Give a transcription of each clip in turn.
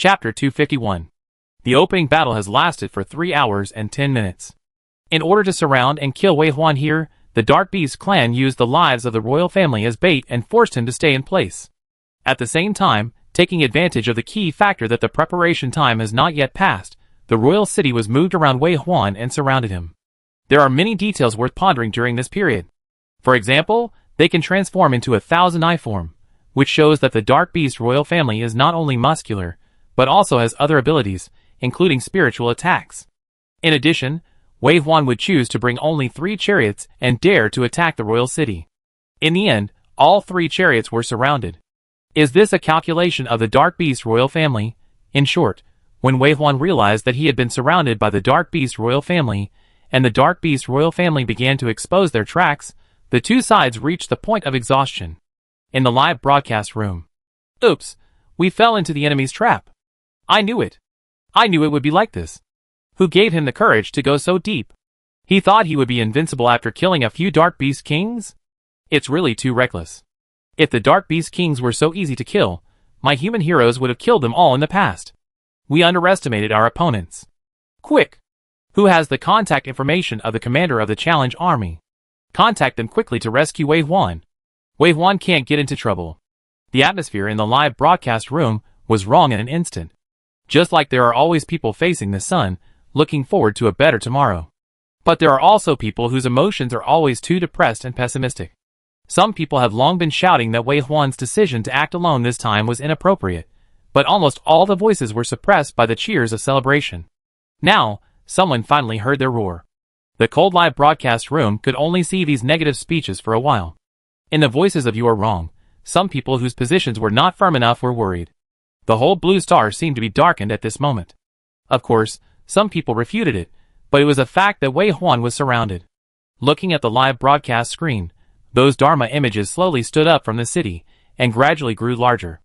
Chapter 251. The opening battle has lasted for 3 hours and 10 minutes. In order to surround and kill Wei Huan here, the Dark Beast clan used the lives of the royal family as bait and forced him to stay in place. At the same time, taking advantage of the key factor that the preparation time has not yet passed, the royal city was moved around Wei Huan and surrounded him. There are many details worth pondering during this period. For example, they can transform into a thousand-eye form, which shows that the Dark Beast royal family is not only muscular, but also has other abilities, including spiritual attacks. In addition, Wei Huan would choose to bring only 3 chariots and dare to attack the royal city. In the end, all 3 chariots were surrounded. Is this a calculation of the Dark Beast royal family? In short, when Wei Huan realized that he had been surrounded by the Dark Beast royal family, and the Dark Beast royal family began to expose their tracks, the two sides reached the point of exhaustion. In the live broadcast room. Oops, we fell into the enemy's trap. I knew it. I knew it would be like this. Who gave him the courage to go so deep? He thought he would be invincible after killing a few Dark Beast Kings? It's really too reckless. If the Dark Beast Kings were so easy to kill, my human heroes would have killed them all in the past. We underestimated our opponents. Quick! Who has the contact information of the commander of the Challenge Army? Contact them quickly to rescue Wei Huan. Wei Huan can't get into trouble. The atmosphere in the live broadcast room was wrong in an instant. Just like there are always people facing the sun, looking forward to a better tomorrow. But there are also people whose emotions are always too depressed and pessimistic. Some people have long been shouting that Wei Huan's decision to act alone this time was inappropriate, but almost all the voices were suppressed by the cheers of celebration. Now, someone finally heard their roar. The cold live broadcast room could only see these negative speeches for a while. In the voices of "You are wrong," some people whose positions were not firm enough were worried. The whole blue star seemed to be darkened at this moment. Of course, some people refuted it, but it was a fact that Wei Huan was surrounded. Looking at the live broadcast screen, those Dharma images slowly stood up from the city, and gradually grew larger.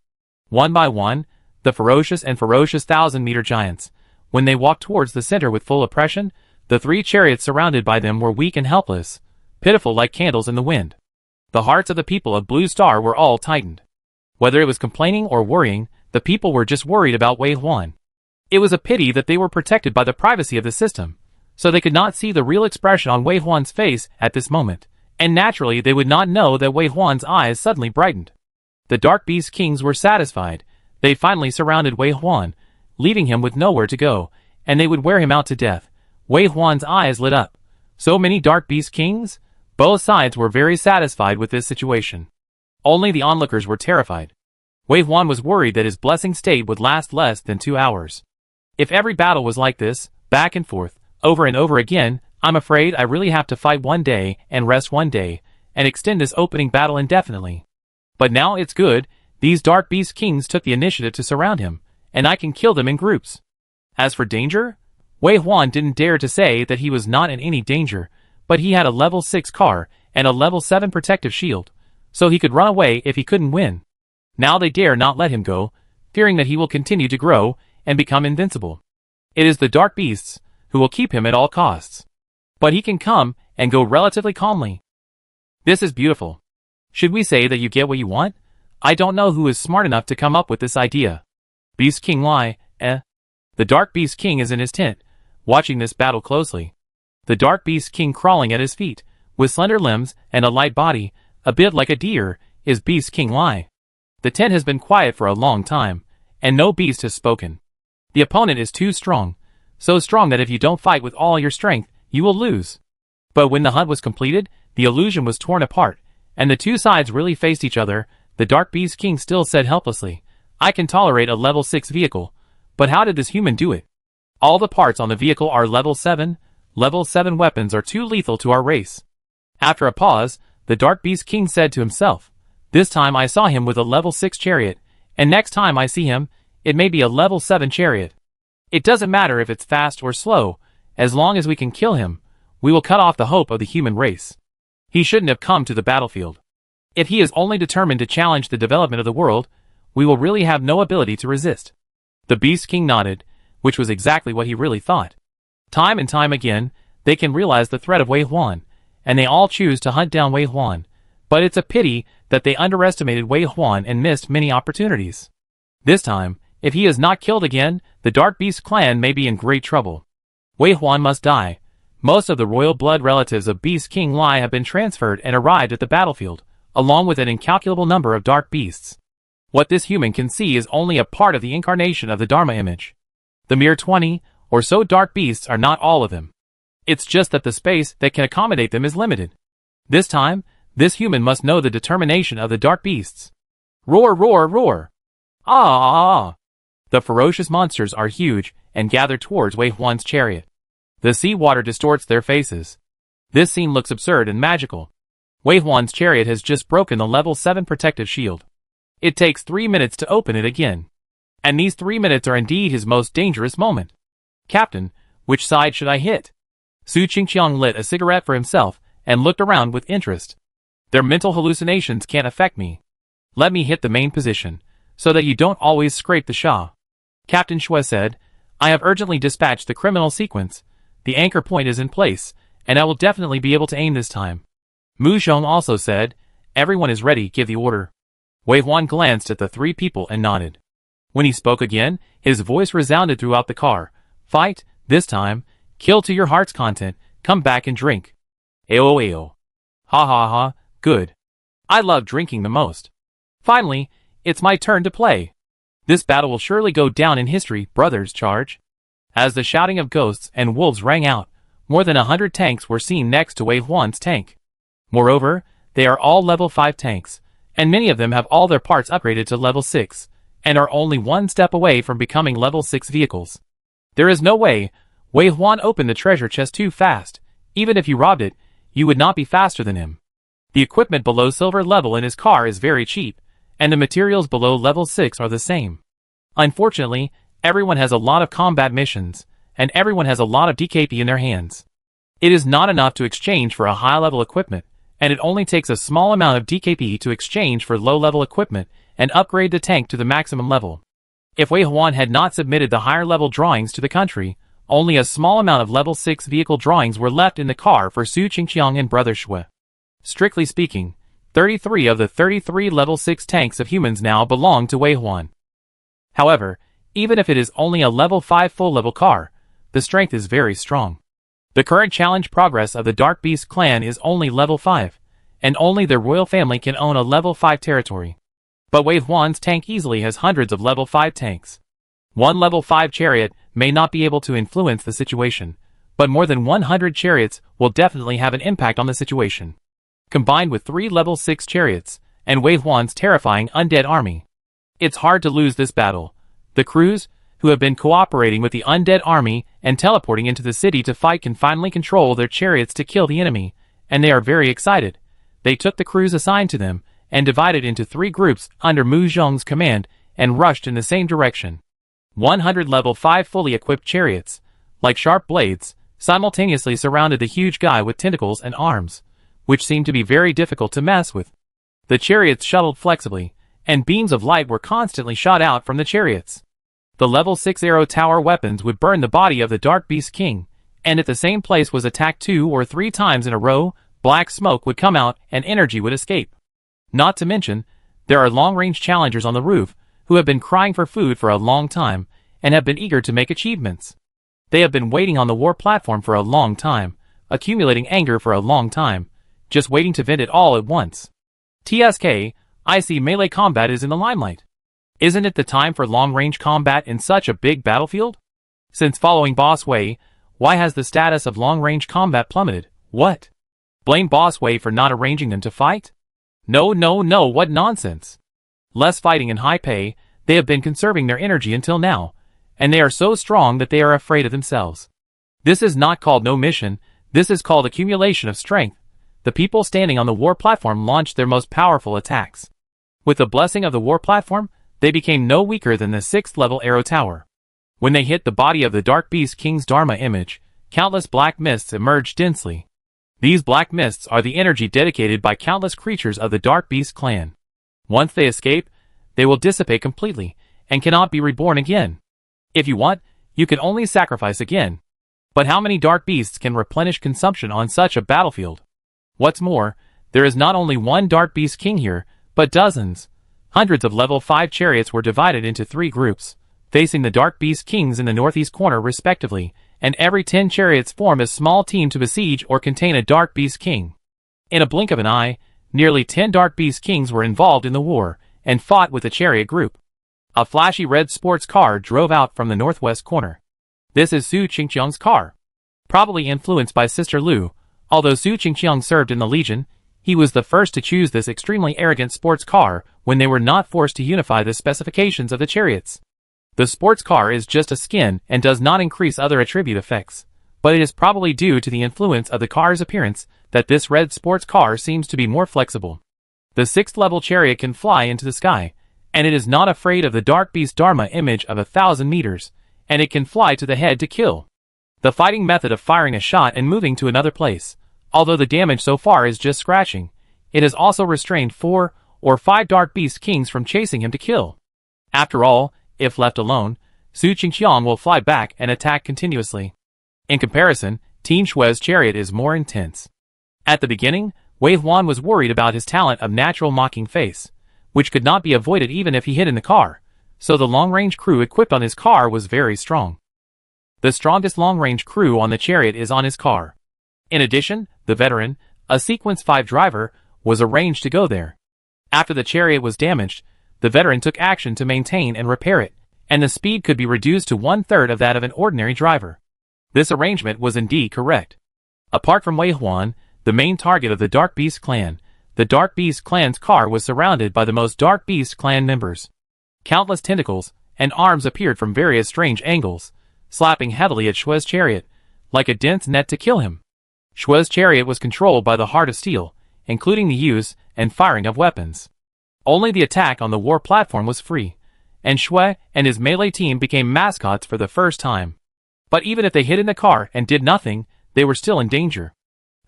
One by one, the ferocious 1,000-meter giants. When they walked towards the center with full oppression, the 3 chariots surrounded by them were weak and helpless, pitiful like candles in the wind. The hearts of the people of Blue Star were all tightened. Whether it was complaining or worrying, the people were just worried about Wei Huan. It was a pity that they were protected by the privacy of the system, so they could not see the real expression on Wei Huan's face at this moment, and naturally they would not know that Wei Huan's eyes suddenly brightened. The Dark Beast Kings were satisfied. They finally surrounded Wei Huan, leaving him with nowhere to go, and they would wear him out to death. Wei Huan's eyes lit up. So many Dark Beast Kings? Both sides were very satisfied with this situation. Only the onlookers were terrified. Wei Huan was worried that his blessing state would last less than 2 hours. If every battle was like this, back and forth, over and over again, I'm afraid I really have to fight one day and rest one day, and extend this opening battle indefinitely. But now it's good, these Dark Beast Kings took the initiative to surround him, and I can kill them in groups. As for danger? Wei Huan didn't dare to say that he was not in any danger, but he had a level 6 car and a level 7 protective shield, so he could run away if he couldn't win. Now they dare not let him go, fearing that he will continue to grow and become invincible. It is the Dark Beasts who will keep him at all costs. But he can come and go relatively calmly. This is beautiful. Should we say that you get what you want? I don't know who is smart enough to come up with this idea. Beast King Lai, The Dark Beast King is in his tent, watching this battle closely. The Dark Beast King crawling at his feet, with slender limbs and a light body, a bit like a deer, is Beast King Lai. The tent has been quiet for a long time, and no beast has spoken. The opponent is too strong, so strong that if you don't fight with all your strength, you will lose. But when the hunt was completed, the illusion was torn apart, and the two sides really faced each other. The Dark Beast King still said helplessly, I can tolerate a level 6 vehicle, but how did this human do it? All the parts on the vehicle are level 7. Level 7 weapons are too lethal to our race. After a pause, the Dark Beast King said to himself, this time I saw him with a level 6 chariot, and next time I see him, it may be a level 7 chariot. It doesn't matter if it's fast or slow, as long as we can kill him, we will cut off the hope of the human race. He shouldn't have come to the battlefield. If he is only determined to challenge the development of the world, we will really have no ability to resist. The Beast King nodded, which was exactly what he really thought. Time and time again, they can realize the threat of Wei Huan, and they all choose to hunt down Wei Huan. But it's a pity that they underestimated Wei Huan and missed many opportunities. This time, If he is not killed again, the Dark Beast clan may be in great trouble. Wei Huan must die. Most of the royal blood relatives of Beast King Lai have been transferred and arrived at the battlefield, along with an incalculable number of dark beasts. What this human can see is only a part of the incarnation of the Dharma image. The mere 20 or so dark beasts are not all of them. It's just that the space that can accommodate them is limited. This time, this human must know the determination of the dark beasts. Roar, roar, roar! Ah! The ferocious monsters are huge and gather towards Wei Huan's chariot. The sea water distorts their faces. This scene looks absurd and magical. Wei Huan's chariot has just broken the level 7 protective shield. It takes 3 minutes to open it again. And these 3 minutes are indeed his most dangerous moment. Captain, which side should I hit? Su Qingqiang lit a cigarette for himself and looked around with interest. Their mental hallucinations can't affect me. Let me hit the main position, so that you don't always scrape the Shah. Captain Shui said, I have urgently dispatched the criminal sequence. The anchor point is in place, and I will definitely be able to aim this time. Mu Zhong also said, everyone is ready, give the order. Wei Huan glanced at the 3 people and nodded. When he spoke again, his voice resounded throughout the car. Fight, this time, kill to your heart's content, come back and drink. Ayo ayo. Ha ha ha, good. I love drinking the most. Finally, it's my turn to play. This battle will surely go down in history, brothers, charge. As the shouting of ghosts and wolves rang out, more than 100 tanks were seen next to Wei Huan's tank. Moreover, they are all level 5 tanks, and many of them have all their parts upgraded to level 6, and are only one step away from becoming level 6 vehicles. There is no way Wei Huan opened the treasure chest too fast. Even if you robbed it, you would not be faster than him. The equipment below silver level in his car is very cheap, and the materials below level 6 are the same. Unfortunately, everyone has a lot of combat missions, and everyone has a lot of DKP in their hands. It is not enough to exchange for a high-level equipment, and it only takes a small amount of DKP to exchange for low-level equipment and upgrade the tank to the maximum level. If Wei Huan had not submitted the higher-level drawings to the country, only a small amount of level 6 vehicle drawings were left in the car for Su Qingqiang and Brother Shui. Strictly speaking, 33 of the 33 level 6 tanks of humans now belong to Wei Huan. However, even if it is only a level 5 full-level car, the strength is very strong. The current challenge progress of the Dark Beast clan is only level 5, and only their royal family can own a level 5 territory. But Wei Huan's tank easily has hundreds of level 5 tanks. One level 5 chariot may not be able to influence the situation, but more than 100 chariots will definitely have an impact on the situation. Combined with 3 level 6 chariots, and Wei Huan's terrifying undead army. It's hard to lose this battle. The crews, who have been cooperating with the undead army and teleporting into the city to fight, can finally control their chariots to kill the enemy, and they are very excited. They took the crews assigned to them, and divided into 3 groups under Mu Zhong's command, and rushed in the same direction. 100 level 5 fully equipped chariots, like sharp blades, simultaneously surrounded the huge guy with tentacles and arms, which seemed to be very difficult to mess with. The chariots shuttled flexibly, and beams of light were constantly shot out from the chariots. The level 6 arrow tower weapons would burn the body of the Dark Beast King, and if the same place was attacked 2 or 3 times in a row, black smoke would come out and energy would escape. Not to mention, there are long-range challengers on the roof, who have been crying for food for a long time, and have been eager to make achievements. They have been waiting on the war platform for a long time, accumulating anger for a long time, just waiting to vent it all at once. TSK, I see melee combat is in the limelight. Isn't it the time for long-range combat in such a big battlefield? Since following Boss Wei, why has the status of long-range combat plummeted? What? Blame Boss Wei for not arranging them to fight? No, what nonsense. Less fighting and high pay, they have been conserving their energy until now, and they are so strong that they are afraid of themselves. This is not called no mission, this is called accumulation of strength. The people standing on the war platform launched their most powerful attacks. With the blessing of the war platform, they became no weaker than the 6th level arrow tower. When they hit the body of the Dark Beast King's Dharma image, countless black mists emerged densely. These black mists are the energy dedicated by countless creatures of the Dark Beast clan. Once they escape, they will dissipate completely, and cannot be reborn again. If you want, you can only sacrifice again. But how many Dark Beasts can replenish consumption on such a battlefield? What's more, there is not only one Dark Beast King here, but dozens. Hundreds of level 5 chariots were divided into 3 groups, facing the Dark Beast Kings in the northeast corner respectively, and every 10 chariots form a small team to besiege or contain a Dark Beast King. In a blink of an eye, nearly 10 Dark Beast Kings were involved in the war, and fought with the chariot group. A flashy red sports car drove out from the northwest corner. This is Su Qingqiang's car. Probably influenced by Sister Lu, although Su Qingqiang served in the Legion, he was the first to choose this extremely arrogant sports car when they were not forced to unify the specifications of the chariots. The sports car is just a skin and does not increase other attribute effects, but it is probably due to the influence of the car's appearance that this red sports car seems to be more flexible. The 6th level chariot can fly into the sky, and it is not afraid of the Dark Beast Dharma image of 1,000 meters, and it can fly to the head to kill. The fighting method of firing a shot and moving to another place, although the damage so far is just scratching, it has also restrained 4 or 5 Dark Beast Kings from chasing him to kill. After all, if left alone, Su Qingqiang will fly back and attack continuously. In comparison, Team Shue's chariot is more intense. At the beginning, Wei Huan was worried about his talent of natural mocking face, which could not be avoided even if he hid in the car, so the long-range crew equipped on his car was very strong. The strongest long-range crew on the chariot is on his car. In addition, the veteran, a Sequence 5 driver, was arranged to go there. After the chariot was damaged, the veteran took action to maintain and repair it, and the speed could be reduced to 1/3 of that of an ordinary driver. This arrangement was indeed correct. Apart from Wei Huan, the main target of the Dark Beast clan, the Dark Beast clan's car was surrounded by the most Dark Beast clan members. Countless tentacles and arms appeared from various strange angles, slapping heavily at Shue's chariot, like a dense net to kill him. Shue's chariot was controlled by the Heart of Steel, including the use and firing of weapons. Only the attack on the war platform was free, and Shue and his melee team became mascots for the first time. But even if they hid in the car and did nothing, they were still in danger.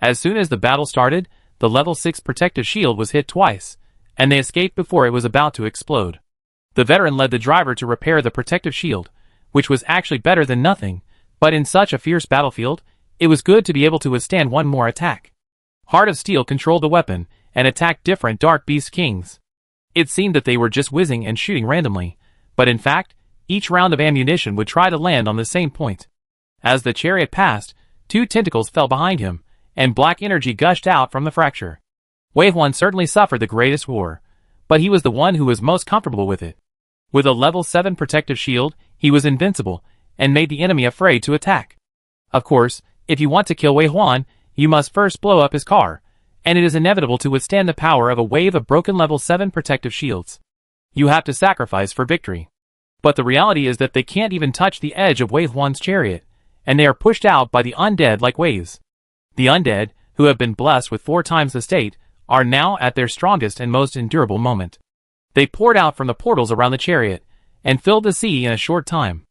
As soon as the battle started, the level 6 protective shield was hit twice, and they escaped before it was about to explode. The veteran led the driver to repair the protective shield, which was actually better than nothing, but in such a fierce battlefield, it was good to be able to withstand one more attack. Heart of Steel controlled the weapon and attacked different Dark Beast Kings. It seemed that they were just whizzing and shooting randomly, but in fact, each round of ammunition would try to land on the same point. As the chariot passed, 2 tentacles fell behind him, and black energy gushed out from the fracture. Wei Huan certainly suffered the greatest war, but he was the one who was most comfortable with it. With a level 7 protective shield, he was invincible, and made the enemy afraid to attack. Of course, if you want to kill Wei Huan, you must first blow up his car, and it is inevitable to withstand the power of a wave of broken level 7 protective shields. You have to sacrifice for victory. But the reality is that they can't even touch the edge of Wei Huan's chariot, and they are pushed out by the undead like waves. The undead, who have been blessed with 4 times the state, are now at their strongest and most endurable moment. They poured out from the portals around the chariot, and filled the sea in a short time.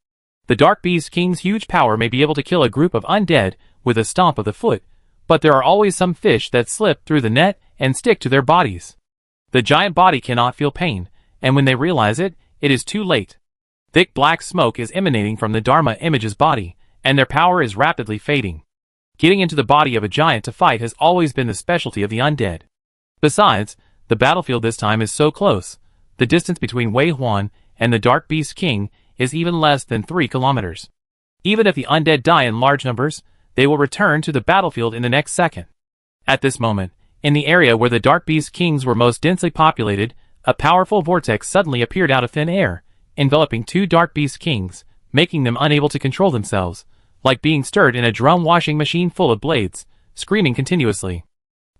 The Dark Beast King's huge power may be able to kill a group of undead with a stomp of the foot, but there are always some fish that slip through the net and stick to their bodies. The giant body cannot feel pain, and when they realize it, it is too late. Thick black smoke is emanating from the Dharma image's body, and their power is rapidly fading. Getting into the body of a giant to fight has always been the specialty of the undead. Besides, the battlefield this time is so close. The distance between Wei Huan and the Dark Beast King is even less than 3 kilometers. Even if the undead die in large numbers, they will return to the battlefield in the next second. At this moment, in the area where the Dark Beast Kings were most densely populated, a powerful vortex suddenly appeared out of thin air, enveloping 2 Dark Beast Kings, making them unable to control themselves, like being stirred in a drum washing machine full of blades, screaming continuously.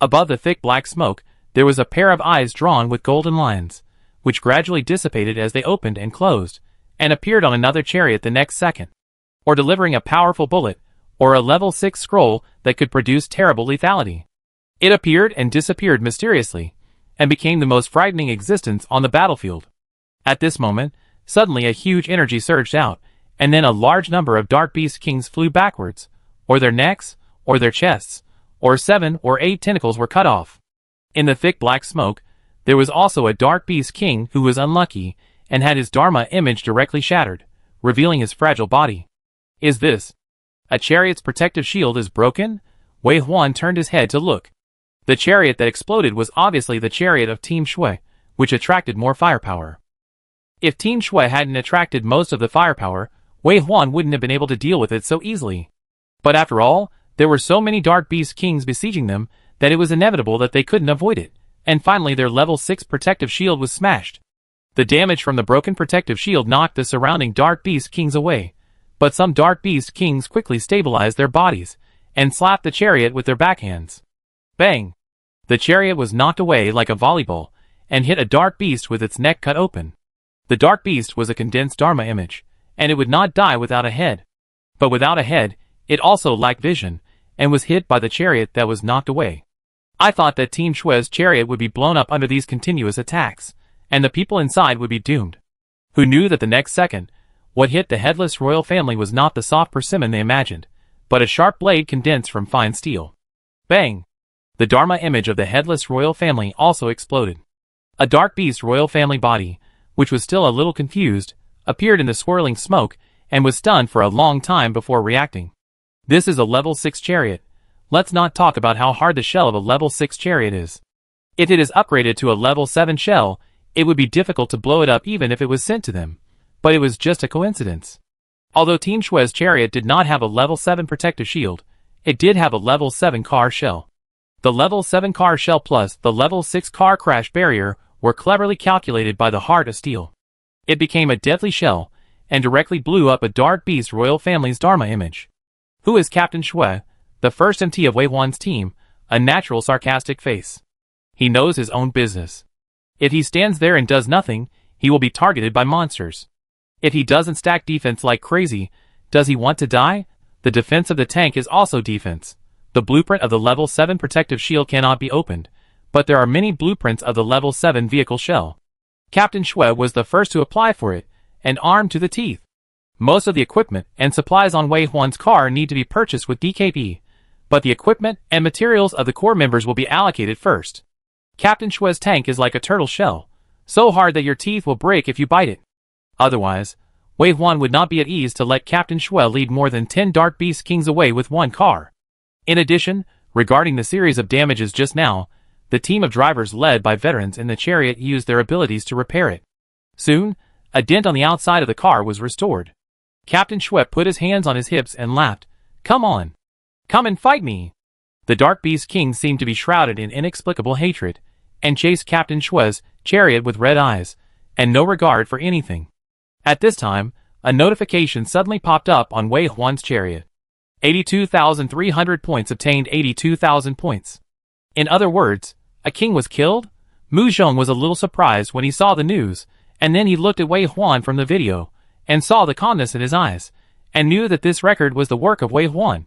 Above the thick black smoke, there was a pair of eyes drawn with golden lines, which gradually dissipated as they opened and closed, and appeared on another chariot the next second, or delivering a powerful bullet, or a level 6 scroll that could produce terrible lethality. It appeared and disappeared mysteriously, and became the most frightening existence on the battlefield. At this moment, suddenly a huge energy surged out, and then a large number of Dark Beast Kings flew backwards, or their necks, or their chests, or 7 or 8 tentacles were cut off. In the thick black smoke, there was also a Dark Beast King who was unlucky, and had his Dharma image directly shattered, revealing his fragile body. Is this? A chariot's protective shield is broken? Wei Huan turned his head to look. The chariot that exploded was obviously the chariot of Team Shui, which attracted more firepower. If Team Shui hadn't attracted most of the firepower, Wei Huan wouldn't have been able to deal with it so easily. But after all, there were so many Dark Beast Kings besieging them that it was inevitable that they couldn't avoid it, and finally their level 6 protective shield was smashed. The damage from the broken protective shield knocked the surrounding Dark Beast Kings away, but some Dark Beast Kings quickly stabilized their bodies and slapped the chariot with their backhands. Bang! The chariot was knocked away like a volleyball and hit a Dark Beast with its neck cut open. The Dark Beast was a condensed Dharma image, and it would not die without a head. But without a head, it also lacked vision, and was hit by the chariot that was knocked away. I thought that Team Shui's chariot would be blown up under these continuous attacks, and the people inside would be doomed. Who knew that the next second, what hit the headless royal family was not the soft persimmon they imagined, but a sharp blade condensed from fine steel. Bang! The Dharma image of the headless royal family also exploded. A Dark Beast royal family body, which was still a little confused, appeared in the swirling smoke and was stunned for a long time before reacting. This is a level 6 chariot. Let's not talk about how hard the shell of a level 6 chariot is. If it is upgraded to a level 7 shell, it would be difficult to blow it up even if it was sent to them. But it was just a coincidence. Although Team Shui's chariot did not have a level 7 protective shield, it did have a level 7 car shell. The level 7 car shell plus the level 6 car crash barrier were cleverly calculated by the heart of steel. It became a deadly shell, and directly blew up a Dark Beast royal family's Dharma image. Who is Captain Shui, the first MT of Wei Huan's team? A natural sarcastic face. He knows his own business. If he stands there and does nothing, he will be targeted by monsters. If he doesn't stack defense like crazy, does he want to die? The defense of the tank is also defense. The blueprint of the level 7 protective shield cannot be opened, but there are many blueprints of the level 7 vehicle shell. Captain Shui was the first to apply for it, and armed to the teeth. Most of the equipment and supplies on Wei Huan's car need to be purchased with DKP, but the equipment and materials of the core members will be allocated first. Captain Shui's tank is like a turtle shell, so hard that your teeth will break if you bite it. Otherwise, Wei Huan would not be at ease to let Captain Shui lead more than 10 Dark Beast Kings away with one car. In addition, regarding the series of damages just now, the team of drivers led by veterans in the chariot used their abilities to repair it. Soon, a dent on the outside of the car was restored. Captain Shui put his hands on his hips and laughed. Come on. Come and fight me. The Dark Beast King seemed to be shrouded in inexplicable hatred, and chased Captain Shui's chariot with red eyes, and no regard for anything. At this time, a notification suddenly popped up on Wei Huan's chariot. 82,300 points obtained 82,000 points. In other words, a king was killed? Mu Zhong was a little surprised when he saw the news, and then he looked at Wei Huan from the video, and saw the calmness in his eyes, and knew that this record was the work of Wei Huan.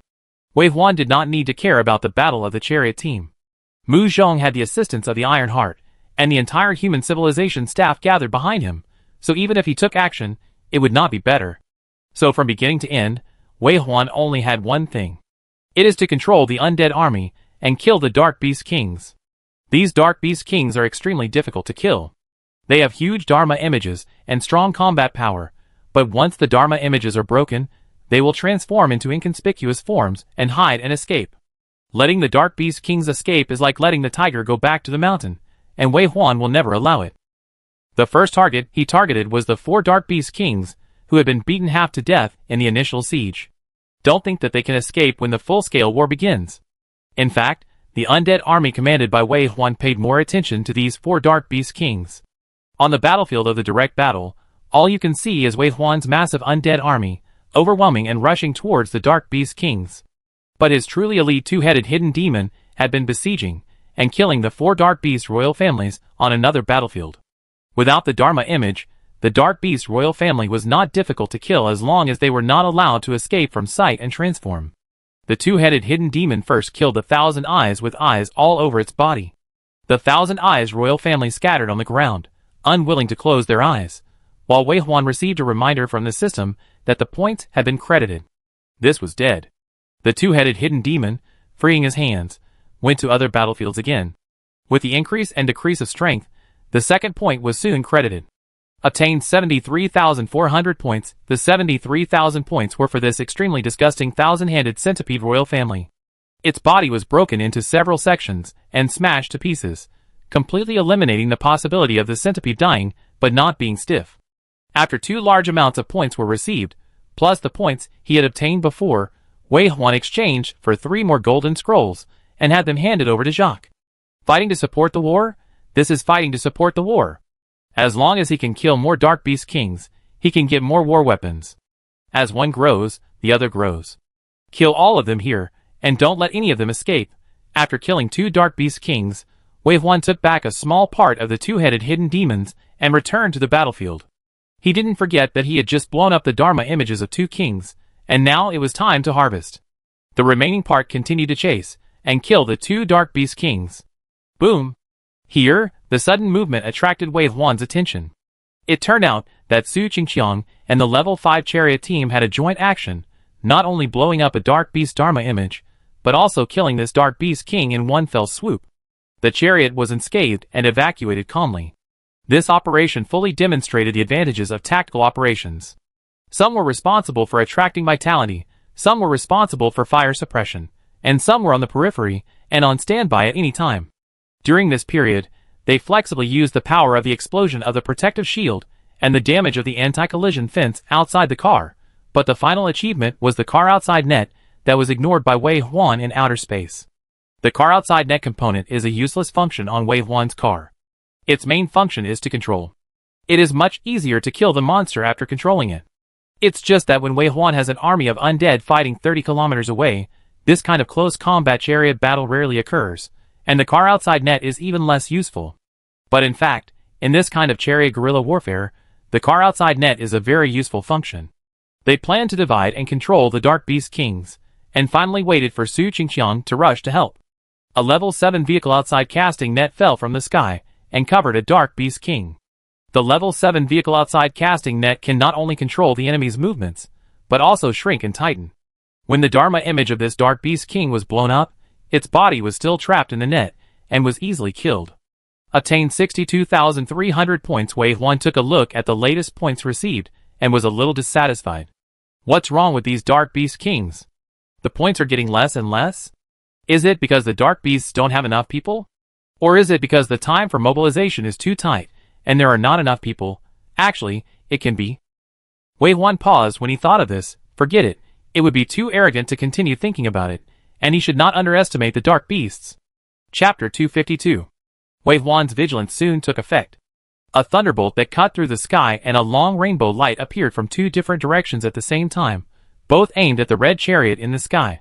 Wei Huan did not need to care about the battle of the chariot team. Mu Zhong had the assistance of the Iron Heart, and the entire human civilization staff gathered behind him, so even if he took action, it would not be better. So from beginning to end, Wei Huan only had one thing. It is to control the undead army, and kill the Dark Beast Kings. These Dark Beast Kings are extremely difficult to kill. They have huge Dharma images and strong combat power, but once the Dharma images are broken, they will transform into inconspicuous forms and hide and escape. Letting the Dark Beast Kings escape is like letting the tiger go back to the mountain, and Wei Huan will never allow it. The first target he targeted was the 4 Dark Beast Kings, who had been beaten half to death in the initial siege. Don't think that they can escape when the full-scale war begins. In fact, the undead army commanded by Wei Huan paid more attention to these 4 Dark Beast Kings. On the battlefield of the direct battle, all you can see is Wei Huan's massive undead army, overwhelming and rushing towards the Dark Beast Kings. But his truly elite 2-headed hidden demon had been besieging and killing the 4 Dark Beast royal families on another battlefield. Without the Dharma image, the Dark Beast royal family was not difficult to kill as long as they were not allowed to escape from sight and transform. The 2-headed hidden demon first killed the 1,000 Eyes with eyes all over its body. The 1,000 Eyes royal family scattered on the ground, unwilling to close their eyes, while Wei Huan received a reminder from the system that the points had been credited. This was dead. The 2-headed hidden demon, freeing his hands, went to other battlefields again. With the increase and decrease of strength, the second point was soon credited. Obtained 73,400 points. The 73,000 points were for this extremely disgusting 1,000-handed centipede royal family. Its body was broken into several sections and smashed to pieces, completely eliminating the possibility of the centipede dying but not being stiff. After 2 large amounts of points were received, plus the points he had obtained before, Wei Huan exchanged for 3 more golden scrolls and had them handed over to Jacques. Fighting to support the war? This is fighting to support the war. As long as he can kill more Dark Beast Kings, he can get more war weapons. As one grows, the other grows. Kill all of them here, and don't let any of them escape. After killing 2 Dark Beast Kings, Wei Huan took back a small part of the 2-headed hidden demons and returned to the battlefield. He didn't forget that he had just blown up the Dharma images of 2 kings, and now it was time to harvest. The remaining part continued to chase and kill the 2 Dark Beast Kings. Boom! Here, the sudden movement attracted Wei Huan's attention. It turned out that Su Qingqiang and the level 5 chariot team had a joint action, not only blowing up a Dark Beast Dharma image, but also killing this Dark Beast King in one fell swoop. The chariot was unscathed and evacuated calmly. This operation fully demonstrated the advantages of tactical operations. Some were responsible for attracting vitality, some were responsible for fire suppression, and some were on the periphery and on standby at any time. During this period, they flexibly used the power of the explosion of the protective shield and the damage of the anti-collision fence outside the car, but the final achievement was the car outside net that was ignored by Wei Huan in outer space. The car outside net component is a useless function on Wei Huan's car. Its main function is to control. It is much easier to kill the monster after controlling it. It's just that when Wei Huan has an army of undead fighting 30 kilometers away, this kind of close combat chariot battle rarely occurs, and the car outside net is even less useful. But in fact, in this kind of chariot guerrilla warfare, the car outside net is a very useful function. They planned to divide and control the Dark Beast Kings, and finally waited for Su Qingqiang to rush to help. A level 7 vehicle outside casting net fell from the sky, and covered a Dark Beast King. The level 7 vehicle outside casting net can not only control the enemy's movements, but also shrink and tighten. When the Dharma image of this Dark Beast King was blown up, its body was still trapped in the net, and was easily killed. Obtained 62,300 points. Wei Huan took a look at the latest points received, and was a little dissatisfied. What's wrong with these Dark Beast Kings? The points are getting less and less? Is it because the Dark Beasts don't have enough people? Or is it because the time for mobilization is too tight, and there are not enough people? Actually, it can be. Wei Huan paused when he thought of this. Forget it. It would be too arrogant to continue thinking about it, and he should not underestimate the Dark Beasts. Chapter 252. Wei Huan's vigilance soon took effect. A thunderbolt that cut through the sky and a long rainbow light appeared from 2 different directions at the same time, both aimed at the red chariot in the sky.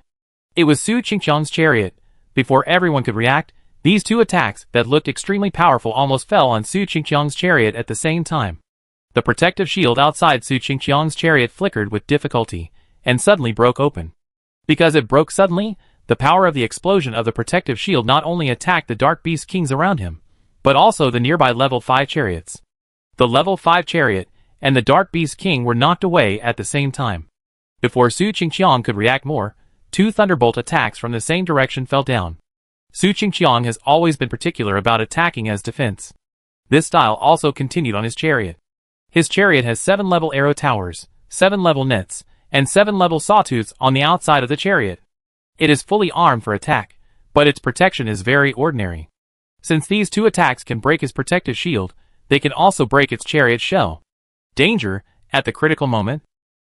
It was Su Qingqiang's chariot. Before everyone could react, these 2 attacks that looked extremely powerful almost fell on Su Qingqiang's chariot at the same time. The protective shield outside Su Qingqiang's chariot flickered with difficulty, and suddenly broke open. Because it broke suddenly, the power of the explosion of the protective shield not only attacked the Dark Beast Kings around him, but also the nearby level 5 chariots. The level 5 chariot and the Dark Beast King were knocked away at the same time. Before Su Qingqiang could react more, 2 thunderbolt attacks from the same direction fell down. Su Qingqiang has always been particular about attacking as defense. This style also continued on his chariot. His chariot has 7 level arrow towers, 7 level nets, and 7 level sawtooths on the outside of the chariot. It is fully armed for attack, but its protection is very ordinary. Since these 2 attacks can break his protective shield, they can also break its chariot shell. Danger, at the critical moment.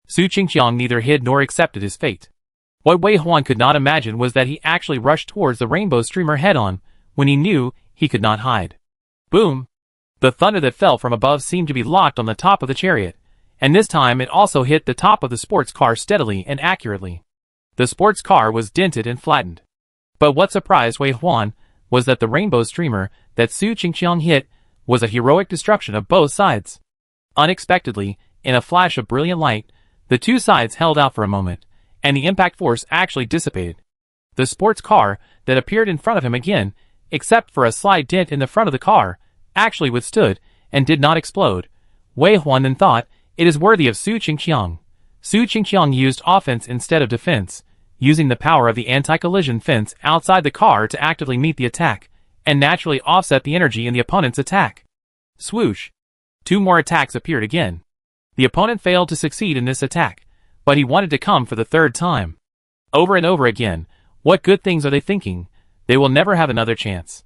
Su Qingqiang neither hid nor accepted his fate. What Wei Huan could not imagine was that he actually rushed towards the rainbow streamer head-on, when he knew he could not hide. Boom! The thunder that fell from above seemed to be locked on the top of the chariot, and this time it also hit the top of the sports car steadily and accurately. The sports car was dented and flattened. But what surprised Wei Huan was that the rainbow streamer that Su Qingqiang hit was a heroic destruction of both sides. Unexpectedly, in a flash of brilliant light, the 2 sides held out for a moment, and the impact force actually dissipated. The sports car that appeared in front of him again, except for a slight dent in the front of the car, actually withstood and did not explode. Wei Huan then thought, it is worthy of Su Qingqiang. Su Qingqiang used offense instead of defense, using the power of the anti-collision fence outside the car to actively meet the attack, and naturally offset the energy in the opponent's attack. Swoosh! 2 more attacks appeared again. The opponent failed to succeed in this attack, but he wanted to come for the 3rd time. Over and over again, what good things are they thinking? They will never have another chance.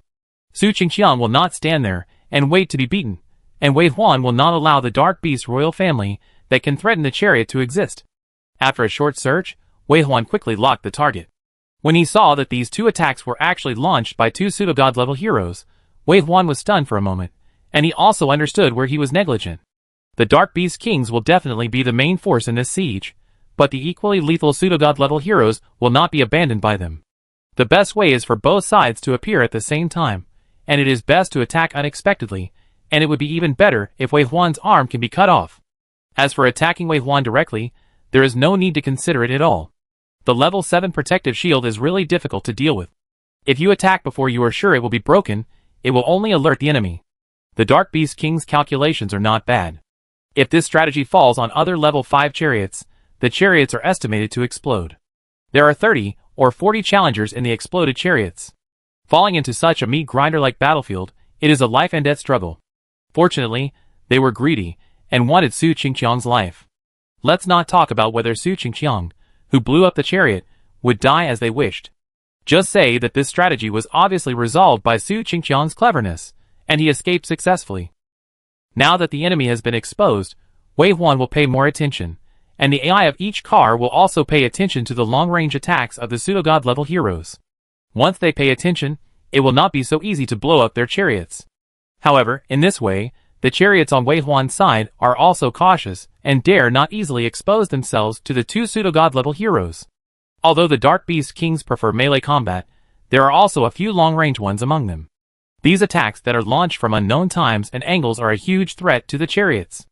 Su Qingqiang will not stand there and wait to be beaten. and Wei Huan will not allow the Dark Beast royal family that can threaten the chariot to exist. After a short search, Wei Huan quickly locked the target. When he saw that these two attacks were actually launched by two pseudo-god level heroes, Wei Huan was stunned for a moment, and he also understood where he was negligent. The Dark Beast Kings will definitely be the main force in this siege, but the equally lethal pseudo-god level heroes will not be abandoned by them. The best way is for both sides to appear at the same time, and it is best to attack unexpectedly, and it would be even better if Wei Huan's arm can be cut off. As for attacking Wei Huan directly, there is no need to consider it at all. The level 7 protective shield is really difficult to deal with. If you attack before you are sure it will be broken, it will only alert the enemy. The Dark Beast King's calculations are not bad. If this strategy falls on other level 5 chariots, the chariots are estimated to explode. There are 30 or 40 challengers in the exploded chariots. Falling into such a meat grinder-like battlefield, it is a life and death struggle. Fortunately, they were greedy and wanted Su Qingqiang's life. Let's not talk about whether Su Qingqiang, who blew up the chariot, would die as they wished. Just say that this strategy was obviously resolved by Su Qingqiang's cleverness, and he escaped successfully. Now that the enemy has been exposed, Wei Huan will pay more attention, and the AI of each car will also pay attention to the long-range attacks of the pseudo-god level heroes. Once they pay attention, it will not be so easy to blow up their chariots. However, in this way, the chariots on Wei Huan's side are also cautious and dare not easily expose themselves to the two pseudo-god level heroes. Although the Dark Beast Kings prefer melee combat, there are also a few long-range ones among them. These attacks that are launched from unknown times and angles are a huge threat to the chariots.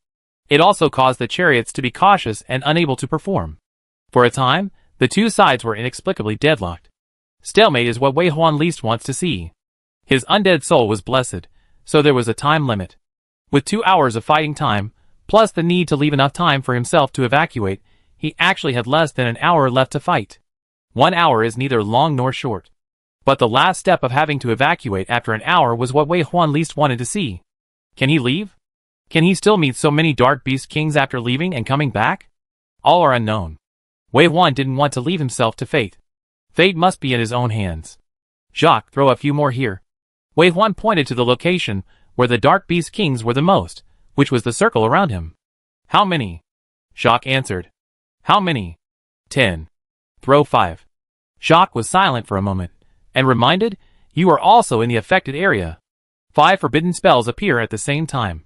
It also caused the chariots to be cautious and unable to perform. For a time, the two sides were inexplicably deadlocked. Stalemate is what Wei Huan least wants to see. His undead soul was blessed, so there was a time limit. With 2 hours of fighting time, plus the need to leave enough time for himself to evacuate, he actually had less than an hour left to fight. 1 hour is neither long nor short. But the last step of having to evacuate after an hour was what Wei Huan least wanted to see. Can he leave? Can he still meet so many Dark Beast Kings after leaving and coming back? All are unknown. Wei Huan didn't want to leave himself to fate. Fate must be in his own hands. Jacques, throw a few more here. Wei Huan pointed to the location where the Dark Beast Kings were the most, which was the circle around him. How many? Jacques answered. How many? 10. Throw 5. Jacques was silent for a moment, and reminded, you are also in the affected area. 5 forbidden spells appear at the same time.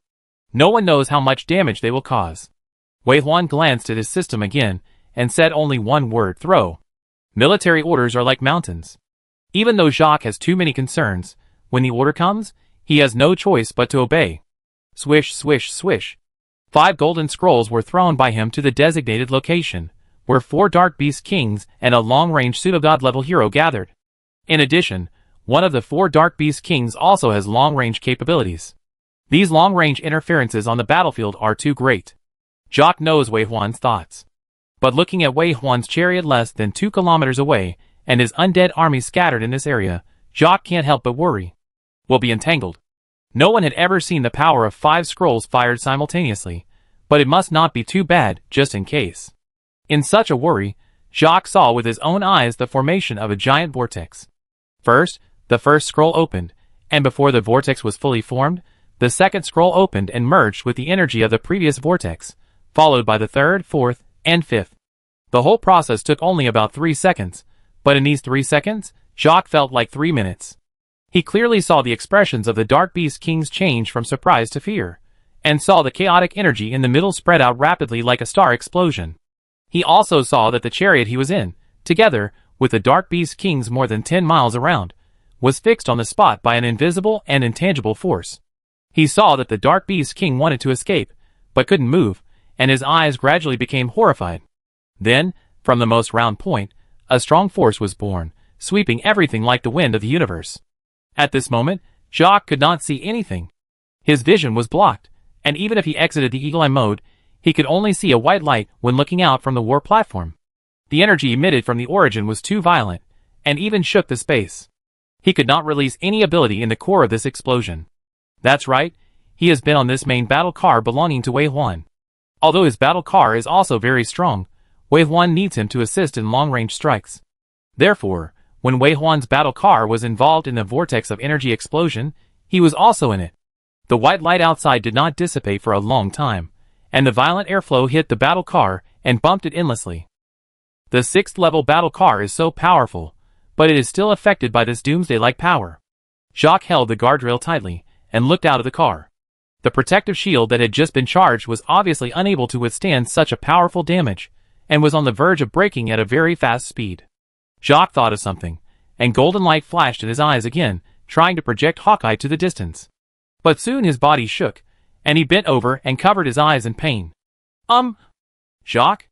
No one knows how much damage they will cause. Wei Huan glanced at his system again, and said only one word, throw. Military orders are like mountains. Even though Jacques has too many concerns, when the order comes, he has no choice but to obey. Swish, swish, swish. 5 golden scrolls were thrown by him to the designated location, where 4 Dark Beast Kings and a long-range pseudo-god level hero gathered. In addition, one of the 4 Dark Beast Kings also has long-range capabilities. These long-range interferences on the battlefield are too great. Jacques knows Wei Huan's thoughts. But looking at Wei Huan's chariot less than 2 kilometers away, and his undead army scattered in this area, Jacques can't help but worry. Will be entangled. No one had ever seen the power of 5 scrolls fired simultaneously, but it must not be too bad, just in case. In such a worry, Jacques saw with his own eyes the formation of a giant vortex. First, the first scroll opened, and before the vortex was fully formed, the second scroll opened and merged with the energy of the previous vortex, followed by the third, fourth, and fifth. The whole process took only about 3 seconds, but in these 3 seconds, Jacques felt like 3 minutes. He clearly saw the expressions of the Dark Beast Kings change from surprise to fear, and saw the chaotic energy in the middle spread out rapidly like a star explosion. He also saw that the chariot he was in, together with the Dark Beast Kings more than 10 miles around, was fixed on the spot by an invisible and intangible force. He saw that the Dark Beast King wanted to escape, but couldn't move, and his eyes gradually became horrified. Then, from the most round point, a strong force was born, sweeping everything like the wind of the universe. At this moment, Jacques could not see anything. His vision was blocked, and even if he exited the eagle-eye mode, he could only see a white light when looking out from the war platform. The energy emitted from the origin was too violent, and even shook the space. He could not release any ability in the core of this explosion. That's right, he has been on this main battle car belonging to Wei Huan. Although his battle car is also very strong, Wei Huan needs him to assist in long-range strikes. Therefore, when Wei Huan's battle car was involved in the vortex of energy explosion, he was also in it. The white light outside did not dissipate for a long time, and the violent airflow hit the battle car and bumped it endlessly. The 6th level battle car is so powerful, but it is still affected by this doomsday-like power. Jacques held the guardrail tightly and looked out of the car. The protective shield that had just been charged was obviously unable to withstand such a powerful damage, and was on the verge of breaking at a very fast speed. Jacques thought of something, and golden light flashed in his eyes again, trying to project Hawkeye to the distance. But soon his body shook, and he bent over and covered his eyes in pain. Jacques?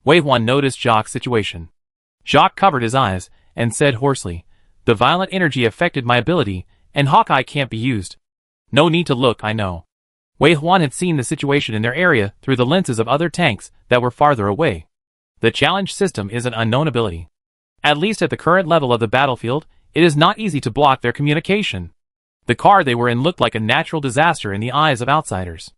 Wei Huan noticed Jacques' situation. Jacques covered his eyes, and said hoarsely, "The violent energy affected my ability, and Hawkeye can't be used." "No need to look, I know." Wei Huan had seen the situation in their area through the lenses of other tanks that were farther away. The challenge system is an unknown ability. At least at the current level of the battlefield, it is not easy to block their communication. The car they were in looked like a natural disaster in the eyes of outsiders.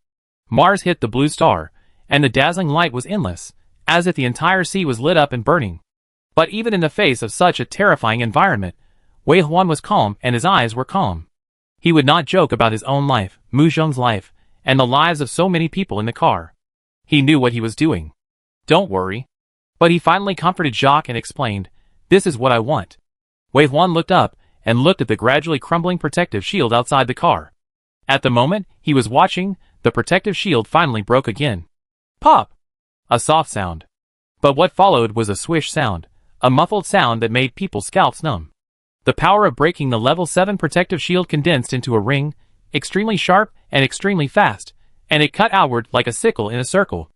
Mars hit the blue star, and the dazzling light was endless, as if the entire sea was lit up and burning. But even in the face of such a terrifying environment, Wei Huan was calm and his eyes were calm. He would not joke about his own life, Mu Zheng's life, and the lives of so many people in the car. He knew what he was doing. "Don't worry." But he finally comforted Jacques and explained, "This is what I want." Wei Huan looked up and looked at the gradually crumbling protective shield outside the car. At the moment he was watching, the protective shield finally broke again. Pop! A soft sound. But what followed was a swish sound, a muffled sound that made people's scalps numb. The power of breaking the level 7 protective shield condensed into a ring, extremely sharp and extremely fast, and it cut outward like a sickle in a circle.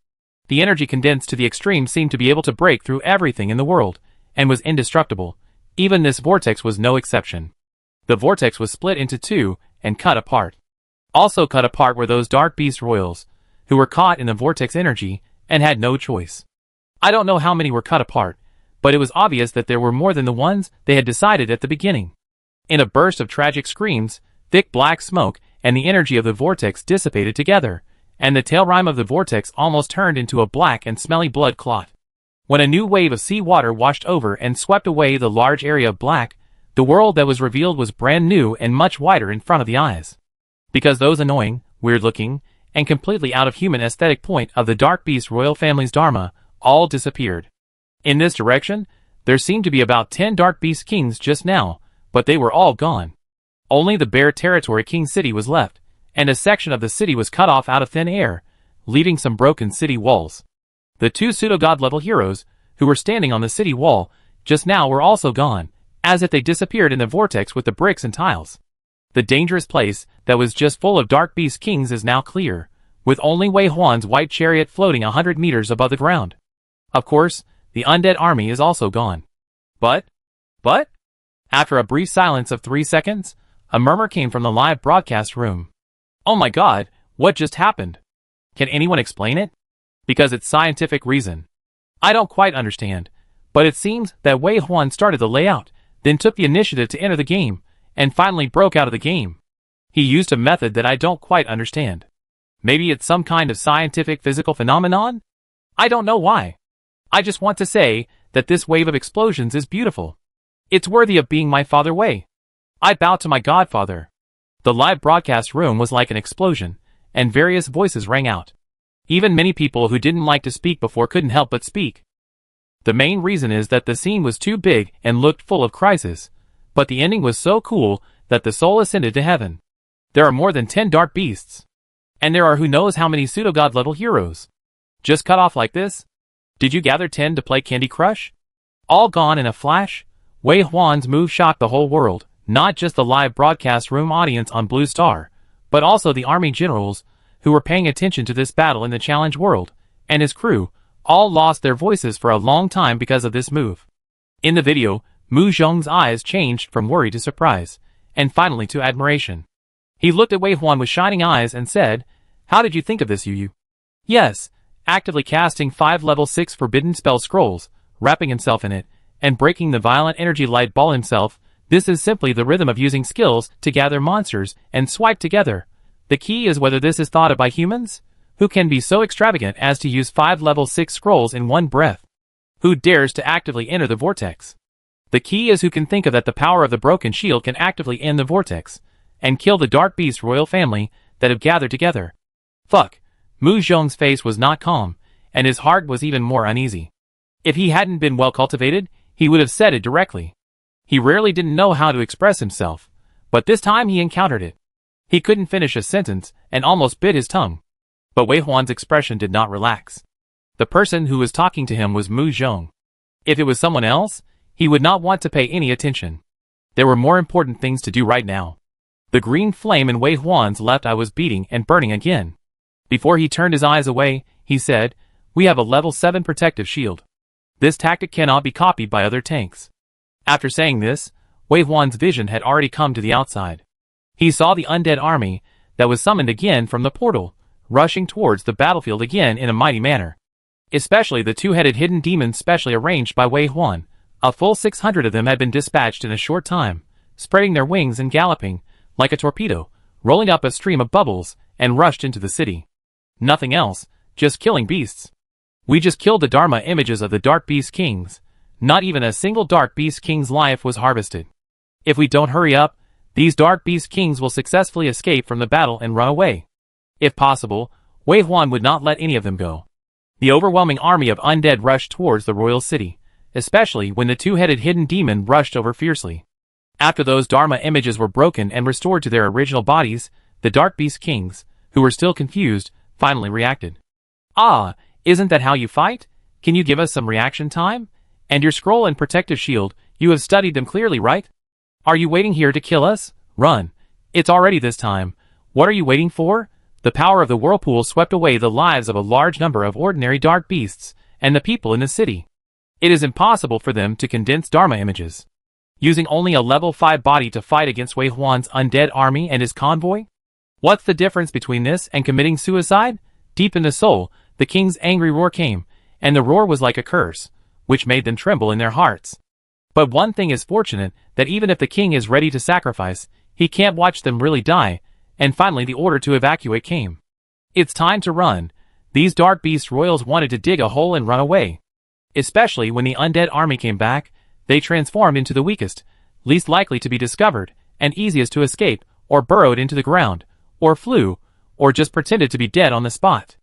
The energy condensed to the extreme seemed to be able to break through everything in the world, and was indestructible. Even this vortex was no exception. The vortex was split into two, and cut apart. Also cut apart were those dark beast royals, who were caught in the vortex energy, and had no choice. I don't know how many were cut apart, but it was obvious that there were more than the ones they had decided at the beginning. In a burst of tragic screams, thick black smoke and the energy of the vortex dissipated together, and the tail rim of the vortex almost turned into a black and smelly blood clot. When a new wave of sea water washed over and swept away the large area of black, the world that was revealed was brand new and much wider in front of the eyes. Because those annoying, weird-looking, and completely out of human aesthetic point of the Dark Beast royal family's dharma all disappeared. In this direction, there seemed to be about 10 Dark Beast kings just now, but they were all gone. Only the bare territory King City was left, and a section of the city was cut off out of thin air, leaving some broken city walls. The two pseudo-god level heroes, who were standing on the city wall, just now were also gone, as if they disappeared in the vortex with the bricks and tiles. The dangerous place that was just full of Dark Beast kings is now clear, with only Wei Huan's white chariot floating 100 meters above the ground. Of course, the undead army is also gone. But? After a brief silence of 3 seconds, a murmur came from the live broadcast room. "Oh my god, what just happened? Can anyone explain it? Because it's scientific reason. I don't quite understand, but it seems that Wei Huan started the layout, then took the initiative to enter the game, and finally broke out of the game. He used a method that I don't quite understand. Maybe it's some kind of scientific physical phenomenon? I don't know why. I just want to say that this wave of explosions is beautiful. It's worthy of being my father Wei. I bow to my godfather." The live broadcast room was like an explosion, and various voices rang out. Even many people who didn't like to speak before couldn't help but speak. The main reason is that the scene was too big and looked full of crisis, but the ending was so cool that the soul ascended to heaven. There are more than 10 dark beasts. And there are who knows how many pseudo-god level heroes. Just cut off like this? Did you gather 10 to play Candy Crush? All gone in a flash? Wei Huan's move shocked the whole world, not just the live broadcast room audience on Blue Star, but also the army generals, who were paying attention to this battle in the challenge world, and his crew, all lost their voices for a long time because of this move. In the video, Mu Zheng's eyes changed from worry to surprise, and finally to admiration. He looked at Wei Huan with shining eyes and said, "How did you think of this, Yu?" "Yes, actively casting 5 level 6 forbidden spell scrolls, wrapping himself in it, and breaking the violent energy light ball himself. This is simply the rhythm of using skills to gather monsters and swipe together. The key is whether this is thought of by humans, who can be so extravagant as to use 5 level 6 scrolls in one breath. Who dares to actively enter the vortex? The key is who can think of that the power of the broken shield can actively end the vortex, and kill the Dark Beast royal family that have gathered together. Fuck. Mu Zhong's face was not calm, and his heart was even more uneasy. If he hadn't been well cultivated, he would have said it directly. He rarely didn't know how to express himself, but this time he encountered it. He couldn't finish a sentence and almost bit his tongue. But Wei Huan's expression did not relax. The person who was talking to him was Mu Zhong. If it was someone else, he would not want to pay any attention. There were more important things to do right now. The green flame in Wei Huan's left eye was beating and burning again. Before he turned his eyes away, he said, "We have a level 7 protective shield. This tactic cannot be copied by other tanks." After saying this, Wei Huan's vision had already come to the outside. He saw the undead army that was summoned again from the portal, rushing towards the battlefield again in a mighty manner. Especially the two-headed hidden demons specially arranged by Wei Huan. A full 600 of them had been dispatched in a short time, spreading their wings and galloping, like a torpedo, rolling up a stream of bubbles, and rushed into the city. Nothing else, just killing beasts. We just killed the Dharma images of the Dark Beast Kings. Not even a single Dark Beast King's life was harvested. If we don't hurry up, these Dark Beast Kings will successfully escape from the battle and run away. If possible, Wei Huan would not let any of them go. The overwhelming army of undead rushed towards the royal city, especially when the two-headed hidden demon rushed over fiercely. After those Dharma images were broken and restored to their original bodies, the Dark Beast Kings, who were still confused, finally reacted. "Ah, isn't that how you fight? Can you give us some reaction time? And your scroll and protective shield, you have studied them clearly, right? Are you waiting here to kill us? Run. It's already this time. What are you waiting for?" The power of the whirlpool swept away the lives of a large number of ordinary dark beasts, and the people in the city. It is impossible for them to condense Dharma images. Using only a level 5 body to fight against Wei Huan's undead army and his convoy? What's the difference between this and committing suicide? Deep in the soul, the king's angry roar came, and the roar was like a curse, which made them tremble in their hearts. But one thing is fortunate, that even if the king is ready to sacrifice, he can't watch them really die, and finally the order to evacuate came. It's time to run. These dark beast royals wanted to dig a hole and run away. Especially when the undead army came back, they transformed into the weakest, least likely to be discovered, and easiest to escape, or burrowed into the ground, or flew, or just pretended to be dead on the spot.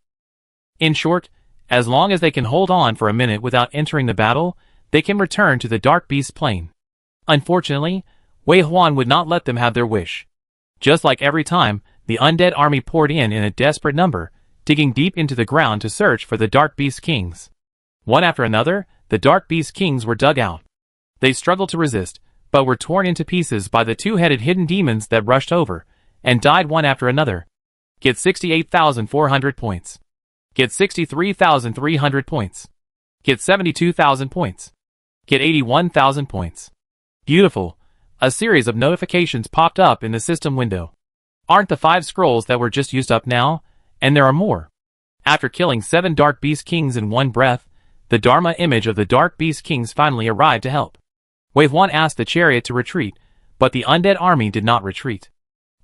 In short, as long as they can hold on for a minute without entering the battle, they can return to the dark beast plane. Unfortunately, Wei Huan would not let them have their wish. Just like every time, the undead army poured in a desperate number, digging deep into the ground to search for the Dark Beast Kings. One after another, the Dark Beast Kings were dug out. They struggled to resist, but were torn into pieces by the two-headed hidden demons that rushed over, and died one after another. Get 68,400 points. Get 63,300 points. Get 72,000 points. Get 81,000 points. Beautiful. A series of notifications popped up in the system window. Aren't the 5 scrolls that were just used up now? And there are more. After killing 7 Dark Beast Kings in one breath, the Dharma image of the Dark Beast Kings finally arrived to help. Wave 1 asked the chariot to retreat, but the undead army did not retreat.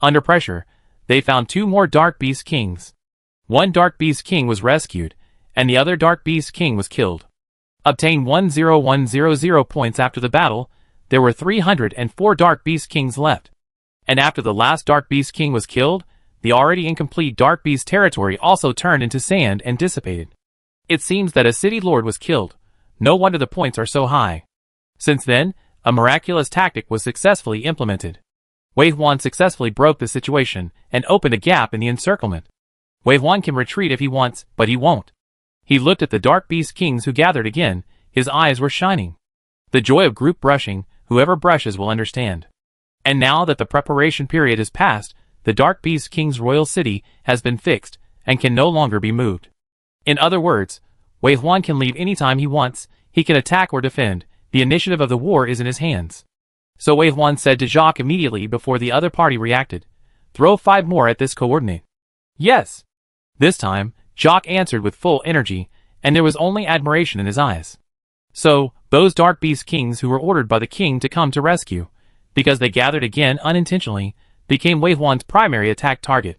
Under pressure, they found 2 more Dark Beast Kings. One Dark Beast King was rescued, and the other Dark Beast King was killed. Obtain 10100 points after the battle. There were 304 Dark Beast Kings left. And after the last Dark Beast King was killed, the already incomplete Dark Beast territory also turned into sand and dissipated. It seems that a city lord was killed. No wonder the points are so high. Since then, a miraculous tactic was successfully implemented. Wei Huan successfully broke the situation and opened a gap in the encirclement. Wei Huan can retreat if he wants, but he won't. He looked at the Dark Beast Kings who gathered again. His eyes were shining. The joy of group brushing, whoever brushes will understand. And now that the preparation period is past, the Dark Beast King's royal city has been fixed and can no longer be moved. In other words, Wei Huan can leave anytime he wants. He can attack or defend. The initiative of the war is in his hands. So Wei Huan said to Jacques immediately before the other party reacted, "Throw 5 more at this coordinate." "Yes." This time, Jacques answered with full energy, and there was only admiration in his eyes. So, those Dark Beast Kings who were ordered by the king to come to rescue, because they gathered again unintentionally, became Wei Huan's primary attack target.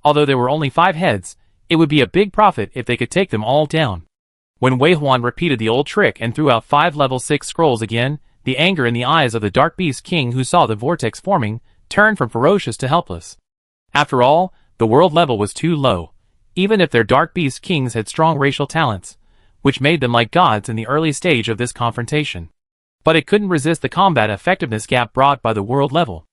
Although there were only 5 heads, it would be a big profit if they could take them all down. When Wei Huan repeated the old trick and threw out 5 level 6 scrolls again, the anger in the eyes of the Dark Beast King who saw the vortex forming, turned from ferocious to helpless. After all, The world level was too low, even if their Dark Beast Kings had strong racial talents, which made them like gods in the early stage of this confrontation. But it couldn't resist the combat effectiveness gap brought by the world level.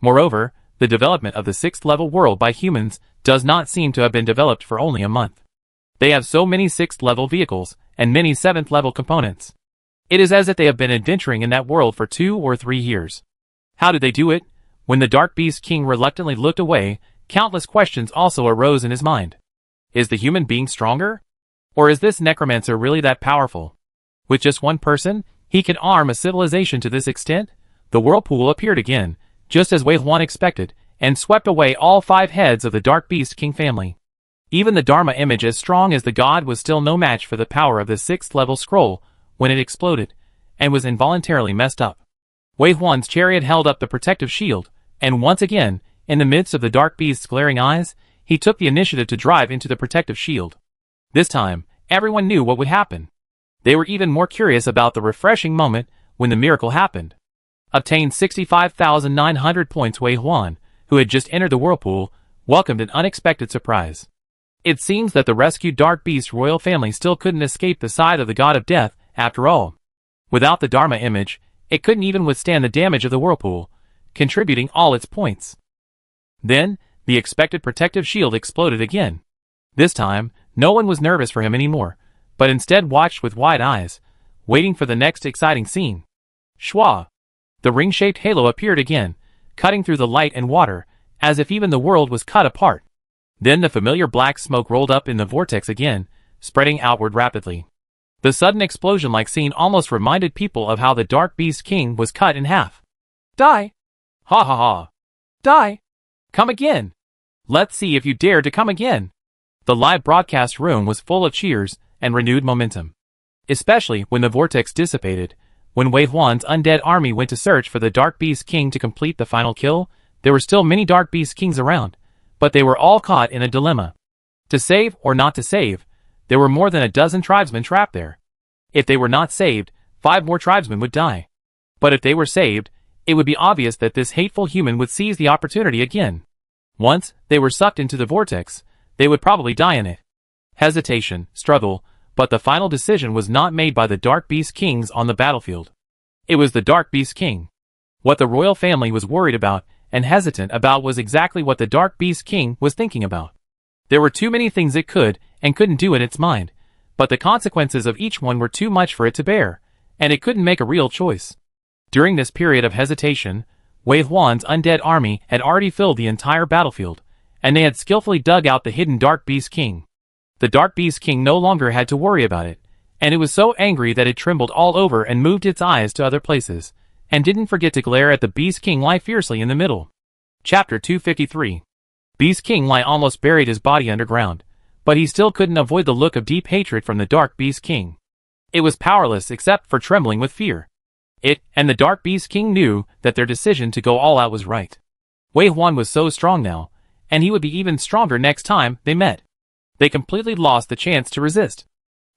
Moreover, the development of the 6th level world by humans does not seem to have been developed for only a month. They have so many 6th level vehicles, and many 7th level components. It is as if they have been adventuring in that world for 2 or 3 years. How did they do it? When the Dark Beast King reluctantly looked away, countless questions also arose in his mind. Is the human being stronger? Or is this necromancer really that powerful? With just one person, he can arm a civilization to this extent? The whirlpool appeared again, just as Wei Huan expected, and swept away all 5 heads of the Dark Beast King family. Even the Dharma image as strong as the god was still no match for the power of the 6th level scroll when it exploded, and was involuntarily messed up. Wei Huan's chariot held up the protective shield, and once again, in the midst of the Dark Beast's glaring eyes, he took the initiative to drive into the protective shield. This time, everyone knew what would happen. They were even more curious about the refreshing moment when the miracle happened. Obtained 65,900 points. Wei Huan, who had just entered the whirlpool, welcomed an unexpected surprise. It seems that the rescued Dark Beast royal family still couldn't escape the side of the god of death, after all. Without the Dharma image, it couldn't even withstand the damage of the whirlpool, contributing all its points. Then, the expected protective shield exploded again. This time, no one was nervous for him anymore, but instead watched with wide eyes, waiting for the next exciting scene. Shwa! The ring-shaped halo appeared again, cutting through the light and water, as if even the world was cut apart. Then the familiar black smoke rolled up in the vortex again, spreading outward rapidly. The sudden explosion-like scene almost reminded people of how the Dark Beast King was cut in half. Die! Ha ha ha! Die! Come again! Let's see if you dare to come again! The live broadcast room was full of cheers and renewed momentum. Especially when the vortex dissipated. When Wei Huan's undead army went to search for the Dark Beast King to complete the final kill, there were still many Dark Beast Kings around, but they were all caught in a dilemma. To save or not to save, there were more than a dozen tribesmen trapped there. If they were not saved, 5 more tribesmen would die. But if they were saved, it would be obvious that this hateful human would seize the opportunity again. Once they were sucked into the vortex, they would probably die in it. Hesitation, struggle, but the final decision was not made by the Dark Beast Kings on the battlefield. It was the Dark Beast King. What the royal family was worried about and hesitant about was exactly what the Dark Beast King was thinking about. There were too many things it could and couldn't do in its mind, but the consequences of each one were too much for it to bear, and it couldn't make a real choice. During this period of hesitation, Wei Huan's undead army had already filled the entire battlefield, and they had skillfully dug out the hidden Dark Beast King. The Dark Beast King no longer had to worry about it, and it was so angry that it trembled all over and moved its eyes to other places, and didn't forget to glare at the Beast King lie fiercely in the middle. Chapter 253. Beast King lie almost buried his body underground, but he still couldn't avoid the look of deep hatred from the Dark Beast King. It was powerless except for trembling with fear. It and the Dark Beast King knew that their decision to go all out was right. Wei Huan was so strong now, and he would be even stronger next time they met. They completely lost the chance to resist.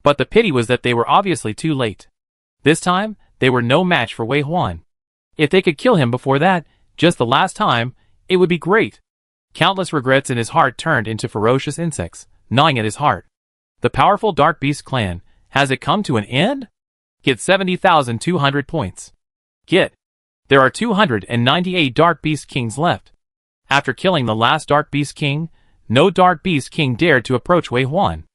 But the pity was that they were obviously too late. This time, they were no match for Wei Huan. If they could kill him before that, just the last time, it would be great. Countless regrets in his heart turned into ferocious insects, gnawing at his heart. The powerful Dark Beast clan, has it come to an end? Get 70,200 points. Get. There are 298 Dark Beast Kings left. After killing the last Dark Beast King, no Dark Beast King dared to approach Wei Huan.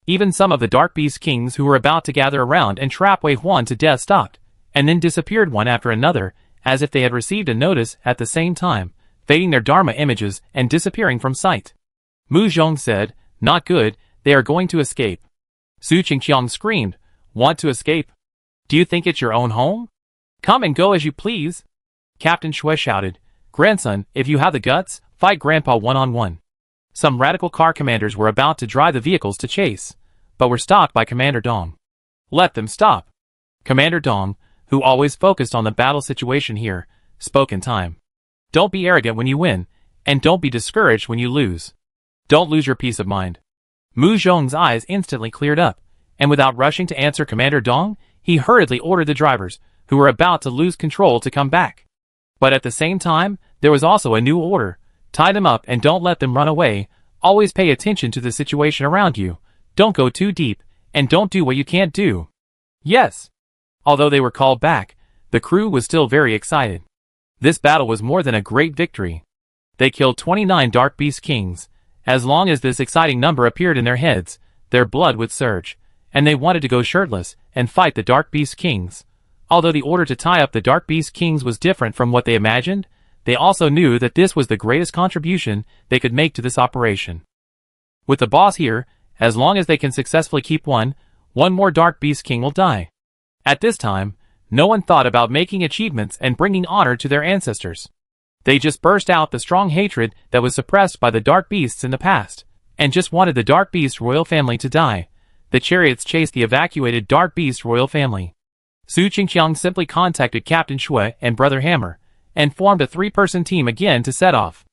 Even some of the Dark Beast Kings who were about to gather around and trap Wei Huan to death stopped, and then disappeared one after another, as if they had received a notice at the same time, fading their Dharma images and disappearing from sight. Mu Zhong said, "Not good, they are going to escape." Su Qingqiang screamed, "Want to escape? Do you think it's your own home? Come and go as you please." Captain Shui shouted, "Grandson, if you have the guts, fight Grandpa one-on-one." Some radical car commanders were about to drive the vehicles to chase, but were stopped by Commander Dong. "Let them stop." Commander Dong, who always focused on the battle situation here, spoke in time. "Don't be arrogant when you win, and don't be discouraged when you lose. Don't lose your peace of mind." Mu Zhong's eyes instantly cleared up, and without rushing to answer Commander Dong, he hurriedly ordered the drivers, who were about to lose control, to come back. But at the same time, there was also a new order: tie them up and don't let them run away, Always pay attention to the situation around you, don't go too deep, and don't do what you can't do. Yes. Although they were called back, the crew was still very excited. This battle was more than a great victory. They killed 29 Dark Beast Kings. As long as this exciting number appeared in their heads, their blood would surge, and they wanted to go shirtless and fight the Dark Beast Kings. Although the order to tie up the Dark Beast Kings was different from what they imagined, they also knew that this was the greatest contribution they could make to this operation. With the boss here, as long as they can successfully keep one more Dark Beast King will die. At this time, no one thought about making achievements and bringing honor to their ancestors. They just burst out the strong hatred that was suppressed by the Dark Beasts in the past, and just wanted the Dark Beast royal family to die. The chariots chased the evacuated Dark Beast royal family. Su Qingqiang simply contacted Captain Shui and Brother Hammer, and formed a 3-person team again to set off.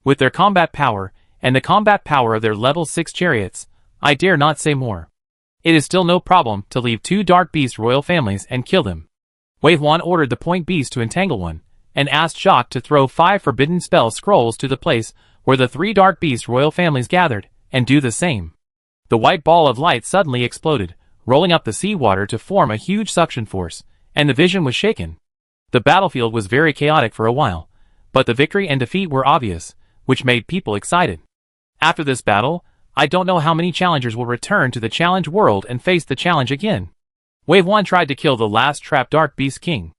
With their combat power, and the combat power of their level 6 chariots, I dare not say more. It is still no problem to leave 2 Dark Beast royal families and kill them. Wei Huan ordered the Point Beast to entangle one, and asked Jacques to throw 5 forbidden spell scrolls to the place where the 3 Dark Beast royal families gathered, and do the same. The white ball of light suddenly exploded, rolling up the seawater to form a huge suction force, and the vision was shaken. The battlefield was very chaotic for a while, but the victory and defeat were obvious, which made people excited. After this battle, I don't know how many challengers will return to the challenge world and face the challenge again. Wei Huan tried to kill the last trapped Dark Beast King.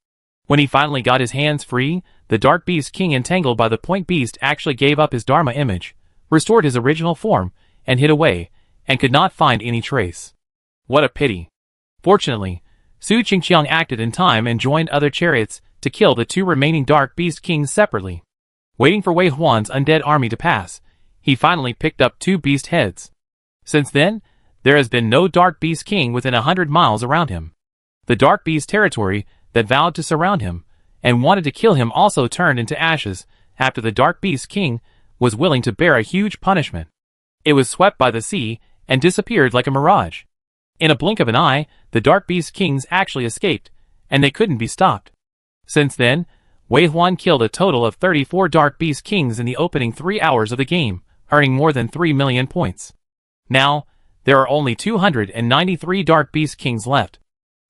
When he finally got his hands free, the Dark Beast King entangled by the Point Beast actually gave up his Dharma image, restored his original form, and hid away, and could not find any trace. What a pity. Fortunately, Su Qingqiang acted in time and joined other chariots to kill the 2 remaining Dark Beast Kings separately. Waiting for Wei Huan's undead army to pass, he finally picked up 2 beast heads. Since then, there has been no Dark Beast King within 100 miles around him. The Dark Beast territory that vowed to surround him and wanted to kill him also turned into ashes after the Dark Beast King was willing to bear a huge punishment. It was swept by the sea and disappeared like a mirage. In a blink of an eye, the Dark Beast Kings actually escaped, and they couldn't be stopped. Since then, Wei Huan killed a total of 34 Dark Beast Kings in the opening 3 hours of the game, earning more than 3 million points. Now, there are only 293 Dark Beast Kings left.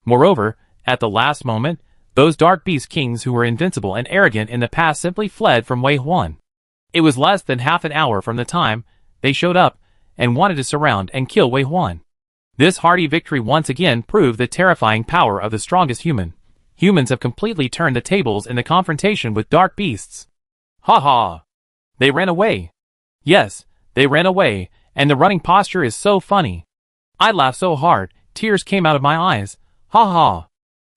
Moreover, at the last moment, those Dark Beast Kings who were invincible and arrogant in the past simply fled from Wei Huan. It was less than half an hour from the time they showed up and wanted to surround and kill Wei Huan. This hearty victory once again proved the terrifying power of the strongest human. Humans have completely turned the tables in the confrontation with Dark Beasts. Ha ha! They ran away. Yes, they ran away, and the running posture is so funny. I laughed so hard, tears came out of my eyes. Ha ha!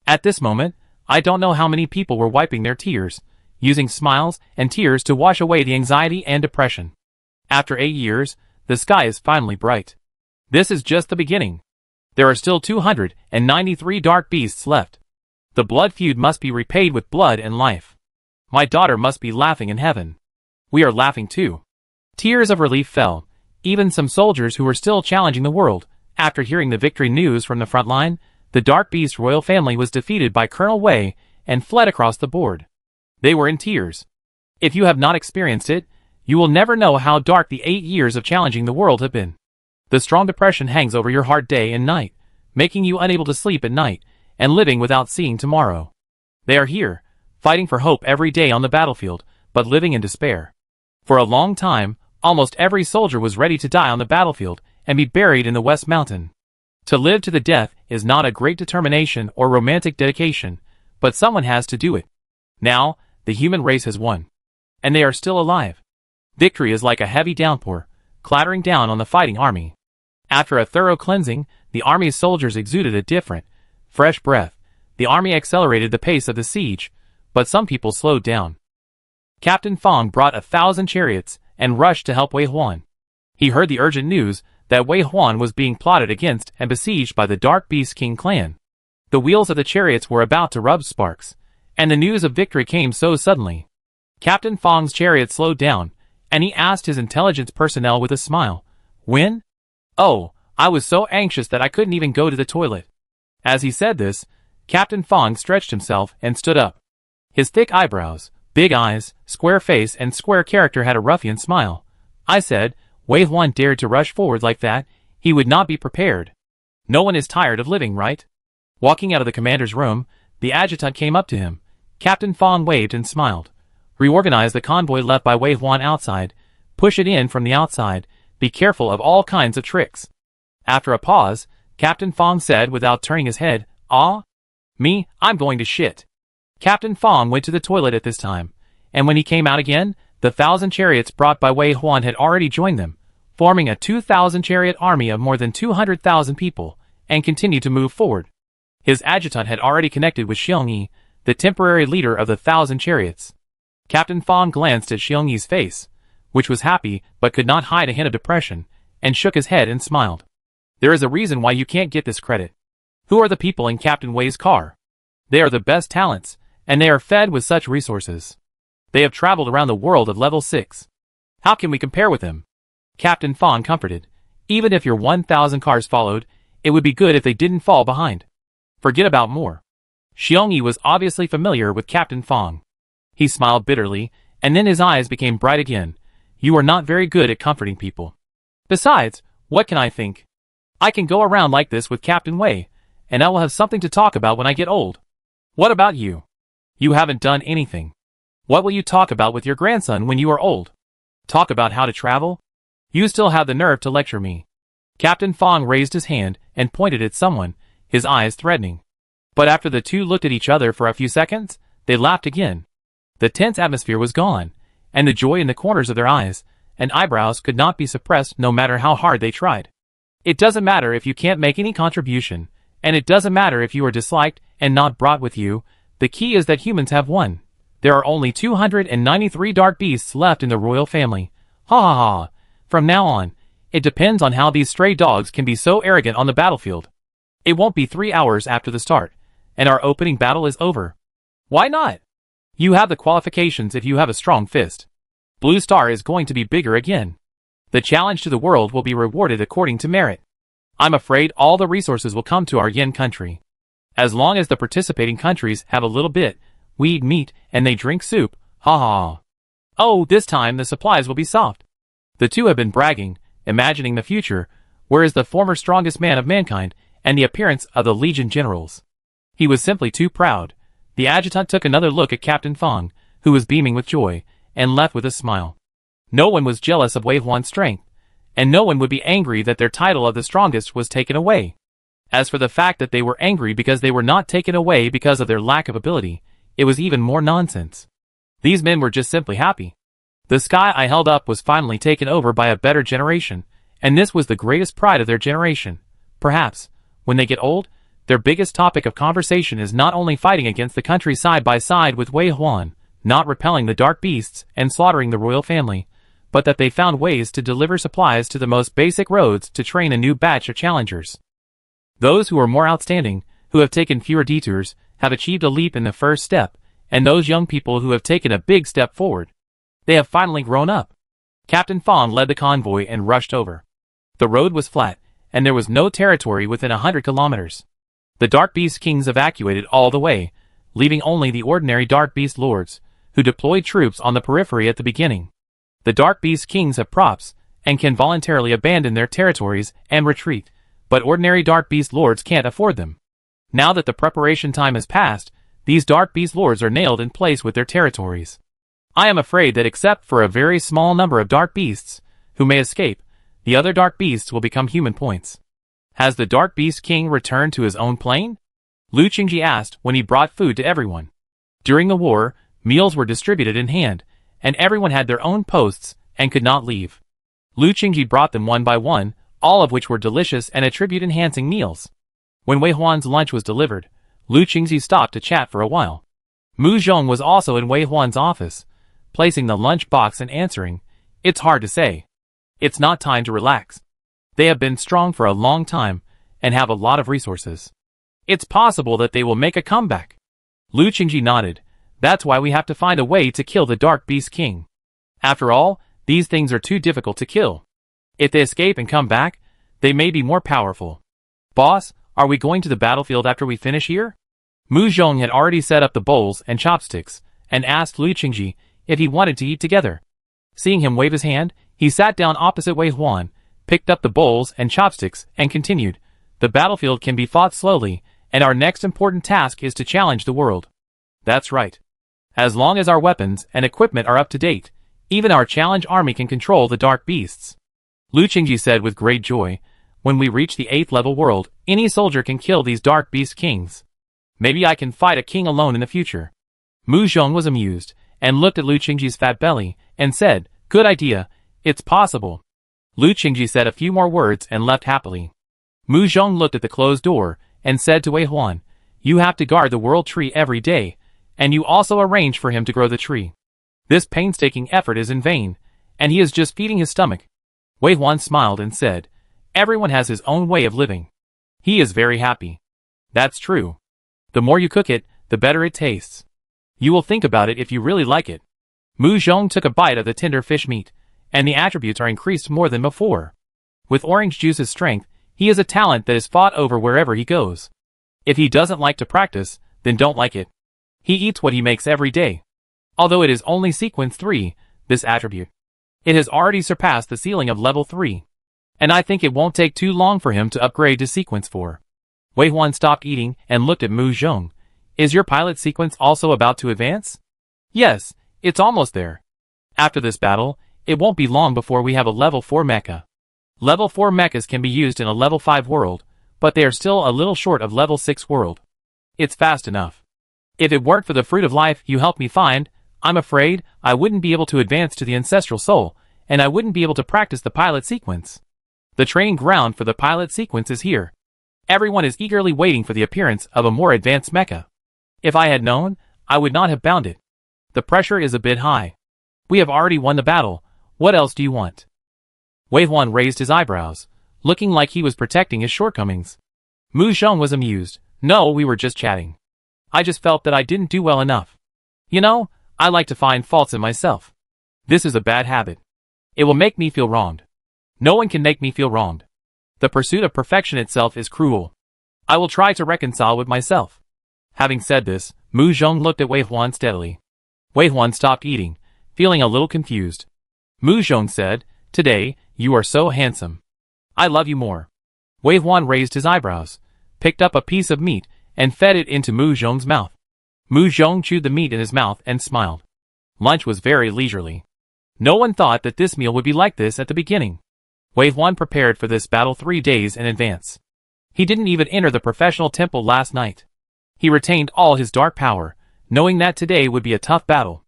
At this moment, I don't know how many people were wiping their tears, using smiles and tears to wash away the anxiety and depression. After 8 years, the sky is finally bright. This is just the beginning. There are still 293 Dark Beasts left. The blood feud must be repaid with blood and life. My daughter must be laughing in heaven. We are laughing too. Tears of relief fell. Even some soldiers who were still challenging the world, after hearing the victory news from the front line, the Dark Beast royal family was defeated by Colonel Wei and fled across the board. They were in tears. If you have not experienced it, you will never know how dark the 8 years of challenging the world have been. The strong depression hangs over your heart day and night, making you unable to sleep at night, and living without seeing tomorrow. They are here, fighting for hope every day on the battlefield, but living in despair. For a long time, almost every soldier was ready to die on the battlefield and be buried in the West Mountain. To live to the death is not a great determination or romantic dedication, but someone has to do it. Now, the human race has won. And they are still alive. Victory is like a heavy downpour, clattering down on the fighting army. After a thorough cleansing, the army's soldiers exuded a different, fresh breath. The army accelerated the pace of the siege, but some people slowed down. Captain Fong brought 1,000 chariots and rushed to help Wei Huan. He heard the urgent news that Wei Huan was being plotted against and besieged by the Dark Beast King clan. The wheels of the chariots were about to rub sparks, and the news of victory came so suddenly. Captain Fong's chariot slowed down, and he asked his intelligence personnel with a smile, "When?" "Oh, I was so anxious that I couldn't even go to the toilet." As he said this, Captain Fong stretched himself and stood up. His thick eyebrows, big eyes, square face and square character had a ruffian smile. I said, Wei Huan dared to rush forward like that. He would not be prepared. No one is tired of living, right? Walking out of the commander's room, the adjutant came up to him. Captain Fong waved and smiled. Reorganize the convoy left by Wei Huan outside. Push it in from the outside. Be careful of all kinds of tricks. After a pause, Captain Fong said without turning his head, "Ah? Me, I'm going to shit." Captain Fong went to the toilet at this time, and when he came out again, the 1,000 chariots brought by Wei Huan had already joined them, forming a 2,000 chariot army of more than 200,000 people, and continued to move forward. His adjutant had already connected with Xiong Yi, the temporary leader of the 1,000 chariots. Captain Fong glanced at Xiong Yi's face, which was happy but could not hide a hint of depression, and shook his head and smiled. There is a reason why you can't get this credit. Who are the people in Captain Wei's car? They are the best talents, and they are fed with such resources. They have traveled around the world of level 6. How can we compare with them? Captain Fong comforted. Even if your 1,000 cars followed, it would be good if they didn't fall behind. Forget about more. Xiong Yi was obviously familiar with Captain Fong. He smiled bitterly, and then his eyes became bright again. You are not very good at comforting people. Besides, what can I think? I can go around like this with Captain Wei, and I will have something to talk about when I get old. What about you? You haven't done anything. What will you talk about with your grandson when you are old? Talk about how to travel? You still have the nerve to lecture me. Captain Fong raised his hand and pointed at someone, his eyes threatening. But after the two looked at each other for a few seconds, they laughed again. The tense atmosphere was gone, and the joy in the corners of their eyes and eyebrows could not be suppressed no matter how hard they tried. It doesn't matter if you can't make any contribution, and it doesn't matter if you are disliked and not brought with you. The key is that humans have won. There are only 293 dark beasts left in the royal family. Ha ha ha. From now on, it depends on how these stray dogs can be so arrogant on the battlefield. It won't be 3 hours after the start, and our opening battle is over. Why not? You have the qualifications if you have a strong fist. Blue Star is going to be bigger again. The challenge to the world will be rewarded according to merit. I'm afraid all the resources will come to our yin country. As long as the participating countries have a little bit, we eat meat and they drink soup, ha ha. Oh, this time the supplies will be soft. The two have been bragging, imagining the future, whereas the former strongest man of mankind and the appearance of the Legion generals. He was simply too proud. The adjutant took another look at Captain Fong, who was beaming with joy, and left with a smile. No one was jealous of Wei Huan's strength, and no one would be angry that their title of the strongest was taken away. As for the fact that they were angry because they were not taken away because of their lack of ability, it was even more nonsense. These men were just simply happy. The sky I held up was finally taken over by a better generation, and this was the greatest pride of their generation. Perhaps, when they get old, their biggest topic of conversation is not only fighting against the country side by side with Wei Huan, not repelling the dark beasts and slaughtering the royal family, but that they found ways to deliver supplies to the most basic roads to train a new batch of challengers. Those who are more outstanding, who have taken fewer detours, have achieved a leap in the first step, and those young people who have taken a big step forward. They have finally grown up. Captain Fong led the convoy and rushed over. The road was flat, and there was no territory within 100 kilometers. The Dark Beast Kings evacuated all the way, leaving only the ordinary Dark Beast Lords, who deployed troops on the periphery at the beginning. The Dark Beast Kings have props, and can voluntarily abandon their territories and retreat, but ordinary Dark Beast Lords can't afford them. Now that the preparation time has passed, these Dark Beast Lords are nailed in place with their territories. I am afraid that except for a very small number of Dark Beasts, who may escape, the other Dark Beasts will become human points. Has the Dark Beast King returned to his own plane? Lu Qingji asked when he brought food to everyone. During the war, meals were distributed in hand, and everyone had their own posts and could not leave. Lu Qingji brought them one by one, all of which were delicious and attribute-enhancing meals. When Wei Huan's lunch was delivered, Lu Qingji stopped to chat for a while. Mu Zhong was also in Wei Huan's office, placing the lunch box and answering, "It's hard to say. It's not time to relax. They have been strong for a long time and have a lot of resources. It's possible that they will make a comeback." Lu Qingji nodded. That's why we have to find a way to kill the Dark Beast King. After all, these things are too difficult to kill. If they escape and come back, they may be more powerful. Boss, are we going to the battlefield after we finish here? Mu Zhong had already set up the bowls and chopsticks, and asked Lu Qingji if he wanted to eat together. Seeing him wave his hand, He sat down opposite Wei Huan, picked up the bowls and chopsticks, and continued, "The battlefield can be fought slowly, and our next important task is to challenge the world." "That's right. As long as our weapons and equipment are up to date, even our challenge army can control the dark beasts," Lu Qingji said with great joy. "When we reach the 8th level world, any soldier can kill these dark beast kings. Maybe I can fight a king alone in the future." Mu Zhong was amused, and looked at Lu Qingji's fat belly, and said, "Good idea, it's possible." Lu Qingji said a few more words and left happily. Mu Zhong looked at the closed door, and said to Wei Huan, "You have to guard the world tree every day, and you also arrange for him to grow the tree. This painstaking effort is in vain, and he is just feeding his stomach." Wei Huan smiled and said, "Everyone has his own way of living. He is very happy." "That's true. The more you cook it, the better it tastes. You will think about it if you really like it." Mu Zhong took a bite of the tender fish meat, and the attributes are increased more than before. With orange juice's strength, he is a talent that is fought over wherever he goes. If he doesn't like to practice, then don't like it. He eats what he makes every day. Although it is only sequence 3, this attribute, it has already surpassed the ceiling of level 3. And I think it won't take too long for him to upgrade to sequence 4. Wei Huan stopped eating and looked at Mu Zhong. "Is your pilot sequence also about to advance?" "Yes, it's almost there. After this battle, it won't be long before we have a level 4 mecha. Level 4 mechas can be used in a level 5 world, but they are still a little short of level 6 world. It's fast enough. If it weren't for the fruit of life you helped me find, I'm afraid I wouldn't be able to advance to the ancestral soul, and I wouldn't be able to practice the pilot sequence. The training ground for the pilot sequence is here. Everyone is eagerly waiting for the appearance of a more advanced mecha. If I had known, I would not have bound it. The pressure is a bit high. We have already won the battle. What else do you want?" Wei Huan raised his eyebrows, looking like he was protecting his shortcomings. Mu Zhong was amused. "No, we were just chatting. I just felt that I didn't do well enough. You know, I like to find faults in myself. This is a bad habit. It will make me feel wronged. No one can make me feel wronged. The pursuit of perfection itself is cruel. I will try to reconcile with myself." Having said this, Mu Zhong looked at Wei Huan steadily. Wei Huan stopped eating, feeling a little confused. Mu Zhong said, "Today, you are so handsome. I love you more." Wei Huan raised his eyebrows, picked up a piece of meat, and fed it into Mu Zhong's mouth. Mu Zhong chewed the meat in his mouth and smiled. Lunch was very leisurely. No one thought that this meal would be like this at the beginning. Wei Huan prepared for this battle 3 days in advance. He didn't even enter the professional temple last night. He retained all his dark power, knowing that today would be a tough battle.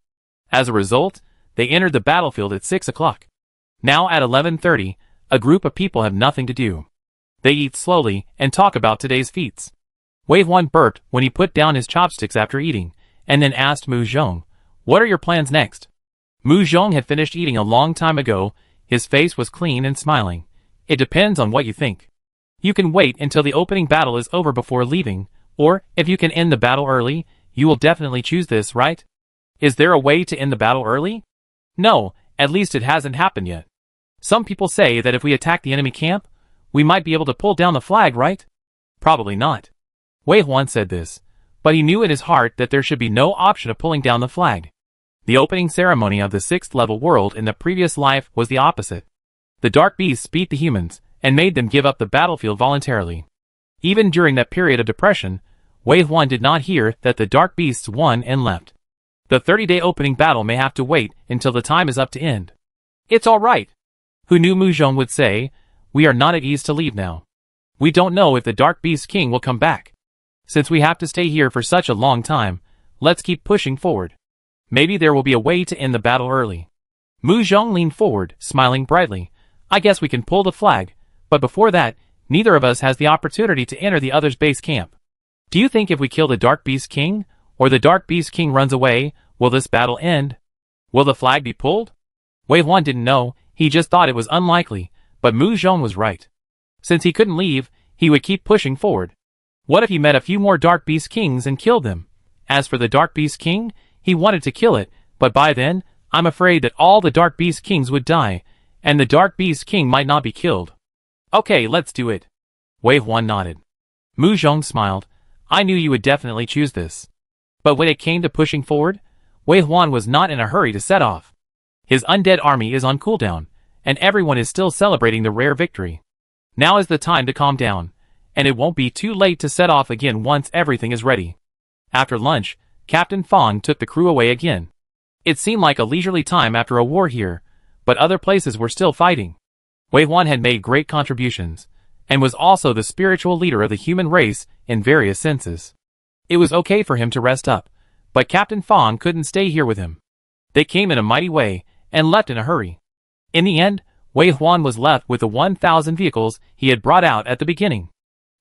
As a result, they entered the battlefield at 6 o'clock. Now at 11:30, a group of people have nothing to do. They eat slowly and talk about today's feats. Wei Huan burped when he put down his chopsticks after eating, and then asked Mu Zhong, "What are your plans next?" Mu Zhong had finished eating a long time ago. His face was clean and smiling. "It depends on what you think. You can wait until the opening battle is over before leaving, or, if you can end the battle early, you will definitely choose this, right?" "Is there a way to end the battle early?" "No, at least it hasn't happened yet. Some people say that if we attack the enemy camp, we might be able to pull down the flag, right?" "Probably not." Wei Huan said this, but he knew in his heart that there should be no option of pulling down the flag. The opening ceremony of the 6th level world in the previous life was the opposite. The dark beasts beat the humans, and made them give up the battlefield voluntarily. Even during that period of depression, Wei Huan did not hear that the dark beasts won and left. The 30-day opening battle may have to wait until the time is up to end. "It's all right." Who knew Mu Zhong would say, "We are not at ease to leave now. We don't know if the Dark Beast King will come back. Since we have to stay here for such a long time, let's keep pushing forward. Maybe there will be a way to end the battle early." Mu Zhong leaned forward, smiling brightly. "I guess we can pull the flag, but before that, neither of us has the opportunity to enter the other's base camp. Do you think if we kill the Dark Beast King, or the Dark Beast King runs away, will this battle end? Will the flag be pulled?" Wei Huan didn't know, he just thought it was unlikely, but Mu Zhong was right. Since he couldn't leave, he would keep pushing forward. What if he met a few more Dark Beast Kings and killed them? As for the Dark Beast King, he wanted to kill it, but by then, I'm afraid that all the Dark Beast Kings would die, and the Dark Beast King might not be killed. "Okay, let's do it." Wei Huan nodded. Mu Zhong smiled. "I knew you would definitely choose this." But when it came to pushing forward, Wei Huan was not in a hurry to set off. His undead army is on cooldown, and everyone is still celebrating the rare victory. Now is the time to calm down, and it won't be too late to set off again once everything is ready. After lunch, Captain Fong took the crew away again. It seemed like a leisurely time after a war here, but other places were still fighting. Wei Huan had made great contributions, and was also the spiritual leader of the human race in various senses. It was okay for him to rest up, but Captain Fong couldn't stay here with him. They came in a mighty way, and left in a hurry. In the end, Wei Huan was left with the 1,000 vehicles he had brought out at the beginning.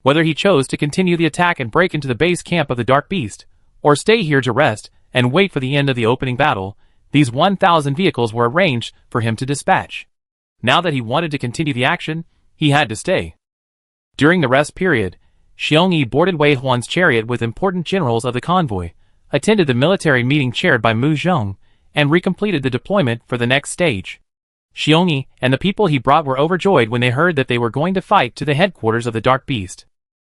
Whether he chose to continue the attack and break into the base camp of the Dark Beast, or stay here to rest and wait for the end of the opening battle, these 1,000 vehicles were arranged for him to dispatch. Now that he wanted to continue the action, he had to stay. During the rest period, Xiong Yi boarded Wei Huan's chariot with important generals of the convoy, attended the military meeting chaired by Mu Zhong, and recompleted the deployment for the next stage. Xiong Yi and the people he brought were overjoyed when they heard that they were going to fight to the headquarters of the Dark Beast.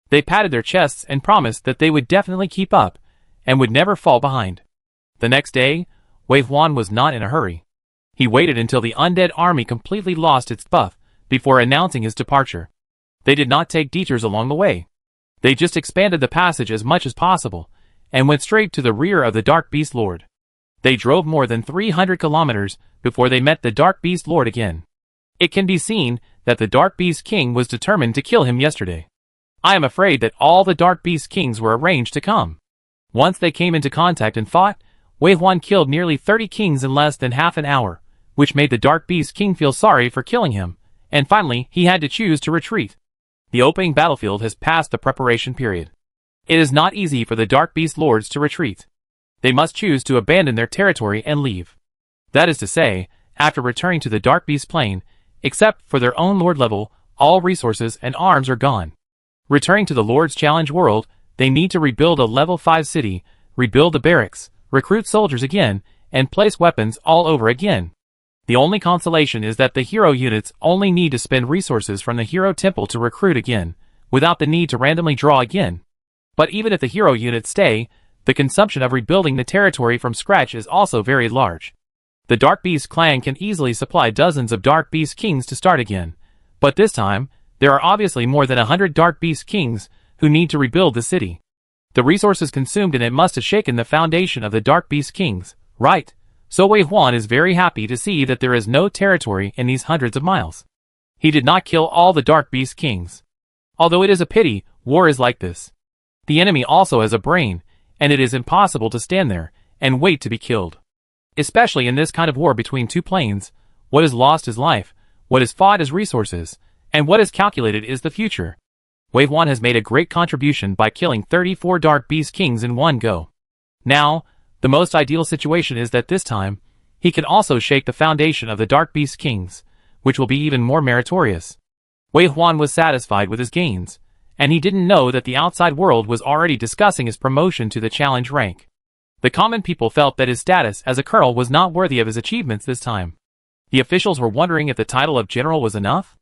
They patted their chests and promised that they would definitely keep up, and would never fall behind. The next day, Wei Huan was not in a hurry. He waited until the undead army completely lost its buff before announcing his departure. They did not take detours along the way. They just expanded the passage as much as possible, and went straight to the rear of the Dark Beast Lord. They drove more than 300 kilometers before they met the Dark Beast Lord again. It can be seen that the Dark Beast King was determined to kill him yesterday. I am afraid that all the Dark Beast Kings were arranged to come. Once they came into contact and fought, Wei Huan killed nearly 30 kings in less than half an hour, which made the Dark Beast King feel sorry for killing him, and finally he had to choose to retreat. The opening battlefield has passed the preparation period. It is not easy for the Dark Beast Lords to retreat. They must choose to abandon their territory and leave. That is to say, after returning to the Dark Beast Plain, except for their own Lord level, all resources and arms are gone. Returning to the Lord's Challenge world, they need to rebuild a level 5 city, rebuild the barracks, recruit soldiers again, and place weapons all over again. The only consolation is that the hero units only need to spend resources from the hero temple to recruit again, without the need to randomly draw again. But even if the hero units stay, the consumption of rebuilding the territory from scratch is also very large. The Dark Beast clan can easily supply dozens of Dark Beast Kings to start again, but this time, there are obviously more than 100 Dark Beast Kings who need to rebuild the city. The resources consumed in it must have shaken the foundation of the Dark Beast Kings, right? So Wei Huan is very happy to see that there is no territory in these hundreds of miles. He did not kill all the Dark Beast Kings. Although it is a pity, war is like this. The enemy also has a brain, and it is impossible to stand there and wait to be killed. Especially in this kind of war between two planes, what is lost is life, what is fought is resources, and what is calculated is the future. Wei Huan has made a great contribution by killing 34 Dark Beast Kings in one go. Now, the most ideal situation is that this time, he can also shake the foundation of the Dark Beast Kings, which will be even more meritorious. Wei Huan was satisfied with his gains, and he didn't know that the outside world was already discussing his promotion to the challenge rank. The common people felt that his status as a colonel was not worthy of his achievements this time. The officials were wondering if the title of general was enough.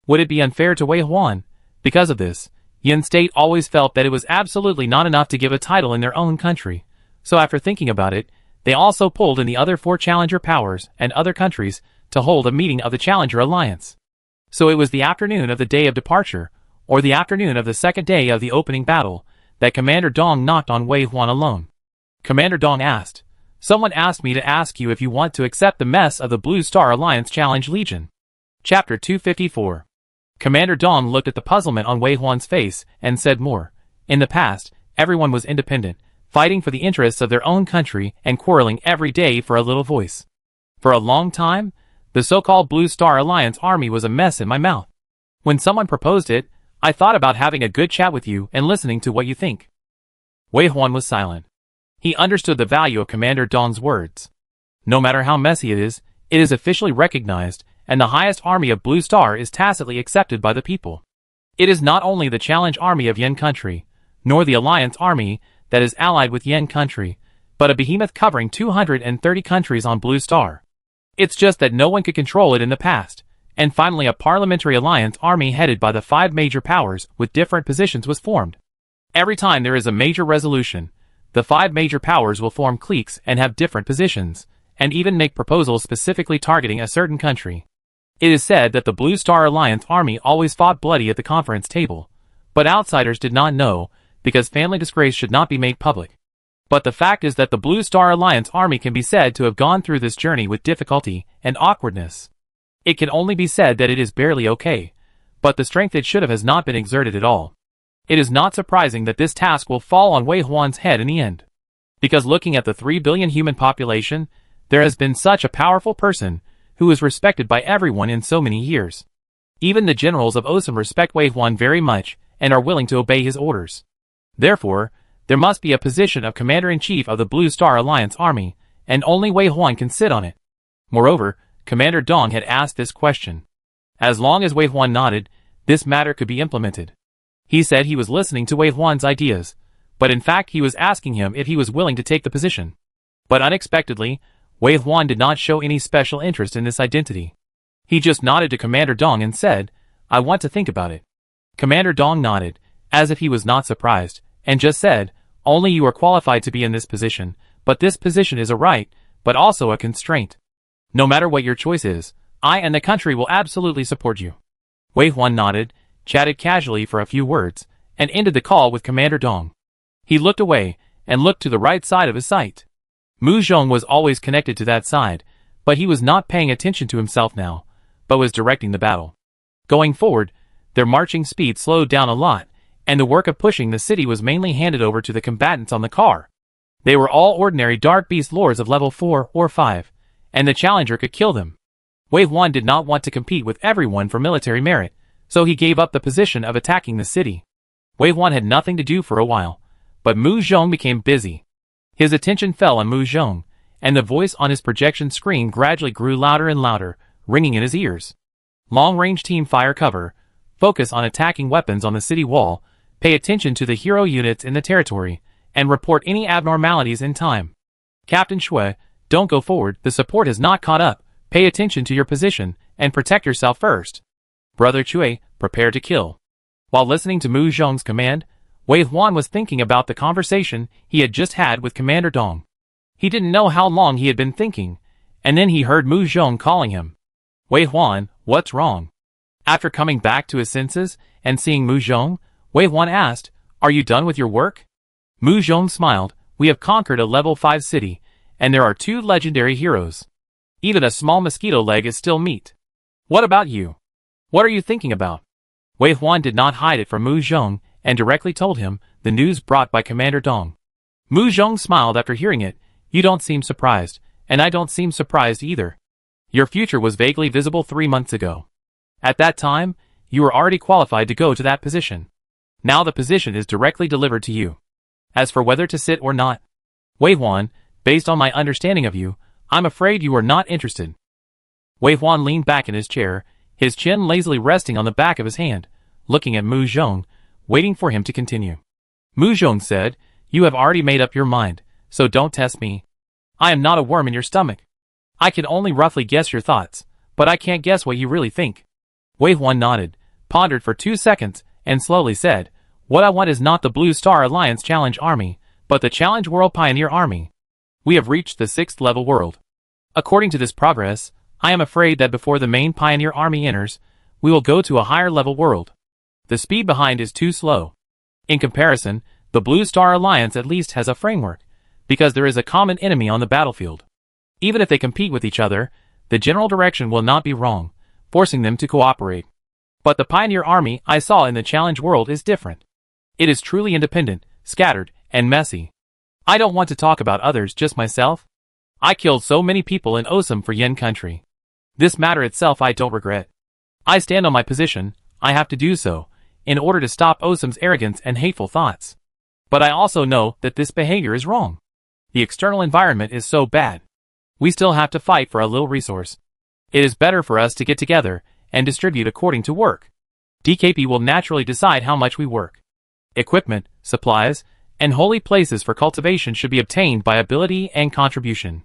Would it be unfair to Wei Huan? Because of this, Yin State always felt that it was absolutely not enough to give a title in their own country. So after thinking about it, they also pulled in the other 4 challenger powers and other countries to hold a meeting of the Challenger Alliance. So it was the afternoon of the day of departure, or the afternoon of the second day of the opening battle, that Commander Dong knocked on Wei Huan alone. Commander Dong asked, "Someone asked me to ask you if you want to accept the mess of the Blue Star Alliance Challenge Legion." Chapter 254. Commander Dong looked at the puzzlement on Wei Huan's face and said more. In the past, everyone was independent, fighting for the interests of their own country and quarreling every day for a little voice. For a long time, the so-called Blue Star Alliance army was a mess in my mouth. When someone proposed it, I thought about having a good chat with you and listening to what you think. Wei Huan was silent. He understood the value of Commander Dong's words. No matter how messy it is officially recognized, and the highest army of Blue Star is tacitly accepted by the people. It is not only the challenge army of Yen country, nor the alliance army that is allied with Yen country, but a behemoth covering 230 countries on Blue Star. It's just that no one could control it in the past, and finally a parliamentary alliance army headed by the 5 major powers with different positions was formed. Every time there is a major resolution, the 5 major powers will form cliques and have different positions, and even make proposals specifically targeting a certain country. It is said that the Blue Star Alliance army always fought bloody at the conference table, but outsiders did not know, because family disgrace should not be made public. But the fact is that the Blue Star Alliance army can be said to have gone through this journey with difficulty and awkwardness. It can only be said that it is barely okay, but the strength it should have has not been exerted at all. It is not surprising that this task will fall on Wei Huan's head in the end. Because looking at the 3 billion human population, there has been such a powerful person, who is respected by everyone in so many years. Even the generals of Osum respect Wei Huan very much, and are willing to obey his orders. Therefore, there must be a position of Commander-in-Chief of the Blue Star Alliance Army, and only Wei Huan can sit on it. Moreover, Commander Dong had asked this question. As long as Wei Huan nodded, this matter could be implemented. He said he was listening to Wei Huan's ideas, but in fact he was asking him if he was willing to take the position. But unexpectedly, Wei Huan did not show any special interest in this identity. He just nodded to Commander Dong and said, "I want to think about it." Commander Dong nodded, as if he was not surprised, and just said, "Only you are qualified to be in this position, but this position is a right, but also a constraint. No matter what your choice is, I and the country will absolutely support you." Wei Huan nodded, chatted casually for a few words, and ended the call with Commander Dong. He looked away, and looked to the right side of his sight. Mu Zhong was always connected to that side, but he was not paying attention to himself now, but was directing the battle. Going forward, their marching speed slowed down a lot, and the work of pushing the city was mainly handed over to the combatants on the car. They were all ordinary dark beast lords of level 4 or 5, and the challenger could kill them. Wei Huan did not want to compete with everyone for military merit, so he gave up the position of attacking the city. Wei Huan had nothing to do for a while, but Mu Zhong became busy. His attention fell on Mu Zhong, and the voice on his projection screen gradually grew louder and louder, ringing in his ears. Long-range team fire cover, focus on attacking weapons on the city wall, pay attention to the hero units in the territory, and report any abnormalities in time. Captain Shui, don't go forward, the support has not caught up, pay attention to your position, and protect yourself first. Brother Chui, prepare to kill. While listening to Mu Zhong's command, Wei Huan was thinking about the conversation he had just had with Commander Dong. He didn't know how long he had been thinking, and then he heard Mu Zhong calling him. "Wei Huan, what's wrong?" After coming back to his senses and seeing Mu Zhong, Wei Huan asked, "Are you done with your work?" Mu Zhong smiled, "We have conquered a level 5 city, and there are 2 legendary heroes. Even a small mosquito leg is still meat. What about you? What are you thinking about?" Wei Huan did not hide it from Mu Zhong, and directly told him the news brought by Commander Dong. Mu Zhong smiled after hearing it. "You don't seem surprised, and I don't seem surprised either. Your future was vaguely visible 3 months ago. At that time, you were already qualified to go to that position. Now the position is directly delivered to you. As for whether to sit or not, Wei Huan, based on my understanding of you, I'm afraid you are not interested." Wei Huan leaned back in his chair, his chin lazily resting on the back of his hand, looking at Mu Zhong, waiting for him to continue. Mu Zhong said, "You have already made up your mind, so don't test me. I am not a worm in your stomach. I can only roughly guess your thoughts, but I can't guess what you really think." Wei Huan nodded, pondered for 2 seconds, and slowly said, "What I want is not the Blue Star Alliance Challenge Army, but the Challenge World Pioneer Army. We have reached the 6th level world. According to this progress, I am afraid that before the main Pioneer Army enters, we will go to a higher level world. The speed behind is too slow. In comparison, the Blue Star Alliance at least has a framework, because there is a common enemy on the battlefield. Even if they compete with each other, the general direction will not be wrong, forcing them to cooperate. But the Pioneer Army I saw in the Challenge World is different. It is truly independent, scattered, and messy. I don't want to talk about others, just myself. I killed so many people in Osum for Yen country. This matter itself I don't regret. I stand on my position, I have to do so, in order to stop Osum's arrogance and hateful thoughts. But I also know that this behavior is wrong. The external environment is so bad. We still have to fight for a little resource. It is better for us to get together and distribute according to work. DKP will naturally decide how much we work. Equipment, supplies, and holy places for cultivation should be obtained by ability and contribution.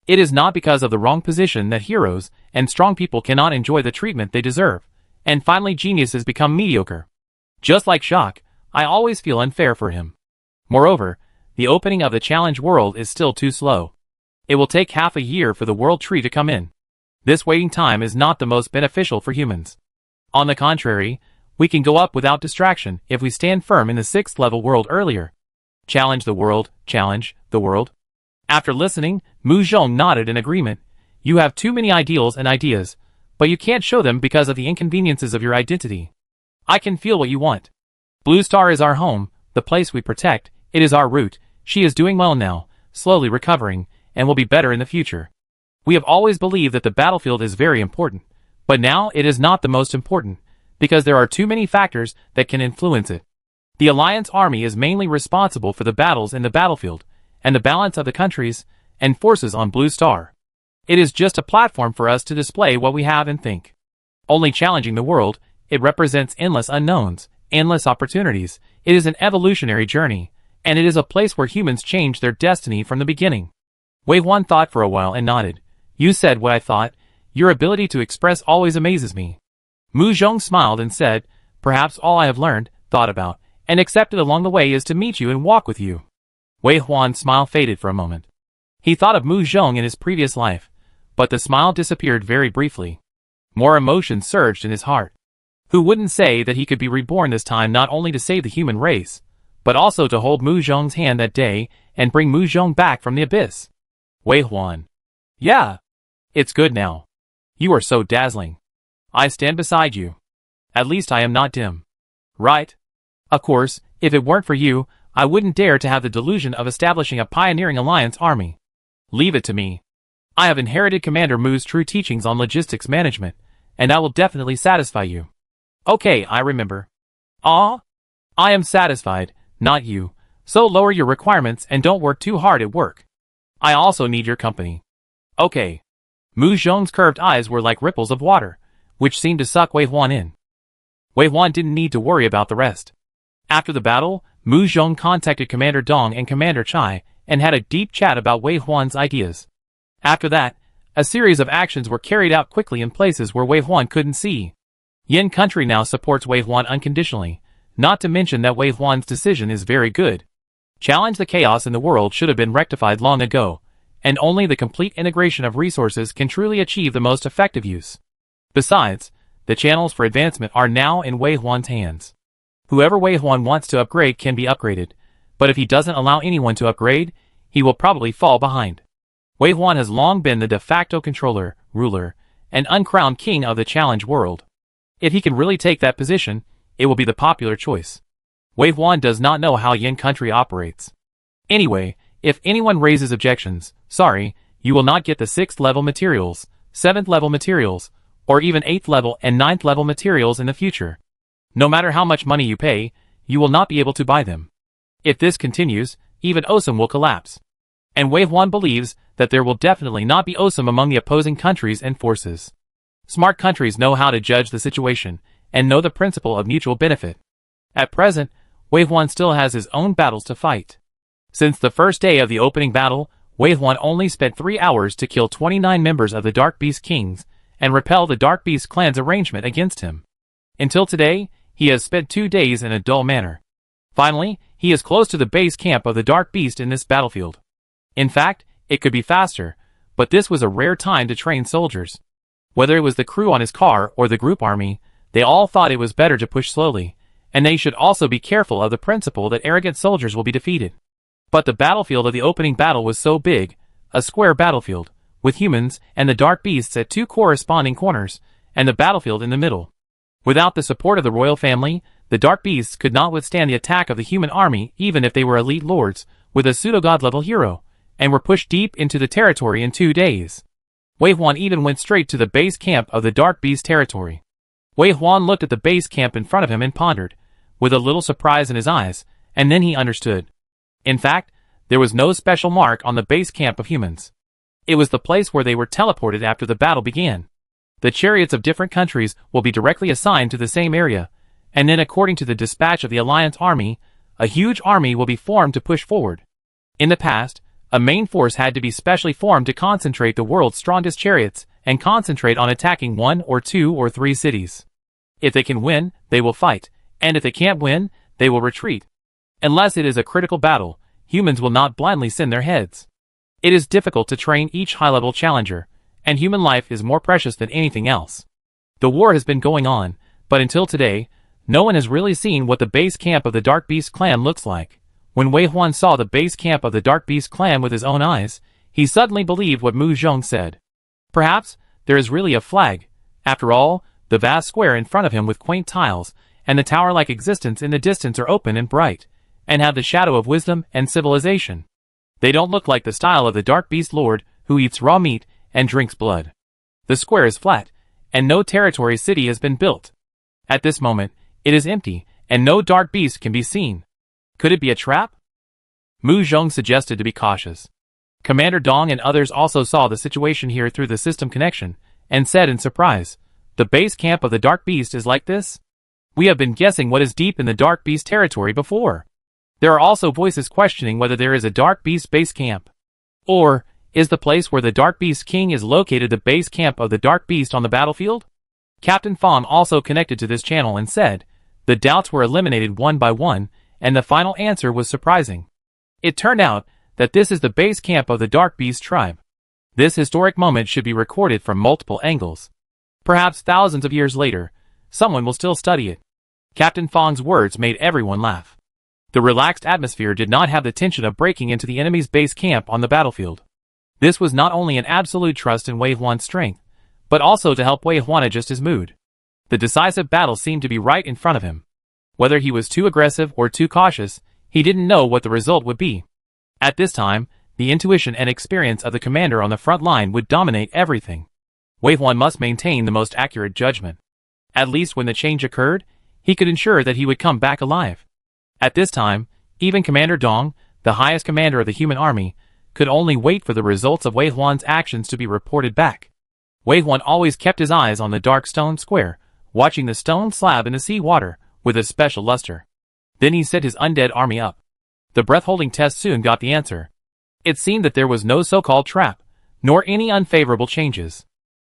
It is not because of the wrong position that heroes and strong people cannot enjoy the treatment they deserve, and finally geniuses become mediocre. Just like Shock, I always feel unfair for him. Moreover, the opening of the Challenge World is still too slow. It will take half a year for the World Tree to come in. This waiting time is not the most beneficial for humans. On the contrary, we can go up without distraction if we stand firm in the 6th level world earlier. Challenge the world, challenge the world. After listening, Mu Zhong nodded in agreement. You have too many ideals and ideas, but you can't show them because of the inconveniences of your identity. I can feel what you want. Blue Star is our home, the place we protect, it is our root. She is doing well now, slowly recovering, and will be better in the future. We have always believed that the battlefield is very important, but now it is not the most important, because there are too many factors that can influence it. The Alliance Army is mainly responsible for the battles in the battlefield, and the balance of the countries and forces on Blue Star. It is just a platform for us to display what we have and think. Only challenging the world, it represents endless unknowns, endless opportunities. It is an evolutionary journey, and it is a place where humans change their destiny from the beginning. Wei Huan thought for a while and nodded. You said what I thought. Your ability to express always amazes me. Mu Zhong smiled and said, perhaps all I have learned, thought about, and accepted along the way is to meet you and walk with you. Wei Huan's smile faded for a moment. He thought of Mu Zhong in his previous life, but the smile disappeared very briefly. More emotion surged in his heart. Who wouldn't say that he could be reborn this time not only to save the human race, but also to hold Mu Zhong's hand that day and bring Mu Zhong back from the abyss? Wei Huan. Yeah. It's good now. You are so dazzling. I stand beside you. At least I am not dim. Right? Of course, if it weren't for you, I wouldn't dare to have the delusion of establishing a pioneering alliance army. Leave it to me. I have inherited Commander Mu's true teachings on logistics management, and I will definitely satisfy you. Okay, I remember. Ah? I am satisfied, not you, so lower your requirements and don't work too hard at work. I also need your company. Okay. Mu Zhong's curved eyes were like ripples of water, which seemed to suck Wei Huan in. Wei Huan didn't need to worry about the rest. After the battle, Mu Zhong contacted Commander Dong and Commander Chai and had a deep chat about Wei Huan's ideas. After that, a series of actions were carried out quickly in places where Wei Huan couldn't see. Yin country now supports Wei Huan unconditionally, not to mention that Wei Huan's decision is very good. Challenge the chaos in the world should have been rectified long ago, and only the complete integration of resources can truly achieve the most effective use. Besides, the channels for advancement are now in Wei Huan's hands. Whoever Wei Huan wants to upgrade can be upgraded, but if he doesn't allow anyone to upgrade, he will probably fall behind. Wei Huan has long been the de facto controller, ruler, and uncrowned king of the challenge world. If he can really take that position, it will be the popular choice. Wei Huan does not know how Yin country operates. Anyway, if anyone raises objections, sorry, you will not get the 6th level materials, 7th level materials, or even 8th level and 9th level materials in the future. No matter how much money you pay, you will not be able to buy them. If this continues, even Osum will collapse. And Wei Huan believes that there will definitely not be Osum among the opposing countries and forces. Smart countries know how to judge the situation, and know the principle of mutual benefit. At present, Wei Huan still has his own battles to fight. Since the first day of the opening battle, Wei Huan only spent 3 hours to kill 29 members of the Dark Beast Kings, and repel the Dark Beast clan's arrangement against him. Until today, he has spent 2 days in a dull manner. Finally, he is close to the base camp of the Dark Beast in this battlefield. In fact, it could be faster, but this was a rare time to train soldiers. Whether it was the crew on his car or the group army, they all thought it was better to push slowly, and they should also be careful of the principle that arrogant soldiers will be defeated. But the battlefield of the opening battle was so big, a square battlefield, with humans and the Dark Beasts at 2 corresponding corners, and the battlefield in the middle. Without the support of the royal family, the Dark Beasts could not withstand the attack of the human army even if they were elite lords, with a pseudo-god level hero, and were pushed deep into the territory in 2 days. Wei Huan even went straight to the base camp of the Dark Beast territory. Wei Huan looked at the base camp in front of him and pondered, with a little surprise in his eyes, and then he understood. In fact, there was no special mark on the base camp of humans. It was the place where they were teleported after the battle began. The chariots of different countries will be directly assigned to the same area, and then according to the dispatch of the Alliance Army, a huge army will be formed to push forward. In the past, a main force had to be specially formed to concentrate the world's strongest chariots and concentrate on attacking 1 or 2 or 3 cities. If they can win, they will fight, and if they can't win, they will retreat. Unless it is a critical battle, humans will not blindly send their heads. It is difficult to train each high-level challenger, And human life is more precious than anything else. The war has been going on, but until today, no one has really seen what the base camp of the Dark Beast clan looks like. When Wei Huan saw the base camp of the Dark Beast clan with his own eyes, he suddenly believed what Mu Zhong said. Perhaps, there is really a flag. After all, the vast square in front of him with quaint tiles, and the tower-like existence in the distance are open and bright, and have the shadow of wisdom and civilization. They don't look like the style of the Dark Beast Lord, who eats raw meat and drinks blood. The square is flat, and no territory city has been built. At this moment, it is empty, and no Dark Beast can be seen. Could it be a trap? Mu Zhong suggested to be cautious. Commander Dong and others also saw the situation here through the system connection, and said in surprise, "The base camp of the Dark Beast is like this? We have been guessing what is deep in the Dark Beast territory before." There are also voices questioning whether there is a Dark Beast base camp. Or, is the place where the Dark Beast King is located the base camp of the Dark Beast on the battlefield? Captain Fong also connected to this channel and said, the doubts were eliminated one by one, and the final answer was surprising. It turned out that this is the base camp of the Dark Beast tribe. This historic moment should be recorded from multiple angles. Perhaps thousands of years later, someone will still study it. Captain Fong's words made everyone laugh. The relaxed atmosphere did not have the tension of breaking into the enemy's base camp on the battlefield. This was not only an absolute trust in Wei Huan's strength, but also to help Wei Huan adjust his mood. The decisive battle seemed to be right in front of him. Whether he was too aggressive or too cautious, he didn't know what the result would be. At this time, the intuition and experience of the commander on the front line would dominate everything. Wei Huan must maintain the most accurate judgment. At least when the change occurred, he could ensure that he would come back alive. At this time, even Commander Dong, the highest commander of the human army, could only wait for the results of Wei Huan's actions to be reported back. Wei Huan always kept his eyes on the dark stone square, watching the stone slab in the sea water with a special luster. Then he set his undead army up. The breath-holding test soon got the answer. It seemed that there was no so-called trap, nor any unfavorable changes.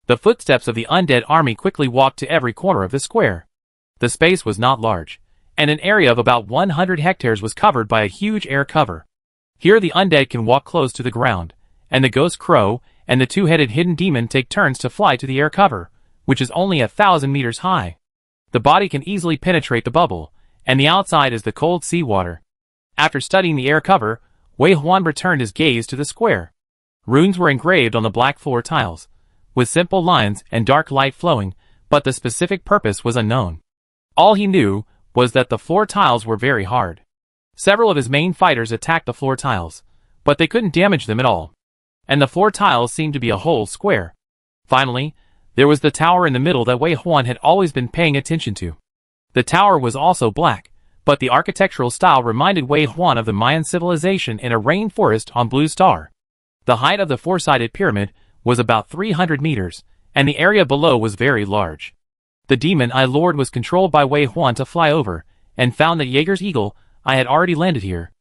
The footsteps of the undead army quickly walked to every corner of the square. The space was not large, and an area of about 100 hectares was covered by a huge air cover. Here the undead can walk close to the ground, and the ghost crow and the two-headed hidden demon take turns to fly to the air cover, which is only 1,000 meters high. The body can easily penetrate the bubble, and the outside is the cold sea water. After studying the air cover, Wei Huan returned his gaze to the square. Runes were engraved on the black floor tiles, with simple lines and dark light flowing, but the specific purpose was unknown. All he knew was that the floor tiles were very hard. Several of his main fighters attacked the floor tiles, but they couldn't damage them at all. And the floor tiles seemed to be a whole square. Finally, there was the tower in the middle that Wei Huan had always been paying attention to. The tower was also black, but the architectural style reminded Wei Huan of the Mayan civilization in a rainforest on Blue Star. The height of the four-sided pyramid was about 300 meters, and the area below was very large. The demon Eye Lord was controlled by Wei Huan to fly over, and found that Jaeger's eagle Eye had already landed here.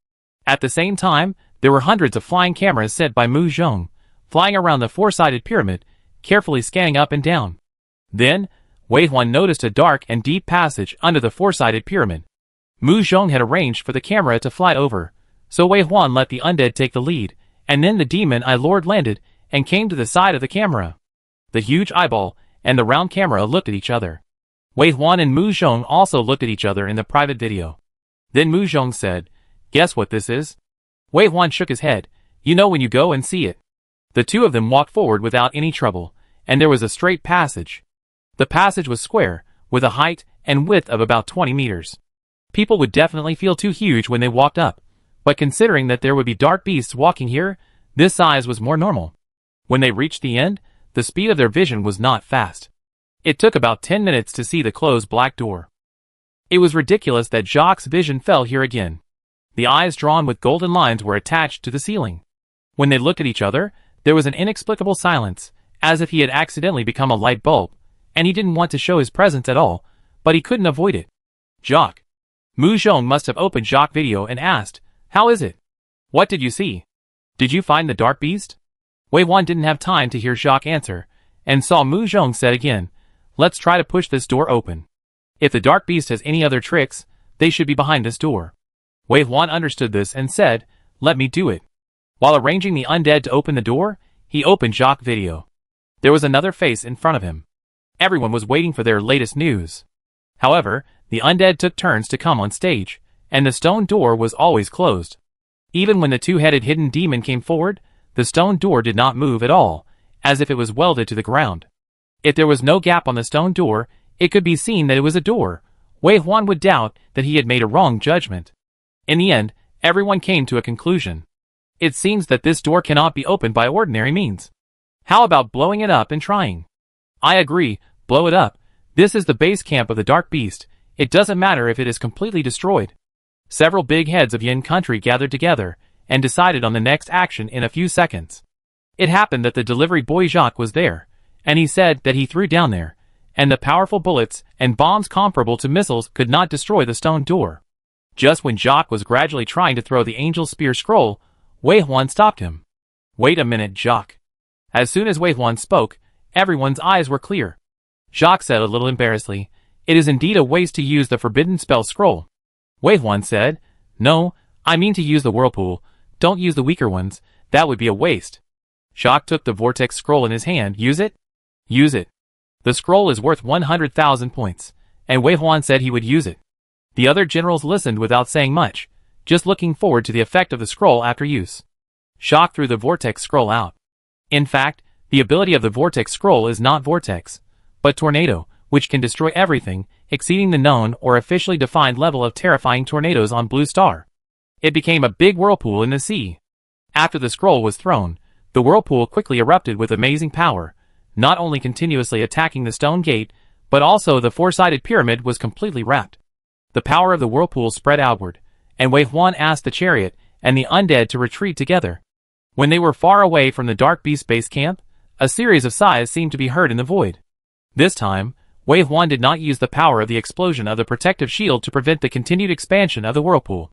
At the same time, there were hundreds of flying cameras sent by Mu Zhong, flying around the four-sided pyramid, carefully scanning up and down. Then, Wei Huan noticed a dark and deep passage under the four-sided pyramid. Mu Zhong had arranged for the camera to fly over, so Wei Huan let the undead take the lead, and then the demon Eye Lord landed and came to the side of the camera. The huge eyeball and the round camera looked at each other. Wei Huan and Mu Zhong also looked at each other in the private video. Then Mu Zhong said, "Guess what this is?" Wei Huan shook his head. "You know when you go and see it." The two of them walked forward without any trouble, and there was a straight passage. The passage was square, with a height and width of about 20 meters. People would definitely feel too huge when they walked up, but considering that there would be dark beasts walking here, this size was more normal. When they reached the end, the speed of their vision was not fast. It took about 10 minutes to see the closed black door. It was ridiculous that Jacques' vision fell here again. The eyes drawn with golden lines were attached to the ceiling. When they looked at each other, there was an inexplicable silence, as if he had accidentally become a light bulb, and he didn't want to show his presence at all, but he couldn't avoid it. "Jacques." Mu Zhong must have opened Jacques' video and asked, "How is it? What did you see? Did you find the dark beast?" Wei Huan didn't have time to hear Jacques answer, and saw Mu Zhong said again, "Let's try to push this door open. If the dark beast has any other tricks, they should be behind this door." Wei Huan understood this and said, "Let me do it." While arranging the undead to open the door, he opened Jacques' video. There was another face in front of him. Everyone was waiting for their latest news. However, the undead took turns to come on stage, and the stone door was always closed. Even when the two-headed hidden demon came forward, the stone door did not move at all, as if it was welded to the ground. If there was no gap on the stone door, it could be seen that it was a door. Wei Huan would doubt that he had made a wrong judgment. In the end, everyone came to a conclusion. It seems that this door cannot be opened by ordinary means. How about blowing it up and trying? I agree, blow it up. This is the base camp of the Dark Beast. It doesn't matter if it is completely destroyed. Several big heads of Yin country gathered together and decided on the next action in a few seconds. It happened that the delivery boy Jacques was there, and he said that he threw down there, and the powerful bullets and bombs comparable to missiles could not destroy the stone door. Just when Jacques was gradually trying to throw the angel spear scroll, Wei Huan stopped him. Wait a minute, Jacques. As soon as Wei Huan spoke, everyone's eyes were clear. Jacques said a little embarrassedly, "It is indeed a waste to use the forbidden spell scroll." Wei Huan said, "No, I mean to use the whirlpool. Don't use the weaker ones, that would be a waste." Jacques took the vortex scroll in his hand. "Use it?" "Use it. The scroll is worth 100,000 points, and Wei Huan said he would use it." The other generals listened without saying much, just looking forward to the effect of the scroll after use. Jacques threw the vortex scroll out. In fact, the ability of the vortex scroll is not vortex, but tornado, which can destroy everything, exceeding the known or officially defined level of terrifying tornadoes on Blue Star. It became a big whirlpool in the sea. After the scroll was thrown, the whirlpool quickly erupted with amazing power, not only continuously attacking the stone gate, but also the four-sided pyramid was completely wrapped. The power of the whirlpool spread outward, and Wei Huan asked the chariot and the undead to retreat together. When they were far away from the Dark Beast base camp, a series of sighs seemed to be heard in the void. This time, Wei Huan did not use the power of the explosion of the protective shield to prevent the continued expansion of the whirlpool.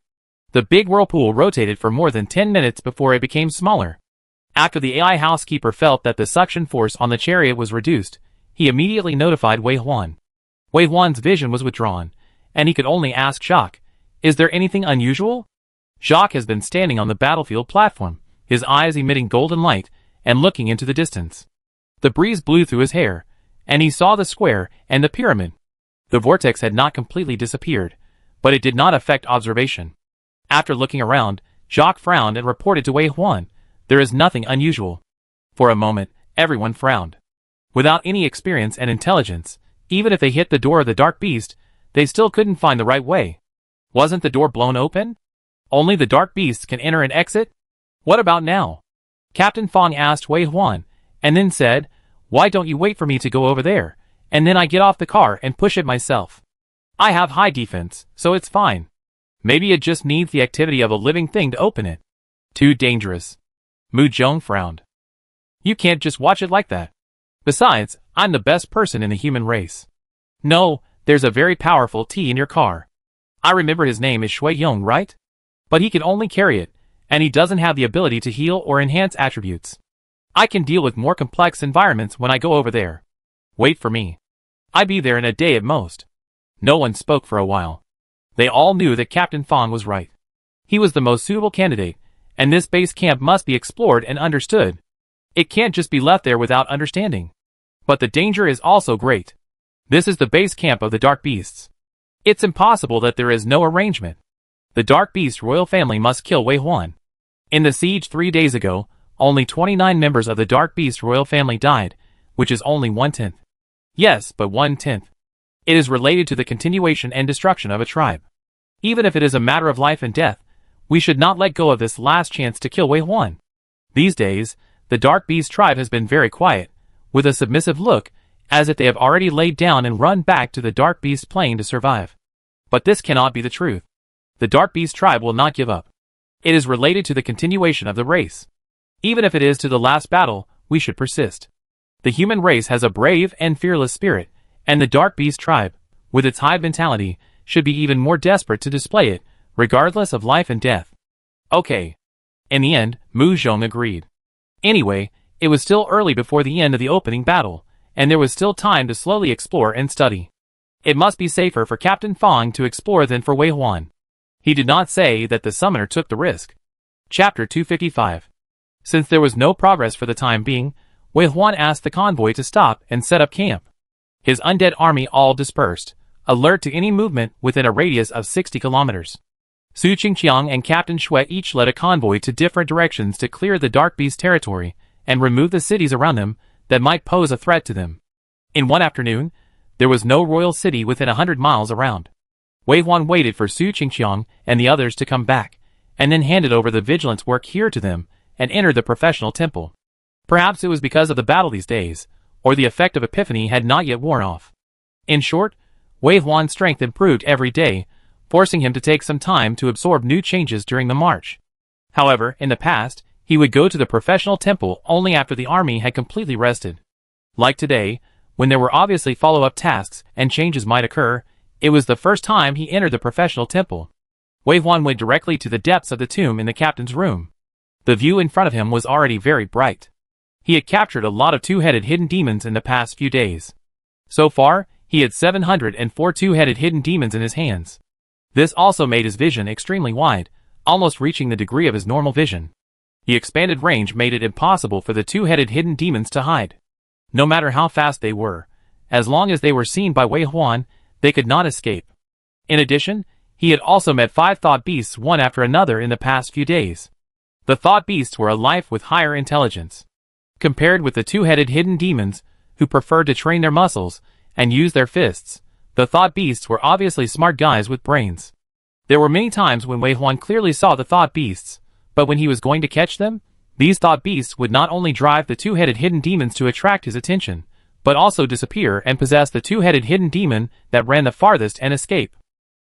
The big whirlpool rotated for more than 10 minutes before it became smaller. After the AI housekeeper felt that the suction force on the chariot was reduced, he immediately notified Wei Huan. Wei Huan's vision was withdrawn, and he could only ask Jacques, "Is there anything unusual?" Jacques has been standing on the battlefield platform, his eyes emitting golden light, and looking into the distance. The breeze blew through his hair, and he saw the square and the pyramid. The vortex had not completely disappeared, but it did not affect observation. After looking around, Jacques frowned and reported to Wei Huan, "There is nothing unusual." For a moment, everyone frowned. Without any experience and intelligence, even if they hit the door of the Dark Beast, they still couldn't find the right way. Wasn't the door blown open? Only the Dark Beasts can enter and exit? What about now? Captain Fong asked Wei Huan, and then said, "Why don't you wait for me to go over there, and then I get off the car and push it myself? I have high defense, so it's fine. Maybe it just needs the activity of a living thing to open it." Too dangerous. Mu Zhong frowned. "You can't just watch it like that. Besides, I'm the best person in the human race." "No, there's a very powerful T in your car. I remember his name is Shui Yong, right? But he can only carry it, and he doesn't have the ability to heal or enhance attributes. I can deal with more complex environments when I go over there. Wait for me. I'd be there in a day at most." No one spoke for a while. They all knew that Captain Fong was right. He was the most suitable candidate, and this base camp must be explored and understood. It can't just be left there without understanding. But the danger is also great. This is the base camp of the Dark Beasts. It's impossible that there is no arrangement. The Dark Beast royal family must kill Wei Huan. In the siege 3 days ago, only 29 members of the Dark Beast royal family died, which is only 1/10. Yes, but 1/10. It is related to the continuation and destruction of a tribe. Even if it is a matter of life and death, we should not let go of this last chance to kill Wei Huan. These days, the Dark Beast tribe has been very quiet, with a submissive look, as if they have already laid down and run back to the Dark Beast plane to survive. But this cannot be the truth. The Dark Beast tribe will not give up. It is related to the continuation of the race. Even if it is to the last battle, we should persist. The human race has a brave and fearless spirit, and the Dark Beast tribe, with its high mentality, should be even more desperate to display it, regardless of life and death. Okay. In the end, Mu Zhong agreed. Anyway, it was still early before the end of the opening battle, and there was still time to slowly explore and study. It must be safer for Captain Fong to explore than for Wei Huan. He did not say that the summoner took the risk. Chapter 255. Since there was no progress for the time being, Wei Huan asked the convoy to stop and set up camp. His undead army all dispersed, alert to any movement within a radius of 60 kilometers. Su Qingqiang and Captain Shui each led a convoy to different directions to clear the Dark Beast territory and remove the cities around them that might pose a threat to them. In one afternoon, there was no royal city within 100 miles around. Wei Huan waited for Su Qingqiang and the others to come back, and then handed over the vigilance work here to them and entered the professional temple. Perhaps it was because of the battle these days, or the effect of Epiphany had not yet worn off. In short, Wei Huan's strength improved every day, forcing him to take some time to absorb new changes during the march. However, in the past, he would go to the professional temple only after the army had completely rested. Like today, when there were obviously follow-up tasks and changes might occur, it was the first time he entered the professional temple. Wei Huan went directly to the depths of the tomb in the captain's room. The view in front of him was already very bright. He had captured a lot of two-headed hidden demons in the past few days. So far, he had 704 two-headed hidden demons in his hands. This also made his vision extremely wide, almost reaching the degree of his normal vision. The expanded range made it impossible for the two-headed hidden demons to hide. No matter how fast they were, as long as they were seen by Wei Huan, they could not escape. In addition, he had also met 5 thought beasts one after another in the past few days. The thought beasts were a life with higher intelligence. Compared with the two-headed hidden demons, who preferred to train their muscles and use their fists, the thought beasts were obviously smart guys with brains. There were many times when Wei Huan clearly saw the thought beasts, but when he was going to catch them, these thought beasts would not only drive the two-headed hidden demons to attract his attention, but also disappear and possess the two-headed hidden demon that ran the farthest and escape.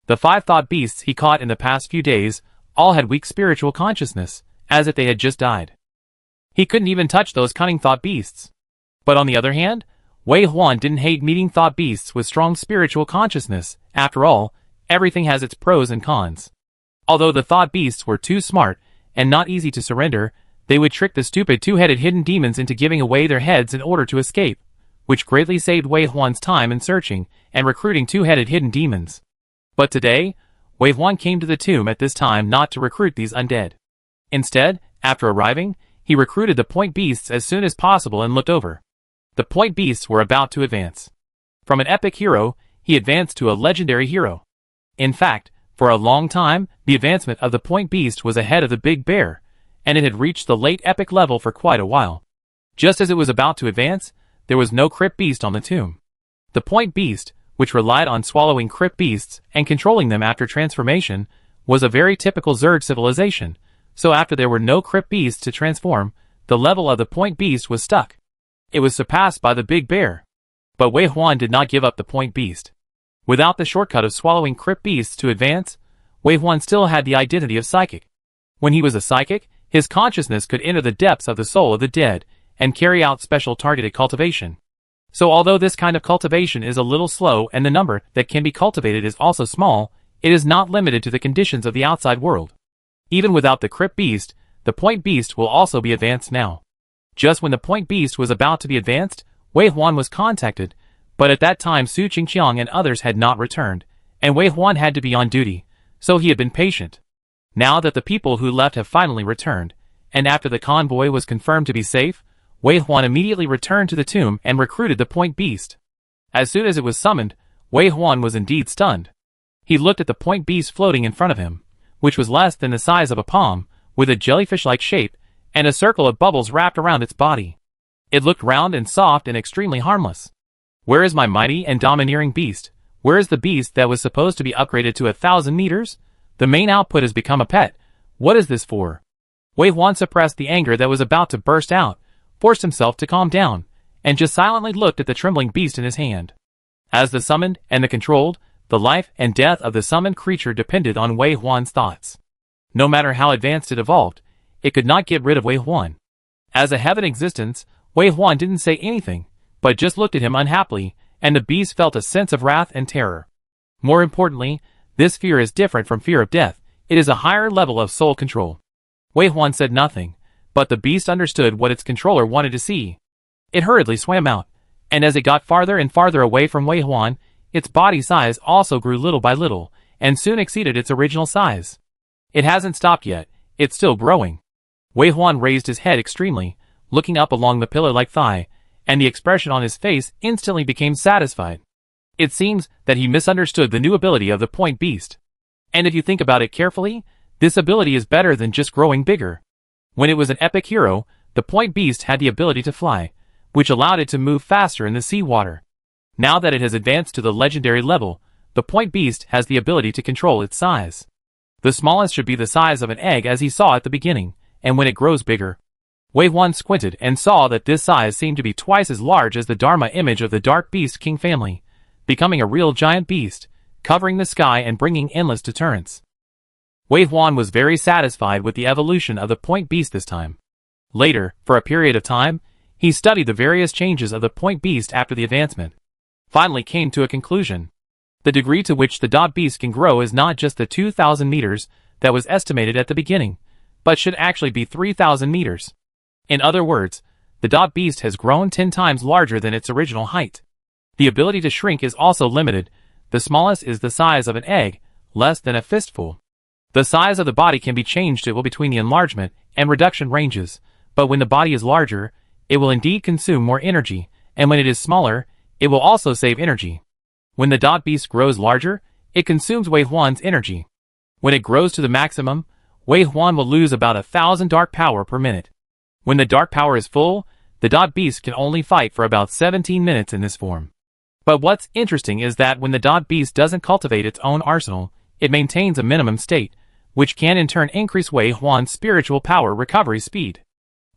The 5 thought beasts he caught in the past few days all had weak spiritual consciousness, as if they had just died. He couldn't even touch those cunning thought beasts. But on the other hand, Wei Huan didn't hate meeting thought beasts with strong spiritual consciousness. After all, everything has its pros and cons. Although the thought beasts were too smart and not easy to surrender, they would trick the stupid two-headed hidden demons into giving away their heads in order to escape, which greatly saved Wei Huan's time in searching and recruiting two-headed hidden demons. But today, Wei Huan came to the tomb at this time not to recruit these undead. Instead, after arriving, he recruited the point beasts as soon as possible and looked over. The point beasts were about to advance. From an epic hero, he advanced to a legendary hero. In fact, for a long time, the advancement of the point beast was ahead of the big bear, and it had reached the late epic level for quite a while. Just as it was about to advance, there was no crypt beast on the tomb. The point beast, which relied on swallowing crypt beasts and controlling them after transformation, was a very typical Zerg civilization, so after there were no crypt beasts to transform, the level of the point beast was stuck. It was surpassed by the big bear. But Wei Huan did not give up the point beast. Without the shortcut of swallowing crypt beasts to advance, Wei Huan still had the identity of psychic. When he was a psychic, his consciousness could enter the depths of the soul of the dead and carry out special targeted cultivation. So although this kind of cultivation is a little slow and the number that can be cultivated is also small, it is not limited to the conditions of the outside world. Even without the crypt beast, the point beast will also be advanced now. Just when the point beast was about to be advanced, Wei Huan was contacted, but at that time Su Qingqiang and others had not returned, and Wei Huan had to be on duty, so he had been patient. Now that the people who left have finally returned, and after the convoy was confirmed to be safe, Wei Huan immediately returned to the tomb and recruited the point beast. As soon as it was summoned, Wei Huan was indeed stunned. He looked at the point beast floating in front of him, which was less than the size of a palm, with a jellyfish-like shape, and a circle of bubbles wrapped around its body. It looked round and soft and extremely harmless. Where is my mighty and domineering beast? Where is the beast that was supposed to be upgraded to 1,000 meters? The main output has become a pet. What is this for? Wei Huan suppressed the anger that was about to burst out, forced himself to calm down, and just silently looked at the trembling beast in his hand. As the summoned and the controlled, the life and death of the summoned creature depended on Wei Huan's thoughts. No matter how advanced it evolved, it could not get rid of Wei Huan. As a heaven existence, Wei Huan didn't say anything, but just looked at him unhappily, and the beast felt a sense of wrath and terror. More importantly, this fear is different from fear of death. It is a higher level of soul control. Wei Huan said nothing, but the beast understood what its controller wanted to see. It hurriedly swam out, and as it got farther and farther away from Wei Huan, its body size also grew little by little, and soon exceeded its original size. It hasn't stopped yet, it's still growing. Wei Huan raised his head extremely, looking up along the pillar-like thigh, and the expression on his face instantly became satisfied. It seems that he misunderstood the new ability of the point beast. And if you think about it carefully, this ability is better than just growing bigger. When it was an epic hero, the point beast had the ability to fly, which allowed it to move faster in the seawater. Now that it has advanced to the legendary level, the point beast has the ability to control its size. The smallest should be the size of an egg as he saw at the beginning, and when it grows bigger. Wei Huan squinted and saw that this size seemed to be twice as large as the Dharma image of the Dark Beast King family, becoming a real giant beast, covering the sky and bringing endless deterrence. Wei Huan was very satisfied with the evolution of the point beast this time. Later, for a period of time, he studied the various changes of the point beast after the advancement. Finally came to a conclusion. The degree to which the dot beast can grow is not just the 2,000 meters that was estimated at the beginning, but should actually be 3,000 meters. In other words, the dot beast has grown 10 times larger than its original height. The ability to shrink is also limited. The smallest is the size of an egg, less than a fistful. The size of the body can be changed between the enlargement and reduction ranges, but when the body is larger, it will indeed consume more energy, and when it is smaller, it will also save energy. When the dot beast grows larger, it consumes Wei Huan's energy. When it grows to the maximum, Wei Huan will lose about 1,000 dark power per minute. When the dark power is full, the dot beast can only fight for about 17 minutes in this form. But what's interesting is that when the dot beast doesn't cultivate its own arsenal, it maintains a minimum state, which can in turn increase Wei Huan's spiritual power recovery speed.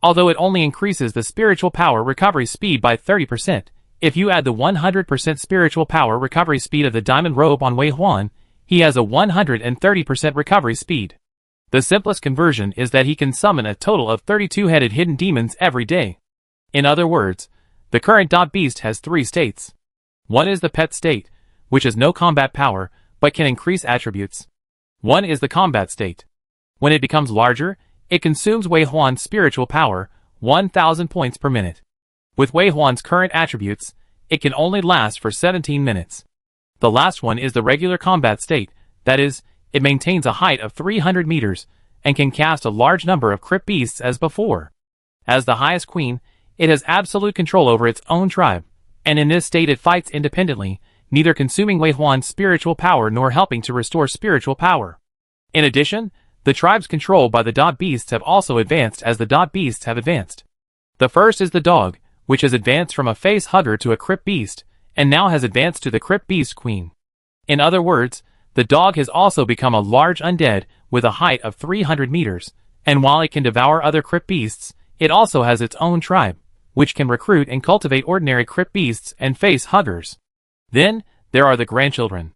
Although it only increases the spiritual power recovery speed by 30%, if you add the 100% spiritual power recovery speed of the diamond robe on Wei Huan, he has a 130% recovery speed. The simplest conversion is that he can summon a total of 32-headed hidden demons every day. In other words, the current dot beast has 3 states. One is the pet state, which has no combat power, but can increase attributes. One is the combat state. When it becomes larger, it consumes Wei Huan's spiritual power, 1,000 points per minute. With Wei Huan's current attributes, it can only last for 17 minutes. The last one is the regular combat state, that is, it maintains a height of 300 meters, and can cast a large number of crypt beasts as before. As the highest queen, it has absolute control over its own tribe, and in this state it fights independently, neither consuming Wei Huan's spiritual power nor helping to restore spiritual power. In addition, the tribes controlled by the dot beasts have also advanced as the dot beasts have advanced. The first is the dog, which has advanced from a face hugger to a crypt beast, and now has advanced to the crypt beast queen. In other words, the dog has also become a large undead with a height of 300 meters, and while it can devour other crypt beasts, it also has its own tribe, which can recruit and cultivate ordinary crypt beasts and face huggers. Then, there are the grandchildren.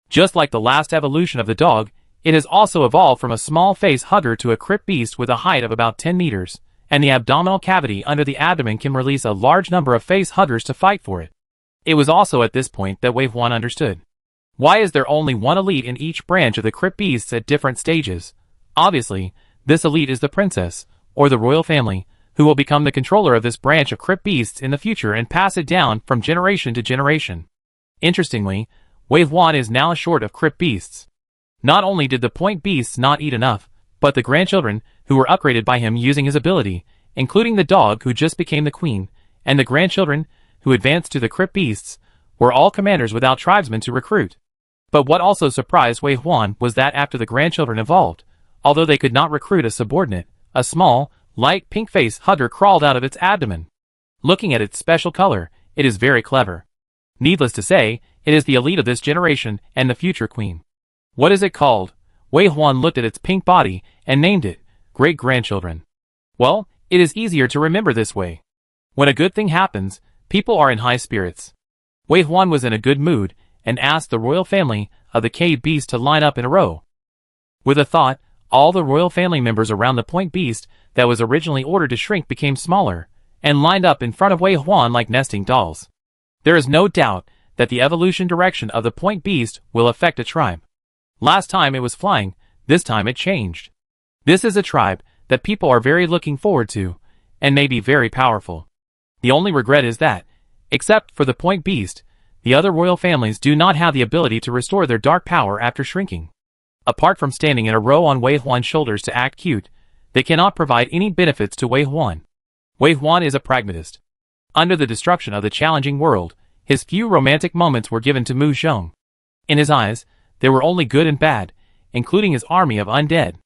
Just like the last evolution of the dog, it has also evolved from a small face hugger to a crypt beast with a height of about 10 meters, and the abdominal cavity under the abdomen can release a large number of face huggers to fight for it. It was also at this point that Wei Huan understood. Why is there only one elite in each branch of the crypt beasts at different stages? Obviously, this elite is the princess, or the royal family, who will become the controller of this branch of crypt beasts in the future and pass it down from generation to generation. Interestingly, Wei Huan is now short of crypt beasts. Not only did the point beasts not eat enough, but the grandchildren, who were upgraded by him using his ability, including the dog who just became the queen, and the grandchildren, who advanced to the crypt beasts, were all commanders without tribesmen to recruit. But what also surprised Wei Huan was that after the grandchildren evolved, although they could not recruit a subordinate, a small, light pink face hugger crawled out of its abdomen. Looking at its special color, it is very clever. Needless to say, it is the elite of this generation and the future queen. What is it called? Wei Huan looked at its pink body and named it great-grandchildren. Well, it is easier to remember this way. When a good thing happens, people are in high spirits. Wei Huan was in a good mood and asked the royal family of the cave beast to line up in a row. With a thought, all the royal family members around the point beast that was originally ordered to shrink became smaller, and lined up in front of Wei Huan like nesting dolls. There is no doubt that the evolution direction of the point beast will affect a tribe. Last time it was flying, this time it changed. This is a tribe that people are very looking forward to, and may be very powerful. The only regret is that, except for the point beast, the other royal families do not have the ability to restore their dark power after shrinking. Apart from standing in a row on Wei Huan's shoulders to act cute, they cannot provide any benefits to Wei Huan. Wei Huan is a pragmatist. Under the destruction of the challenging world, his few romantic moments were given to Mu Zhong. In his eyes, there were only good and bad, including his army of undead.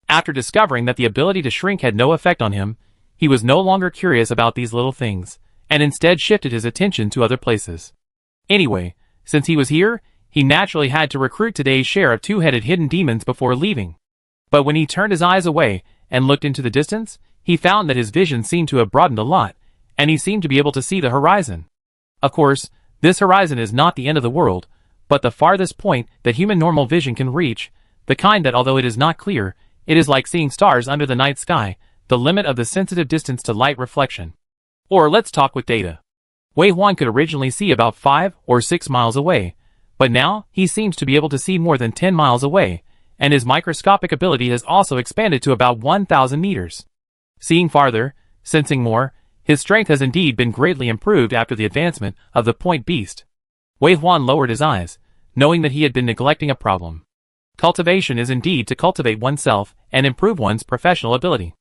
After discovering that the ability to shrink had no effect on him, he was no longer curious about these little things, and instead shifted his attention to other places. Anyway, since he was here, he naturally had to recruit today's share of two-headed hidden demons before leaving. But when he turned his eyes away and looked into the distance, he found that his vision seemed to have broadened a lot, and he seemed to be able to see the horizon. Of course, this horizon is not the end of the world, but the farthest point that human normal vision can reach, the kind that although it is not clear, it is like seeing stars under the night sky, the limit of the sensitive distance to light reflection. Or let's talk with data. Wei Huan could originally see about 5 or 6 miles away, but now he seems to be able to see more than 10 miles away, and his microscopic ability has also expanded to about 1,000 meters. Seeing farther, sensing more, his strength has indeed been greatly improved after the advancement of the point beast. Wei Huan lowered his eyes, knowing that he had been neglecting a problem. Cultivation is indeed to cultivate oneself and improve one's professional ability.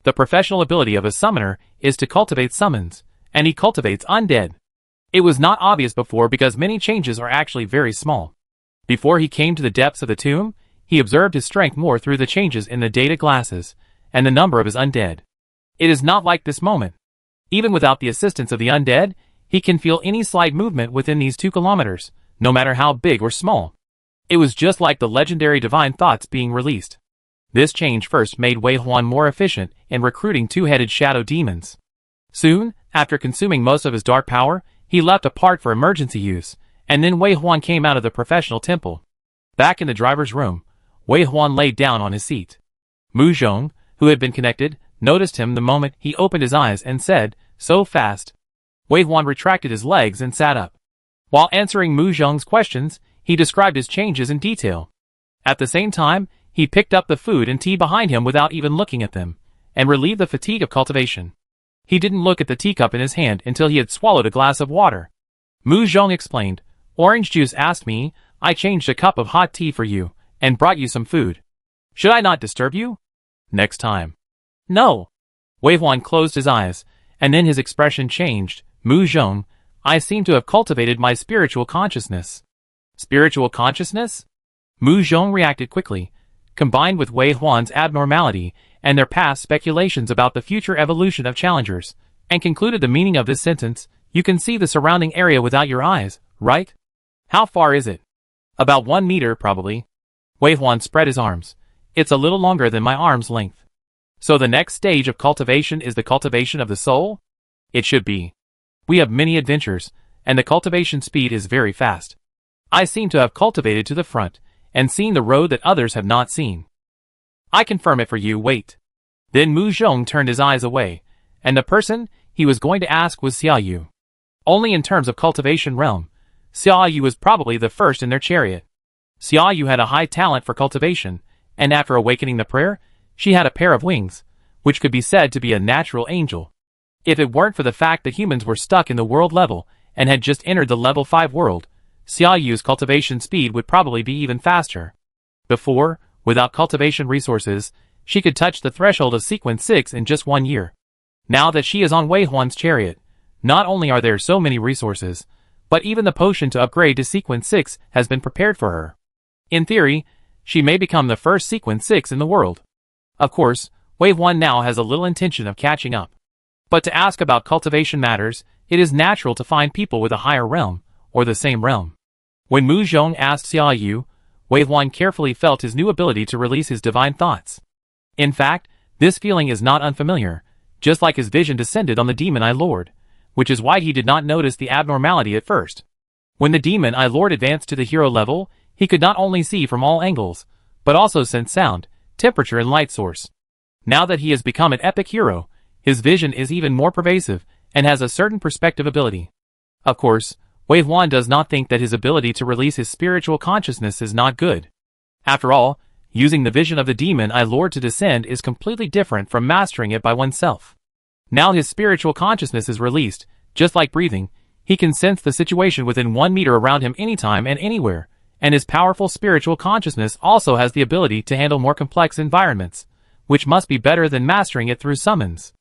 The professional ability of a summoner is to cultivate summons, and he cultivates undead. It was not obvious before because many changes are actually very small. Before he came to the depths of the tomb, he observed his strength more through the changes in the data glasses, and the number of his undead. It is not like this moment. Even without the assistance of the undead, he can feel any slight movement within these 2 kilometers, no matter how big or small. It was just like the legendary divine thoughts being released. This change first made Wei Huan more efficient in recruiting two-headed shadow demons. Soon, after consuming most of his dark power, he left a part for emergency use, and then Wei Huan came out of the professional temple. Back in the driver's room, Wei Huan laid down on his seat. Mu Zhong, who had been connected, noticed him the moment he opened his eyes and said, "So fast." Wei Huan retracted his legs and sat up. While answering Mu Zhong's questions, he described his changes in detail. At the same time, he picked up the food and tea behind him without even looking at them, and relieved the fatigue of cultivation. He didn't look at the teacup in his hand until he had swallowed a glass of water. Mu Zhong explained, "Orange juice asked me, I changed a cup of hot tea for you, and brought you some food. Should I not disturb you? Next time." "No." Wei Huan closed his eyes, and then his expression changed. "Mu Zhong, I seem to have cultivated my spiritual consciousness." Spiritual consciousness? Mu Zhong reacted quickly, combined with Wei Huan's abnormality and their past speculations about the future evolution of challengers, and concluded the meaning of this sentence. "You can see the surrounding area without your eyes, right? How far is it?" "About 1 meter, probably." Wei Huan spread his arms. "It's a little longer than my arm's length." "So the next stage of cultivation is the cultivation of the soul?" "It should be. We have many adventures, and the cultivation speed is very fast. I seem to have cultivated to the front, and seen the road that others have not seen. I confirm it for you, wait." Then Mu Zhong turned his eyes away, and the person he was going to ask was Xia Yu. Only in terms of cultivation realm, Xia Yu was probably the first in their chariot. Xia Yu had a high talent for cultivation, and after awakening the prayer, she had a pair of wings, which could be said to be a natural angel. If it weren't for the fact that humans were stuck in the world level and had just entered the level 5 world, Xia Yu's cultivation speed would probably be even faster. Before, without cultivation resources, she could touch the threshold of sequence 6 in just 1 year. Now that she is on Wei Huan's chariot, not only are there so many resources, but even the potion to upgrade to sequence 6 has been prepared for her. In theory, she may become the first sequence 6 in the world. Of course, Wei Huan now has a little intention of catching up. But to ask about cultivation matters, it is natural to find people with a higher realm, or the same realm. When Mu Zhong asked Xia Yu, Wei Huan carefully felt his new ability to release his divine thoughts. In fact, this feeling is not unfamiliar, just like his vision descended on the demon I Lord, which is why he did not notice the abnormality at first. When the demon I Lord advanced to the hero level, he could not only see from all angles, but also sense sound, temperature and light source. Now that he has become an epic hero, his vision is even more pervasive, and has a certain perspective ability. Of course, Wei Huan does not think that his ability to release his spiritual consciousness is not good. After all, using the vision of the demon I Lord to descend is completely different from mastering it by oneself. Now his spiritual consciousness is released, just like breathing, he can sense the situation within 1 meter around him anytime and anywhere, and his powerful spiritual consciousness also has the ability to handle more complex environments, which must be better than mastering it through summons.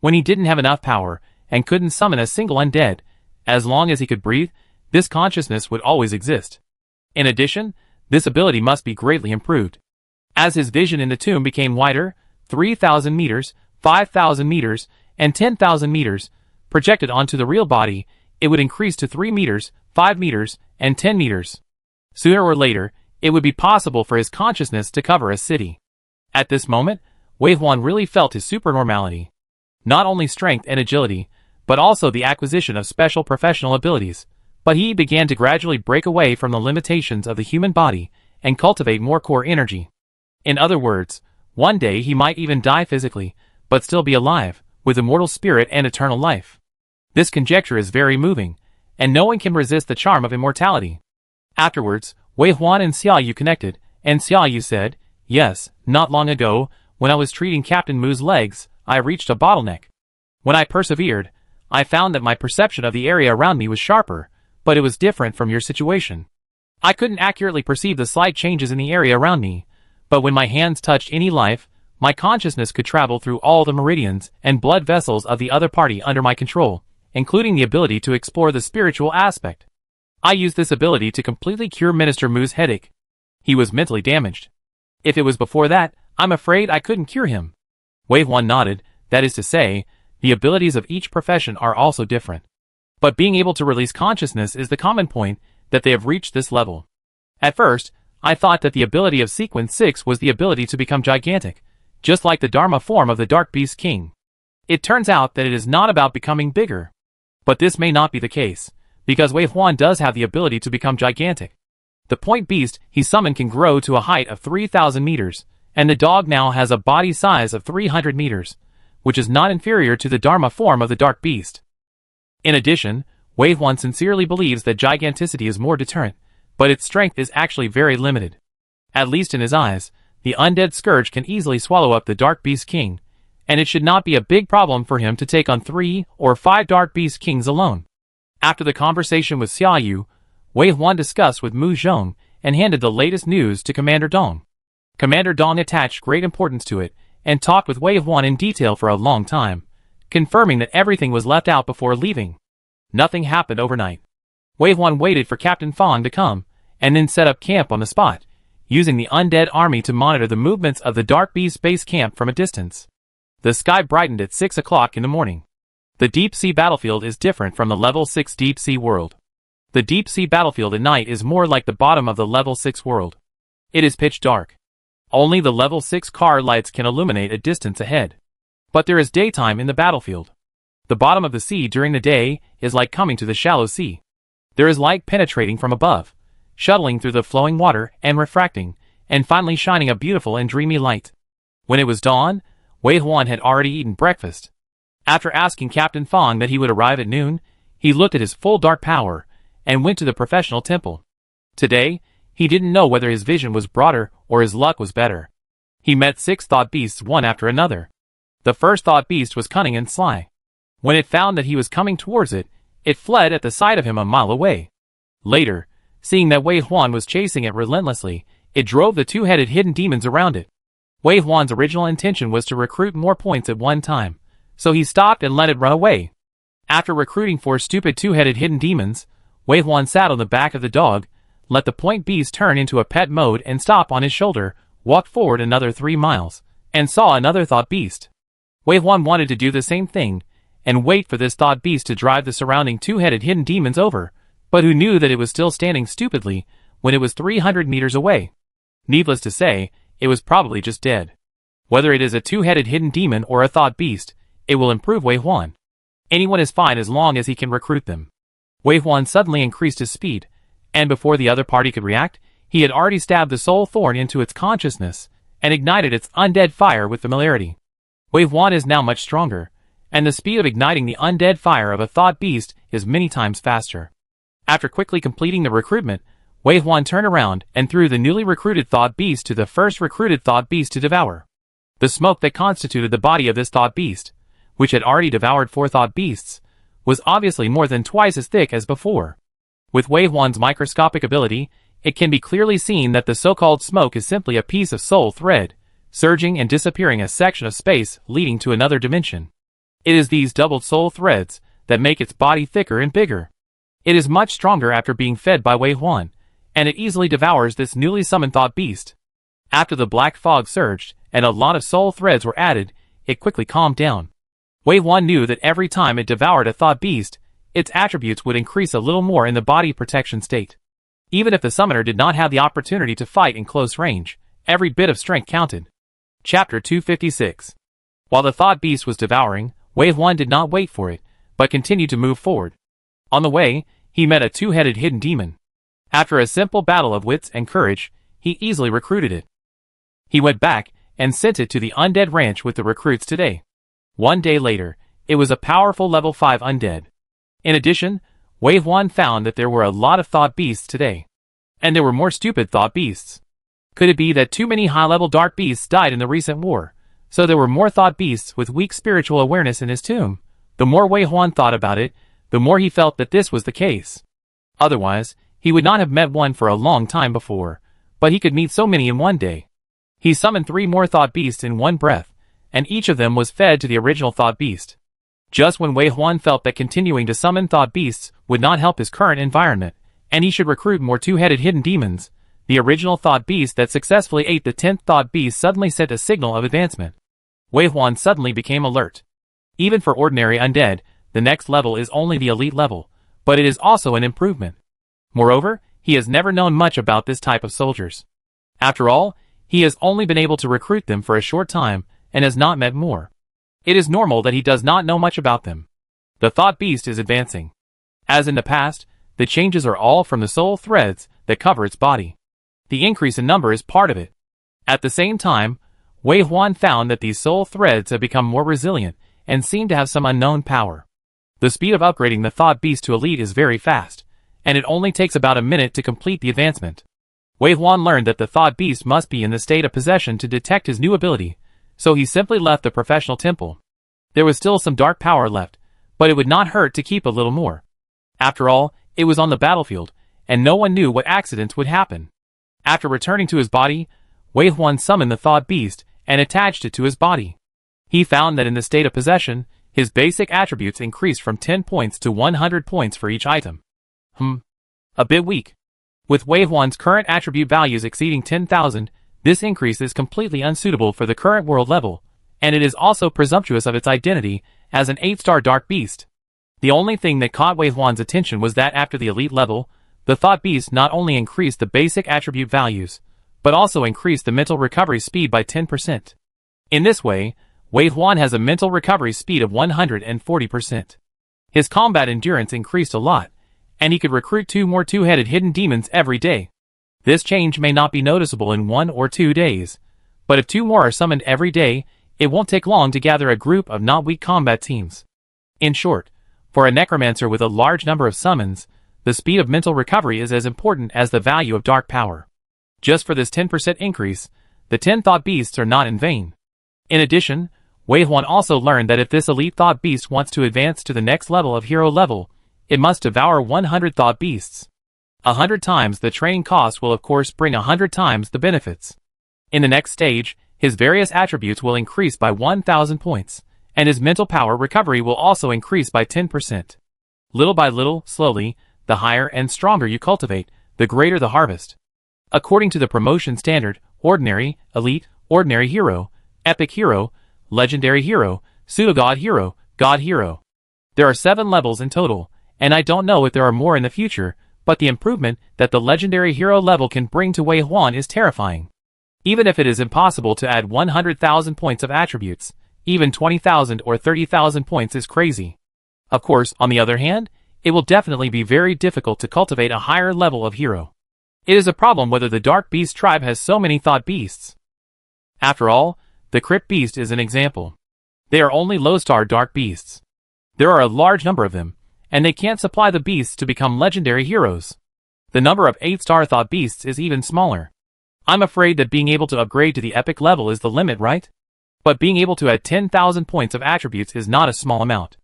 When he didn't have enough power, and couldn't summon a single undead, as long as he could breathe, this consciousness would always exist. In addition, this ability must be greatly improved. As his vision in the tomb became wider, 3,000 meters, 5,000 meters, and 10,000 meters, projected onto the real body, it would increase to 3 meters, 5 meters, and 10 meters. Sooner or later, it would be possible for his consciousness to cover a city. At this moment, Wei Huan really felt his supernormality. Not only strength and agility, but also the acquisition of special professional abilities. But he began to gradually break away from the limitations of the human body and cultivate more core energy. In other words, one day he might even die physically, but still be alive, with immortal spirit and eternal life. This conjecture is very moving, and no one can resist the charm of immortality. Afterwards, Wei Huan and Xiaoyu connected, and Xiaoyu said, "Yes, not long ago, when I was treating Captain Mu's legs, I reached a bottleneck. When I persevered, I found that my perception of the area around me was sharper, but it was different from your situation. I couldn't accurately perceive the slight changes in the area around me, but when my hands touched any life, my consciousness could travel through all the meridians and blood vessels of the other party under my control, including the ability to explore the spiritual aspect. I used this ability to completely cure Minister Mu's headache. He was mentally damaged. If it was before that, I'm afraid I couldn't cure him." Wei Huan nodded, that is to say, the abilities of each profession are also different. But being able to release consciousness is the common point that they have reached this level. At first, I thought that the ability of Sequence 6 was the ability to become gigantic, just like the Dharma form of the Dark Beast King. It turns out that it is not about becoming bigger. But this may not be the case, because Wei Huan does have the ability to become gigantic. The point beast he summoned can grow to a height of 3,000 meters, and the dog now has a body size of 300 meters, which is not inferior to the Dharma form of the Dark Beast. In addition, Wei Huan sincerely believes that giganticity is more deterrent, but its strength is actually very limited. At least in his eyes, the undead scourge can easily swallow up the Dark Beast King, and it should not be a big problem for him to take on 3 or 5 Dark Beast Kings alone. After the conversation with Xiaoyu, Wei Huan discussed with Mu Zhong and handed the latest news to Commander Dong. Commander Dong attached great importance to it and talked with Wei Huan in detail for a long time, confirming that everything was left out before leaving. Nothing happened overnight. Wei Huan waited for Captain Fong to come, and then set up camp on the spot, using the undead army to monitor the movements of the Dark Beast base camp from a distance. The sky brightened at 6 o'clock in the morning. The deep-sea battlefield is different from the level 6 deep-sea world. The deep-sea battlefield at night is more like the bottom of the level 6 world. It is pitch dark. Only the level 6 car lights can illuminate a distance ahead. But there is daytime in the battlefield. The bottom of the sea during the day is like coming to the shallow sea. There is light penetrating from above, shuttling through the flowing water and refracting, and finally shining a beautiful and dreamy light. When it was dawn, Wei Huan had already eaten breakfast. After asking Captain Fong that he would arrive at noon, he looked at his full dark power, and went to the professional temple. Today, he didn't know whether his vision was broader or his luck was better. He met 6 thought beasts one after another. The first thought beast was cunning and sly. When it found that he was coming towards it, it fled at the sight of him a mile away. Later, seeing that Wei Huan was chasing it relentlessly, it drove the 2-headed hidden demons around it. Wei Huan's original intention was to recruit more points at one time, so he stopped and let it run away. After recruiting 4 stupid 2-headed hidden demons, Wei Huan sat on the back of the dog, let the point beast turn into a pet mode and stop on his shoulder, walked forward another 3 miles, and saw another thought beast. Wei Huan wanted to do the same thing, and wait for this thought beast to drive the surrounding 2-headed hidden demons over, but who knew that it was still standing stupidly when it was 300 meters away. Needless to say, it was probably just dead. Whether it is a 2-headed hidden demon or a thought beast, it will improve Wei Huan. Anyone is fine as long as he can recruit them. Wei Huan suddenly increased his speed, and before the other party could react, he had already stabbed the soul thorn into its consciousness, and ignited its undead fire with familiarity. Wei Huan is now much stronger, and the speed of igniting the undead fire of a thought beast is many times faster. After quickly completing the recruitment, Wei Huan turned around and threw the newly recruited thought beast to the first recruited thought beast to devour. The smoke that constituted the body of this thought beast, which had already devoured 4 thought beasts, was obviously more than twice as thick as before. With Wei Huan's microscopic ability, it can be clearly seen that the so-called smoke is simply a piece of soul thread, surging and disappearing a section of space leading to another dimension. It is these doubled soul threads that make its body thicker and bigger. It is much stronger after being fed by Wei Huan, and it easily devours this newly summoned thought beast. After the black fog surged, and a lot of soul threads were added, it quickly calmed down. Wei Huan knew that every time it devoured a thought beast, its attributes would increase a little more in the body protection state. Even if the summoner did not have the opportunity to fight in close range, every bit of strength counted. Chapter 256. While the thought beast was devouring, Wei Huan did not wait for it, but continued to move forward. On the way, he met a two-headed hidden demon. After a simple battle of wits and courage, he easily recruited it. He went back and sent it to the undead ranch with the recruits today. One day later, it was a powerful level 5 undead. In addition, Wei Huan found that there were a lot of thought beasts today. And there were more stupid thought beasts. Could it be that too many high-level dark beasts died in the recent war, so there were more thought beasts with weak spiritual awareness in his tomb? The more Wei Huan thought about it, the more he felt that this was the case. Otherwise, he would not have met one for a long time before, but he could meet so many in one day. He summoned 3 more thought beasts in one breath, and each of them was fed to the original thought beast. Just when Wei Huan felt that continuing to summon thought beasts would not help his current environment, and he should recruit more two-headed hidden demons, the original thought beast that successfully ate the 10th thought beast suddenly sent a signal of advancement. Wei Huan suddenly became alert. Even for ordinary undead, the next level is only the elite level, but it is also an improvement. Moreover, he has never known much about this type of soldiers. After all, he has only been able to recruit them for a short time and has not met more. It is normal that he does not know much about them. The thought beast is advancing. As in the past, the changes are all from the soul threads that cover its body. The increase in number is part of it. At the same time, Wei Huan found that these soul threads have become more resilient and seem to have some unknown power. The speed of upgrading the thought beast to elite is very fast, and it only takes about a minute to complete the advancement. Wei Huan learned that the thought beast must be in the state of possession to detect his new ability, so he simply left the professional temple. There was still some dark power left, but it would not hurt to keep a little more. After all, it was on the battlefield, and no one knew what accidents would happen. After returning to his body, Wei Huan summoned the thought beast and attached it to his body. He found that in the state of possession, his basic attributes increased from 10 points to 100 points for each item. A bit weak. With Wei Huan's current attribute values exceeding 10,000, this increase is completely unsuitable for the current world level, and it is also presumptuous of its identity as an 8-star dark beast. The only thing that caught Wei Huan's attention was that after the elite level, the thought beast not only increased the basic attribute values, but also increased the mental recovery speed by 10%. In this way, Wei Huan has a mental recovery speed of 140%. His combat endurance increased a lot, and he could recruit 2 more two-headed hidden demons every day. This change may not be noticeable in 1 or 2 days, but if 2 more are summoned every day, it won't take long to gather a group of not weak combat teams. In short, for a necromancer with a large number of summons, the speed of mental recovery is as important as the value of dark power. Just for this 10% increase, the 10 thought beasts are not in vain. In addition, Wei Huan also learned that if this elite thought beast wants to advance to the next level of hero level, it must devour 100 thought beasts. 100 times the training cost will of course bring 100 times the benefits. In the next stage, his various attributes will increase by 1,000 points, and his mental power recovery will also increase by 10%. Little by little, slowly, the higher and stronger you cultivate, the greater the harvest. According to the promotion standard, ordinary, elite, ordinary hero, epic hero, legendary hero, pseudo-god hero, god hero. There are 7 levels in total, and I don't know if there are more in the future, but the improvement that the legendary hero level can bring to Wei Huan is terrifying. Even if it is impossible to add 100,000 points of attributes, even 20,000 or 30,000 points is crazy. Of course, on the other hand, it will definitely be very difficult to cultivate a higher level of hero. It is a problem whether the Dark Beast tribe has so many thought beasts. After all, the Crypt Beast is an example. They are only low-star dark beasts. There are a large number of them, and they can't supply the beasts to become legendary heroes. The number of 8-star thought beasts is even smaller. I'm afraid that being able to upgrade to the epic level is the limit, right? But being able to add 10,000 points of attributes is not a small amount.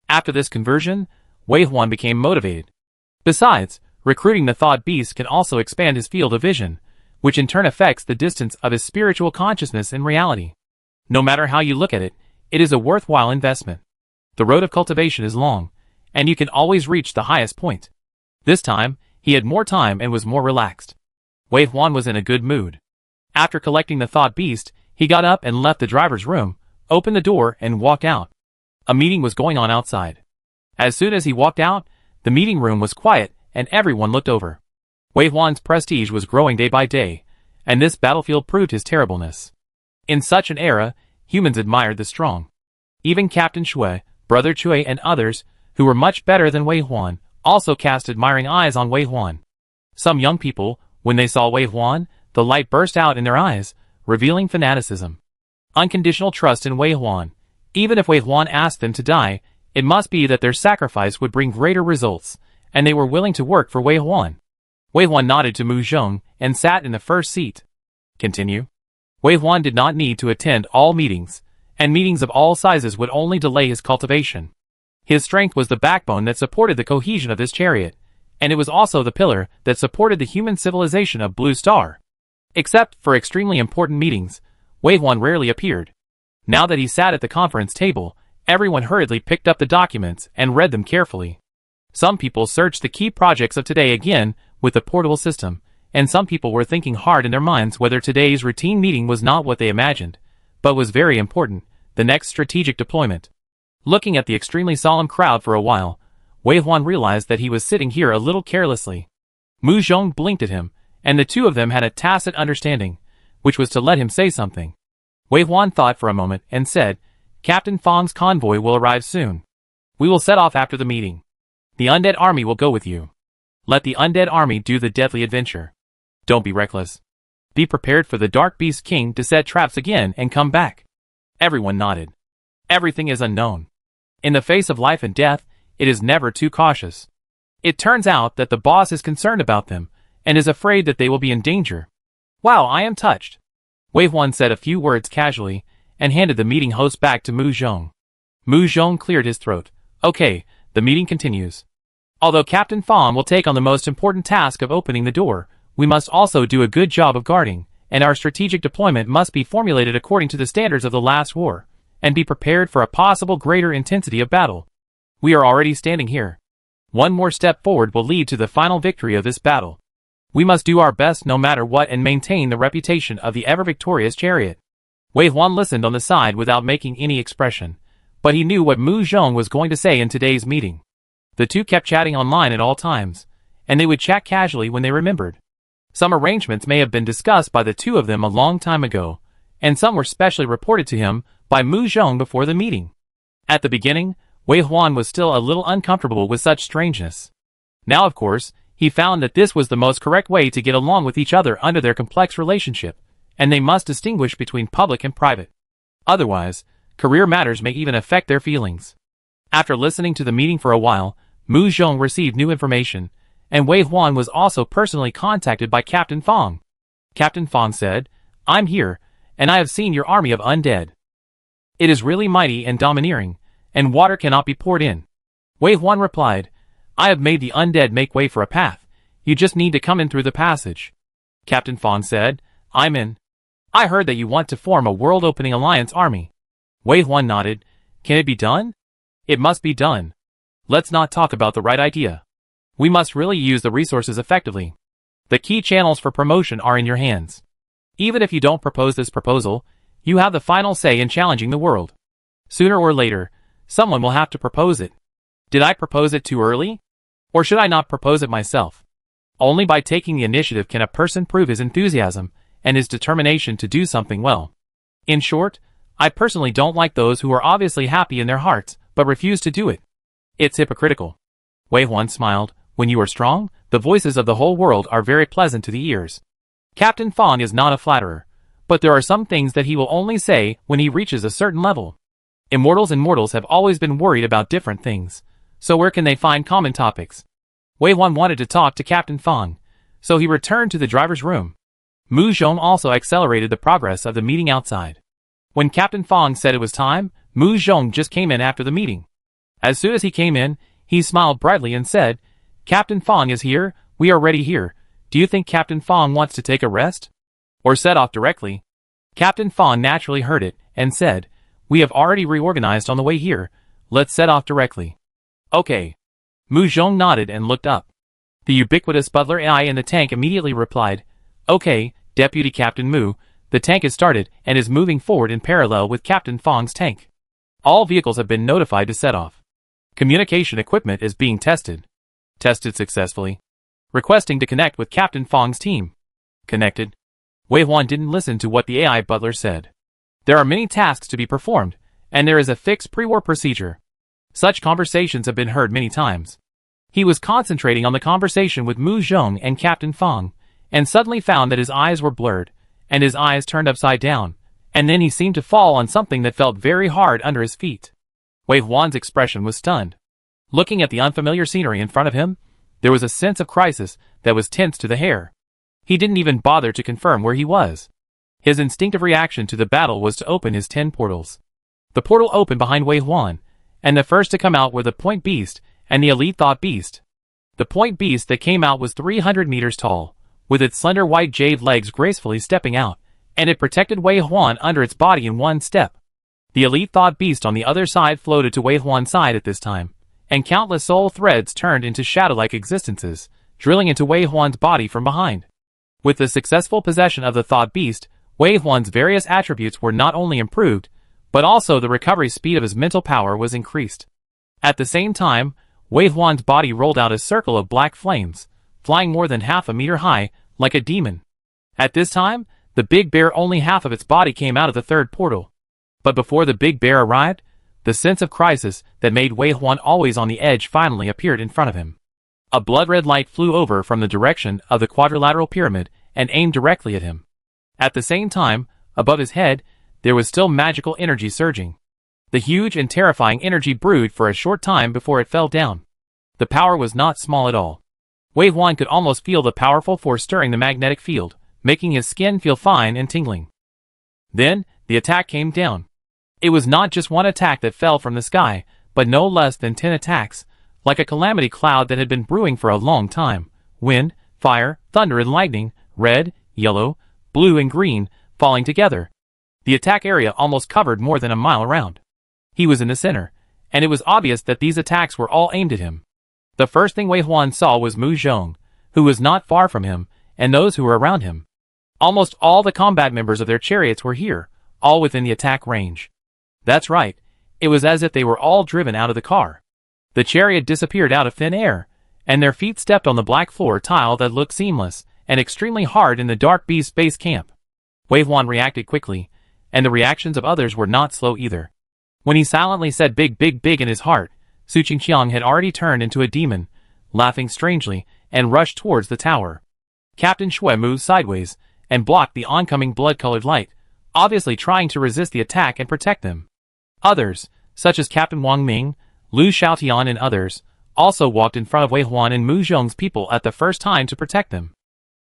After this conversion, Wei Huan became motivated. Besides, recruiting the thought beast can also expand his field of vision, which in turn affects the distance of his spiritual consciousness in reality. No matter how you look at it, it is a worthwhile investment. The road of cultivation is long, and you can always reach the highest point. This time, he had more time and was more relaxed. Wei Huan was in a good mood. After collecting the thought beast, he got up and left the driver's room, opened the door, and walked out. A meeting was going on outside. As soon as he walked out, the meeting room was quiet and everyone looked over. Wei Huan's prestige was growing day by day, and this battlefield proved his terribleness. In such an era, humans admired the strong. Even Captain Shui, Brother Chui, and others, who were much better than Wei Huan, also cast admiring eyes on Wei Huan. Some young people, when they saw Wei Huan, the light burst out in their eyes, revealing fanaticism. Unconditional trust in Wei Huan. Even if Wei Huan asked them to die, it must be that their sacrifice would bring greater results, and they were willing to work for Wei Huan. Wei Huan nodded to Mu Zhong and sat in the first seat. Continue. Wei Huan did not need to attend all meetings, and meetings of all sizes would only delay his cultivation. His strength was the backbone that supported the cohesion of his chariot, and it was also the pillar that supported the human civilization of Blue Star. Except for extremely important meetings, Wei Huan rarely appeared. Now that he sat at the conference table, everyone hurriedly picked up the documents and read them carefully. Some people searched the key projects of today again with the portable system, and some people were thinking hard in their minds whether today's routine meeting was not what they imagined, but was very important, the next strategic deployment. Looking at the extremely solemn crowd for a while, Wei Huan realized that he was sitting here a little carelessly. Mu Zhong blinked at him, and the two of them had a tacit understanding, which was to let him say something. Wei Huan thought for a moment and said, "Captain Fang's convoy will arrive soon. We will set off after the meeting. The undead army will go with you. Let the undead army do the deadly adventure. Don't be reckless. Be prepared for the Dark Beast King to set traps again and come back." Everyone nodded. Everything is unknown. In the face of life and death, it is never too cautious. It turns out that the boss is concerned about them, and is afraid that they will be in danger. Wow, I am touched. Wei Huan said a few words casually, and handed the meeting host back to Mu Zhong. Mu Zhong cleared his throat. Okay, the meeting continues. Although Captain Fang will take on the most important task of opening the door, we must also do a good job of guarding, and our strategic deployment must be formulated according to the standards of the last war, and be prepared for a possible greater intensity of battle. We are already standing here. One more step forward will lead to the final victory of this battle. We must do our best no matter what and maintain the reputation of the ever-victorious chariot. Wei Huan listened on the side without making any expression, but he knew what Mu Zhong was going to say in today's meeting. The two kept chatting online at all times, and they would chat casually when they remembered. Some arrangements may have been discussed by the two of them a long time ago, and some were specially reported to him by Mu Zhong before the meeting. At the beginning, Wei Huan was still a little uncomfortable with such strangeness. Now, of course, he found that this was the most correct way to get along with each other under their complex relationship, and they must distinguish between public and private. Otherwise, career matters may even affect their feelings. After listening to the meeting for a while, Mu Zhong received new information, and Wei Huan was also personally contacted by Captain Fang. Captain Fang said, "I'm here, and I have seen your army of undead. It is really mighty and domineering, and water cannot be poured in." Wei Huan replied, "I have made the undead make way for a path. You just need to come in through the passage." Captain Fang said, "I'm in. I heard that you want to form a world-opening alliance army." Wei Huan nodded. "Can it be done?" "It must be done. Let's not talk about the right idea. We must really use the resources effectively. The key channels for promotion are in your hands. Even if you don't propose this proposal, you have the final say in challenging the world. Sooner or later, someone will have to propose it. Did I propose it too early? Or should I not propose it myself? Only by taking the initiative can a person prove his enthusiasm and his determination to do something well. In short, I personally don't like those who are obviously happy in their hearts but refuse to do it. It's hypocritical." Wei Huan smiled. "When you are strong, the voices of the whole world are very pleasant to the ears. Captain Fang is not a flatterer, but there are some things that he will only say when he reaches a certain level. Immortals and mortals have always been worried about different things, so where can they find common topics?" Wei Huan wanted to talk to Captain Fang, so he returned to the driver's room. Mu Zhong also accelerated the progress of the meeting outside. When Captain Fang said it was time, Mu Zhong just came in after the meeting. As soon as he came in, he smiled brightly and said, "Captain Fang is here, we are ready here. Do you think Captain Fang wants to take a rest? Or set off directly?" Captain Fang naturally heard it, and said, "We have already reorganized on the way here. Let's set off directly. Okay. Mu Zhong nodded and looked up. The ubiquitous butler AI in the tank immediately replied, Okay, Deputy Captain Mu, the tank has started and is moving forward in parallel with Captain Fong's tank. All vehicles have been notified to set off. Communication equipment is being tested. Tested successfully. Requesting to connect with Captain Fong's team. Connected. Wei Huan didn't listen to what the AI butler said. There are many tasks to be performed, and there is a fixed pre-war procedure. Such conversations have been heard many times. He was concentrating on the conversation with Mu Zhong and Captain Fong, and suddenly found that his eyes were blurred, and his eyes turned upside down, and then he seemed to fall on something that felt very hard under his feet. Wei Huan's expression was stunned. Looking at the unfamiliar scenery in front of him, there was a sense of crisis that was tense to the hair. He didn't even bother to confirm where he was. His instinctive reaction to the battle was to open his 10 portals. The portal opened behind Wei Huan, and the first to come out were the Point Beast and the Elite Thought Beast. The Point Beast that came out was 300 meters tall, with its slender white jade legs gracefully stepping out, and it protected Wei Huan under its body in one step. The Elite Thought Beast on the other side floated to Wei Huan's side at this time, and countless soul threads turned into shadow-like existences, drilling into Wei Huan's body from behind. With the successful possession of the Thought Beast, Wei Huan's various attributes were not only improved, but also the recovery speed of his mental power was increased. At the same time, Wei Huan's body rolled out a circle of black flames, flying more than half a meter high, like a demon. At this time, the big bear only half of its body came out of the third portal. But before the big bear arrived, the sense of crisis that made Wei Huan always on the edge finally appeared in front of him. A blood-red light flew over from the direction of the quadrilateral pyramid and aimed directly at him. At the same time, above his head, there was still magical energy surging. The huge and terrifying energy brewed for a short time before it fell down. The power was not small at all. Wei Huan could almost feel the powerful force stirring the magnetic field, making his skin feel fine and tingling. Then, the attack came down. It was not just one attack that fell from the sky, but no less than 10 attacks, like a calamity cloud that had been brewing for a long time. Wind, fire, thunder and lightning, red, yellow, blue and green, falling together. The attack area almost covered more than a mile around. He was in the center, and it was obvious that these attacks were all aimed at him. The first thing Wei Huan saw was Mu Zhong, who was not far from him, and those who were around him. Almost all the combat members of their chariots were here, all within the attack range. That's right, it was as if they were all driven out of the car. The chariot disappeared out of thin air, and their feet stepped on the black floor tile that looked seamless and extremely hard in the Dark Beast base camp. Wei Huan reacted quickly, and the reactions of others were not slow either. When he silently said big big big in his heart, Su Qingqiang had already turned into a demon, laughing strangely, and rushed towards the tower. Captain Shui moved sideways, and blocked the oncoming blood-colored light, obviously trying to resist the attack and protect them. Others, such as Captain Wang Ming, Lu Xiaotian and others, also walked in front of Wei Huan and Mu Zhong's people at the first time to protect them.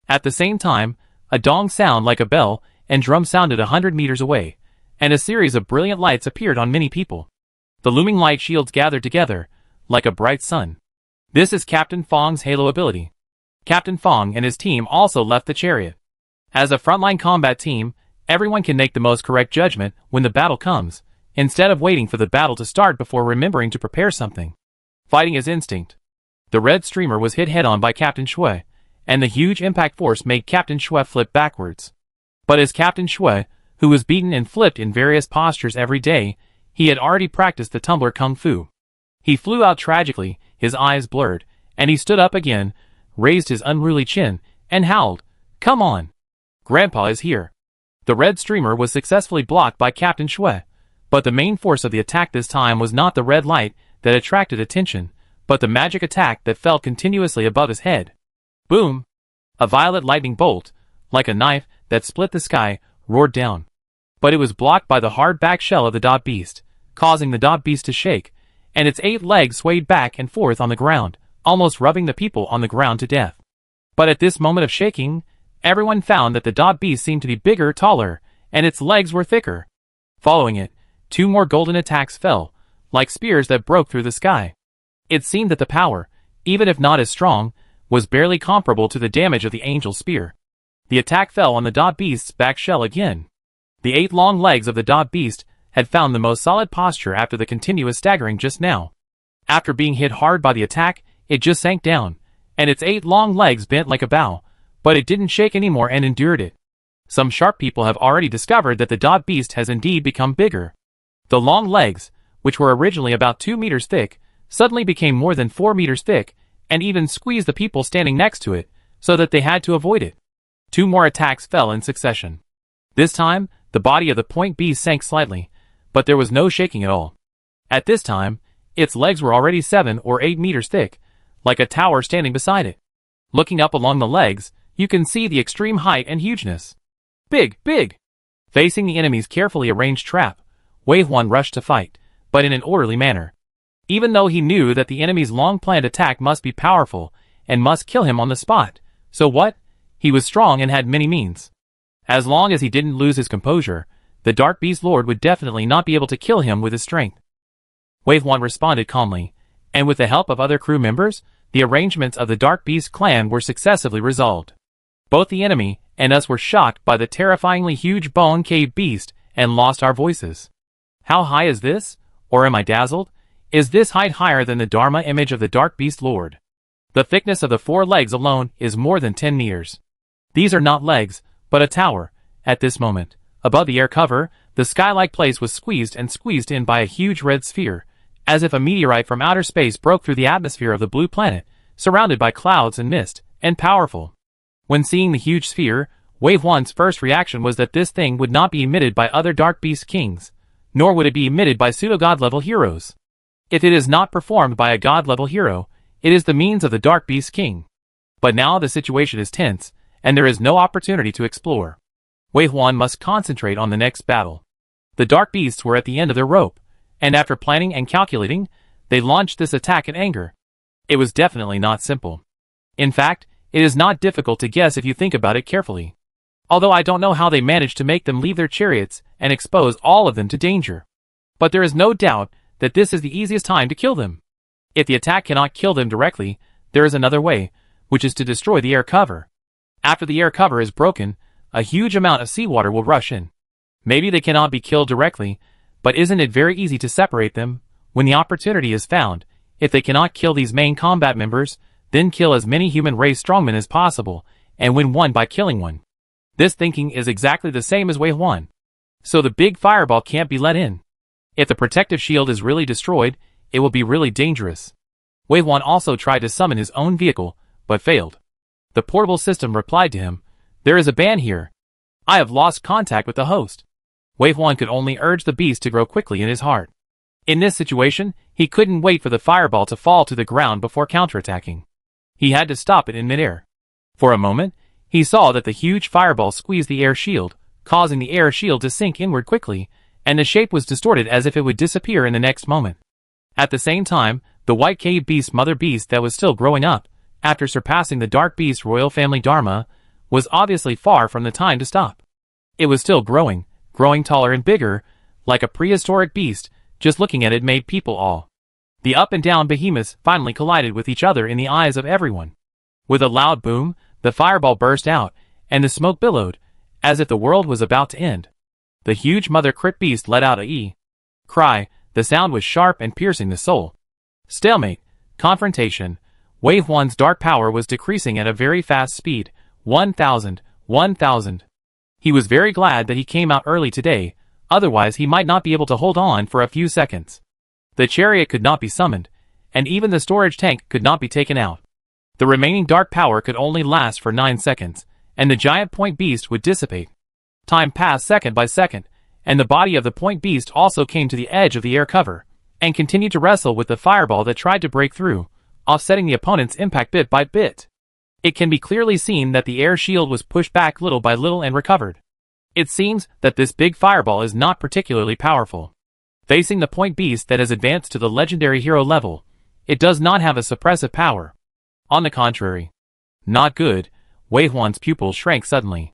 At the same time, a dong sound like a bell and drum sounded 100 meters away, and a series of brilliant lights appeared on many people. The looming light shields gathered together, like a bright sun. This is Captain Fong's halo ability. Captain Fong and his team also left the chariot. As a frontline combat team, everyone can make the most correct judgment when the battle comes, instead of waiting for the battle to start before remembering to prepare something. Fighting is instinct. The red streamer was hit head-on by Captain Shui, and the huge impact force made Captain Shui flip backwards. But as Captain Shui, who was beaten and flipped in various postures every day, he had already practiced the tumbler kung fu. He flew out tragically, his eyes blurred, and he stood up again, raised his unruly chin, and howled, "Come on! Grandpa is here!" The red streamer was successfully blocked by Captain Shui, but the main force of the attack this time was not the red light that attracted attention, but the magic attack that fell continuously above his head. Boom! A violet lightning bolt, like a knife that split the sky, roared down. But it was blocked by the hard back shell of the dot beast, causing the dot beast to shake, and its 8 legs swayed back and forth on the ground, almost rubbing the people on the ground to death. But at this moment of shaking, everyone found that the dot beast seemed to be bigger, taller, and its legs were thicker. Following it, 2 more golden attacks fell, like spears that broke through the sky. It seemed that the power, even if not as strong, was barely comparable to the damage of the angel spear. The attack fell on the dot beast's back shell again. The 8 long legs of the dot beast had found the most solid posture after the continuous staggering just now. After being hit hard by the attack, it just sank down, and its 8 long legs bent like a bow, but it didn't shake anymore and endured it. Some sharp people have already discovered that the dog beast has indeed become bigger. The long legs, which were originally about 2 meters thick, suddenly became more than 4 meters thick, and even squeezed the people standing next to it, so that they had to avoid it. 2 more attacks fell in succession. This time, the body of the point beast sank slightly, but there was no shaking at all. At this time, its legs were already 7 or 8 meters thick, like a tower standing beside it. Looking up along the legs, you can see the extreme height and hugeness. Big, big! Facing the enemy's carefully arranged trap, Wei Huan rushed to fight, but in an orderly manner. Even though he knew that the enemy's long-planned attack must be powerful, and must kill him on the spot, so what? He was strong and had many means. As long as he didn't lose his composure, the Dark Beast Lord would definitely not be able to kill him with his strength. Wei Huan responded calmly, and with the help of other crew members, the arrangements of the Dark Beast clan were successively resolved. Both the enemy and us were shocked by the terrifyingly huge bone cave beast and lost our voices. How high is this? Or am I dazzled? Is this height higher than the Dharma image of the Dark Beast Lord? The thickness of the 4 legs alone is more than 10 meters. These are not legs, but a tower. At this moment, above the air cover, the sky-like place was squeezed in by a huge red sphere, as if a meteorite from outer space broke through the atmosphere of the blue planet, surrounded by clouds and mist, and powerful. When seeing the huge sphere, Wei Huan's first reaction was that this thing would not be emitted by other Dark Beast kings, nor would it be emitted by pseudo-god-level heroes. If it is not performed by a god-level hero, it is the means of the Dark Beast King. But now the situation is tense, and there is no opportunity to explore. Wei Huan must concentrate on the next battle. The Dark Beasts were at the end of their rope, and after planning and calculating, they launched this attack in anger. It was definitely not simple. In fact, it is not difficult to guess if you think about it carefully. Although I don't know how they managed to make them leave their chariots and expose all of them to danger. But there is no doubt that this is the easiest time to kill them. If the attack cannot kill them directly, there is another way, which is to destroy the air cover. After the air cover is broken, a huge amount of seawater will rush in. Maybe they cannot be killed directly, but isn't it very easy to separate them, when the opportunity is found? If they cannot kill these main combat members, then kill as many human race strongmen as possible, and win one by killing one. This thinking is exactly the same as Wei Huan. So the big fireball can't be let in. If the protective shield is really destroyed, it will be really dangerous. Wei Huan also tried to summon his own vehicle, but failed. The portable system replied to him, "There is a ban here. I have lost contact with the host." Wei Huan could only urge the beast to grow quickly in his heart. In this situation, he couldn't wait for the fireball to fall to the ground before counterattacking. He had to stop it in midair. For a moment, he saw that the huge fireball squeezed the air shield, causing the air shield to sink inward quickly, and the shape was distorted as if it would disappear in the next moment. At the same time, the white cave beast mother beast that was still growing up, after surpassing the Dark Beast royal family Dharma, was obviously far from the time to stop. It was still growing taller and bigger, like a prehistoric beast. Just looking at it made people awe. The up and down behemoths finally collided with each other in the eyes of everyone. With a loud boom, the fireball burst out, and the smoke billowed, as if the world was about to end. The huge mother crit beast let out a cry. The sound was sharp and piercing the soul. Stalemate. Confrontation. Wei Huan's dark power was decreasing at a very fast speed. 1,000. He was very glad that he came out early today, otherwise he might not be able to hold on for a few seconds. The chariot could not be summoned, and even the storage tank could not be taken out. The remaining dark power could only last for 9 seconds, and the giant point beast would dissipate. Time passed second by second, and the body of the point beast also came to the edge of the air cover, and continued to wrestle with the fireball that tried to break through, offsetting the opponent's impact bit by bit. It can be clearly seen that the air shield was pushed back little by little and recovered. It seems that this big fireball is not particularly powerful. Facing the point beast that has advanced to the legendary hero level, it does not have a suppressive power. On the contrary. Not good. Wei Huan's pupil shrank suddenly.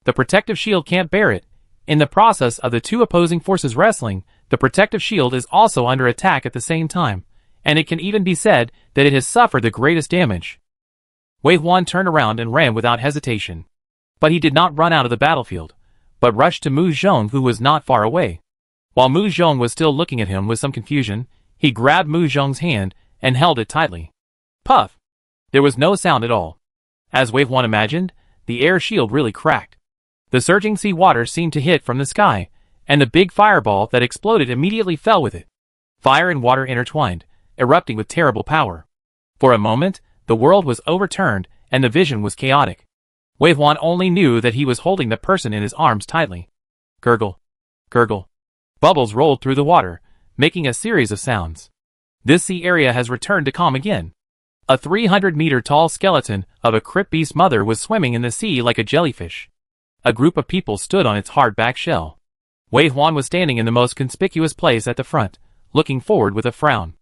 The protective shield can't bear it. In the process of the two opposing forces wrestling, the protective shield is also under attack at the same time, and it can even be said that it has suffered the greatest damage. Wei Huan turned around and ran without hesitation. But he did not run out of the battlefield, but rushed to Mu Zhong, who was not far away. While Mu Zhong was still looking at him with some confusion, he grabbed Mu Zhong's hand and held it tightly. Puff! There was no sound at all. As Wave 1 imagined, the air shield really cracked. The surging sea water seemed to hit from the sky, and the big fireball that exploded immediately fell with it. Fire and water intertwined, erupting with terrible power. For a moment, the world was overturned and the vision was chaotic. Wave 1 only knew that he was holding the person in his arms tightly. Gurgle. Gurgle. Bubbles rolled through the water, making a series of sounds. This sea area has returned to calm again. A 300-meter-tall skeleton of a crypt beast mother was swimming in the sea like a jellyfish. A group of people stood on its hard-back shell. Wei Huan was standing in the most conspicuous place at the front, looking forward with a frown.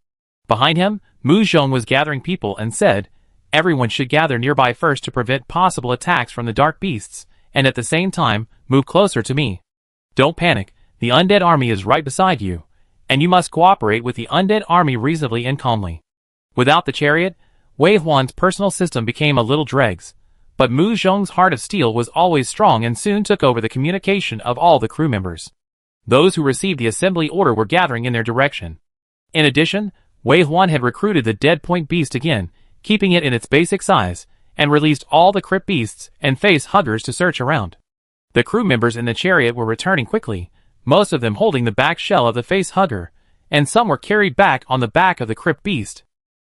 Behind him, Mu Zhong was gathering people and said, "Everyone should gather nearby first to prevent possible attacks from the dark beasts, and at the same time, move closer to me. Don't panic, the undead army is right beside you, and you must cooperate with the undead army reasonably and calmly." Without the chariot, Wei Huan's personal system became a little dregs, but Mu Zhong's heart of steel was always strong and soon took over the communication of all the crew members. Those who received the assembly order were gathering in their direction. In addition, Wei Huan had recruited the Dead Point Beast again, keeping it in its basic size, and released all the crypt beasts and face huggers to search around. The crew members in the chariot were returning quickly, most of them holding the back shell of the face hugger, and some were carried back on the back of the crypt beast.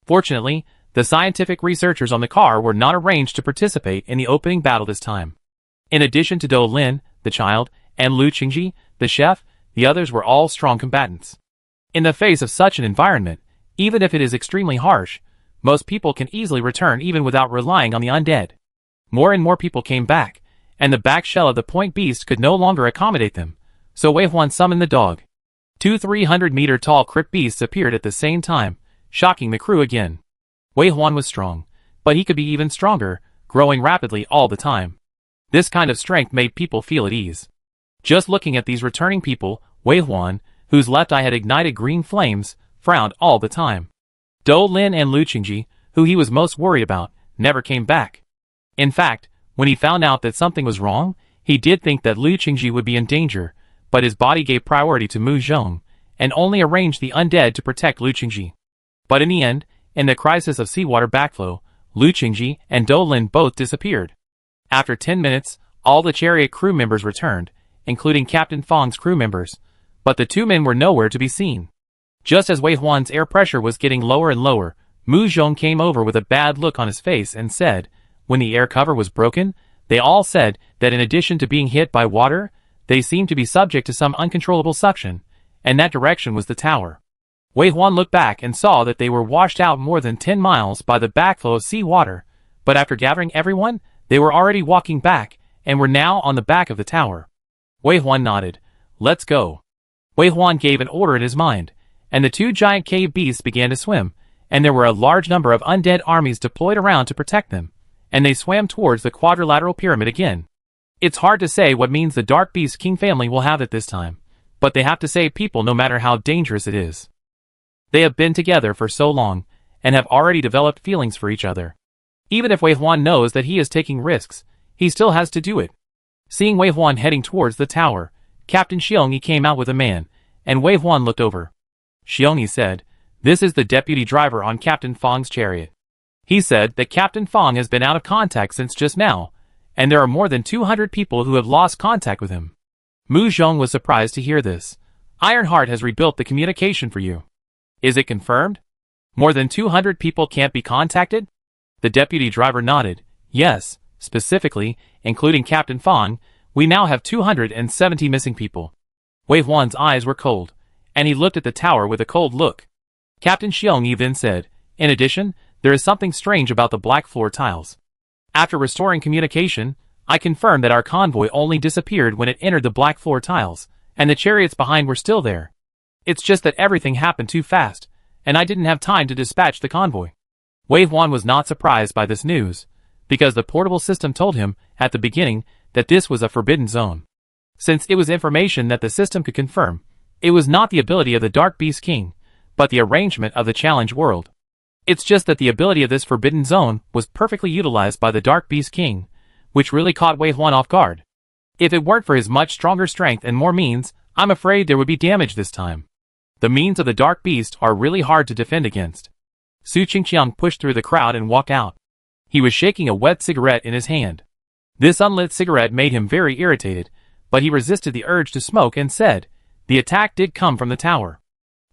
Fortunately, the scientific researchers on the car were not arranged to participate in the opening battle this time. In addition to Dou Lin, the child, and Lu Qingji, the chef, the others were all strong combatants. In the face of such an environment, even if it is extremely harsh, most people can easily return even without relying on the undead. More and more people came back, and the back shell of the point beast could no longer accommodate them, so Wei Huan summoned the dog. Two 300-meter-tall crypt beasts appeared at the same time, shocking the crew again. Wei Huan was strong, but he could be even stronger, growing rapidly all the time. This kind of strength made people feel at ease. Just looking at these returning people, Wei Huan, whose left eye had ignited green flames, frowned all the time. Dou Lin and Lu Qingji, who he was most worried about, never came back. In fact, when he found out that something was wrong, he did think that Lu Qingji would be in danger, but his body gave priority to Mu Zhong, and only arranged the undead to protect Lu Qingji. But in the end, in the crisis of seawater backflow, Lu Qingji and Dou Lin both disappeared. After 10 minutes, all the chariot crew members returned, including Captain Fang's crew members, but the two men were nowhere to be seen. Just as Wei Huan's air pressure was getting lower and lower, Mu Zhong came over with a bad look on his face and said, when the air cover was broken, they all said that in addition to being hit by water, they seemed to be subject to some uncontrollable suction, and that direction was the tower. Wei Huan looked back and saw that they were washed out more than 10 miles by the backflow of sea water, but after gathering everyone, they were already walking back, and were now on the back of the tower. Wei Huan nodded. "Let's go." Wei Huan gave an order in his mind, and the two giant cave beasts began to swim, and there were a large number of undead armies deployed around to protect them, and they swam towards the quadrilateral pyramid again. It's hard to say what means the Dark Beast King family will have it this time, but they have to save people no matter how dangerous it is. They have been together for so long, and have already developed feelings for each other. Even if Wei Huan knows that he is taking risks, he still has to do it. Seeing Wei Huan heading towards the tower, Captain Xiongyi came out with a man, and Wei Huan looked over. Xiongyi said, "This is the deputy driver on Captain Fang's chariot. He said that Captain Fang has been out of contact since just now, and there are more than 200 people who have lost contact with him." Mu Zhong was surprised to hear this. "Ironheart has rebuilt the communication for you. Is it confirmed? More than 200 people can't be contacted?" The deputy driver nodded. "Yes, specifically, including Captain Fang, we now have 270 missing people." Wei Huan's eyes were cold, and he looked at the tower with a cold look. Captain Xiongyi then said, "In addition, there is something strange about the black floor tiles. After restoring communication, I confirmed that our convoy only disappeared when it entered the black floor tiles, and the chariots behind were still there. It's just that everything happened too fast, and I didn't have time to dispatch the convoy." Wei Huan was not surprised by this news, because the portable system told him, at the beginning, that this was a forbidden zone. Since it was information that the system could confirm, it was not the ability of the Dark Beast King, but the arrangement of the challenge world. It's just that the ability of this forbidden zone was perfectly utilized by the Dark Beast King, which really caught Wei Huan off guard. If it weren't for his much stronger strength and more means, I'm afraid there would be damage this time. The means of the dark beast are really hard to defend against. Su Qingqiang pushed through the crowd and walked out. He was shaking a wet cigarette in his hand. This unlit cigarette made him very irritated, but he resisted the urge to smoke and said, "The attack did come from the tower.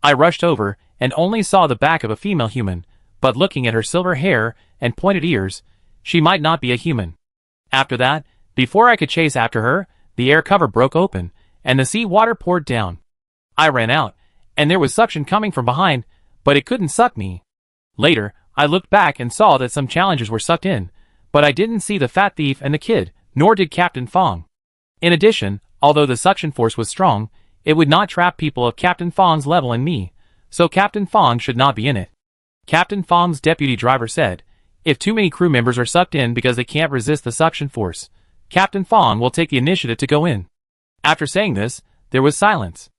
I rushed over and only saw the back of a female human, but looking at her silver hair and pointed ears, she might not be a human. After that, before I could chase after her, the air cover broke open, and the sea water poured down. I ran out, and there was suction coming from behind, but it couldn't suck me. Later, I looked back and saw that some challengers were sucked in, but I didn't see the fat thief and the kid, nor did Captain Fong. In addition, although the suction force was strong, it would not trap people of Captain Fong's level and me, so Captain Fong should not be in it." Captain Fong's deputy driver said, "If too many crew members are sucked in because they can't resist the suction force, Captain Fong will take the initiative to go in." After saying this, there was silence.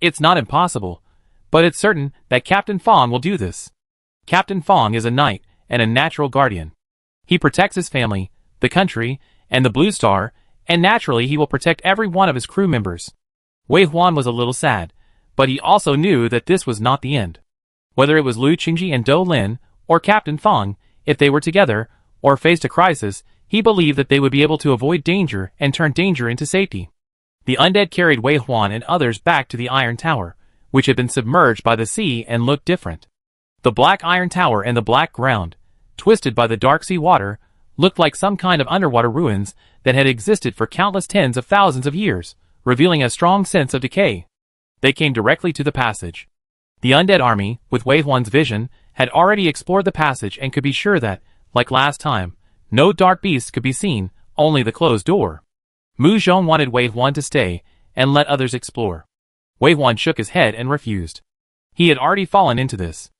"It's not impossible, but it's certain that Captain Fong will do this. Captain Fong is a knight and a natural guardian. He protects his family, the country, and the Blue Star, and naturally he will protect every one of his crew members." Wei Huan was a little sad, but he also knew that this was not the end. Whether it was Lu Qingji and Dou Lin, or Captain Fong, if they were together, or faced a crisis, he believed that they would be able to avoid danger and turn danger into safety. The undead carried Wei Huan and others back to the Iron Tower, which had been submerged by the sea and looked different. The black Iron Tower and the black ground, twisted by the dark sea water, looked like some kind of underwater ruins that had existed for countless tens of thousands of years, revealing a strong sense of decay. They came directly to the passage. The undead army, with Wei Huan's vision, had already explored the passage and could be sure that, like last time, no dark beasts could be seen, only the closed door. Mu Zhong wanted Wei Huan to stay and let others explore. Wei Huan shook his head and refused. He had already fallen into this.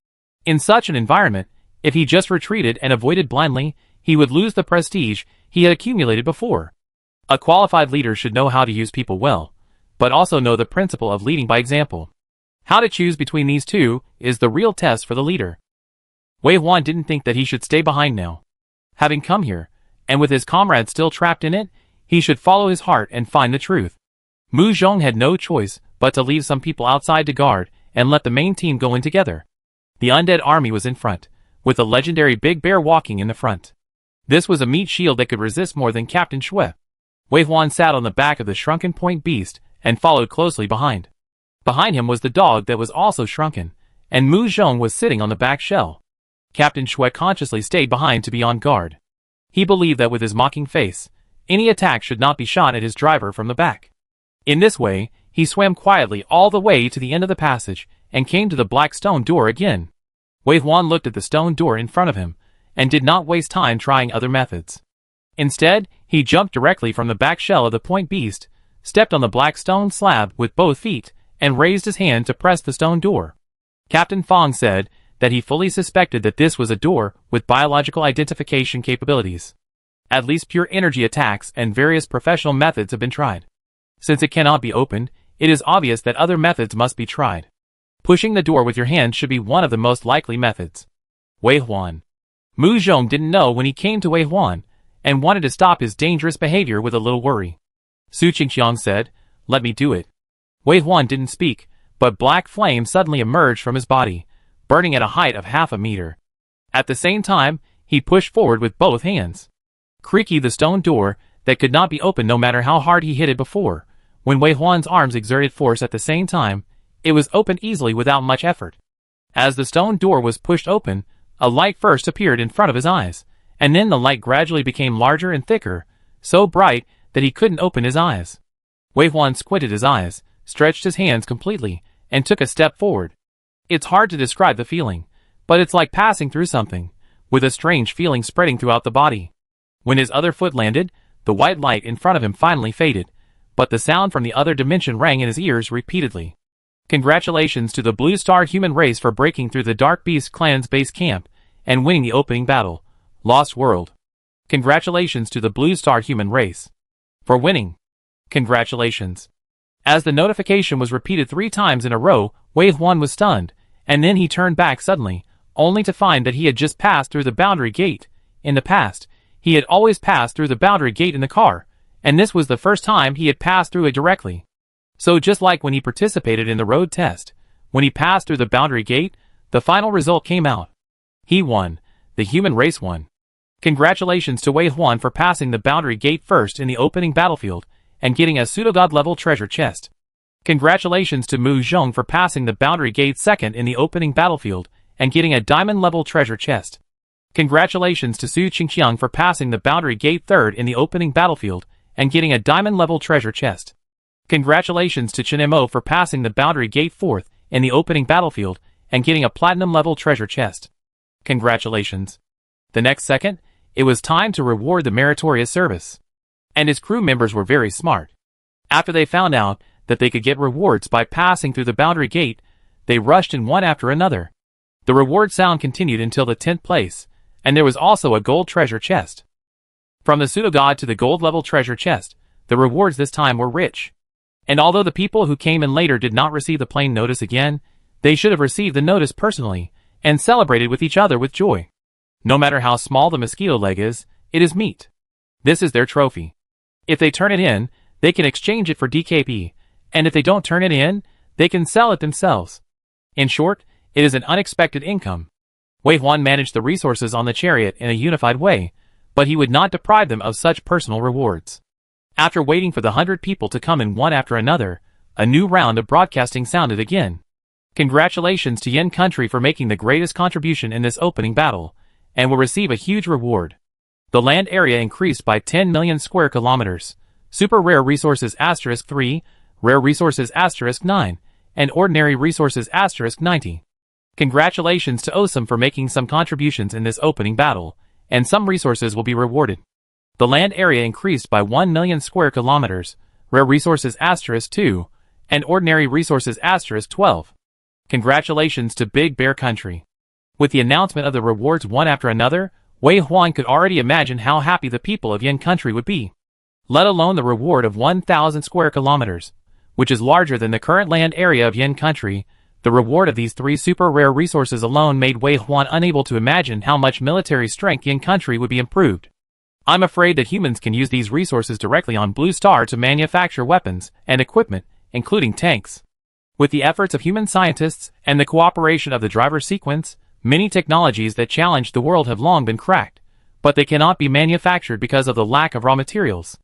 In such an environment, if he just retreated and avoided blindly, he would lose the prestige he had accumulated before. A qualified leader should know how to use people well, but also know the principle of leading by example. How to choose between these two is the real test for the leader. Wei Huan didn't think that he should stay behind now. Having come here, and with his comrades still trapped in it, he should follow his heart and find the truth. Mu Zhong had no choice but to leave some people outside to guard and let the main team go in together. The undead army was in front, with the legendary Big Bear walking in the front. This was a meat shield that could resist more than Captain Shui. Wei Huan sat on the back of the shrunken point beast and followed closely behind. Behind him was the dog that was also shrunken, and Mu Zhong was sitting on the back shell. Captain Shui consciously stayed behind to be on guard. He believed that with his mocking face, any attack should not be shot at his driver from the back. In this way, he swam quietly all the way to the end of the passage and came to the black stone door again. Wei Huan looked at the stone door in front of him and did not waste time trying other methods. Instead, he jumped directly from the back shell of the point beast, stepped on the black stone slab with both feet, and raised his hand to press the stone door. Captain Fong said that he fully suspected that this was a door with biological identification capabilities. At least pure energy attacks and various professional methods have been tried. Since it cannot be opened, it is obvious that other methods must be tried. Pushing the door with your hand should be one of the most likely methods. Wei Huan. Mu Zhong didn't know when he came to Wei Huan, and wanted to stop his dangerous behavior with a little worry. Su Qingqiang said, "Let me do it." Wei Huan didn't speak, but black flame suddenly emerged from his body, burning at a height of half a meter. At the same time, he pushed forward with both hands. Creaky the stone door that could not be opened no matter how hard he hit it before. When Wei Huan's arms exerted force at the same time, it was opened easily without much effort. As the stone door was pushed open, a light first appeared in front of his eyes, and then the light gradually became larger and thicker, so bright that he couldn't open his eyes. Wei Huan squinted his eyes, stretched his hands completely, and took a step forward. It's hard to describe the feeling, but it's like passing through something, with a strange feeling spreading throughout the body. When his other foot landed, the white light in front of him finally faded, but the sound from the other dimension rang in his ears repeatedly. Congratulations to the Blue Star human race for breaking through the Dark Beast clan's base camp and winning the opening battle. Lost World. Congratulations to the Blue Star human race for winning. Congratulations. As the notification was repeated 3 times in a row, Wei Huan was stunned, and then he turned back suddenly, only to find that he had just passed through the boundary gate. In the past, he had always passed through the boundary gate in the car, and this was the first time he had passed through it directly. So just like when he participated in the road test, when he passed through the boundary gate, the final result came out. He won. The human race won. Congratulations to Wei Huan for passing the boundary gate first in the opening battlefield and getting a pseudo-god level treasure chest. Congratulations to Mu Zhong for passing the boundary gate second in the opening battlefield and getting a diamond level treasure chest. Congratulations to Su Qingqiang for passing the boundary gate third in the opening battlefield and getting a diamond level treasure chest. Congratulations to Chen Mo for passing the boundary gate fourth in the opening battlefield and getting a platinum level treasure chest. Congratulations. The next second, it was time to reward the meritorious service. And his crew members were very smart. After they found out that they could get rewards by passing through the boundary gate, they rushed in one after another. The reward sound continued until the 10th place, and there was also a gold treasure chest. From the pseudo-god to the gold level treasure chest, the rewards this time were rich. And although the people who came in later did not receive the plain notice again, they should have received the notice personally, and celebrated with each other with joy. No matter how small the mosquito leg is, it is meat. This is their trophy. If they turn it in, they can exchange it for DKP, and if they don't turn it in, they can sell it themselves. In short, it is an unexpected income. Wei Huan managed the resources on the chariot in a unified way, but he would not deprive them of such personal rewards. After waiting for the 100 people to come in one after another, a new round of broadcasting sounded again. Congratulations to Yin Country for making the greatest contribution in this opening battle, and will receive a huge reward. The land area increased by 10 million square kilometers. Super rare resources *3, rare resources *9, and ordinary resources *90. Congratulations to Osam for making some contributions in this opening battle, and some resources will be rewarded. The land area increased by 1 million square kilometers, rare resources *2, and ordinary resources *12. Congratulations to Big Bear Country. With the announcement of the rewards one after another, Wei Huan could already imagine how happy the people of Yin Country would be. Let alone the reward of 1,000 square kilometers, which is larger than the current land area of Yin Country. The reward of these 3 super rare resources alone made Wei Huan unable to imagine how much military strength Yin Country would be improved. I'm afraid that humans can use these resources directly on Blue Star to manufacture weapons and equipment, including tanks. With the efforts of human scientists and the cooperation of the driver sequence, many technologies that challenge the world have long been cracked, but they cannot be manufactured because of the lack of raw materials.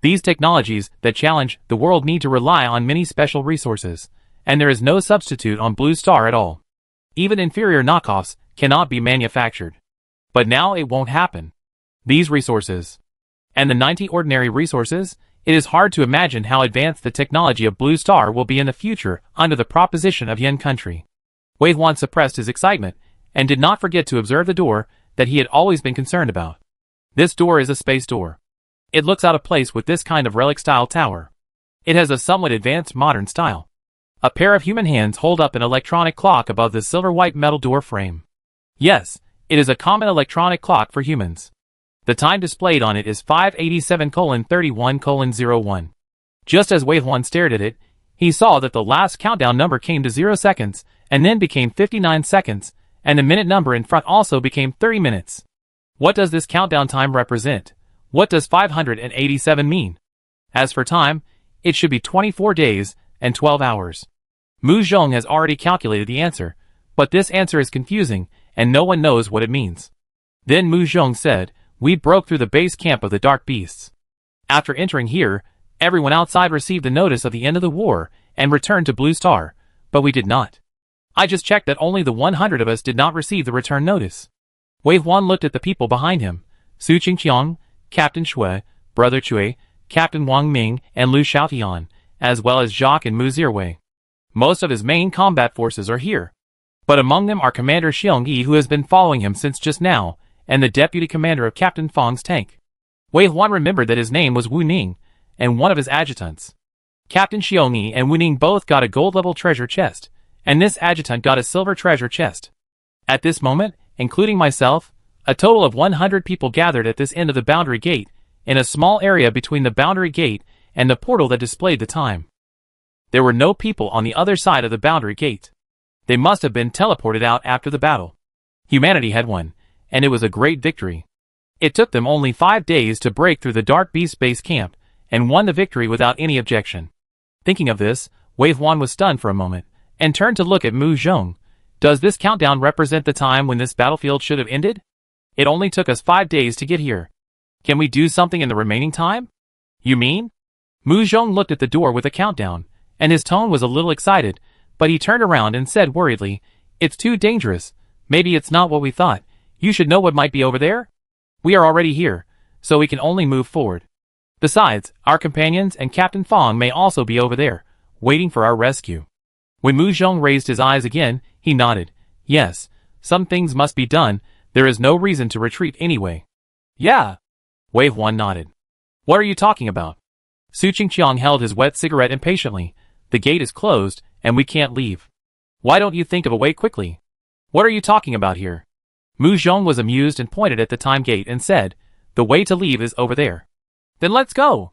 These technologies that challenge the world need to rely on many special resources, and there is no substitute on Blue Star at all. Even inferior knockoffs cannot be manufactured. But now it won't happen. These resources, and the 90 ordinary resources, it is hard to imagine how advanced the technology of Blue Star will be in the future under the proposition of Yin Country. Wei Huan suppressed his excitement, and did not forget to observe the door that he had always been concerned about. This door is a space door. It looks out of place with this kind of relic-style tower. It has a somewhat advanced modern style. A pair of human hands hold up an electronic clock above the silver-white metal door frame. Yes, it is a common electronic clock for humans. The time displayed on it is 587:31:01. Just as Wei Huan stared at it, he saw that the last countdown number came to 0 seconds, and then became 59 seconds, and the minute number in front also became 30 minutes. What does this countdown time represent? What does 587 mean? As for time, it should be 24 days and 12 hours. Mu Zhong has already calculated the answer, but this answer is confusing, and no one knows what it means. Then Mu Zhong said, "We broke through the base camp of the Dark Beasts. After entering here, everyone outside received the notice of the end of the war and returned to Blue Star, but we did not. I just checked that only the 100 of us did not receive the return notice." Wei Huan looked at the people behind him, Su Qingqiang, Captain Shui, Brother Cui, Captain Wang Ming, and Lu Xiaotian, as well as Jacques and Mu Zirwei. Most of his main combat forces are here. But among them are Commander Xiong Yi, who has been following him since just now, and the deputy commander of Captain Fang's tank. Wei Huan remembered that his name was Wu Ning, and one of his adjutants. Captain Xiong Yi and Wu Ning both got a gold-level treasure chest, and this adjutant got a silver treasure chest. At this moment, including myself, a total of 100 people gathered at this end of the boundary gate, in a small area between the boundary gate and the portal that displayed the time. There were no people on the other side of the boundary gate. They must have been teleported out after the battle. Humanity had won, and it was a great victory. It took them only 5 days to break through the Dark Beast base camp, and won the victory without any objection. Thinking of this, Wei Huan was stunned for a moment, and turned to look at Mu Zhong. Does this countdown represent the time when this battlefield should have ended? It only took us 5 days to get here. Can we do something in the remaining time? You mean? Mu Zhong looked at the door with a countdown, and his tone was a little excited, but he turned around and said worriedly, "It's too dangerous. Maybe it's not what we thought. You should know what might be over there? We are already here, so we can only move forward. Besides, our companions and Captain Fong may also be over there, waiting for our rescue." When Mu Zhong raised his eyes again, he nodded. "Yes, some things must be done. There is no reason to retreat anyway." "Yeah." Wei Huan nodded. "What are you talking about?" Su Qingqiang held his wet cigarette impatiently. "The gate is closed, and we can't leave. Why don't you think of a way quickly? What are you talking about here?" Mu Zhong was amused and pointed at the time gate and said, "The way to leave is over there." "Then let's go."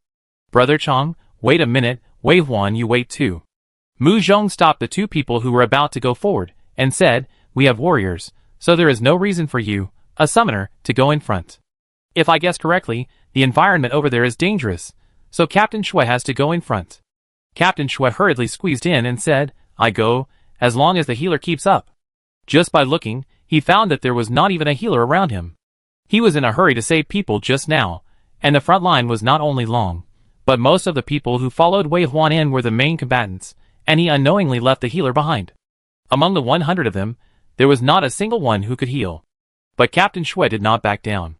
"Brother Chang, wait a minute. Wei Huan, you wait too." Mu Zhong stopped the two people who were about to go forward, and said, "We have warriors, so there is no reason for you, a summoner, to go in front. If I guess correctly, the environment over there is dangerous, so Captain Shui has to go in front." Captain Shui hurriedly squeezed in and said, "I go, as long as the healer keeps up." Just by looking, he found that there was not even a healer around him. He was in a hurry to save people just now, and the front line was not only long, but most of the people who followed Wei Huan in were the main combatants, and he unknowingly left the healer behind. Among the 100 of them, there was not a single one who could heal. But Captain Shui did not back down.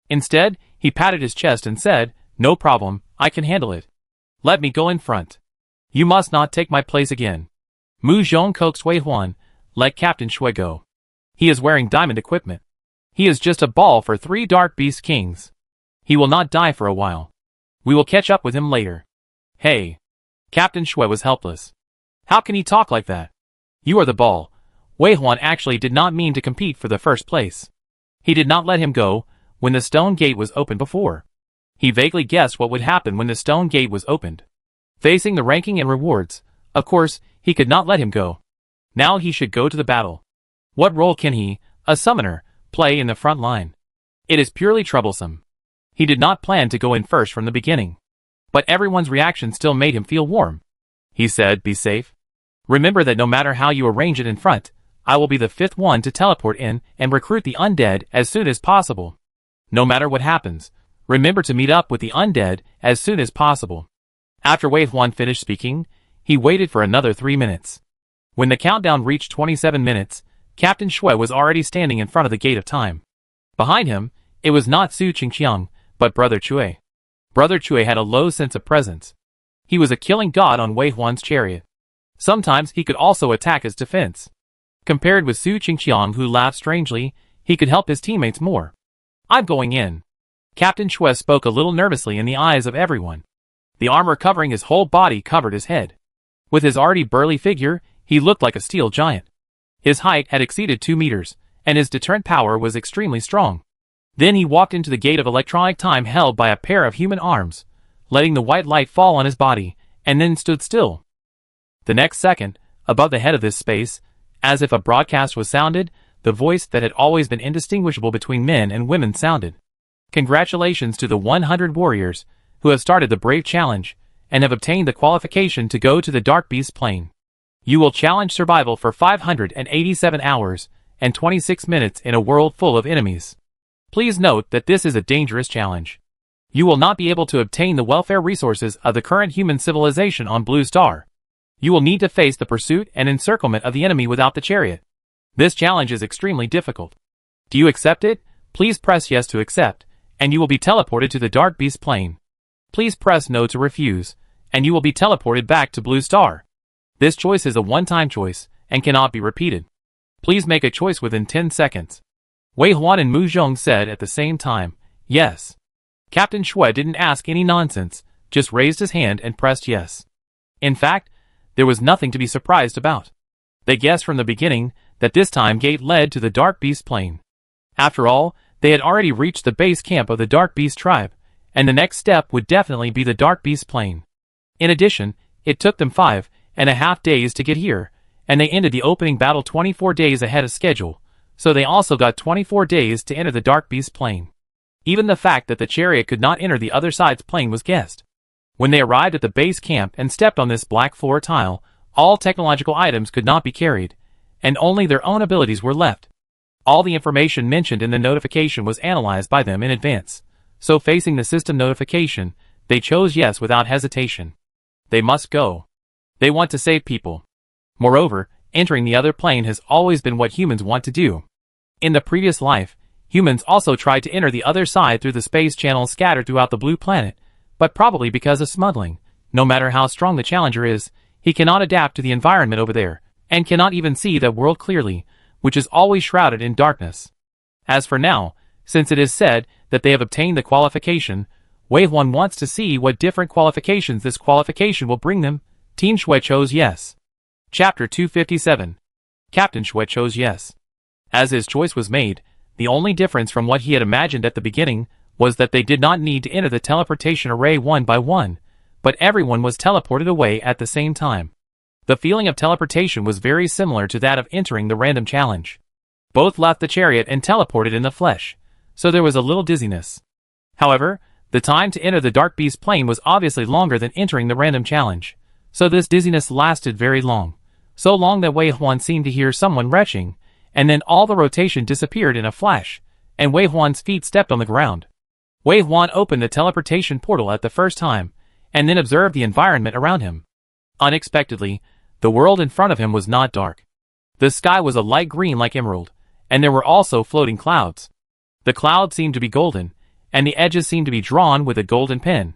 Instead, he patted his chest and said, "No problem, I can handle it. Let me go in front. You must not take my place again." Mu Zhong coaxed Wei Huan, "Let Captain Shui go. He is wearing diamond equipment. He is just a ball for 3 Dark Beast Kings. He will not die for a while. We will catch up with him later." "Hey." Captain Shui was helpless. "How can he talk like that? You are the ball." Wei Huan actually did not mean to compete for the first place. He did not let him go when the stone gate was opened before. He vaguely guessed what would happen when the stone gate was opened. Facing the ranking and rewards, of course, he could not let him go. Now he should go to the battle. What role can he, a summoner, play in the front line? It is purely troublesome. He did not plan to go in first from the beginning. But everyone's reaction still made him feel warm. He said, "Be safe. Remember that no matter how you arrange it in front, I will be the 5th one to teleport in and recruit the undead as soon as possible. No matter what happens, remember to meet up with the undead as soon as possible." After Wei Huan finished speaking, he waited for another 3 minutes. When the countdown reached 27 minutes, Captain Shui was already standing in front of the gate of time. Behind him, it was not Su Qingqiang, but Brother Chui. Brother Chui had a low sense of presence. He was a killing god on Wei Huan's chariot. Sometimes he could also attack as defense. Compared with Su Qingqiang, who laughed strangely, he could help his teammates more. "I'm going in." Captain Shui spoke a little nervously in the eyes of everyone. The armor covering his whole body covered his head. With his already burly figure, he looked like a steel giant. His height had exceeded 2 meters, and his deterrent power was extremely strong. Then he walked into the gate of electronic time held by a pair of human arms, letting the white light fall on his body, and then stood still. The next second, above the head of this space, as if a broadcast was sounded, the voice that had always been indistinguishable between men and women sounded. "Congratulations to the 100 warriors, who have started the Brave Challenge, and have obtained the qualification to go to the Dark Beast Plane. You will challenge survival for 587 hours, and 26 minutes in a world full of enemies. Please note that this is a dangerous challenge. You will not be able to obtain the welfare resources of the current human civilization on Blue Star. You will need to face the pursuit and encirclement of the enemy without the chariot. This challenge is extremely difficult. Do you accept it? Please press yes to accept, and you will be teleported to the Dark Beast Plane. Please press no to refuse, and you will be teleported back to Blue Star. This choice is a one-time choice, and cannot be repeated. Please make a choice within 10 seconds. Wei Huan and Mu Zhong said at the same time, "Yes." Captain Shui didn't ask any nonsense, just raised his hand and pressed yes. In fact, there was nothing to be surprised about. They guessed from the beginning that this time gate led to the Dark Beast Plane. After all, they had already reached the base camp of the Dark Beast tribe, and the next step would definitely be the Dark Beast Plane. In addition, it took them 5.5 days to get here, and they ended the opening battle 24 days ahead of schedule, so they also got 24 days to enter the Dark Beast Plane. Even the fact that the chariot could not enter the other side's plane was guessed. When they arrived at the base camp and stepped on this black floor tile, all technological items could not be carried, and only their own abilities were left. All the information mentioned in the notification was analyzed by them in advance, so facing the system notification, they chose yes without hesitation. They must go. They want to save people. Moreover, entering the other plane has always been what humans want to do. In the previous life, humans also tried to enter the other side through the space channels scattered throughout the blue planet, but probably because of smuggling. No matter how strong the challenger is, he cannot adapt to the environment over there, and cannot even see the world clearly, which is always shrouded in darkness. As for now, since it is said that they have obtained the qualification, Wave 1 wants to see what different qualifications this qualification will bring them. Team Shui chose yes. Chapter 257. Captain Shui chose yes. As his choice was made, the only difference from what he had imagined at the beginning was that they did not need to enter the teleportation array one by one, but everyone was teleported away at the same time. The feeling of teleportation was very similar to that of entering the random challenge. Both left the chariot and teleported in the flesh, so there was a little dizziness. However, the time to enter the Dark Beast plane was obviously longer than entering the random challenge, so this dizziness lasted very long, so long that Wei Huan seemed to hear someone retching, and then all the rotation disappeared in a flash, and Wei Huan's feet stepped on the ground. Wei Huan opened the teleportation portal at the first time, and then observed the environment around him. Unexpectedly, the world in front of him was not dark. The sky was a light green like emerald, and there were also floating clouds. The clouds seemed to be golden, and the edges seemed to be drawn with a golden pen.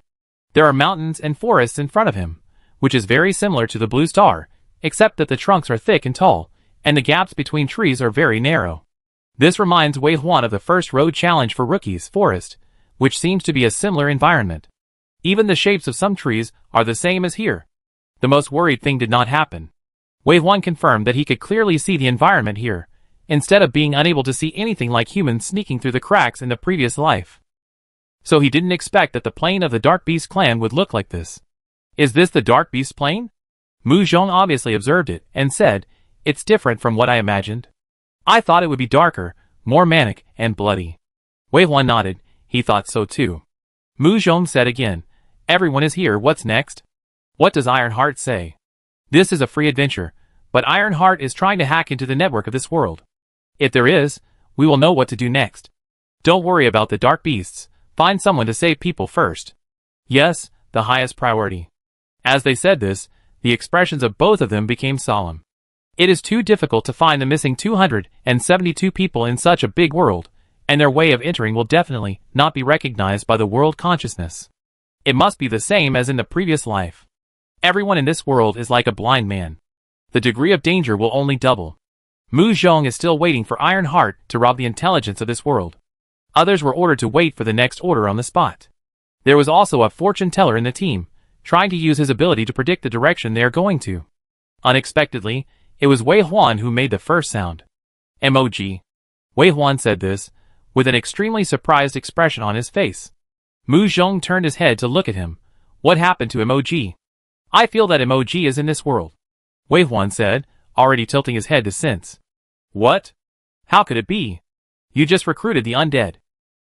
There are mountains and forests in front of him, which is very similar to the blue star, except that the trunks are thick and tall, and the gaps between trees are very narrow. This reminds Wei Huan of the first road challenge for rookies, Forest, which seems to be a similar environment. Even the shapes of some trees are the same as here. The most worried thing did not happen. Wei Huan confirmed that he could clearly see the environment here, instead of being unable to see anything like humans sneaking through the cracks in the previous life. So he didn't expect that the plane of the Dark Beast clan would look like this. Is this the Dark Beast plane? Mu Zhong obviously observed it, and said, "It's different from what I imagined. I thought it would be darker, more manic, and bloody." Wei Huan nodded, he thought so too. Mu Zhong said again, "Everyone is here, what's next? What does Ironheart say?" "This is a free adventure, but Ironheart is trying to hack into the network of this world. If there is, we will know what to do next. Don't worry about the Dark Beasts, find someone to save people first." Yes, the highest priority. As they said this, the expressions of both of them became solemn. It is too difficult to find the missing 272 people in such a big world, and their way of entering will definitely not be recognized by the world consciousness. It must be the same as in the previous life. Everyone in this world is like a blind man. The degree of danger will only double. Mu Zhong is still waiting for Ironheart to rob the intelligence of this world. Others were ordered to wait for the next order on the spot. There was also a fortune teller in the team, trying to use his ability to predict the direction they are going to. Unexpectedly, it was Wei Huan who made the first sound. "MOG." Wei Huan said this, with an extremely surprised expression on his face. Mu Zhong turned his head to look at him. "What happened to MOG?" "I feel that MOG is in this world," Wei Huan said, already tilting his head to sense. "What? How could it be? You just recruited the undead."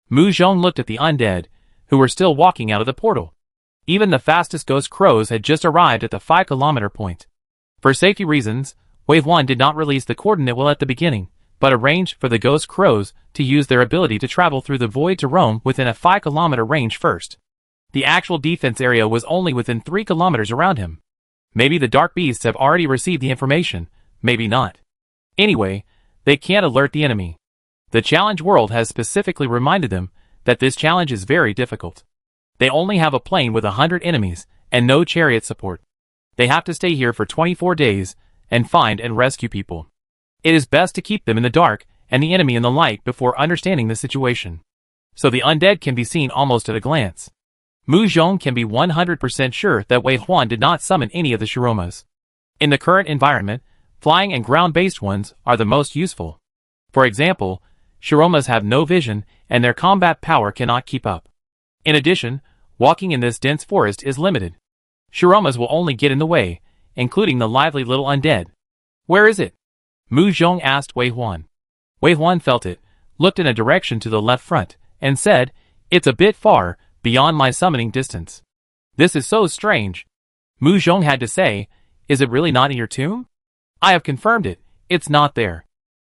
Mu Zhong looked at the undead, who were still walking out of the portal. Even the fastest ghost crows had just arrived at the 5-kilometer point. For safety reasons, Wave 1 did not release the coordinate wheel at the beginning, but arranged for the ghost crows to use their ability to travel through the void to roam within a 5-kilometer range first. The actual defense area was only within 3 kilometers around him. Maybe the Dark Beasts have already received the information, maybe not. Anyway, they can't alert the enemy. The challenge world has specifically reminded them that this challenge is very difficult. They only have a plane with 100 enemies and no chariot support. They have to stay here for 24 days and find and rescue people. It is best to keep them in the dark and the enemy in the light before understanding the situation. So the undead can be seen almost at a glance. Mu Zhong can be 100% sure that Wei Huan did not summon any of the Shiromas. In the current environment, flying and ground-based ones are the most useful. For example, Shiromas have no vision and their combat power cannot keep up. In addition, walking in this dense forest is limited. Shiromas will only get in the way, including the lively little undead. "Where is it?" Mu Zhong asked Wei Huan. Wei Huan felt it, looked in a direction to the left front, and said, "It's a bit far, beyond my summoning distance." This is so strange. Mu Zhong had to say, is it really not in your tomb? I have confirmed it, it's not there.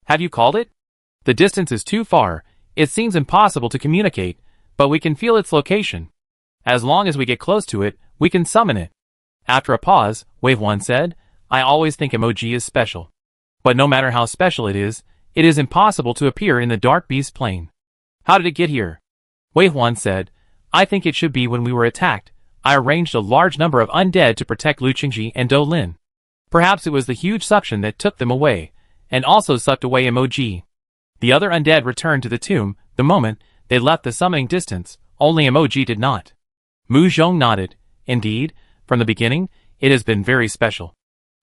Have you called it? The distance is too far, it seems impossible to communicate, but we can feel its location. As long as we get close to it, we can summon it. After a pause, Wave 1 said, I always think emoji is special. But no matter how special it is impossible to appear in the Dark Beast plane. How did it get here? Wave 1 said, I think it should be when we were attacked. I arranged a large number of undead to protect Lu Qingji and Do Lin. Perhaps it was the huge suction that took them away, and also sucked away emoji. The other undead returned to the tomb the moment they left the summoning distance, only emoji did not. Mu Zhong nodded. Indeed, from the beginning, it has been very special.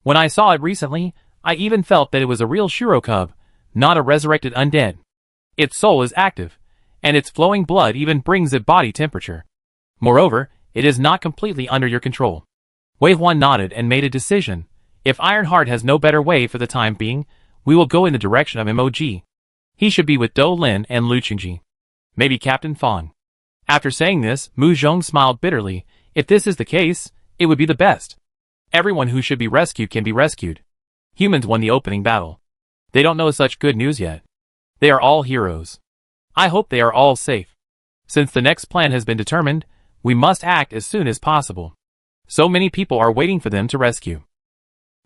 When I saw it recently, I even felt that it was a real Shuro cub, not a resurrected undead. Its soul is active, and its flowing blood even brings it body temperature. Moreover, it is not completely under your control. Wave 1 nodded and made a decision. If Ironheart has no better way for the time being, we will go in the direction of emoji. He should be with Do Lin and Lu Qingji. Maybe Captain Fong. After saying this, Mu Zhong smiled bitterly. If this is the case, it would be the best. Everyone who should be rescued can be rescued. Humans won the opening battle. They don't know such good news yet. They are all heroes. I hope they are all safe. Since the next plan has been determined, we must act as soon as possible. So many people are waiting for them to rescue.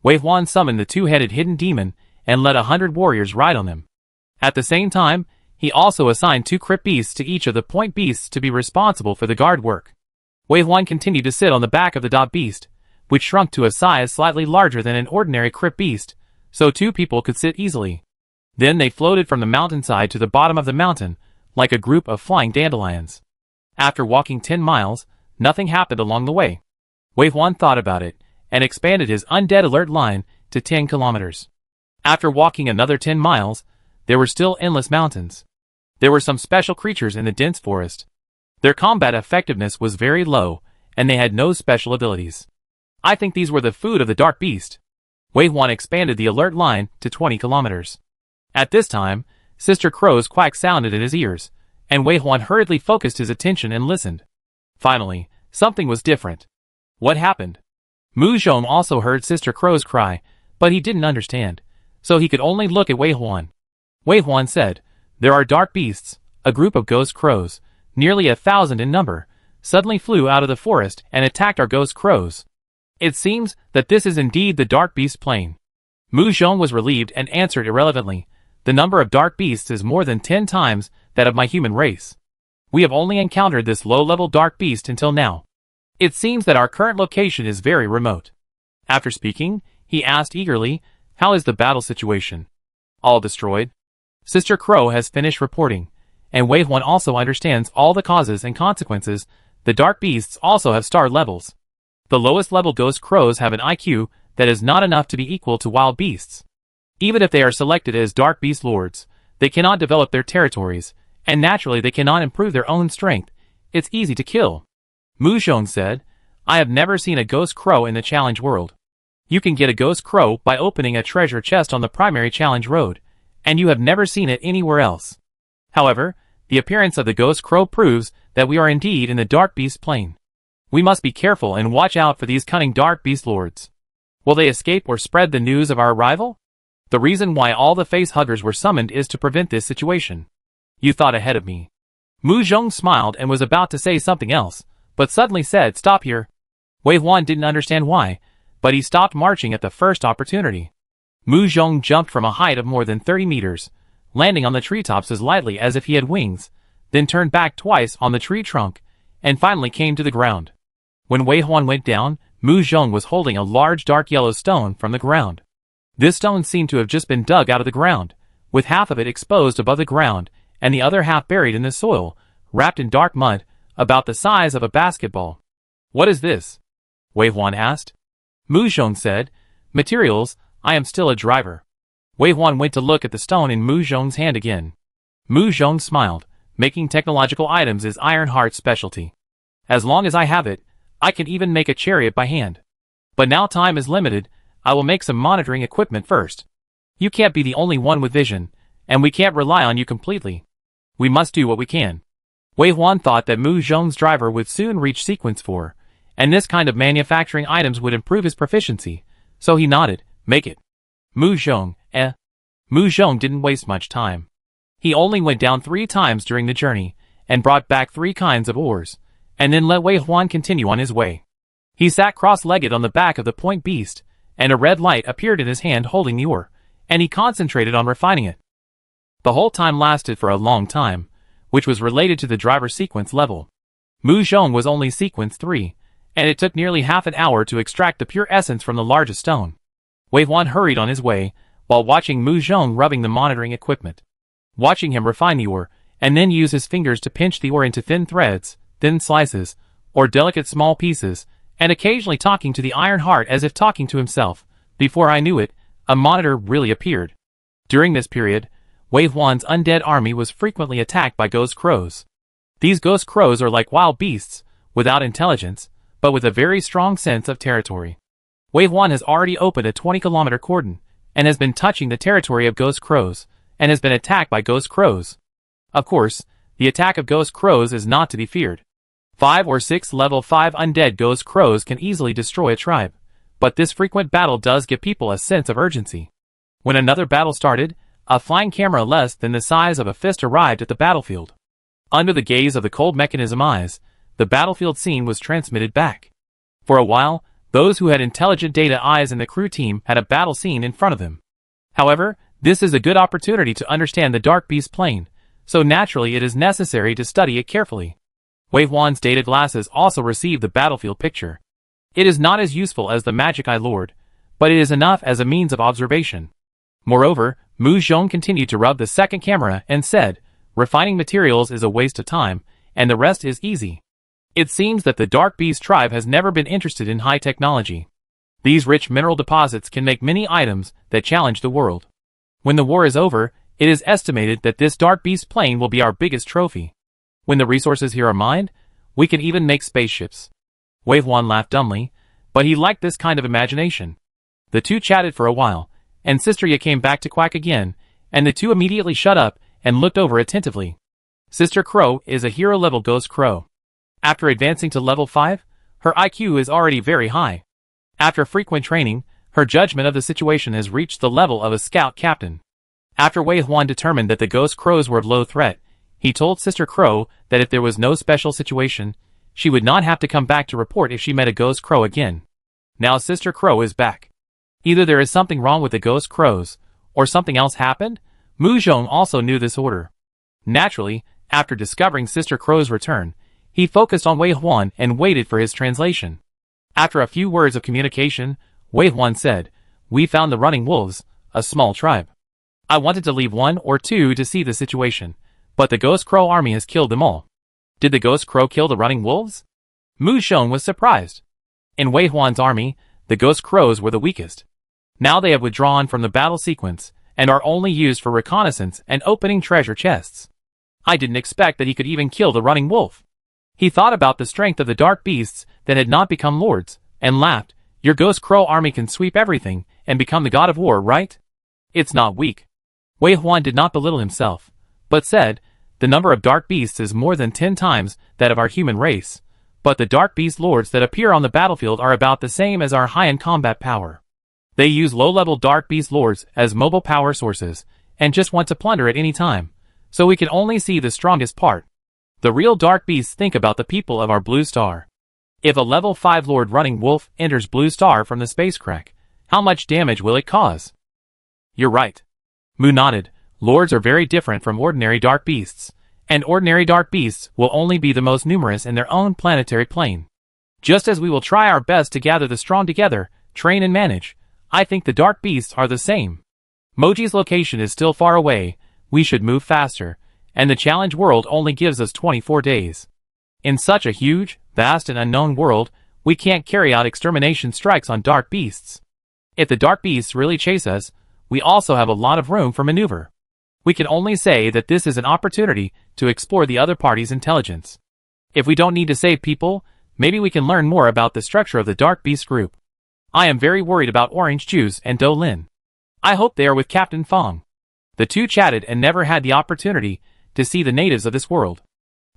Wave 1 summoned the two-headed hidden demon and let 100 warriors ride on them. At the same time, he also assigned 2 crypt beasts to each of the point beasts to be responsible for the guard work. Wave 1 continued to sit on the back of the dot beast, which shrunk to a size slightly larger than an ordinary crypt beast, so 2 people could sit easily. Then they floated from the mountainside to the bottom of the mountain, like a group of flying dandelions. After walking 10 miles, nothing happened along the way. Wave 1 thought about it, and expanded his undead alert line to 10 kilometers. After walking another 10 miles, there were still endless mountains. There were some special creatures in the dense forest. Their combat effectiveness was very low, and they had no special abilities. I think these were the food of the Dark Beast. Wave 1 expanded the alert line to 20 kilometers. At this time, Sister Crow's quack sounded in his ears, and Wave 1 hurriedly focused his attention and listened. Finally, something was different. What happened? Mu Zhong also heard Sister Crow's cry, but he didn't understand, so he could only look at Wave 1. Wave 1 said, there are dark beasts, a group of ghost crows, nearly 1,000 in number, suddenly flew out of the forest and attacked our ghost crows. It seems that this is indeed the Dark Beast plane. Mu Zhong was relieved and answered irrelevantly, the number of dark beasts is more than 10 times that of my human race. We have only encountered this low-level dark beast until now. It seems that our current location is very remote. After speaking, he asked eagerly, how is the battle situation? All destroyed? Sister Crow has finished reporting, and Wave 1 also understands all the causes and consequences. The dark beasts also have star levels. The lowest level ghost crows have an IQ that is not enough to be equal to wild beasts. Even if they are selected as dark beast lords, they cannot develop their territories, and naturally they cannot improve their own strength. It's easy to kill. Mu Zhong said, I have never seen a ghost crow in the challenge world. You can get a ghost crow by opening a treasure chest on the primary challenge road, and you have never seen it anywhere else. However, the appearance of the ghost crow proves that we are indeed in the dark beast plane. We must be careful and watch out for these cunning dark beast lords. Will they escape or spread the news of our arrival? The reason why all the face huggers were summoned is to prevent this situation. You thought ahead of me. Mu Zhong smiled and was about to say something else, but suddenly said, stop here. Wave 1 didn't understand why, but he stopped marching at the first opportunity. Mu Zhong jumped from a height of more than 30 meters, landing on the treetops as lightly as if he had wings, then turned back twice on the tree trunk, and finally came to the ground. When Wei Huan went down, Mu Zhong was holding a large dark yellow stone from the ground. This stone seemed to have just been dug out of the ground, with half of it exposed above the ground, and the other half buried in the soil, wrapped in dark mud, about the size of a basketball. What is this? Wei Huan asked. Mu Zhong said, materials, I am still a driver. Wei Huan went to look at the stone in Mu Zhong's hand again. Mu Zhong smiled, making technological items is Ironheart's specialty. As long as I have it, I can even make a chariot by hand. But now time is limited, I will make some monitoring equipment first. You can't be the only one with vision, and we can't rely on you completely. We must do what we can. Wei Huan thought that Mu Zhong's driver would soon reach sequence 4, and this kind of manufacturing items would improve his proficiency, so he nodded, make it. Mu Zhong, Mu Zhong didn't waste much time. He only went down 3 times during the journey, and brought back 3 kinds of ores, and then let Wei Huan continue on his way. He sat cross-legged on the back of the point beast, and a red light appeared in his hand holding the ore, and he concentrated on refining it. The whole time lasted for a long time, which was related to the driver sequence level. Mu Zhong was only sequence 3, and it took nearly half an hour to extract the pure essence from the largest stone. Wei Huan hurried on his way, while watching Mu Zhong rubbing the monitoring equipment. Watching him refine the ore, and then use his fingers to pinch the ore into thin threads, thin slices, or delicate small pieces, and occasionally talking to the iron heart as if talking to himself. Before I knew it, a monitor really appeared. During this period, Wei Huan's undead army was frequently attacked by ghost crows. These ghost crows are like wild beasts, without intelligence, but with a very strong sense of territory. Wei Huan has already opened a 20-kilometer cordon, and has been touching the territory of ghost crows, and has been attacked by ghost crows. Of course, the attack of ghost crows is not to be feared. 5 or 6 level 5 undead ghost crows can easily destroy a tribe, but this frequent battle does give people a sense of urgency. When another battle started, a flying camera less than the size of a fist arrived at the battlefield. Under the gaze of the cold mechanism eyes, the battlefield scene was transmitted back. For a while, those who had intelligent data eyes in the crew team had a battle scene in front of them. However, this is a good opportunity to understand the Dark Beast plane, so naturally it is necessary to study it carefully. Wei Huan's data glasses also receive the battlefield picture. It is not as useful as the Magic Eye Lord, but it is enough as a means of observation. Moreover, Mu Zhong continued to rub the second camera and said, refining materials is a waste of time, and the rest is easy. It seems that the Dark Beast tribe has never been interested in high technology. These rich mineral deposits can make many items that challenge the world. When the war is over, it is estimated that this Dark Beast plane will be our biggest trophy. When the resources here are mined, we can even make spaceships. Wei Huan laughed dumbly, but he liked this kind of imagination. The two chatted for a while, and Sister Ye came back to quack again, and the two immediately shut up and looked over attentively. Sister Crow is a hero-level ghost crow. After advancing to level 5, her IQ is already very high. After frequent training, her judgment of the situation has reached the level of a scout captain. After Wei Huan determined that the ghost crows were of low threat, he told Sister Crow that if there was no special situation, she would not have to come back to report if she met a ghost crow again. Now Sister Crow is back. Either there is something wrong with the ghost crows, or something else happened. Mu Zhong also knew this order. Naturally, after discovering Sister Crow's return, he focused on Wei Huan and waited for his translation. After a few words of communication, Wei Huan said, "We found the Running Wolves, a small tribe. I wanted to leave 1 or 2 to see the situation, but the Ghost Crow army has killed them all." Did the Ghost Crow kill the Running Wolves? Mu Zhong was surprised. In Wei Huan's army, the Ghost Crows were the weakest. Now they have withdrawn from the battle sequence, and are only used for reconnaissance and opening treasure chests. I didn't expect that he could even kill the Running Wolf. He thought about the strength of the Dark Beasts that had not become lords, and laughed. Your Ghost Crow army can sweep everything, and become the god of war, right? It's not weak. Wei Huan did not belittle himself, but said, the number of Dark Beasts is more than 10 times that of our human race, but the Dark Beast lords that appear on the battlefield are about the same as our high-end combat power. They use low-level Dark Beast lords as mobile power sources, and just want to plunder at any time, so we can only see the strongest part. The real Dark Beasts think about the people of our Blue Star. If a level 5 Lord Running Wolf enters Blue Star from the space crack, how much damage will it cause? You're right. Mu nodded. Lords are very different from ordinary Dark Beasts, and ordinary Dark Beasts will only be the most numerous in their own planetary plane. Just as we will try our best to gather the strong together, train and manage, I think the Dark Beasts are the same. Moji's location is still far away, we should move faster, and the challenge world only gives us 24 days. In such a huge, vast and unknown world, we can't carry out extermination strikes on Dark Beasts. If the Dark Beasts really chase us, we also have a lot of room for maneuver. We can only say that this is an opportunity to explore the other party's intelligence. If we don't need to save people, maybe we can learn more about the structure of the Dark Beast group. I am very worried about Orange Juice and Do Lin. I hope they are with Captain Fong. The two chatted and never had the opportunity to see the natives of this world.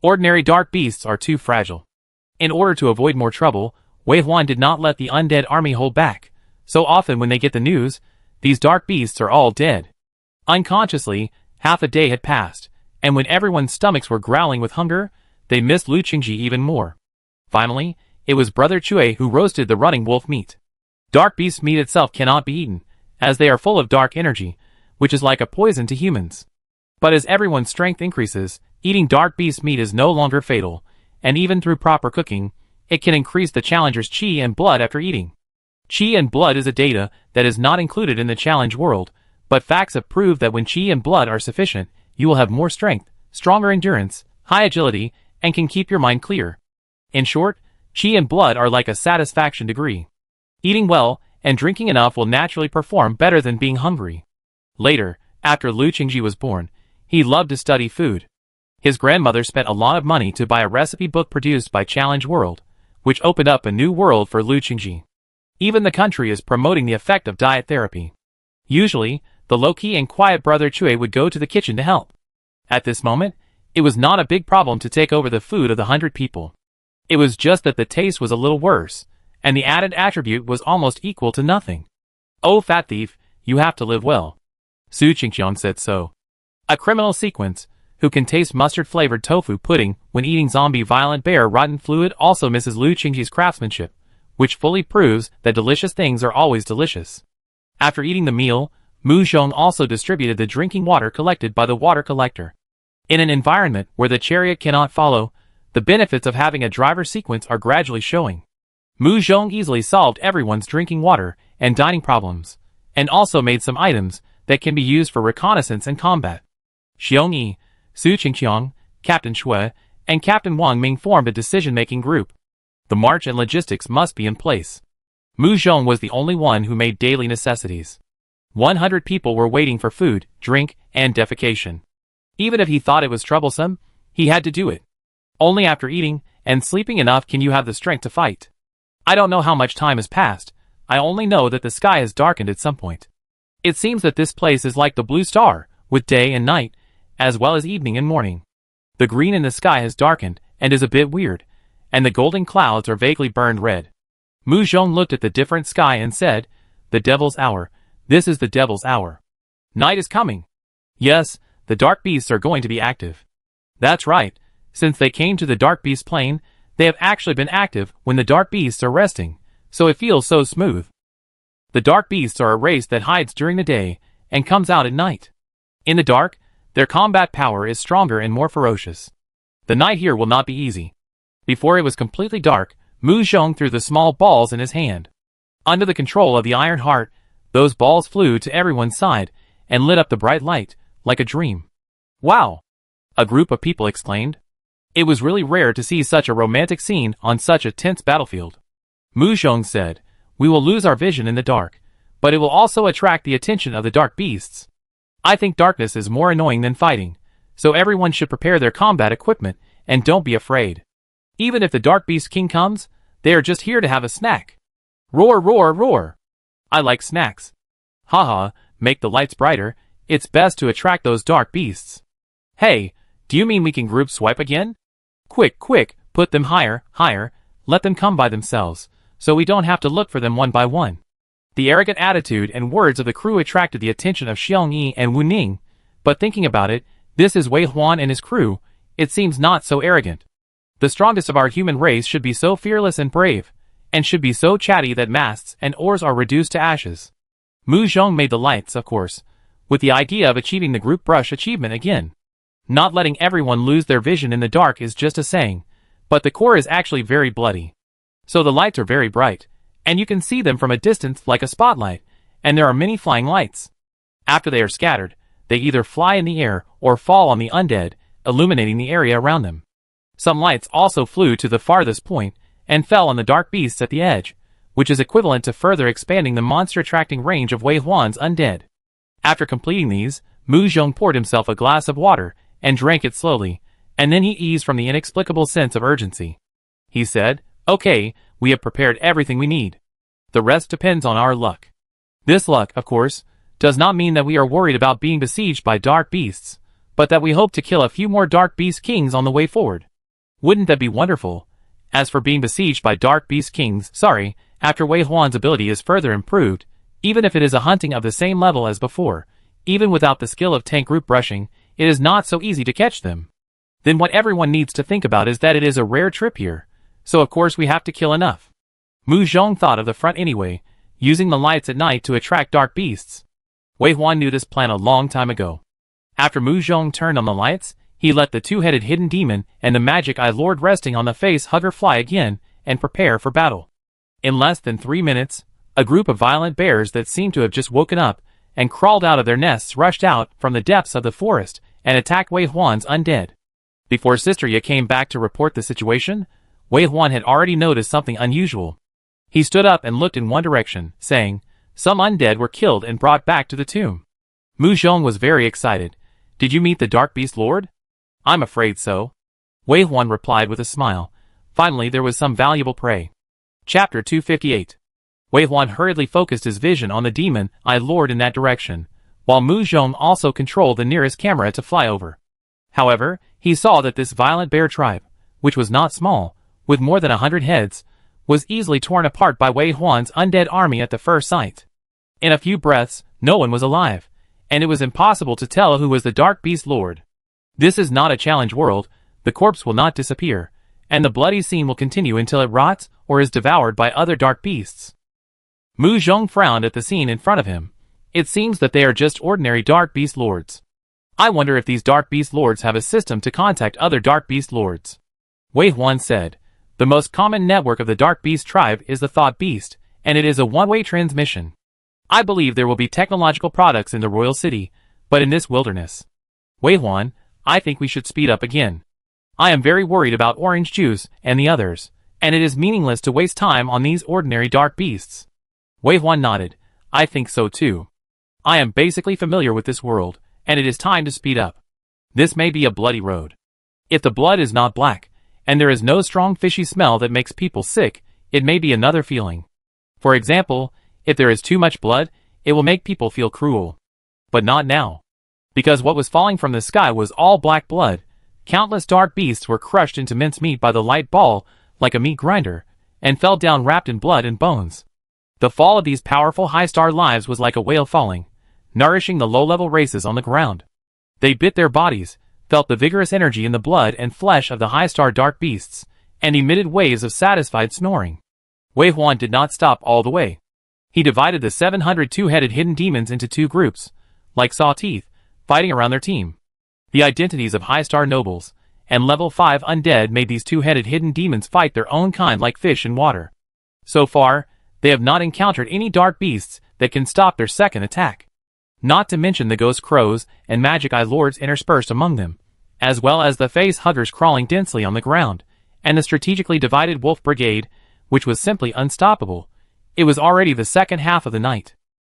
Ordinary Dark Beasts are too fragile. In order to avoid more trouble, Wei Huan did not let the undead army hold back. So often when they get the news, these dark beasts are all dead. Unconsciously, half a day had passed, and when everyone's stomachs were growling with hunger, they missed Lu Qingji even more. Finally, it was Brother Chui who roasted the running wolf meat. Dark beast meat itself cannot be eaten, as they are full of dark energy, which is like a poison to humans. But as everyone's strength increases, eating dark beast meat is no longer fatal, and even through proper cooking, it can increase the challenger's qi and blood after eating. Qi and blood is a data that is not included in the challenge world, but facts have proved that when qi and blood are sufficient, you will have more strength, stronger endurance, high agility, and can keep your mind clear. In short, qi and blood are like a satisfaction degree. Eating well and drinking enough will naturally perform better than being hungry. Later, after Lu Qingji was born, he loved to study food. His grandmother spent a lot of money to buy a recipe book produced by Challenge World, which opened up a new world for Lu Qingji. Even the country is promoting the effect of diet therapy. Usually, the low-key and quiet Brother Chui would go to the kitchen to help. At this moment, it was not a big problem to take over the food of the 100 people. It was just that the taste was a little worse, and the added attribute was almost equal to nothing. "Oh, fat thief, you have to live well." Su Qingqiang said so. A criminal sequence, who can taste mustard-flavored tofu pudding when eating zombie violent bear rotten fluid also misses Lu Qingji's craftsmanship, which fully proves that delicious things are always delicious. After eating the meal, Mu Zhong also distributed the drinking water collected by the water collector. In an environment where the chariot cannot follow, the benefits of having a driver sequence are gradually showing. Mu Zhong easily solved everyone's drinking water and dining problems, and also made some items that can be used for reconnaissance and combat. Xiong Yi, Su Qingqiang, Captain Shui, and Captain Wang Ming formed a decision-making group. The march and logistics must be in place. Mu Zhong was the only one who made daily necessities. 100 people were waiting for food, drink, and defecation. Even if he thought it was troublesome, he had to do it. Only after eating and sleeping enough can you have the strength to fight. I don't know how much time has passed, I only know that the sky has darkened at some point. It seems that this place is like the blue star, with day and night, as well as evening and morning. The green in the sky has darkened and is a bit weird, and the golden clouds are vaguely burned red. Mu Zhong looked at the different sky and said, "The devil's hour. This is the devil's hour. Night is coming. Yes, the dark beasts are going to be active." That's right. Since they came to the dark beast plane, they have actually been active when the dark beasts are resting, so it feels so smooth. The dark beasts are a race that hides during the day and comes out at night. In the dark, their combat power is stronger and more ferocious. The night here will not be easy. Before it was completely dark, Mu Zhong threw the small balls in his hand. Under the control of the Iron Heart, those balls flew to everyone's side and lit up the bright light, like a dream. "Wow!" a group of people exclaimed. It was really rare to see such a romantic scene on such a tense battlefield. Mu Zhong said, "We will lose our vision in the dark, but it will also attract the attention of the dark beasts. I think darkness is more annoying than fighting, so everyone should prepare their combat equipment and don't be afraid. Even if the Dark Beast King comes, they are just here to have a snack. Roar, roar, roar. I like snacks. Haha, make the lights brighter, it's best to attract those dark beasts. Hey, do you mean we can group swipe again? Quick, quick, put them higher, higher, let them come by themselves, so we don't have to look for them one by one." The arrogant attitude and words of the crew attracted the attention of Xiong Yi and Wu Ning, but thinking about it, this is Wei Huan and his crew, it seems not so arrogant. The strongest of our human race should be so fearless and brave, and should be so chatty that masts and oars are reduced to ashes. Mu Zhong made the lights, of course, with the idea of achieving the group brush achievement again. Not letting everyone lose their vision in the dark is just a saying, but the core is actually very bloody. So the lights are very bright, and you can see them from a distance like a spotlight, and there are many flying lights. After they are scattered, they either fly in the air or fall on the undead, illuminating the area around them. Some lights also flew to the farthest point and fell on the dark beasts at the edge, which is equivalent to further expanding the monster-attracting range of Wei Huan's undead. After completing these, Mu Zhong poured himself a glass of water and drank it slowly, and then he eased from the inexplicable sense of urgency. He said, "Okay, we have prepared everything we need. The rest depends on our luck." This luck, of course, does not mean that we are worried about being besieged by dark beasts, but that we hope to kill a few more dark beast kings on the way forward. Wouldn't that be wonderful? As for being besieged by dark beast kings, sorry, after Wei Huan's ability is further improved, even if it is a hunting of the same level as before, even without the skill of tank root brushing, it is not so easy to catch them. Then what everyone needs to think about is that it is a rare trip here, so of course we have to kill enough. Mu Zhong thought of the front anyway, using the lights at night to attract dark beasts. Wei Huan knew this plan a long time ago. After Mu Zhong turned on the lights, he let the two-headed hidden demon and the magic eye lord resting on the face hugger fly again and prepare for battle. In less than 3 minutes, a group of violent bears that seemed to have just woken up and crawled out of their nests rushed out from the depths of the forest and attacked Wei Huan's undead. Before Sister Ye came back to report the situation, Wei Huan had already noticed something unusual. He stood up and looked in one direction, saying, "Some undead were killed and brought back to the tomb." Mu Zhong was very excited. "Did you meet the Dark Beast Lord?" "I'm afraid so," Wei Huan replied with a smile. Finally there was some valuable prey. Chapter 258. Wei Huan hurriedly focused his vision on the demon eye lord in that direction, while Mu Zhong also controlled the nearest camera to fly over. However, he saw that this violent bear tribe, which was not small, with more than 100 heads, was easily torn apart by Wei Huan's undead army at the first sight. In a few breaths, no one was alive, and it was impossible to tell who was the Dark Beast Lord. This is not a challenge world, the corpse will not disappear, and the bloody scene will continue until it rots or is devoured by other dark beasts. Mu Zhong frowned at the scene in front of him. It seems that they are just ordinary Dark Beast Lords. I wonder if these Dark Beast Lords have a system to contact other Dark Beast Lords. Wei Huan said, "The most common network of the Dark Beast tribe is the Thought Beast, and it is a one-way transmission. I believe there will be technological products in the royal city, but in this wilderness. Wei Huan, I think we should speed up again. I am very worried about Orange Juice and the others, and it is meaningless to waste time on these ordinary dark beasts." Wei Huan nodded. "I think so too. I am basically familiar with this world, and it is time to speed up. This may be a bloody road. If the blood is not black, and there is no strong fishy smell that makes people sick, it may be another feeling. For example, if there is too much blood, it will make people feel cruel. But not now. Because what was falling from the sky was all black blood. Countless dark beasts were crushed into mincemeat by the light ball, like a meat grinder, and fell down wrapped in blood and bones. The fall of these powerful high-star lives was like a whale falling, nourishing the low-level races on the ground. They bit their bodies, felt the vigorous energy in the blood and flesh of the high-star dark beasts, and emitted waves of satisfied snoring. Wei Huan did not stop all the way. He divided the 700 two-headed hidden demons into two groups, like saw teeth, fighting around their team. The identities of high-star nobles and level 5 undead made these two-headed hidden demons fight their own kind like fish in water. So far, they have not encountered any dark beasts that can stop their second attack. Not to mention the ghost crows and magic eye lords interspersed among them, as well as the face huggers crawling densely on the ground, and the strategically divided wolf brigade, which was simply unstoppable. It was already the second half of the night.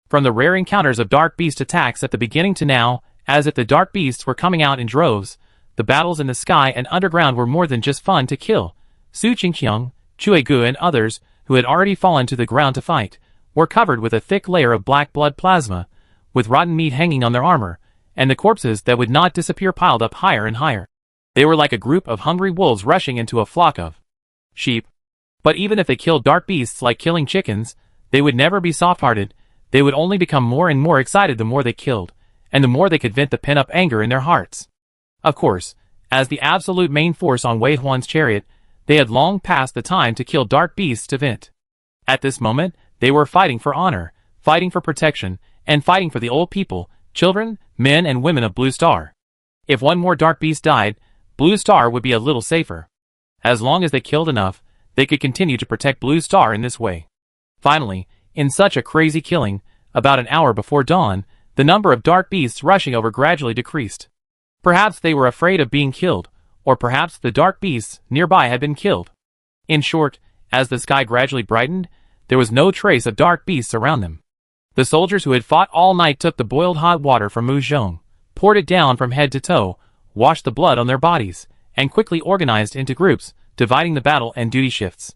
From the rare encounters of dark beast attacks at the beginning to now, as if the dark beasts were coming out in droves, the battles in the sky and underground were more than just fun to kill. Su Qingqiang, Cui Gu and others, who had already fallen to the ground to fight, were covered with a thick layer of black blood plasma, with rotten meat hanging on their armor, and the corpses that would not disappear piled up higher and higher. They were like a group of hungry wolves rushing into a flock of sheep. But even if they killed dark beasts like killing chickens, they would never be soft-hearted. They would only become more and more excited the more they killed, and the more they could vent the pent-up anger in their hearts. Of course, as the absolute main force on Wei Huan's chariot, they had long passed the time to kill dark beasts to vent. At this moment, they were fighting for honor, fighting for protection, and fighting for the old people, children, men and women of Blue Star. If one more dark beast died, Blue Star would be a little safer. As long as they killed enough, they could continue to protect Blue Star in this way. Finally, in such a crazy killing, about an hour before dawn, the number of dark beasts rushing over gradually decreased. Perhaps they were afraid of being killed, or perhaps the dark beasts nearby had been killed. In short, as the sky gradually brightened, there was no trace of dark beasts around them. The soldiers who had fought all night took the boiled hot water from Mu Zhong, poured it down from head to toe, washed the blood on their bodies, and quickly organized into groups, dividing the battle and duty shifts.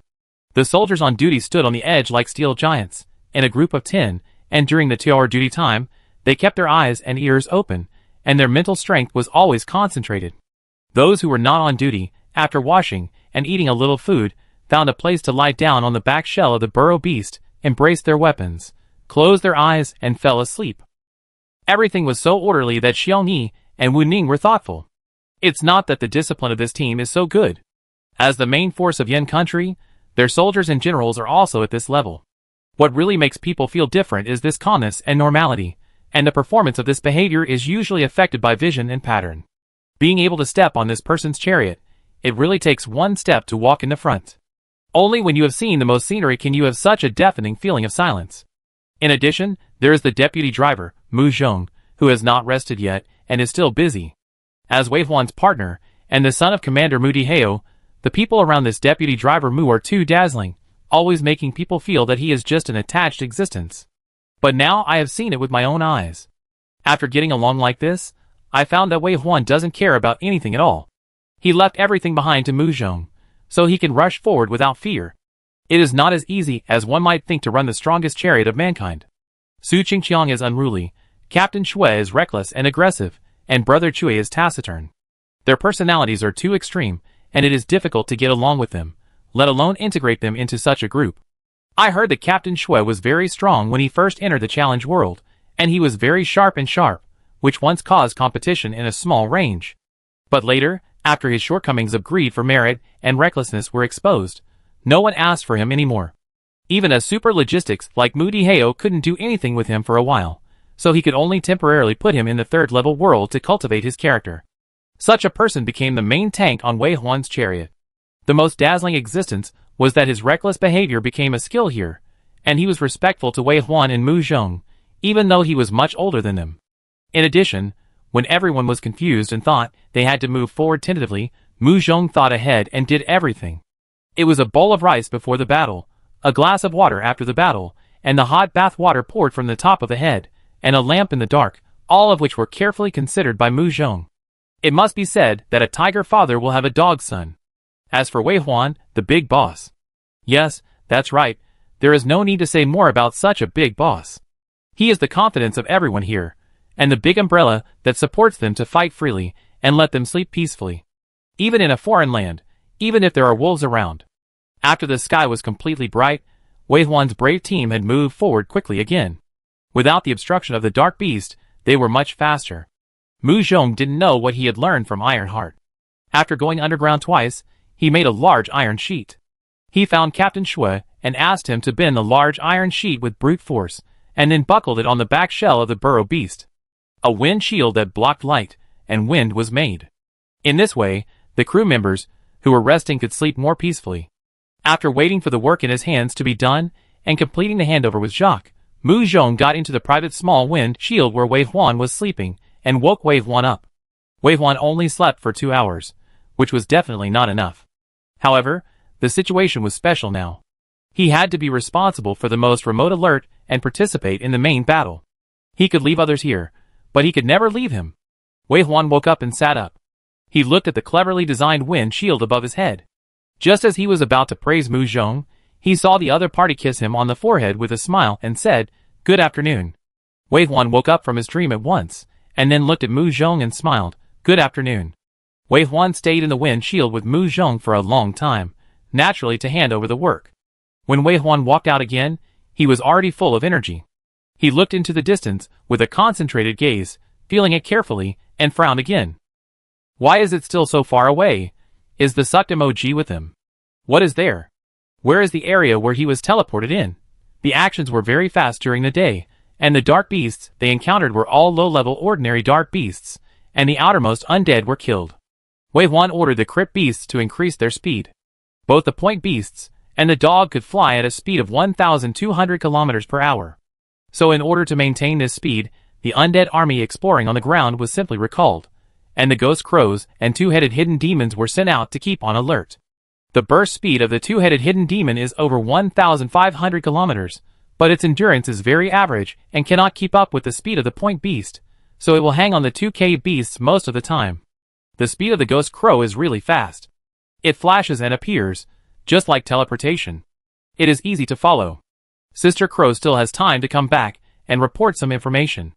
The soldiers on duty stood on the edge like steel giants, in a group of 10, and during the 2-hour duty time, they kept their eyes and ears open, and their mental strength was always concentrated. Those who were not on duty, after washing and eating a little food, found a place to lie down on the back shell of the burrow beast, embraced their weapons, closed their eyes, and fell asleep. Everything was so orderly that Xiao Ni and Wu Ning were thoughtful. It's not that the discipline of this team is so good. As the main force of Yan country, their soldiers and generals are also at this level. What really makes people feel different is this calmness and normality, and the performance of this behavior is usually affected by vision and pattern. Being able to step on this person's chariot, it really takes one step to walk in the front. Only when you have seen the most scenery can you have such a deafening feeling of silence. In addition, there is the deputy driver, Mu Zhong, who has not rested yet and is still busy. As Wei Huan's partner, and the son of Commander Mu Diheo, the people around this deputy driver Mu are too dazzling, always making people feel that he is just an attached existence. But now I have seen it with my own eyes. After getting along like this, I found that Wei Huan doesn't care about anything at all. He left everything behind to Mu Zhong, so he can rush forward without fear. It is not as easy as one might think to run the strongest chariot of mankind. Su Qingqiang is unruly, Captain Shui is reckless and aggressive, and Brother Chui is taciturn. Their personalities are too extreme, and it is difficult to get along with them, let alone integrate them into such a group. I heard that Captain Shui was very strong when he first entered the challenge world, and he was very sharp, which once caused competition in a small range. But later, after his shortcomings of greed for merit and recklessness were exposed, no one asked for him anymore. Even a super logistics like Mu Diheo couldn't do anything with him for a while, so he could only temporarily put him in the third-level world to cultivate his character. Such a person became the main tank on Wei Huan's chariot. The most dazzling existence was that his reckless behavior became a skill here, and he was respectful to Wei Huan and Mu Zhong, even though he was much older than them. In addition, when everyone was confused and thought they had to move forward tentatively, Mu Zhong thought ahead and did everything. It was a bowl of rice before the battle, a glass of water after the battle, and the hot bath water poured from the top of the head, and a lamp in the dark, all of which were carefully considered by Mu Zhong. It must be said that a tiger father will have a dog son. As for Wei Huan, the big boss. Yes, that's right, there is no need to say more about such a big boss. He is the confidence of everyone here, and the big umbrella that supports them to fight freely and let them sleep peacefully. Even in a foreign land, even if there are wolves around. After the sky was completely bright, Wei Huan's brave team had moved forward quickly again. Without the obstruction of the dark beast, they were much faster. Mu Zhong didn't know what he had learned from Ironheart. After going underground twice, he made a large iron sheet. He found Captain Shui and asked him to bend the large iron sheet with brute force, and then buckled it on the back shell of the burrow beast. A wind shield that blocked light and wind was made. In this way, the crew members, who were resting, could sleep more peacefully. After waiting for the work in his hands to be done and completing the handover with Jacques, Mu Zhong got into the private small wind shield where Wei Huan was sleeping and woke Wei Huan up. Wei Huan only slept for 2 hours, which was definitely not enough. However, the situation was special now. He had to be responsible for the most remote alert and participate in the main battle. He could leave others here, but he could never leave him. Wei Huan woke up and sat up. He looked at the cleverly designed wind shield above his head. Just as he was about to praise Mu Zhong, he saw the other party kiss him on the forehead with a smile and said, "Good afternoon." Wei Huan woke up from his dream at once, and then looked at Mu Zhong and smiled, "Good afternoon." Wei Huan stayed in the wind shield with Mu Zhong for a long time, naturally to hand over the work. When Wei Huan walked out again, he was already full of energy. He looked into the distance with a concentrated gaze, feeling it carefully, and frowned again. Why is it still so far away? Is the sucked emoji with him? What is there? Where is the area where he was teleported in? The actions were very fast during the day, and the dark beasts they encountered were all low-level ordinary dark beasts, and the outermost undead were killed. Wei Huan ordered the crypt beasts to increase their speed. Both the point beasts and the dog could fly at a speed of 1,200 kilometers per hour. So in order to maintain this speed, the undead army exploring on the ground was simply recalled, and the ghost crows and two-headed hidden demons were sent out to keep on alert. The burst speed of the two-headed hidden demon is over 1,500 kilometers, but its endurance is very average and cannot keep up with the speed of the point beast, so it will hang on the 2K beasts most of the time. The speed of the ghost crow is really fast. It flashes and appears, just like teleportation. It is easy to follow. Sister Crow still has time to come back and report some information.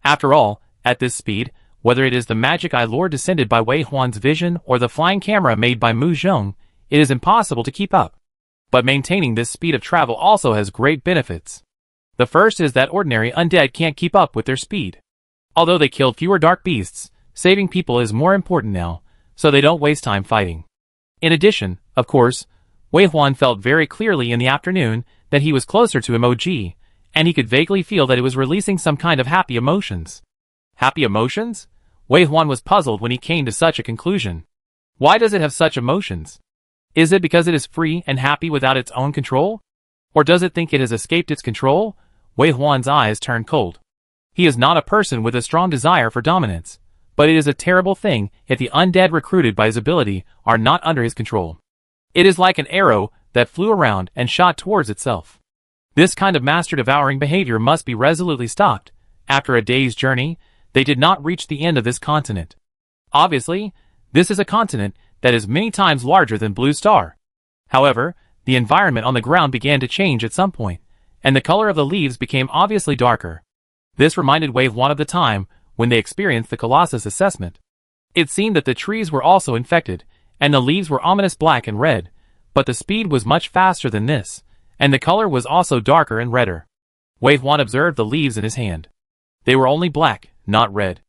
After all, at this speed, whether it is the magic eye lore descended by Wei Huan's vision or the flying camera made by Mu Zhong, it is impossible to keep up. But maintaining this speed of travel also has great benefits. The first is that ordinary undead can't keep up with their speed. Although they killed fewer dark beasts, saving people is more important now, so they don't waste time fighting. In addition, of course, Wei Huan felt very clearly in the afternoon that he was closer to Emoji, and he could vaguely feel that it was releasing some kind of happy emotions. Happy emotions? Wei Huan was puzzled when he came to such a conclusion. Why does it have such emotions? Is it because it is free and happy without its own control? Or does it think it has escaped its control? Wei Huan's eyes turned cold. He is not a person with a strong desire for dominance, but it is a terrible thing if the undead recruited by his ability are not under his control. It is like an arrow that flew around and shot towards itself. This kind of master-devouring behavior must be resolutely stopped. After a day's journey, they did not reach the end of this continent. Obviously, this is a continent that is many times larger than Blue Star. However, the environment on the ground began to change at some point, and the color of the leaves became obviously darker. This reminded Wave 1 of the time when they experienced the Colossus assessment. It seemed that the trees were also infected, and the leaves were ominous black and red, but the speed was much faster than this, and the color was also darker and redder. Wave 1 observed the leaves in his hand. They were only black, not red.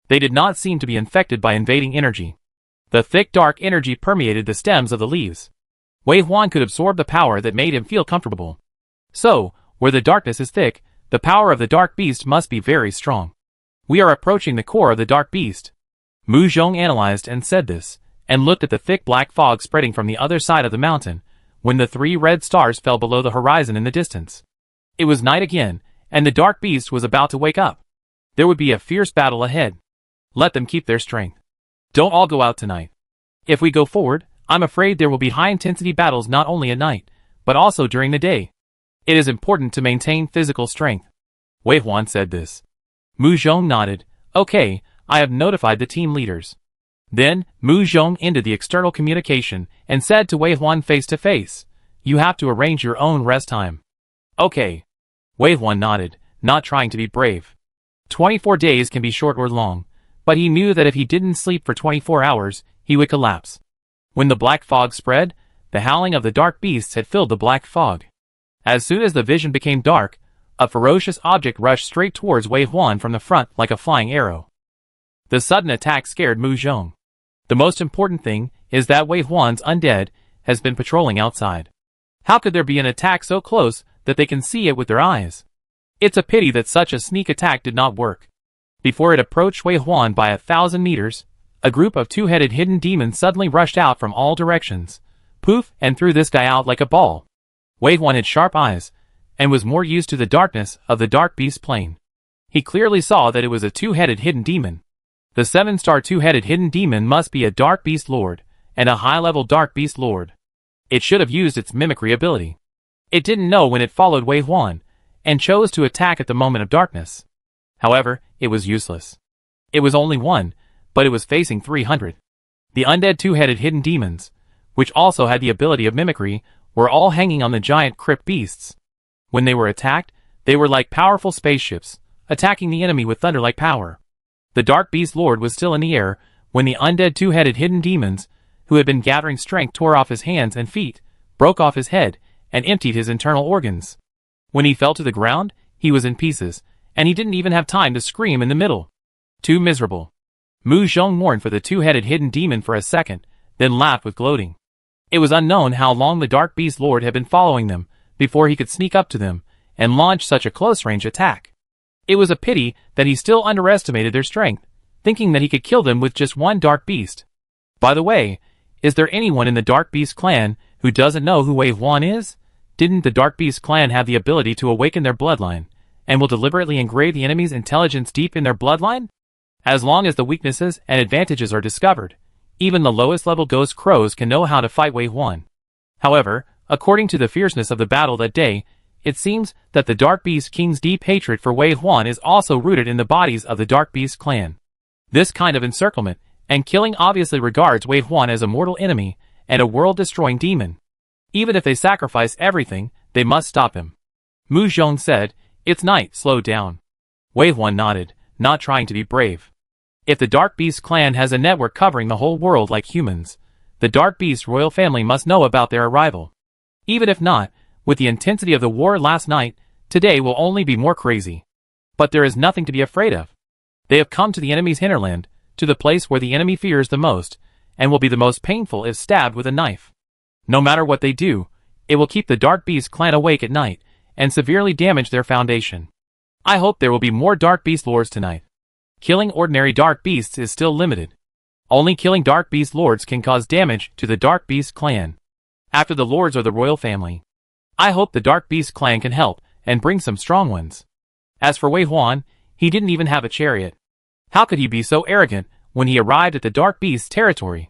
They did not seem to be infected by invading energy. The thick dark energy permeated the stems of the leaves. Wei Huan could absorb the power that made him feel comfortable. So, where the darkness is thick, the power of the dark beast must be very strong. We are approaching the core of the dark beast. Mu Zhong analyzed and said this, and looked at the thick black fog spreading from the other side of the mountain, when the 3 red stars fell below the horizon in the distance. It was night again, and the dark beast was about to wake up. There would be a fierce battle ahead. Let them keep their strength. Don't all go out tonight. If we go forward, I'm afraid there will be high-intensity battles not only at night, but also during the day. It is important to maintain physical strength. Wei Huan said this. Mu Zhong nodded. Okay, I have notified the team leaders. Then, Mu Zhong ended the external communication and said to Wei Huan face to face, you have to arrange your own rest time. Okay. Wei Huan nodded, not trying to be brave. 24 days can be short or long, but he knew that if he didn't sleep for 24 hours, he would collapse. When the black fog spread, the howling of the dark beasts had filled the black fog. As soon as the vision became dark, a ferocious object rushed straight towards Wei Huan from the front like a flying arrow. The sudden attack scared Mu Zhong. The most important thing is that Wei Huan's undead has been patrolling outside. How could there be an attack so close that they can see it with their eyes? It's a pity that such a sneak attack did not work. Before it approached Wei Huan by 1,000 meters, a group of 2-headed hidden demons suddenly rushed out from all directions, poof, and threw this guy out like a ball. Wei Huan had sharp eyes, and was more used to the darkness of the dark beast plane. He clearly saw that it was a 2-headed hidden demon. The 7-star 2-headed hidden demon must be a dark beast lord, and a high-level dark beast lord. It should have used its mimicry ability. It didn't know when it followed Wei Huan, and chose to attack at the moment of darkness. However, it was useless. It was only one, but it was facing 300. The undead 2-headed hidden demons, which also had the ability of mimicry, were all hanging on the giant crypt beasts. When they were attacked, they were like powerful spaceships, attacking the enemy with thunder-like power. The Dark Beast Lord was still in the air when the undead 2-headed hidden demons, who had been gathering strength, tore off his hands and feet, broke off his head, and emptied his internal organs. When he fell to the ground, he was in pieces, and he didn't even have time to scream in the middle. Too miserable. Mu Zhong mourned for the 2-headed hidden demon for a second, then laughed with gloating. It was unknown how long the Dark Beast Lord had been following them before he could sneak up to them and launch such a close-range attack. It was a pity that he still underestimated their strength, thinking that he could kill them with just one Dark Beast. By the way, is there anyone in the Dark Beast clan who doesn't know who Wei Huan is? Didn't the Dark Beast clan have the ability to awaken their bloodline, and will deliberately engrave the enemy's intelligence deep in their bloodline? As long as the weaknesses and advantages are discovered, even the lowest level ghost crows can know how to fight Wei Huan. However, according to the fierceness of the battle that day, it seems that the Dark Beast King's deep hatred for Wei Huan is also rooted in the bodies of the Dark Beast clan. This kind of encirclement and killing obviously regards Wei Huan as a mortal enemy and a world-destroying demon. Even if they sacrifice everything, they must stop him. Mu Zhong said, "It's night, slow down." Wei Huan nodded, not trying to be brave. If the Dark Beast clan has a network covering the whole world like humans, the Dark Beast royal family must know about their arrival. Even if not, with the intensity of the war last night, today will only be more crazy. But there is nothing to be afraid of. They have come to the enemy's hinterland, to the place where the enemy fears the most, and will be the most painful if stabbed with a knife. No matter what they do, it will keep the Dark Beast clan awake at night, and severely damage their foundation. I hope there will be more Dark Beast lords tonight. Killing ordinary Dark Beasts is still limited. Only killing Dark Beast lords can cause damage to the Dark Beast clan. After the lords are the royal family. I hope the Dark Beast clan can help, and bring some strong ones. As for Wei Huan, he didn't even have a chariot. How could he be so arrogant when he arrived at the Dark Beast's territory?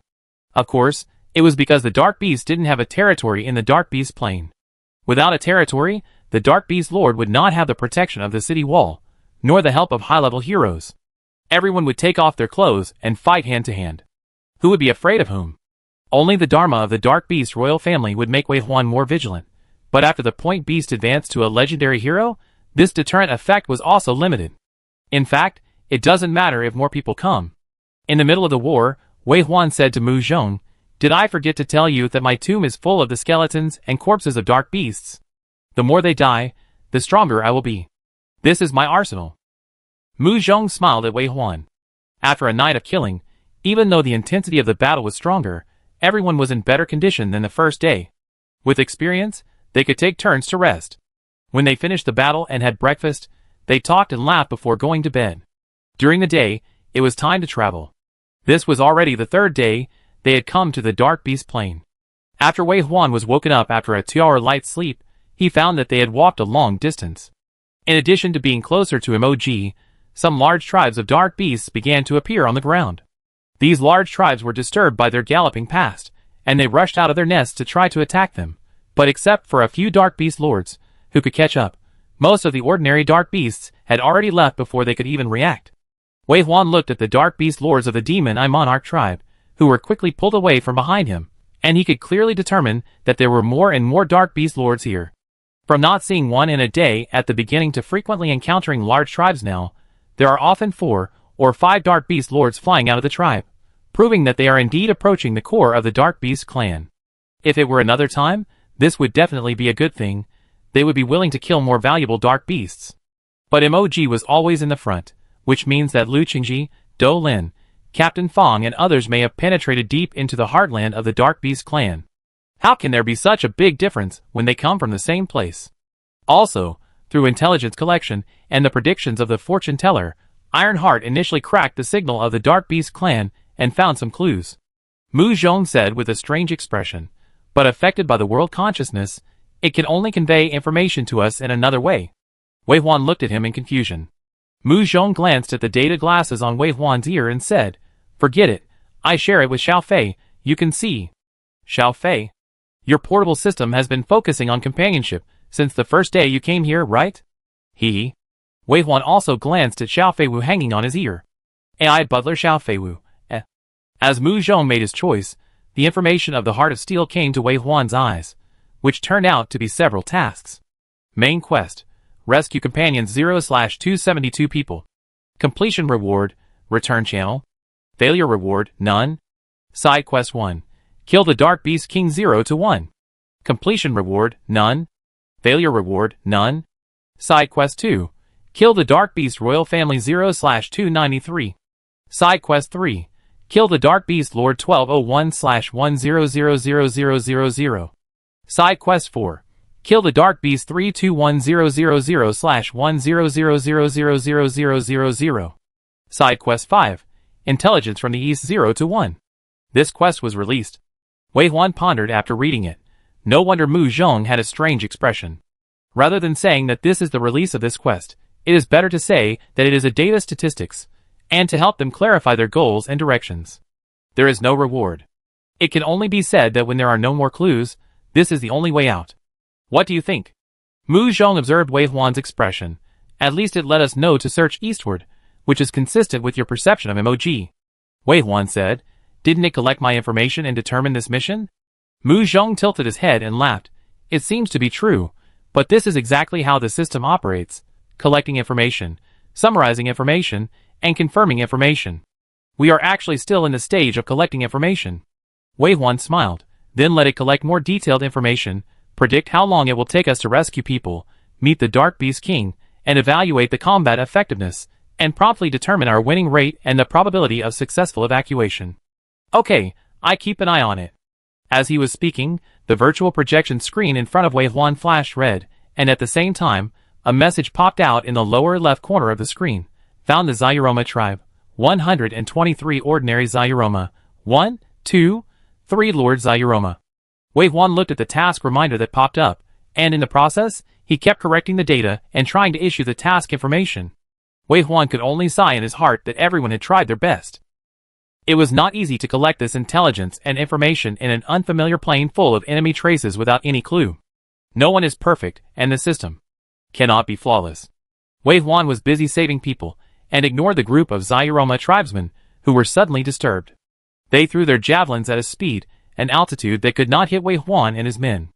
Of course, it was because the Dark Beast didn't have a territory in the Dark Beast plain. Without a territory, the Dark Beast Lord would not have the protection of the city wall, nor the help of high-level heroes. Everyone would take off their clothes and fight hand-to-hand. Who would be afraid of whom? Only the Dharma of the Dark Beast royal family would make Wei Huan more vigilant. But after the Point Beast advanced to a legendary hero, this deterrent effect was also limited. In fact, it doesn't matter if more people come. In the middle of the war, Wei Huan said to Mu Zhong, "Did I forget to tell you that my tomb is full of the skeletons and corpses of dark beasts? The more they die, the stronger I will be. This is my arsenal." Mu Zhong smiled at Wei Huan. After a night of killing, even though the intensity of the battle was stronger, everyone was in better condition than the first day. With experience, they could take turns to rest. When they finished the battle and had breakfast, they talked and laughed before going to bed. During the day, it was time to travel. This was already the third day they had come to the Dark Beast Plain. After Wei Huan was woken up after a 2-hour light sleep, he found that they had walked a long distance. In addition to being closer to Emoji, some large tribes of dark beasts began to appear on the ground. These large tribes were disturbed by their galloping past, and they rushed out of their nests to try to attack them. But except for a few dark beast lords, who could catch up, most of the ordinary dark beasts had already left before they could even react. Wei Huan looked at the dark beast lords of the Demon Eye Monarch tribe, who were quickly pulled away from behind him, and he could clearly determine that there were more and more dark beast lords here. From not seeing one in a day at the beginning to frequently encountering large tribes now, there are often 4 or 5 dark beast lords flying out of the tribe, proving that they are indeed approaching the core of the Dark Beast clan. If it were another time, this would definitely be a good thing. They would be willing to kill more valuable dark beasts. But Emoji was always in the front, which means that Lu Qingji, Do Lin, Captain Fong and others may have penetrated deep into the heartland of the Dark Beast clan. How can there be such a big difference when they come from the same place? Also, through intelligence collection and the predictions of the fortune teller, Ironheart initially cracked the signal of the Dark Beast clan and found some clues. Mu Zhong said with a strange expression, "But affected by the world consciousness, it can only convey information to us in another way." Wei Huan looked at him in confusion. Mu Zhong glanced at the data glasses on Wei Huan's ear and said, "Forget it, I share it with Xiao Fei, you can see." "Xiao Fei? Your portable system has been focusing on companionship since the first day you came here, right?" He. Wei Huan also glanced at Xiao Fei Wu hanging on his ear. AI Butler Xiao Fei Wu. As Mu Zhong made his choice, the information of the Heart of Steel came to Wei Huan's eyes, which turned out to be several tasks. Main quest: rescue companions 0/272 people. Completion reward: return channel. Failure reward: none. Side quest 1: kill the Dark Beast King 0/1. Completion reward: none. Failure reward: none. Side quest 2: kill the Dark Beast Royal Family 0/293. Side quest 3: kill the Dark Beast Lord 1201/10000000. Side quest 4: kill the Dark Beast 321000/10000000. Side quest 5: intelligence from the East 0/1. This quest was released. Wei Huan pondered after reading it. No wonder Mu Zhong had a strange expression. Rather than saying that this is the release of this quest, it is better to say that it is a data statistics, and to help them clarify their goals and directions. There is no reward. It can only be said that when there are no more clues, this is the only way out. What do you think? Mu Zhong observed Wei Huan's expression. At least it let us know to search eastward, which is consistent with your perception of Emoji. Wei Huan said, "Didn't it collect my information and determine this mission?" Mu Zhong tilted his head and laughed. "It seems to be true, but this is exactly how the system operates, collecting information, summarizing information, and confirming information. We are actually still in the stage of collecting information." Wei Huan smiled, then let it collect more detailed information, predict how long it will take us to rescue people, meet the Dark Beast King, and evaluate the combat effectiveness, and promptly determine our winning rate and the probability of successful evacuation. Okay, I keep an eye on it. As he was speaking, the virtual projection screen in front of Wei Huan flashed red, and at the same time, a message popped out in the lower left corner of the screen. Found the Zayuroma tribe. 123 ordinary Zayuroma. 1, 2, 3 Lord Zayuroma. Wei Huan looked at the task reminder that popped up, and in the process, he kept correcting the data and trying to issue the task information. Wei Huan could only sigh in his heart that everyone had tried their best. It was not easy to collect this intelligence and information in an unfamiliar plane full of enemy traces without any clue. No one is perfect, and the system cannot be flawless. Wei Huan was busy saving people, and ignored the group of Zayuroma tribesmen, who were suddenly disturbed. They threw their javelins at a speed and altitude that could not hit Wei Huan and his men.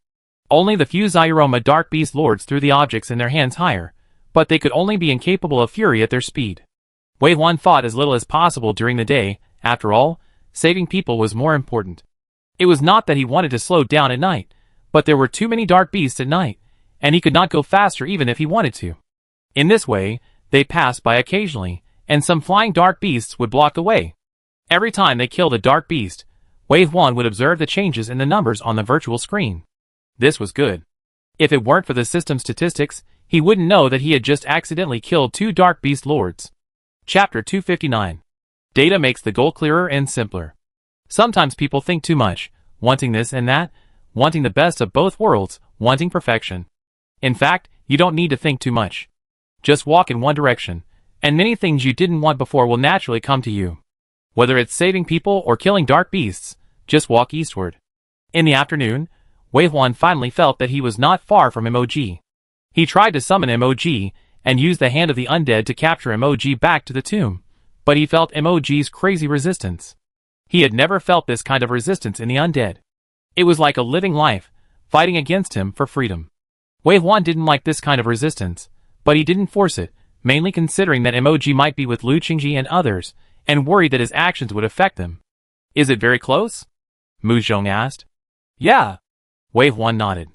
Only the few Zayuroma Dark Beast Lords threw the objects in their hands higher, but they could only be incapable of fury at their speed. Wei Huan fought as little as possible during the day. After all, saving people was more important. It was not that he wanted to slow down at night, but there were too many dark beasts at night, and he could not go faster even if he wanted to. In this way, they passed by occasionally, and some flying dark beasts would block the way. Every time they killed a dark beast, Wei Huan would observe the changes in the numbers on the virtual screen. This was good. If it weren't for the system statistics, he wouldn't know that he had just accidentally killed 2 dark beast lords. Chapter 259. Data makes the goal clearer and simpler. Sometimes people think too much, wanting this and that, wanting the best of both worlds, wanting perfection. In fact, you don't need to think too much. Just walk in one direction, and many things you didn't want before will naturally come to you. Whether it's saving people or killing dark beasts, just walk eastward. In the afternoon, Wei Huan finally felt that he was not far from Mog. He tried to summon Mog, and used the hand of the undead to capture Mog back to the tomb, but he felt Mog's crazy resistance. He had never felt this kind of resistance in the undead. It was like a living life, fighting against him for freedom. Wei Huan didn't like this kind of resistance, but he didn't force it, mainly considering that Mog might be with Lu Qingji and others, and worried that his actions would affect them. Is it very close? Mu Zhong asked. Yeah. Wei Huan nodded.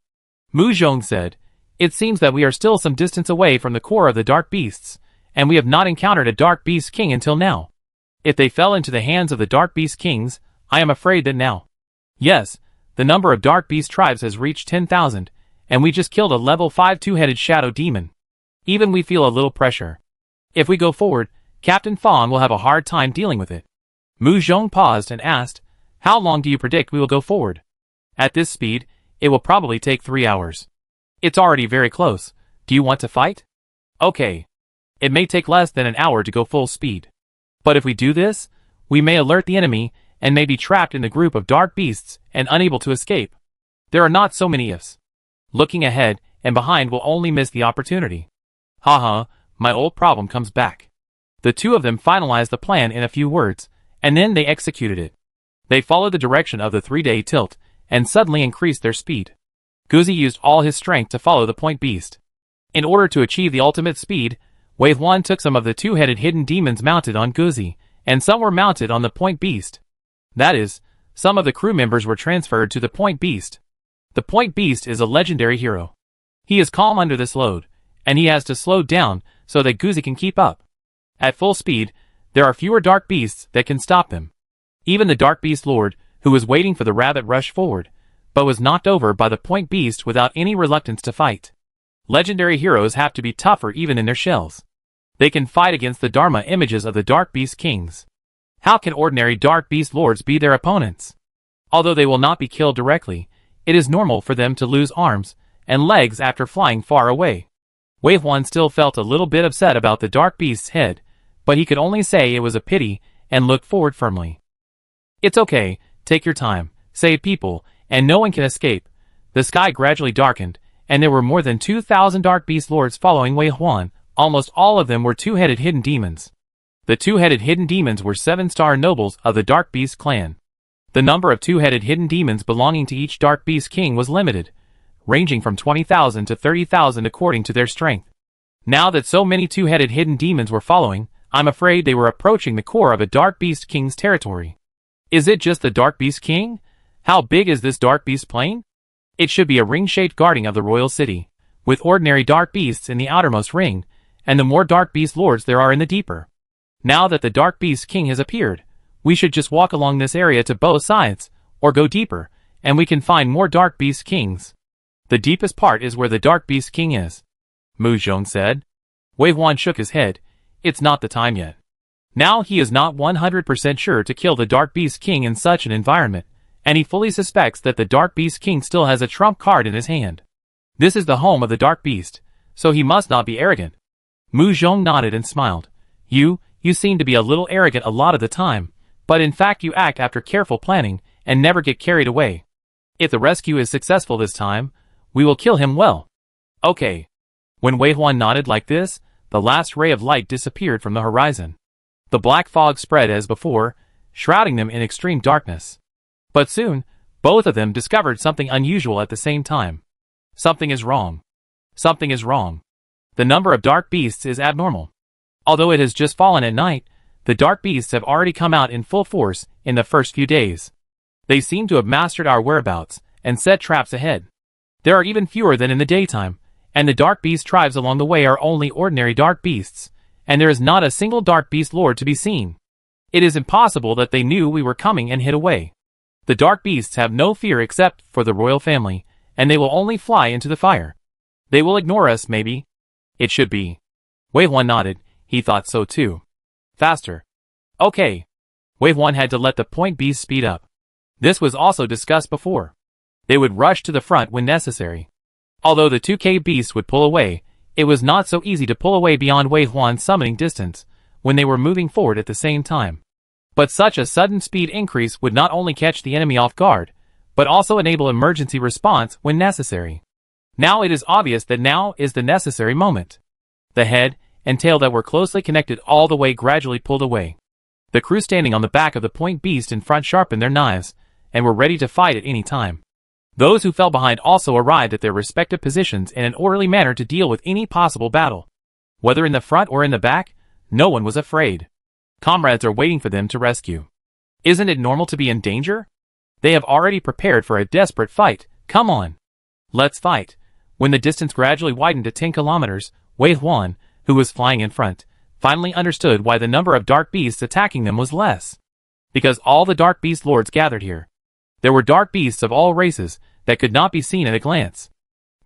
Mu Zhong said, it seems that we are still some distance away from the core of the dark beasts, and we have not encountered a dark beast king until now. If they fell into the hands of the dark beast kings, I am afraid that now. Yes, the number of dark beast tribes has reached 10,000, and we just killed a level 5 two-headed shadow demon. Even we feel a little pressure. If we go forward, Captain Fong will have a hard time dealing with it. Mu Zhong paused and asked, how long do you predict we will go forward? At this speed, it will probably take 3 hours. It's already very close. Do you want to fight? Okay. It may take less than an hour to go full speed. But if we do this, we may alert the enemy and may be trapped in the group of dark beasts and unable to escape. There are not so many ifs. Looking ahead and behind will only miss the opportunity. Haha, my old problem comes back. The two of them finalized the plan in a few words, and then they executed it. They followed the direction of the 3-day tilt, and suddenly increased their speed. Guzi used all his strength to follow the point beast. In order to achieve the ultimate speed, Wei Huan took some of the two-headed hidden demons mounted on Guzi, and some were mounted on the point beast. That is, some of the crew members were transferred to the point beast. The point beast is a legendary hero. He is calm under this load, and he has to slow down so that Guzi can keep up. At full speed, there are fewer dark beasts that can stop them. Even the Dark Beast Lord, who was waiting for the rabbit, rushed forward, but was knocked over by the point beast without any reluctance to fight. Legendary heroes have to be tougher even in their shells. They can fight against the Dharma images of the Dark Beast Kings. How can ordinary Dark Beast Lords be their opponents? Although they will not be killed directly, it is normal for them to lose arms and legs after flying far away. Wei Huan still felt a little bit upset about the Dark Beast's head, but he could only say it was a pity and looked forward firmly. It's okay, take your time, save people, and no one can escape. The sky gradually darkened, and there were more than 2,000 Dark Beast Lords following Wei Huan. Almost all of them were two-headed hidden demons. The two-headed hidden demons were 7-star nobles of the Dark Beast clan. The number of two-headed hidden demons belonging to each Dark Beast King was limited, ranging from 20,000 to 30,000 according to their strength. Now that so many two-headed hidden demons were following, I'm afraid they were approaching the core of a Dark Beast King's territory. Is it just the Dark Beast King? How big is this Dark Beast plain? It should be a ring-shaped guarding of the royal city, with ordinary dark beasts in the outermost ring, and the more dark beast lords there are in the deeper. Now that the dark beast king has appeared, we should just walk along this area to both sides, or go deeper, and we can find more dark beast kings. The deepest part is where the dark beast king is, Mu Zhong said. Wei Huan shook his head. It's not the time yet. Now he is not 100% sure to kill the dark beast king in such an environment, and he fully suspects that the dark beast king still has a trump card in his hand. This is the home of the dark beast, so he must not be arrogant. Mu Zhong nodded and smiled. You seem to be a little arrogant a lot of the time, but in fact you act after careful planning and never get carried away. If the rescue is successful this time, we will kill him well. Okay. When Wei Huan nodded like this, the last ray of light disappeared from the horizon. The black fog spread as before, shrouding them in extreme darkness. But soon, both of them discovered something unusual at the same time. Something is wrong. Something is wrong. The number of dark beasts is abnormal. Although it has just fallen at night, the dark beasts have already come out in full force in the first few days. They seem to have mastered our whereabouts and set traps ahead. There are even fewer than in the daytime, and the dark beast tribes along the way are only ordinary dark beasts, and there is not a single dark beast lord to be seen. It is impossible that they knew we were coming and hid away. The dark beasts have no fear except for the royal family, and they will only fly into the fire. They will ignore us, maybe. It should be. Wei Huan nodded. He thought so too. Faster. Okay. Wei Huan had to let the point beast speed up. This was also discussed before. They would rush to the front when necessary. Although the 2K beasts would pull away, it was not so easy to pull away beyond Wei Huan's summoning distance when they were moving forward at the same time. But such a sudden speed increase would not only catch the enemy off guard, but also enable emergency response when necessary. Now it is obvious that now is the necessary moment. The head and tail that were closely connected all the way gradually pulled away. The crew standing on the back of the point beast in front sharpened their knives, and were ready to fight at any time. Those who fell behind also arrived at their respective positions in an orderly manner to deal with any possible battle. Whether in the front or in the back, no one was afraid. Comrades are waiting for them to rescue. Isn't it normal to be in danger? They have already prepared for a desperate fight. Come on. Let's fight. When the distance gradually widened to 10 kilometers, Wei Huan, who was flying in front, finally understood why the number of dark beasts attacking them was less. Because all the dark beast lords gathered here. There were dark beasts of all races that could not be seen at a glance.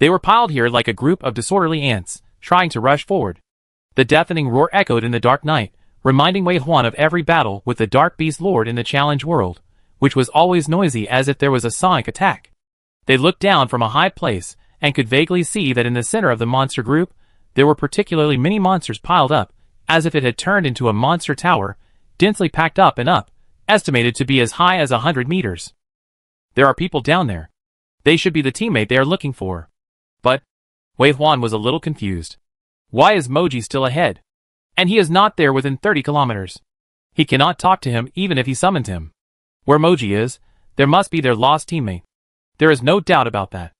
They were piled here like a group of disorderly ants, trying to rush forward. The deafening roar echoed in the dark night, reminding Wei Huan of every battle with the dark beast lord in the challenge world, which was always noisy as if there was a sonic attack. They looked down from a high place, and could vaguely see that in the center of the monster group, there were particularly many monsters piled up, as if it had turned into a monster tower, densely packed up and up, estimated to be as high as 100 meters. There are people down there. They should be the teammate they are looking for. But Wei Huan was a little confused. Why is Moji still ahead? And he is not there within 30 kilometers. He cannot talk to him even if he summoned him. Where Moji is, there must be their lost teammate. There is no doubt about that.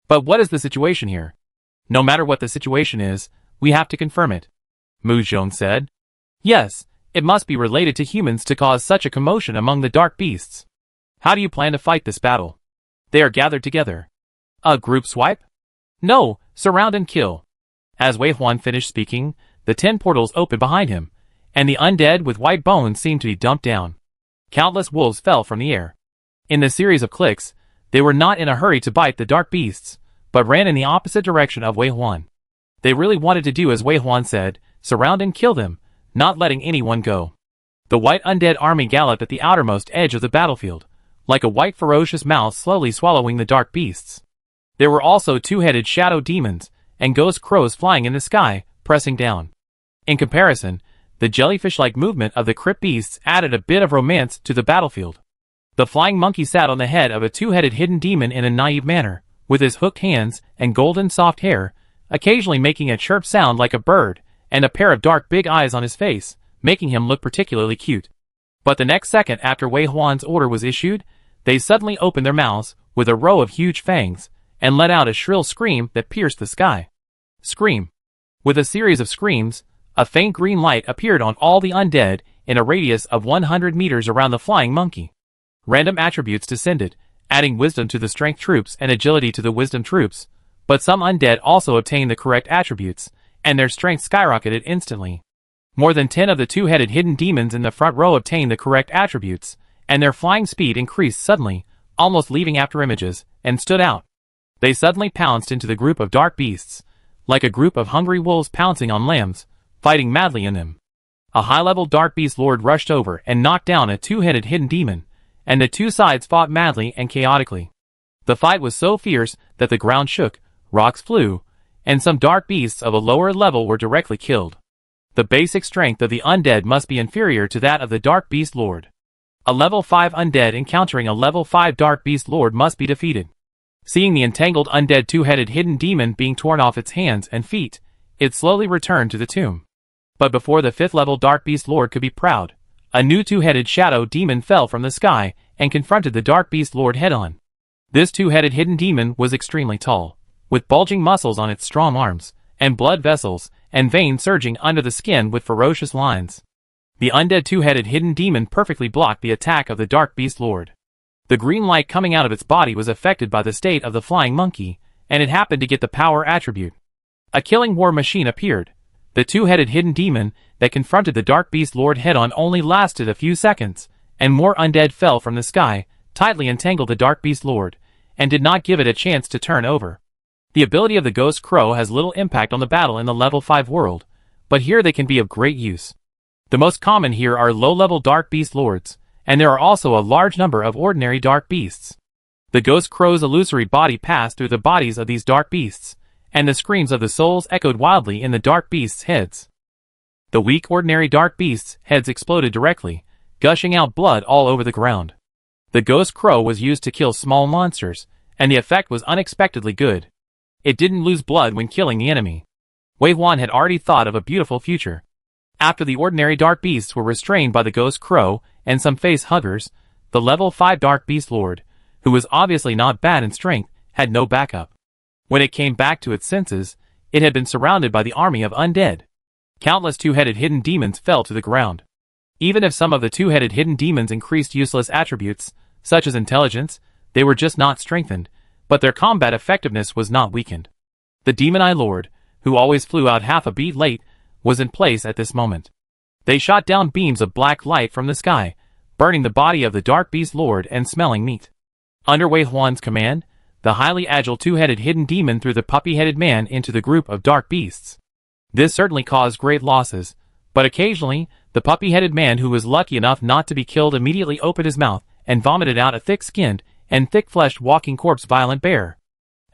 But what is the situation here? No matter what the situation is, we have to confirm it. Mu Zhong said. Yes, it must be related to humans to cause such a commotion among the dark beasts. How do you plan to fight this battle? They are gathered together. A group swipe? No, surround and kill. As Wei Huan finished speaking, the 10 portals opened behind him, and the undead with white bones seemed to be dumped down. Countless wolves fell from the air. In the series of clicks, they were not in a hurry to bite the dark beasts, but ran in the opposite direction of Wei Huan. They really wanted to do as Wei Huan said, surround and kill them, not letting anyone go. The white undead army galloped at the outermost edge of the battlefield, like a white ferocious mouse slowly swallowing the dark beasts. There were also two-headed shadow demons and ghost crows flying in the sky, pressing down. In comparison, the jellyfish-like movement of the crypt beasts added a bit of romance to the battlefield. The flying monkey sat on the head of a two-headed hidden demon in a naive manner, with his hooked hands and golden soft hair, occasionally making a chirp sound like a bird, and a pair of dark big eyes on his face, making him look particularly cute. But the next second after Wei Huan's order was issued, they suddenly opened their mouths with a row of huge fangs, and let out a shrill scream that pierced the sky. Scream. With a series of screams, a faint green light appeared on all the undead in a radius of 100 meters around the flying monkey. Random attributes descended, adding wisdom to the strength troops and agility to the wisdom troops, but some undead also obtained the correct attributes, and their strength skyrocketed instantly. More than 10 of the two-headed hidden demons in the front row obtained the correct attributes, and their flying speed increased suddenly, almost leaving after images, and stood out. They suddenly pounced into the group of dark beasts, like a group of hungry wolves pouncing on lambs, fighting madly in them. A high-level dark beast lord rushed over and knocked down a two-headed hidden demon, and the two sides fought madly and chaotically. The fight was so fierce that the ground shook, rocks flew, and some dark beasts of a lower level were directly killed. The basic strength of the undead must be inferior to that of the dark beast lord. A level 5 undead encountering a level 5 dark beast lord must be defeated. Seeing the entangled undead two-headed hidden demon being torn off its hands and feet, it slowly returned to the tomb. But before the 5th level dark beast lord could be proud, a new two-headed shadow demon fell from the sky and confronted the dark beast lord head-on. This two-headed hidden demon was extremely tall, with bulging muscles on its strong arms, and blood vessels and veins surging under the skin with ferocious lines. The undead two-headed hidden demon perfectly blocked the attack of the dark beast lord. The green light coming out of its body was affected by the state of the flying monkey, and it happened to get the power attribute. A killing war machine appeared. The two-headed hidden demon that confronted the dark beast lord head-on only lasted a few seconds, and more undead fell from the sky, tightly entangled the dark beast lord, and did not give it a chance to turn over. The ability of the ghost crow has little impact on the battle in the level 5 world, but here they can be of great use. The most common here are low-level dark beast lords, and there are also a large number of ordinary dark beasts. The ghost crow's illusory body passed through the bodies of these dark beasts, and the screams of the souls echoed wildly in the dark beasts' heads. The weak ordinary dark beasts' heads exploded directly, gushing out blood all over the ground. The ghost crow was used to kill small monsters, and the effect was unexpectedly good. It didn't lose blood when killing the enemy. Wei Huan had already thought of a beautiful future. After the ordinary dark beasts were restrained by the ghost crow and some face huggers, the level 5 dark beast lord, who was obviously not bad in strength, had no backup. When it came back to its senses, it had been surrounded by the army of undead. Countless two-headed hidden demons fell to the ground. Even if some of the two-headed hidden demons increased useless attributes, such as intelligence, they were just not strengthened, but their combat effectiveness was not weakened. The Demon Eye Lord, who always flew out half a beat late, was in place at this moment. They shot down beams of black light from the sky, burning the body of the Dark Beast Lord and smelling meat. Under Wei Huan's command, the highly agile two-headed hidden demon threw the puppy-headed man into the group of dark beasts. This certainly caused great losses, but occasionally, the puppy-headed man who was lucky enough not to be killed immediately opened his mouth and vomited out a thick-skinned and thick-fleshed walking corpse violent bear.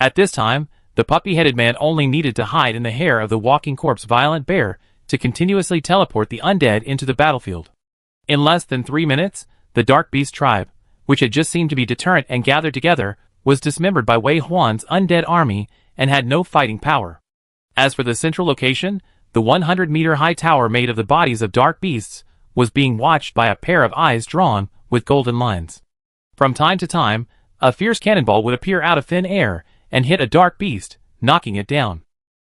At this time, the puppy-headed man only needed to hide in the hair of the walking corpse violent bear to continuously teleport the undead into the battlefield. In less than 3 minutes, the Dark Beast tribe, which had just seemed to be deterrent and gathered together, was dismembered by Wei Huan's undead army and had no fighting power. As for the central location, the 100-meter-high tower made of the bodies of dark beasts was being watched by a pair of eyes drawn with golden lines. From time to time, a fierce cannonball would appear out of thin air and hit a dark beast, knocking it down.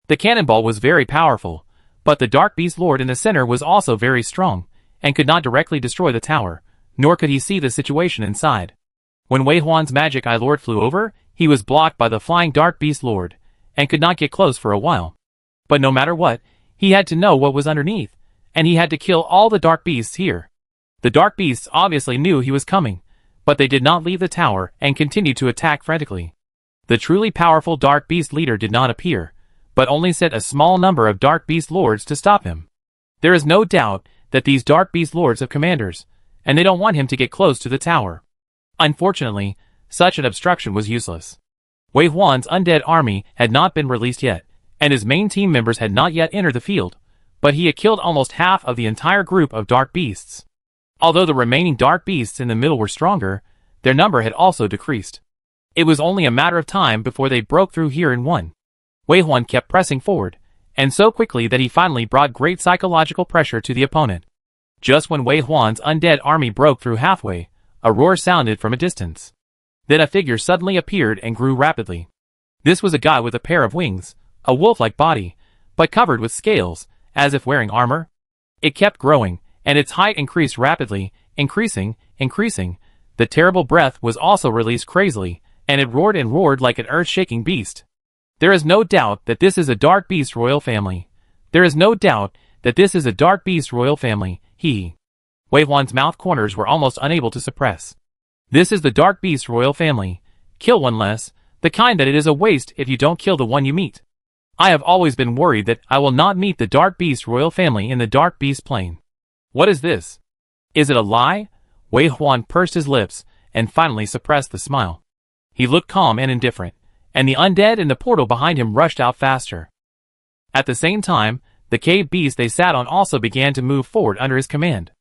The cannonball was very powerful, but the Dark Beast Lord in the center was also very strong, and could not directly destroy the tower, nor could he see the situation inside. When Wei Huan's Magic Eye Lord flew over, he was blocked by the flying Dark Beast Lord, and could not get close for a while. But no matter what, he had to know what was underneath, and he had to kill all the dark beasts here. The dark beasts obviously knew he was coming, but they did not leave the tower and continued to attack frantically. The truly powerful dark beast leader did not appear, but only sent a small number of dark beast lords to stop him. There is no doubt that these dark beast lords have commanders, and they don't want him to get close to the tower. Unfortunately, such an obstruction was useless. Wei Huan's undead army had not been released yet, and his main team members had not yet entered the field, but he had killed almost half of the entire group of dark beasts. Although the remaining dark beasts in the middle were stronger, their number had also decreased. It was only a matter of time before they broke through here and won. Wei Huan kept pressing forward, and so quickly that he finally brought great psychological pressure to the opponent. Just when Wei Huan's undead army broke through halfway, a roar sounded from a distance. Then a figure suddenly appeared and grew rapidly. This was a guy with a pair of wings, a wolf-like body, but covered with scales, as if wearing armor. It kept growing, and its height increased rapidly, increasing. The terrible breath was also released crazily, and it roared like an earth-shaking beast. There is no doubt that this is a dark beast royal family. There is no doubt that this is a dark beast royal family, Wei Huan's mouth corners were almost unable to suppress. This is the dark beast royal family. Kill one less, the kind that it is a waste if you don't kill the one you meet. I have always been worried that I will not meet the dark beast royal family in the dark beast plane. What is this? Is it a lie? Wei Huan pursed his lips and finally suppressed the smile. He looked calm and indifferent, and the undead in the portal behind him rushed out faster. At the same time, the cave beast they sat on also began to move forward under his command.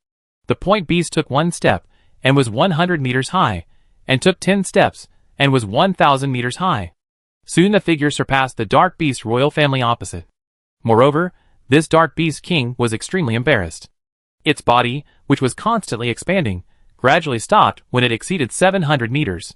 The point beast took 1 step and was 100 meters high, and took 10 steps and was 1,000 meters high. Soon the figure surpassed the dark beast royal family opposite. Moreover, this dark beast king was extremely embarrassed. Its body, which was constantly expanding, gradually stopped when it exceeded 700 meters.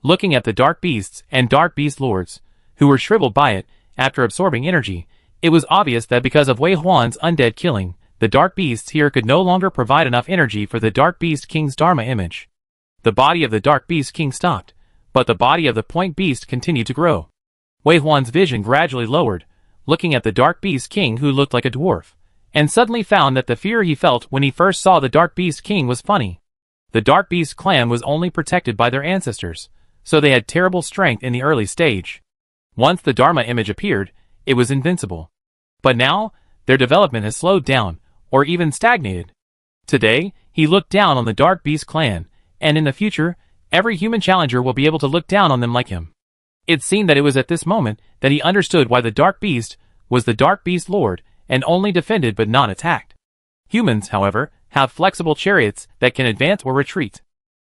Looking at the dark beasts and dark beast lords, who were shriveled by it after absorbing energy, it was obvious that because of Wei Huan's undead killing, the dark beasts here could no longer provide enough energy for the dark beast king's Dharma image. The body of the dark beast king stopped, but the body of the point beast continued to grow. Wei Huan's vision gradually lowered, looking at the dark beast king who looked like a dwarf, and suddenly found that the fear he felt when he first saw the dark beast king was funny. The dark beast clan was only protected by their ancestors, so they had terrible strength in the early stage. Once the Dharma image appeared, it was invincible. But now, their development has slowed down, or even stagnated. Today, he looked down on the dark beast clan, and in the future, every human challenger will be able to look down on them like him. It seemed that it was at this moment that he understood why the dark beast was the dark beast lord, and only defended but not attacked. Humans, however, have flexible chariots that can advance or retreat.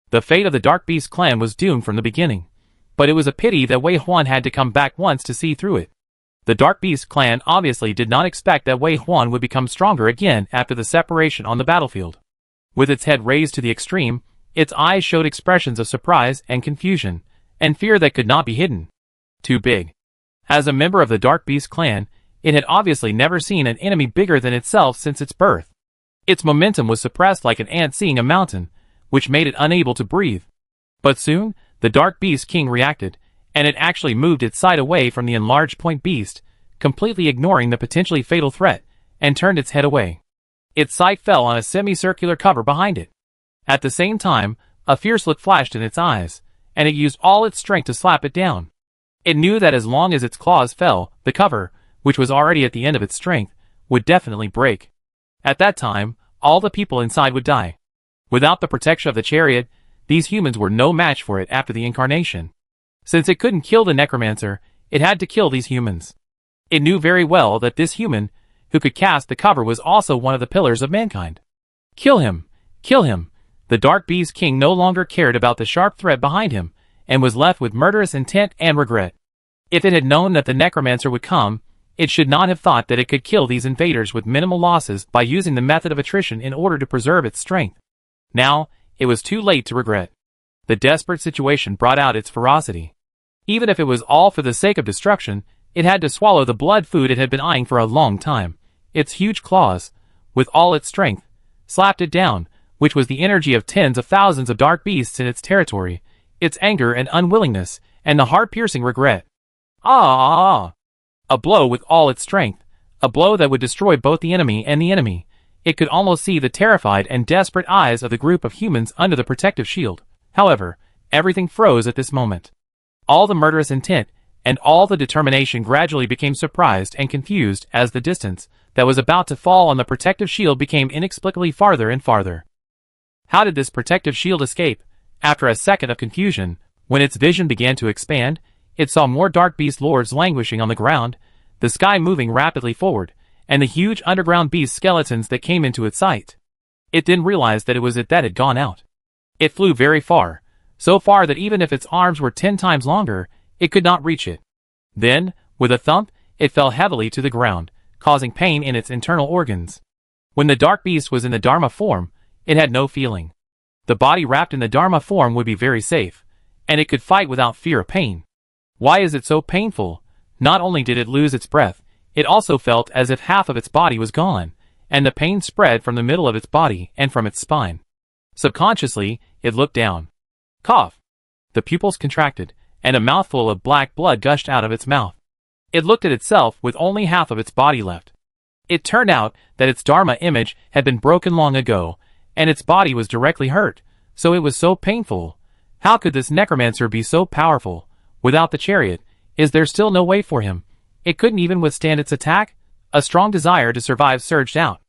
The fate of the dark beast clan was doomed from the beginning, but it was a pity that Wei Huan had to come back once to see through it. The dark beast clan obviously did not expect that Wei Huan would become stronger again after the separation on the battlefield. With its head raised to the extreme, its eyes showed expressions of surprise and confusion, and fear that could not be hidden. Too big. As a member of the dark beast clan, it had obviously never seen an enemy bigger than itself since its birth. Its momentum was suppressed like an ant seeing a mountain, which made it unable to breathe. But soon, the dark beast king reacted, and it actually moved its side away from the enlarged point beast, completely ignoring the potentially fatal threat, and turned its head away. Its sight fell on a semicircular cover behind it. At the same time, a fierce look flashed in its eyes, and it used all its strength to slap it down. It knew that as long as its claws fell, the cover, which was already at the end of its strength, would definitely break. At that time, all the people inside would die. Without the protection of the chariot, these humans were no match for it after the incarnation. Since it couldn't kill the necromancer, it had to kill these humans. It knew very well that this human, who could cast the cover, was also one of the pillars of mankind. Kill him! Kill him! The dark beast king no longer cared about the sharp threat behind him, and was left with murderous intent and regret. If it had known that the necromancer would come, it should not have thought that it could kill these invaders with minimal losses by using the method of attrition in order to preserve its strength. Now, it was too late to regret. The desperate situation brought out its ferocity. Even if it was all for the sake of destruction, it had to swallow the blood food it had been eyeing for a long time. Its huge claws, with all its strength, slapped it down, which was the energy of tens of thousands of dark beasts in its territory, its anger and unwillingness, and the heart-piercing regret. Ah! A blow with all its strength, a blow that would destroy both the enemy and the enemy. It could almost see the terrified and desperate eyes of the group of humans under the protective shield. However, everything froze at this moment. All the murderous intent and all the determination gradually became surprised and confused as the distance that was about to fall on the protective shield became inexplicably farther and farther. How did this protective shield escape? After a second of confusion, when its vision began to expand, it saw more dark beast lords languishing on the ground, the sky moving rapidly forward, and the huge underground beast skeletons that came into its sight. It didn't realize that it was it that had gone out. It flew very far, so far that even if its arms were 10 times longer, it could not reach it. Then, with a thump, it fell heavily to the ground, causing pain in its internal organs. When the dark beast was in the Dharma form, it had no feeling. The body wrapped in the Dharma form would be very safe, and it could fight without fear of pain. Why is it so painful? Not only did it lose its breath, it also felt as if half of its body was gone, and the pain spread from the middle of its body and from its spine. Subconsciously, it looked down. Cough. The pupils contracted, and a mouthful of black blood gushed out of its mouth. It looked at itself with only half of its body left. It turned out that its Dharma image had been broken long ago, and its body was directly hurt, so it was so painful. How could this necromancer be so powerful? Without the chariot, is there still no way for him? It couldn't even withstand its attack? A strong desire to survive surged out.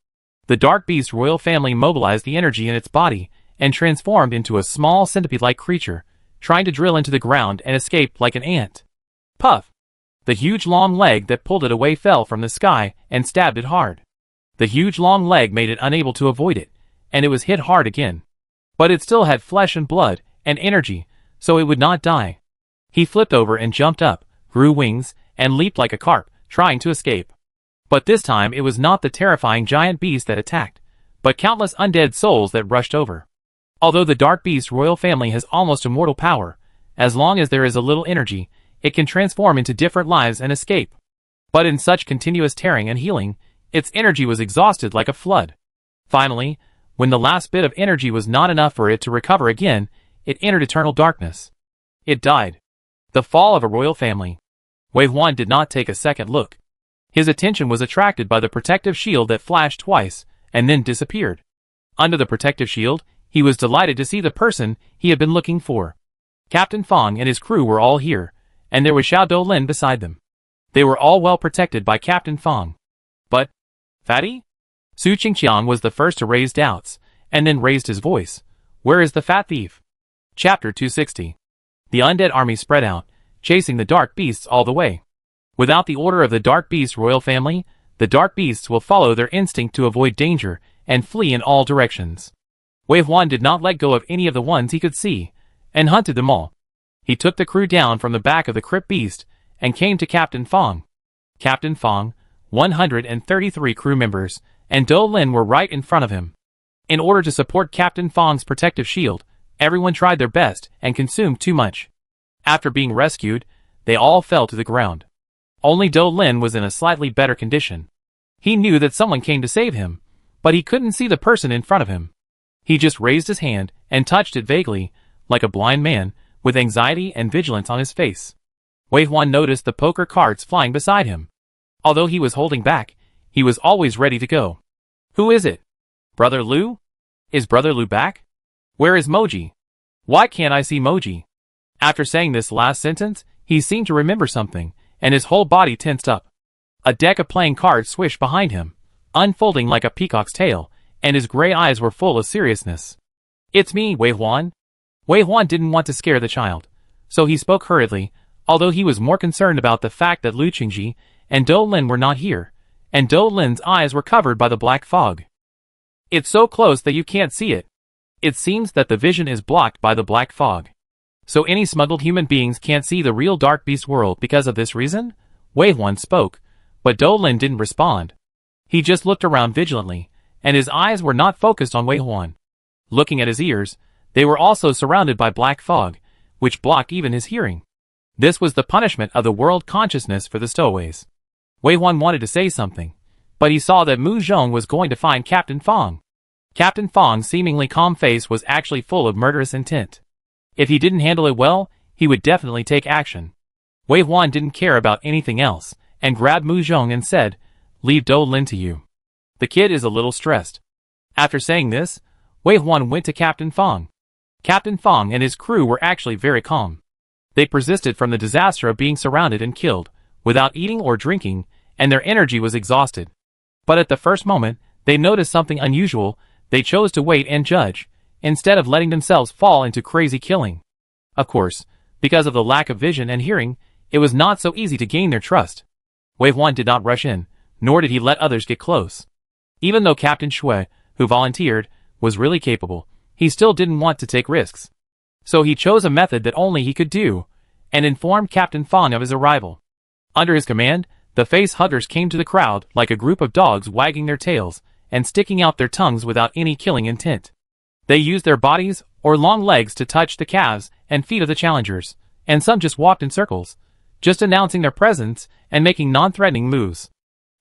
The dark beast royal family mobilized the energy in its body, and transformed into a small centipede-like creature, trying to drill into the ground and escape like an ant. Puff! The huge long leg that pulled it away fell from the sky and stabbed it hard. The huge long leg made it unable to avoid it, and it was hit hard again. But it still had flesh and blood and energy, so it would not die. He flipped over and jumped up, grew wings, and leaped like a carp, trying to escape. But this time it was not the terrifying giant beast that attacked, but countless undead souls that rushed over. Although the dark beast royal family has almost immortal power, as long as there is a little energy, it can transform into different lives and escape. But in such continuous tearing and healing, its energy was exhausted like a flood. Finally, when the last bit of energy was not enough for it to recover again, it entered eternal darkness. It died. The fall of a royal family. Wei Huan did not take a second look. His attention was attracted by the protective shield that flashed twice, and then disappeared. Under the protective shield, he was delighted to see the person he had been looking for. Captain Fong and his crew were all here, and there was Xiao Doulin beside them. They were all well protected by Captain Fong. But, Fatty? Su Qingqiang was the first to raise doubts, and then raised his voice. Where is the fat thief? Chapter 260. The undead army spread out, chasing the dark beasts all the way. Without the order of the dark beast royal family, the dark beasts will follow their instinct to avoid danger and flee in all directions. Wei Huan did not let go of any of the ones he could see, and hunted them all. He took the crew down from the back of the crypt beast, and came to Captain Fong. Captain Fong, 133 crew members, and Doulin were right in front of him. In order to support Captain Fong's protective shield, everyone tried their best and consumed too much. After being rescued, they all fell to the ground. Only Doulin was in a slightly better condition. He knew that someone came to save him, but he couldn't see the person in front of him. He just raised his hand and touched it vaguely, like a blind man, with anxiety and vigilance on his face. Wei Huan noticed the poker cards flying beside him. Although he was holding back, he was always ready to go. Who is it? Brother Liu? Is Brother Liu back? Where is Moji? Why can't I see Moji? After saying this last sentence, he seemed to remember something, and his whole body tensed up. A deck of playing cards swished behind him, unfolding like a peacock's tail, and his gray eyes were full of seriousness. It's me, Wei Huan. Wei Huan didn't want to scare the child, so he spoke hurriedly, although he was more concerned about the fact that Lu Qingji and Doulin were not here, and Doulin's eyes were covered by the black fog. It's so close that you can't see it. It seems that the vision is blocked by the black fog. So any smuggled human beings can't see the real dark beast world because of this reason? Wei Huan spoke, but Doulin didn't respond. He just looked around vigilantly, and his eyes were not focused on Wei Huan. Looking at his ears, they were also surrounded by black fog, which blocked even his hearing. This was the punishment of the world consciousness for the stowaways. Wei Huan wanted to say something, but he saw that Mu Zhong was going to find Captain Fong. Captain Fong's seemingly calm face was actually full of murderous intent. If he didn't handle it well, he would definitely take action. Wei Huan didn't care about anything else, and grabbed Mu Zhong and said, "Leave Doulin to you. The kid is a little stressed." After saying this, Wei Huan went to Captain Fong. Captain Fong and his crew were actually very calm. They persisted from the disaster of being surrounded and killed, without eating or drinking, and their energy was exhausted. But at the first moment, they noticed something unusual. They chose to wait and judge, instead of letting themselves fall into crazy killing. Of course, because of the lack of vision and hearing, it was not so easy to gain their trust. Wei Huan did not rush in, nor did he let others get close. Even though Captain Shui, who volunteered, was really capable, he still didn't want to take risks. So he chose a method that only he could do, and informed Captain Fong of his arrival. Under his command, the face huggers came to the crowd like a group of dogs wagging their tails and sticking out their tongues without any killing intent. They used their bodies or long legs to touch the calves and feet of the challengers, and some just walked in circles, just announcing their presence and making non-threatening moves.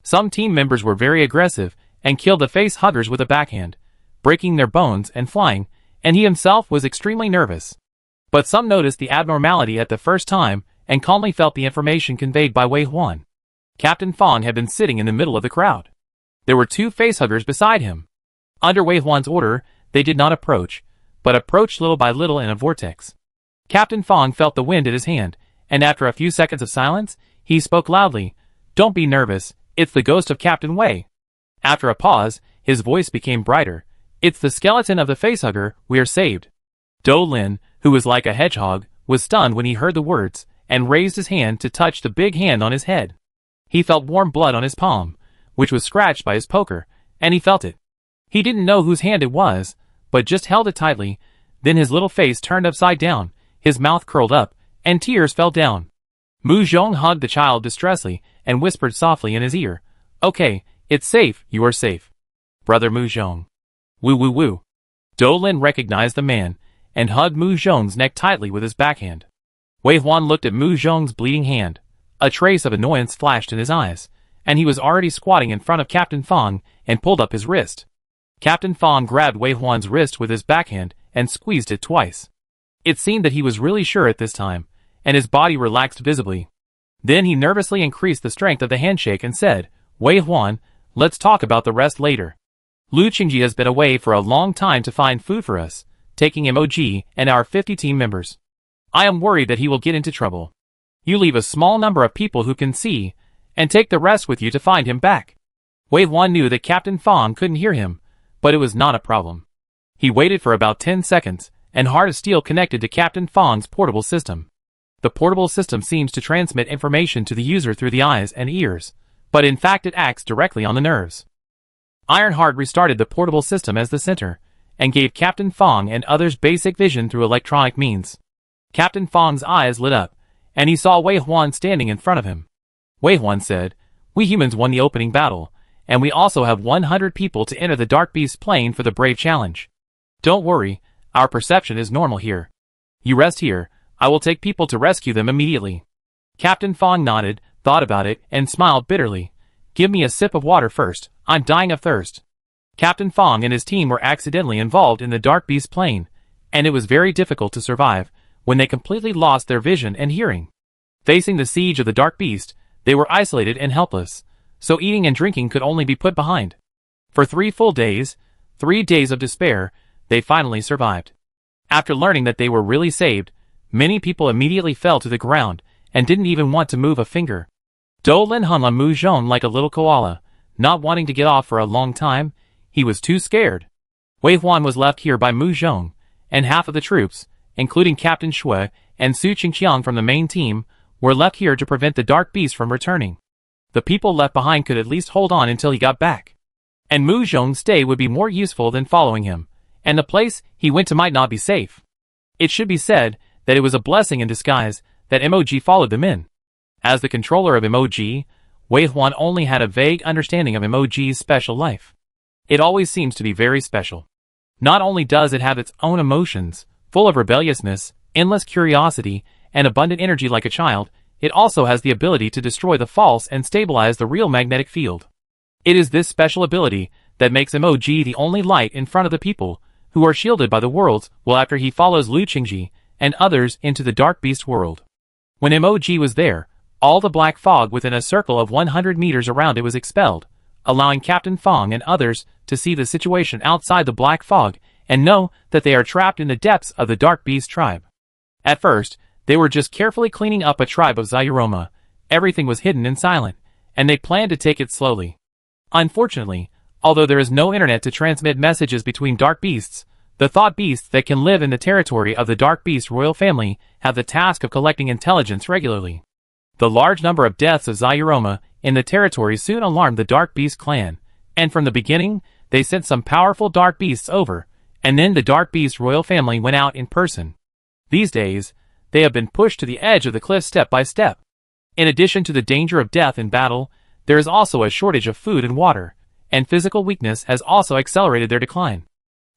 Some team members were very aggressive and killed the face huggers with a backhand, breaking their bones and flying, and he himself was extremely nervous. But some noticed the abnormality at the first time and calmly felt the information conveyed by Wei Huan. Captain Fong had been sitting in the middle of the crowd. There were 2 facehuggers beside him. Under Wei Huan's order, they did not approach, but approached little by little in a vortex. Captain Fong felt the wind at his hand, and after a few seconds of silence, he spoke loudly, "Don't be nervous, it's the ghost of Captain Wei." After a pause, his voice became brighter. "It's the skeleton of the facehugger, we are saved." Do Lin, who was like a hedgehog, was stunned when he heard the words, and raised his hand to touch the big hand on his head. He felt warm blood on his palm, which was scratched by his poker, and he felt it. He didn't know whose hand it was, but just held it tightly. Then his little face turned upside down, his mouth curled up, and tears fell down. Mu Zhong hugged the child distressfully and whispered softly in his ear, "Okay, it's safe, you are safe. Brother Mu Zhong." Woo woo woo. Do Lin recognized the man, and hugged Mu Zhong's neck tightly with his backhand. Wei Huan looked at Mu Zhong's bleeding hand. A trace of annoyance flashed in his eyes, and he was already squatting in front of Captain Fong and pulled up his wrist. Captain Fong grabbed Wei Huan's wrist with his backhand and squeezed it twice. It seemed that he was really sure at this time, and his body relaxed visibly. Then he nervously increased the strength of the handshake and said, "Wei Huan, let's talk about the rest later. Lu Qingji has been away for a long time to find food for us, taking MOG and our 50 team members. I am worried that he will get into trouble. You leave a small number of people who can see, and take the rest with you to find him back." Wei Huan knew that Captain Fong couldn't hear him, but it was not a problem. He waited for about 10 seconds, and Heart of Steel connected to Captain Fong's portable system. The portable system seems to transmit information to the user through the eyes and ears, but in fact it acts directly on the nerves. Ironheart restarted the portable system as the center, and gave Captain Fong and others basic vision through electronic means. Captain Fong's eyes lit up, and he saw Wei Huan standing in front of him. Wei Huan said, "We humans won the opening battle, and we also have 100 people to enter the Dark Beast plane for the Brave Challenge. Don't worry, our perception is normal here. You rest here, I will take people to rescue them immediately." Captain Fong nodded, thought about it, and smiled bitterly. "Give me a sip of water first, I'm dying of thirst." Captain Fong and his team were accidentally involved in the Dark Beast plane, and it was very difficult to survive when they completely lost their vision and hearing. Facing the siege of the Dark Beast, they were isolated and helpless, so eating and drinking could only be put behind. For 3 full days, 3 days of despair, they finally survived. After learning that they were really saved, many people immediately fell to the ground and didn't even want to move a finger. Do Lin hung on Mu Zhong like a little koala, not wanting to get off for a long time. He was too scared. Wei Huan was left here by Mu Zhong, and half of the troops, including Captain Shui and Su Qingqiang from the main team, were left here to prevent the Dark Beast from returning. The people left behind could at least hold on until he got back. And Mu Zhong's stay would be more useful than following him, and the place he went to might not be safe. It should be said that it was a blessing in disguise that MOG followed them in. As the controller of MOG, Wei Huan only had a vague understanding of MOG's special life. It always seems to be very special. Not only does it have its own emotions, full of rebelliousness, endless curiosity, and abundant energy like a child, it also has the ability to destroy the false and stabilize the real magnetic field. It is this special ability that makes MOG the only light in front of the people, who are shielded by the worlds well after he follows Lu Qingji and others into the Dark Beast world. When MOG was there, all the black fog within a circle of 100 meters around it was expelled, allowing Captain Fong and others to see the situation outside the black fog and know that they are trapped in the depths of the Dark Beast tribe. At first, they were just carefully cleaning up a tribe of Zayuroma. Everything was hidden and silent, and they planned to take it slowly. Unfortunately, although there is no internet to transmit messages between Dark Beasts, the thought beasts that can live in the territory of the Dark Beast royal family have the task of collecting intelligence regularly. The large number of deaths of Zayuroma in the territory soon alarmed the Dark Beast clan, and from the beginning, they sent some powerful Dark Beasts over, and then the Dark Beast royal family went out in person. These days, they have been pushed to the edge of the cliff step by step. In addition to the danger of death in battle, there is also a shortage of food and water, and physical weakness has also accelerated their decline.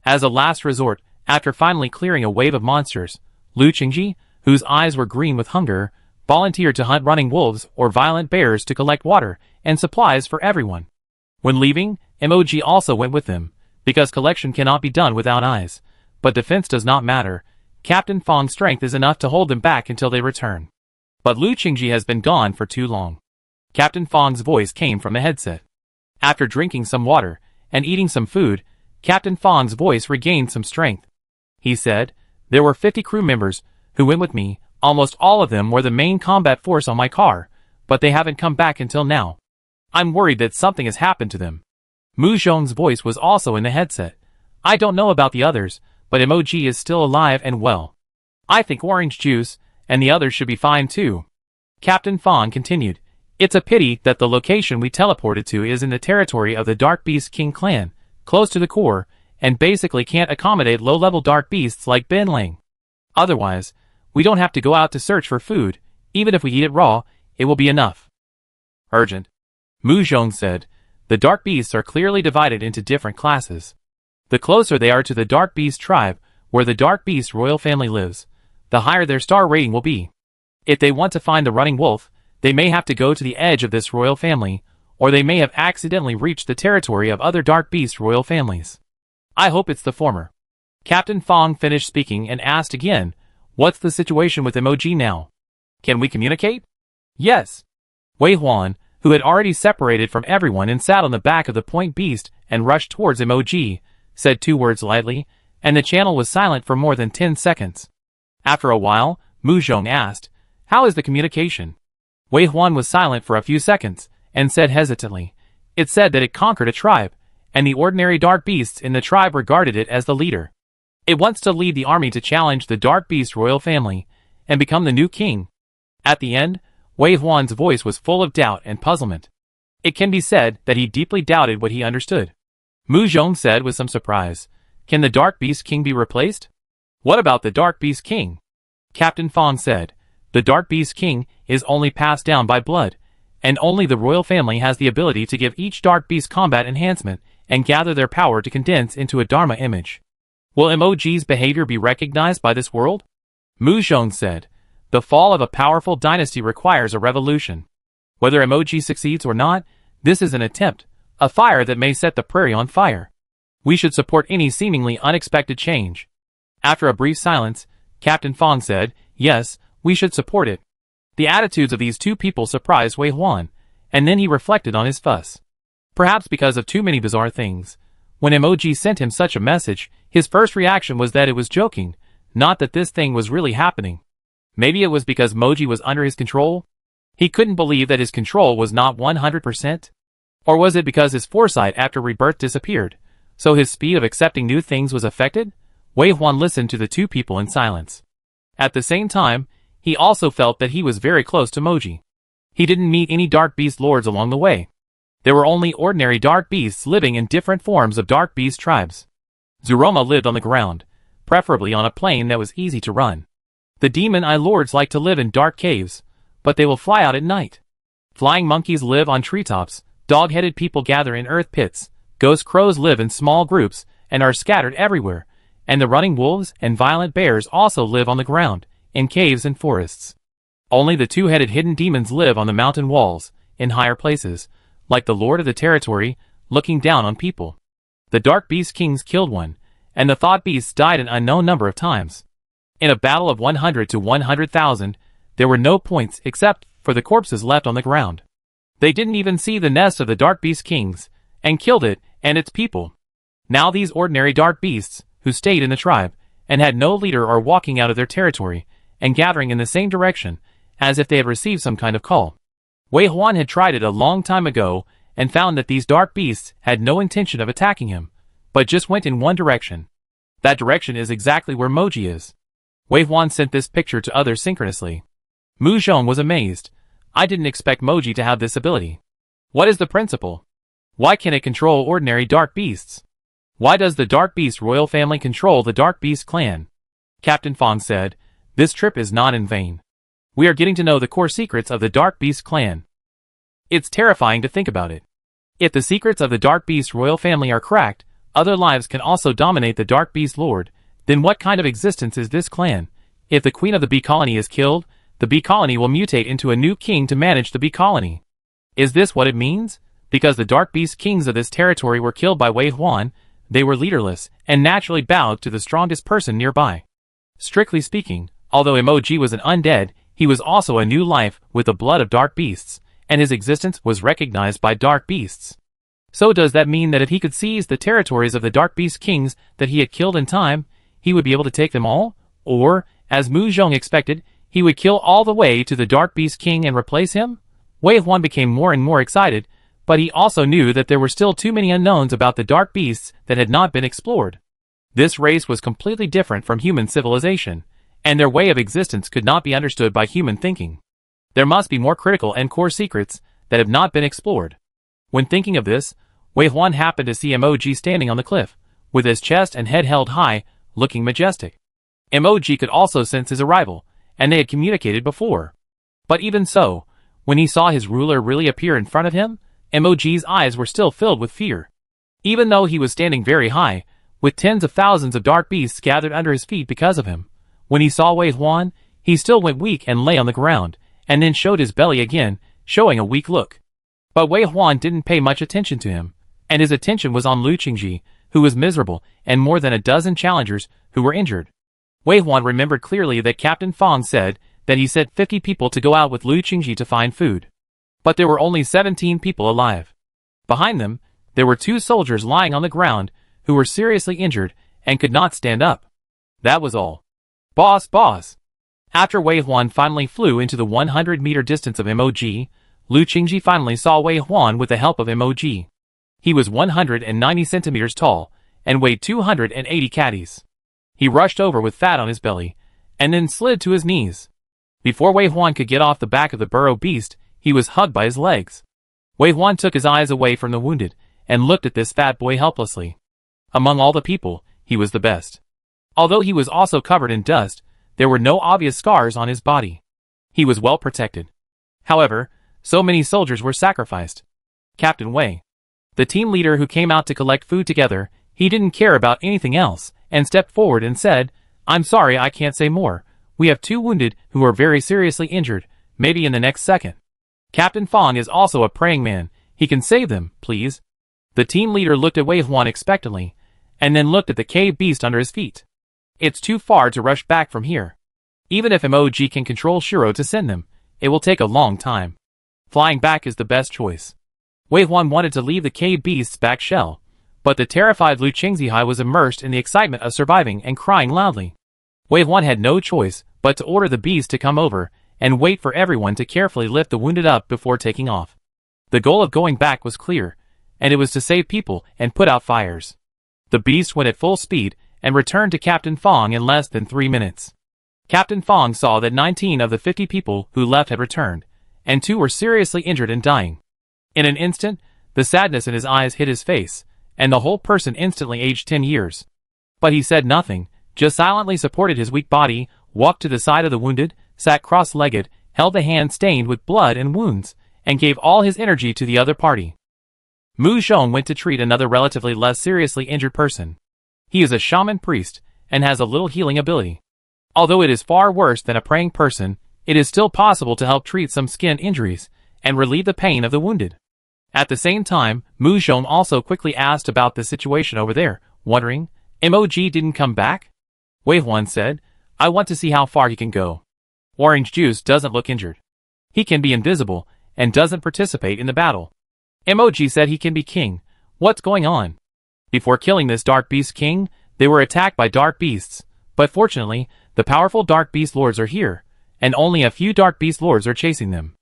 As a last resort, after finally clearing a wave of monsters, Lu Qingji, whose eyes were green with hunger, volunteered to hunt running wolves or violent bears to collect water and supplies for everyone. When leaving, MOG also went with them, because collection cannot be done without eyes, but defense does not matter. Captain Fong's strength is enough to hold them back until they return. But Lu Qingji has been gone for too long. Captain Fong's voice came from the headset. After drinking some water and eating some food, Captain Fong's voice regained some strength. He said, "There were 50 crew members who went with me. Almost all of them were the main combat force on my car, but they haven't come back until now. I'm worried that something has happened to them." Mu Zhong's voice was also in the headset. "I don't know about the others, but Emoji is still alive and well. I think Orange Juice and the others should be fine too." Captain Fong continued, "It's a pity that the location we teleported to is in the territory of the Dark Beast King clan, close to the core, and basically can't accommodate low-level dark beasts like Ben Lang. Otherwise, we don't have to go out to search for food. Even if we eat it raw, it will be enough." "Urgent," Mu Zhong said. "The dark beasts are clearly divided into different classes. The closer they are to the Dark Beast tribe, where the Dark Beast royal family lives, the higher their star rating will be. If they want to find the running wolf, they may have to go to the edge of this royal family, or they may have accidentally reached the territory of other Dark Beast royal families. I hope it's the former." Captain Fong finished speaking and asked again, "What's the situation with Emoji now? Can we communicate?" "Yes." Wei Huan, who had already separated from everyone and sat on the back of the point beast and rushed towards Emoji, said 2 words lightly, and the channel was silent for more than 10 seconds. After a while, Mu Zhong asked, "How is the communication?" Wei Huan was silent for a few seconds, and said hesitantly, "It said that it conquered a tribe, and the ordinary dark beasts in the tribe regarded it as the leader. It wants to lead the army to challenge the Dark Beast royal family, and become the new king." At the end, Wei Huan's voice was full of doubt and puzzlement. It can be said that he deeply doubted what he understood. Mu Zhong said with some surprise, "Can the Dark Beast King be replaced?" "What about the Dark Beast King?" Captain Fong said, "The Dark Beast King is only passed down by blood, and only the royal family has the ability to give each Dark Beast combat enhancement and gather their power to condense into a Dharma image. Will Emoji's behavior be recognized by this world?" Mu Zhong said, "The fall of a powerful dynasty requires a revolution. Whether Emoji succeeds or not, this is an attempt, a fire that may set the prairie on fire. We should support any seemingly unexpected change." After a brief silence, Captain Fong said, "Yes, we should support it." The attitudes of these 2 people surprised Wei Huan, and then he reflected on his fuss. Perhaps because of too many bizarre things. When Emoji sent him such a message, his first reaction was that it was joking, not that this thing was really happening. Maybe it was because Emoji was under his control? He couldn't believe that his control was not 100%? Or was it because his foresight after rebirth disappeared, so his speed of accepting new things was affected? Wei Huan listened to the 2 people in silence. At the same time, he also felt that he was very close to Emoji. He didn't meet any Dark Beast lords along the way. There were only ordinary Dark Beasts living in different forms of Dark Beast tribes. Zuroma lived on the ground, preferably on a plane that was easy to run. The Demon Eye Lords like to live in dark caves, but they will fly out at night. Flying monkeys live on treetops, dog-headed people gather in earth pits, ghost crows live in small groups and are scattered everywhere, and the running wolves and violent bears also live on the ground, in caves and forests. Only the 2-headed hidden demons live on the mountain walls, in higher places, like the lord of the territory, looking down on people. The Dark Beast Kings killed one, and the Thought Beasts died an unknown number of times. In a battle of 100 to 100,000, there were no points except for the corpses left on the ground. They didn't even see the nest of the Dark Beast Kings, and killed it and its people. Now these ordinary Dark Beasts, who stayed in the tribe, and had no leader, are walking out of their territory, and gathering in the same direction, as if they had received some kind of call. Wei Huan had tried it a long time ago, and found that these Dark Beasts had no intention of attacking him, but just went in one direction. That direction is exactly where Moji is. Wei Huan sent this picture to others synchronously. Mu Zhong was amazed. "I didn't expect Moji to have this ability. What is the principle? Why can it control ordinary Dark Beasts? Why does the Dark Beast royal family control the Dark Beast clan?" Captain Fong said, "This trip is not in vain. We are getting to know the core secrets of the Dark Beast clan. It's terrifying to think about it. If the secrets of the Dark Beast royal family are cracked, other lives can also dominate the Dark Beast Lord. Then what kind of existence is this clan? If the queen of the bee colony is killed, the bee colony will mutate into a new king to manage the bee colony. Is this what it means? Because the Dark Beast kings of this territory were killed by Wei Huan, they were leaderless, and naturally bowed to the strongest person nearby. Strictly speaking, although Emoji was an undead, he was also a new life with the blood of dark beasts, and his existence was recognized by dark beasts. So does that mean that if he could seize the territories of the dark beast kings that he had killed in time, he would be able to take them all? Or, as Mu Zhong expected, he would kill all the way to the dark beast king and replace him? Wei Huan became more and more excited, but he also knew that there were still too many unknowns about the dark beasts that had not been explored. This race was completely different from human civilization, and their way of existence could not be understood by human thinking. There must be more critical and core secrets that have not been explored. When thinking of this, Wei Huan happened to see Emoji standing on the cliff, with his chest and head held high, looking majestic. Emoji could also sense his arrival, and they had communicated before. But even so, when he saw his ruler really appear in front of him, Emoji's eyes were still filled with fear. Even though he was standing very high, with tens of thousands of dark beasts gathered under his feet because of him, when he saw Wei Huan, he still went weak and lay on the ground, and then showed his belly again, showing a weak look. But Wei Huan didn't pay much attention to him, and his attention was on Lu Qingji, who was miserable, and more than a dozen challengers who were injured. Wei Huan remembered clearly that Captain Fong said that he sent 50 people to go out with Lu Qingji to find food. But there were only 17 people alive. Behind them, there were 2 soldiers lying on the ground who were seriously injured and could not stand up. That was all. Boss! After Wei Huan finally flew into the 100-meter distance of Emoji, Lu Qingji finally saw Wei Huan with the help of Emoji. He was 190 centimeters tall and weighed 280 catties. He rushed over with fat on his belly and then slid to his knees. Before Wei Huan could get off the back of the burrow beast, he was hugged by his legs. Wei Huan took his eyes away from the wounded and looked at this fat boy helplessly. Among all the people, he was the best. Although he was also covered in dust, there were no obvious scars on his body. He was well protected. However, so many soldiers were sacrificed. Captain Wei, the team leader who came out to collect food together, he didn't care about anything else, and stepped forward and said, "I'm sorry, I can't say more. We have 2 wounded who are very seriously injured, maybe in the next second. Captain Fong is also a praying man. He can save them, please." The team leader looked at Wei Huan expectantly, and then looked at the cave beast under his feet. It's too far to rush back from here. Even if Emoji can control Shiro to send them, it will take a long time. Flying back is the best choice. Wei Huan wanted to leave the cave beast's back shell, but the terrified Lu Qingzihai was immersed in the excitement of surviving and crying loudly. Wei Huan had no choice but to order the beast to come over and wait for everyone to carefully lift the wounded up before taking off. The goal of going back was clear, and it was to save people and put out fires. The beast went at full speed and returned to Captain Fong in less than 3 minutes. Captain Fong saw that 19 of the 50 people who left had returned, and 2 were seriously injured and dying. In an instant, the sadness in his eyes hid his face, and the whole person instantly aged 10 years. But he said nothing, just silently supported his weak body, walked to the side of the wounded, sat cross-legged, held the hand stained with blood and wounds, and gave all his energy to the other party. Mu Zhong went to treat another relatively less seriously injured person. He is a shaman priest, and has a little healing ability. Although it is far worse than a praying person, it is still possible to help treat some skin injuries, and relieve the pain of the wounded. At the same time, Mu Zhong also quickly asked about the situation over there, wondering, Emoji didn't come back? Wei Huan said, I want to see how far he can go. Orange Juice doesn't look injured. He can be invisible, and doesn't participate in the battle. Emoji said he can be king. What's going on? Before killing this Dark Beast King, they were attacked by Dark Beasts, but fortunately, the powerful Dark Beast Lords are here, and only a few Dark Beast Lords are chasing them.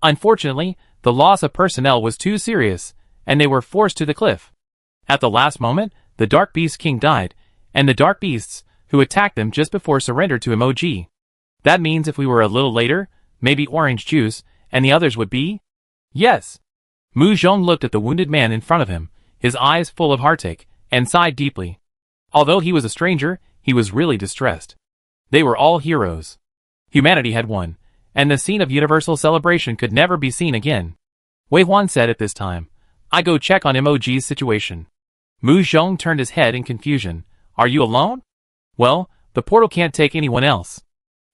Unfortunately, the loss of personnel was too serious, and they were forced to the cliff. At the last moment, the Dark Beast King died, and the Dark Beasts, who attacked them just before surrendered to Emoji. That means if we were a little later, maybe Orange Juice, and the others would be? Yes. Mu Zhong looked at the wounded man in front of him, his eyes full of heartache, and sighed deeply. Although he was a stranger, he was really distressed. They were all heroes. Humanity had won, and the scene of universal celebration could never be seen again. Wei Huan said at this time, I go check on Emoji's situation. Mu Zhong turned his head in confusion. Are you alone? Well, the portal can't take anyone else.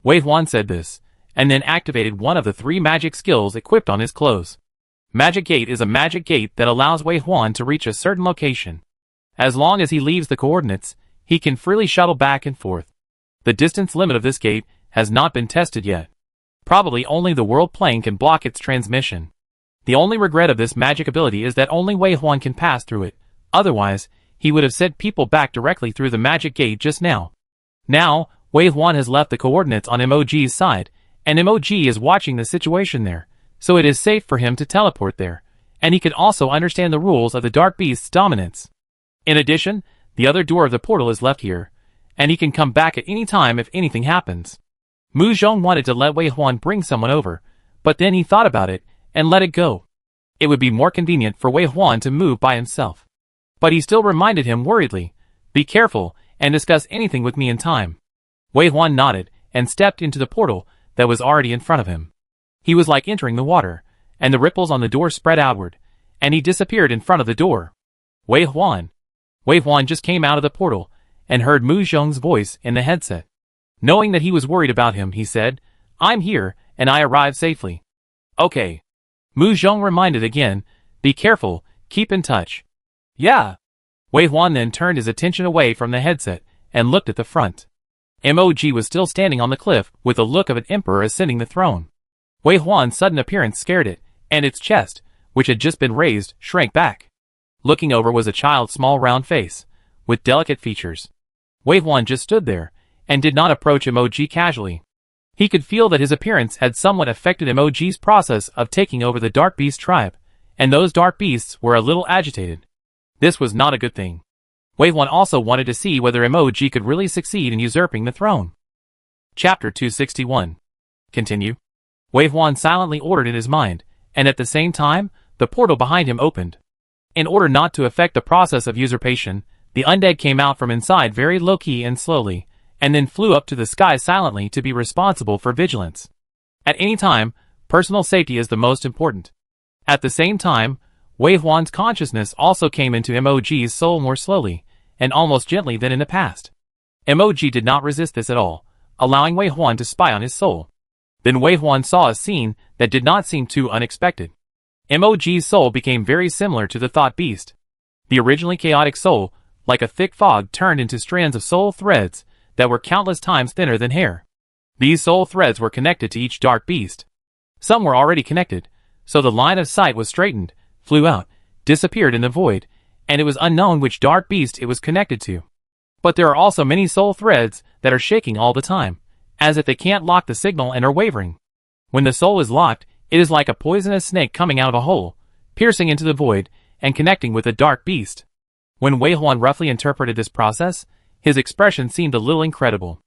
Wei Huan said this, and then activated one of the 3 magic skills equipped on his clothes. Magic Gate is a magic gate that allows Wei Huan to reach a certain location. As long as he leaves the coordinates, he can freely shuttle back and forth. The distance limit of this gate has not been tested yet. Probably only the world plane can block its transmission. The only regret of this magic ability is that only Wei Huan can pass through it, otherwise, he would have sent people back directly through the magic gate just now. Now, Wei Huan has left the coordinates on MOG's side, and MOG is watching the situation there, so it is safe for him to teleport there, and he can also understand the rules of the Dark Beast's dominance. In addition, the other door of the portal is left here, and he can come back at any time if anything happens. Mu Zhong wanted to let Wei Huan bring someone over, but then he thought about it, and let it go. It would be more convenient for Wei Huan to move by himself. But he still reminded him worriedly, "Be careful, and discuss anything with me in time." Wei Huan nodded, and stepped into the portal that was already in front of him. He was like entering the water, and the ripples on the door spread outward, and he disappeared in front of the door. Wei Huan. Wei Huan just came out of the portal, and heard Mu Zhong's voice in the headset. Knowing that he was worried about him, he said, "I'm here, and I arrived safely." "Okay." Mu Zhong reminded again, "Be careful, keep in touch." "Yeah." Wei Huan then turned his attention away from the headset, and looked at the front. MOG was still standing on the cliff, with the look of an emperor ascending the throne. Wei Huan's sudden appearance scared it, and its chest, which had just been raised, shrank back. Looking over was a child's small round face, with delicate features. Wei Huan just stood there, and did not approach MOG casually. He could feel that his appearance had somewhat affected MOG's process of taking over the Dark Beast tribe, and those Dark Beasts were a little agitated. This was not a good thing. Wei Huan also wanted to see whether MOG could really succeed in usurping the throne. Chapter 261. Continue. Wei Huan silently ordered in his mind, and at the same time, the portal behind him opened. In order not to affect the process of usurpation, the undead came out from inside very low-key and slowly, and then flew up to the sky silently to be responsible for vigilance. At any time, personal safety is the most important. At the same time, Wei Huan's consciousness also came into MOG's soul more slowly, and almost gently than in the past. MOG did not resist this at all, allowing Wei Huan to spy on his soul. Then Wei Huan saw a scene that did not seem too unexpected. MOG's soul became very similar to the Thought Beast. The originally chaotic soul, like a thick fog, turned into strands of soul threads that were countless times thinner than hair. These soul threads were connected to each Dark Beast. Some were already connected, so the line of sight was straightened, flew out, disappeared in the void, and it was unknown which Dark Beast it was connected to. But there are also many soul threads that are shaking all the time, as if they can't lock the signal and are wavering. When the soul is locked, it is like a poisonous snake coming out of a hole, piercing into the void, and connecting with a Dark Beast. When Wei Huan roughly interpreted this process, his expression seemed a little incredible.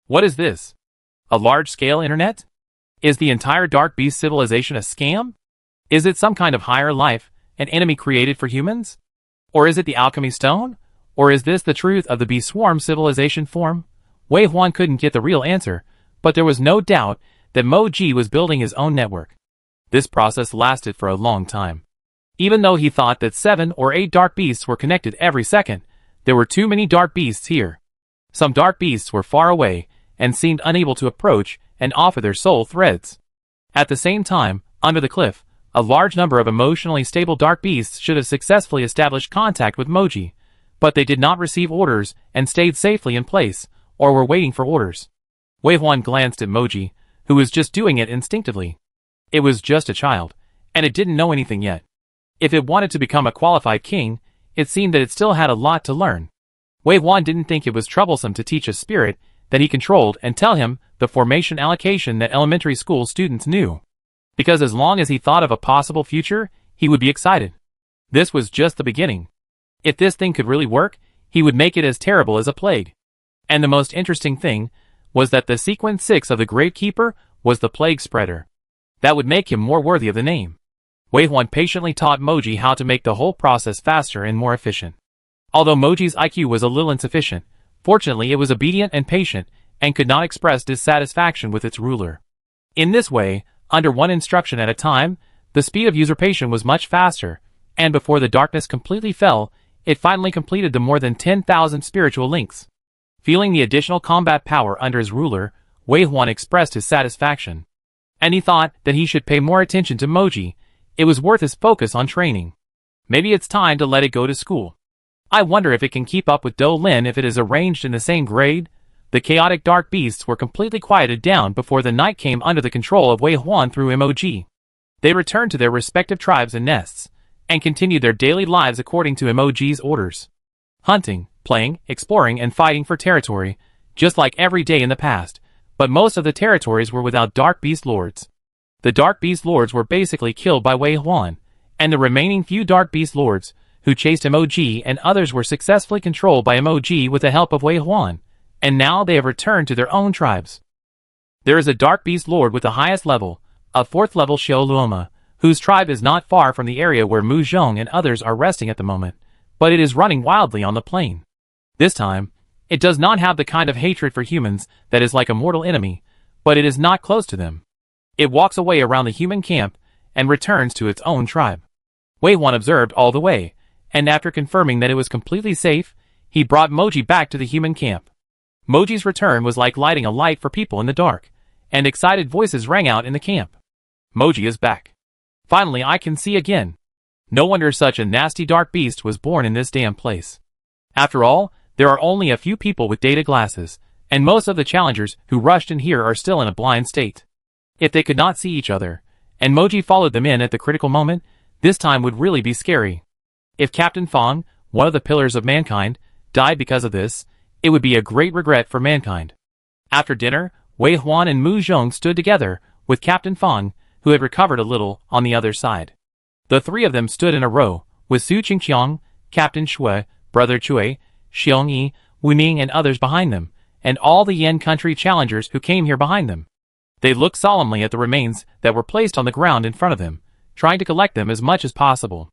What is this? A large-scale internet? Is the entire Dark Beast civilization a scam? Is it some kind of higher life, an enemy created for humans? Or is it the alchemy stone? Or is this the truth of the Beast Swarm civilization form? Wei Huan couldn't get the real answer, but there was no doubt that MOG was building his own network. This process lasted for a long time. Even though he thought that 7 or 8 Dark Beasts were connected every second, there were too many Dark Beasts here. Some Dark Beasts were far away, and seemed unable to approach and offer their soul threads. At the same time, under the cliff, a large number of emotionally stable Dark Beasts should have successfully established contact with Moji, but they did not receive orders and stayed safely in place, or were waiting for orders. Wei Huan glanced at Moji, who was just doing it instinctively. It was just a child, and it didn't know anything yet. If it wanted to become a qualified king, it seemed that it still had a lot to learn. Wei Huan didn't think it was troublesome to teach a spirit that he controlled and tell him the formation allocation that elementary school students knew. Because as long as he thought of a possible future, he would be excited. This was just the beginning. If this thing could really work, he would make it as terrible as a plague. And the most interesting thing was that the sequence 6 of the Gravekeeper was the plague spreader. That would make him more worthy of the name. Wei Huan patiently taught Moji how to make the whole process faster and more efficient. Although Moji's IQ was a little insufficient, fortunately it was obedient and patient, and could not express dissatisfaction with its ruler. In this way, under one instruction at a time, the speed of usurpation was much faster, and before the darkness completely fell, it finally completed the more than 10,000 spiritual links. Feeling the additional combat power under his ruler, Wei Huan expressed his satisfaction. And he thought that he should pay more attention to Moji. It was worth his focus on training. Maybe it's time to let it go to school. I wonder if it can keep up with Do Lin if it is arranged in the same grade. The chaotic dark beasts were completely quieted down before the night came under the control of Wei Huan through MOG. They returned to their respective tribes and nests, and continued their daily lives according to MOG's orders. Hunting, playing, exploring and fighting for territory, just like every day in the past, but most of the territories were without Dark Beast Lords. The Dark Beast Lords were basically killed by Wei Huan, and the remaining few Dark Beast Lords, who chased MOG and others were successfully controlled by MOG with the help of Wei Huan, and now they have returned to their own tribes. There is a Dark Beast Lord with the highest level, a 4th level Xiao Luoma, whose tribe is not far from the area where Mu Zhong and others are resting at the moment, but it is running wildly on the plain. This time, it does not have the kind of hatred for humans that is like a mortal enemy, but it is not close to them. It walks away around the human camp and returns to its own tribe. Wei Huan observed all the way, and after confirming that it was completely safe, he brought Moji back to the human camp. Moji's return was like lighting a light for people in the dark, and excited voices rang out in the camp. Moji is back. Finally I can see again. No wonder such a nasty dark beast was born in this damn place. After all, there are only a few people with data glasses, and most of the challengers who rushed in here are still in a blind state. If they could not see each other, and Moji followed them in at the critical moment, this time would really be scary. If Captain Fong, one of the pillars of mankind, died because of this, it would be a great regret for mankind. After dinner, Wei Huan and Mu Zhong stood together, with Captain Fong, who had recovered a little, on the other side. The three of them stood in a row, with Su Qingqiang, Captain Shui, Brother Chui, Xiong Yi, Wu Ming and others behind them, and all the Yan country challengers who came here behind them. They looked solemnly at the remains that were placed on the ground in front of them, trying to collect them as much as possible.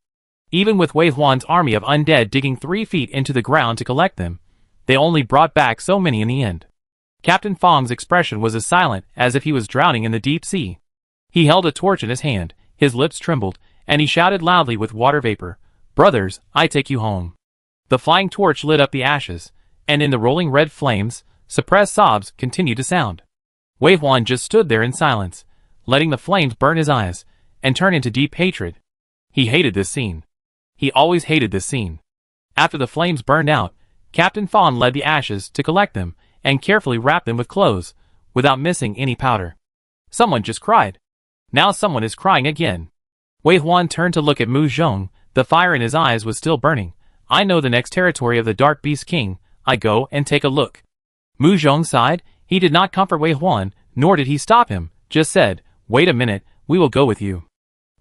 Even with Wei Huan's army of undead digging 3 feet into the ground to collect them, they only brought back so many in the end. Captain Fong's expression was as silent as if he was drowning in the deep sea. He held a torch in his hand, his lips trembled, and he shouted loudly with water vapor, "Brothers, I take you home." The flying torch lit up the ashes, and in the rolling red flames, suppressed sobs continued to sound. Wei Huan just stood there in silence, letting the flames burn his eyes, and turn into deep hatred. He hated this scene. He always hated this scene. After the flames burned out, Captain Fong led the ashes to collect them, and carefully wrapped them with clothes, without missing any powder. Someone just cried. Now someone is crying again. Wei Huan turned to look at Mu Zhong, the fire in his eyes was still burning. "I know the next territory of the Dark Beast King, I go and take a look." Mu Zhong sighed. He did not comfort Wei Huan, nor did he stop him, just said, "Wait a minute, we will go with you."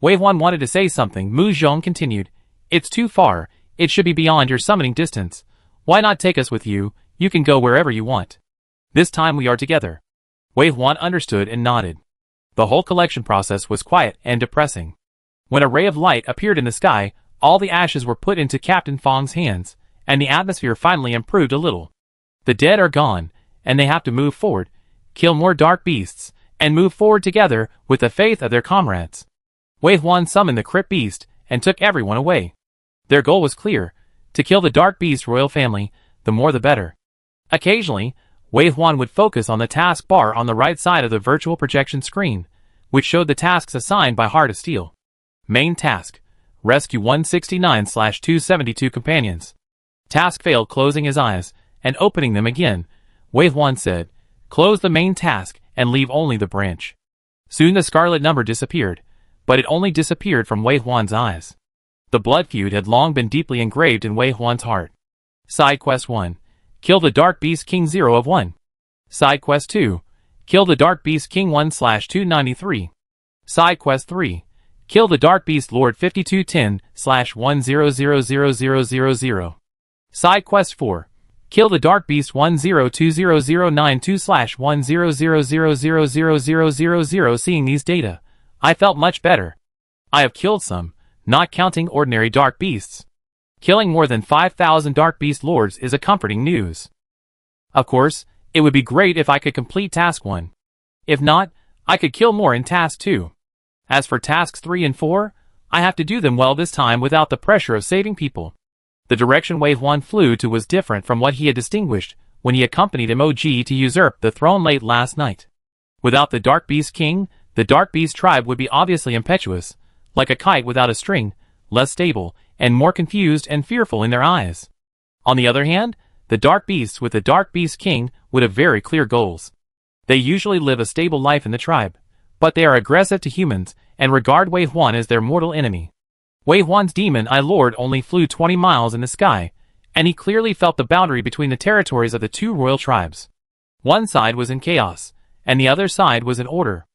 Wei Huan wanted to say something. Mu Zhong continued, "It's too far, it should be beyond your summoning distance. Why not take us with you, you can go wherever you want. This time we are together." Wei Huan understood and nodded. The whole collection process was quiet and depressing. When a ray of light appeared in the sky, all the ashes were put into Captain Fong's hands, and the atmosphere finally improved a little. The dead are gone, and they have to move forward, kill more dark beasts, and move forward together with the faith of their comrades. Wei Huan summoned the Crypt Beast, and took everyone away. Their goal was clear, to kill the Dark Beast royal family, the more the better. Occasionally, Wei Huan would focus on the task bar on the right side of the virtual projection screen, which showed the tasks assigned by Heart of Steel. Main task: rescue 169/272 companions. Task failed. Closing his eyes, and opening them again, Wei Huan said, "Close the main task, and leave only the branch." Soon the scarlet number disappeared, but it only disappeared from Wei Huan's eyes. The blood feud had long been deeply engraved in Wei Huan's heart. Side Quest 1. Kill the Dark Beast King 0 of 1. Side Quest 2. Kill the Dark Beast King 1/293. Side Quest 3. Kill the Dark Beast Lord 5210/1000000. Side Quest 4. Kill the Dark Beast 1020020292/100000000. Seeing these data, I felt much better. I have killed some, not counting ordinary dark beasts. Killing more than 5,000 Dark Beast Lords is a comforting news. Of course, it would be great if I could complete Task 1. If not, I could kill more in Task 2. As for Tasks 3 and 4, I have to do them well this time without the pressure of saving people. The direction Wei Huan flew to was different from what he had distinguished when he accompanied MOG to usurp the throne late last night. Without the Dark Beast King, the Dark Beast tribe would be obviously impetuous, like a kite without a string, less stable, and more confused and fearful in their eyes. On the other hand, the Dark Beasts with the Dark Beast King would have very clear goals. They usually live a stable life in the tribe, but they are aggressive to humans and regard Wei Huan as their mortal enemy. Wei Huan's demon Eye Lord only flew 20 miles in the sky, and he clearly felt the boundary between the territories of the two royal tribes. One side was in chaos, and the other side was in order.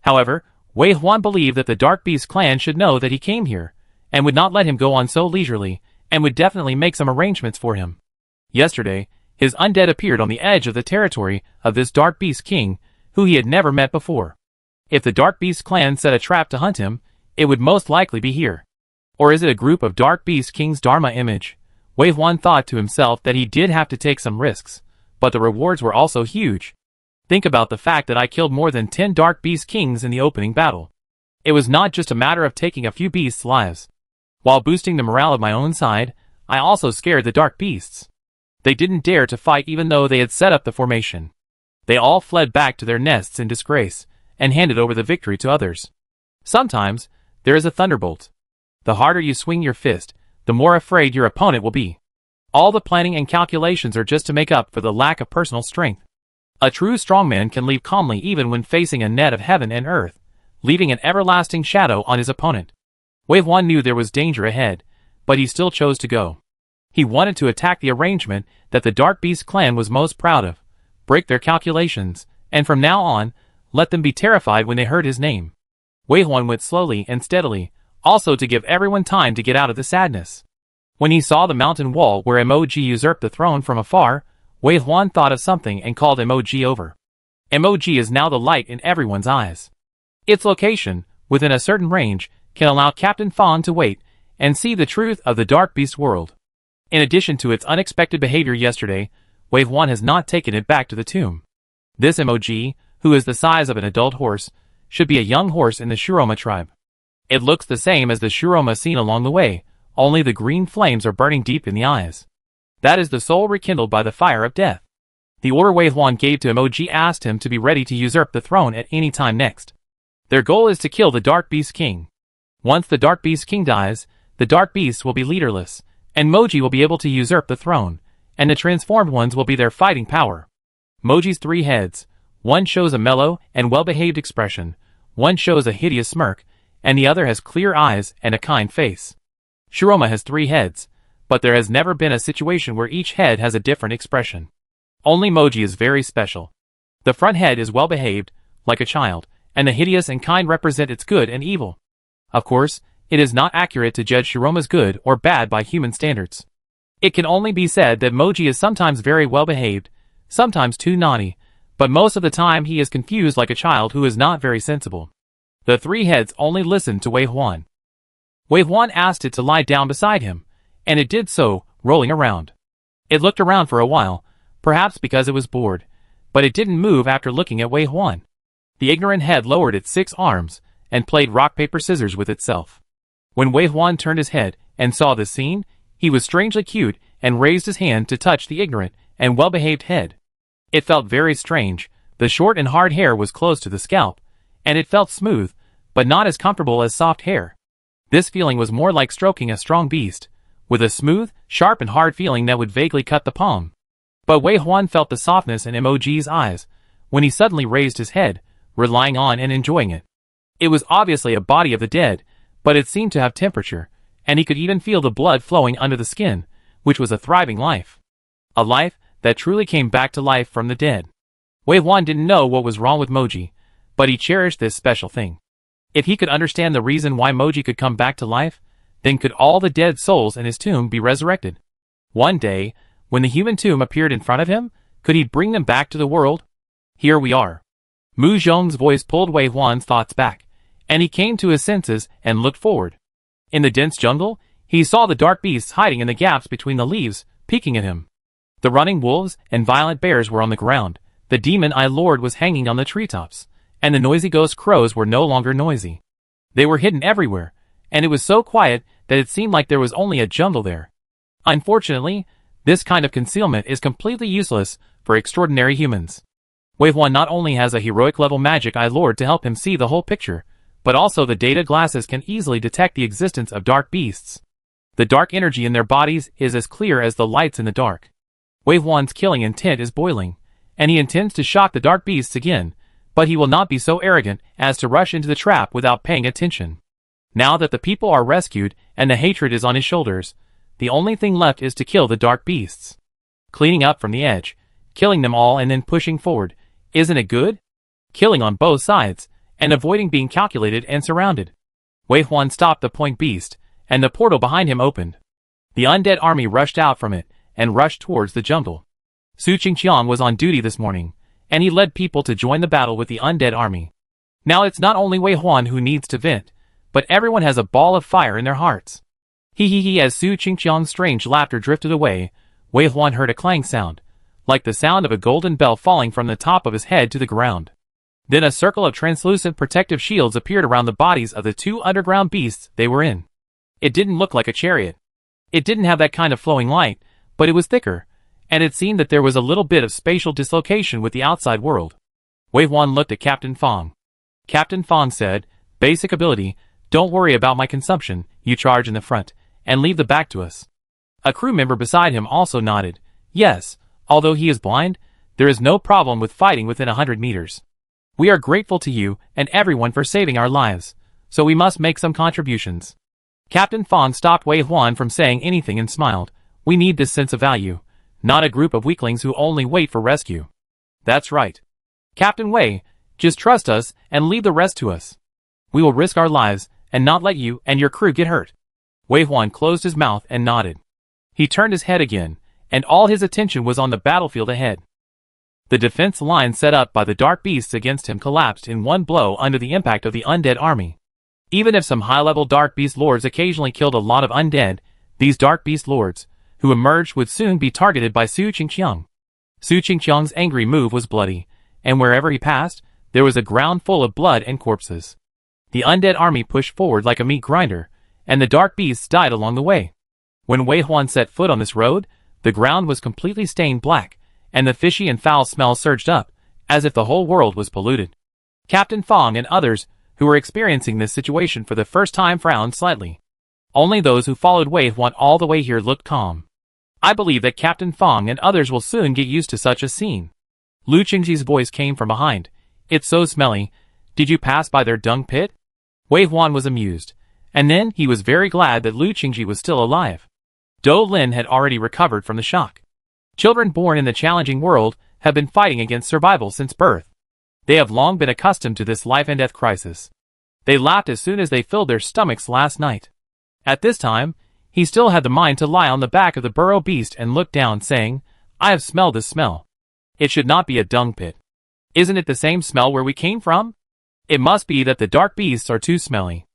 However, Wei Huan believed that the Dark Beast clan should know that he came here, and would not let him go on so leisurely, and would definitely make some arrangements for him. Yesterday, his undead appeared on the edge of the territory of this Dark Beast king, who he had never met before. If the Dark Beast clan set a trap to hunt him, it would most likely be here. Or is it a group of Dark Beast King's Dharma image? Wei Huan thought to himself that he did have to take some risks, but the rewards were also huge. Think about the fact that I killed more than 10 Dark Beast Kings in the opening battle. It was not just a matter of taking a few beasts' lives. While boosting the morale of my own side, I also scared the Dark Beasts. They didn't dare to fight even though they had set up the formation. They all fled back to their nests in disgrace, and handed over the victory to others. Sometimes, there is a thunderbolt. The harder you swing your fist, the more afraid your opponent will be. All the planning and calculations are just to make up for the lack of personal strength. A true strongman can leave calmly even when facing a net of heaven and earth, leaving an everlasting shadow on his opponent. Wei Huan knew there was danger ahead, but he still chose to go. He wanted to attack the arrangement that the Dark Beast clan was most proud of, break their calculations, and from now on, let them be terrified when they heard his name. Wei Huan went slowly and steadily, also to give everyone time to get out of the sadness. When he saw the mountain wall where MOG usurped the throne from afar, Wei Huan thought of something and called MOG over. MOG is now the light in everyone's eyes. Its location, within a certain range, can allow Captain Fawn to wait and see the truth of the Dark Beast world. In addition to its unexpected behavior yesterday, Wei Huan has not taken it back to the tomb. This MOG, who is the size of an adult horse, should be a young horse in the Shuroma tribe. It looks the same as the Shuroma seen along the way, only the green flames are burning deep in the eyes. That is the soul rekindled by the fire of death. The order Wei Huan gave to MOG asked him to be ready to usurp the throne at any time next. Their goal is to kill the Dark Beast King. Once the Dark Beast King dies, the Dark Beasts will be leaderless, and Moji will be able to usurp the throne, and the transformed ones will be their fighting power. Moji's 3 heads. One shows a mellow and well-behaved expression, one shows a hideous smirk, and the other has clear eyes and a kind face. Shuroma has 3 heads, but there has never been a situation where each head has a different expression. Only Moji is very special. The front head is well-behaved, like a child, and the hideous and kind represent its good and evil. Of course, it is not accurate to judge Shuroma's good or bad by human standards. It can only be said that Moji is sometimes very well-behaved, sometimes too naughty, but most of the time he is confused like a child who is not very sensible. The 3 heads only listened to Wei Huan. Wei Huan asked it to lie down beside him, and it did so, rolling around. It looked around for a while, perhaps because it was bored, but it didn't move after looking at Wei Huan. The ignorant head lowered its 6 arms, and played rock-paper-scissors with itself. When Wei Huan turned his head and saw this scene, he was strangely cute and raised his hand to touch the ignorant and well-behaved head. It felt very strange. The short and hard hair was close to the scalp, and it felt smooth, but not as comfortable as soft hair. This feeling was more like stroking a strong beast, with a smooth, sharp and hard feeling that would vaguely cut the palm. But Wei Huan felt the softness in MOG's eyes, when he suddenly raised his head, relying on and enjoying it. It was obviously a body of the dead, but it seemed to have temperature, and he could even feel the blood flowing under the skin, which was a thriving life. A life that truly came back to life from the dead. Wei Huan didn't know what was wrong with Moji, but he cherished this special thing. If he could understand the reason why Moji could come back to life, then could all the dead souls in his tomb be resurrected? One day, when the human tomb appeared in front of him, could he bring them back to the world? Here we are. Mu Zhong's voice pulled Wei Huan's thoughts back, and he came to his senses and looked forward. In the dense jungle, he saw the dark beasts hiding in the gaps between the leaves, peeking at him. The running wolves and violent bears were on the ground, the demon Eye Lord was hanging on the treetops, and the noisy ghost crows were no longer noisy. They were hidden everywhere, and it was so quiet that it seemed like there was only a jungle there. Unfortunately, this kind of concealment is completely useless for extraordinary humans. Wei Huan not only has a heroic level magic Eye Lord to help him see the whole picture, but also the data glasses can easily detect the existence of dark beasts. The dark energy in their bodies is as clear as the lights in the dark. Wei Huan's killing intent is boiling, and he intends to shock the dark beasts again, but he will not be so arrogant as to rush into the trap without paying attention. Now that the people are rescued and the hatred is on his shoulders, the only thing left is to kill the dark beasts. Cleaning up from the edge, killing them all and then pushing forward, isn't it good? Killing on both sides, and avoiding being calculated and surrounded. Wei Huan stopped the point beast, and the portal behind him opened. The undead army rushed out from it, and rushed towards the jungle. Su Qingqiang was on duty this morning, and he led people to join the battle with the undead army. Now it's not only Wei Huan who needs to vent, but everyone has a ball of fire in their hearts. He as Su Qingqiang's strange laughter drifted away, Wei Huan heard a clang sound, like the sound of a golden bell falling from the top of his head to the ground. Then a circle of translucent protective shields appeared around the bodies of the two underground beasts they were in. It didn't look like a chariot. It didn't have that kind of flowing light, but it was thicker, and it seemed that there was a little bit of spatial dislocation with the outside world. Wei Huan looked at Captain Fong. Captain Fong said, "Basic ability, don't worry about my consumption, you charge in the front, and leave the back to us." A crew member beside him also nodded. Yes, although he is blind, there is no problem with fighting within 100 meters. We are grateful to you and everyone for saving our lives, so we must make some contributions. Captain Fong stopped Wei Huan from saying anything and smiled. We need this sense of value, not a group of weaklings who only wait for rescue. That's right. Captain Wei, just trust us and leave the rest to us. We will risk our lives and not let you and your crew get hurt. Wei Huan closed his mouth and nodded. He turned his head again, and all his attention was on the battlefield ahead. The defense line set up by the dark beasts against him collapsed in one blow under the impact of the undead army. Even if some high-level dark beast lords occasionally killed a lot of undead, these dark beast lords, who emerged, would soon be targeted by Su Qingqiang. Su Qingqiang's angry move was bloody, and wherever he passed, there was a ground full of blood and corpses. The undead army pushed forward like a meat grinder, and the dark beasts died along the way. When Wei Huan set foot on this road, the ground was completely stained black, and the fishy and foul smell surged up, as if the whole world was polluted. Captain Fong and others, who were experiencing this situation for the first time, frowned slightly. Only those who followed Wei Huan all the way here looked calm. I believe that Captain Fong and others will soon get used to such a scene. Lu Qingji's voice came from behind. It's so smelly. Did you pass by their dung pit? Wei Huan was amused, and then he was very glad that Lu Qingji was still alive. Dou Lin had already recovered from the shock. Children born in the challenging world have been fighting against survival since birth. They have long been accustomed to this life and death crisis. They laughed as soon as they filled their stomachs last night. At this time, he still had the mind to lie on the back of the burrow beast and look down, saying, I have smelled this smell. It should not be a dung pit. Isn't it the same smell where we came from? It must be that the dark beasts are too smelly.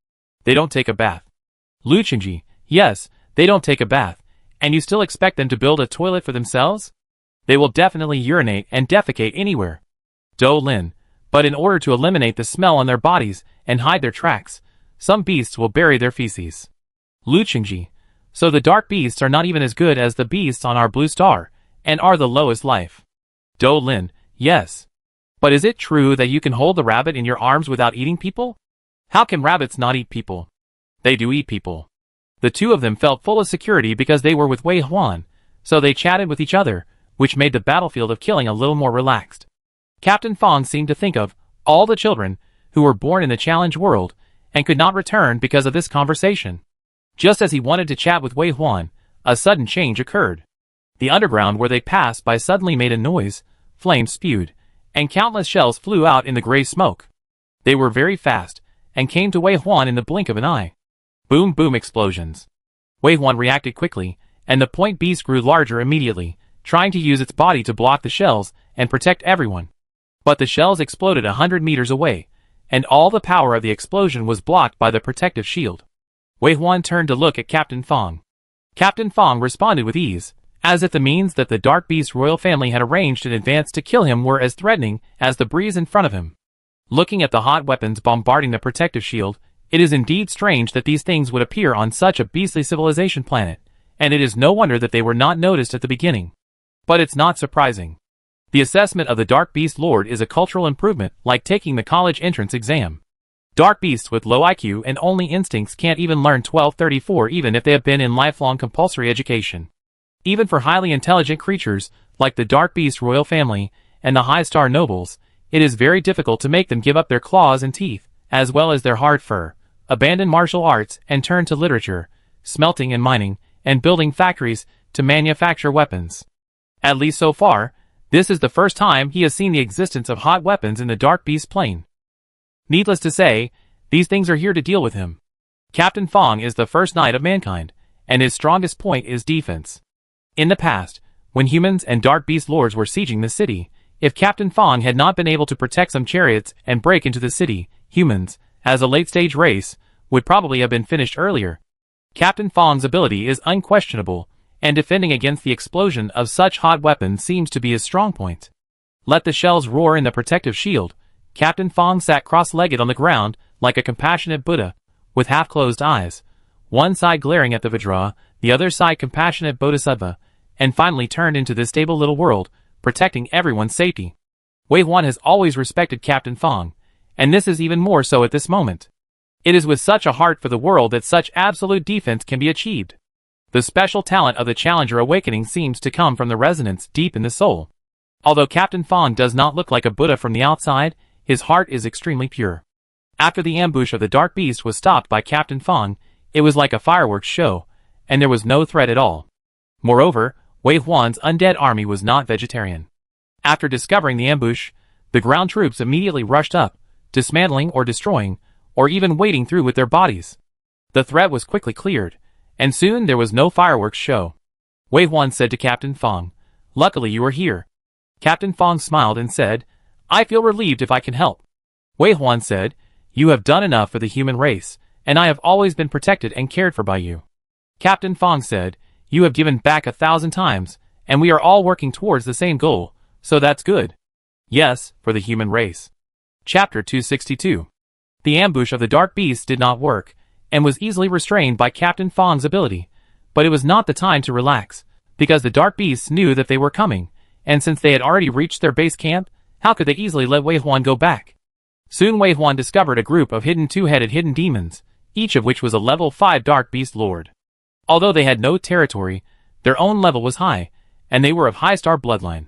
They don't take a bath. Lu Qingji, yes, they don't take a bath, and you still expect them to build a toilet for themselves? They will definitely urinate and defecate anywhere. Dou Lin, but in order to eliminate the smell on their bodies and hide their tracks, some beasts will bury their feces. Lu Qingji, so the dark beasts are not even as good as the beasts on our blue star, and are the lowest life. Dou Lin, yes. But is it true that you can hold the rabbit in your arms without eating people? How can rabbits not eat people? They do eat people. The two of them felt full of security because they were with Wei Huan, so they chatted with each other, which made the battlefield of killing a little more relaxed. Captain Fong seemed to think of all the children who were born in the challenge world and could not return because of this conversation. Just as he wanted to chat with Wei Huan, a sudden change occurred. The underground where they passed by suddenly made a noise, flames spewed, and countless shells flew out in the gray smoke. They were very fast, and came to Wei Huan in the blink of an eye. Boom boom explosions. Wei Huan reacted quickly, and the point beast grew larger immediately, trying to use its body to block the shells and protect everyone. But the shells exploded 100 meters away, and all the power of the explosion was blocked by the protective shield. Wei Huan turned to look at Captain Fong. Captain Fong responded with ease, as if the means that the Dark Beast royal family had arranged in advance to kill him were as threatening as the breeze in front of him. Looking at the hot weapons bombarding the protective shield, it is indeed strange that these things would appear on such a beastly civilization planet, and it is no wonder that they were not noticed at the beginning. But it's not surprising. The assessment of the Dark Beast Lord is a cultural improvement, like taking the college entrance exam. Dark beasts with low IQ and only instincts can't even learn 1234 even if they have been in lifelong compulsory education. Even for highly intelligent creatures, like the Dark Beast royal family, and the high-star nobles, it is very difficult to make them give up their claws and teeth, as well as their hard fur, abandon martial arts and turn to literature, smelting and mining, and building factories to manufacture weapons. At least so far, this is the first time he has seen the existence of hot weapons in the Dark Beast plane. Needless to say, these things are here to deal with him. Captain Fong is the first knight of mankind, and his strongest point is defense. In the past, when humans and Dark Beast lords were sieging the city, if Captain Fong had not been able to protect some chariots and break into the city, humans, as a late-stage race, would probably have been finished earlier. Captain Fong's ability is unquestionable, and defending against the explosion of such hot weapons seems to be his strong point. Let the shells roar in the protective shield. Captain Fong sat cross-legged on the ground, like a compassionate Buddha, with half-closed eyes, one side glaring at the Vajra, the other side compassionate Bodhisattva, and finally turned into this stable little world, protecting everyone's safety. Wei Huan has always respected Captain Fong, and this is even more so at this moment. It is with such a heart for the world that such absolute defense can be achieved. The special talent of the Challenger awakening seems to come from the resonance deep in the soul. Although Captain Fong does not look like a Buddha from the outside, his heart is extremely pure. After the ambush of the Dark Beast was stopped by Captain Fong, it was like a fireworks show, and there was no threat at all. Moreover, Wei Huan's undead army was not vegetarian. After discovering the ambush, the ground troops immediately rushed up, dismantling or destroying, or even wading through with their bodies. The threat was quickly cleared, and soon there was no fireworks show. Wei Huan said to Captain Fong, "Luckily you are here." Captain Fong smiled and said, "I feel relieved if I can help." Wei Huan said, "You have done enough for the human race, and I have always been protected and cared for by you." Captain Fong said, "You have given back 1,000 times, and we are all working towards the same goal, so that's good." Yes, for the human race. Chapter 262. The ambush of the Dark Beast did not work, and was easily restrained by Captain Fong's ability, but it was not the time to relax, because the Dark Beasts knew that they were coming, and since they had already reached their base camp, how could they easily let Wei Huan go back? Soon Wei Huan discovered a group of two-headed hidden demons, each of which was a level 5 Dark Beast Lord. Although they had no territory, their own level was high, and they were of high-star bloodline.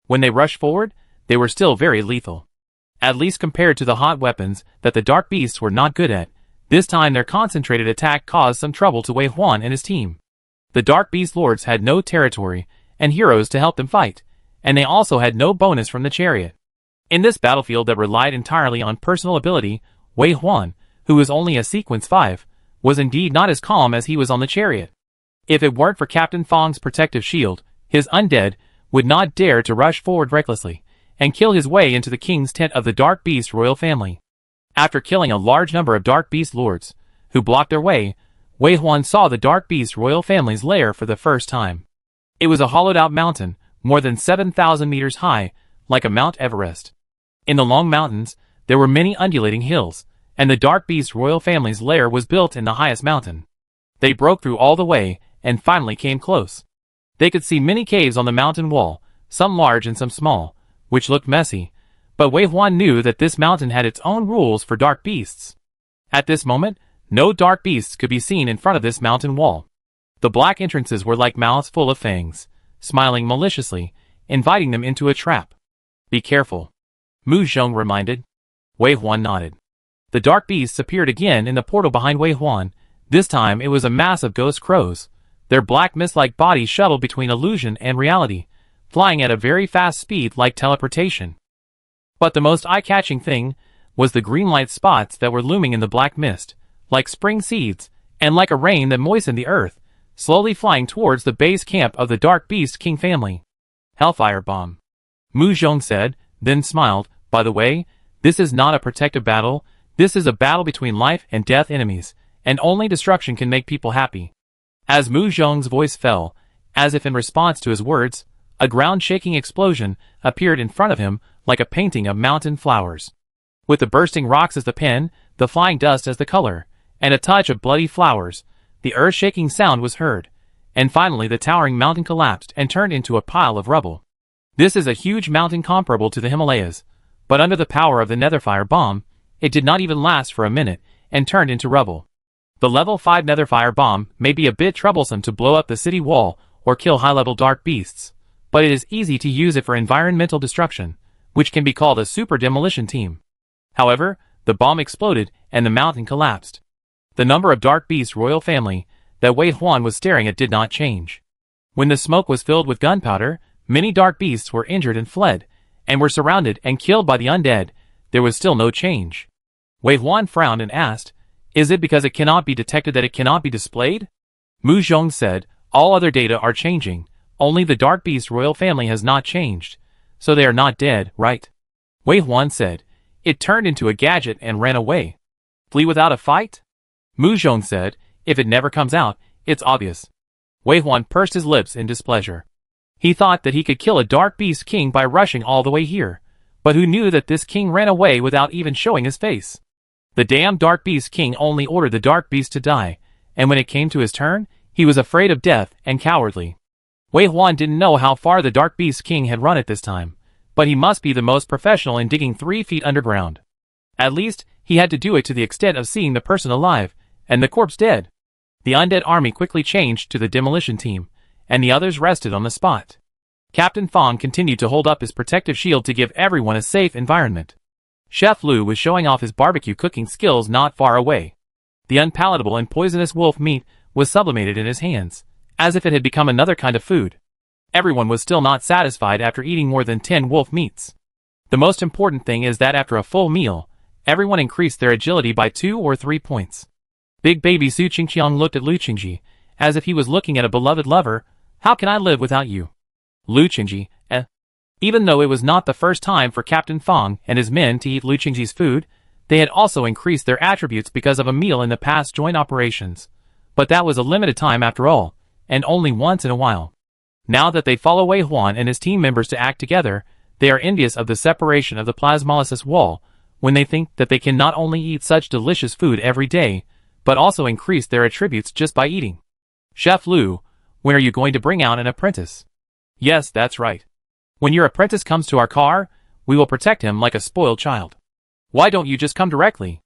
When they rushed forward, they were still very lethal. At least compared to the hot weapons that the Dark Beasts were not good at, this time their concentrated attack caused some trouble to Wei Huan and his team. The Dark Beast Lords had no territory and heroes to help them fight, and they also had no bonus from the chariot. In this battlefield that relied entirely on personal ability, Wei Huan, who was only a sequence 5, was indeed not as calm as he was on the chariot. If it weren't for Captain Fong's protective shield, his undead would not dare to rush forward recklessly and kill his way into the king's tent of the Dark Beast royal family. After killing a large number of Dark Beast lords, who blocked their way, Wei Huan saw the Dark Beast royal family's lair for the first time. It was a hollowed-out mountain, more than 7,000 meters high, like a Mount Everest. In the long mountains, there were many undulating hills, and the Dark Beast royal family's lair was built in the highest mountain. They broke through all the way, and finally came close. They could see many caves on the mountain wall, some large and some small, which looked messy, but Wei Huan knew that this mountain had its own rules for Dark Beasts. At this moment, no Dark Beasts could be seen in front of this mountain wall. The black entrances were like mouths full of fangs, smiling maliciously, inviting them into a trap. "Be careful," Mu Zhong reminded. Wei Huan nodded. The Dark Beasts appeared again in the portal behind Wei Huan. This time it was a mass of ghost crows. Their black mist-like bodies shuttled between illusion and reality, flying at a very fast speed like teleportation. But the most eye-catching thing was the green light spots that were looming in the black mist, like spring seeds, and like a rain that moistened the earth, slowly flying towards the base camp of the Dark Beast King family. "Hellfire bomb," Mu Zhong said, then smiled. "By the way, this is not a protective battle, this is a battle between life and death enemies, and only destruction can make people happy." As Mu Zhong's voice fell, as if in response to his words, a ground-shaking explosion appeared in front of him like a painting of mountain flowers. With the bursting rocks as the pen, the flying dust as the color, and a touch of bloody flowers, the earth-shaking sound was heard, and finally the towering mountain collapsed and turned into a pile of rubble. This is a huge mountain comparable to the Himalayas, but under the power of the Netherfire bomb, it did not even last for a minute and turned into rubble. The level 5 Netherfire bomb may be a bit troublesome to blow up the city wall or kill high-level Dark Beasts, but it is easy to use it for environmental destruction, which can be called a super demolition team. However, the bomb exploded and the mountain collapsed. The number of dark beasts royal family that Wei Huan was staring at did not change. When the smoke was filled with gunpowder, many dark beasts were injured and fled, and were surrounded and killed by the undead. There was still no change. Wei Huan frowned and asked, "Is it because it cannot be detected that it cannot be displayed?" Mu Zhong said, "All other data are changing, only the dark beast royal family has not changed, so they are not dead, right?" Wei Huan said, "It turned into a gadget and ran away." "Flee without a fight?" Mu Zhong said, "If it never comes out, it's obvious." Wei Huan pursed his lips in displeasure. He thought that he could kill a dark beast king by rushing all the way here, but who knew that this king ran away without even showing his face? The damn dark beast king only ordered the dark beast to die, and when it came to his turn, he was afraid of death and cowardly. Wei Huan didn't know how far the dark beast king had run at this time, but he must be the most professional in digging 3 feet underground. At least, he had to do it to the extent of seeing the person alive, and the corpse dead. The undead army quickly changed to the demolition team, and the others rested on the spot. Captain Fong continued to hold up his protective shield to give everyone a safe environment. Chef Lu was showing off his barbecue cooking skills not far away. The unpalatable and poisonous wolf meat was sublimated in his hands, as if it had become another kind of food. Everyone was still not satisfied after eating more than 10 wolf meats. The most important thing is that after a full meal, everyone increased their agility by 2 or 3 points. Big baby Su Qingqiang looked at Lu Qingji, as if he was looking at a beloved lover. "How can I live without you?" Lu Qingji, Even though it was not the first time for Captain Fong and his men to eat Lu Qingji's food, they had also increased their attributes because of a meal in the past joint operations. But that was a limited time after all, and only once in a while. Now that they follow Wei Huan and his team members to act together, they are envious of the separation of the plasmolysis wall, when they think that they can not only eat such delicious food every day, but also increase their attributes just by eating. "Chef Lu, when are you going to bring out an apprentice?" "Yes, that's right. When your apprentice comes to our car, we will protect him like a spoiled child." "Why don't you just come directly?"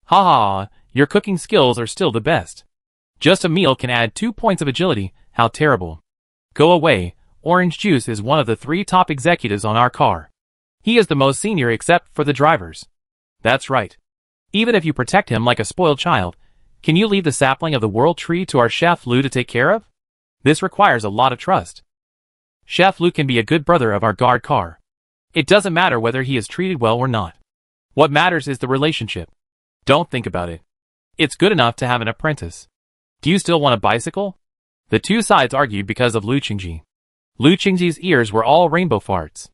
"Ha ha, your cooking skills are still the best. Just a meal can add 2 points of agility, how terrible." "Go away, Orange Juice is one of the 3 top executives on our car. He is the most senior except for the drivers." "That's right. Even if you protect him like a spoiled child, can you leave the sapling of the world tree to our Chef Lu to take care of? This requires a lot of trust. Chef Lu can be a good brother of our guard car. It doesn't matter whether he is treated well or not. What matters is the relationship. Don't think about it. It's good enough to have an apprentice. Do you still want a bicycle?" The two sides argued because of Lu Qingji. Lu Qingji's ears were all rainbow farts.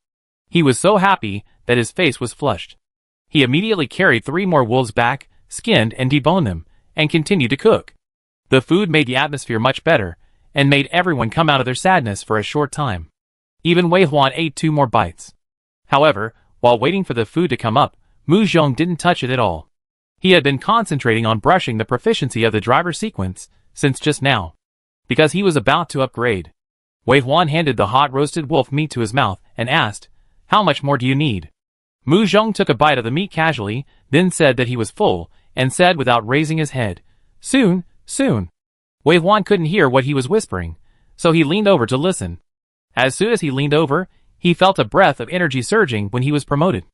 He was so happy that his face was flushed. He immediately carried 3 more wolves back, skinned and deboned them, and continued to cook. The food made the atmosphere much better, and made everyone come out of their sadness for a short time. Even Wei Huan ate 2 more bites. However, while waiting for the food to come up, Mu Zhong didn't touch it at all. He had been concentrating on brushing the proficiency of the driver sequence since just now, because he was about to upgrade. Wei Huan handed the hot roasted wolf meat to his mouth and asked, "How much more do you need?" Mu Zhong took a bite of the meat casually, then said that he was full, and said without raising his head, "Soon, soon." Wei Huan couldn't hear what he was whispering, so he leaned over to listen. As soon as he leaned over, he felt a breath of energy surging when he was promoted.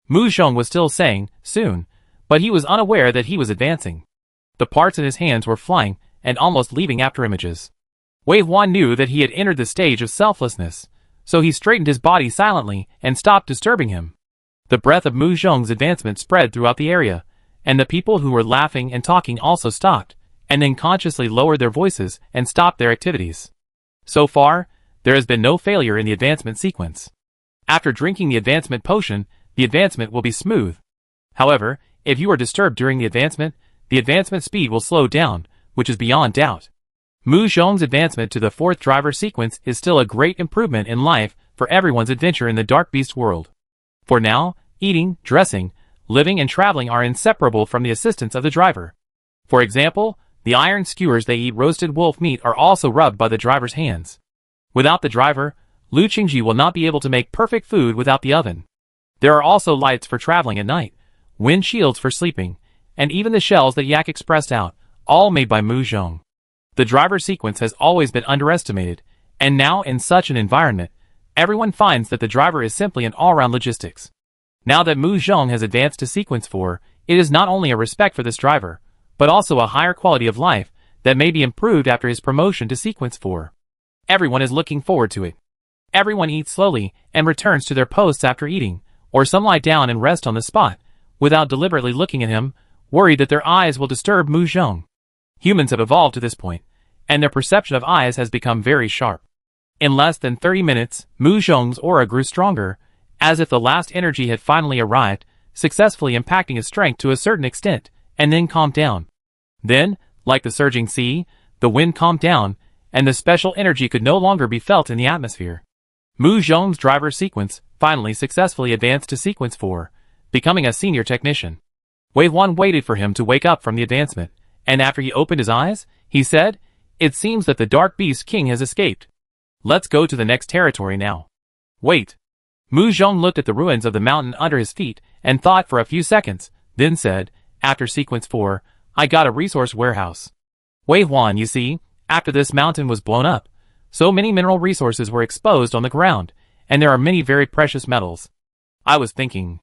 Mu Zhong was still saying, "Soon," but he was unaware that he was advancing. The parts in his hands were flying and almost leaving afterimages. Wei Huan knew that he had entered the stage of selflessness, so he straightened his body silently and stopped disturbing him. The breath of Mu Zhong's advancement spread throughout the area, and the people who were laughing and talking also stopped, and then consciously lowered their voices and stopped their activities. So far, there has been no failure in the advancement sequence. After drinking the advancement potion, the advancement will be smooth. However, if you are disturbed during the advancement speed will slow down, which is beyond doubt. Mu Zhong's advancement to the 4th driver sequence is still a great improvement in life for everyone's adventure in the Dark Beast world. For now, eating, dressing, living and traveling are inseparable from the assistance of the driver. For example, the iron skewers they eat roasted wolf meat are also rubbed by the driver's hands. Without the driver, Lu Qingji will not be able to make perfect food without the oven. There are also lights for traveling at night, wind shields for sleeping, and even the shells that Yak expressed out, all made by Mu Zhong. The driver sequence has always been underestimated, and now in such an environment, Everyone finds that the driver is simply an all-round logistics. Now that Mu Zhong has advanced to Sequence 4, it is not only a respect for this driver, but also a higher quality of life that may be improved after his promotion to Sequence 4. Everyone is looking forward to it. Everyone eats slowly and returns to their posts after eating, or some lie down and rest on the spot, without deliberately looking at him, worried that their eyes will disturb Mu Zhong. Humans have evolved to this point, and their perception of eyes has become very sharp. In less than 30 minutes, Mu Zhong's aura grew stronger, as if the last energy had finally arrived, successfully impacting his strength to a certain extent, and then calmed down. Then, like the surging sea, the wind calmed down, and the special energy could no longer be felt in the atmosphere. Mu Zhong's driver sequence finally successfully advanced to Sequence 4, becoming a senior technician. Wei Huan waited for him to wake up from the advancement, and after he opened his eyes, he said, "It seems that the Dark Beast King has escaped. Let's go to the next territory now." Wait. Mu Zhong looked at the ruins of the mountain under his feet and thought for a few seconds, then said, "After Sequence 4, I got a resource warehouse. Wei Huan, you see, after this mountain was blown up, so many mineral resources were exposed on the ground, and there are many very precious metals. I was thinking."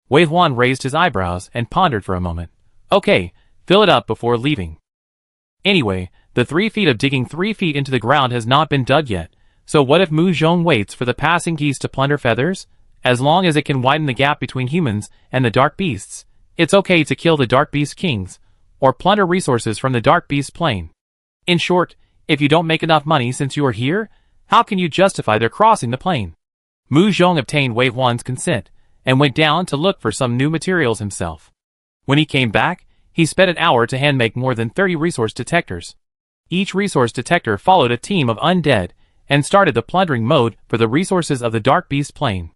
Wei Huan raised his eyebrows and pondered for a moment. "Okay, fill it up before leaving." Anyway, the 3 feet of digging 3 feet into the ground has not been dug yet, so what if Mu Zhong waits for the passing geese to plunder feathers? As long as it can widen the gap between humans and the Dark Beasts, it's okay to kill the Dark Beast Kings, or plunder resources from the Dark Beast Plain. In short, if you don't make enough money since you are here, how can you justify their crossing the plain? Mu Zhong obtained Wei Huan's consent, and went down to look for some new materials himself. When he came back, he spent an hour to hand-make more than 30 resource detectors. Each resource detector followed a team of undead, and started the plundering mode for the resources of the Dark Beast Plain.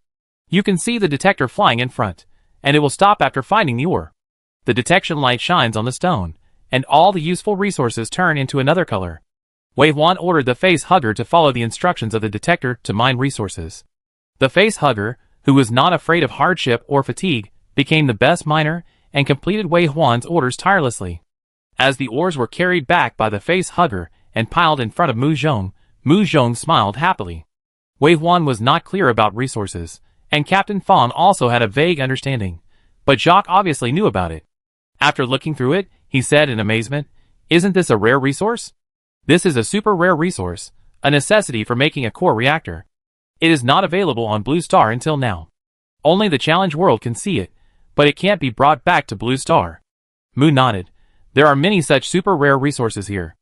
You can see the detector flying in front, and it will stop after finding the ore. The detection light shines on the stone, and all the useful resources turn into another color. Wei Huan ordered the face hugger to follow the instructions of the detector to mine resources. The face hugger, who was not afraid of hardship or fatigue, became the best miner, and completed Wei Huan's orders tirelessly. As the ores were carried back by the face hugger and piled in front of Mu Zhong smiled happily. Wei Huan was not clear about resources, and Captain Fong also had a vague understanding, but Jacques obviously knew about it. After looking through it, he said in amazement, "Isn't this a rare resource? This is a super rare resource, a necessity for making a core reactor. It is not available on Blue Star until now. Only the Challenge World can see it, but it can't be brought back to Blue Star." Mu nodded. "There are many such super rare resources here.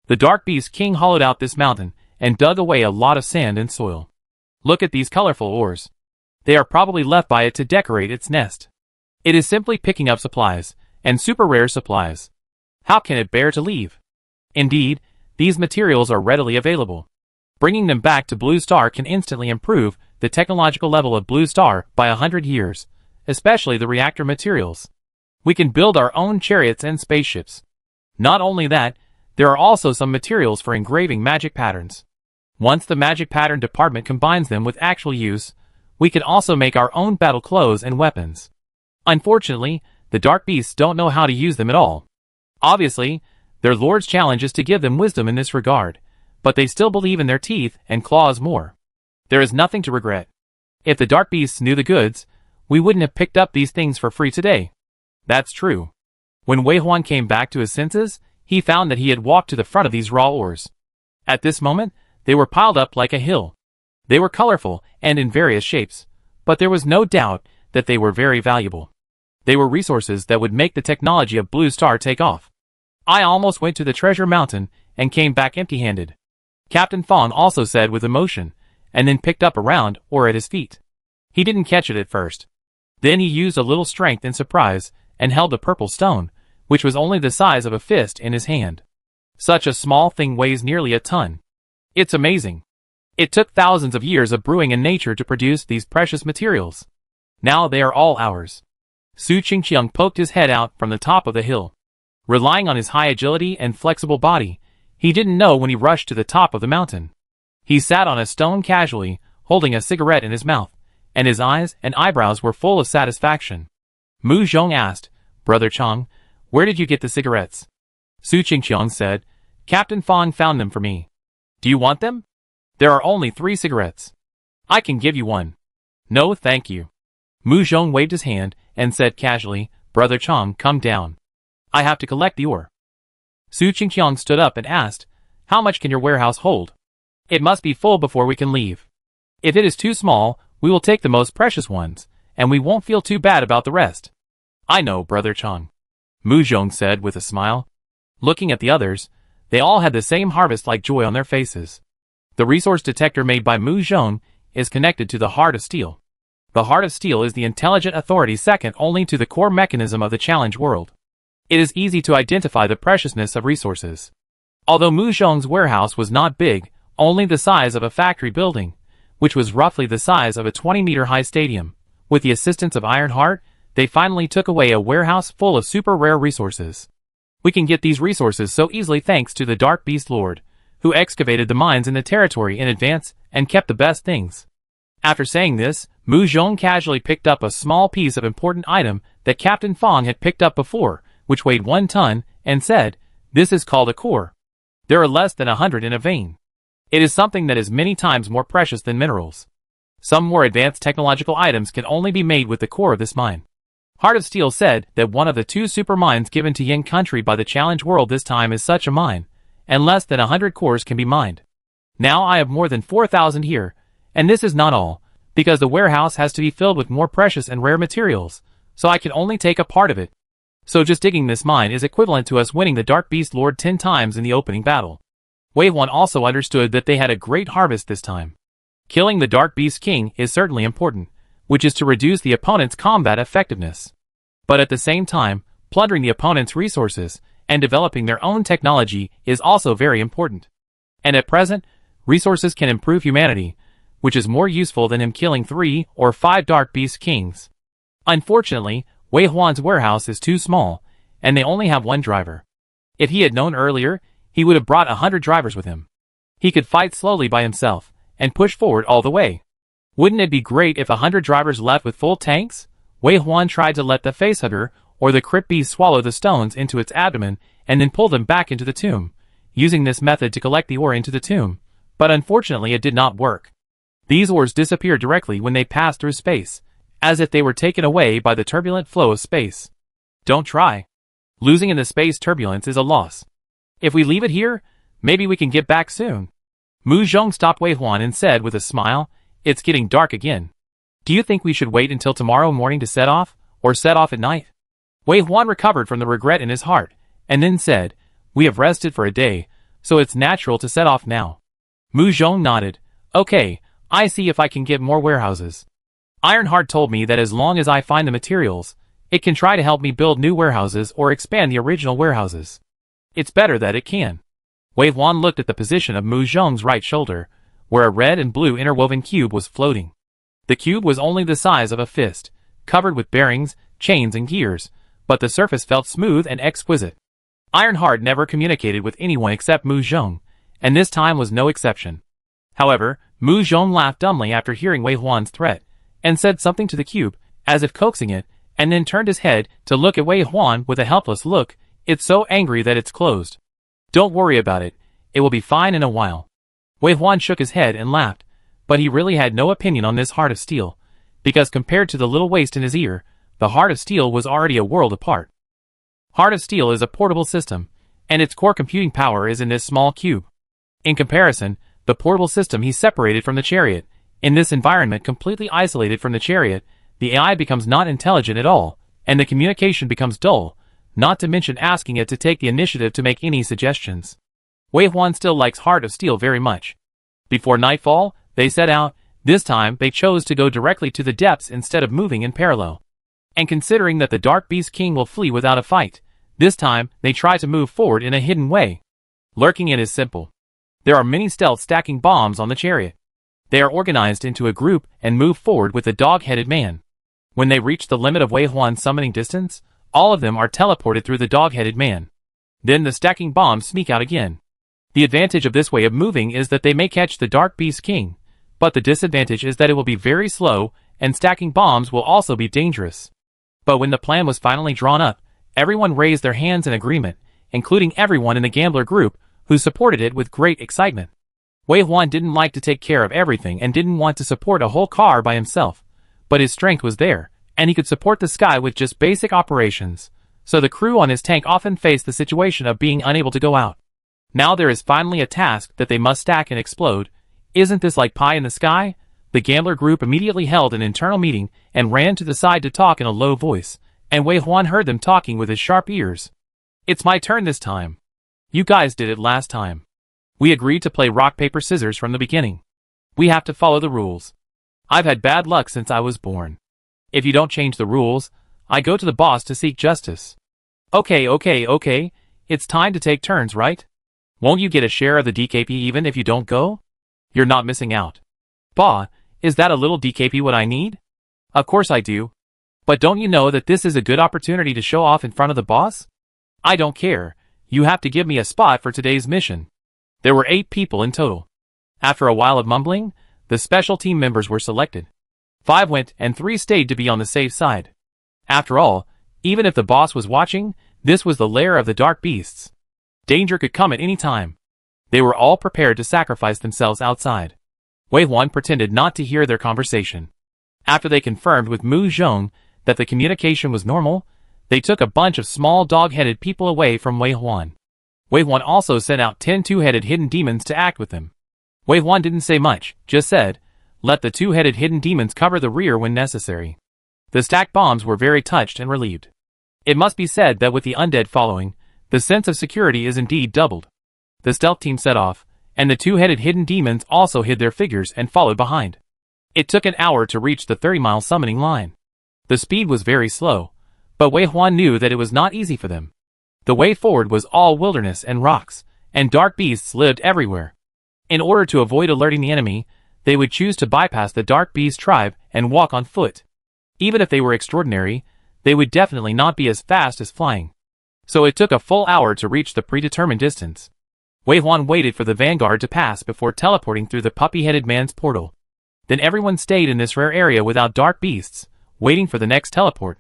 The Dark Beast King hollowed out this mountain and dug away a lot of sand and soil. Look at these colorful ores. They are probably left by it to decorate its nest. It is simply picking up supplies, and super rare supplies. How can it bear to leave? Indeed, these materials are readily available. Bringing them back to Blue Star can instantly improve the technological level of Blue Star by 100 years, especially the reactor materials. We can build our own chariots and spaceships. Not only that, there are also some materials for engraving magic patterns. Once the magic pattern department combines them with actual use, we can also make our own battle clothes and weapons. Unfortunately, the Dark Beasts don't know how to use them at all. Obviously, their lord's challenge is to give them wisdom in this regard, but they still believe in their teeth and claws more. There is nothing to regret. If the Dark Beasts knew the goods, we wouldn't have picked up these things for free today. That's true. When Wei Huan came back to his senses, he found that he had walked to the front of these raw ores. At this moment, they were piled up like a hill. They were colorful and in various shapes, but there was no doubt that they were very valuable. They were resources that would make the technology of Blue Star take off. I almost went to the treasure mountain and came back empty-handed. Captain Fong also said with emotion, and then picked up a round ore at his feet. He didn't catch it at first. Then he used a little strength and surprise, and held a purple stone, which was only the size of a fist in his hand. Such a small thing weighs nearly a ton. It's amazing. It took thousands of years of brewing in nature to produce these precious materials. Now they are all ours. Su Qingqiang poked his head out from the top of the hill. Relying on his high agility and flexible body, he didn't know when he rushed to the top of the mountain. He sat on a stone casually, holding a cigarette in his mouth, and his eyes and eyebrows were full of satisfaction. Mu Zhong asked, "Brother Chang, where did you get the cigarettes?" Su Qingqiang said, "Captain Fong found them for me. Do you want them? There are only 3 cigarettes." I can give you one. No, thank you. Mu Zhong waved his hand and said casually, Brother Chong, come down. I have to collect the ore. Su Qingqiang stood up and asked, how much can your warehouse hold? It must be full before we can leave. If it is too small, we will take the most precious ones, and we won't feel too bad about the rest. I know, Brother Chong. Mu Zhong said with a smile. Looking at the others, they all had the same harvest-like joy on their faces. The resource detector made by Mu Zhong is connected to the Heart of Steel. The Heart of Steel is the intelligent authority second only to the core mechanism of the challenge world. It is easy to identify the preciousness of resources. Although Mu Zhong's warehouse was not big, only the size of a factory building, which was roughly the size of a 20-meter-high stadium, with the assistance of Ironheart, they finally took away a warehouse full of super rare resources. We can get these resources so easily thanks to the Dark Beast Lord, who excavated the mines in the territory in advance and kept the best things. After saying this, Mu Zhong casually picked up a small piece of important item that Captain Fong had picked up before, which weighed 1 ton, and said, this is called a core. There are less than 100 in a vein. It is something that is many times more precious than minerals. Some more advanced technological items can only be made with the core of this mine. Heart of Steel said that one of the 2 super mines given to Yin Country by the Challenge World this time is such a mine, and less than 100 cores can be mined. Now I have more than 4,000 here, and this is not all, because the warehouse has to be filled with more precious and rare materials, so I can only take a part of it. So just digging this mine is equivalent to us winning the Dark Beast Lord 10 times in the opening battle. Wave 1 also understood that they had a great harvest this time. Killing the Dark Beast King is certainly important, which is to reduce the opponent's combat effectiveness. But at the same time, plundering the opponent's resources and developing their own technology is also very important. And at present, resources can improve humanity, which is more useful than him killing 3 or 5 Dark Beast Kings. Unfortunately, Wei Huan's warehouse is too small, and they only have 1 driver. If he had known earlier, he would have brought 100 drivers with him. He could fight slowly by himself, and push forward all the way. Wouldn't it be great if 100 drivers left with full tanks? Wei Huan tried to let the facehugger or the crypt beast swallow the stones into its abdomen and then pull them back into the tomb, using this method to collect the ore into the tomb, but unfortunately it did not work. These ores disappeared directly when they passed through space, as if they were taken away by the turbulent flow of space. Don't try. Losing in the space turbulence is a loss. If we leave it here, maybe we can get back soon. Mu Zhong stopped Wei Huan and said with a smile, it's getting dark again. Do you think we should wait until tomorrow morning to set off, or set off at night? Wei Huan recovered from the regret in his heart, and then said, we have rested for a day, so it's natural to set off now. Mu Zhong nodded. Okay, I see if I can get more warehouses. Ironheart told me that as long as I find the materials, it can try to help me build new warehouses or expand the original warehouses. It's better that it can. Wei Huan looked at the position of Mu Zhong's right shoulder, where a red and blue interwoven cube was floating. The cube was only the size of a fist, covered with bearings, chains and gears, but the surface felt smooth and exquisite. Ironheart never communicated with anyone except Mu Zhong, and this time was no exception. However, Mu Zhong laughed dumbly after hearing Wei Huan's threat, and said something to the cube, as if coaxing it, and then turned his head to look at Wei Huan with a helpless look. It's so angry that it's closed. Don't worry about it, it will be fine in a while. Wei Huan shook his head and laughed, but he really had no opinion on this Heart of Steel, because compared to the little waist in his ear, the Heart of Steel was already a world apart. Heart of Steel is a portable system, and its core computing power is in this small cube. In comparison, the portable system he separated from the chariot. In this environment completely isolated from the chariot, the AI becomes not intelligent at all, and the communication becomes dull, not to mention asking it to take the initiative to make any suggestions. Wei Huan still likes Heart of Steel very much. Before nightfall, they set out. This time they chose to go directly to the depths instead of moving in parallel. And considering that the Dark Beast King will flee without a fight, this time they try to move forward in a hidden way. Lurking in is simple. There are many stealth stacking bombs on the chariot. They are organized into a group and move forward with the dog-headed man. When they reach the limit of Wei Huan's summoning distance, all of them are teleported through the dog-headed man. Then the stacking bombs sneak out again. The advantage of this way of moving is that they may catch the Dark Beast King, but the disadvantage is that it will be very slow, and stacking bombs will also be dangerous. But when the plan was finally drawn up, everyone raised their hands in agreement, including everyone in the gambler group, who supported it with great excitement. Wei Huan didn't like to take care of everything and didn't want to support a whole car by himself, but his strength was there, and he could support the sky with just basic operations, so the crew on his tank often faced the situation of being unable to go out. Now there is finally a task that they must stack and explode. Isn't this like pie in the sky? The gambler group immediately held an internal meeting and ran to the side to talk in a low voice, and Wei Huan heard them talking with his sharp ears. It's my turn this time. You guys did it last time. We agreed to play rock paper scissors from the beginning. We have to follow the rules. I've had bad luck since I was born. If you don't change the rules, I go to the boss to seek justice. Okay. It's time to take turns, right? Won't you get a share of the DKP even if you don't go? You're not missing out. Bah, is that a little DKP what I need? Of course I do. But don't you know that this is a good opportunity to show off in front of the boss? I don't care. You have to give me a spot for today's mission. There were 8 people in total. After a while of mumbling, the special team members were selected. 5 went and 3 stayed to be on the safe side. After all, even if the boss was watching, this was the lair of the dark beasts. Danger could come at any time. They were all prepared to sacrifice themselves outside. Wei Huan pretended not to hear their conversation. After they confirmed with Mu Zhong that the communication was normal, they took a bunch of small dog-headed people away from Wei Huan. Wei Huan also sent out 10 two-headed hidden demons to act with him. Wei Huan didn't say much, just said, let the two-headed hidden demons cover the rear when necessary. The stacked bombs were very touched and relieved. It must be said that with the undead following, the sense of security is indeed doubled. The stealth team set off, and the two-headed hidden demons also hid their figures and followed behind. It took an hour to reach the 30-mile summoning line. The speed was very slow, but Wei Huan knew that it was not easy for them. The way forward was all wilderness and rocks, and dark beasts lived everywhere. In order to avoid alerting the enemy, they would choose to bypass the dark beast tribe and walk on foot. Even if they were extraordinary, they would definitely not be as fast as flying. So it took a full hour to reach the predetermined distance. Wei Huan waited for the vanguard to pass before teleporting through the puppy-headed man's portal. Then everyone stayed in this rare area without dark beasts, waiting for the next teleport.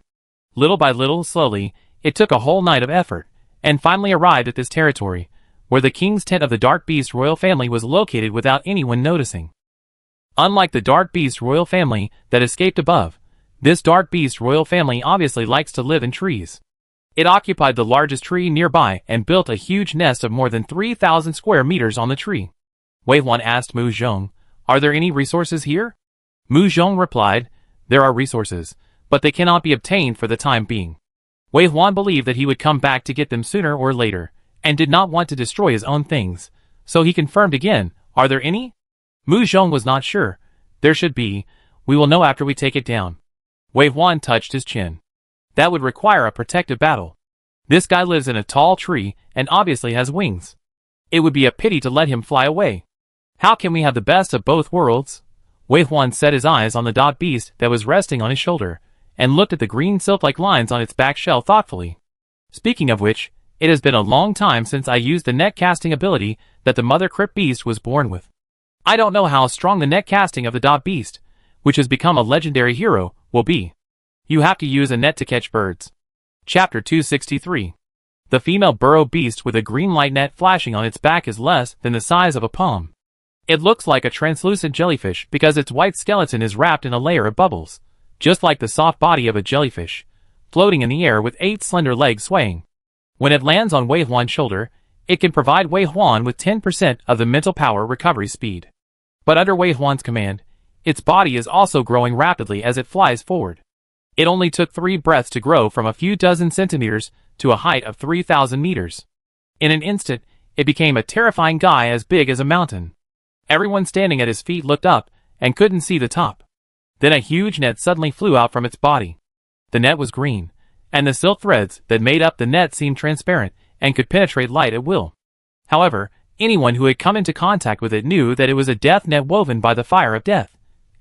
Little by little, slowly, it took a whole night of effort, and finally arrived at this territory, where the king's tent of the Dark Beast royal family was located without anyone noticing. Unlike the Dark Beast royal family that escaped above, this Dark Beast royal family obviously likes to live in trees. It occupied the largest tree nearby and built a huge nest of more than 3,000 square meters on the tree. Wei Huan asked Mu Zhong, "Are there any resources here?" Mu Zhong replied, "There are resources, but they cannot be obtained for the time being." Wei Huan believed that he would come back to get them sooner or later, and did not want to destroy his own things, so he confirmed again, "Are there any?" Mu Zhong was not sure. "There should be. We will know after we take it down." Wei Huan touched his chin. That would require a protective battle. This guy lives in a tall tree and obviously has wings. It would be a pity to let him fly away. How can we have the best of both worlds? Wei Huan set his eyes on the dog beast that was resting on his shoulder, and looked at the green silk-like lines on its back shell thoughtfully. Speaking of which, it has been a long time since I used the net casting ability that the mother crypt beast was born with. I don't know how strong the net casting of the dog beast, which has become a legendary hero, will be. You have to use a net to catch birds. Chapter 263. The female burrow beast with a green light net flashing on its back is less than the size of a palm. It looks like a translucent jellyfish because its white skeleton is wrapped in a layer of bubbles, just like the soft body of a jellyfish, floating in the air with 8 slender legs swaying. When it lands on Wei Huan's shoulder, it can provide Wei Huan with 10% of the mental power recovery speed. But under Wei Huan's command, its body is also growing rapidly as it flies forward. It only took 3 breaths to grow from a few dozen centimeters to a height of 3,000 meters. In an instant, it became a terrifying guy as big as a mountain. Everyone standing at his feet looked up and couldn't see the top. Then a huge net suddenly flew out from its body. The net was green, and the silk threads that made up the net seemed transparent and could penetrate light at will. However, anyone who had come into contact with it knew that it was a death net woven by the fire of death,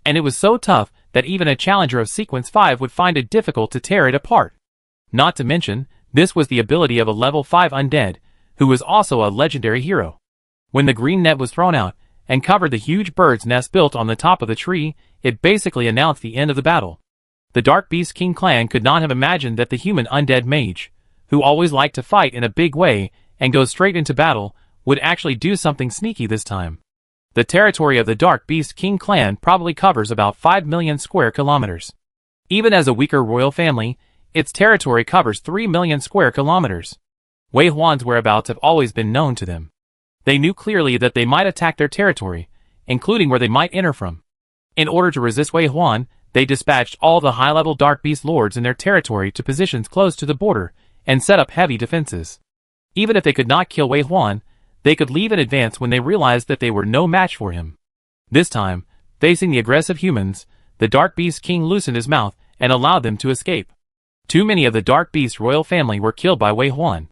and it was so tough that even a challenger of Sequence 5 would find it difficult to tear it apart. Not to mention, this was the ability of a level 5 undead, who was also a legendary hero. When the green net was thrown out, and covered the huge bird's nest built on the top of the tree, it basically announced the end of the battle. The Dark Beast King clan could not have imagined that the human undead mage, who always liked to fight in a big way and go straight into battle, would actually do something sneaky this time. The territory of the Dark Beast King clan probably covers about 5 million square kilometers. Even as a weaker royal family, its territory covers 3 million square kilometers. Wei Huan's whereabouts have always been known to them. They knew clearly that they might attack their territory, including where they might enter from. In order to resist Wei Huan, they dispatched all the high-level Dark Beast lords in their territory to positions close to the border and set up heavy defenses. Even if they could not kill Wei Huan, they could leave in advance when they realized that they were no match for him. This time, facing the aggressive humans, the Dark Beast King loosened his mouth and allowed them to escape. Too many of the Dark Beast royal family were killed by Wei Huan.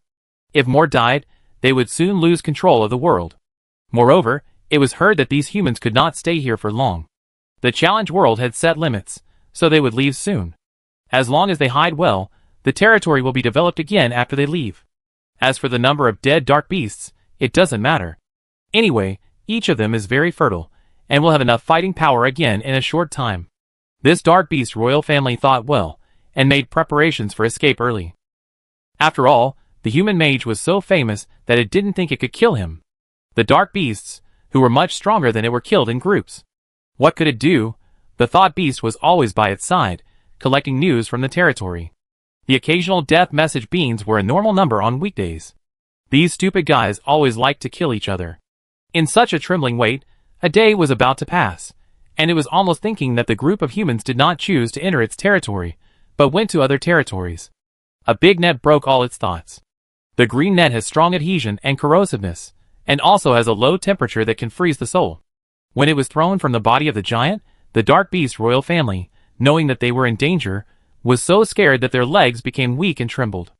If more died, they would soon lose control of the world. Moreover, it was heard that these humans could not stay here for long. The challenge world had set limits, so they would leave soon. As long as they hide well, the territory will be developed again after they leave. As for the number of dead Dark Beasts, it doesn't matter. Anyway, each of them is very fertile, and will have enough fighting power again in a short time. This Dark Beast royal family thought well, and made preparations for escape early. After all, the human mage was so famous that it didn't think it could kill him. The Dark Beasts, who were much stronger than it, were killed in groups. What could it do? The Thought Beast was always by its side, collecting news from the territory. The occasional death message beans were a normal number on weekdays. These stupid guys always liked to kill each other. In such a trembling wait, a day was about to pass, and it was almost thinking that the group of humans did not choose to enter its territory, but went to other territories. A big net broke all its thoughts. The green net has strong adhesion and corrosiveness, and also has a low temperature that can freeze the soul. When it was thrown from the body of the giant, the Dark Beast royal family, knowing that they were in danger, was so scared that their legs became weak and trembled.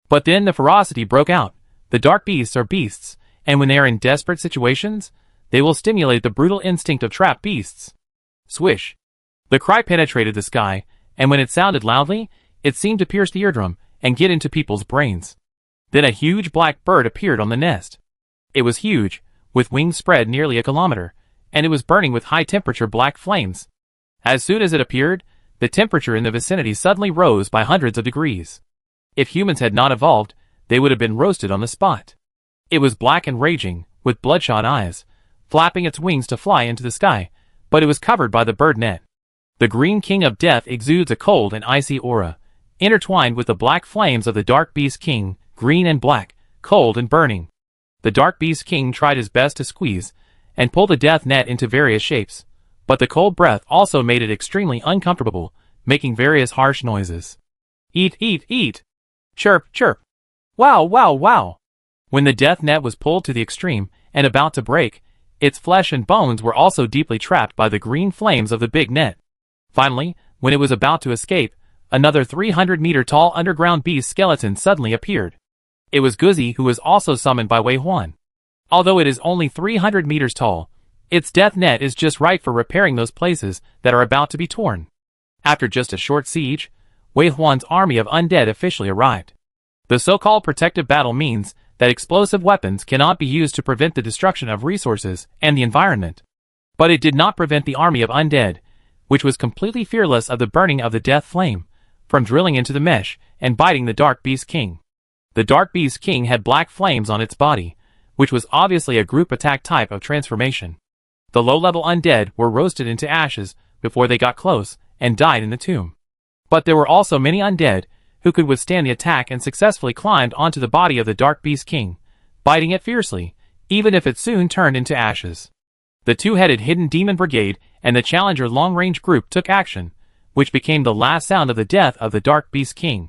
But then the ferocity broke out. The Dark Beasts are beasts, and when they are in desperate situations, they will stimulate the brutal instinct of trapped beasts. Swish! The cry penetrated the sky, and when it sounded loudly, it seemed to pierce the eardrum and get into people's brains. Then a huge black bird appeared on the nest. It was huge, with wings spread nearly a kilometer, and it was burning with high-temperature black flames. As soon as it appeared, the temperature in the vicinity suddenly rose by hundreds of degrees. If humans had not evolved, they would have been roasted on the spot. It was black and raging, with bloodshot eyes, flapping its wings to fly into the sky, but it was covered by the bird net. The Green King of Death exudes a cold and icy aura, intertwined with the black flames of the Dark Beast King, green and black, cold and burning. The Dark Beast King tried his best to squeeze and pull the death net into various shapes, but the cold breath also made it extremely uncomfortable, making various harsh noises. Eat, eat, eat! Chirp, chirp! Wow, wow, wow! When the death net was pulled to the extreme and about to break, its flesh and bones were also deeply trapped by the green flames of the big net. Finally, when it was about to escape, another 300-meter-tall underground beast skeleton suddenly appeared. It was Guzi, who was also summoned by Wei Huan. Although it is only 300 meters tall, its death net is just right for repairing those places that are about to be torn. After just a short siege, Wei Huan's army of undead officially arrived. The so-called protective battle means that explosive weapons cannot be used to prevent the destruction of resources and the environment. But it did not prevent the army of undead, which was completely fearless of the burning of the death flame, from drilling into the mesh and biting the Dark Beast King. The Dark Beast King had black flames on its body, which was obviously a group attack type of transformation. The low-level undead were roasted into ashes before they got close and died in the tomb. But there were also many undead who could withstand the attack and successfully climbed onto the body of the Dark Beast King, biting it fiercely, even if it soon turned into ashes. The two-headed Hidden Demon Brigade and the Challenger long-range group took action, which became the last sound of the death of the Dark Beast King.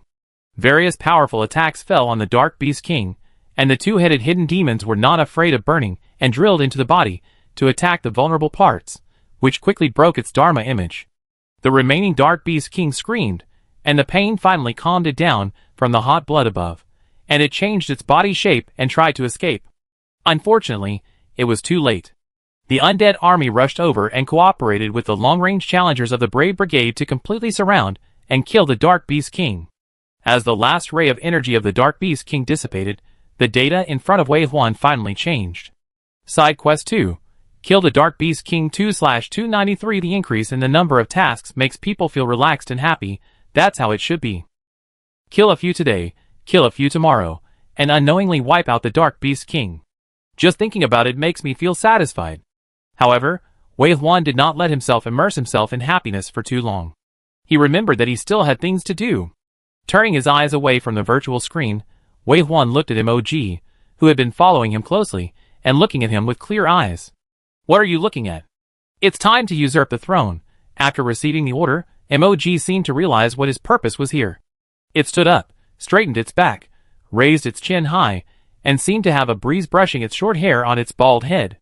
Various powerful attacks fell on the Dark Beast King, and the two-headed hidden demons were not afraid of burning and drilled into the body to attack the vulnerable parts, which quickly broke its Dharma image. The remaining Dark Beast King screamed, and the pain finally calmed it down from the hot blood above, and it changed its body shape and tried to escape. Unfortunately, it was too late. The undead army rushed over and cooperated with the long-range challengers of the Brave Brigade to completely surround and kill the Dark Beast King. As the last ray of energy of the Dark Beast King dissipated, the data in front of Wei Huan finally changed. Side Quest 2. Kill the Dark Beast King 2/293. The increase in the number of tasks makes people feel relaxed and happy. That's how it should be. Kill a few today, kill a few tomorrow, and unknowingly wipe out the Dark Beast King. Just thinking about it makes me feel satisfied. However, Wei Huan did not let himself immerse himself in happiness for too long. He remembered that he still had things to do. Turning his eyes away from the virtual screen, Wei Huan looked at Mog, who had been following him closely, and looking at him with clear eyes. "What are you looking at?" "It's time to usurp the throne." After receiving the order, Mog seemed to realize what his purpose was here. It stood up, straightened its back, raised its chin high, and seemed to have a breeze brushing its short hair on its bald head.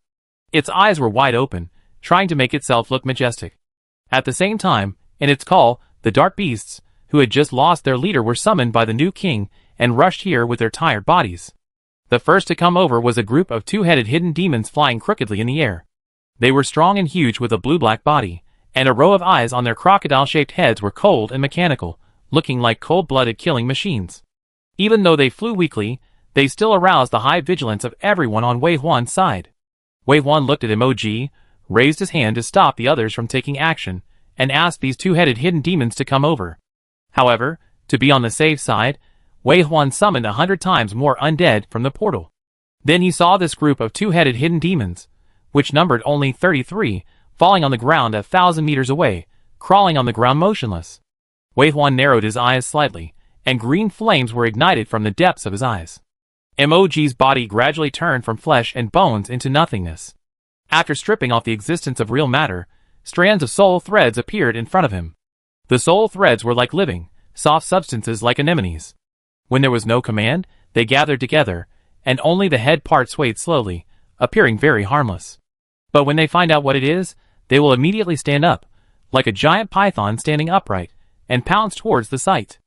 Its eyes were wide open, trying to make itself look majestic. At the same time, in its call, the dark beasts, who had just lost their leader, were summoned by the new king and rushed here with their tired bodies. The first to come over was a group of two-headed hidden demons flying crookedly in the air. They were strong and huge with a blue-black body, and a row of eyes on their crocodile-shaped heads were cold and mechanical, looking like cold-blooded killing machines. Even though they flew weakly, they still aroused the high vigilance of everyone on Wei Huan's side. Wei Huan looked at Mog, raised his hand to stop the others from taking action, and asked these two-headed hidden demons to come over. However, to be on the safe side, Wei Huan summoned 100 times more undead from the portal. Then he saw this group of two-headed hidden demons, which numbered only 33, falling on the ground 1,000 meters away, crawling on the ground motionless. Wei Huan narrowed his eyes slightly, and green flames were ignited from the depths of his eyes. Mog's body gradually turned from flesh and bones into nothingness. After stripping off the existence of real matter, strands of soul threads appeared in front of him. The soul threads were like living, soft substances like anemones. When there was no command, they gathered together, and only the head part swayed slowly, appearing very harmless. But when they find out what it is, they will immediately stand up, like a giant python standing upright, and pounce towards the sight.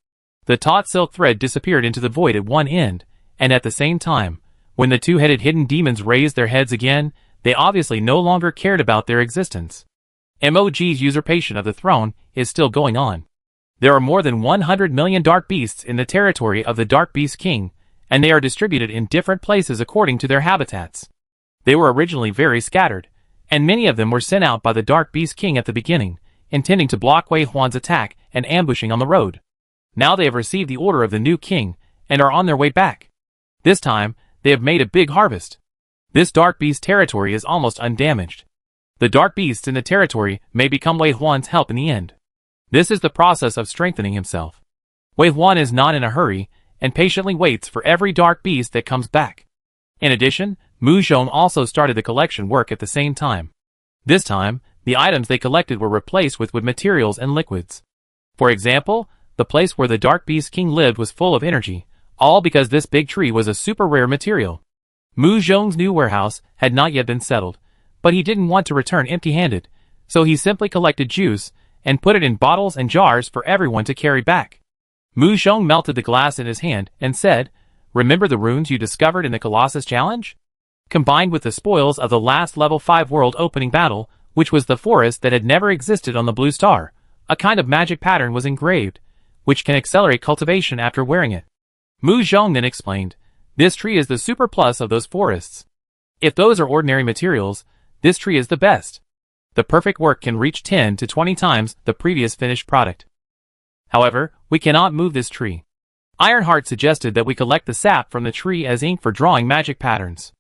The taut silk thread disappeared into the void at one end, and at the same time, when the two-headed hidden demons raised their heads again, they obviously no longer cared about their existence. Mog's usurpation of the throne is still going on. There are more than 100 million dark beasts in the territory of the Dark Beast King, and they are distributed in different places according to their habitats. They were originally very scattered, and many of them were sent out by the Dark Beast King at the beginning, intending to block Wei Huan's attack and ambushing on the road. Now they have received the order of the new king, and are on their way back. This time, they have made a big harvest. This Dark Beast territory is almost undamaged. The Dark Beasts in the territory may become Wei Huan's help in the end. This is the process of strengthening himself. Wei Huan is not in a hurry, and patiently waits for every Dark Beast that comes back. In addition, Mu Zhong also started the collection work at the same time. This time, the items they collected were replaced with wood materials and liquids. For example, the place where the Dark Beast King lived was full of energy, all because this big tree was a super rare material. Mu Zhong's new warehouse had not yet been settled, but he didn't want to return empty-handed, so he simply collected juice and put it in bottles and jars for everyone to carry back. Mu Zhong melted the glass in his hand and said, "Remember the runes you discovered in the Colossus Challenge? Combined with the spoils of the last level 5 world opening battle, which was the forest that had never existed on the Blue Star, a kind of magic pattern was engraved, which can accelerate cultivation after wearing it." Mu Zhong then explained, "This tree is the super plus of those forests. If those are ordinary materials, this tree is the best. The perfect work can reach 10 to 20 times the previous finished product. However, we cannot move this tree. Ironheart suggested that we collect the sap from the tree as ink for drawing magic patterns.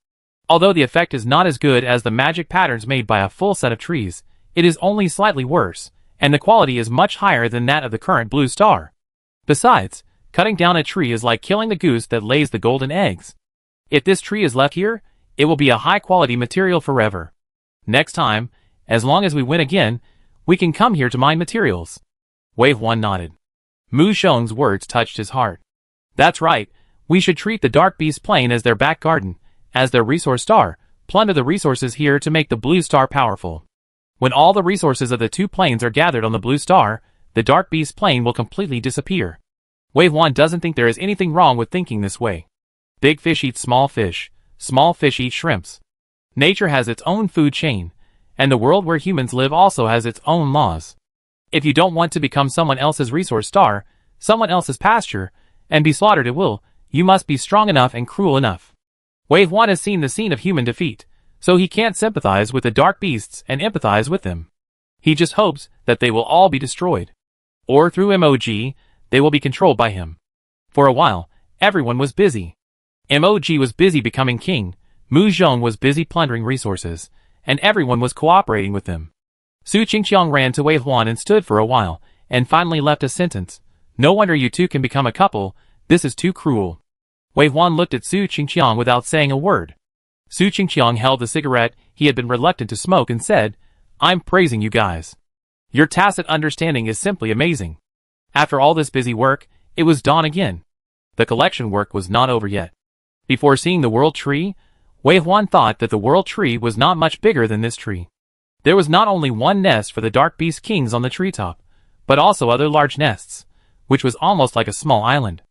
Although the effect is not as good as the magic patterns made by a full set of trees, it is only slightly worse, and the quality is much higher than that of the current Blue Star. Besides, cutting down a tree is like killing the goose that lays the golden eggs. If this tree is left here, it will be a high-quality material forever. Next time, as long as we win again, we can come here to mine materials." Wei Huan nodded. Mu Zhong's words touched his heart. "That's right, we should treat the Dark Beast Plain as their back garden, as their resource star, plunder the resources here to make the Blue Star powerful. When all the resources of the two plains are gathered on the Blue Star, the Dark Beast Plain will completely disappear." Wei Huan doesn't think there is anything wrong with thinking this way. Big fish eat small fish eat shrimps. Nature has its own food chain, and the world where humans live also has its own laws. If you don't want to become someone else's resource star, someone else's pasture, and be slaughtered at will, you must be strong enough and cruel enough. Wei Huan has seen the scene of human defeat, so he can't sympathize with the dark beasts and empathize with them. He just hopes that they will all be destroyed. Or through Mog, they will be controlled by him. For a while, everyone was busy. Mog was busy becoming king, Mu Zhong was busy plundering resources, and everyone was cooperating with them. Su Qingqiang ran to Wei Huan and stood for a while, and finally left a sentence. No wonder you two can become a couple, this is too cruel. Wei Huan looked at Su Qingqiang without saying a word. Su Qingqiang held the cigarette he had been reluctant to smoke and said, I'm praising you guys. Your tacit understanding is simply amazing. After all this busy work, it was dawn again. The collection work was not over yet. Before seeing the world tree, Wei Huan thought that the world tree was not much bigger than this tree. There was not only one nest for the dark beast kings on the treetop, but also other large nests, which was almost like a small island.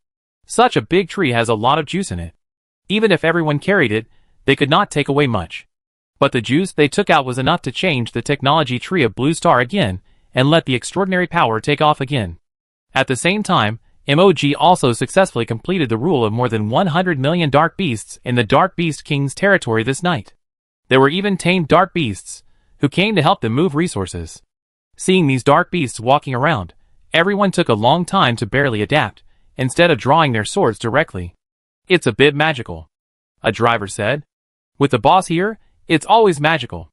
Such a big tree has a lot of juice in it. Even if everyone carried it, they could not take away much. But the juice they took out was enough to change the technology tree of Blue Star again, and let the extraordinary power take off again. At the same time, MOG also successfully completed the rule of more than 100 million dark beasts in the Dark Beast King's territory this night. There were even tamed dark beasts, who came to help them move resources. Seeing these dark beasts walking around, everyone took a long time to barely adapt, instead of drawing their swords directly. It's a bit magical, a driver said. With the boss here, it's always magical.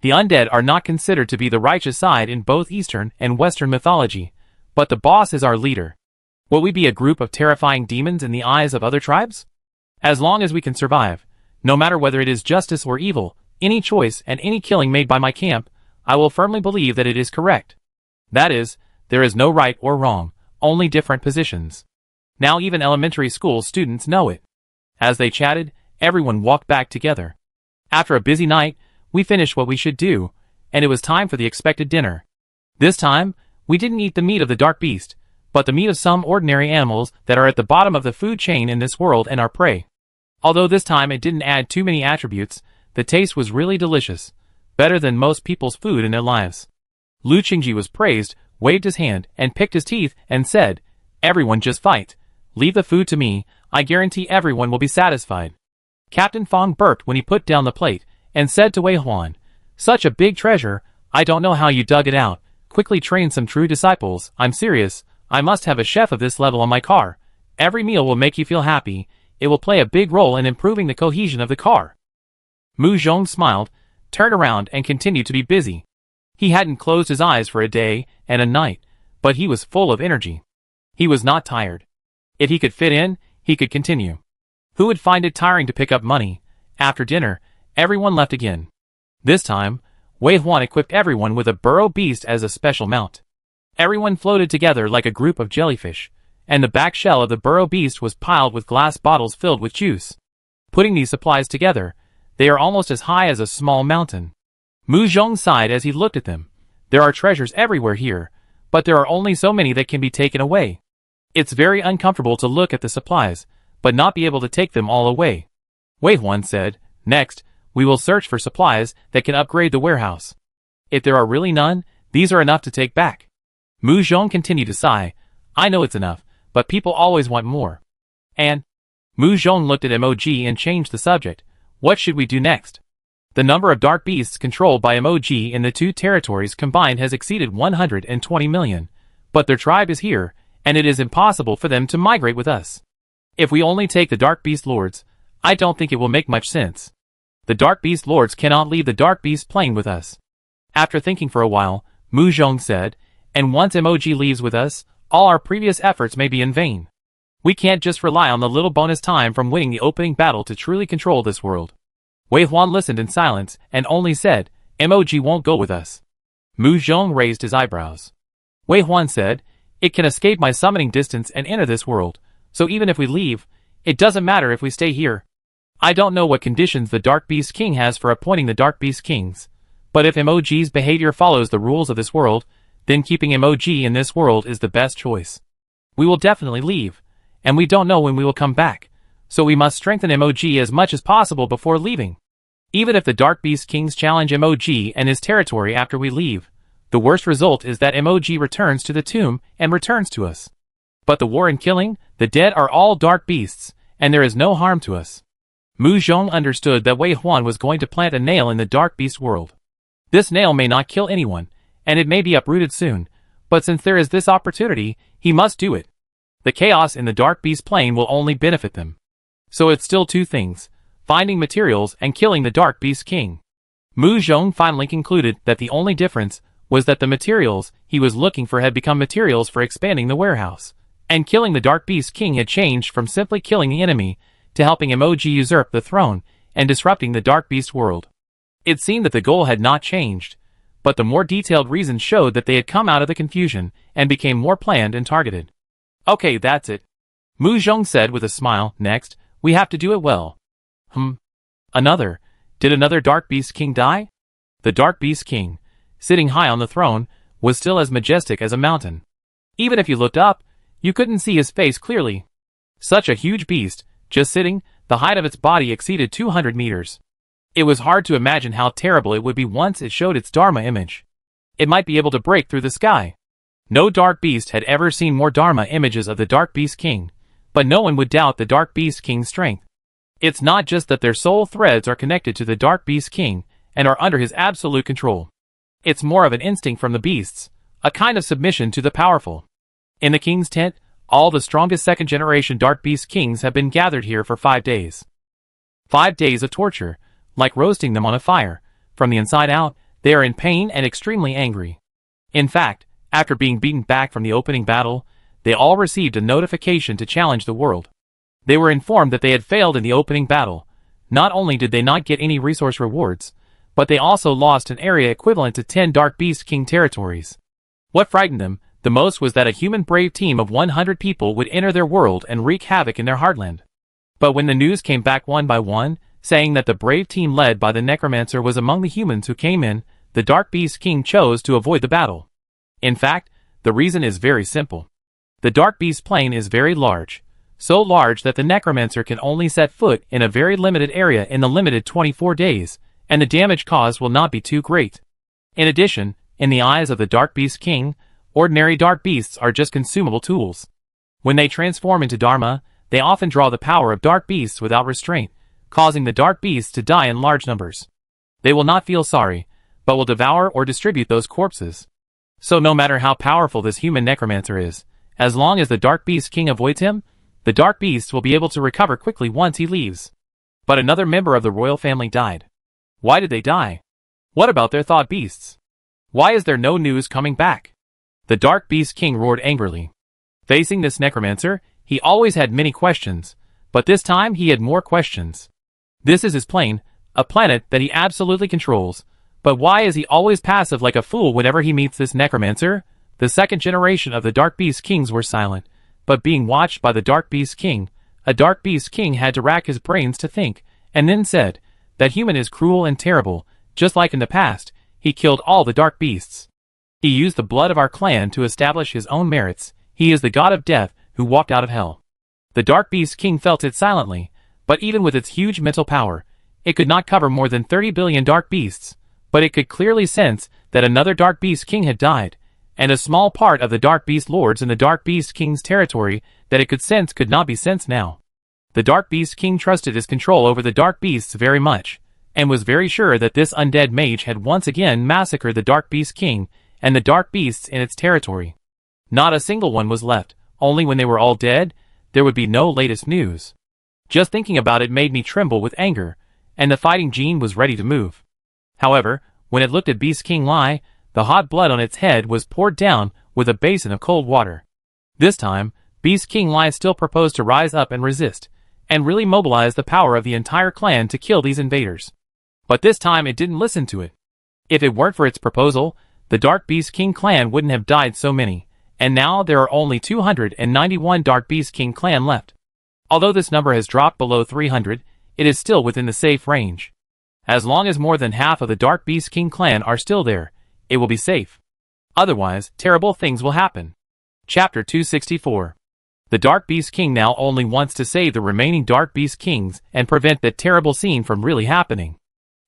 The undead are not considered to be the righteous side in both Eastern and Western mythology, but the boss is our leader. Will we be a group of terrifying demons in the eyes of other tribes? As long as we can survive, no matter whether it is justice or evil, any choice and any killing made by my camp, I will firmly believe that it is correct. That is, there is no right or wrong, only different positions. Now even elementary school students know it. As they chatted, everyone walked back together. After a busy night, we finished what we should do, and it was time for the expected dinner. This time, we didn't eat the meat of the dark beast, but the meat of some ordinary animals that are at the bottom of the food chain in this world and our prey. Although this time it didn't add too many attributes, the taste was really delicious, better than most people's food in their lives. Lu Qingji was praised, waved his hand, and picked his teeth, and said, Everyone just fight. Leave the food to me, I guarantee everyone will be satisfied. Captain Fong burped when he put down the plate, and said to Wei Huan, Such a big treasure, I don't know how you dug it out. Quickly train some true disciples, I'm serious. I must have a chef of this level on my car. Every meal will make you feel happy. It will play a big role in improving the cohesion of the car. Mu Zhong smiled, turned around and continued to be busy. He hadn't closed his eyes for a day and a night, but he was full of energy. He was not tired. If he could fit in, he could continue. Who would find it tiring to pick up money? After dinner, everyone left again. This time, Wei Huan equipped everyone with a burrow beast as a special mount. Everyone floated together like a group of jellyfish, and the back shell of the burrow beast was piled with glass bottles filled with juice. Putting these supplies together, they are almost as high as a small mountain. Mu Zhong sighed as he looked at them. There are treasures everywhere here, but there are only so many that can be taken away. It's very uncomfortable to look at the supplies, but not be able to take them all away. Wei Huan said, Next, we will search for supplies that can upgrade the warehouse. If there are really none, these are enough to take back. Mu Zhong continued to sigh, I know it's enough, but people always want more. And Mu Zhong looked at MOG and changed the subject. What should we do next? The number of dark beasts controlled by MOG in the two territories combined has exceeded 120 million, but their tribe is here, and it is impossible for them to migrate with us. If we only take the dark beast lords, I don't think it will make much sense. The dark beast lords cannot leave the dark beast plane with us. After thinking for a while, Mu Zhong said, And once MOG leaves with us, all our previous efforts may be in vain. We can't just rely on the little bonus time from winning the opening battle to truly control this world. Wei Huan listened in silence and only said, MOG won't go with us. Mu Zhong raised his eyebrows. Wei Huan said, It can escape my summoning distance and enter this world, so even if we leave, it doesn't matter if we stay here. I don't know what conditions the Dark Beast King has for appointing the Dark Beast Kings, but if MOG's behavior follows the rules of this world, then keeping MOG in this world is the best choice. We will definitely leave, and we don't know when we will come back, so we must strengthen MOG as much as possible before leaving. Even if the Dark Beast Kings challenge MOG and his territory after we leave, the worst result is that MOG returns to the tomb and returns to us. But the war and killing, the dead are all dark beasts, and there is no harm to us. Mu Zhong understood that Wei Huan was going to plant a nail in the dark beast world. This nail may not kill anyone, and it may be uprooted soon, but since there is this opportunity, he must do it. The chaos in the dark beast plane will only benefit them. So it's still two things, finding materials and killing the dark beast king. Mu Zhong finally concluded that the only difference was that the materials he was looking for had become materials for expanding the warehouse, and killing the Dark Beast King had changed from simply killing the enemy to helping him usurp the throne and disrupting the Dark Beast world. It seemed that the goal had not changed, but the more detailed reasons showed that they had come out of the confusion and became more planned and targeted. Okay, that's it, Mu Zhong said with a smile. Next, we have to do it well. Did another Dark Beast King die? The Dark Beast King, sitting high on the throne, was still as majestic as a mountain. Even if you looked up, you couldn't see his face clearly. Such a huge beast, just sitting, the height of its body exceeded 200 meters. It was hard to imagine how terrible it would be once it showed its Dharma image. It might be able to break through the sky. No Dark Beast had ever seen more Dharma images of the Dark Beast King, but no one would doubt the Dark Beast King's strength. It's not just that their soul threads are connected to the Dark Beast King and are under his absolute control. It's more of an instinct from the beasts, a kind of submission to the powerful. In the king's tent, all the strongest second-generation Dark Beast Kings have been gathered here for 5 days. 5 days of torture, like roasting them on a fire. From the inside out, they are in pain and extremely angry. In fact, after being beaten back from the opening battle, they all received a notification to challenge the world. They were informed that they had failed in the opening battle. Not only did they not get any resource rewards, but they also lost an area equivalent to 10 Dark Beast King territories. What frightened them the most was that a human brave team of 100 people would enter their world and wreak havoc in their heartland. But when the news came back one by one, saying that the brave team led by the Necromancer was among the humans who came in, the Dark Beast King chose to avoid the battle. In fact, the reason is very simple. The Dark Beast plane is very large. So large that the Necromancer can only set foot in a very limited area in the limited 24 days, and the damage caused will not be too great. In addition, in the eyes of the Dark Beast King, ordinary Dark Beasts are just consumable tools. When they transform into Dharma, they often draw the power of Dark Beasts without restraint, causing the Dark Beasts to die in large numbers. They will not feel sorry, but will devour or distribute those corpses. So no matter how powerful this human Necromancer is, as long as the Dark Beast King avoids him, the Dark Beast will be able to recover quickly once he leaves. But another member of the royal family died. Why did they die? What about their thought beasts? Why is there no news coming back? The Dark Beast King roared angrily. Facing this Necromancer, he always had many questions, but this time he had more questions. This is his plane, a planet that he absolutely controls, but why is he always passive like a fool whenever he meets this Necromancer? The second generation of the Dark Beast Kings were silent, but being watched by the Dark Beast King, a Dark Beast King had to rack his brains to think, and then said, that human is cruel and terrible, just like in the past, he killed all the Dark Beasts. He used the blood of our clan to establish his own merits. He is the god of death who walked out of hell. The Dark Beast King felt it silently, but even with its huge mental power, it could not cover more than 30 billion Dark Beasts, but it could clearly sense that another Dark Beast King had died, and a small part of the Dark Beast Lords in the Dark Beast King's territory that it could sense could not be sensed now. The Dark Beast King trusted his control over the Dark Beasts very much, and was very sure that this undead mage had once again massacred the Dark Beast King and the Dark Beasts in its territory. Not a single one was left, only when they were all dead, there would be no latest news. Just thinking about it made me tremble with anger, and the fighting gene was ready to move. However, when it looked at Beast King Lai, the hot blood on its head was poured down with a basin of cold water. This time, Beast King Lai still proposed to rise up and resist, and really mobilize the power of the entire clan to kill these invaders. But this time it didn't listen to it. If it weren't for its proposal, the Dark Beast King clan wouldn't have died so many, and now there are only 291 Dark Beast King clan left. Although this number has dropped below 300, it is still within the safe range. As long as more than half of the Dark Beast King clan are still there, it will be safe. Otherwise, terrible things will happen. Chapter 264. The Dark Beast King now only wants to save the remaining Dark Beast Kings and prevent that terrible scene from really happening.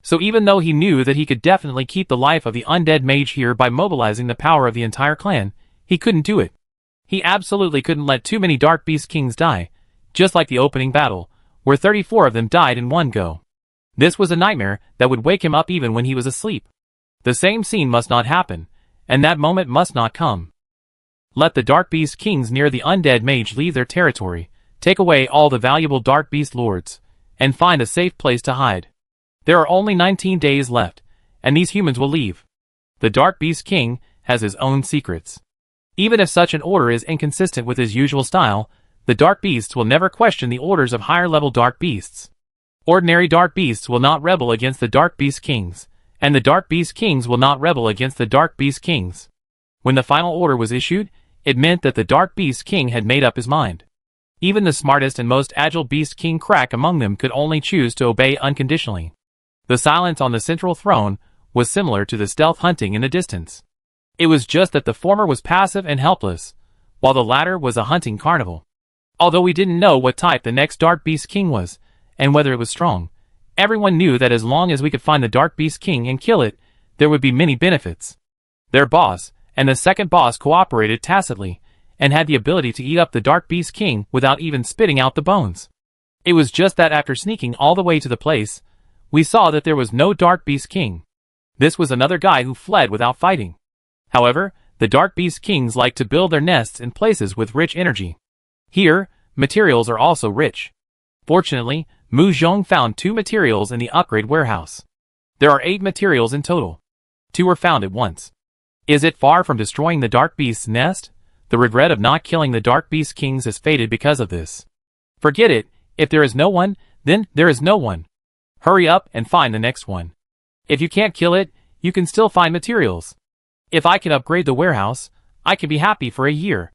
So even though he knew that he could definitely keep the life of the undead mage here by mobilizing the power of the entire clan, he couldn't do it. He absolutely couldn't let too many Dark Beast Kings die, just like the opening battle, where 34 of them died in one go. This was a nightmare that would wake him up even when he was asleep. The same scene must not happen, and that moment must not come. Let the Dark Beast Kings near the undead mage leave their territory, take away all the valuable Dark Beast Lords, and find a safe place to hide. There are only 19 days left, and these humans will leave. The Dark Beast King has his own secrets. Even if such an order is inconsistent with his usual style, the Dark Beasts will never question the orders of higher-level Dark Beasts. Ordinary Dark Beasts will not rebel against the Dark Beast Kings, and the Dark Beast Kings will not rebel against the Dark Beast Kings. When the final order was issued, it meant that the Dark Beast King had made up his mind. Even the smartest and most agile Beast King crack among them could only choose to obey unconditionally. The silence on the central throne was similar to the stealth hunting in the distance. It was just that the former was passive and helpless, while the latter was a hunting carnival. Although we didn't know what type the next Dark Beast King was, and whether it was strong, everyone knew that as long as we could find the Dark Beast King and kill it, there would be many benefits. Their boss, and the second boss cooperated tacitly, and had the ability to eat up the Dark Beast King without even spitting out the bones. It was just that after sneaking all the way to the place, we saw that there was no Dark Beast King. This was another guy who fled without fighting. However, the Dark Beast Kings like to build their nests in places with rich energy. Here, materials are also rich. Fortunately, Mu Zhong found 2 materials in the upgrade warehouse. There are 8 materials in total. 2 were found at once. Is it far from destroying the Dark Beast's nest? The regret of not killing the Dark Beast Kings has faded because of this. Forget it, if there is no one, then there is no one. Hurry up and find the next one. If you can't kill it, you can still find materials. If I can upgrade the warehouse, I can be happy for a year.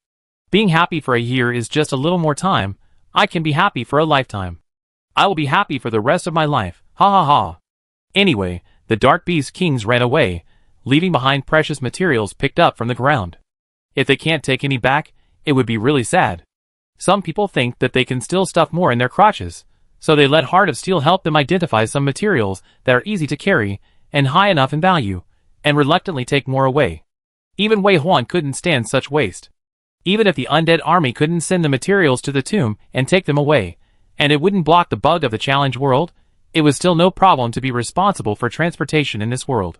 Being happy for a year is just a little more time. I can be happy for a lifetime. I will be happy for the rest of my life, ha ha ha. Anyway, the Dark Beast Kings ran away, leaving behind precious materials picked up from the ground. If they can't take any back, it would be really sad. Some people think that they can still stuff more in their crotches, so they let Heart of Steel help them identify some materials that are easy to carry and high enough in value, and reluctantly take more away. Even Wei Huan couldn't stand such waste. Even if the undead army couldn't send the materials to the tomb and take them away, and it wouldn't block the bug of the challenge world, it was still no problem to be responsible for transportation in this world.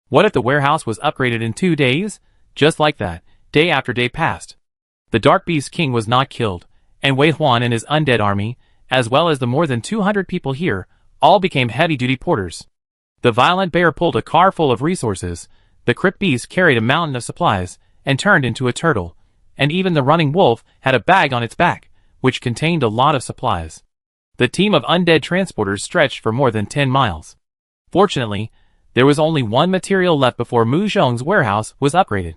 What if the warehouse was upgraded in 2 days? Just like that, day after day passed. The Dark Beast King was not killed, and Wei Huan and his undead army, as well as the more than 200 people here, all became heavy-duty porters. The violent bear pulled a car full of resources, the crypt beast carried a mountain of supplies, and turned into a turtle, and even the running wolf had a bag on its back, which contained a lot of supplies. The team of undead transporters stretched for more than 10 miles. Fortunately, there was only one material left before Mu Zhong's warehouse was upgraded.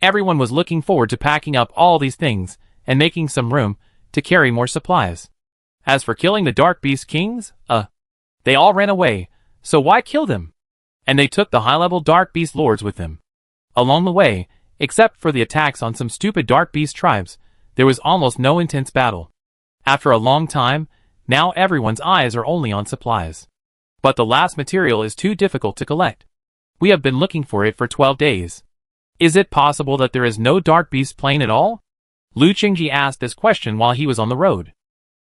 Everyone was looking forward to packing up all these things, and making some room to carry more supplies. As for killing the Dark Beast Kings, they all ran away, so why kill them? And they took the high-level Dark Beast Lords with them. Along the way, except for the attacks on some stupid Dark Beast tribes, there was almost no intense battle. After a long time, now everyone's eyes are only on supplies. But the last material is too difficult to collect. We have been looking for it for 12 days. Is it possible that there is no Dark Beast plane at all? Lu Qingji asked this question while he was on the road.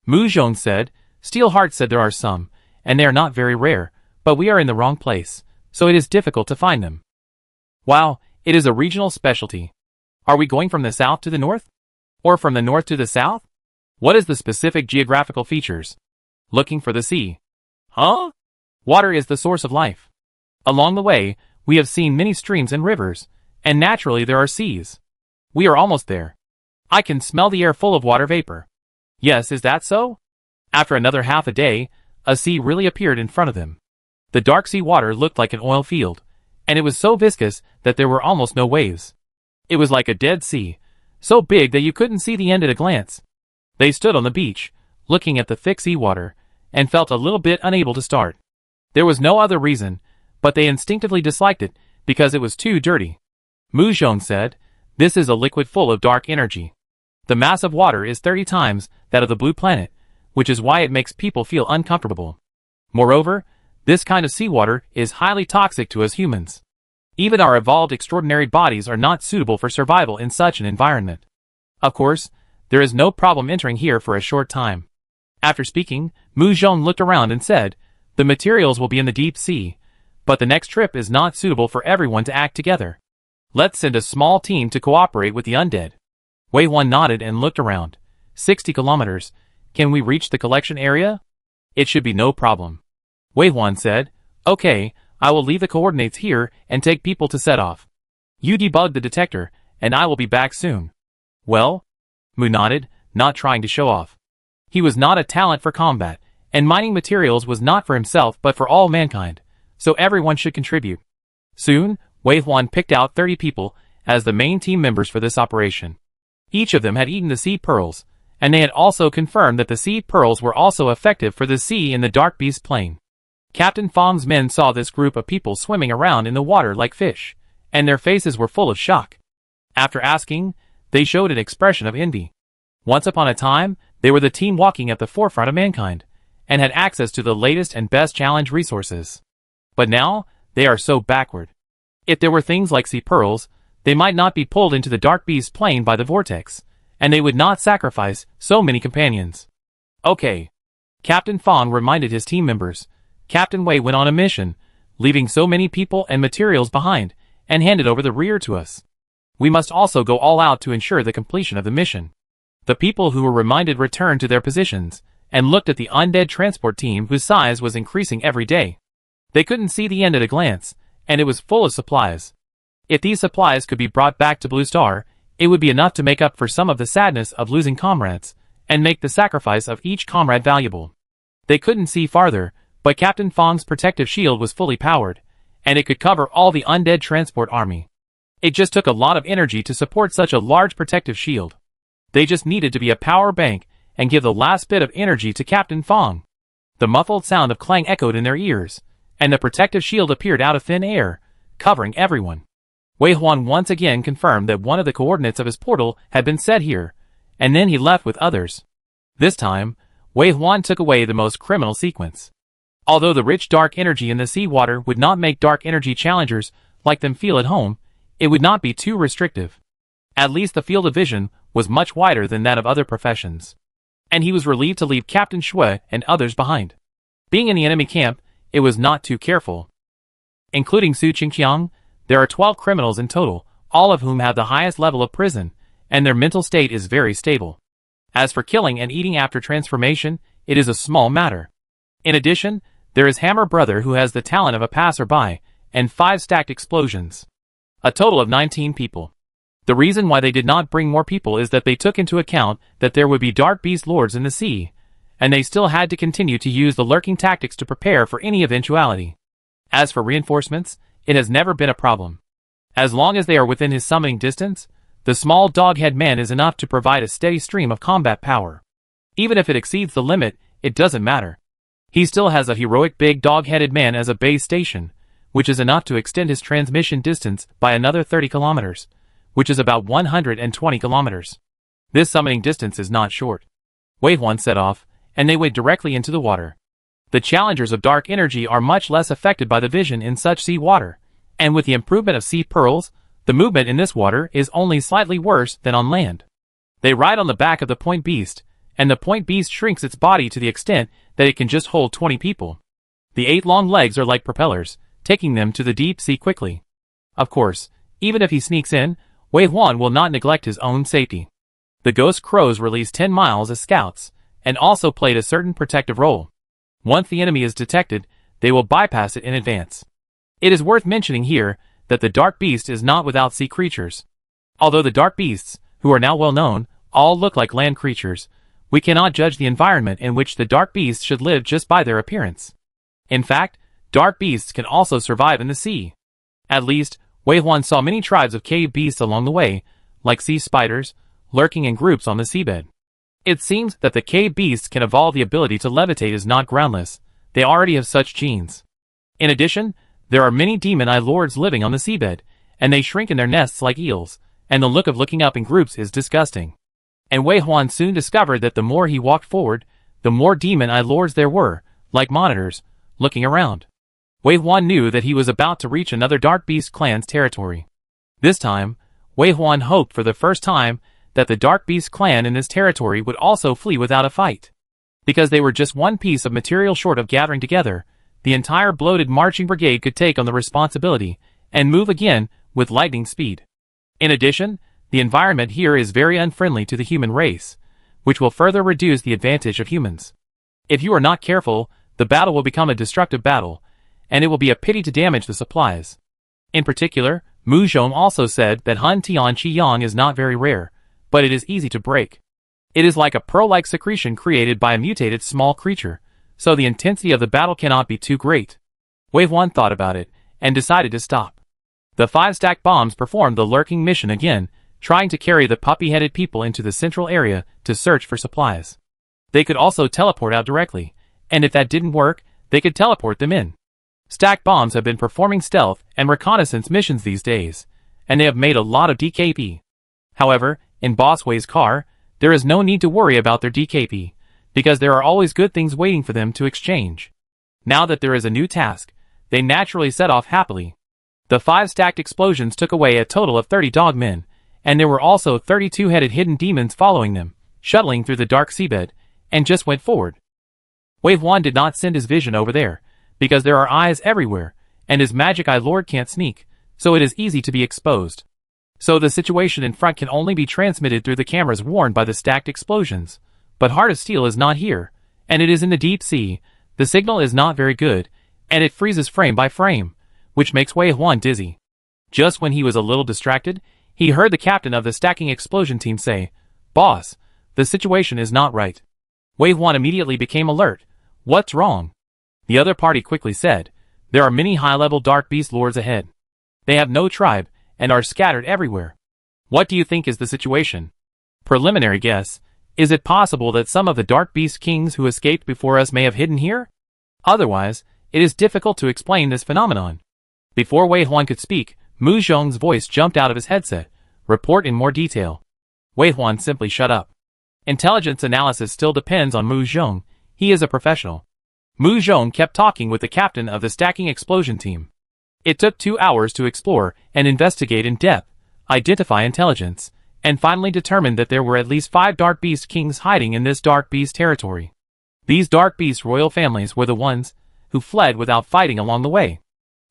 Mu Zhong said, Steelheart said there are some, and they are not very rare, but we are in the wrong place, so it is difficult to find them. Wow, it is a regional specialty. Are we going from the south to the north? Or from the north to the south? What is the specific geographical features? Looking for the sea. Huh? Water is the source of life. Along the way, we have seen many streams and rivers, and naturally there are seas. We are almost there. I can smell the air full of water vapor. Yes, is that so? After another half a day, a sea really appeared in front of them. The dark sea water looked like an oil field, and it was so viscous that there were almost no waves. It was like a dead sea, so big that you couldn't see the end at a glance. They stood on the beach, looking at the thick sea water, and felt a little bit unable to start. There was no other reason, but they instinctively disliked it, because it was too dirty. Mu Zhong said, this is a liquid full of dark energy. The mass of water is 30 times that of the blue planet, which is why it makes people feel uncomfortable. Moreover, this kind of seawater is highly toxic to us humans. Even our evolved extraordinary bodies are not suitable for survival in such an environment. Of course, there is no problem entering here for a short time. After speaking, Mu Zhong looked around and said, the materials will be in the deep sea, but the next trip is not suitable for everyone to act together. Let's send a small team to cooperate with the undead. Wei Huan nodded and looked around. 60 kilometers. Can we reach the collection area? It should be no problem. Wei Huan said, okay, I will leave the coordinates here and take people to set off. You debug the detector, and I will be back soon. Well? Mu nodded, not trying to show off. He was not a talent for combat, and mining materials was not for himself but for all mankind, so everyone should contribute. Soon, Wei Huan picked out 30 people as the main team members for this operation. Each of them had eaten the seed pearls, and they had also confirmed that the seed pearls were also effective for the sea in the Dark Beast Plain. Captain Fong's men saw this group of people swimming around in the water like fish, and their faces were full of shock. After asking, they showed an expression of envy. Once upon a time, they were the team walking at the forefront of mankind, and had access to the latest and best challenge resources. But now, they are so backward. If there were things like sea pearls, they might not be pulled into the Dark Beast Plain by the vortex, and they would not sacrifice so many companions. Okay. Captain Fong reminded his team members. Captain Wei went on a mission, leaving so many people and materials behind, and handed over the rear to us. We must also go all out to ensure the completion of the mission. The people who were reminded returned to their positions, and looked at the undead transport team whose size was increasing every day. They couldn't see the end at a glance, and it was full of supplies. If these supplies could be brought back to Blue Star, it would be enough to make up for some of the sadness of losing comrades, and make the sacrifice of each comrade valuable. They couldn't see farther, but Captain Fong's protective shield was fully powered, and it could cover all the undead transport army. It just took a lot of energy to support such a large protective shield. They just needed to be a power bank and give the last bit of energy to Captain Fong. The muffled sound of clang echoed in their ears, and the protective shield appeared out of thin air, covering everyone. Wei Huan once again confirmed that one of the coordinates of his portal had been set here, and then he left with others. This time, Wei Huan took away the most criminal sequence. Although the rich dark energy in the seawater would not make dark energy challengers like them feel at home, it would not be too restrictive. At least the field of vision was much wider than that of other professions. And he was relieved to leave Captain Shui and others behind. Being in the enemy camp, it was not too careful. Including Su Qingqiang, there are 12 criminals in total, all of whom have the highest level of prison, and their mental state is very stable. As for killing and eating after transformation, it is a small matter. In addition, there is Hammer Brother who has the talent of a passerby, and 5 stacked explosions. A total of 19 people. The reason why they did not bring more people is that they took into account that there would be Dark Beast Lords in the sea, and they still had to continue to use the lurking tactics to prepare for any eventuality. As for reinforcements, it has never been a problem. As long as they are within his summoning distance, the small dog-head man is enough to provide a steady stream of combat power. Even if it exceeds the limit, it doesn't matter. He still has a heroic big dog-headed man as a base station, which is enough to extend his transmission distance by another 30 kilometers, which is about 120 kilometers. This summoning distance is not short. Wei Huan set off, and they went directly into the water. The challengers of dark energy are much less affected by the vision in such sea water, and with the improvement of sea pearls, the movement in this water is only slightly worse than on land. They ride on the back of the point beast, and the point beast shrinks its body to the extent that it can just hold 20 people. The 8 long legs are like propellers, taking them to the deep sea quickly. Of course, even if he sneaks in, Wei Huan will not neglect his own safety. The Ghost Crows released 10 miles as scouts, and also played a certain protective role. Once the enemy is detected, they will bypass it in advance. It is worth mentioning here that the Dark Beast is not without sea creatures. Although the Dark Beasts, who are now well known, all look like land creatures, we cannot judge the environment in which the Dark Beasts should live just by their appearance. In fact, Dark Beasts can also survive in the sea. At least, Wei Huan saw many tribes of cave beasts along the way, like sea spiders, lurking in groups on the seabed. It seems that the cave beasts can evolve the ability to levitate as not groundless. They already have such genes. In addition, there are many demon eye lords living on the seabed, and they shrink in their nests like eels, and the look of looking up in groups is disgusting. And Wei Huan soon discovered that the more he walked forward, the more demon eye lords there were, like monitors, looking around. Wei Huan knew that he was about to reach another Dark Beast clan's territory. This time, Wei Huan hoped for the first time that the Dark Beast clan in this territory would also flee without a fight. Because they were just one piece of material short of gathering together, the entire bloated marching brigade could take on the responsibility, and move again with lightning speed. In addition, the environment here is very unfriendly to the human race, which will further reduce the advantage of humans. If you are not careful, the battle will become a destructive battle, and it will be a pity to damage the supplies. In particular, Mu Zhong also said that Hun Tian Qi Yang is not very rare, but it is easy to break. It is like a pearl-like secretion created by a mutated small creature, so the intensity of the battle cannot be too great. Wei Huan thought about it, and decided to stop. The 5-stack bombs performed the lurking mission again, trying to carry the puppy-headed people into the central area to search for supplies. They could also teleport out directly, and if that didn't work, they could teleport them in. Stack bombs have been performing stealth and reconnaissance missions these days, and they have made a lot of DKP. However, in Boss Wei's car, there is no need to worry about their DKP, because there are always good things waiting for them to exchange. Now that there is a new task, they naturally set off happily. The 5 stacked explosions took away a total of 30 dogmen, and there were also 32-headed hidden demons following them, shuttling through the dark seabed, and just went forward. Wei Huan did not send his vision over there, because there are eyes everywhere, and his magic eye lord can't sneak, so it is easy to be exposed. So the situation in front can only be transmitted through the cameras warned by the stacked explosions. But Heart of Steel is not here, and it is in the deep sea. The signal is not very good, and it freezes frame by frame, which makes Wei Huan dizzy. Just when he was a little distracted, he heard the captain of the stacking explosion team say, "Boss, the situation is not right." Wei Huan immediately became alert. "What's wrong?" The other party quickly said, "There are many high-level Dark Beast Lords ahead. They have no tribe, and are scattered everywhere. What do you think is the situation?" "Preliminary guess. Is it possible that some of the Dark Beast Kings who escaped before us may have hidden here? Otherwise, it is difficult to explain this phenomenon." Before Wei Huan could speak, Mu Zhong's voice jumped out of his headset. "Report in more detail." Wei Huan simply shut up. Intelligence analysis still depends on Mu Zhong. He is a professional. Mu Zhong kept talking with the captain of the stacking explosion team. It took 2 hours to explore and investigate in depth, identify intelligence, and finally determined that there were at least 5 Dark Beast Kings hiding in this Dark Beast territory. These Dark Beast royal families were the ones who fled without fighting along the way.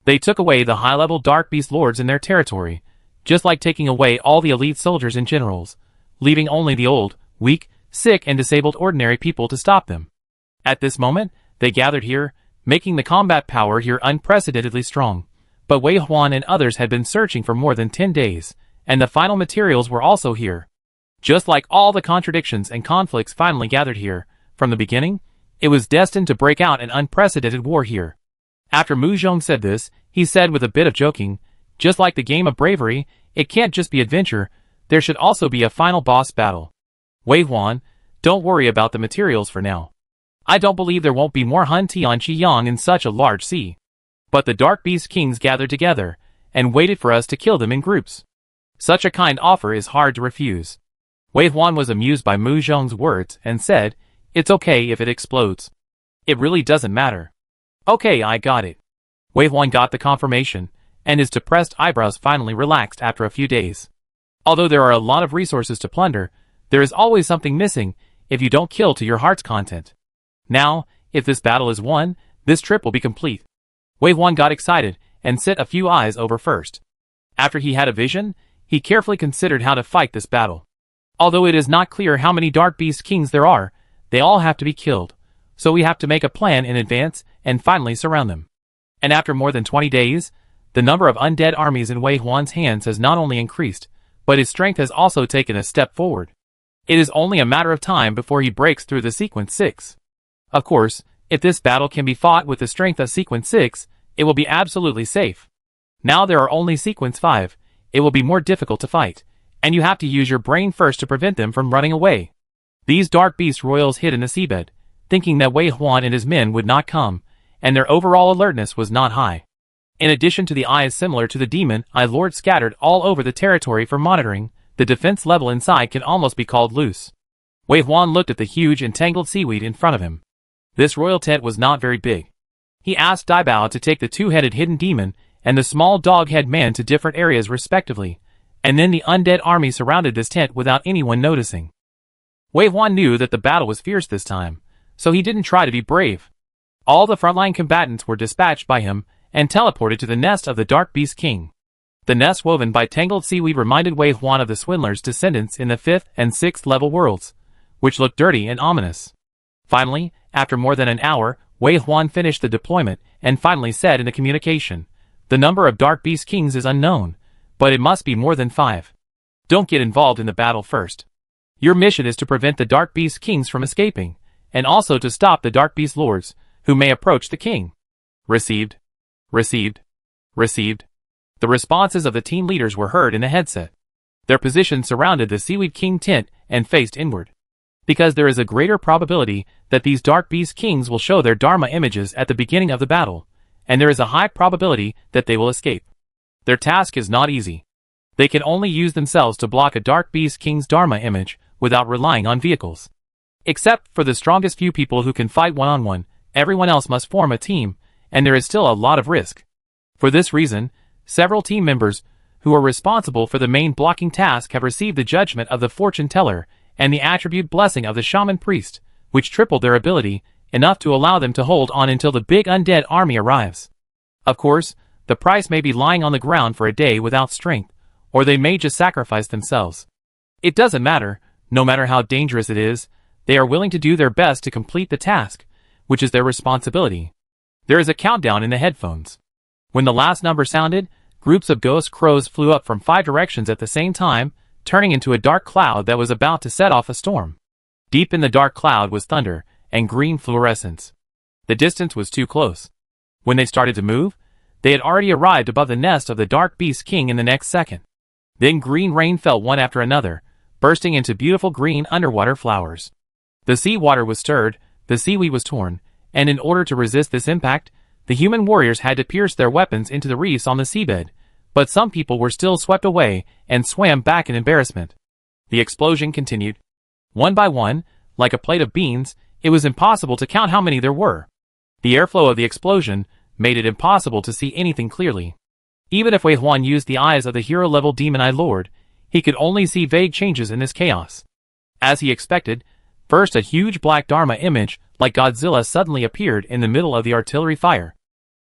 They took away the high-level Dark Beast Lords in their territory, just like taking away all the elite soldiers and generals, leaving only the old, weak, sick and disabled ordinary people to stop them. At this moment, they gathered here, making the combat power here unprecedentedly strong. But Wei Huan and others had been searching for more than 10 days, and the final materials were also here. Just like all the contradictions and conflicts finally gathered here, from the beginning, it was destined to break out an unprecedented war here. After Mu Zhong said this, he said with a bit of joking, "Just like the game of bravery, it can't just be adventure, there should also be a final boss battle. Wei Huan, don't worry about the materials for now. I don't believe there won't be more Hun Tian Qi Yang in such a large sea. But the Dark Beast Kings gathered together, and waited for us to kill them in groups. Such a kind offer is hard to refuse." Wei Huan was amused by Mu Zhong's words and said, "It's okay if it explodes. It really doesn't matter." "Okay, I got it." Wei Huan got the confirmation, and his depressed eyebrows finally relaxed after a few days. Although there are a lot of resources to plunder, there is always something missing if you don't kill to your heart's content. Now, if this battle is won, this trip will be complete. Wei Huan got excited and set a few eyes over first. After he had a vision, he carefully considered how to fight this battle. Although it is not clear how many Dark Beast Kings there are, they all have to be killed, so we have to make a plan in advance and finally surround them. And after more than 20 days, the number of undead armies in Wei Huan's hands has not only increased, but his strength has also taken a step forward. It is only a matter of time before he breaks through the Sequence 6. Of course, if this battle can be fought with the strength of Sequence 6, it will be absolutely safe. Now there are only Sequence 5, it will be more difficult to fight, and you have to use your brain first to prevent them from running away. These Dark Beast Royals hid in the seabed, thinking that Wei Huan and his men would not come, and their overall alertness was not high. In addition to the eyes similar to the demon eye lord scattered all over the territory for monitoring, the defense level inside can almost be called loose. Wei Huan looked at the huge entangled seaweed in front of him. This royal tent was not very big. He asked Dai Bao to take the 2-headed hidden demon and the small dog-head man to different areas respectively, and then the undead army surrounded this tent without anyone noticing. Wei Huan knew that the battle was fierce this time, so he didn't try to be brave. All the frontline combatants were dispatched by him and teleported to the nest of the Dark Beast King. The nest woven by tangled seaweed reminded Wei Huan of the swindler's descendants in the 5th and 6th level worlds, which looked dirty and ominous. Finally, after more than an hour, Wei Huan finished the deployment and finally said in the communication, "The number of Dark Beast Kings is unknown, but it must be more than 5. Don't get involved in the battle first. Your mission is to prevent the Dark Beast Kings from escaping, and also to stop the Dark Beast Lords, who may approach the king." Received. Received. Received. The responses of the team leaders were heard in the headset. Their positions surrounded the Seaweed King tent and faced inward. Because there is a greater probability that these Dark Beast Kings will show their Dharma images at the beginning of the battle, and there is a high probability that they will escape. Their task is not easy. They can only use themselves to block a Dark Beast King's Dharma image without relying on vehicles. Except for the strongest few people who can fight one-on-one, everyone else must form a team, and there is still a lot of risk. For this reason, several team members who are responsible for the main blocking task have received the judgment of the fortune teller and the attribute blessing of the shaman priest, which tripled their ability, enough to allow them to hold on until the big undead army arrives. Of course, the price may be lying on the ground for a day without strength, or they may just sacrifice themselves. It doesn't matter, no matter how dangerous it is, they are willing to do their best to complete the task, which is their responsibility. There is a countdown in the headphones. When the last number sounded, groups of ghost crows flew up from 5 directions at the same time, turning into a dark cloud that was about to set off a storm. Deep in the dark cloud was thunder and green fluorescence. The distance was too close. When they started to move, they had already arrived above the nest of the Dark Beast King in the next second. Then green rain fell one after another, bursting into beautiful green underwater flowers. The sea water was stirred, the seaweed was torn, and in order to resist this impact, the human warriors had to pierce their weapons into the reefs on the seabed, but some people were still swept away and swam back in embarrassment. The explosion continued. One by one, like a plate of beans, it was impossible to count how many there were. The airflow of the explosion made it impossible to see anything clearly. Even if Wei Huan used the eyes of the hero-level Demon Eye Lord, he could only see vague changes in this chaos. As he expected, first a huge black Dharma image, like Godzilla, suddenly appeared in the middle of the artillery fire.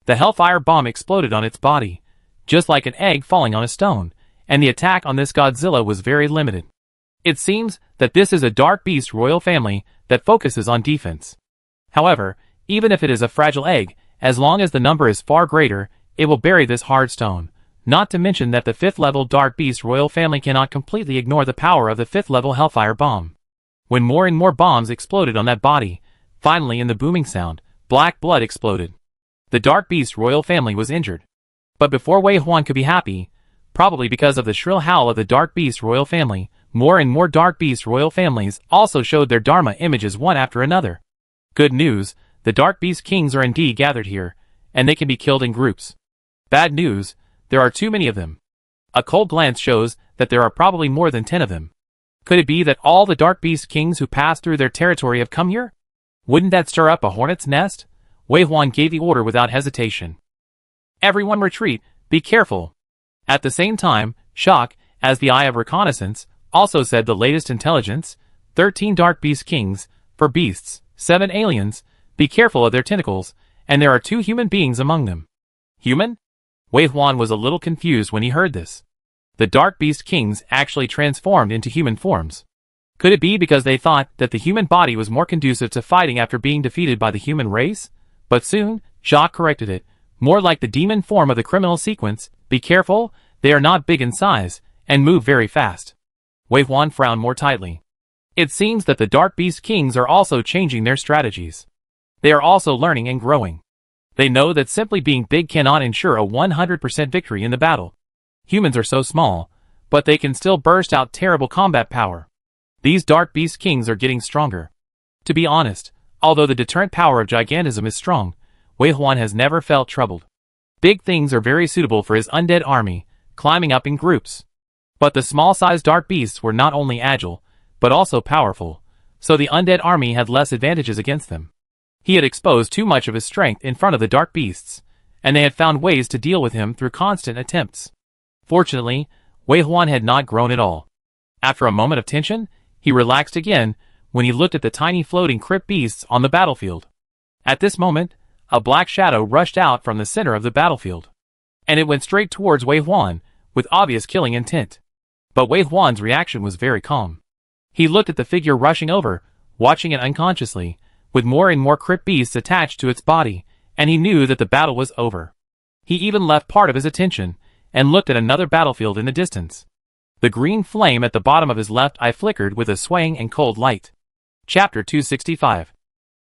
The Hellfire bomb exploded on its body, just like an egg falling on a stone, and the attack on this Godzilla was very limited. It seems that this is a Dark Beast royal family that focuses on defense. However, even if it is a fragile egg, as long as the number is far greater, it will bury this hard stone. Not to mention that the 5th level Dark Beast royal family cannot completely ignore the power of the 5th level Hellfire bomb. When more and more bombs exploded on that body, finally in the booming sound, black blood exploded. The Dark Beast royal family was injured. But before Wei Huan could be happy, probably because of the shrill howl of the Dark Beast royal family, more and more Dark Beast royal families also showed their Dharma images one after another. Good news, the Dark Beast Kings are indeed gathered here, and they can be killed in groups. Bad news, there are too many of them. A cold glance shows that there are probably more than 10 of them. Could it be that all the Dark Beast Kings who passed through their territory have come here? Wouldn't that stir up a hornet's nest? Wei Huan gave the order without hesitation. Everyone retreat, be careful. At the same time, Shock, as the Eye of Reconnaissance, also said the latest intelligence, 13 Dark Beast Kings, for beasts, 7 aliens, be careful of their tentacles, and there are 2 human beings among them. Human? Wei Huan was a little confused when he heard this. The Dark Beast Kings actually transformed into human forms. Could it be because they thought that the human body was more conducive to fighting after being defeated by the human race? But soon, Jacques corrected it, more like the demon form of the criminal sequence. Be careful, they are not big in size, and move very fast. Wei Huan frowned more tightly. It seems that the Dark Beast Kings are also changing their strategies. They are also learning and growing. They know that simply being big cannot ensure a 100% victory in the battle. Humans are so small, but they can still burst out terrible combat power. These Dark Beast Kings are getting stronger. To be honest, although the deterrent power of gigantism is strong, Wei Huan has never felt troubled. Big things are very suitable for his undead army, climbing up in groups. But the small-sized dark beasts were not only agile, but also powerful, so the undead army had less advantages against them. He had exposed too much of his strength in front of the dark beasts, and they had found ways to deal with him through constant attempts. Fortunately, Wei Huan had not grown at all. After a moment of tension, he relaxed again when he looked at the tiny floating crypt beasts on the battlefield. At this moment, a black shadow rushed out from the center of the battlefield, and it went straight towards Wei Huan, with obvious killing intent. But Wei Huan's reaction was very calm. He looked at the figure rushing over, watching it unconsciously, with more and more crypt beasts attached to its body, and he knew that the battle was over. He even left part of his attention, and looked at another battlefield in the distance. The green flame at the bottom of his left eye flickered with a swaying and cold light. Chapter 265.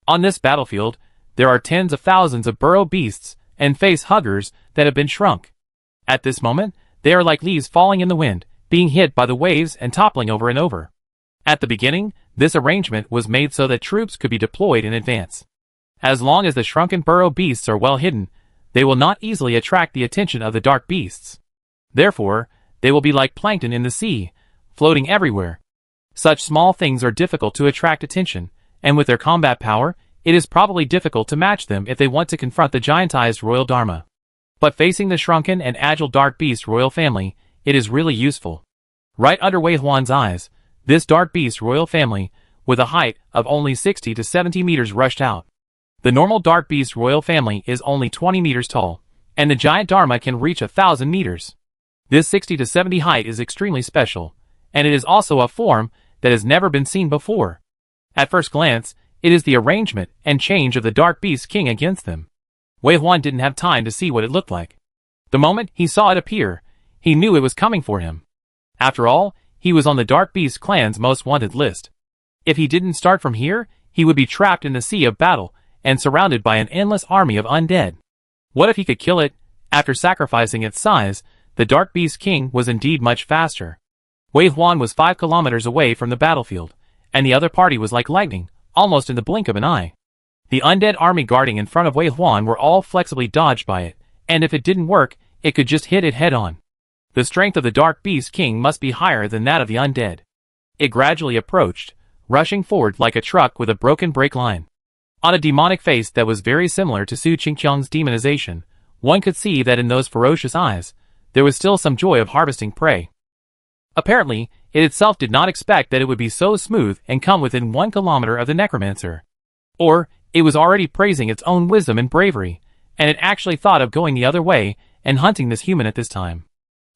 On this battlefield, there are tens of thousands of burrow beasts and face huggers that have been shrunk. At this moment, they are like leaves falling in the wind, being hit by the waves and toppling over and over. At the beginning, this arrangement was made so that troops could be deployed in advance. As long as the shrunken burrow beasts are well hidden, they will not easily attract the attention of the dark beasts. Therefore, they will be like plankton in the sea, floating everywhere. Such small things are difficult to attract attention, and with their combat power, it is probably difficult to match them if they want to confront the giantized royal Dharma. But facing the shrunken and agile dark beast royal family, it is really useful. Right under Wei Huan's eyes, this dark beast royal family, with a height of only 60 to 70 meters rushed out. The normal dark beast royal family is only 20 meters tall, and the giant Dharma can reach 1,000 meters. This 60 to 70 height is extremely special, and it is also a form that has never been seen before. At first glance, it is the arrangement and change of the dark beast king against them. Wei Huan didn't have time to see what it looked like. The moment he saw it appear, he knew it was coming for him. After all, he was on the dark beast clan's most wanted list. If he didn't start from here, he would be trapped in the sea of battle and surrounded by an endless army of undead. What if he could kill it? After sacrificing its size, the dark beast king was indeed much faster. Wei Huan was 5 kilometers away from the battlefield, and the other party was like lightning, almost in the blink of an eye. The undead army guarding in front of Wei Huan were all flexibly dodged by it, and if it didn't work, it could just hit it head on. The strength of the dark beast king must be higher than that of the undead. It gradually approached, rushing forward like a truck with a broken brake line. On a demonic face that was very similar to Su Qingqiang's demonization, one could see that in those ferocious eyes, there was still some joy of harvesting prey. Apparently, it itself did not expect that it would be so smooth and come within 1 kilometer of the necromancer. Or, it was already praising its own wisdom and bravery, and it actually thought of going the other way and hunting this human at this time.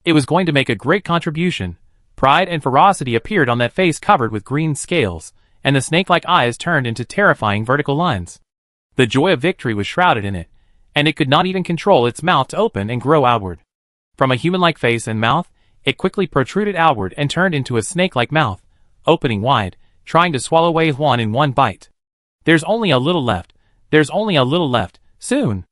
It was going to make a great contribution. Pride and ferocity appeared on that face covered with green scales, and the snake-like eyes turned into terrifying vertical lines. The joy of victory was shrouded in it, and it could not even control its mouth to open and grow outward. From a human-like face and mouth, it quickly protruded outward and turned into a snake-like mouth, opening wide, trying to swallow Wei Huan in one bite. There's only a little left. There's only a little left. Soon.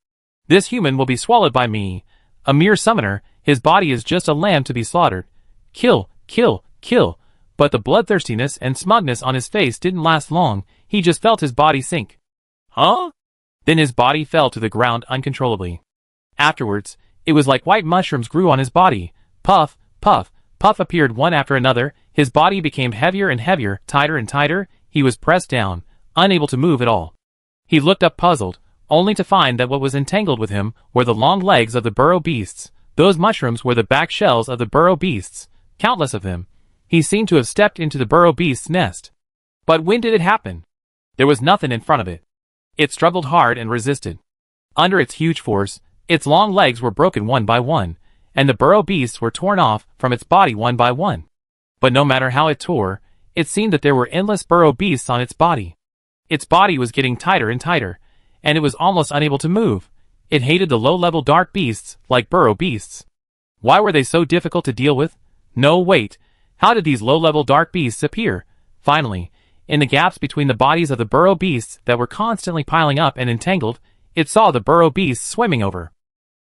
This human will be swallowed by me. A mere summoner, his body is just a lamb to be slaughtered. Kill, kill, kill. But the bloodthirstiness and smugness on his face didn't last long. He just felt his body sink. Huh? Then his body fell to the ground uncontrollably. Afterwards, it was like white mushrooms grew on his body. Puff, puff, puff appeared one after another. His body became heavier and heavier, tighter and tighter. He was pressed down, unable to move at all. He looked up puzzled, only to find that what was entangled with him were the long legs of the burrow beasts. Those mushrooms were the back shells of the burrow beasts, countless of them. He seemed to have stepped into the burrow beast's nest. But when did it happen? There was nothing in front of it. It struggled hard and resisted. Under its huge force, its long legs were broken one by one, and the burrow beasts were torn off from its body one by one. But no matter how it tore, it seemed that there were endless burrow beasts on its body. Its body was getting tighter and tighter, and it was almost unable to move. It hated the low-level dark beasts, like burrow beasts. Why were they so difficult to deal with? No, wait. How did these low-level dark beasts appear? Finally, in the gaps between the bodies of the burrow beasts that were constantly piling up and entangled, it saw the burrow beasts swimming over.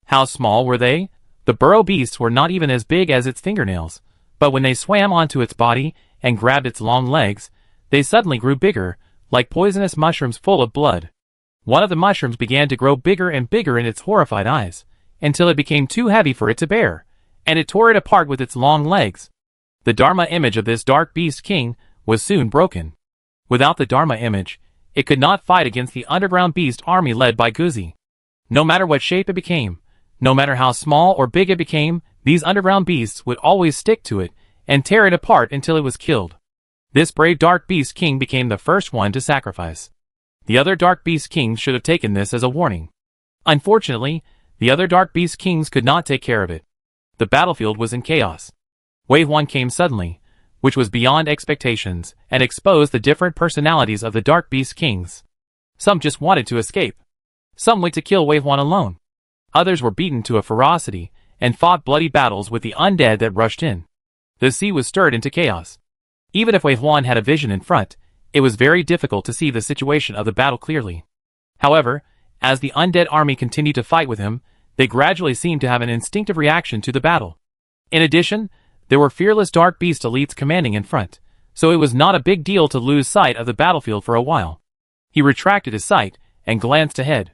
How small were they? The burrow beasts were not even as big as its fingernails, but when they swam onto its body and grabbed its long legs, they suddenly grew bigger, like poisonous mushrooms full of blood. One of the mushrooms began to grow bigger and bigger in its horrified eyes, until it became too heavy for it to bear, and it tore it apart with its long legs. The Dharma image of this dark beast king was soon broken. Without the Dharma image, it could not fight against the underground beast army led by Guzi. No matter what shape it became, no matter how small or big it became, these underground beasts would always stick to it and tear it apart until it was killed. This brave dark beast king became the first one to sacrifice. The other dark beast kings should have taken this as a warning. Unfortunately, the other dark beast kings could not take care of it. The battlefield was in chaos. Wei Huan came suddenly, which was beyond expectations, and exposed the different personalities of the dark beast kings. Some just wanted to escape. Some went to kill Wei Huan alone. Others were beaten to a ferocity and fought bloody battles with the undead that rushed in. The sea was stirred into chaos. Even if Wei Huan had a vision in front, it was very difficult to see the situation of the battle clearly. However, as the undead army continued to fight with him, they gradually seemed to have an instinctive reaction to the battle. In addition, there were fearless dark beast elites commanding in front, so it was not a big deal to lose sight of the battlefield for a while. He retracted his sight and glanced ahead.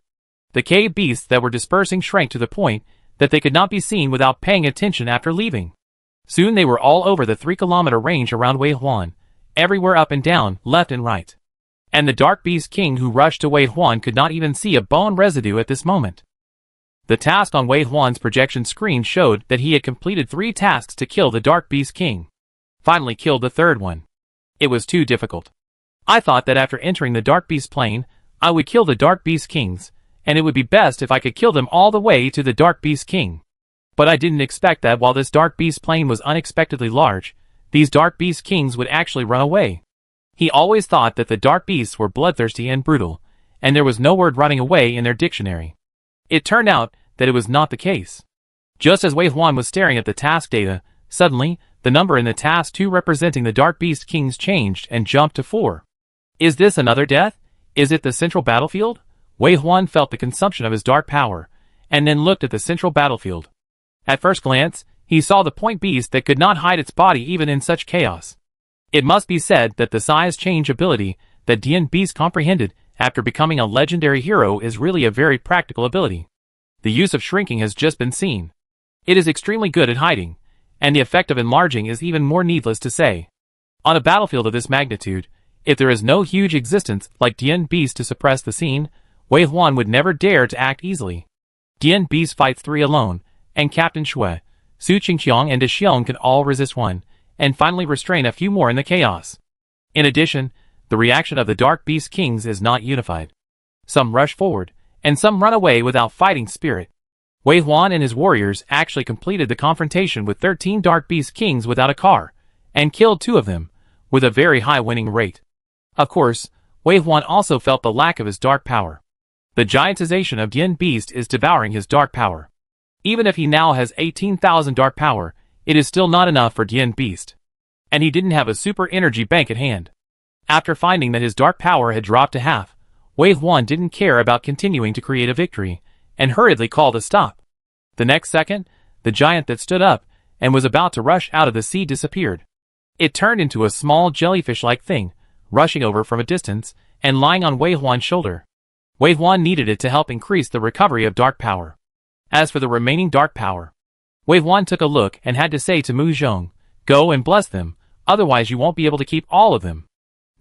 The cave beasts that were dispersing shrank to the point that they could not be seen without paying attention after leaving. Soon they were all over the 3-kilometer range around Wei Huan, everywhere up and down, left and right. And the dark beast king who rushed to Wei Huan could not even see a bone residue at this moment. The task on Wei Huan's projection screen showed that he had completed 3 tasks to kill the dark beast king. Finally killed the third one. It was too difficult. I thought that after entering the dark beast plane, I would kill the dark beast kings, and it would be best if I could kill them all the way to the dark beast king. But I didn't expect that while this dark beast plane was unexpectedly large, these dark beast kings would actually run away. He always thought that the dark beasts were bloodthirsty and brutal, and there was no word running away in their dictionary. It turned out that it was not the case. Just as Wei Huan was staring at the task data, suddenly, the number in the task 2 representing the dark beast kings changed and jumped to 4. Is this another death? Is it the central battlefield? Wei Huan felt the consumption of his dark power, and then looked at the central battlefield. At first glance, he saw the point beast that could not hide its body even in such chaos. It must be said that the size change ability that Dian Beast comprehended after becoming a legendary hero is really a very practical ability. The use of shrinking has just been seen. It is extremely good at hiding, and the effect of enlarging is even more needless to say. On a battlefield of this magnitude, if there is no huge existence like Dian Beast to suppress the scene, Wei Huan would never dare to act easily. Dian Beast fights 3 alone, and Captain Shui, Su Qingqiang and De Xiong can all resist 1, and finally restrain a few more in the chaos. In addition, the reaction of the Dark Beast Kings is not unified. Some rush forward, and some run away without fighting spirit. Wei Huan and his warriors actually completed the confrontation with 13 Dark Beast Kings without a car, and killed 2 of them, with a very high winning rate. Of course, Wei Huan also felt the lack of his dark power. The giantization of Dian Beast is devouring his dark power. Even if he now has 18,000 dark power, it is still not enough for Dian Beast. And he didn't have a super energy bank at hand. After finding that his dark power had dropped to half, Wei Huan didn't care about continuing to create a victory, and hurriedly called a stop. The next second, the giant that stood up and was about to rush out of the sea disappeared. It turned into a small jellyfish-like thing, rushing over from a distance and lying on Wei Huan's shoulder. Wei Huan needed it to help increase the recovery of dark power. As for the remaining dark power, Wei Huan took a look and had to say to Mu Zhong, "Go and bless them, otherwise you won't be able to keep all of them."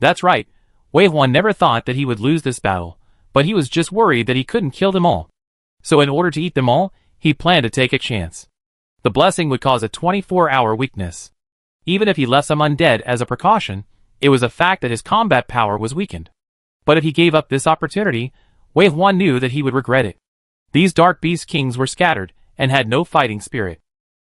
That's right, Wei Huan never thought that he would lose this battle, but he was just worried that he couldn't kill them all. So in order to eat them all, he planned to take a chance. The blessing would cause a 24-hour weakness. Even if he left some undead as a precaution, it was a fact that his combat power was weakened. But if he gave up this opportunity, Wei Huan knew that he would regret it. These Dark Beast Kings were scattered and had no fighting spirit.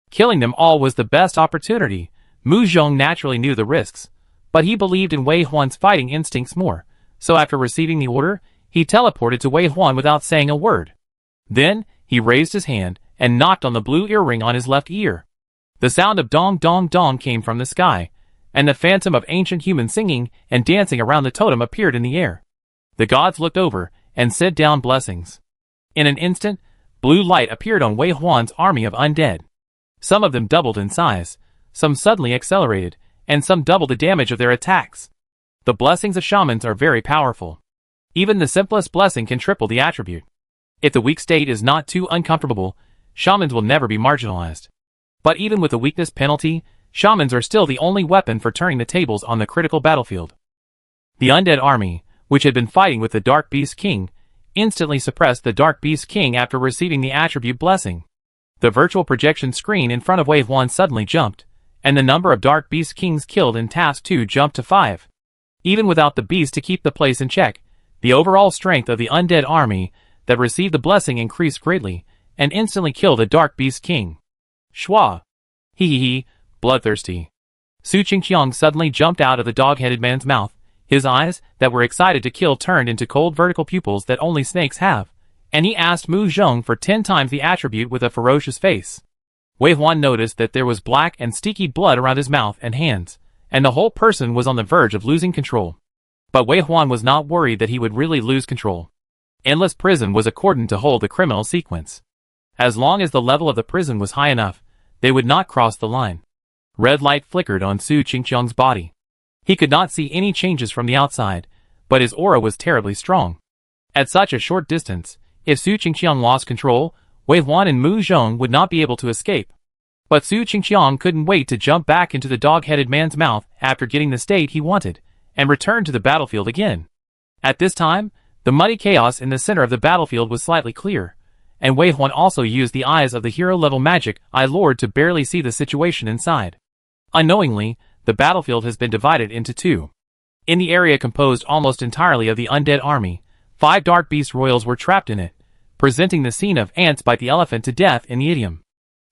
Killing them all was the best opportunity. Mu Zhong naturally knew the risks, but he believed in Wei Huan's fighting instincts more, so after receiving the order, he teleported to Wei Huan without saying a word. Then, he raised his hand and knocked on the blue earring on his left ear. The sound of dong dong dong came from the sky, and the phantom of ancient humans singing and dancing around the totem appeared in the air. The gods looked over and said down blessings. In an instant, blue light appeared on Wei Huan's army of undead. Some of them doubled in size, some suddenly accelerated, and some doubled the damage of their attacks. The blessings of shamans are very powerful. Even the simplest blessing can triple the attribute. If the weak state is not too uncomfortable, shamans will never be marginalized. But even with the weakness penalty, shamans are still the only weapon for turning the tables on the critical battlefield. The undead army, which had been fighting with the Dark Beast King, instantly suppressed the Dark Beast King after receiving the attribute blessing. The virtual projection screen in front of Wave 1 suddenly jumped, and the number of Dark Beast Kings killed in Task 2 jumped to 5. Even without the beast to keep the place in check, the overall strength of the undead army that received the blessing increased greatly, and instantly killed a Dark Beast King. Schwa! He, bloodthirsty. Su Qingqiang suddenly jumped out of the dog-headed man's mouth, His eyes, that were excited to kill, turned into cold vertical pupils that only snakes have, and he asked Mu Zhong for 10 times the attribute with a ferocious face. Wei Huan noticed that there was black and sticky blood around his mouth and hands, and the whole person was on the verge of losing control. But Wei Huan was not worried that he would really lose control. Endless prison was a cordon to hold the criminal sequence. As long as the level of the prison was high enough, they would not cross the line. Red light flickered on Su Qingqiang's body. He could not see any changes from the outside, but his aura was terribly strong. At such a short distance, if Su Qingqiang lost control, Wei Huan and Mu Zhong would not be able to escape. But Su Qingqiang couldn't wait to jump back into the dog-headed man's mouth after getting the state he wanted, and return to the battlefield again. At this time, the muddy chaos in the center of the battlefield was slightly clear, and Wei Huan also used the eyes of the hero-level magic eye lord to barely see the situation inside. Unknowingly, the battlefield has been divided into two. In the area composed almost entirely of the undead army, 5 dark beast royals were trapped in it, presenting the scene of ants bite the elephant to death in the idiom.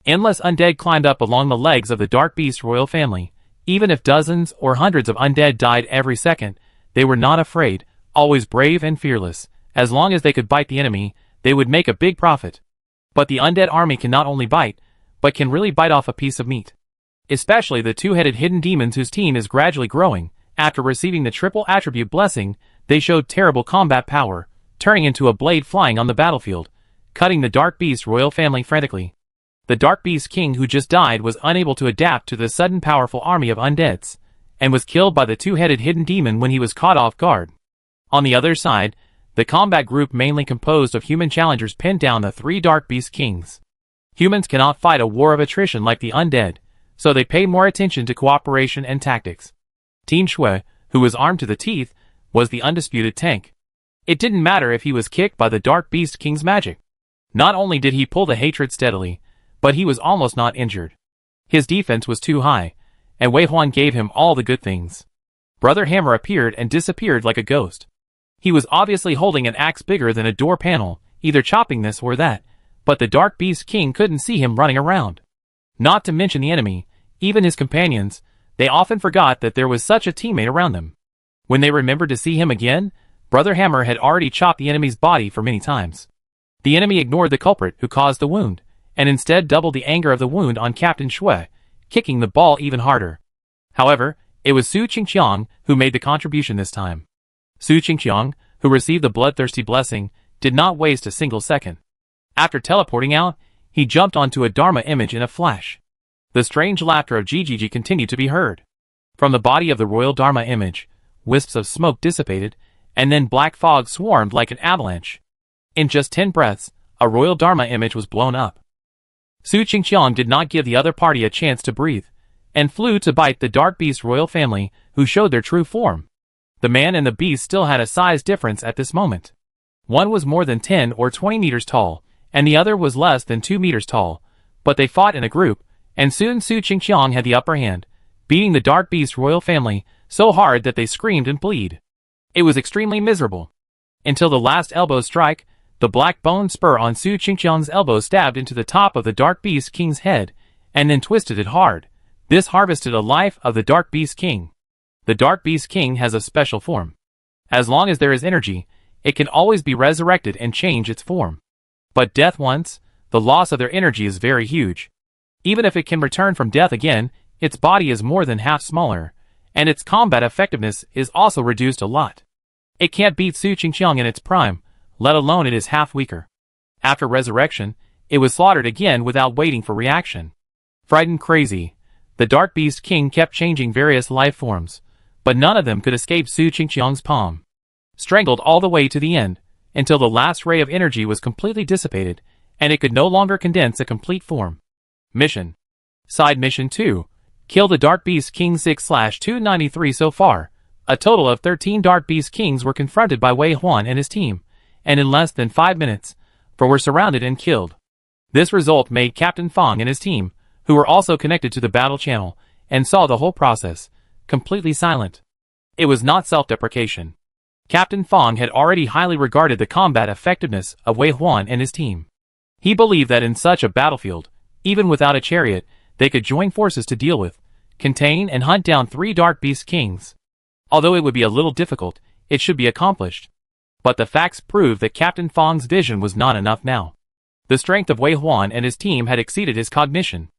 Endless undead climbed up along the legs of the dark beast royal family. Even if dozens or hundreds of undead died every second, they were not afraid, always brave and fearless. As long as they could bite the enemy, they would make a big profit. But the undead army can not only bite, but can really bite off a piece of meat. Especially the two-headed hidden demons whose team is gradually growing. After receiving the triple attribute blessing, they showed terrible combat power, turning into a blade flying on the battlefield, cutting the dark beast royal family frantically. The dark beast king who just died was unable to adapt to the sudden powerful army of undeads, and was killed by the two-headed hidden demon when he was caught off guard. On the other side, the combat group mainly composed of human challengers pinned down the 3 dark beast kings. Humans cannot fight a war of attrition like the undead, so they pay more attention to cooperation and tactics. Team Shui, who was armed to the teeth, was the undisputed tank. It didn't matter if he was kicked by the dark beast king's magic. Not only did he pull the hatred steadily, but he was almost not injured. His defense was too high, and Wei Huan gave him all the good things. Brother Hammer appeared and disappeared like a ghost. He was obviously holding an axe bigger than a door panel, either chopping this or that, but the dark beast king couldn't see him running around. Not to mention the enemy, even his companions, they often forgot that there was such a teammate around them. When they remembered to see him again, Brother Hammer had already chopped the enemy's body for many times. The enemy ignored the culprit who caused the wound, and instead doubled the anger of the wound on Captain Shui, kicking the ball even harder. However, it was Su Qingqiang who made the contribution this time. Su Qingqiang, who received the bloodthirsty blessing, did not waste a single second. After teleporting out, he jumped onto a Dharma image in a flash. The strange laughter of Gigi continued to be heard. From the body of the royal Dharma image, wisps of smoke dissipated, and then black fog swarmed like an avalanche. In just 10 breaths, a royal Dharma image was blown up. Su Qingqiang did not give the other party a chance to breathe, and flew to bite the dark beast royal family, who showed their true form. The man and the beast still had a size difference at this moment. One was more than 10 or 20 meters tall, and the other was less than 2 meters tall, but they fought in a group, and soon Su Qingqiang had the upper hand, beating the dark beast royal family so hard that they screamed and bled. It was extremely miserable. Until the last elbow strike, the black bone spur on Su Qingqiang's elbow stabbed into the top of the dark beast king's head, and then twisted it hard. This harvested a life of the dark beast king. The dark beast king has a special form. As long as there is energy, it can always be resurrected and change its form. But death once, the loss of their energy is very huge. Even if it can return from death again, its body is more than half smaller, and its combat effectiveness is also reduced a lot. It can't beat Su Qingqiang in its prime, let alone it is half weaker. After resurrection, it was slaughtered again without waiting for reaction. Frightened crazy, the dark beast king kept changing various life forms, but none of them could escape Su Qingqiang's palm. Strangled all the way to the end, until the last ray of energy was completely dissipated, and it could no longer condense a complete form. Mission. Side Mission 2. Kill the Dark Beast King 6/293 so far. A total of 13 Dark Beast Kings were confronted by Wei Huan and his team, and in less than 5 minutes, 4 were surrounded and killed. This result made Captain Fong and his team, who were also connected to the battle channel, and saw the whole process, completely silent. It was not self-deprecation. Captain Fong had already highly regarded the combat effectiveness of Wei Huan and his team. He believed that in such a battlefield, even without a chariot, they could join forces to deal with, contain and hunt down 3 Dark Beast Kings. Although it would be a little difficult, it should be accomplished. But the facts prove that Captain Fong's vision was not enough now. The strength of Wei Huan and his team had exceeded his cognition.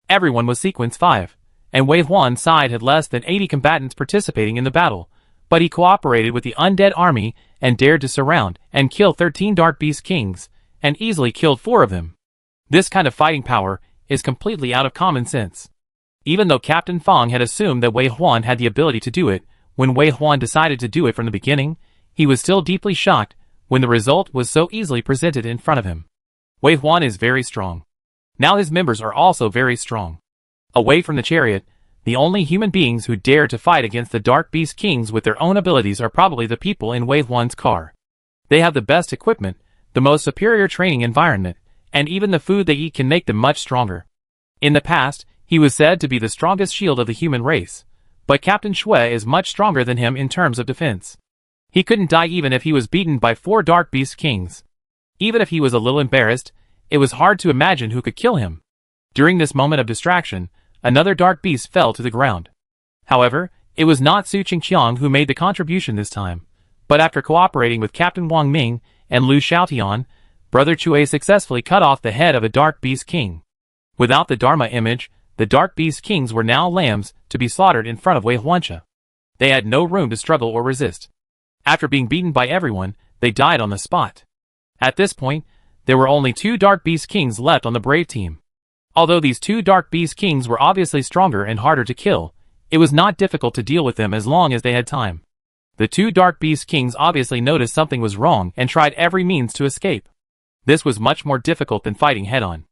Everyone was Sequence 5, and Wei Huan's side had less than 80 combatants participating in the battle, but he cooperated with the undead army and dared to surround and kill 13 Dark Beast Kings, and easily killed 4 of them. This kind of fighting power is completely out of common sense. Even though Captain Fong had assumed that Wei Huan had the ability to do it, when Wei Huan decided to do it from the beginning, he was still deeply shocked when the result was so easily presented in front of him. Wei Huan is very strong. Now his members are also very strong. Away from the chariot, the only human beings who dare to fight against the Dark Beast Kings with their own abilities are probably the people in Wei Huan's car. They have the best equipment, the most superior training environment, and even the food they eat can make them much stronger. In the past, he was said to be the strongest shield of the human race, but Captain Shui is much stronger than him in terms of defense. He couldn't die even if he was beaten by 4 Dark Beast Kings. Even if he was a little embarrassed, it was hard to imagine who could kill him. During this moment of distraction, another Dark Beast fell to the ground. However, it was not Su Qingqiang who made the contribution this time, but after cooperating with Captain Wang Ming and Lu Xiaotian, Brother Chui successfully cut off the head of a Dark Beast King. Without the Dharma image, the Dark Beast Kings were now lambs to be slaughtered in front of Wei Huancha. They had no room to struggle or resist. After being beaten by everyone, they died on the spot. At this point, there were only 2 Dark Beast Kings left on the brave team. Although these 2 Dark Beast Kings were obviously stronger and harder to kill, it was not difficult to deal with them as long as they had time. The 2 Dark Beast Kings obviously noticed something was wrong and tried every means to escape. This was much more difficult than fighting head-on.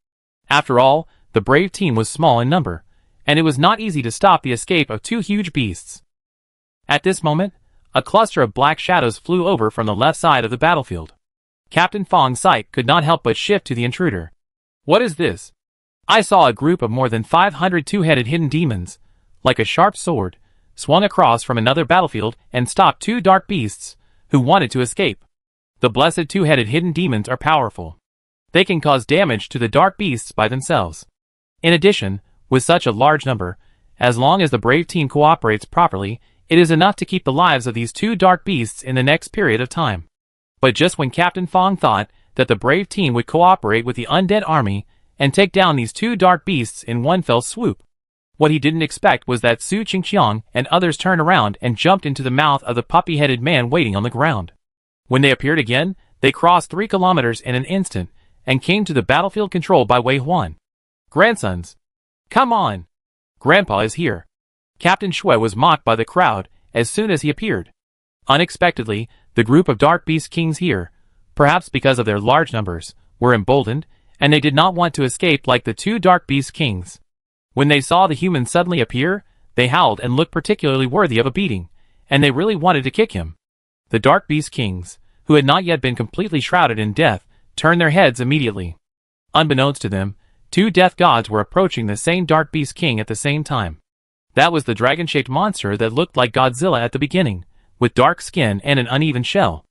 After all, the brave team was small in number, and it was not easy to stop the escape of 2 huge beasts. At this moment, a cluster of black shadows flew over from the left side of the battlefield. Captain Fong's sight could not help but shift to the intruder. What is this? I saw a group of more than 500 two-headed hidden demons, like a sharp sword, swung across from another battlefield and stopped 2 dark beasts who wanted to escape. The blessed two-headed hidden demons are powerful. They can cause damage to the dark beasts by themselves. In addition, with such a large number, as long as the brave team cooperates properly, it is enough to keep the lives of these 2 dark beasts in the next period of time. But just when Captain Fong thought that the brave team would cooperate with the undead army and take down these 2 dark beasts in one fell swoop, what he didn't expect was that Su Qingqiang and others turned around and jumped into the mouth of the puppy-headed man waiting on the ground. When they appeared again, they crossed 3 kilometers in an instant and came to the battlefield controlled by Wei Huan. Grandsons! Come on! Grandpa is here! Captain Shui was mocked by the crowd as soon as he appeared. Unexpectedly, the group of Dark Beast Kings here, perhaps because of their large numbers, were emboldened, and they did not want to escape like the 2 Dark Beast Kings. When they saw the human suddenly appear, they howled and looked particularly worthy of a beating, and they really wanted to kick him. The Dark Beast Kings, who had not yet been completely shrouded in death, turned their heads immediately. Unbeknownst to them, 2 death gods were approaching the same Dark Beast King at the same time. That was the dragon-shaped monster that looked like Godzilla at the beginning, with dark skin and an uneven shell.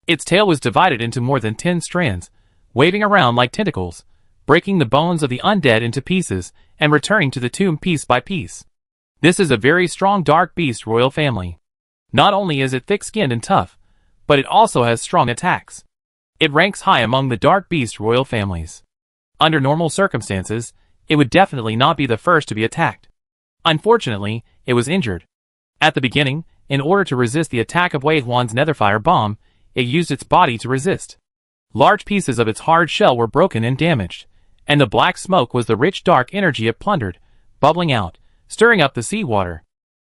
Its tail was divided into more than 10 strands, waving around like tentacles, breaking the bones of the undead into pieces and returning to the tomb piece by piece. This is a very strong dark beast royal family. Not only is it thick-skinned and tough, but it also has strong attacks. It ranks high among the dark beast royal families. Under normal circumstances, it would definitely not be the first to be attacked. Unfortunately, it was injured. At the beginning, in order to resist the attack of Wei Huan's netherfire bomb, it used its body to resist. Large pieces of its hard shell were broken and damaged, and the black smoke was the rich dark energy it plundered, bubbling out, stirring up the seawater.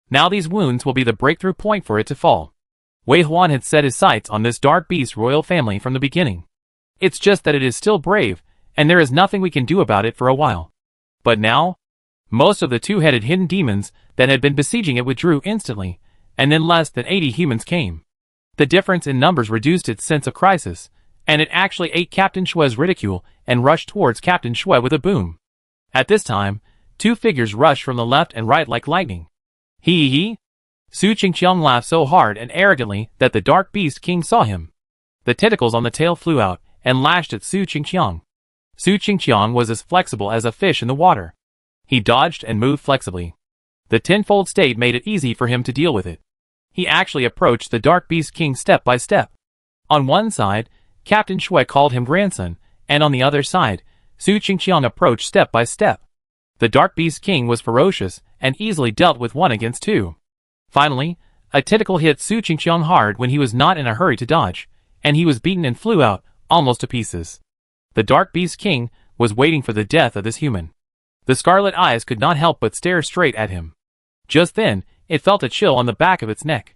Now these wounds will be the breakthrough point for it to fall. Wei Huan had set his sights on this dark beast royal family from the beginning. It's just that it is still brave, and there is nothing we can do about it for a while. But now, most of the 2-headed hidden demons that had been besieging it withdrew instantly, and then less than 80 humans came. The difference in numbers reduced its sense of crisis, and it actually ate Captain Shui's ridicule and rushed towards Captain Shui with a boom. At this time, 2 figures rushed from the left and right like lightning. Hee. Su Qingqiang laughed so hard and arrogantly that the Dark Beast King saw him. The tentacles on the tail flew out and lashed at Su Qingqiang. Su Qingqiang was as flexible as a fish in the water. He dodged and moved flexibly. The tenfold state made it easy for him to deal with it. He actually approached the Dark Beast King step by step. On one side, Captain Shui called him grandson, and on the other side, Su Qingqiang approached step by step. The Dark Beast King was ferocious and easily dealt with 1 against 2. Finally, a tentacle hit Su Qingqiang hard when he was not in a hurry to dodge, and he was beaten and flew out, almost to pieces. The Dark Beast King was waiting for the death of this human. The scarlet eyes could not help but stare straight at him. Just then, it felt a chill on the back of its neck.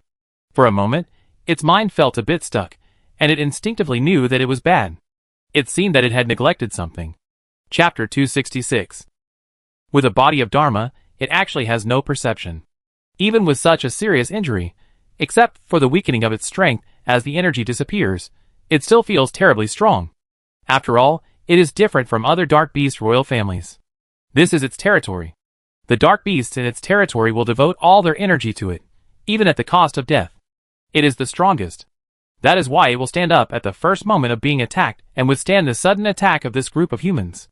For a moment, its mind felt a bit stuck, and it instinctively knew that it was bad. It seemed that it had neglected something. Chapter 266. With a body of Dharma, it actually has no perception. Even with such a serious injury, except for the weakening of its strength as the energy disappears, it still feels terribly strong. After all, it is different from other Dark Beast royal families. This is its territory. The Dark Beasts in its territory will devote all their energy to it, even at the cost of death. It is the strongest. That is why it will stand up at the first moment of being attacked and withstand the sudden attack of this group of humans.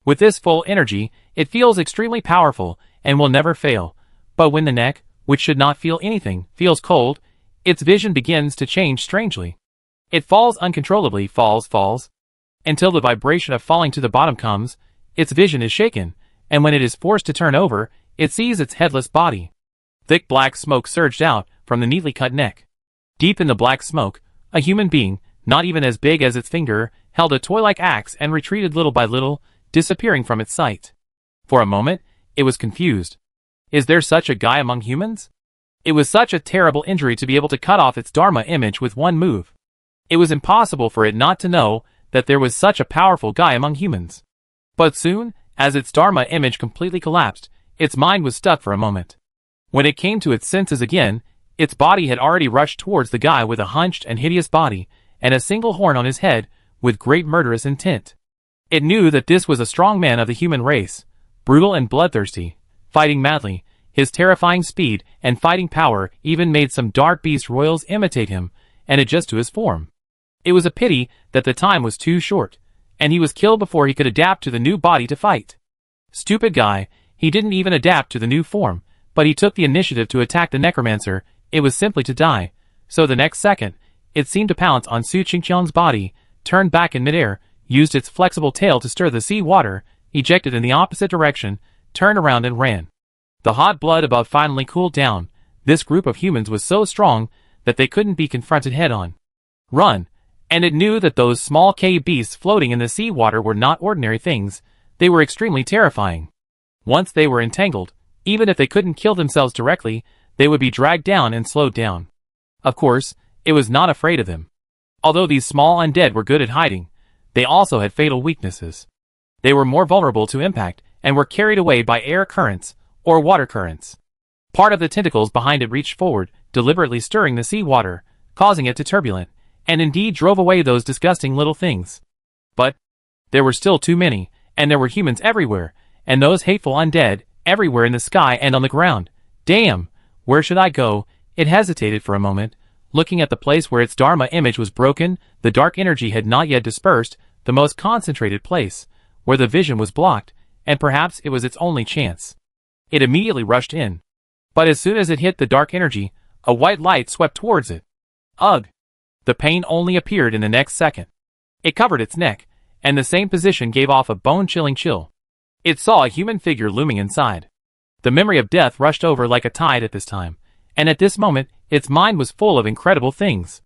With this full energy, it feels extremely powerful and will never fail. But when the neck, which should not feel anything, feels cold, its vision begins to change strangely. It falls uncontrollably, falls, until the vibration of falling to the bottom comes. Its vision is shaken, and when it is forced to turn over, it sees its headless body. Thick black smoke surged out from the neatly cut neck. Deep in the black smoke, a human being, not even as big as its finger, held a toy-like axe and retreated little by little, disappearing from its sight. For a moment, it was confused. Is there such a guy among humans? It was such a terrible injury to be able to cut off its Dharma image with one move. It was impossible for it not to know that there was such a powerful guy among humans. But soon, as its Dharma image completely collapsed, its mind was stuck for a moment. When it came to its senses again, its body had already rushed towards the guy with a hunched and hideous body, and a single horn on his head, with great murderous intent. It knew that this was a strong man of the human race, brutal and bloodthirsty, fighting madly. His terrifying speed and fighting power even made some Dark Beast royals imitate him and adjust to his form. It was a pity that the time was too short, and he was killed before he could adapt to the new body to fight. Stupid guy, he didn't even adapt to the new form, but he took the initiative to attack the necromancer. It was simply to die, so the next second, it seemed to pounce on Su Qingqiang's body, turned back in midair, used its flexible tail to stir the sea water, ejected in the opposite direction, turned around and ran. The hot blood above finally cooled down. This group of humans was so strong that they couldn't be confronted head-on. Run! And it knew that those small cave beasts floating in the sea water were not ordinary things. They were extremely terrifying. Once they were entangled, even if they couldn't kill themselves directly, they would be dragged down and slowed down. Of course, it was not afraid of them. Although these small undead were good at hiding, they also had fatal weaknesses. They were more vulnerable to impact and were carried away by air currents or water currents. Part of the tentacles behind it reached forward, deliberately stirring the sea water, causing it to turbulent, and indeed drove away those disgusting little things. But there were still too many, and there were humans everywhere, and those hateful undead everywhere in the sky and on the ground. Damn, where should I go? It hesitated for a moment, looking at the place where its Dharma image was broken. The dark energy had not yet dispersed, the most concentrated place, where the vision was blocked, and perhaps it was its only chance. It immediately rushed in. But as soon as it hit the dark energy, a white light swept towards it. Ugh! The pain only appeared in the next second. It covered its neck, and the same position gave off a bone-chilling chill. It saw a human figure looming inside. The memory of death rushed over like a tide at this time, and at this moment, its mind was full of incredible things.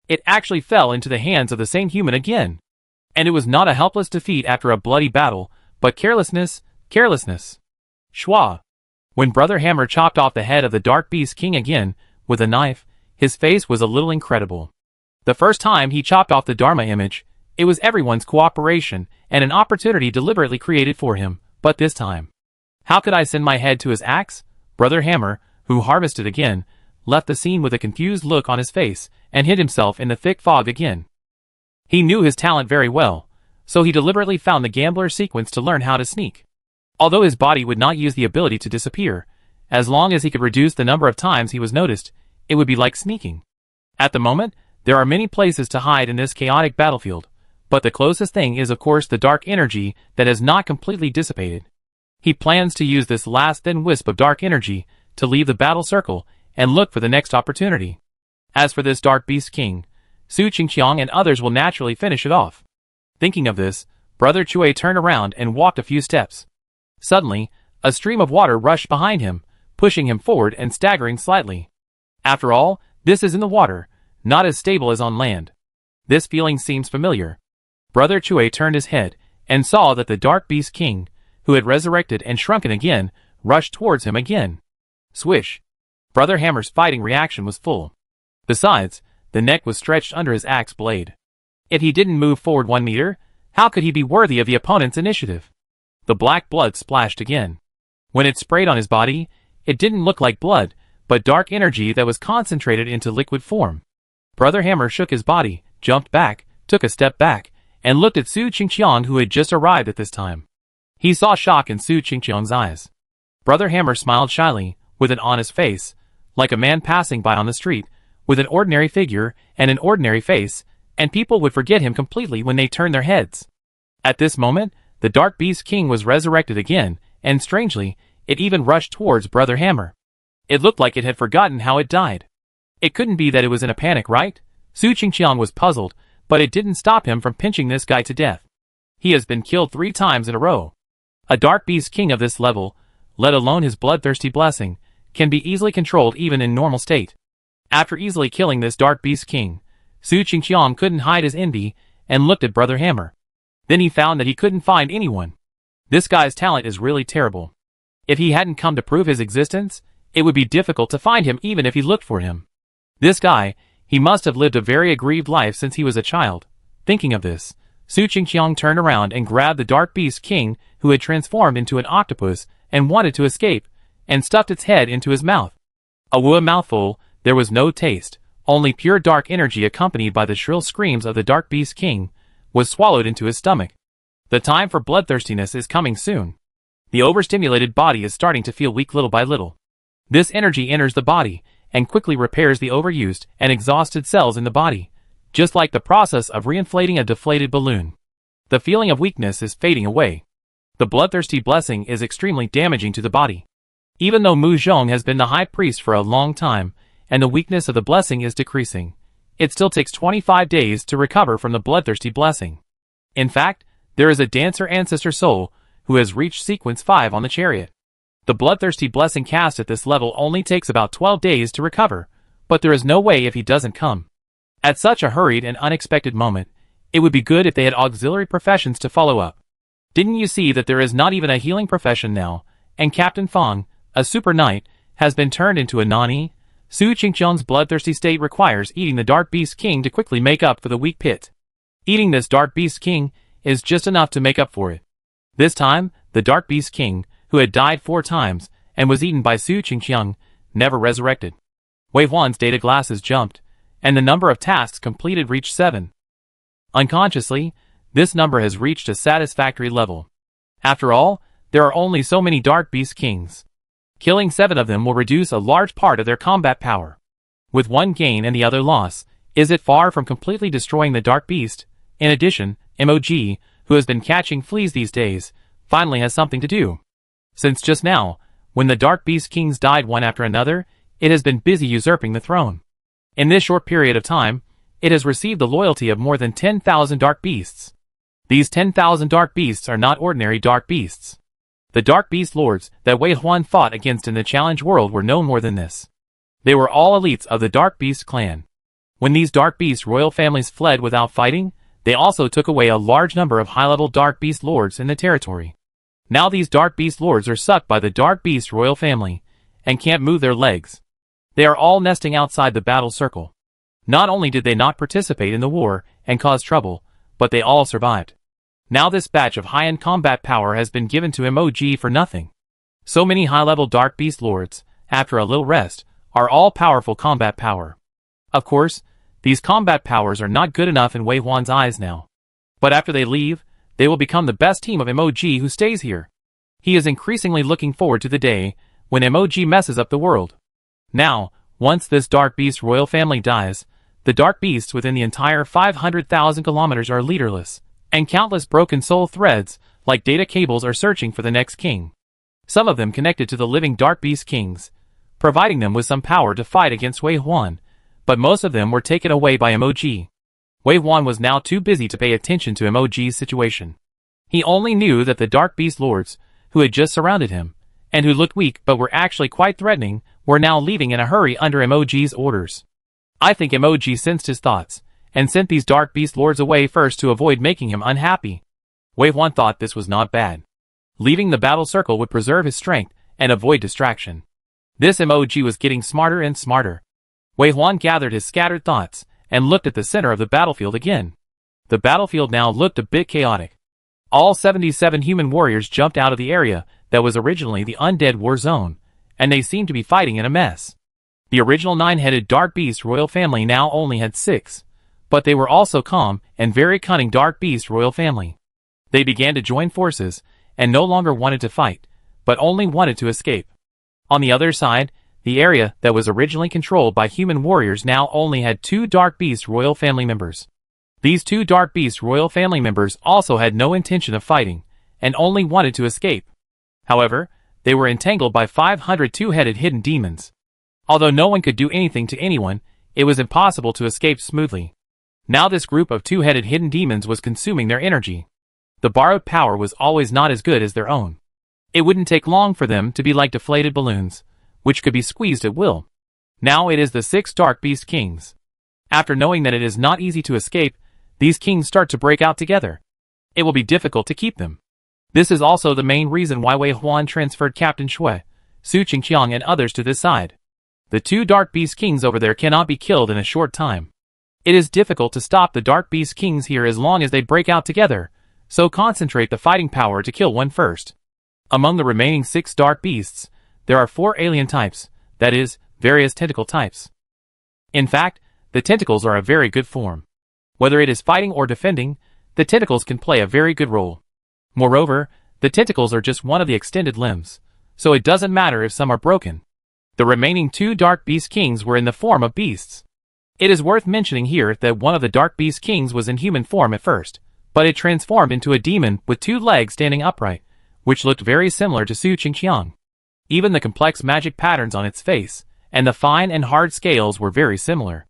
It actually fell into the hands of the same human again. And it was not a helpless defeat after a bloody battle, but carelessness. Schwa. When Brother Hammer chopped off the head of the Dark Beast King again, with a knife, his face was a little incredible. The first time he chopped off the Dharma image, it was everyone's cooperation and an opportunity deliberately created for him, but this time. How could I send my head to his axe? Brother Hammer, who harvested again, left the scene with a confused look on his face and hid himself in the thick fog again. He knew his talent very well, so he deliberately found the gambler sequence to learn how to sneak. Although his body would not use the ability to disappear, as long as he could reduce the number of times he was noticed, it would be like sneaking. At the moment, there are many places to hide in this chaotic battlefield, but the closest thing is of course the dark energy that has not completely dissipated. He plans to use this last thin wisp of dark energy to leave the battle circle and look for the next opportunity. As for this Dark Beast King, Su Qingqiang and others will naturally finish it off. Thinking of this, Brother Chui turned around and walked a few steps. Suddenly, a stream of water rushed behind him, pushing him forward and staggering slightly. After all, this is in the water, not as stable as on land. This feeling seems familiar. Brother Chui turned his head, and saw that the Dark Beast King, who had resurrected and shrunken again, rushed towards him again. Swish! Brother Hammer's fighting reaction was full. Besides, the neck was stretched under his axe blade. If he didn't move forward 1 meter, how could he be worthy of the opponent's initiative? The black blood splashed again. When it sprayed on his body, it didn't look like blood, but dark energy that was concentrated into liquid form. Brother Hammer shook his body, jumped back, took a step back, and looked at Su Qingqiang, who had just arrived at this time. He saw shock in Su Qingqiang's eyes. Brother Hammer smiled shyly, with an honest face, like a man passing by on the street, with an ordinary figure and an ordinary face, and people would forget him completely when they turned their heads. At this moment, the Dark Beast King was resurrected again, and strangely, it even rushed towards Brother Hammer. It looked like it had forgotten how it died. It couldn't be that it was in a panic, right? Su Qingqiang was puzzled, but it didn't stop him from pinching this guy to death. He has been killed 3 times in a row. A Dark Beast King of this level, let alone his bloodthirsty blessing, can be easily controlled even in normal state. After easily killing this Dark Beast King, Su Qingqiang couldn't hide his envy, and looked at Brother Hammer. Then he found that he couldn't find anyone. This guy's talent is really terrible. If he hadn't come to prove his existence, it would be difficult to find him even if he looked for him. This guy, he must have lived a very aggrieved life since he was a child. Thinking of this, Su Qingqiang turned around and grabbed the Dark Beast King, who had transformed into an octopus and wanted to escape, and stuffed its head into his mouth. A mouthful, there was no taste, only pure dark energy accompanied by the shrill screams of the Dark Beast King, was swallowed into his stomach. The time for bloodthirstiness is coming soon. The overstimulated body is starting to feel weak little by little. This energy enters the body, and quickly repairs the overused and exhausted cells in the body, just like the process of reinflating a deflated balloon. The feeling of weakness is fading away. The bloodthirsty blessing is extremely damaging to the body. Even though Mu Zhong has been the high priest for a long time, and the weakness of the blessing is decreasing, it still takes 25 days to recover from the bloodthirsty blessing. In fact, there is a dancer ancestor soul who has reached sequence 5 on the chariot. The bloodthirsty blessing cast at this level only takes about 12 days to recover, but there is no way if he doesn't come. At such a hurried and unexpected moment, it would be good if they had auxiliary professions to follow up. Didn't you see that there is not even a healing profession now, and Captain Fong, a super knight, has been turned into a nani? Su Qingqiang's bloodthirsty state requires eating the Dark Beast King to quickly make up for the weak pit. Eating this Dark Beast King is just enough to make up for it. This time, the Dark Beast King, who had died 4 times, and was eaten by Su Qingqiang, never resurrected. Wei Huan's data glasses jumped, and the number of tasks completed reached 7. Unconsciously, this number has reached a satisfactory level. After all, there are only so many Dark Beast Kings. Killing 7 of them will reduce a large part of their combat power. With one gain and the other loss, is it far from completely destroying the Dark Beast? In addition, MOG, who has been catching fleas these days, finally has something to do. Since just now, when the Dark Beast Kings died one after another, it has been busy usurping the throne. In this short period of time, it has received the loyalty of more than 10,000 Dark Beasts. These 10,000 Dark Beasts are not ordinary Dark Beasts. The Dark Beast Lords that Wei Huan fought against in the Challenge World were no more than this. They were all elites of the Dark Beast clan. When these Dark Beast royal families fled without fighting, they also took away a large number of high-level Dark Beast Lords in the territory. Now these Dark Beast Lords are sucked by the Dark Beast royal family, and can't move their legs. They are all nesting outside the battle circle. Not only did they not participate in the war and cause trouble, but they all survived. Now this batch of high-end combat power has been given to MOG for nothing. So many high-level Dark Beast Lords, after a little rest, are all powerful combat power. Of course, these combat powers are not good enough in Wei Huan's eyes now. But after they leave, they will become the best team of MOG who stays here. He is increasingly looking forward to the day when MOG messes up the world. Now, once this Dark Beast royal family dies, the Dark Beasts within the entire 500,000 kilometers are leaderless, and countless broken soul threads, like data cables, are searching for the next king. Some of them connected to the living Dark Beast Kings, providing them with some power to fight against Wei Huan, but most of them were taken away by Emoji. Wei Huan was now too busy to pay attention to Emoji's situation. He only knew that the Dark Beast Lords, who had just surrounded him, and who looked weak but were actually quite threatening, were now leaving in a hurry under Emoji's orders. I think Emoji sensed his thoughts, and sent these Dark Beast Lords away first to avoid making him unhappy. Wei Huan thought this was not bad. Leaving the battle circle would preserve his strength and avoid distraction. This Emoji was getting smarter and smarter. Wei Huan gathered his scattered thoughts and looked at the center of the battlefield again. The battlefield now looked a bit chaotic. All 77 human warriors jumped out of the area that was originally the undead war zone, and they seemed to be fighting in a mess. The original 9-headed Dark Beast royal family now only had 6, but they were also calm and very cunning Dark Beast royal family. They began to join forces, and no longer wanted to fight, but only wanted to escape. On the other side, the area that was originally controlled by human warriors now only had 2 Dark Beast royal family members. These 2 Dark Beast royal family members also had no intention of fighting, and only wanted to escape. However, they were entangled by 500 two-headed hidden demons. Although no one could do anything to anyone, it was impossible to escape smoothly. Now this group of two-headed hidden demons was consuming their energy. The borrowed power was always not as good as their own. It wouldn't take long for them to be like deflated balloons, which could be squeezed at will. Now it is the 6 Dark Beast Kings. After knowing that it is not easy to escape, these kings start to break out together. It will be difficult to keep them. This is also the main reason why Wei Huan transferred Captain Shui, Su Qingqiang and others to this side. The 2 Dark Beast Kings over there cannot be killed in a short time. It is difficult to stop the Dark Beast Kings here as long as they break out together, so concentrate the fighting power to kill one first. Among the remaining 6 Dark Beasts, there are 4 alien types, that is, various tentacle types. In fact, the tentacles are a very good form. Whether it is fighting or defending, the tentacles can play a very good role. Moreover, the tentacles are just one of the extended limbs, so it doesn't matter if some are broken. The remaining 2 Dark Beast Kings were in the form of beasts. It is worth mentioning here that one of the Dark Beast Kings was in human form at first, but it transformed into a demon with 2 legs standing upright, which looked very similar to Su Qingqiang. Even the complex magic patterns on its face, and the fine and hard scales were very similar.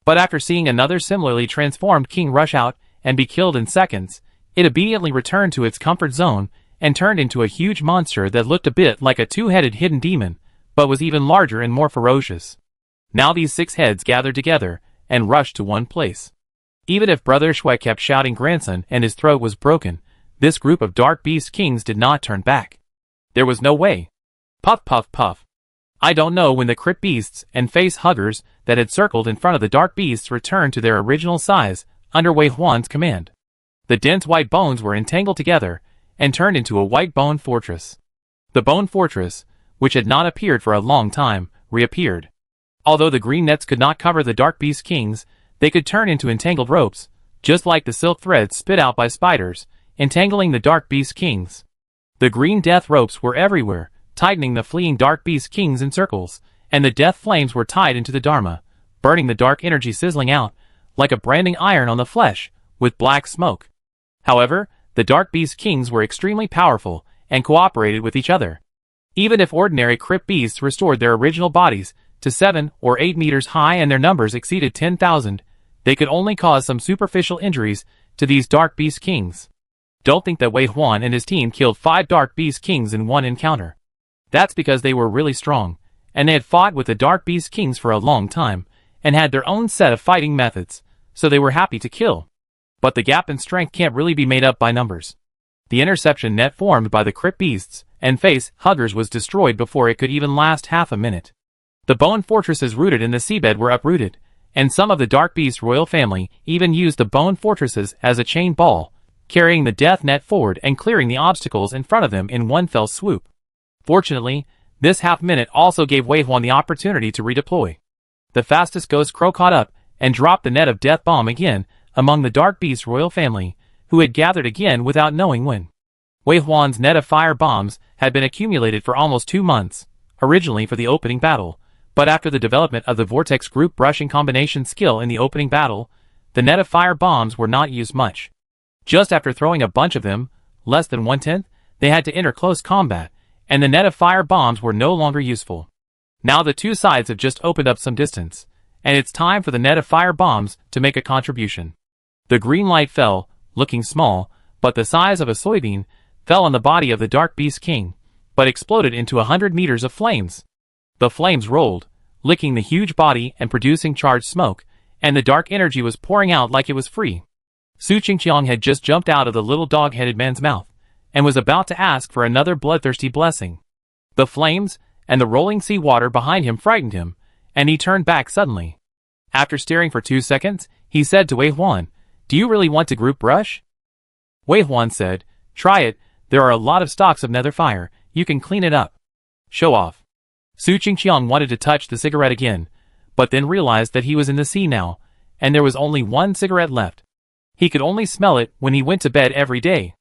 But after seeing another similarly transformed king rush out and be killed in seconds, it immediately returned to its comfort zone and turned into a huge monster that looked a bit like a 2-headed hidden demon, but was even larger and more ferocious. Now these 6 heads gathered together and rushed to one place. Even if Brother Shui kept shouting grandson and his throat was broken, this group of Dark Beast Kings did not turn back. There was no way. Puff puff puff. I don't know when the crypt beasts and face huggers that had circled in front of the Dark Beasts returned to their original size under Wei Huan's command. The dense white bones were entangled together and turned into a white bone fortress. The bone fortress, which had not appeared for a long time, reappeared. Although the green nets could not cover the Dark Beast Kings, they could turn into entangled ropes, just like the silk threads spit out by spiders, entangling the Dark Beast Kings. The green death ropes were everywhere, tightening the fleeing Dark Beast Kings in circles, and the death flames were tied into the Dharma, burning the dark energy sizzling out, like a branding iron on the flesh, with black smoke. However, the Dark Beast Kings were extremely powerful, and cooperated with each other. Even if ordinary crypt beasts restored their original bodies to 7 or 8 meters high and their numbers exceeded 10,000, they could only cause some superficial injuries to these Dark Beast Kings. Don't think that Wei Huan and his team killed 5 Dark Beast Kings in one encounter. That's because they were really strong, and they had fought with the Dark Beast Kings for a long time, and had their own set of fighting methods, so they were happy to kill. But the gap in strength can't really be made up by numbers. The interception net formed by the crypt beasts and face huggers was destroyed before it could even last half a minute. The bone fortresses rooted in the seabed were uprooted, and some of the Dark Beast royal family even used the bone fortresses as a chain ball, carrying the death net forward and clearing the obstacles in front of them in one fell swoop. Fortunately, this half-minute also gave Wei Huan the opportunity to redeploy. The fastest Ghost Crow caught up and dropped the net of death bomb again among the Dark Beast royal family, who had gathered again without knowing when. Wei Huan's net of fire bombs had been accumulated for almost 2 months, originally for the opening battle, but after the development of the Vortex Group brushing combination skill in the opening battle, the net of fire bombs were not used much. Just after throwing a bunch of them, less than 1/10, they had to enter close combat, and the net of fire bombs were no longer useful. Now the two sides have just opened up some distance, and it's time for the net of fire bombs to make a contribution. The green light fell, looking small, but the size of a soybean, fell on the body of the Dark Beast King, but exploded into 100 meters of flames. The flames rolled, licking the huge body and producing charged smoke, and the dark energy was pouring out like it was free. Su Qingqiang had just jumped out of the little dog-headed man's mouth, and was about to ask for another bloodthirsty blessing. The flames and the rolling sea water behind him frightened him, and he turned back suddenly. After staring for 2 seconds, he said to Wei Huan, "Do you really want to group brush?" Wei Huan said, "Try it, there are a lot of stalks of nether fire, you can clean it up." Show off. Su Qingqiang wanted to touch the cigarette again, but then realized that he was in the sea now, and there was only one cigarette left. He could only smell it when he went to bed every day.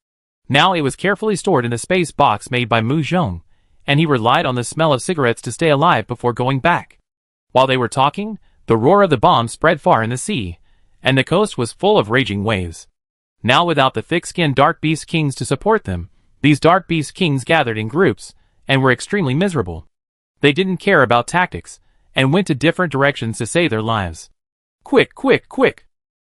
Now it was carefully stored in the space box made by Mu Zhong, and he relied on the smell of cigarettes to stay alive before going back. While they were talking, the roar of the bomb spread far in the sea, and the coast was full of raging waves. Now without the thick-skinned Dark Beast Kings to support them, these Dark Beast Kings gathered in groups, and were extremely miserable. They didn't care about tactics, and went to different directions to save their lives. Quick, quick, quick!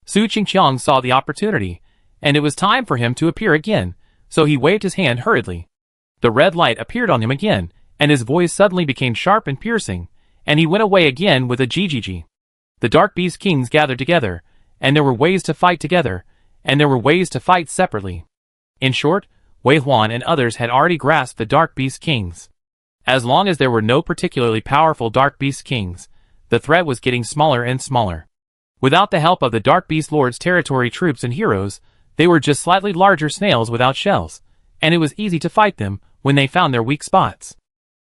Su Qingqiang saw the opportunity, and it was time for him to appear again, so he waved his hand hurriedly. The red light appeared on him again, and his voice suddenly became sharp and piercing, and he went away again with a GGG. The Dark Beast Kings gathered together, and there were ways to fight together, and there were ways to fight separately. In short, Wei Huan and others had already grasped the Dark Beast Kings. As long as there were no particularly powerful Dark Beast Kings, the threat was getting smaller and smaller. Without the help of the Dark Beast Lord's territory troops and heroes, they were just slightly larger snails without shells, and it was easy to fight them when they found their weak spots.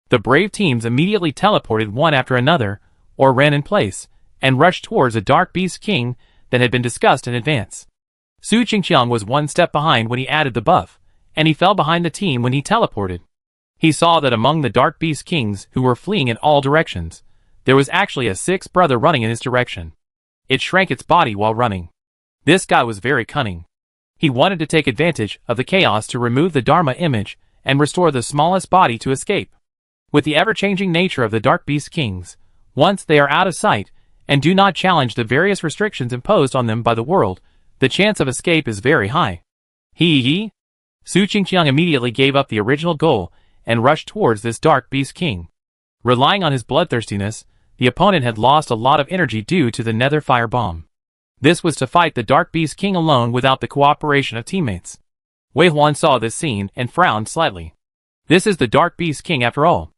The brave teams immediately teleported one after another, or ran in place, and rushed towards a Dark Beast King that had been discussed in advance. Su Qingqiang was one step behind when he added the buff, and he fell behind the team when he teleported. He saw that among the Dark Beast Kings who were fleeing in all directions, there was actually a sixth brother running in his direction. It shrank its body while running. This guy was very cunning. He wanted to take advantage of the chaos to remove the Dharma image and restore the smallest body to escape. With the ever-changing nature of the Dark Beast Kings, once they are out of sight and do not challenge the various restrictions imposed on them by the world, the chance of escape is very high. Hee. Su Qingqiang immediately gave up the original goal and rushed towards this Dark Beast King. Relying on his bloodthirstiness, the opponent had lost a lot of energy due to the nether fire bomb. This was to fight the Dark Beast King alone without the cooperation of teammates. Wei Huan saw this scene and frowned slightly. This is the Dark Beast King after all.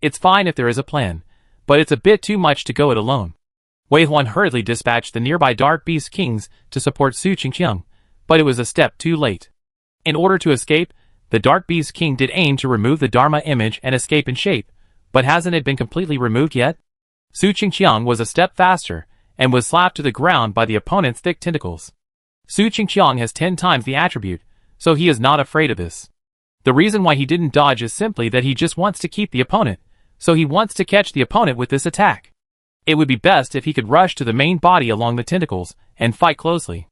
It's fine if there is a plan, but it's a bit too much to go it alone. Wei Huan hurriedly dispatched the nearby Dark Beast Kings to support Su Qingqiang, but it was a step too late. In order to escape, the Dark Beast King did aim to remove the Dharma image and escape in shape, but hasn't it been completely removed yet? Su Qingqiang was a step faster, and was slapped to the ground by the opponent's thick tentacles. Su Qingqiang has 10 times the attribute, so he is not afraid of this. The reason why he didn't dodge is simply that he just wants to keep the opponent, so he wants to catch the opponent with this attack. It would be best if he could rush to the main body along the tentacles, and fight closely.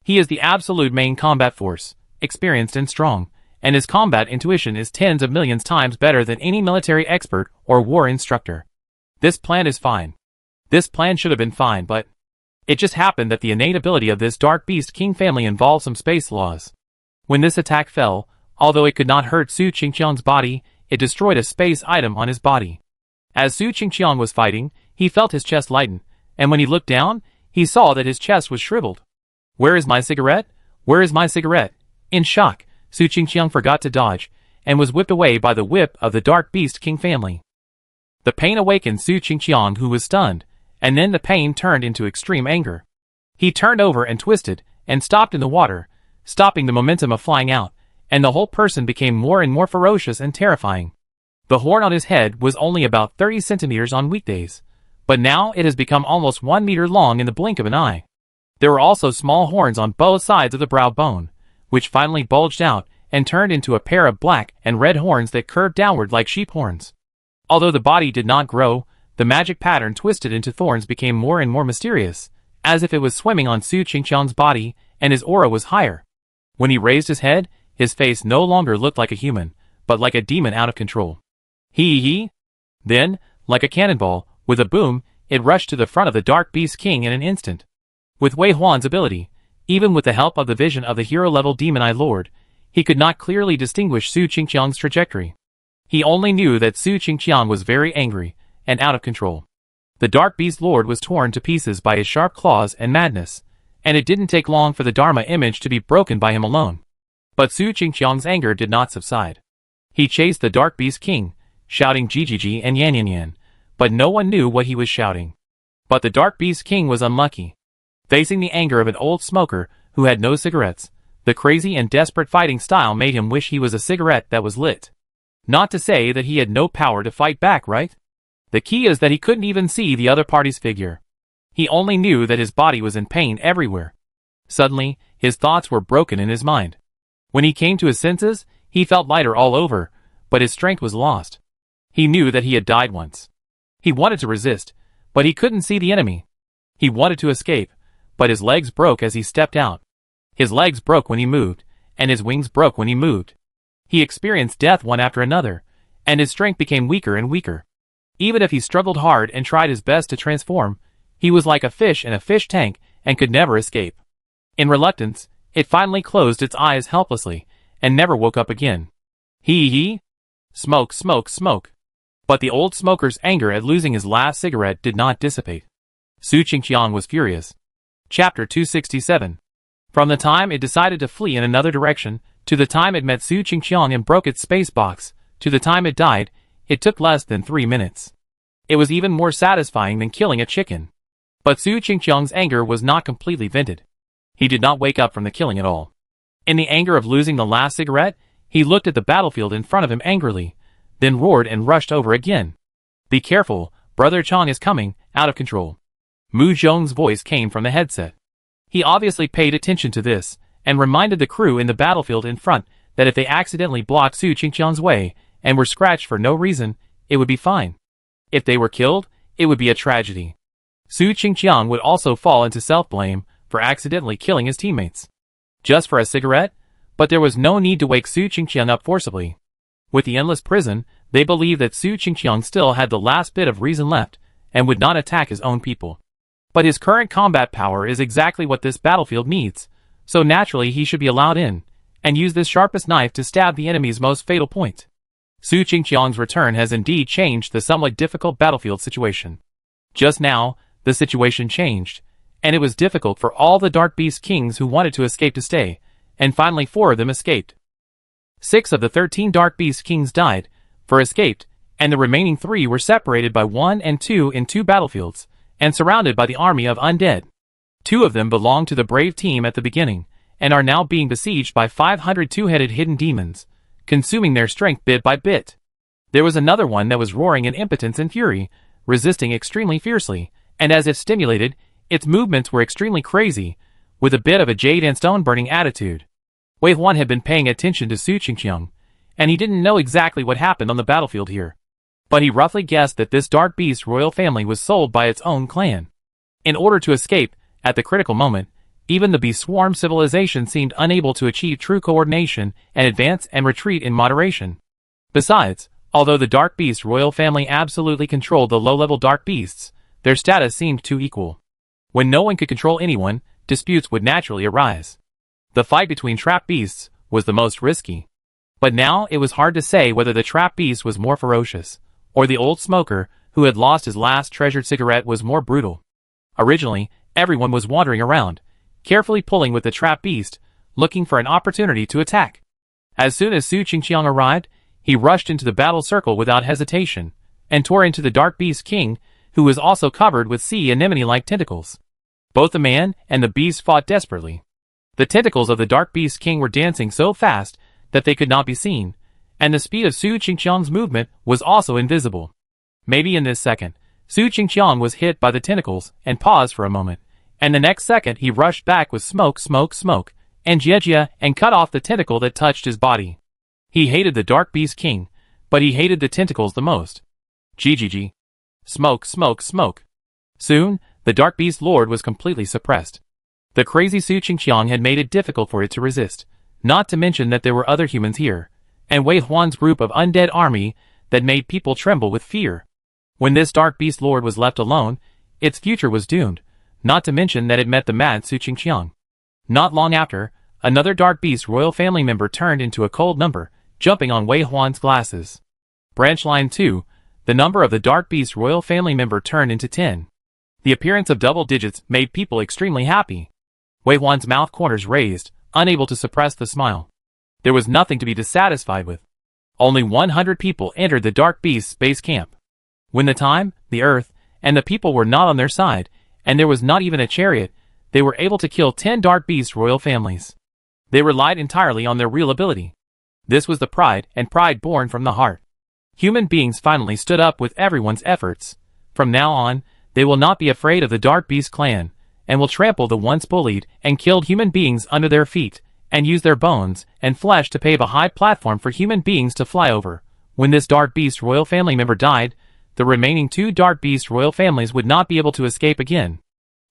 He is the absolute main combat force, experienced and strong, and his combat intuition is tens of millions times better than any military expert or war instructor. This plan is fine. This plan should have been fine, but it just happened that the innate ability of this Dark Beast King family involved some space laws. When this attack fell, although it could not hurt Su Qingqiang's body, it destroyed a space item on his body. As Su Qingqiang was fighting, he felt his chest lighten, and when he looked down, he saw that his chest was shriveled. "Where is my cigarette? Where is my cigarette?" In shock, Su Qingqiang forgot to dodge, and was whipped away by the whip of the Dark Beast King family. The pain awakened Su Qingqiang, who was stunned, and then the pain turned into extreme anger. He turned over and twisted, and stopped in the water, stopping the momentum of flying out, and the whole person became more and more ferocious and terrifying. The horn on his head was only about 30 centimeters on weekdays, but now it has become almost 1 meter long in the blink of an eye. There were also small horns on both sides of the brow bone, which finally bulged out and turned into a pair of black and red horns that curved downward like sheep horns. Although the body did not grow, the magic pattern twisted into thorns became more and more mysterious, as if it was swimming on Su Qingqiang's body, and his aura was higher. When he raised his head, his face no longer looked like a human, but like a demon out of control. Hee. Then, Like a cannonball, with a boom, it rushed to the front of the Dark Beast King in an instant. With Wei Huan's ability, even with the help of the vision of the hero-level Demon Eye Lord, he could not clearly distinguish Su Qingqiang's trajectory. He only knew that Su Qingqiang was very angry and out of control. The Dark Beast Lord was torn to pieces by his sharp claws and madness, and it didn't take long for the Dharma image to be broken by him alone. But Su Qingqiang's anger did not subside. He chased the Dark Beast King, shouting Jijiji and Yan Yan Yan, but no one knew what he was shouting. But the Dark Beast King was unlucky. Facing the anger of an old smoker who had no cigarettes, the crazy and desperate fighting style made him wish he was a cigarette that was lit. Not to say that he had no power to fight back, right? The key is that he couldn't even see the other party's figure. He only knew that his body was in pain everywhere. Suddenly, his thoughts were broken in his mind. When he came to his senses, he felt lighter all over, but his strength was lost. He knew that he had died once. He wanted to resist, but he couldn't see the enemy. He wanted to escape, but his legs broke as he stepped out. His legs broke when he moved, and his wings broke when he moved. He experienced death one after another, and his strength became weaker and weaker. Even if he struggled hard and tried his best to transform, he was like a fish in a fish tank and could never escape. In reluctance, it finally closed its eyes helplessly, and never woke up again. Hee. Smoke, smoke, smoke. But the old smoker's anger at losing his last cigarette did not dissipate. Su Qingqiang was furious. Chapter 267. From the time it decided to flee in another direction, to the time it met Su Qingqiang and broke its space box, to the time it died, it took less than 3 minutes. It was even more satisfying than killing a chicken. But Su Qingqiang's anger was not completely vented. He did not wake up from the killing at all. In the anger of losing the last cigarette, he looked at the battlefield in front of him angrily, then roared and rushed over again. Be careful, Brother Chong is coming, out of control. Mu Zhong's voice came from the headset. He obviously paid attention to this, and reminded the crew in the battlefield in front that if they accidentally blocked Su Qingqiang's way, and were scratched for no reason, it would be fine. If they were killed, it would be a tragedy. Su Qingqiang would also fall into self-blame for accidentally killing his teammates. Just for a cigarette? But there was no need to wake Su Qingqiang up forcibly. With the endless prison, they believed that Su Qingqiang still had the last bit of reason left, and would not attack his own people. But his current combat power is exactly what this battlefield needs, so naturally he should be allowed in, and use this sharpest knife to stab the enemy's most fatal point. Su Qingqiang's return has indeed changed the somewhat difficult battlefield situation. Just now, the situation changed, and it was difficult for all the Dark Beast Kings who wanted to escape to stay, and finally 4 of them escaped. 6 of the 13 Dark Beast Kings died, escaped, and the remaining 3 were separated by 1 and 2 in 2 battlefields, and surrounded by the army of undead. 2 of them belonged to the brave team at the beginning, and are now being besieged by 500 two-headed hidden demons, consuming their strength bit by bit. There was another one that was roaring in impotence and fury, resisting extremely fiercely, and as if stimulated, its movements were extremely crazy, with a bit of a jade and stone-burning attitude. Wei Huan had been paying attention to Su Qingqiang, and he didn't know exactly what happened on the battlefield here. But he roughly guessed that this Dark Beast royal family was sold by its own clan. In order to escape, at the critical moment, even the Beast Swarm civilization seemed unable to achieve true coordination and advance and retreat in moderation. Besides, although the Dark Beast royal family absolutely controlled the low-level Dark Beasts, their status seemed too equal. When no one could control anyone, disputes would naturally arise. The fight between Trap Beasts was the most risky. But now it was hard to say whether the Trap Beast was more ferocious, or the old smoker, who had lost his last treasured cigarette, was more brutal. Originally, everyone was wandering around, carefully pulling with the Trap Beast, looking for an opportunity to attack. As soon as Su Qingqiang arrived, he rushed into the battle circle without hesitation, and tore into the Dark Beast King, who was also covered with sea anemone-like tentacles. Both the man and the beast fought desperately. The tentacles of the Dark Beast King were dancing so fast that they could not be seen, and the speed of Su Qingqiang's movement was also invisible. Maybe in this second, Su Qingqiang was hit by the tentacles and paused for a moment, and the next second he rushed back with smoke, smoke, smoke, and Jie and cut off the tentacle that touched his body. He hated the Dark Beast King, but he hated the tentacles the most. Gigi. Smoke, smoke, smoke. Soon, the Dark Beast Lord was completely suppressed. The crazy Su Qingqiang had made it difficult for it to resist, not to mention that there were other humans here, and Wei Huan's group of undead army that made people tremble with fear. When this dark beast lord was left alone, its future was doomed, not to mention that it met the mad Su Qingqiang. Not long after, another dark beast royal family member turned into a cold number, jumping on Wei Huan's glasses. Branch line 2, the number of the dark beast royal family member turned into 10. The appearance of double digits made people extremely happy. Wei Huan's mouth corners raised, unable to suppress the smile. There was nothing to be dissatisfied with. Only 100 people entered the dark beast's base camp. When the time, the earth, and the people were not on their side, and there was not even a chariot, they were able to kill 10 dark beast royal families. They relied entirely on their real ability. This was the pride born from the heart. Human beings finally stood up with everyone's efforts. From now on, they will not be afraid of the Dark Beast clan, and will trample the once bullied and killed human beings under their feet, and use their bones and flesh to pave a high platform for human beings to fly over. When this Dark Beast royal family member died, the remaining 2 Dark Beast royal families would not be able to escape again.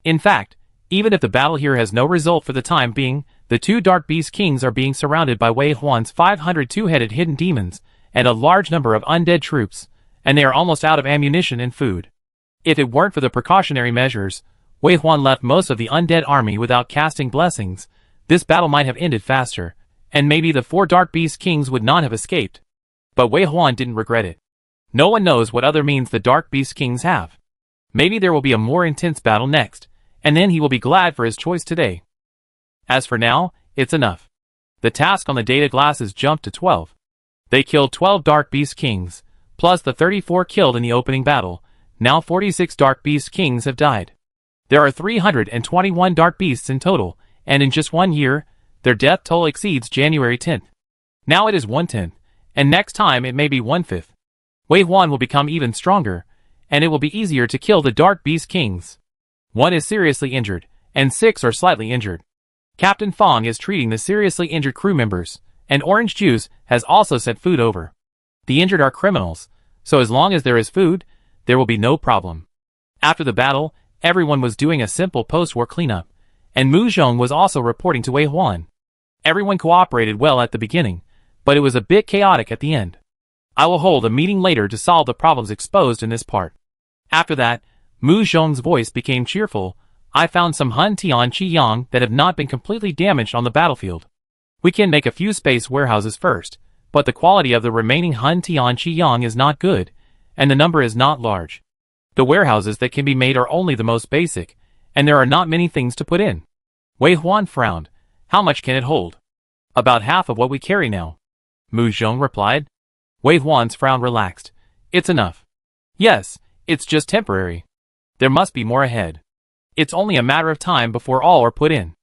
In fact, even if the battle here has no result for the time being, the 2 Dark Beast kings are being surrounded by Wei Huan's 500 two-headed hidden demons, and a large number of undead troops, and they are almost out of ammunition and food. If it weren't for the precautionary measures, Wei Huan left most of the undead army without casting blessings, this battle might have ended faster, and maybe the 4 Dark Beast kings would not have escaped. But Wei Huan didn't regret it. No one knows what other means the Dark Beast kings have. Maybe there will be a more intense battle next, and then he will be glad for his choice today. As for now, it's enough. The task on the data glasses jumped to 12. They killed 12 Dark Beast kings, plus the 34 killed in the opening battle. Now 46 Dark Beast kings have died. There are 321 Dark Beasts in total, and in just 1 year, their death toll exceeds January 10th. Now it is 1/10, and next time it may be 1/5. Wei Huan will become even stronger, and it will be easier to kill the Dark Beast kings. 1 is seriously injured, and 6 are slightly injured. Captain Fong is treating the seriously injured crew members, and Orange Juice has also sent food over. The injured are criminals, so as long as there is food, there will be no problem. After the battle, everyone was doing a simple post-war cleanup, and Mu Zhong was also reporting to Wei Huan. Everyone cooperated well at the beginning, but it was a bit chaotic at the end. I will hold a meeting later to solve the problems exposed in this part. After that, Mu Zhong's voice became cheerful. I found some Hun Tian Qi Yang that have not been completely damaged on the battlefield. We can make a few space warehouses first, but the quality of the remaining Hun Tian Qi Yang is not good, and the number is not large. The warehouses that can be made are only the most basic, and there are not many things to put in. Wei Huan frowned. How much can it hold? About half of what we carry now. Mu Zhong replied. Wei Huan's frown relaxed. It's enough. Yes, it's just temporary. There must be more ahead. It's only a matter of time before all are put in.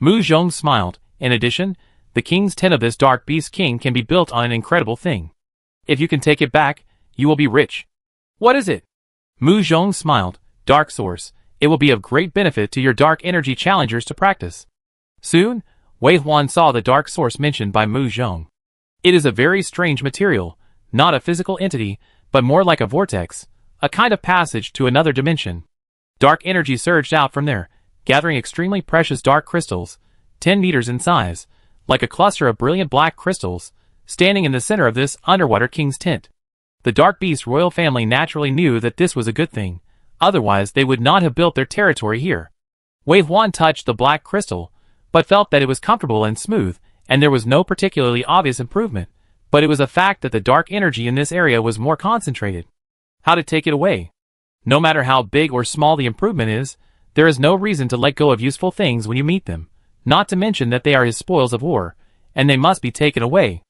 Mu Zhong smiled. In addition, the king's 10 of this Dark Beast King can be built on an incredible thing. If you can take it back, you will be rich. What is it? Mu Zhong smiled. Dark Source. It will be of great benefit to your dark energy challengers to practice. Soon, Wei Huan saw the Dark Source mentioned by Mu Zhong. It is a very strange material, not a physical entity, but more like a vortex, a kind of passage to another dimension. Dark energy surged out from there, gathering extremely precious dark crystals, 10 meters in size, like a cluster of brilliant black crystals, standing in the center of this underwater king's tent. The Dark Beast royal family naturally knew that this was a good thing, otherwise they would not have built their territory here. Wei Huan touched the black crystal, but felt that it was comfortable and smooth, and there was no particularly obvious improvement, but it was a fact that the dark energy in this area was more concentrated. How to take it away? No matter how big or small the improvement is, there is no reason to let go of useful things when you meet them, not to mention that they are his spoils of war, and they must be taken away.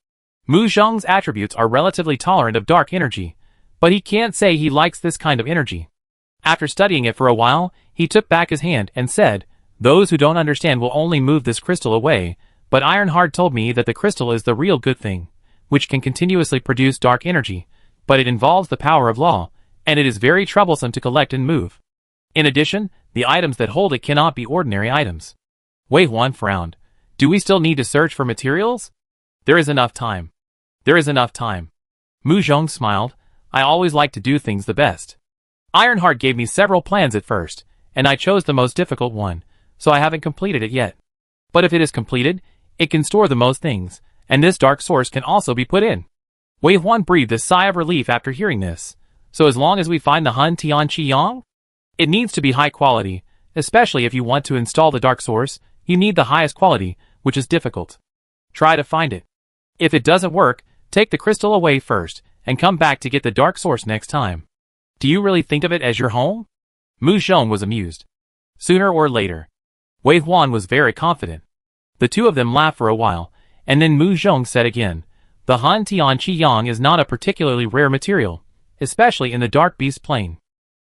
Mu Zhong's attributes are relatively tolerant of dark energy, but he can't say he likes this kind of energy. After studying it for a while, he took back his hand and said, "Those who don't understand will only move this crystal away, but Ironheart told me that the crystal is the real good thing, which can continuously produce dark energy, but it involves the power of law, and it is very troublesome to collect and move. In addition, the items that hold it cannot be ordinary items." Wei Huan frowned. Do we still need to search for materials? There is enough time. There is enough time. Mu Zhong smiled. I always like to do things the best. Ironheart gave me several plans at first, and I chose the most difficult one, so I haven't completed it yet. But if it is completed, it can store the most things, and this dark source can also be put in. Wei Huan breathed a sigh of relief after hearing this. So as long as we find the Hun Tian Chi Yang? It needs to be high quality, especially if you want to install the dark source, you need the highest quality, which is difficult. Try to find it. If it doesn't work, take the crystal away first, and come back to get the dark source next time. Do you really think of it as your home? Mu Zhong was amused. Sooner or later. Wei Huan was very confident. The two of them laughed for a while, and then Mu Zhong said again, the Han Tian Chi Yang is not a particularly rare material, especially in the Dark Beast plane.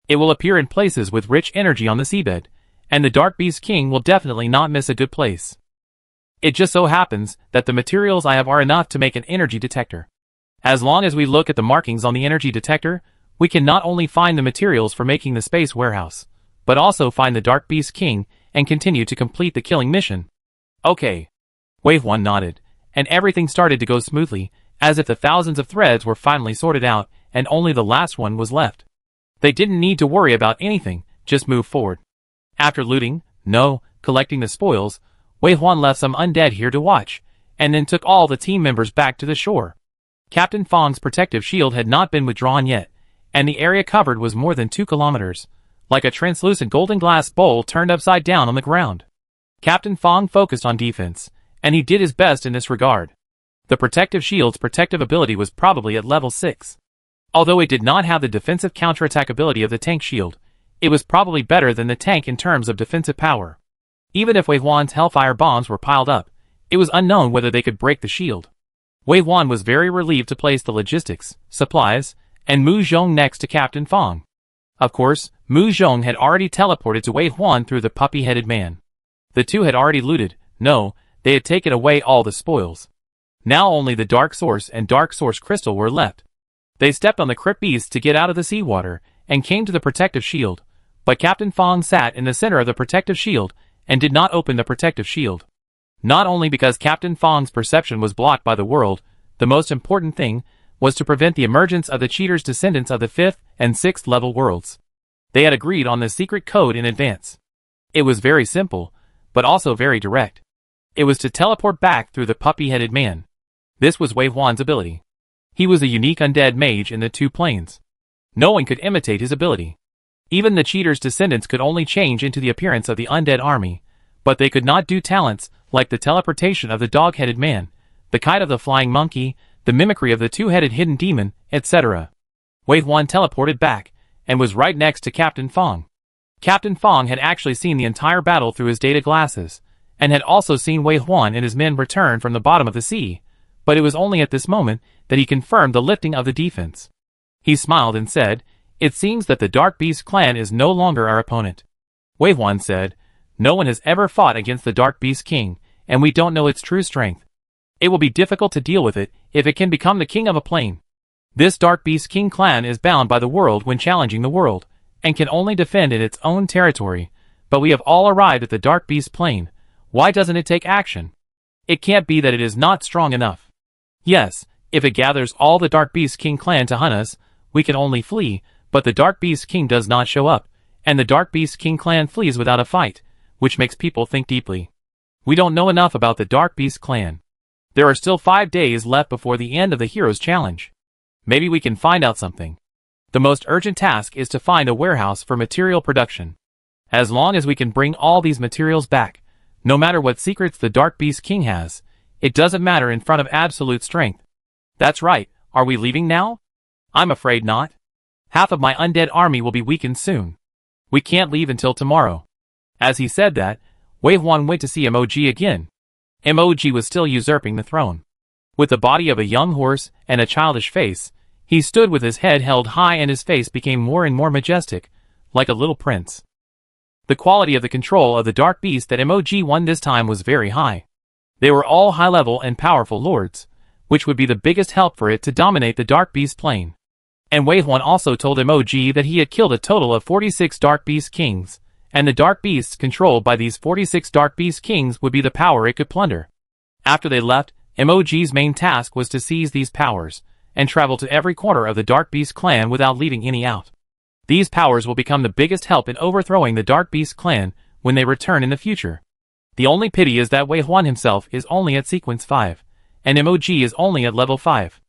It will appear in places with rich energy on the seabed, and the Dark Beast King will definitely not miss a good place. It just so happens that the materials I have are enough to make an energy detector. As long as we look at the markings on the energy detector, we can not only find the materials for making the space warehouse, but also find the Dark Beast King and continue to complete the killing mission. Okay. Wei Huan nodded, and everything started to go smoothly, as if the thousands of threads were finally sorted out and only the last one was left. They didn't need to worry about anything, just move forward. After looting, collecting the spoils, Wei Huan left some undead here to watch, and then took all the team members back to the shore. Captain Fong's protective shield had not been withdrawn yet, and the area covered was more than 2 kilometers, like a translucent golden glass bowl turned upside down on the ground. Captain Fong focused on defense, and he did his best in this regard. The protective shield's protective ability was probably at level 6. Although it did not have the defensive counterattack ability of the tank shield, it was probably better than the tank in terms of defensive power. Even if Wei Huan's Hellfire bombs were piled up, it was unknown whether they could break the shield. Wei Huan was very relieved to place the logistics, supplies, and Mu Zhong next to Captain Fong. Of course, Mu Zhong had already teleported to Wei Huan through the puppy-headed man. The two had already looted, they had taken away all the spoils. Now only the Dark Source and Dark Source Crystal were left. They stepped on the crypt beast to get out of the seawater, and came to the protective shield, but Captain Fong sat in the center of the protective shield, and did not open the protective shield. Not only because Captain Fong's perception was blocked by the world, the most important thing was to prevent the emergence of the cheater's descendants of the 5th and 6th level worlds. They had agreed on the secret code in advance. It was very simple, but also very direct. It was to teleport back through the puppy-headed man. This was Wei Huan's ability. He was a unique undead mage in the 2 planes. No one could imitate his ability. Even the cheater's descendants could only change into the appearance of the undead army, but they could not do talents like the teleportation of the dog-headed man, the kite of the flying monkey, the mimicry of the 2-headed hidden demon, etc. Wei Huan teleported back, and was right next to Captain Fong. Captain Fong had actually seen the entire battle through his data glasses, and had also seen Wei Huan and his men return from the bottom of the sea, but it was only at this moment that he confirmed the lifting of the defense. He smiled and said, "It seems that the Dark Beast clan is no longer our opponent." Wei Huan said, "No one has ever fought against the Dark Beast King, and we don't know its true strength. It will be difficult to deal with it if it can become the king of a plane. This Dark Beast King clan is bound by the world when challenging the world, and can only defend in its own territory, but we have all arrived at the Dark Beast plane. Why doesn't it take action? It can't be that it is not strong enough. Yes, if it gathers all the Dark Beast King clan to hunt us, we can only flee, but the Dark Beast King does not show up, and the Dark Beast King clan flees without a fight, which makes people think deeply. We don't know enough about the Dark Beast clan. There are still 5 days left before the end of the Hero's Challenge. Maybe we can find out something. The most urgent task is to find a warehouse for material production. As long as we can bring all these materials back, no matter what secrets the Dark Beast King has, it doesn't matter in front of absolute strength. That's right, are we leaving now? I'm afraid not. Half of my undead army will be weakened soon. We can't leave until tomorrow. As he said that, Wei Huan went to see Mog again. Mog was still usurping the throne. With the body of a young horse and a childish face, he stood with his head held high and his face became more and more majestic, like a little prince. The quality of the control of the Dark Beast that Mog won this time was very high. They were all high-level and powerful lords, which would be the biggest help for it to dominate the Dark Beast plane. And Wei Huan also told Mog that he had killed a total of 46 Dark Beast Kings, and the Dark Beasts controlled by these 46 Dark Beast Kings would be the power it could plunder. After they left, Mog's main task was to seize these powers, and travel to every corner of the Dark Beast clan without leaving any out. These powers will become the biggest help in overthrowing the Dark Beast clan when they return in the future. The only pity is that Wei Huan himself is only at sequence 5, and Mog is only at level 5.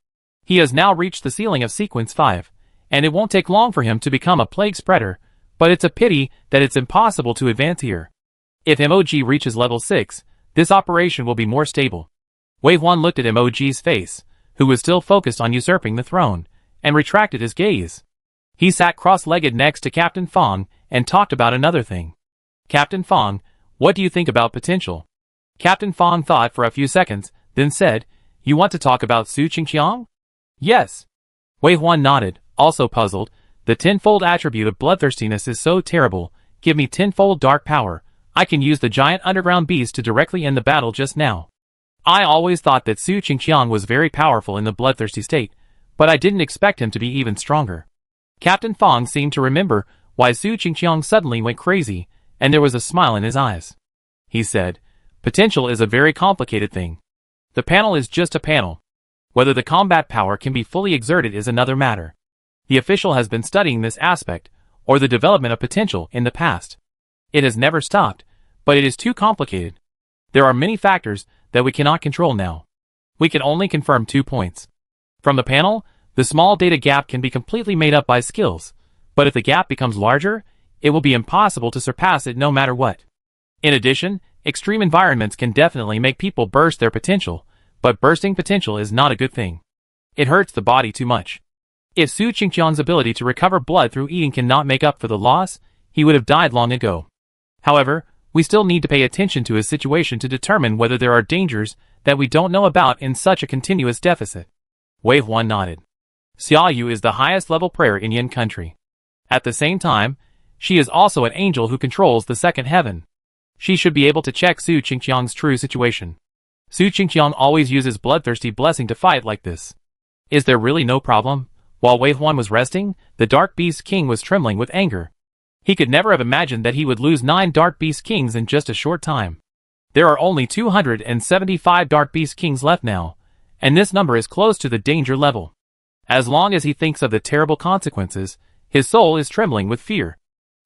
He has now reached the ceiling of sequence 5, and it won't take long for him to become a plague spreader, but it's a pity that it's impossible to advance here. If MOG reaches level 6, this operation will be more stable. Wei Huan looked at MOG's face, who was still focused on usurping the throne, and retracted his gaze. He sat cross-legged next to Captain Fong and talked about another thing. Captain Fong, what do you think about potential? Captain Fong thought for a few seconds, then said, you want to talk about Su Qingqiang? Yes. Wei Huan nodded, also puzzled. The tenfold attribute of bloodthirstiness is so terrible. Give me tenfold dark power. I can use the giant underground beast to directly end the battle just now. I always thought that Su Qingqiang was very powerful in the bloodthirsty state, but I didn't expect him to be even stronger. Captain Fong seemed to remember why Su Qingqiang suddenly went crazy, and there was a smile in his eyes. He said, potential is a very complicated thing. The panel is just a panel. Whether the combat power can be fully exerted is another matter. The official has been studying this aspect, or the development of potential, in the past. It has never stopped, but it is too complicated. There are many factors that we cannot control now. We can only confirm 2 points. From the panel, the small data gap can be completely made up by skills, but if the gap becomes larger, it will be impossible to surpass it no matter what. In addition, extreme environments can definitely make people burst their potential, but bursting potential is not a good thing. It hurts the body too much. If Su Qingqiang's ability to recover blood through eating cannot make up for the loss, he would have died long ago. However, we still need to pay attention to his situation to determine whether there are dangers that we don't know about in such a continuous deficit. Wei Huan nodded. Xia Yu is the highest level prayer in Yin country. At the same time, she is also an angel who controls the second heaven. She should be able to check Su Qingqiang's true situation. Su Qingqiang always uses bloodthirsty blessing to fight like this. Is there really no problem? While Wei Huan was resting, the Dark Beast King was trembling with anger. He could never have imagined that he would lose 9 Dark Beast Kings in just a short time. There are only 275 Dark Beast Kings left now, and this number is close to the danger level. As long as he thinks of the terrible consequences, his soul is trembling with fear.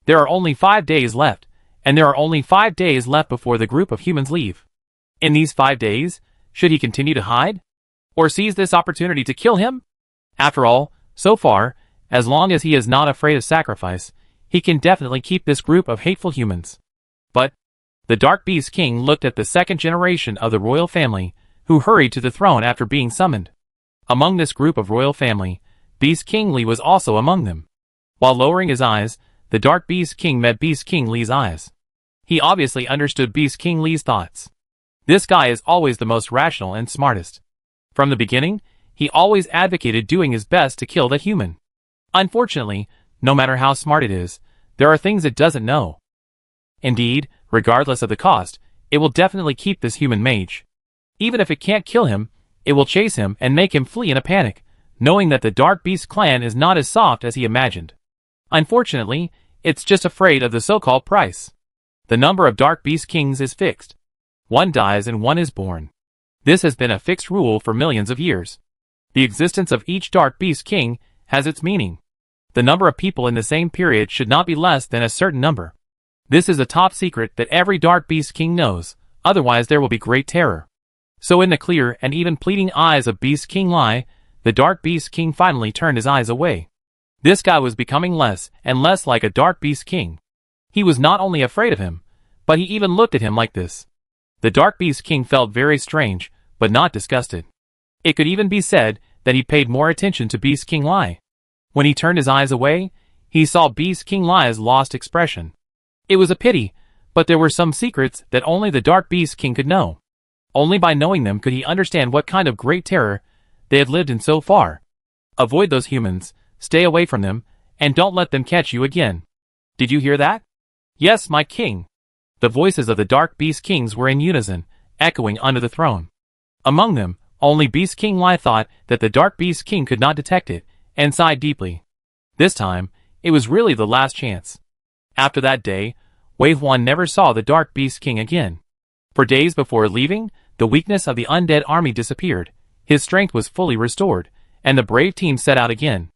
There are only 5 days left, and there are only 5 days left before the group of humans leave. In these 5 days, should he continue to hide? Or seize this opportunity to kill him? After all, so far, as long as he is not afraid of sacrifice, he can definitely keep this group of hateful humans. But the Dark Beast King looked at the second generation of the royal family, who hurried to the throne after being summoned. Among this group of royal family, Beast King Li was also among them. While lowering his eyes, the Dark Beast King met Beast King Li's eyes. He obviously understood Beast King Li's thoughts. This guy is always the most rational and smartest. From the beginning, he always advocated doing his best to kill that human. Unfortunately, no matter how smart it is, there are things it doesn't know. Indeed, regardless of the cost, it will definitely keep this human mage. Even if it can't kill him, it will chase him and make him flee in a panic, knowing that the Dark Beast clan is not as soft as he imagined. Unfortunately, it's just afraid of the so-called price. The number of Dark Beast Kings is fixed. One dies and one is born. This has been a fixed rule for millions of years. The existence of each Dark Beast King has its meaning. The number of people in the same period should not be less than a certain number. This is a top secret that every Dark Beast King knows, otherwise there will be great terror. So in the clear and even pleading eyes of Beast King Li, the Dark Beast King finally turned his eyes away. This guy was becoming less and less like a Dark Beast King. He was not only afraid of him, but he even looked at him like this. The Dark Beast King felt very strange, but not disgusted. It could even be said that he paid more attention to Beast King Li. When he turned his eyes away, he saw Beast King Li's lost expression. It was a pity, but there were some secrets that only the Dark Beast King could know. Only by knowing them could he understand what kind of great terror they had lived in so far. Avoid those humans, stay away from them, and don't let them catch you again. Did you hear that? Yes, my king. The voices of the Dark Beast Kings were in unison, echoing under the throne. Among them, only Beast King Li thought that the Dark Beast King could not detect it, and sighed deeply. This time, it was really the last chance. After that day, Wei Huan never saw the Dark Beast King again. For days before leaving, the weakness of the undead army disappeared, his strength was fully restored, and the brave team set out again.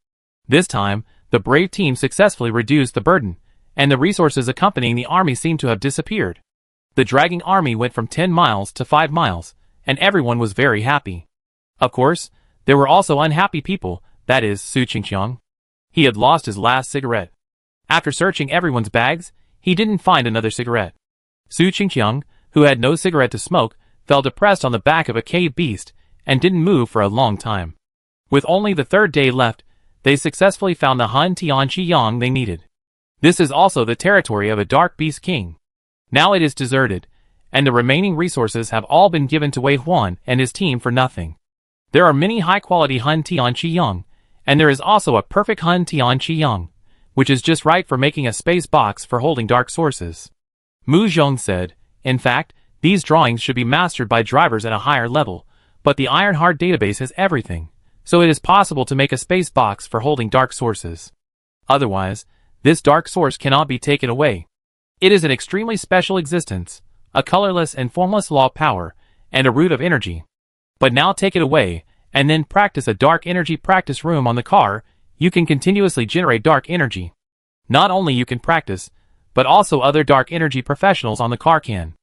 This time, the brave team successfully reduced the burden, and the resources accompanying the army seemed to have disappeared. The dragging army went from 10 miles to 5 miles, and everyone was very happy. Of course, there were also unhappy people, that is, Su Qingqiang. He had lost his last cigarette. After searching everyone's bags, he didn't find another cigarette. Su Qingqiang, who had no cigarette to smoke, fell depressed on the back of a cave beast and didn't move for a long time. With only the third day left, they successfully found the Han Tianqi Yang they needed. This is also the territory of a dark beast king. Now it is deserted, and the remaining resources have all been given to Wei Huan and his team for nothing. There are many high-quality Han Tianqi Yang, and there is also a perfect Han Tianqi Yang, which is just right for making a space box for holding dark sources. Mu Zhong said, in fact, these drawings should be mastered by drivers at a higher level, but the Ironheart database has everything, so it is possible to make a space box for holding dark sources. Otherwise, this dark source cannot be taken away. It is an extremely special existence, a colorless and formless law of power, and a root of energy. But now take it away, and then practice a dark energy practice room on the car. You can continuously generate dark energy. Not only you can practice, but also other dark energy professionals on the car can.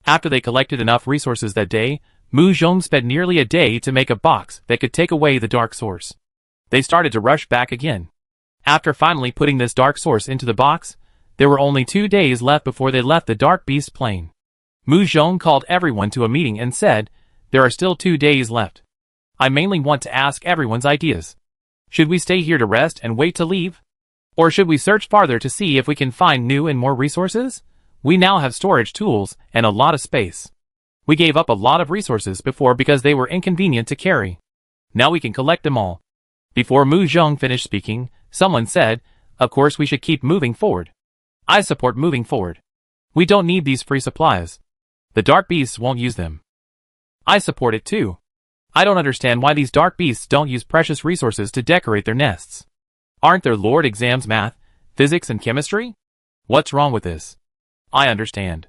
After they collected enough resources that day, Mu Zhong spent nearly a day to make a box that could take away the dark source. They started to rush back again. After finally putting this dark source into the box, there were only 2 days left before they left the dark beast plane. Mu Zhong called everyone to a meeting and said, there are still 2 days left. I mainly want to ask everyone's ideas. Should we stay here to rest and wait to leave? Or should we search farther to see if we can find new and more resources? We now have storage tools and a lot of space. We gave up a lot of resources before because they were inconvenient to carry. Now we can collect them all. Before Mu Zhong finished speaking, someone said, of course we should keep moving forward. I support moving forward. We don't need these free supplies. The dark beasts won't use them. I support it too. I don't understand why these dark beasts don't use precious resources to decorate their nests. Aren't their Lord exams math, physics and chemistry? What's wrong with this? I understand.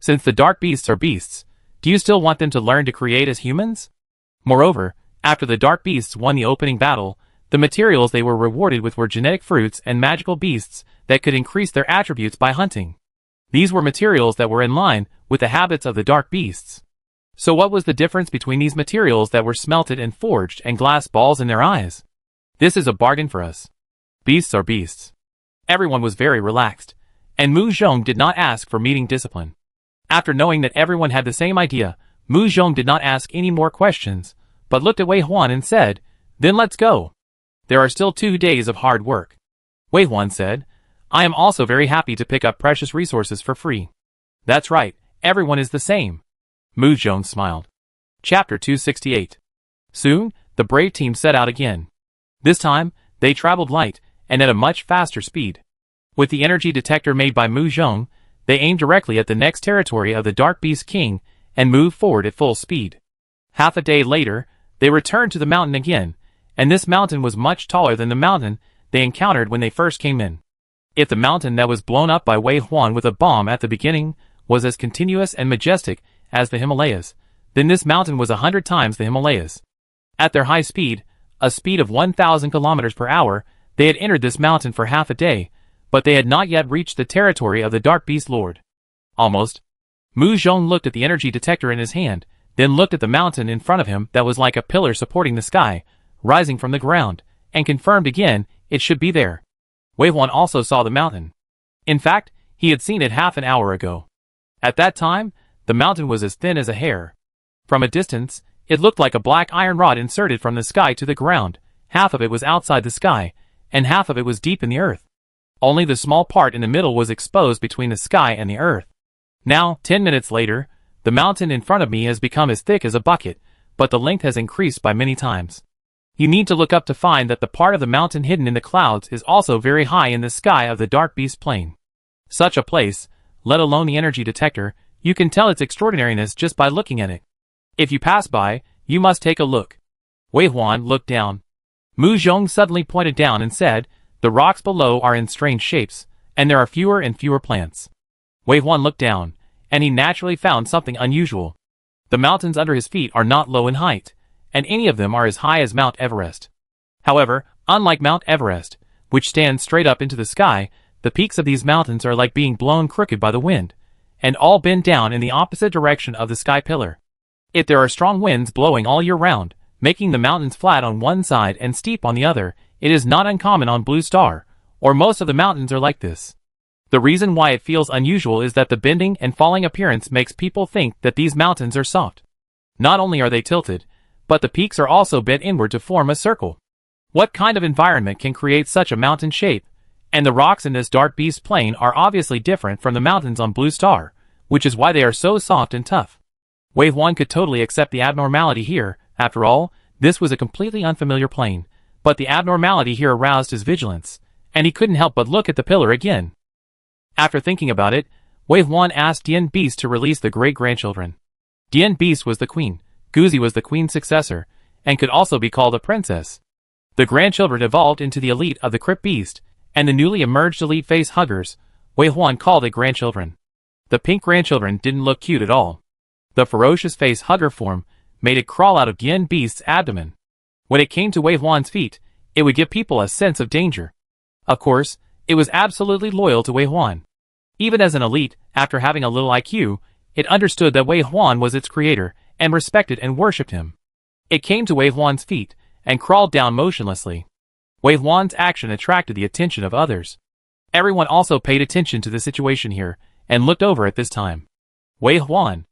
Since the dark beasts are beasts, do you still want them to learn to create as humans? Moreover, after the dark beasts won the opening battle, the materials they were rewarded with were genetic fruits and magical beasts that could increase their attributes by hunting. These were materials that were in line with the habits of the dark beasts. So what was the difference between these materials that were smelted and forged and glass balls in their eyes? This is a bargain for us. Beasts are beasts. Everyone was very relaxed, and Mu Zhong did not ask for meeting discipline. After knowing that everyone had the same idea, Mu Zhong did not ask any more questions, but looked at Wei Huan and said, then let's go. There are still 2 days of hard work. Wei Huan said, I am also very happy to pick up precious resources for free. That's right, everyone is the same. Mu Zhong smiled. Chapter 268. Soon, the brave team set out again. This time, they traveled light, and at a much faster speed. With the energy detector made by Mu Zhong, they aimed directly at the next territory of the Dark Beast King, and moved forward at full speed. Half a day later, they returned to the mountain again, and this mountain was much taller than the mountain they encountered when they first came in. If the mountain that was blown up by Wei Huan with a bomb at the beginning was as continuous and majestic as the Himalayas, then this mountain was 100 times the Himalayas. At their high speed, a speed of 1,000 kilometers per hour, they had entered this mountain for half a day, but they had not yet reached the territory of the Dark Beast Lord. Almost. Mu Zhong looked at the energy detector in his hand, then looked at the mountain in front of him that was like a pillar supporting the sky, rising from the ground, and confirmed again it should be there. Wei Huan also saw the mountain. In fact, he had seen it half an hour ago. At that time, the mountain was as thin as a hair. From a distance, it looked like a black iron rod inserted from the sky to the ground. Half of it was outside the sky, and half of it was deep in the earth. Only the small part in the middle was exposed between the sky and the earth. Now, 10 minutes later, the mountain in front of me has become as thick as a bucket, but the length has increased by many times. You need to look up to find that the part of the mountain hidden in the clouds is also very high in the sky of the Dark Beast Plain. Such a place, let alone the energy detector, you can tell its extraordinariness just by looking at it. If you pass by, you must take a look. Wei Huan looked down. Mu Zhong suddenly pointed down and said, the rocks below are in strange shapes, and there are fewer and fewer plants. Wei Huan looked down, and he naturally found something unusual. The mountains under his feet are not low in height, and any of them are as high as Mount Everest. However, unlike Mount Everest, which stands straight up into the sky, the peaks of these mountains are like being blown crooked by the wind, and all bend down in the opposite direction of the sky pillar. If there are strong winds blowing all year round, making the mountains flat on one side and steep on the other, It is not uncommon on Blue Star, or most of the mountains are like this. The reason why it feels unusual is that the bending and falling appearance makes people think that these mountains are soft. Not only are they tilted, but the peaks are also bent inward to form a circle. What kind of environment can create such a mountain shape? And the rocks in this Dark Beast plain are obviously different from the mountains on Blue Star, which is why they are so soft and tough. Wave 1 could totally accept the abnormality here. After all, this was a completely unfamiliar plain, but the abnormality here aroused his vigilance, and he couldn't help but look at the pillar again. After thinking about it, Wave 1 asked Dien Beast to release the great-grandchildren. Dien Beast was the queen, Guzi was the queen's successor, and could also be called a princess. The grandchildren evolved into the elite of the Crypt Beast, and the newly emerged elite face huggers, Wave 1 called it grandchildren. The pink grandchildren didn't look cute at all. The ferocious face hugger form made it crawl out of Dien Beast's abdomen. When it came to Wave 1's feet, it would give people a sense of danger. Of course, it was absolutely loyal to Wei Huan. Even as an elite, after having a little IQ, it understood that Wei Huan was its creator, and respected and worshipped him. It came to Wei Huan's feet, and crawled down motionlessly. Wei Huan's action attracted the attention of others. Everyone also paid attention to the situation here, and looked over at this time. Wei Huan?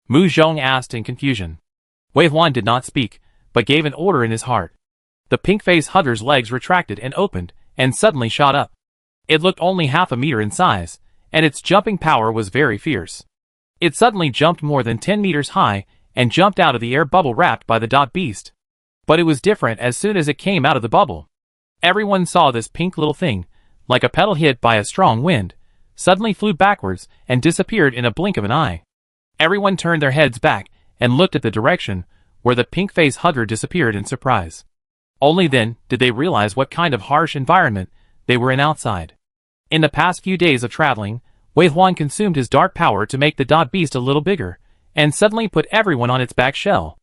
Mu Zhong asked in confusion. Wei Huan did not speak, but gave an order in his heart. The pink-faced hugger's legs retracted and opened, and suddenly shot up. It looked only half a meter in size, and its jumping power was very fierce. It suddenly jumped more than 10 meters high, and jumped out of the air bubble wrapped by the dot beast. But it was different as soon as it came out of the bubble. Everyone saw this pink little thing, like a petal hit by a strong wind, suddenly flew backwards and disappeared in a blink of an eye. Everyone turned their heads back and looked at the direction where the pink-faced hugger disappeared in surprise. Only then did they realize what kind of harsh environment they were in outside. In the past few days of traveling, Wei Huan consumed his dark power to make the dot beast a little bigger, and suddenly put everyone on its back shell.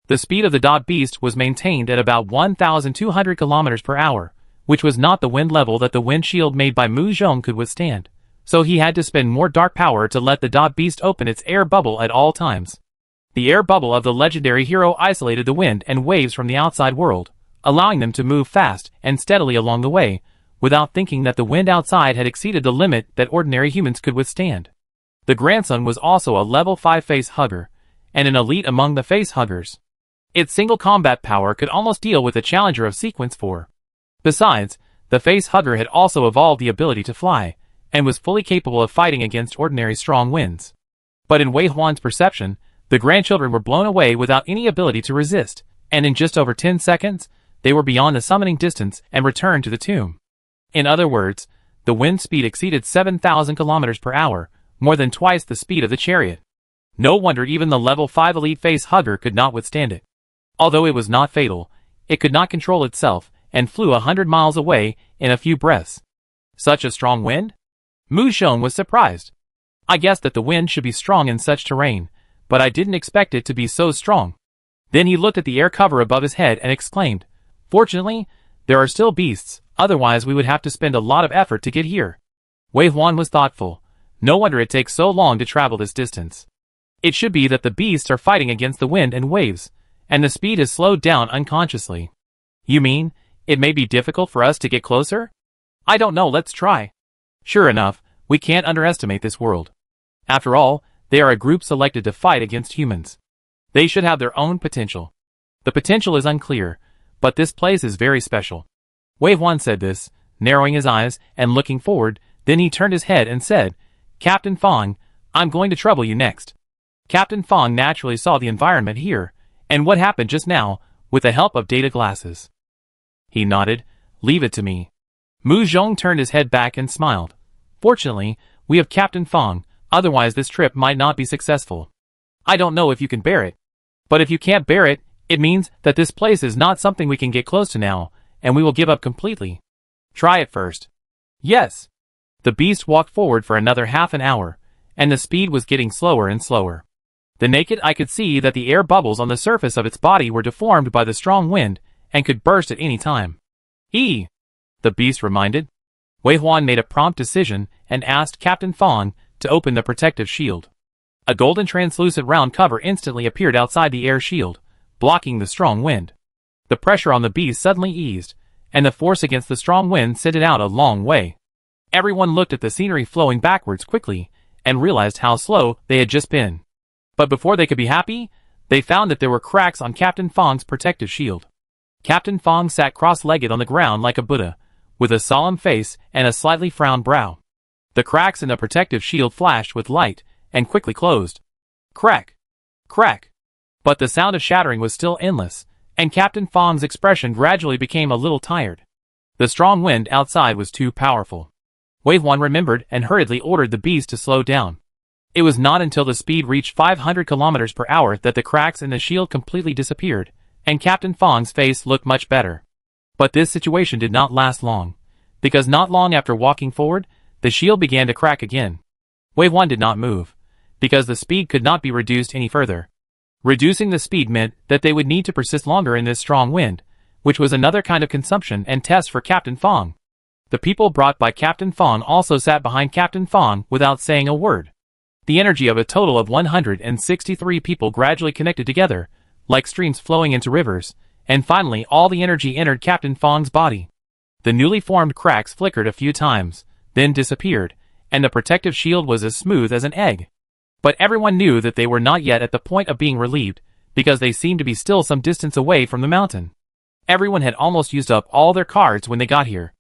The speed of the dot beast was maintained at about 1,200 kilometers per hour, which was not the wind level that the wind shield made by Mu Zhong could withstand, so he had to spend more dark power to let the dot beast open its air bubble at all times. The air bubble of the legendary hero isolated the wind and waves from the outside world, allowing them to move fast and steadily along the way, without thinking that the wind outside had exceeded the limit that ordinary humans could withstand. The grandson was also a level 5 face hugger, and an elite among the face huggers. Its single combat power could almost deal with the challenger of Sequence 4. Besides, the face hugger had also evolved the ability to fly, and was fully capable of fighting against ordinary strong winds. But in Wei Huan's perception, the grandchildren were blown away without any ability to resist, and in just over 10 seconds, they were beyond the summoning distance and returned to the tomb. In other words, the wind speed exceeded 7,000 kilometers per hour, more than twice the speed of the chariot. No wonder even the level 5 elite face hugger could not withstand it. Although it was not fatal, it could not control itself, and flew 100 miles away in a few breaths. Such a strong wind? Mu Zhong was surprised. I guessed that the wind should be strong in such terrain, but I didn't expect it to be so strong. Then he looked at the air cover above his head and exclaimed, "Fortunately, there are still beasts, otherwise we would have to spend a lot of effort to get here." Wei Huan was thoughtful. No wonder it takes so long to travel this distance. It should be that the beasts are fighting against the wind and waves, and the speed is slowed down unconsciously. You mean, it may be difficult for us to get closer? I don't know, let's try. Sure enough, we can't underestimate this world. After all, they are a group selected to fight against humans. They should have their own potential. The potential is unclear, but this place is very special. Wei Huan said this, narrowing his eyes and looking forward, then he turned his head and said, "Captain Fong, I'm going to trouble you next." Captain Fong naturally saw the environment here, and what happened just now, with the help of data glasses. He nodded, "Leave it to me." Mu Zhong turned his head back and smiled. "Fortunately, we have Captain Fong, otherwise this trip might not be successful. I don't know if you can bear it. But if you can't bear it, it means that this place is not something we can get close to now, and we will give up completely. Try it first." "Yes." The beast walked forward for another half an hour, and the speed was getting slower and slower. The naked eye could see that the air bubbles on the surface of its body were deformed by the strong wind, and could burst at any time. The beast reminded. Wei Huan made a prompt decision, and asked Captain Fong to open the protective shield. A golden translucent round cover instantly appeared outside the air shield, blocking the strong wind. The pressure on the beast suddenly eased, and the force against the strong wind sent it out a long way. Everyone looked at the scenery flowing backwards quickly, and realized how slow they had just been. But before they could be happy, they found that there were cracks on Captain Fong's protective shield. Captain Fong sat cross-legged on the ground like a Buddha, with a solemn face and a slightly frowned brow. The cracks in the protective shield flashed with light, and quickly closed. Crack! Crack! But the sound of shattering was still endless, and Captain Fong's expression gradually became a little tired. The strong wind outside was too powerful. Wave 1 remembered and hurriedly ordered the beast to slow down. It was not until the speed reached 500 kilometers per hour that the cracks in the shield completely disappeared, and Captain Fong's face looked much better. But this situation did not last long, because not long after walking forward, the shield began to crack again. Wave 1 did not move, because the speed could not be reduced any further. Reducing the speed meant that they would need to persist longer in this strong wind, which was another kind of consumption and test for Captain Fong. The people brought by Captain Fong also sat behind Captain Fong without saying a word. The energy of a total of 163 people gradually connected together, like streams flowing into rivers, and finally all the energy entered Captain Fong's body. The newly formed cracks flickered a few times, then disappeared, and the protective shield was as smooth as an egg. But everyone knew that they were not yet at the point of being relieved, because they seemed to be still some distance away from the mountain. Everyone had almost used up all their cards when they got here.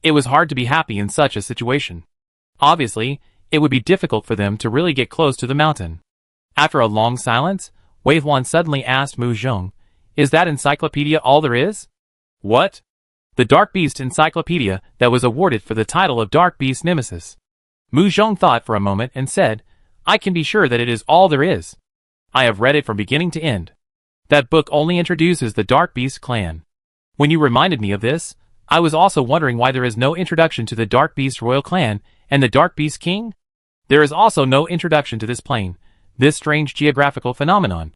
It was hard to be happy in such a situation. Obviously, it would be difficult for them to really get close to the mountain. After a long silence, Wave 1 suddenly asked Mu Zhong, "Is that encyclopedia all there is?" "What?" "The Dark Beast Encyclopedia that was awarded for the title of Dark Beast Nemesis." Mu Zhong thought for a moment and said, "I can be sure that it is all there is. I have read it from beginning to end. That book only introduces the Dark Beast clan. When you reminded me of this, I was also wondering why there is no introduction to the Dark Beast royal clan and the Dark Beast king. There is also no introduction to this plane, this strange geographical phenomenon.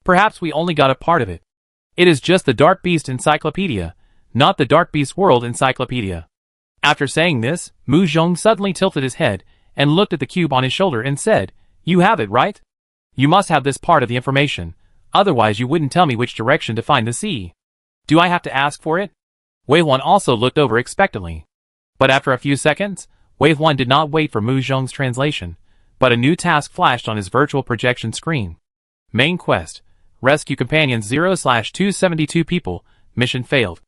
Perhaps we only got a part of it. It is just the Dark Beast Encyclopedia, not the Dark Beast World Encyclopedia." After saying this, Mu Zhong suddenly tilted his head and looked at the cube on his shoulder and said, "You have it, right? You must have this part of the information, otherwise you wouldn't tell me which direction to find the sea. Do I have to ask for it?" Wave 1 also looked over expectantly. But after a few seconds, Wave 1 did not wait for Mu Zhong's translation, but a new task flashed on his virtual projection screen. Main quest: Rescue Companions 0/272 people, mission failed.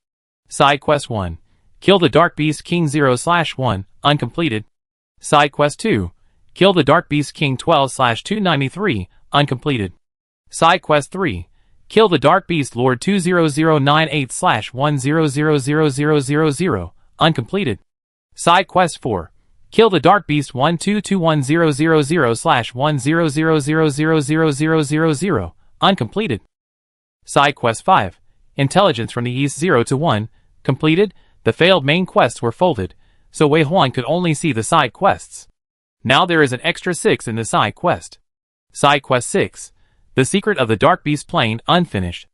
Side quest 1: Kill the Dark Beast King 0/1, uncompleted. Side quest 2: Kill the Dark Beast King 12/293, uncompleted. Side quest 3: Kill the Dark Beast Lord 20098/1000000, uncompleted. Side quest 4: Kill the Dark Beast 1221000/100000000, uncompleted. Side quest 5: Intelligence from the East 0-1, completed. The failed main quests were folded, so Wei Huan could only see the side quests. Now there is an extra 6 in the side quest. Side quest 6: The Secret of the Dark Beast Plain, unfinished.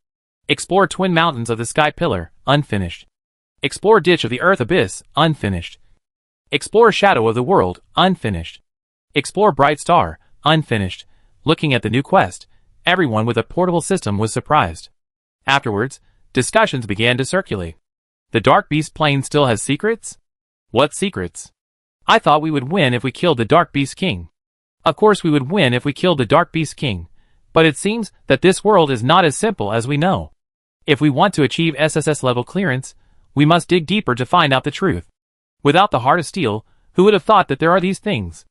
Explore Twin Mountains of the Sky Pillar, unfinished. Explore Ditch of the Earth Abyss, unfinished. Explore Shadow of the World, unfinished. Explore Bright Star, unfinished. Looking at the new quest, everyone with a portable system was surprised. Afterwards, discussions began to circulate. The Dark Beast Plain still has secrets? What secrets? I thought we would win if we killed the Dark Beast King. Of course we would win if we killed the Dark Beast King. But it seems that this world is not as simple as we know. If we want to achieve SSS level clearance, we must dig deeper to find out the truth. Without the heart of steel, who would have thought that there are these things?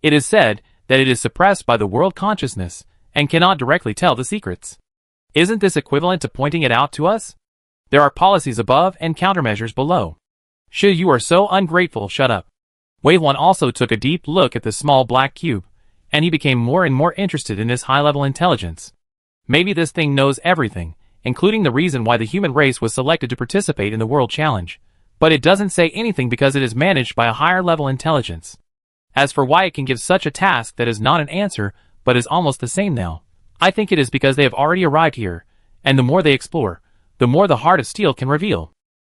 It is said that it is suppressed by the world consciousness and cannot directly tell the secrets. Isn't this equivalent to pointing it out to us? There are policies above and countermeasures below. Should you are so ungrateful, shut up. Wave 1 also took a deep look at the small black cube, and he became more and more interested in this high-level intelligence. Maybe this thing knows everything, including the reason why the human race was selected to participate in the World Challenge. But it doesn't say anything because it is managed by a higher-level intelligence. As for why it can give such a task that is not an answer, but is almost the same now, I think it is because they have already arrived here, and the more they explore, the more the Heart of Steel can reveal.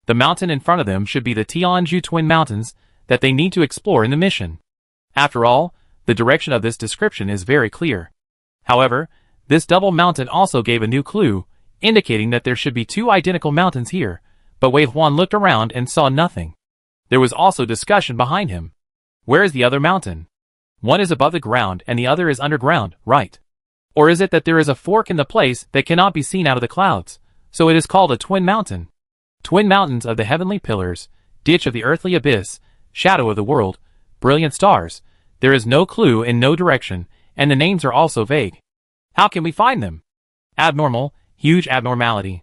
The mountain in front of them should be the Tianju Twin Mountains that they need to explore in the mission. After all, the direction of this description is very clear. However, this double mountain also gave a new clue, indicating that there should be 2 identical mountains here, But Wei Huan looked around and saw nothing. There was also discussion behind him. Where is the other mountain? One is above the ground and the other is underground, right? Or is it that there is a fork in the place that cannot be seen out of the clouds, so it is called a twin mountain? Twin mountains of the heavenly pillars, ditch of the earthly abyss, shadow of the world, brilliant stars. There is no clue in no direction, and the names are also vague. How can we find them? Abnormal, huge abnormality.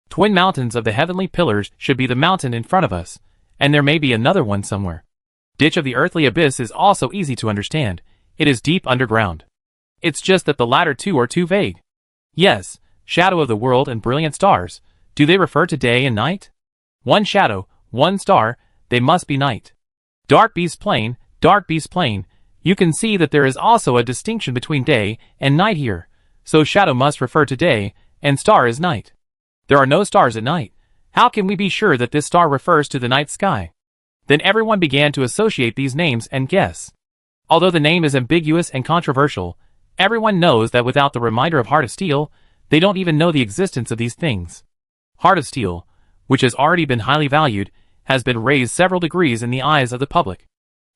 Twin mountains of the heavenly pillars should be the mountain in front of us, and there may be another one somewhere. Ditch of the earthly abyss is also easy to understand. It is deep underground. It's just that the latter two are too vague. Yes, shadow of the world and brilliant stars. Do they refer to day and night? One shadow, one star, they must be night. Dark beast plain, you can see that there is also a distinction between day and night here, so shadow must refer to day, and star is night. There are no stars at night. How can we be sure that this star refers to the night sky? Then everyone began to associate these names and guess. Although the name is ambiguous and controversial, everyone knows that without the reminder of Heart of Steel, they don't even know the existence of these things. Heart of Steel, which has already been highly valued, has been raised several degrees in the eyes of the public.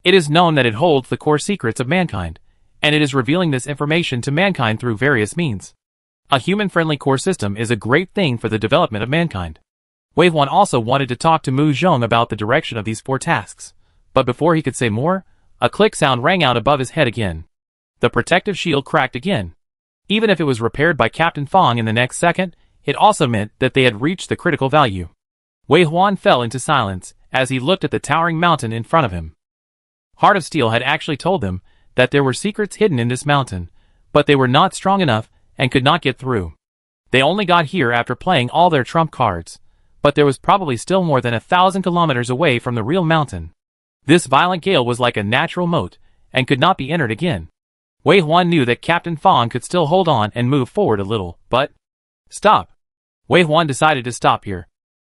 It is known that it holds the core secrets of mankind, and it is revealing this information to mankind through various means. A human-friendly core system is a great thing for the development of mankind. Wei Huan also wanted to talk to Mu Zhong about the direction of these 4 tasks, but before he could say more, a click sound rang out above his head again. The protective shield cracked again. Even if it was repaired by Captain Fong in the next second, it also meant that they had reached the critical value. Wei Huan fell into silence as he looked at the towering mountain in front of him. Heart of Steel had actually told them that there were secrets hidden in this mountain, but they were not strong enough and could not get through. They only got here after playing all their trump cards, but there was probably still more than 1,000 kilometers away from the real mountain. This violent gale was like a natural moat, and could not be entered again. Wei Huan knew that Captain Fong could still hold on and move forward a little, but... Stop! Wei Huan decided to stop here.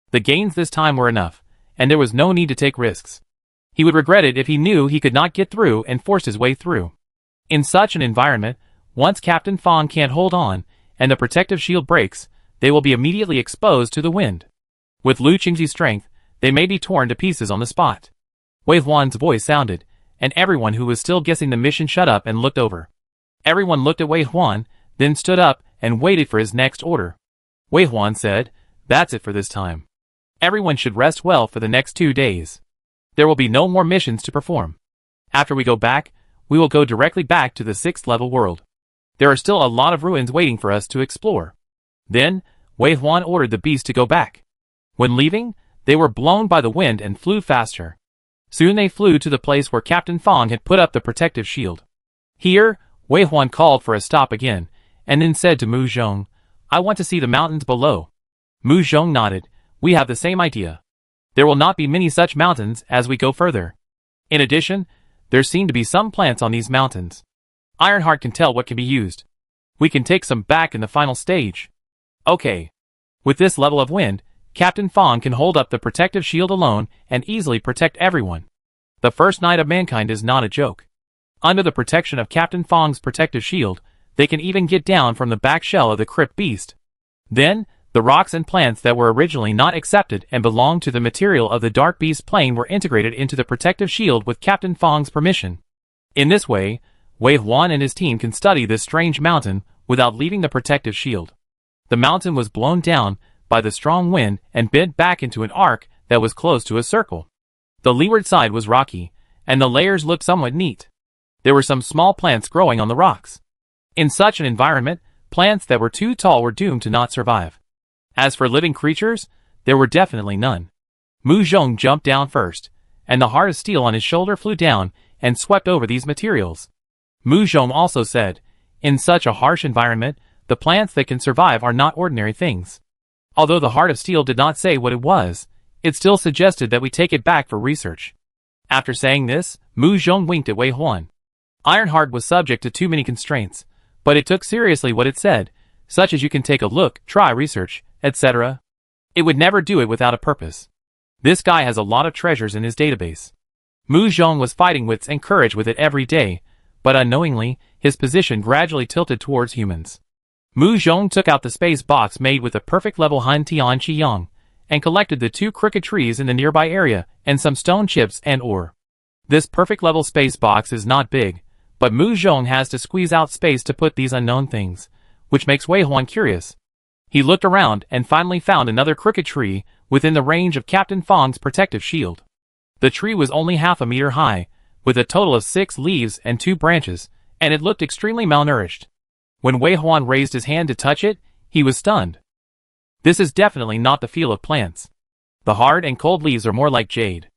The gains this time were enough, and there was no need to take risks. He would regret it if he knew he could not get through and forced his way through. In such an environment, once Captain Fong can't hold on, and the protective shield breaks, they will be immediately exposed to the wind. With Lu Qingji's strength, they may be torn to pieces on the spot. Wei Huan's voice sounded, and everyone who was still guessing the mission shut up and looked over. Everyone looked at Wei Huan, then stood up and waited for his next order. Wei Huan said, "That's it for this time. Everyone should rest well for the next 2 days. There will be no more missions to perform. After we go back, we will go directly back to the 6th level world. There are still a lot of ruins waiting for us to explore." Then, Wei Huan ordered the beast to go back. When leaving, they were blown by the wind and flew faster. Soon they flew to the place where Captain Fong had put up the protective shield. Here, Wei Huan called for a stop again, and then said to Mu Zhong, "I want to see the mountains below." Mu Zhong nodded. "We have the same idea. There will not be many such mountains as we go further. In addition, there seem to be some plants on these mountains. Ironheart can tell what can be used. We can take some back in the final stage." Okay. With this level of wind, Captain Fong can hold up the protective shield alone and easily protect everyone. The first night of mankind is not a joke. Under the protection of Captain Fong's protective shield, they can even get down from the back shell of the crypt beast. Then, the rocks and plants that were originally not accepted and belonged to the material of the Dark Beast plane were integrated into the protective shield with Captain Fong's permission. In this way, Wei Huan and his team can study this strange mountain without leaving the protective shield. The mountain was blown down by the strong wind and bent back into an arc that was close to a circle. The leeward side was rocky, and the layers looked somewhat neat. There were some small plants growing on the rocks. In such an environment, plants that were too tall were doomed to not survive. As for living creatures, there were definitely none. Mu Zhong jumped down first, and the Heart of Steel on his shoulder flew down and swept over these materials. Mu Zhong also said, "In such a harsh environment, the plants that can survive are not ordinary things." Although the Heart of Steel did not say what it was, it still suggested that we take it back for research. After saying this, Mu Zhong winked at Wei Huan. Ironheart was subject to too many constraints, but it took seriously what it said, such as you can take a look, try research, etc. It would never do it without a purpose. This guy has a lot of treasures in his database. Mu Zhong was fighting wits and courage with it every day, but unknowingly, his position gradually tilted towards humans. Mu Zhong took out the space box made with a perfect level Han Tian Qiyang, and collected the 2 crooked trees in the nearby area and some stone chips and ore. This perfect level space box is not big, but Mu Zhong has to squeeze out space to put these unknown things, which makes Wei Huan curious. He looked around and finally found another crooked tree within the range of Captain Fong's protective shield. The tree was only half a meter high, with a total of 6 leaves and 2 branches, and it looked extremely malnourished. When Wei Huan raised his hand to touch it, he was stunned. This is definitely not the feel of plants. The hard and cold leaves are more like jade.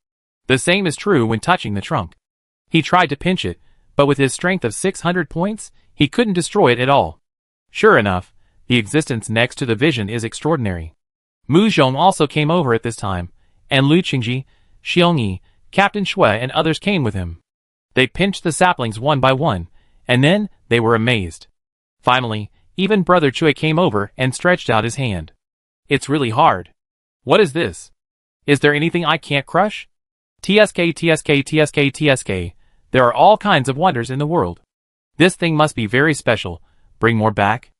The same is true when touching the trunk. He tried to pinch it, but with his strength of 600 points, he couldn't destroy it at all. Sure enough, the existence next to the vision is extraordinary. Mu Zhong also came over at this time, and Lu Qingji, Xiongyi, Captain Shui and others came with him. They pinched the saplings one by one, and then they were amazed. Finally, even Brother Chui came over and stretched out his hand. It's really hard. What is this? Is there anything I can't crush? TSK, TSK, TSK, TSK. There are all kinds of wonders in the world. This thing must be very special. Bring more back.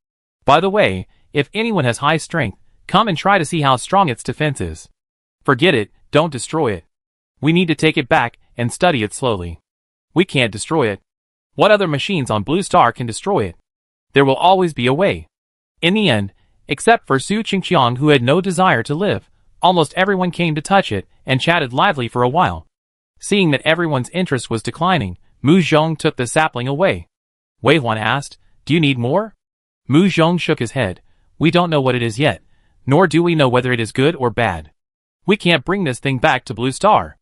By the way, if anyone has high strength, come and try to see how strong its defense is. Forget it, don't destroy it. We need to take it back and study it slowly. We can't destroy it. What other machines on Blue Star can destroy it? There will always be a way. In the end, except for Su Qingqiang who had no desire to live, almost everyone came to touch it and chatted lively for a while. Seeing that everyone's interest was declining, Mu Zhong took the sapling away. Wei Huan asked, "Do you need more?" Mu Zhong shook his head. "We don't know what it is yet, nor do we know whether it is good or bad. We can't bring this thing back to Blue Star.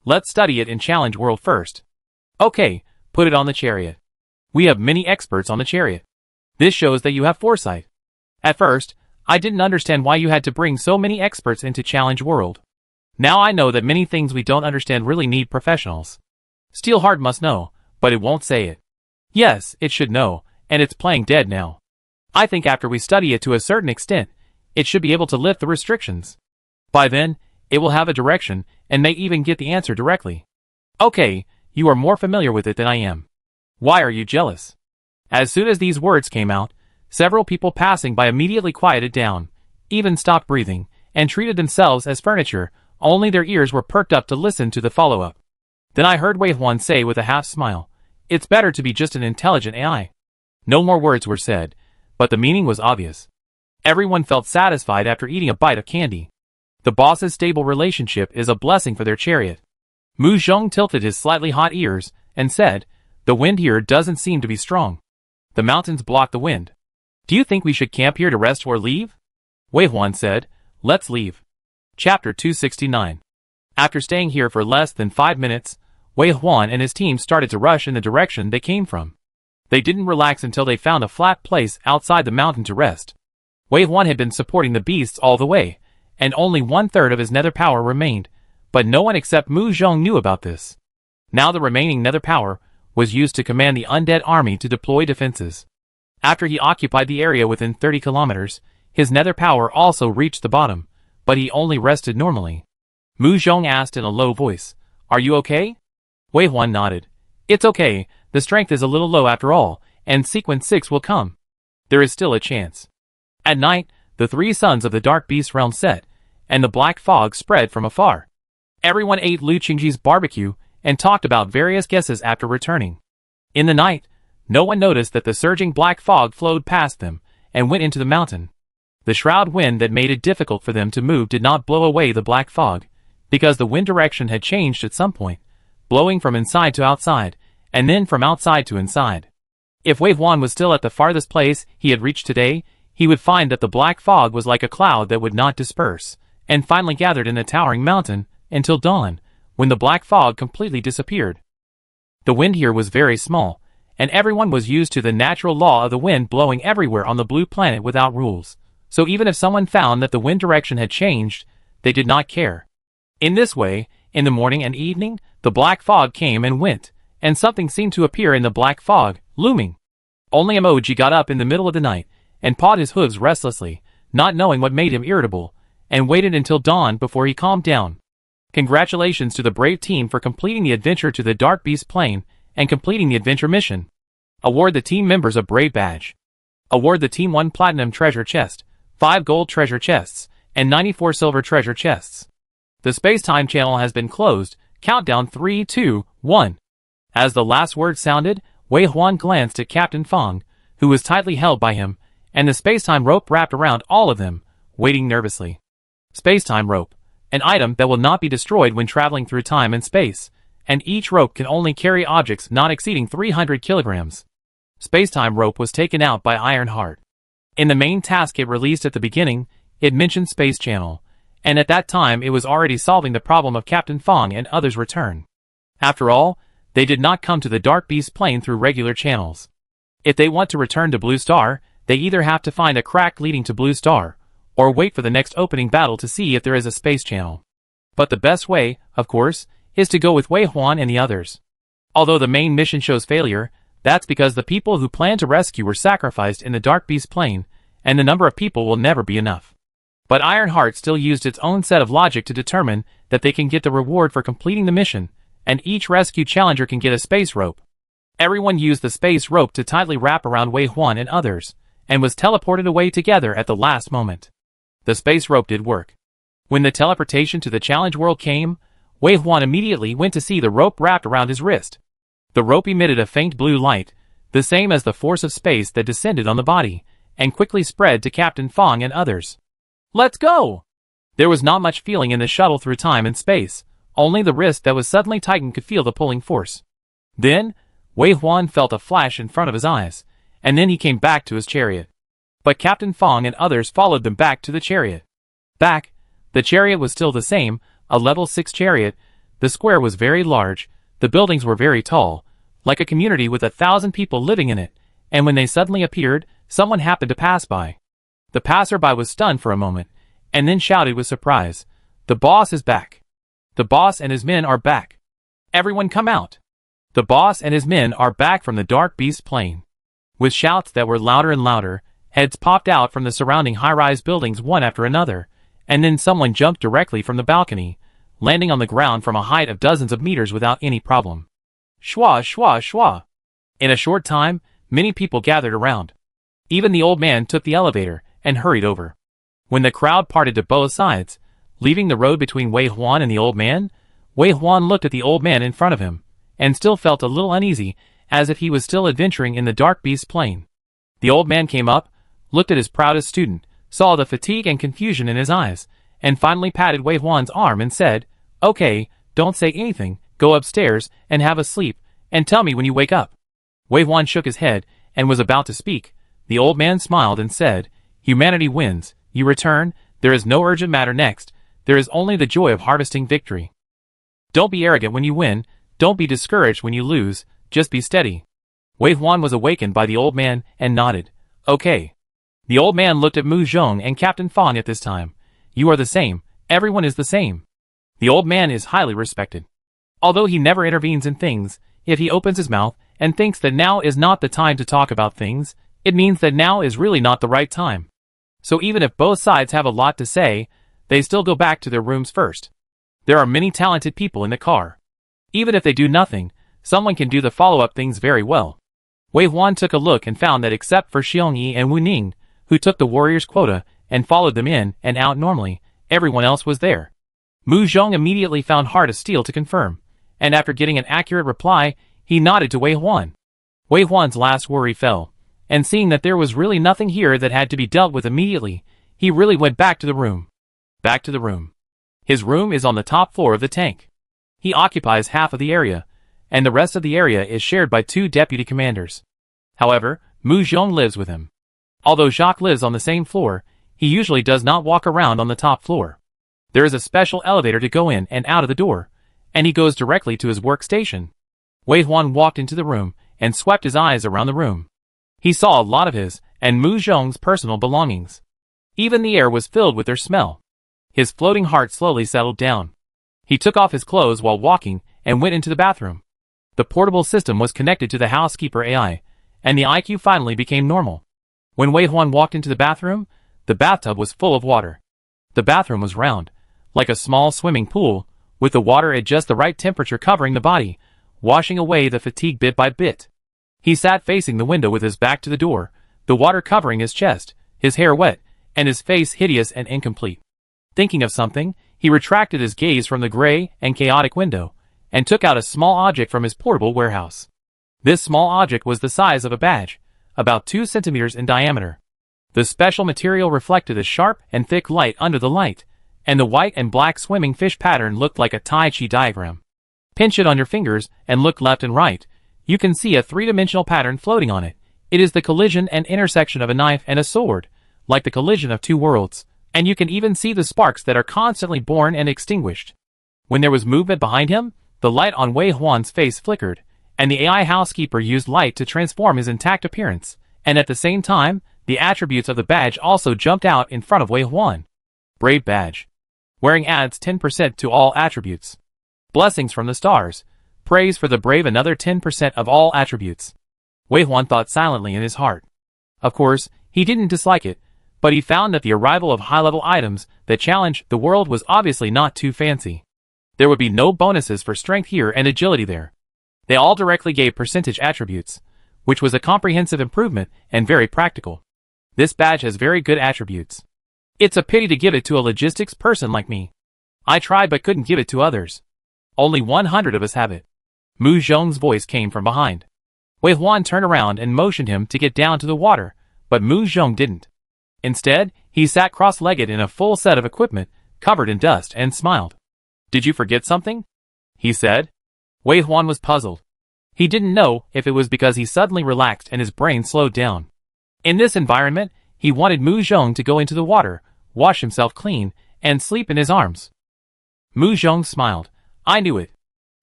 Let's study it in Challenge World first." "Okay, put it on the chariot. We have many experts on the chariot. This shows that you have foresight. At first, I didn't understand why you had to bring so many experts into Challenge World. Now I know that many things we don't understand really need professionals. Steelheart must know, but it won't say it. Yes, it should know, and it's playing dead now. I think after we study it to a certain extent, it should be able to lift the restrictions. By then, it will have a direction, and may even get the answer directly. Okay, you are more familiar with it than I am. Why are you jealous?" As soon as these words came out, several people passing by immediately quieted down, even stopped breathing, and treated themselves as furniture. Only their ears were perked up to listen to the follow-up. Then I heard Wei Huan say with a half-smile, "It's better to be just an intelligent AI." No more words were said, but the meaning was obvious. Everyone felt satisfied after eating a bite of candy. The boss's stable relationship is a blessing for their chariot. Mu Zhong tilted his slightly hot ears and said, "The wind here doesn't seem to be strong. The mountains block the wind. Do you think we should camp here to rest or leave?" Wei Huan said, "Let's leave." Chapter 269. After staying here for less than 5 minutes, Wei Huan and his team started to rush in the direction they came from. They didn't relax until they found a flat place outside the mountain to rest. Wei Huan had been supporting the beasts all the way, and only 1/3 of his nether power remained, but no one except Mu Zhong knew about this. Now the remaining nether power was used to command the undead army to deploy defenses. After he occupied the area within 30 kilometers, his nether power also reached the bottom, but he only rested normally. Mu Zhong asked in a low voice, "Are you okay?" Wei Huan nodded. "It's okay, the strength is a little low after all, and sequence 6 will come. There is still a chance." At night, the 3 suns of the Dark Beast realm set, and the black fog spread from afar. Everyone ate Lu Qingji's barbecue and talked about various guesses after returning. In the night, no one noticed that the surging black fog flowed past them and went into the mountain. The shroud wind that made it difficult for them to move did not blow away the black fog, because the wind direction had changed at some point, blowing from inside to outside, and then from outside to inside. If Wei Huan was still at the farthest place he had reached today, he would find that the black fog was like a cloud that would not disperse, and finally gathered in a towering mountain until dawn, when the black fog completely disappeared. The wind here was very small, and everyone was used to the natural law of the wind blowing everywhere on the blue planet without rules. So even if someone found that the wind direction had changed, they did not care. In this way, in the morning and evening, the black fog came and went, and something seemed to appear in the black fog, looming. Only Emoji got up in the middle of the night, and pawed his hooves restlessly, not knowing what made him irritable, and waited until dawn before he calmed down. Congratulations to the brave team for completing the adventure to the Dark Beast Plain, and completing the adventure mission. Award the team members a Brave Badge. Award the team 1 Platinum Treasure Chest, 5 Gold Treasure Chests, and 94 silver treasure chests. The space-time channel has been closed. Countdown 3, 2, 1. As the last word sounded, Wei Huan glanced at Captain Fong, who was tightly held by him, and the space-time rope wrapped around all of them, waiting nervously. Space-time rope, an item that will not be destroyed when traveling through time and space, and each rope can only carry objects not exceeding 300 kilograms. Space-time rope was taken out by Ironheart. In the main task it released at the beginning, it mentioned Space Channel, and at that time it was already solving the problem of Captain Fong and others' return. After all, they did not come to the Dark Beast plane through regular channels. If they want to return to Blue Star, they either have to find a crack leading to Blue Star, or wait for the next opening battle to see if there is a space channel. But the best way, of course, is to go with Wei Huan and the others. Although the main mission shows failure, that's because the people who planned to rescue were sacrificed in the Dark Beast plane, and the number of people will never be enough. But Ironheart still used its own set of logic to determine that they can get the reward for completing the mission, and each rescue challenger can get a space rope. Everyone used the space rope to tightly wrap around Wei Huan and others, and was teleported away together at the last moment. The space rope did work. When the teleportation to the challenge world came, Wei Huan immediately went to see the rope wrapped around his wrist. The rope emitted a faint blue light, the same as the force of space that descended on the body, and quickly spread to Captain Fong and others. Let's go! There was not much feeling in the shuttle through time and space, only the wrist that was suddenly tightened could feel the pulling force. Then, Wei Huan felt a flash in front of his eyes, and then he came back to his chariot. But Captain Fong and others followed them back to the chariot. Back, the chariot was still the same, a level 6 chariot. The square was very large, the buildings were very tall, like a community with 1,000 people living in it, and when they suddenly appeared, someone happened to pass by. The passerby was stunned for a moment, and then shouted with surprise, "The boss is back! The boss and his men are back! Everyone come out! The boss and his men are back from the Dark Beast plane!" With shouts that were louder and louder, heads popped out from the surrounding high-rise buildings one after another, and then someone jumped directly from the balcony, landing on the ground from a height of dozens of meters without any problem. Shwa, shwa, shwa! In a short time, many people gathered around. Even the old man took the elevator and hurried over. When the crowd parted to both sides, leaving the road between Wei Huan and the old man, Wei Huan looked at the old man in front of him, and still felt a little uneasy, as if he was still adventuring in the Dark Beast plane. The old man came up, looked at his proudest student, saw the fatigue and confusion in his eyes, and finally patted Wei Huan's arm and said, "Okay, don't say anything, go upstairs and have a sleep, and tell me when you wake up." Wei Huan shook his head, and was about to speak. The old man smiled and said, "Humanity wins, you return, there is no urgent matter next, there is only the joy of harvesting victory. Don't be arrogant when you win, don't be discouraged when you lose, just be steady." Wei Huan was awakened by the old man and nodded, "Okay." The old man looked at Mu Zhong and Captain Fong at this time. "You are the same, everyone is the same." The old man is highly respected. Although he never intervenes in things, if he opens his mouth and thinks that now is not the time to talk about things, it means that now is really not the right time. So even if both sides have a lot to say, they still go back to their rooms first. There are many talented people in the car. Even if they do nothing, someone can do the follow-up things very well. Wei Huan took a look and found that except for Xiong Yi and Wu Ning, who took the warriors' quota and followed them in and out normally, everyone else was there. Mu Zhong immediately found Heart of Steel to confirm, and after getting an accurate reply, he nodded to Wei Huan. Wei Huan's last worry fell, and seeing that there was really nothing here that had to be dealt with immediately, he really went back to the room. Back to the room. His room is on the top floor of the tank. He occupies half of the area, and the rest of the area is shared by 2 deputy commanders. However, Mu Zhong lives with him. Although Jacques lives on the same floor, he usually does not walk around on the top floor. There is a special elevator to go in and out of the door, and he goes directly to his workstation. Wei Huan walked into the room and swept his eyes around the room. He saw a lot of his and Mu Zhong's personal belongings. Even the air was filled with their smell. His floating heart slowly settled down. He took off his clothes while walking and went into the bathroom. The portable system was connected to the housekeeper AI, and the IQ finally became normal. When Wei Huan walked into the bathroom, the bathtub was full of water. The bathroom was round, like a small swimming pool, with the water at just the right temperature covering the body, washing away the fatigue bit by bit. He sat facing the window with his back to the door, the water covering his chest, his hair wet, and his face hideous and incomplete. Thinking of something, he retracted his gaze from the gray and chaotic window, and took out a small object from his portable warehouse. This small object was the size of a badge, about 2 centimeters in diameter. The special material reflected a sharp and thick light under the light, and the white and black swimming fish pattern looked like a Tai Chi diagram. Pinch it on your fingers and look left and right. You can see a three-dimensional pattern floating on it. It is the collision and intersection of a knife and a sword, like the collision of two worlds, and you can even see the sparks that are constantly born and extinguished. When there was movement behind him, the light on Wei Huan's face flickered, and the AI housekeeper used light to transform his intact appearance, and at the same time, the attributes of the badge also jumped out in front of Wei Huan. Brave badge. Wearing adds 10% to all attributes. Blessings from the stars. Praise for the brave another 10% of all attributes. Wei Huan thought silently in his heart. Of course, he didn't dislike it, but he found that the arrival of high-level items that challenged the world was obviously not too fancy. There would be no bonuses for strength here and agility there. They all directly gave percentage attributes, which was a comprehensive improvement and very practical. This badge has very good attributes. It's a pity to give it to a logistics person like me. I tried but couldn't give it to others. Only 100 of us have it. Mu Zhong's voice came from behind. Wei Huan turned around and motioned him to get down to the water, but Mu Zhong didn't. Instead, he sat cross-legged in a full set of equipment, covered in dust, and smiled. "Did you forget something?" he said. Wei Huan was puzzled. He didn't know if it was because he suddenly relaxed and his brain slowed down. In this environment, he wanted Mu Zhong to go into the water, wash himself clean, and sleep in his arms. Mu Zhong smiled. "I knew it."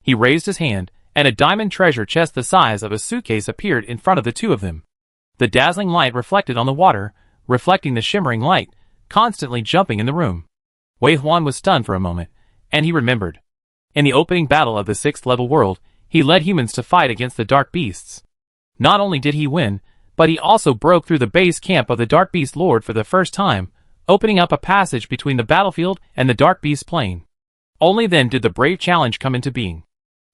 He raised his hand, and a diamond treasure chest the size of a suitcase appeared in front of the two of them. The dazzling light reflected on the water, reflecting the shimmering light, constantly jumping in the room. Wei Huan was stunned for a moment, and he remembered. In the opening battle of the 6th level world, he led humans to fight against the dark beasts. Not only did he win, but he also broke through the base camp of the Dark Beast Lord for the first time, opening up a passage between the battlefield and the Dark Beast Plain. Only then did the brave challenge come into being.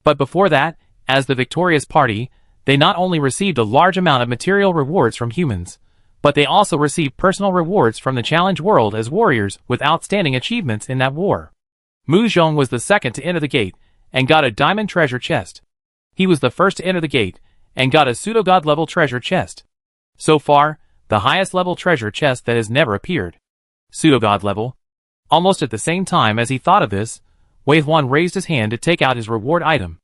But before that, as the victorious party, they not only received a large amount of material rewards from humans, but they also received personal rewards from the challenge world as warriors with outstanding achievements in that war. Mu Zhong was the second to enter the gate, and got a diamond treasure chest. He was the first to enter the gate, and got a pseudo-god level treasure chest. So far, the highest level treasure chest that has never appeared. Pseudo-god level. Almost at the same time as he thought of this, Wei Huan raised his hand to take out his reward item.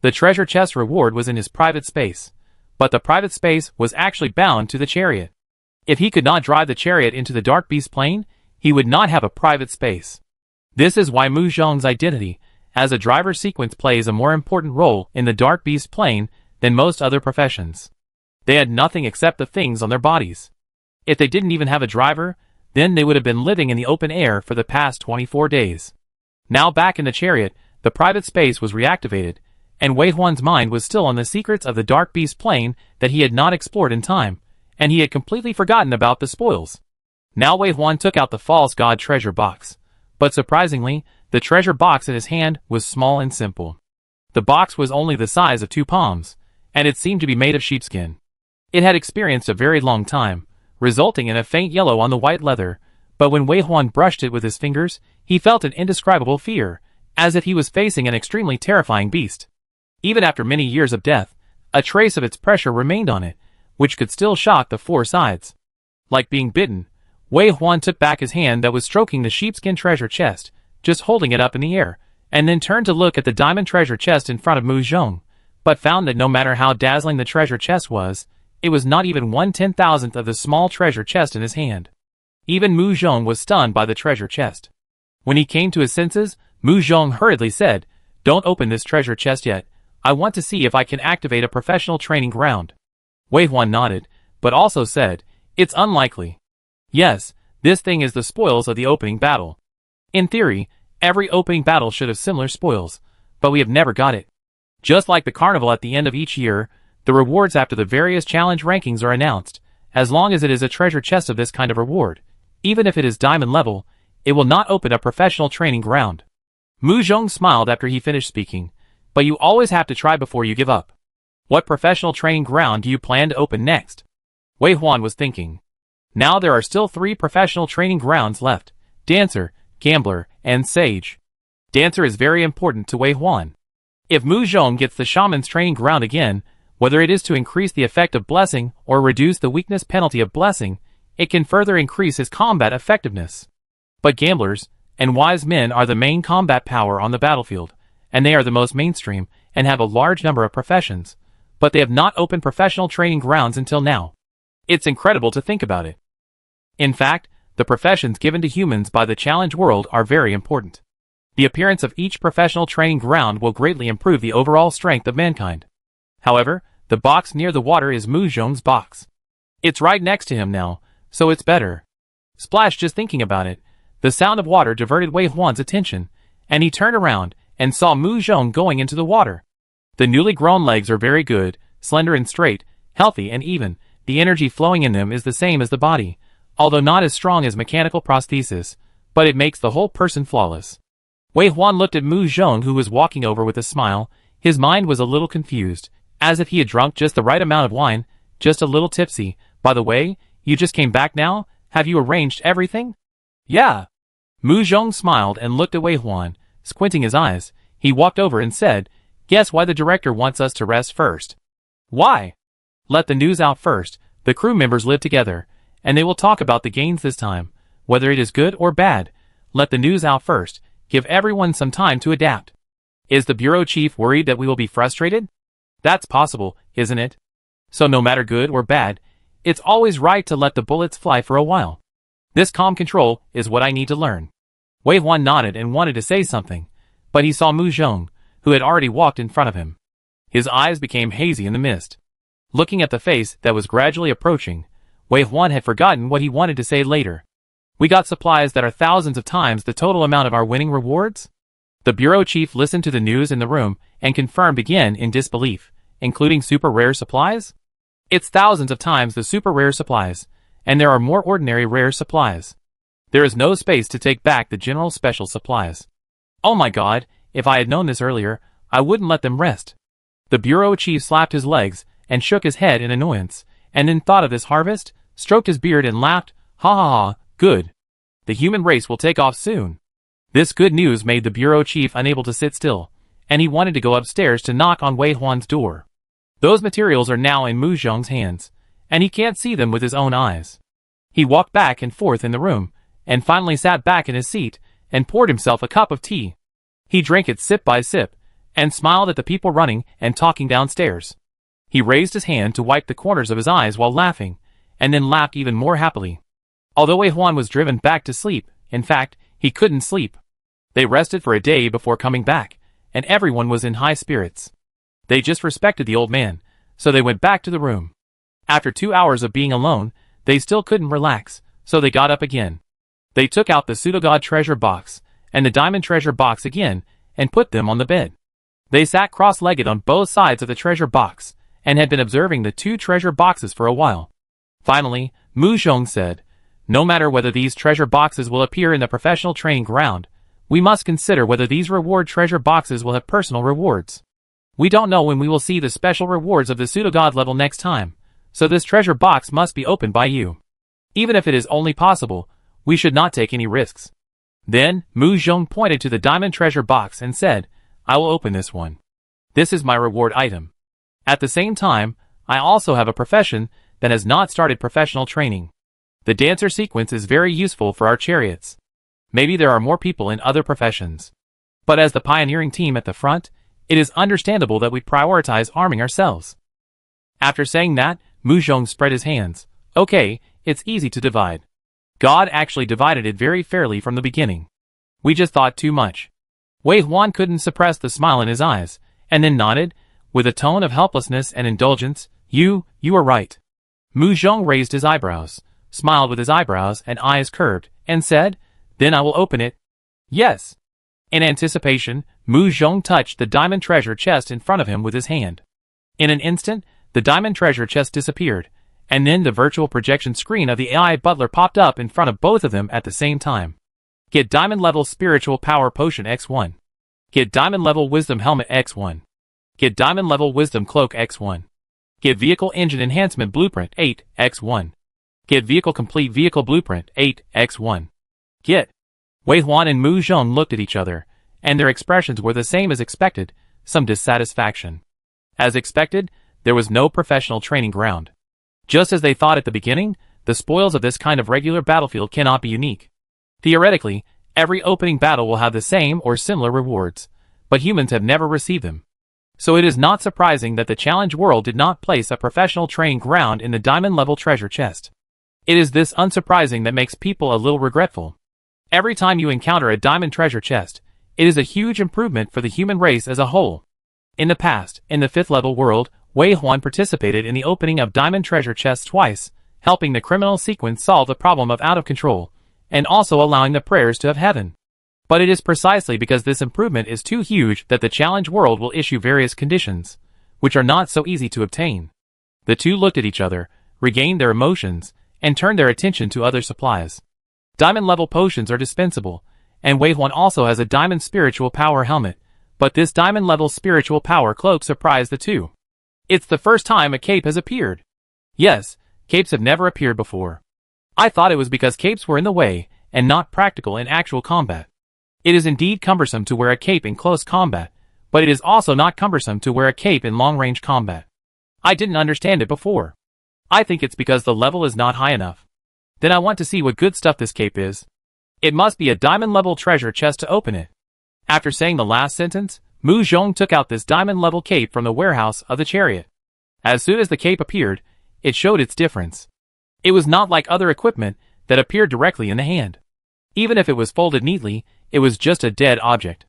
The treasure chest reward was in his private space, but the private space was actually bound to the chariot. If he could not drive the chariot into the Dark Beast Plain, he would not have a private space. This is why Mu Zhong's identity as a driver sequence plays a more important role in the Dark Beast Plain than most other professions. They had nothing except the things on their bodies. If they didn't even have a driver, then they would have been living in the open air for the past 24 days. Now back in the chariot, the private space was reactivated, and Wei Huan's mind was still on the secrets of the Dark Beast Plain that he had not explored in time, and he had completely forgotten about the spoils. Now Wei Huan took out the false god treasure box. But surprisingly, the treasure box in his hand was small and simple. The box was only the size of 2 palms, and it seemed to be made of sheepskin. It had experienced a very long time, resulting in a faint yellow on the white leather, but when Wei Huan brushed it with his fingers, he felt an indescribable fear, as if he was facing an extremely terrifying beast. Even after many years of death, a trace of its pressure remained on it, which could still shock the 4 sides. Like being bitten, Wei Huan took back his hand that was stroking the sheepskin treasure chest, just holding it up in the air, and then turned to look at the diamond treasure chest in front of Mu Zhong, but found that no matter how dazzling the treasure chest was, it was not even 1/10,000th of the small treasure chest in his hand. Even Mu Zhong was stunned by the treasure chest. When he came to his senses, Mu Zhong hurriedly said, "Don't open this treasure chest yet. I want to see if I can activate a professional training ground." Wei Huan nodded, but also said, "It's unlikely. Yes, this thing is the spoils of the opening battle. In theory, every opening battle should have similar spoils, but we have never got it. Just like the carnival at the end of each year, the rewards after the various challenge rankings are announced. As long as it is a treasure chest of this kind of reward, even if it is diamond level, it will not open a professional training ground." Mu Zhong smiled after he finished speaking, "But you always have to try before you give up. What professional training ground do you plan to open next?" Wei Huan was thinking. Now there are still 3 professional training grounds left: dancer, gambler, and sage. Dancer is very important to Wei Huan. If Mu Zhong gets the shaman's training ground again, whether it is to increase the effect of blessing or reduce the weakness penalty of blessing, it can further increase his combat effectiveness. But gamblers and wise men are the main combat power on the battlefield, and they are the most mainstream and have a large number of professions, but they have not opened professional training grounds until now. It's incredible to think about it. In fact, the professions given to humans by the challenge world are very important. The appearance of each professional training ground will greatly improve the overall strength of mankind. However, the box near the water is Mu Zhong's box. It's right next to him now, so it's better. Splash, just thinking about it. The sound of water diverted Wei Huan's attention, and he turned around and saw Mu Zhong going into the water. The newly grown legs are very good, slender and straight, healthy and even. The energy flowing in them is the same as the body, although not as strong as mechanical prosthesis, but it makes the whole person flawless. Wei Huan looked at Mu Zhong, who was walking over with a smile. His mind was a little confused, as if he had drunk just the right amount of wine, just a little tipsy. By the way, you just came back now? Have you arranged everything? Yeah. Mu Zhong smiled and looked at Wei Huan, squinting his eyes. He walked over and said, "Guess why the director wants us to rest first?" "Why?" "Let the news out first. The crew members live together, and they will talk about the gains this time, whether it is good or bad. Let the news out first. Give everyone some time to adapt." "Is the bureau chief worried that we will be frustrated?" "That's possible, isn't it? So no matter good or bad, it's always right to let the bullets fly for a while. This calm control is what I need to learn." Wei Huan nodded and wanted to say something, but he saw Mu Zhong, who had already walked in front of him. His eyes became hazy in the mist. Looking at the face that was gradually approaching, Wei Huan had forgotten what he wanted to say later. "We got supplies that are thousands of times the total amount of our winning rewards?" The bureau chief listened to the news in the room and confirmed again in disbelief, "Including super rare supplies?" "It's thousands of times the super rare supplies, and there are more ordinary rare supplies. There is no space to take back the general special supplies." "Oh my god, if I had known this earlier, I wouldn't let them rest." The bureau chief slapped his legs and shook his head in annoyance, and then thought of this harvest, stroked his beard and laughed, "Ha ha ha, good. The human race will take off soon." This good news made the bureau chief unable to sit still, and he wanted to go upstairs to knock on Wei Huan's door. Those materials are now in Mu Zhong's hands, and he can't see them with his own eyes. He walked back and forth in the room, and finally sat back in his seat, and poured himself a cup of tea. He drank it sip by sip, and smiled at the people running and talking downstairs. He raised his hand to wipe the corners of his eyes while laughing, and then laughed even more happily. Although Wei Huan was driven back to sleep, in fact, he couldn't sleep. They rested for a day before coming back, and everyone was in high spirits. They just respected the old man, so they went back to the room. After 2 hours of being alone, they still couldn't relax, so they got up again. They took out the pseudogod treasure box, and the diamond treasure box again, and put them on the bed. They sat cross-legged on both sides of the treasure box, and had been observing the 2 treasure boxes for a while. Finally, Mu Zhong said, "No matter whether these treasure boxes will appear in the professional training ground, we must consider whether these reward treasure boxes will have personal rewards. We don't know when we will see the special rewards of the pseudogod level next time, so this treasure box must be opened by you. Even if it is only possible, we should not take any risks." Then, Mu Zhong pointed to the diamond treasure box and said, "I will open this one. This is my reward item. At the same time, I also have a profession that has not started professional training. The dancer sequence is very useful for our chariots. Maybe there are more people in other professions. But as the pioneering team at the front, it is understandable that we prioritize arming ourselves." After saying that, Mu Zhong spread his hands. "Okay, it's easy to divide. God actually divided it very fairly from the beginning. We just thought too much." Wei Huan couldn't suppress the smile in his eyes, and then nodded, with a tone of helplessness and indulgence, You are right." Mu Zhong raised his eyebrows, smiled with his eyebrows and eyes curved, and said, "Then I will open it." "Yes." In anticipation, Mu Zhong touched the diamond treasure chest in front of him with his hand. In an instant, the diamond treasure chest disappeared, and then the virtual projection screen of the AI butler popped up in front of both of them at the same time. Get Diamond Level Spiritual Power Potion X1. Get Diamond Level Wisdom Helmet X1. Get Diamond Level Wisdom Cloak X1. Get Vehicle Engine Enhancement Blueprint 8 X1. Get Vehicle Complete Vehicle Blueprint 8 X1. Get Wei Huan and Mu Zhong looked at each other, and their expressions were the same as expected, some dissatisfaction. As expected, there was no professional training ground. Just as they thought at the beginning, the spoils of this kind of regular battlefield cannot be unique. Theoretically, every opening battle will have the same or similar rewards, but humans have never received them. So it is not surprising that the Challenge World did not place a professional training ground in the diamond-level treasure chest. It is this unsurprising that makes people a little regretful. Every time you encounter a diamond treasure chest, it is a huge improvement for the human race as a whole. In the past, in the 5th level world, Wei Huan participated in the opening of diamond treasure chests twice, helping the criminal sequence solve the problem of out of control, and also allowing the prayers to have heaven. But it is precisely because this improvement is too huge that the Challenge World will issue various conditions, which are not so easy to obtain. The two looked at each other, regained their emotions, and turned their attention to other supplies. Diamond-level potions are dispensable, and Wei Huan also has a diamond spiritual power helmet, but this diamond-level spiritual power cloak surprised the two. It's the first time a cape has appeared. Yes, capes have never appeared before. I thought it was because capes were in the way, and not practical in actual combat. It is indeed cumbersome to wear a cape in close combat, but it is also not cumbersome to wear a cape in long-range combat. I didn't understand it before. I think it's because the level is not high enough. Then I want to see what good stuff this cape is. It must be a diamond-level treasure chest to open it. After saying the last sentence, Mu Zhong took out this diamond-level cape from the warehouse of the chariot. As soon as the cape appeared, it showed its difference. It was not like other equipment that appeared directly in the hand. Even if it was folded neatly, it was just a dead object.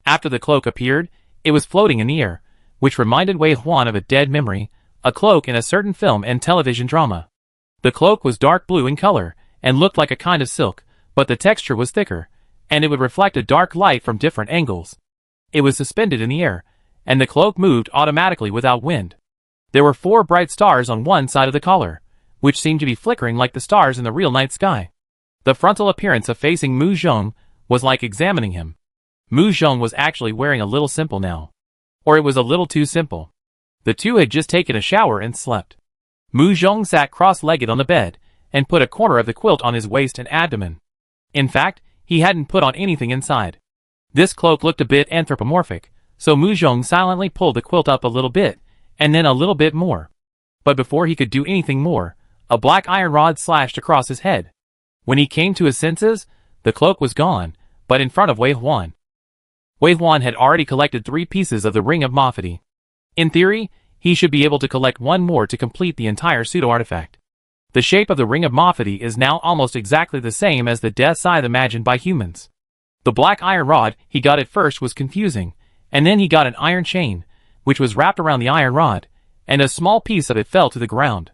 After the cloak appeared, it was floating in the air, which reminded Wei Huan of a dead memory, a cloak in a certain film and television drama. The cloak was dark blue in color, and looked like a kind of silk, but the texture was thicker, and it would reflect a dark light from different angles. It was suspended in the air, and the cloak moved automatically without wind. There were 4 bright stars on one side of the collar, which seemed to be flickering like the stars in the real night sky. The frontal appearance of facing Mu Zhong was like examining him. Mu Zhong was actually wearing a little simple now. Or it was a little too simple. The two had just taken a shower and slept. Mu Zhong sat cross-legged on the bed, and put a corner of the quilt on his waist and abdomen. In fact, he hadn't put on anything inside. This cloak looked a bit anthropomorphic, so Mu Zhong silently pulled the quilt up a little bit, and then a little bit more. But before he could do anything more, a black iron rod slashed across his head. When he came to his senses, the cloak was gone, but in front of Wei Huan. Wei Huan had already collected 3 pieces of the Ring of Mafati. In theory, he should be able to collect 1 more to complete the entire pseudo-artifact. The shape of the Ring of Mafati is now almost exactly the same as the death scythe imagined by humans. The black iron rod he got at first was confusing, and then he got an iron chain, which was wrapped around the iron rod, and a small piece of it fell to the ground.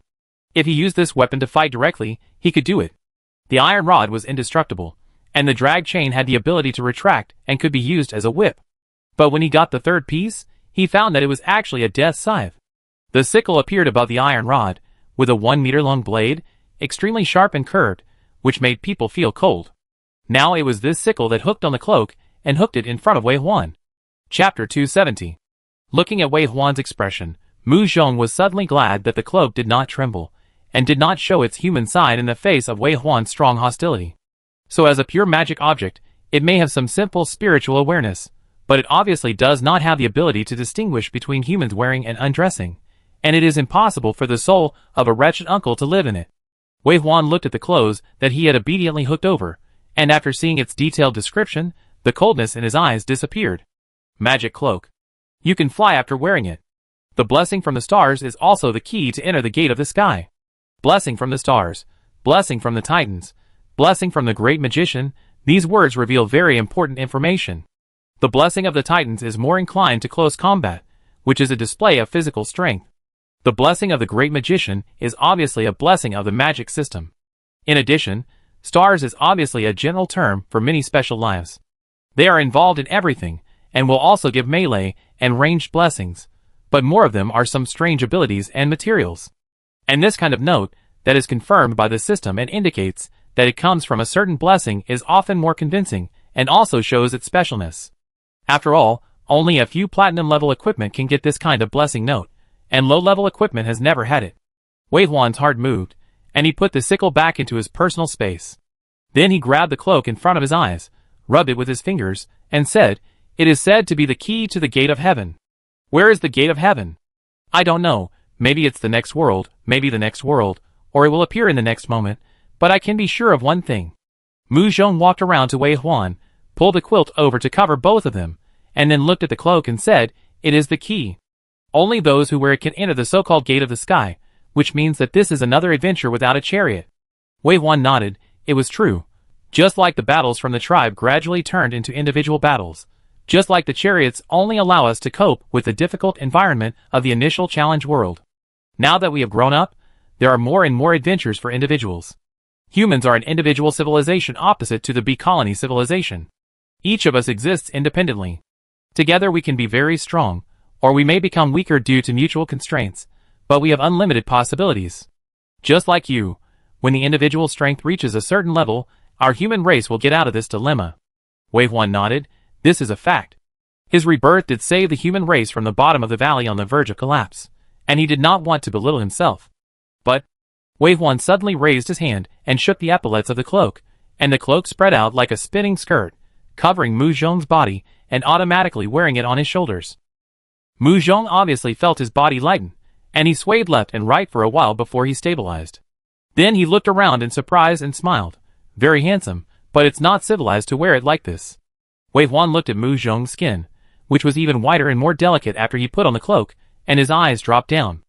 If he used this weapon to fight directly, he could do it. The iron rod was indestructible, and the drag chain had the ability to retract and could be used as a whip. But when he got the 3rd piece, he found that it was actually a death scythe. The sickle appeared above the iron rod, with a 1-meter-long blade, extremely sharp and curved, which made people feel cold. Now it was this sickle that hooked on the cloak, and hooked it in front of Wei Huan. Chapter 270. Looking at Wei Huan's expression, Mu Zhong was suddenly glad that the cloak did not tremble, and did not show its human side in the face of Wei Huan's strong hostility. So as a pure magic object, it may have some simple spiritual awareness, but it obviously does not have the ability to distinguish between humans wearing and undressing, and it is impossible for the soul of a wretched uncle to live in it. Wei Huan looked at the clothes that he had obediently hooked over, and after seeing its detailed description, the coldness in his eyes disappeared. Magic cloak. You can fly after wearing it. The blessing from the stars is also the key to enter the gate of the sky. Blessing from the stars. Blessing from the titans. Blessing from the great magician. These words reveal very important information. The blessing of the titans is more inclined to close combat, which is a display of physical strength. The blessing of the great magician is obviously a blessing of the magic system. In addition, stars is obviously a general term for many special lives. They are involved in everything, and will also give melee and ranged blessings, but more of them are some strange abilities and materials. And this kind of note, that is confirmed by the system and indicates that it comes from a certain blessing, is often more convincing, and also shows its specialness. After all, only a few platinum-level equipment can get this kind of blessing note, and low-level equipment has never had it. Wei Huan's heart moved, and he put the sickle back into his personal space. Then he grabbed the cloak in front of his eyes, rubbed it with his fingers, and said, "It is said to be the key to the gate of heaven." "Where is the gate of heaven?" "I don't know. Maybe it's the next world, maybe the next world, or it will appear in the next moment, but I can be sure of one thing." Mu Zhong walked around to Wei Huan, pulled a quilt over to cover both of them, and then looked at the cloak and said, "It is the key. Only those who wear it can enter the so-called gate of the sky, which means that this is another adventure without a chariot." Wei Huan nodded. It was true. Just like the battles from the tribe gradually turned into individual battles, just like the chariots only allow us to cope with the difficult environment of the initial challenge world. Now that we have grown up, there are more and more adventures for individuals. Humans are an individual civilization opposite to the bee colony civilization. Each of us exists independently. Together we can be very strong, or we may become weaker due to mutual constraints, but we have unlimited possibilities. Just like you, when the individual strength reaches a certain level, our human race will get out of this dilemma. Wei Huan nodded. This is a fact. His rebirth did save the human race from the bottom of the valley on the verge of collapse, and he did not want to belittle himself. But Wei Huan suddenly raised his hand and shook the epaulets of the cloak, and the cloak spread out like a spinning skirt, covering Mu Zhong's body and automatically wearing it on his shoulders. Mu Zhong obviously felt his body lighten, and he swayed left and right for a while before he stabilized. Then he looked around in surprise and smiled. Very handsome, but it's not civilized to wear it like this. Wei Huan looked at Mu Zhong's skin, which was even whiter and more delicate after he put on the cloak, and his eyes dropped down.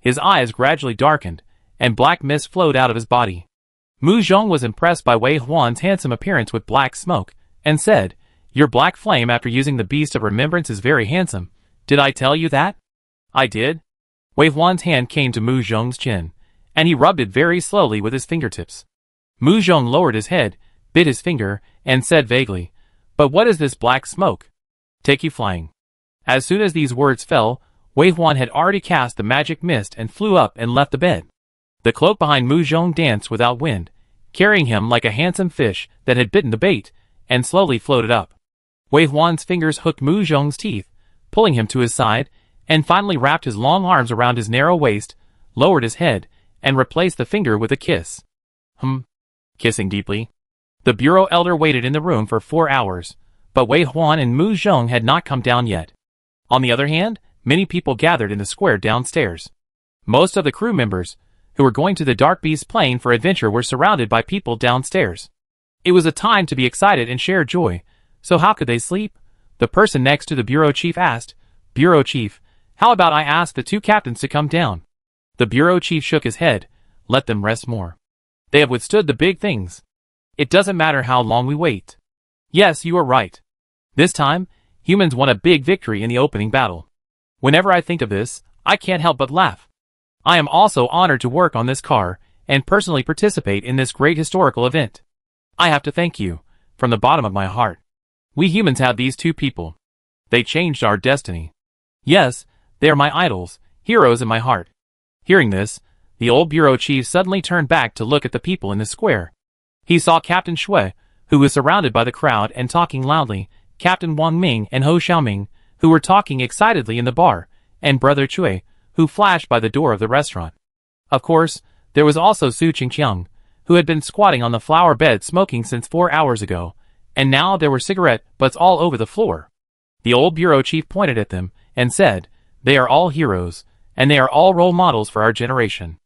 His eyes gradually darkened, and black mist flowed out of his body. Mu Zhong was impressed by Wei Huan's handsome appearance with black smoke, and said, "Your black flame after using the Beast of Remembrance is very handsome. Did I tell you that?" "I did." Wei Huan's hand came to Mu Zhong's chin, and he rubbed it very slowly with his fingertips. Mu Zhong lowered his head, bit his finger, and said vaguely, "But what is this black smoke?" "Take you flying." As soon as these words fell, Wei Huan had already cast the magic mist and flew up and left the bed. The cloak behind Mu Zhong danced without wind, carrying him like a handsome fish that had bitten the bait, and slowly floated up. Wei Huan's fingers hooked Mu Zhong's teeth, pulling him to his side, and finally wrapped his long arms around his narrow waist, lowered his head, and replaced the finger with a kiss. Kissing deeply. The bureau elder waited in the room for 4 hours, but Wei Huan and Mu Zhong had not come down yet. On the other hand, many people gathered in the square downstairs. Most of the crew members, who were going to the Dark Beast plane for adventure, were surrounded by people downstairs. It was a time to be excited and share joy, so how could they sleep? The person next to the bureau chief asked, "Bureau chief, how about I ask the 2 captains to come down?" The bureau chief shook his head. "Let them rest more. They have withstood the big things. It doesn't matter how long we wait." "Yes, you are right. This time, humans won a big victory in the opening battle. Whenever I think of this, I can't help but laugh. I am also honored to work on this car and personally participate in this great historical event. I have to thank you, from the bottom of my heart. We humans have these 2 people. They changed our destiny. Yes, they are my idols, heroes in my heart." Hearing this, the old bureau chief suddenly turned back to look at the people in the square. He saw Captain Shui, who was surrounded by the crowd and talking loudly, Captain Wang Ming and Ho Xiaoming, who were talking excitedly in the bar, and Brother Chui, who flashed by the door of the restaurant. Of course, there was also Su Qingqiang, who had been squatting on the flower bed smoking since 4 hours ago, and now there were cigarette butts all over the floor. The old bureau chief pointed at them and said, "They are all heroes, and they are all role models for our generation."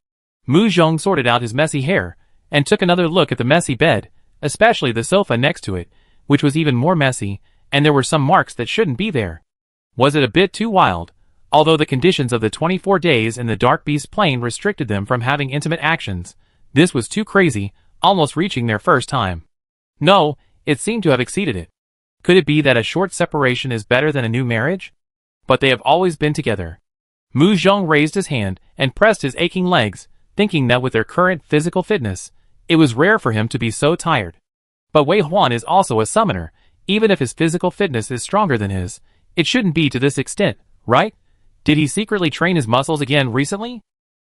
Mu Zhong sorted out his messy hair, and took another look at the messy bed, especially the sofa next to it, which was even more messy, and there were some marks that shouldn't be there. Was it a bit too wild? Although the conditions of the 24 days in the Dark Beast plane restricted them from having intimate actions, this was too crazy, almost reaching their first time. No, it seemed to have exceeded it. Could it be that a short separation is better than a new marriage? But they have always been together. Mu Zhong raised his hand and pressed his aching legs, thinking that with their current physical fitness, it was rare for him to be so tired. But Wei Huan is also a summoner. Even if his physical fitness is stronger than his, it shouldn't be to this extent, right? Did he secretly train his muscles again recently?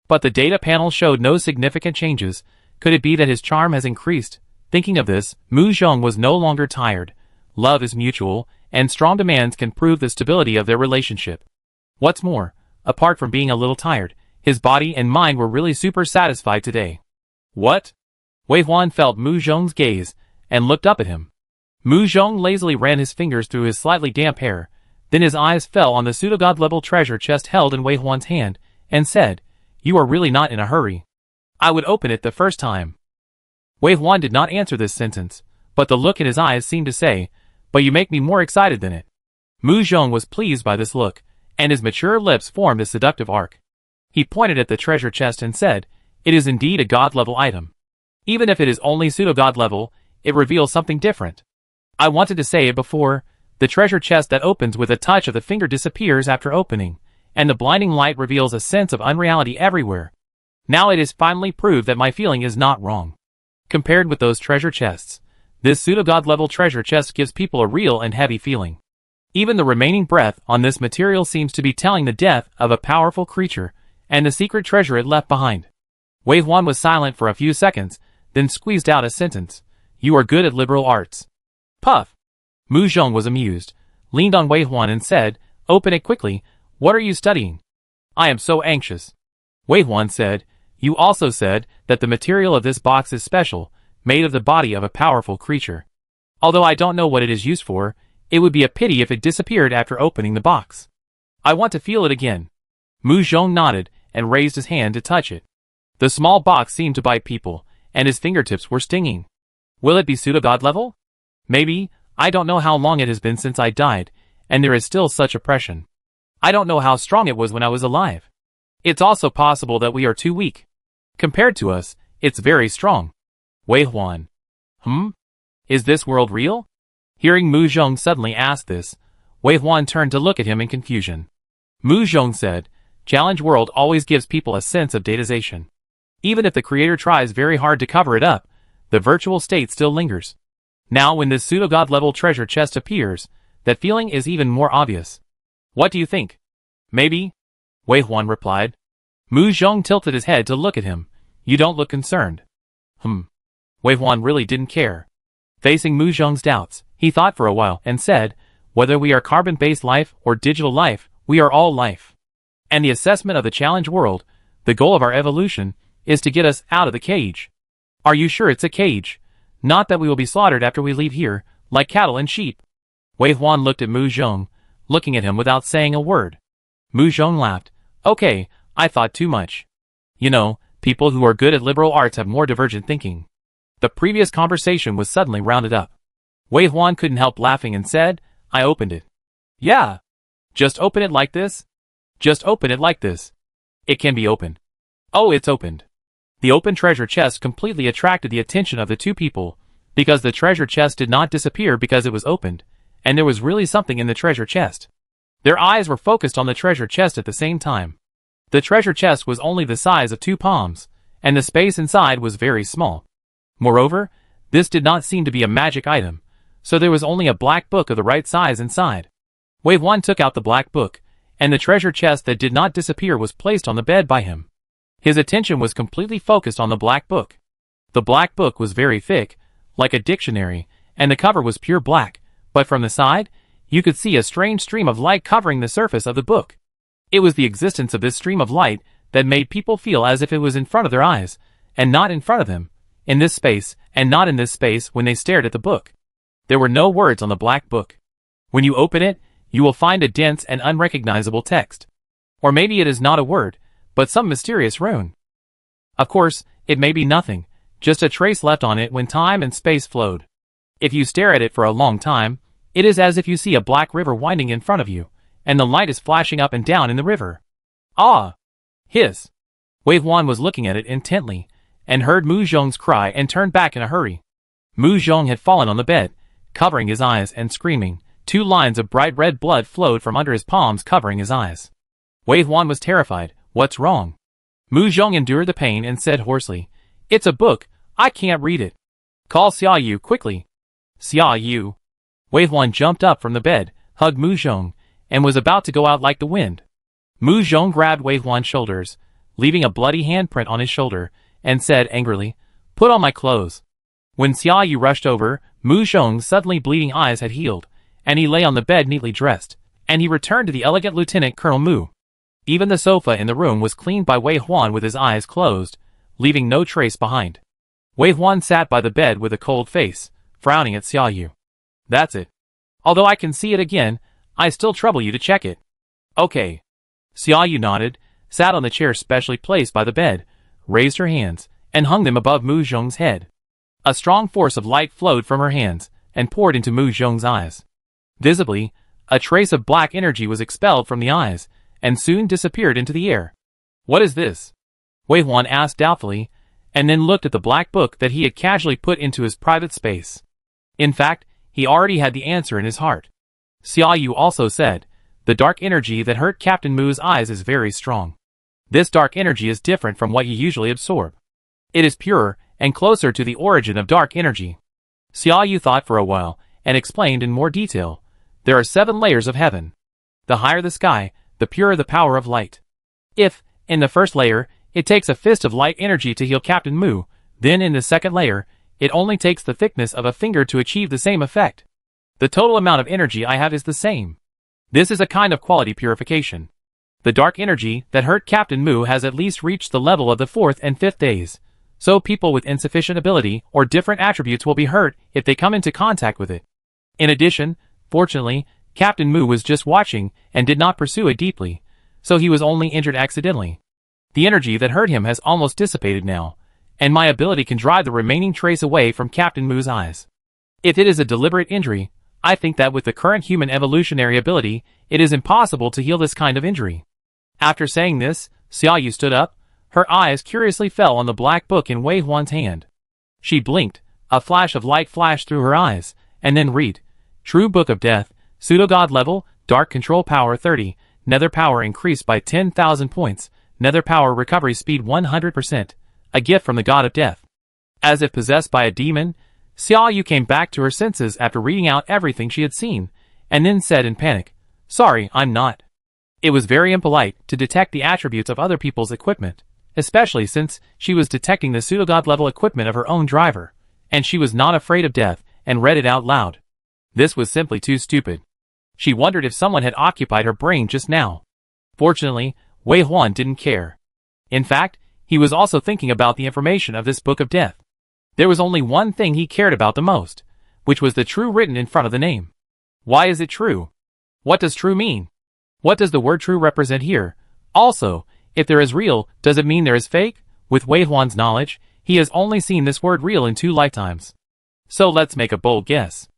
But the data panel showed no significant changes. Could it be that his charm has increased? Thinking of this, Mu Zhong was no longer tired. Love is mutual, and strong demands can prove the stability of their relationship. What's more, apart from being a little tired, his body and mind were really super satisfied today. What? Wei Huan felt Mu Zhong's gaze, and looked up at him. Mu Zhong lazily ran his fingers through his slightly damp hair, then his eyes fell on the pseudo-god-level treasure chest held in Wei Huan's hand, and said, "You are really not in a hurry. I would open it the first time." Wei Huan did not answer this sentence, but the look in his eyes seemed to say, "But you make me more excited than it." Mu Zhong was pleased by this look, and his mature lips formed a seductive arc. He pointed at the treasure chest and said, "It is indeed a god-level item. Even if it is only pseudo-god level, it reveals something different. I wanted to say it before, the treasure chest that opens with a touch of the finger disappears after opening, and the blinding light reveals a sense of unreality everywhere. Now it is finally proved that my feeling is not wrong. Compared with those treasure chests, this pseudo-god level treasure chest gives people a real and heavy feeling. Even the remaining breath on this material seems to be telling the death of a powerful creature, and the secret treasure it left behind." Wei Huan was silent for a few seconds, then squeezed out a sentence. "You are good at liberal arts." Puff! Mu Zhong was amused, leaned on Wei Huan and said, "Open it quickly. What are you studying?" "I am so anxious." Wei Huan said, "You also said that the material of this box is special, made of the body of a powerful creature. Although I don't know what it is used for, it would be a pity if it disappeared after opening the box. I want to feel it again." Mu Zhong nodded and raised his hand to touch it. The small box seemed to bite people, and his fingertips were stinging. "Will it be pseudo-god level? Maybe. I don't know how long it has been since I died, and there is still such oppression. I don't know how strong it was when I was alive. It's also possible that we are too weak. Compared to us, it's very strong." Wei Huan. Is this world real?" Hearing Mu Zhong suddenly ask this, Wei Huan turned to look at him in confusion. Mu Zhong said, "Challenge World always gives people a sense of datization. Even if the creator tries very hard to cover it up, the virtual state still lingers. Now when this pseudo-god level treasure chest appears, that feeling is even more obvious. What do you think?" "Maybe," Wei Huan replied. Mu Zhong tilted his head to look at him. "You don't look concerned." Wei Huan really didn't care. Facing Mu Zhong's doubts, he thought for a while and said, "Whether we are carbon-based life or digital life, we are all life. And the assessment of the challenge world, the goal of our evolution, is to get us out of the cage. Are you sure it's a cage? Not that we will be slaughtered after we leave here, like cattle and sheep." Wei Huan looked at Mu Zhong, looking at him without saying a word. Mu Zhong laughed. "Okay, I thought too much. You know, people who are good at liberal arts have more divergent thinking." The previous conversation was suddenly rounded up. Wei Huan couldn't help laughing and said, "I opened it." "Yeah. Just open it like this? Just open it like this. It can be opened." "Oh, it's opened." The open treasure chest completely attracted the attention of the two people, because the treasure chest did not disappear because it was opened, and there was really something in the treasure chest. Their eyes were focused on the treasure chest at the same time. The treasure chest was only the size of 2 palms, and the space inside was very small. Moreover, this did not seem to be a magic item, so there was only a black book of the right size inside. Wei Huan took out the black book, and the treasure chest that did not disappear was placed on the bed by him. His attention was completely focused on the black book. The black book was very thick, like a dictionary, and the cover was pure black, but from the side, you could see a strange stream of light covering the surface of the book. It was the existence of this stream of light that made people feel as if it was in front of their eyes, and not in front of them, in this space, and not in this space when they stared at the book. There were no words on the black book. When you open it, you will find a dense and unrecognizable text. Or maybe it is not a word, but some mysterious rune. Of course, it may be nothing, just a trace left on it when time and space flowed. If you stare at it for a long time, it is as if you see a black river winding in front of you, and the light is flashing up and down in the river. Ah! Hiss! Wei Huan was looking at it intently, and heard Mu Zhong's cry and turned back in a hurry. Mu Zhong had fallen on the bed, covering his eyes and screaming. 2 lines of bright red blood flowed from under his palms covering his eyes. Wei Huan was terrified. "What's wrong?" Mu Zhong endured the pain and said hoarsely, "It's a book, I can't read it. Call Xia Yu quickly." "Xia Yu." Wei Huan jumped up from the bed, hugged Mu Zhong, and was about to go out like the wind. Mu Zhong grabbed Wei Huan's shoulders, leaving a bloody handprint on his shoulder, and said angrily, "Put on my clothes." When Xia Yu rushed over, Mu Zhong's suddenly bleeding eyes had healed, and he lay on the bed neatly dressed, and he returned to the elegant Lieutenant Colonel Mu. Even the sofa in the room was cleaned by Wei Huan with his eyes closed, leaving no trace behind. Wei Huan sat by the bed with a cold face, frowning at Xia Yu. That's it. Although I can see it again, I still trouble you to check it. Okay. Xiaoyu nodded, sat on the chair specially placed by the bed, raised her hands, and hung them above Mu Zhong's head. A strong force of light flowed from her hands, and poured into Mu Zhong's eyes. Visibly, a trace of black energy was expelled from the eyes, and soon disappeared into the air. What is this? Wei Huan asked doubtfully, and then looked at the black book that he had casually put into his private space. In fact, he already had the answer in his heart. Xiaoyu also said, the dark energy that hurt Captain Mu's eyes is very strong. This dark energy is different from what you usually absorb. It is purer and closer to the origin of dark energy. Xiaoyu thought for a while, and explained in more detail. There are 7 layers of heaven. The higher the sky, the purer the power of light. If, in the first layer, it takes a fist of light energy to heal Captain Mu, then in the second layer, it only takes the thickness of a finger to achieve the same effect. The total amount of energy I have is the same. This is a kind of quality purification. The dark energy that hurt Captain Mu has at least reached the level of the 4th and 5th days, so people with insufficient ability or different attributes will be hurt if they come into contact with it. In addition, fortunately, Captain Mu was just watching and did not pursue it deeply, so he was only injured accidentally. The energy that hurt him has almost dissipated now, and my ability can drive the remaining trace away from Captain Mu's eyes. If it is a deliberate injury, I think that with the current human evolutionary ability, it is impossible to heal this kind of injury. After saying this, Xiaoyu stood up. Her eyes curiously fell on the black book in Wei Huan's hand. She blinked, a flash of light flashed through her eyes, and then read, True Book of Death, Pseudo-God level, Dark Control Power 30, Nether Power increased by 10,000 points, Nether Power recovery speed 100%, a gift from the God of Death. As if possessed by a demon, Xiaoyu came back to her senses after reading out everything she had seen, and then said in panic, Sorry, I'm not. It was very impolite to detect the attributes of other people's equipment, especially since she was detecting the pseudo-god level equipment of her own driver, and she was not afraid of death, and read it out loud. This was simply too stupid. She wondered if someone had occupied her brain just now. Fortunately, Wei Huan didn't care. In fact, he was also thinking about the information of this Book of Death. There was only one thing he cared about the most, which was the true written in front of the name. Why is it true? What does true mean? What does the word true represent here? Also, if there is real, does it mean there is fake? With Wei Huan's knowledge, he has only seen this word real in 2 lifetimes. So let's make a bold guess.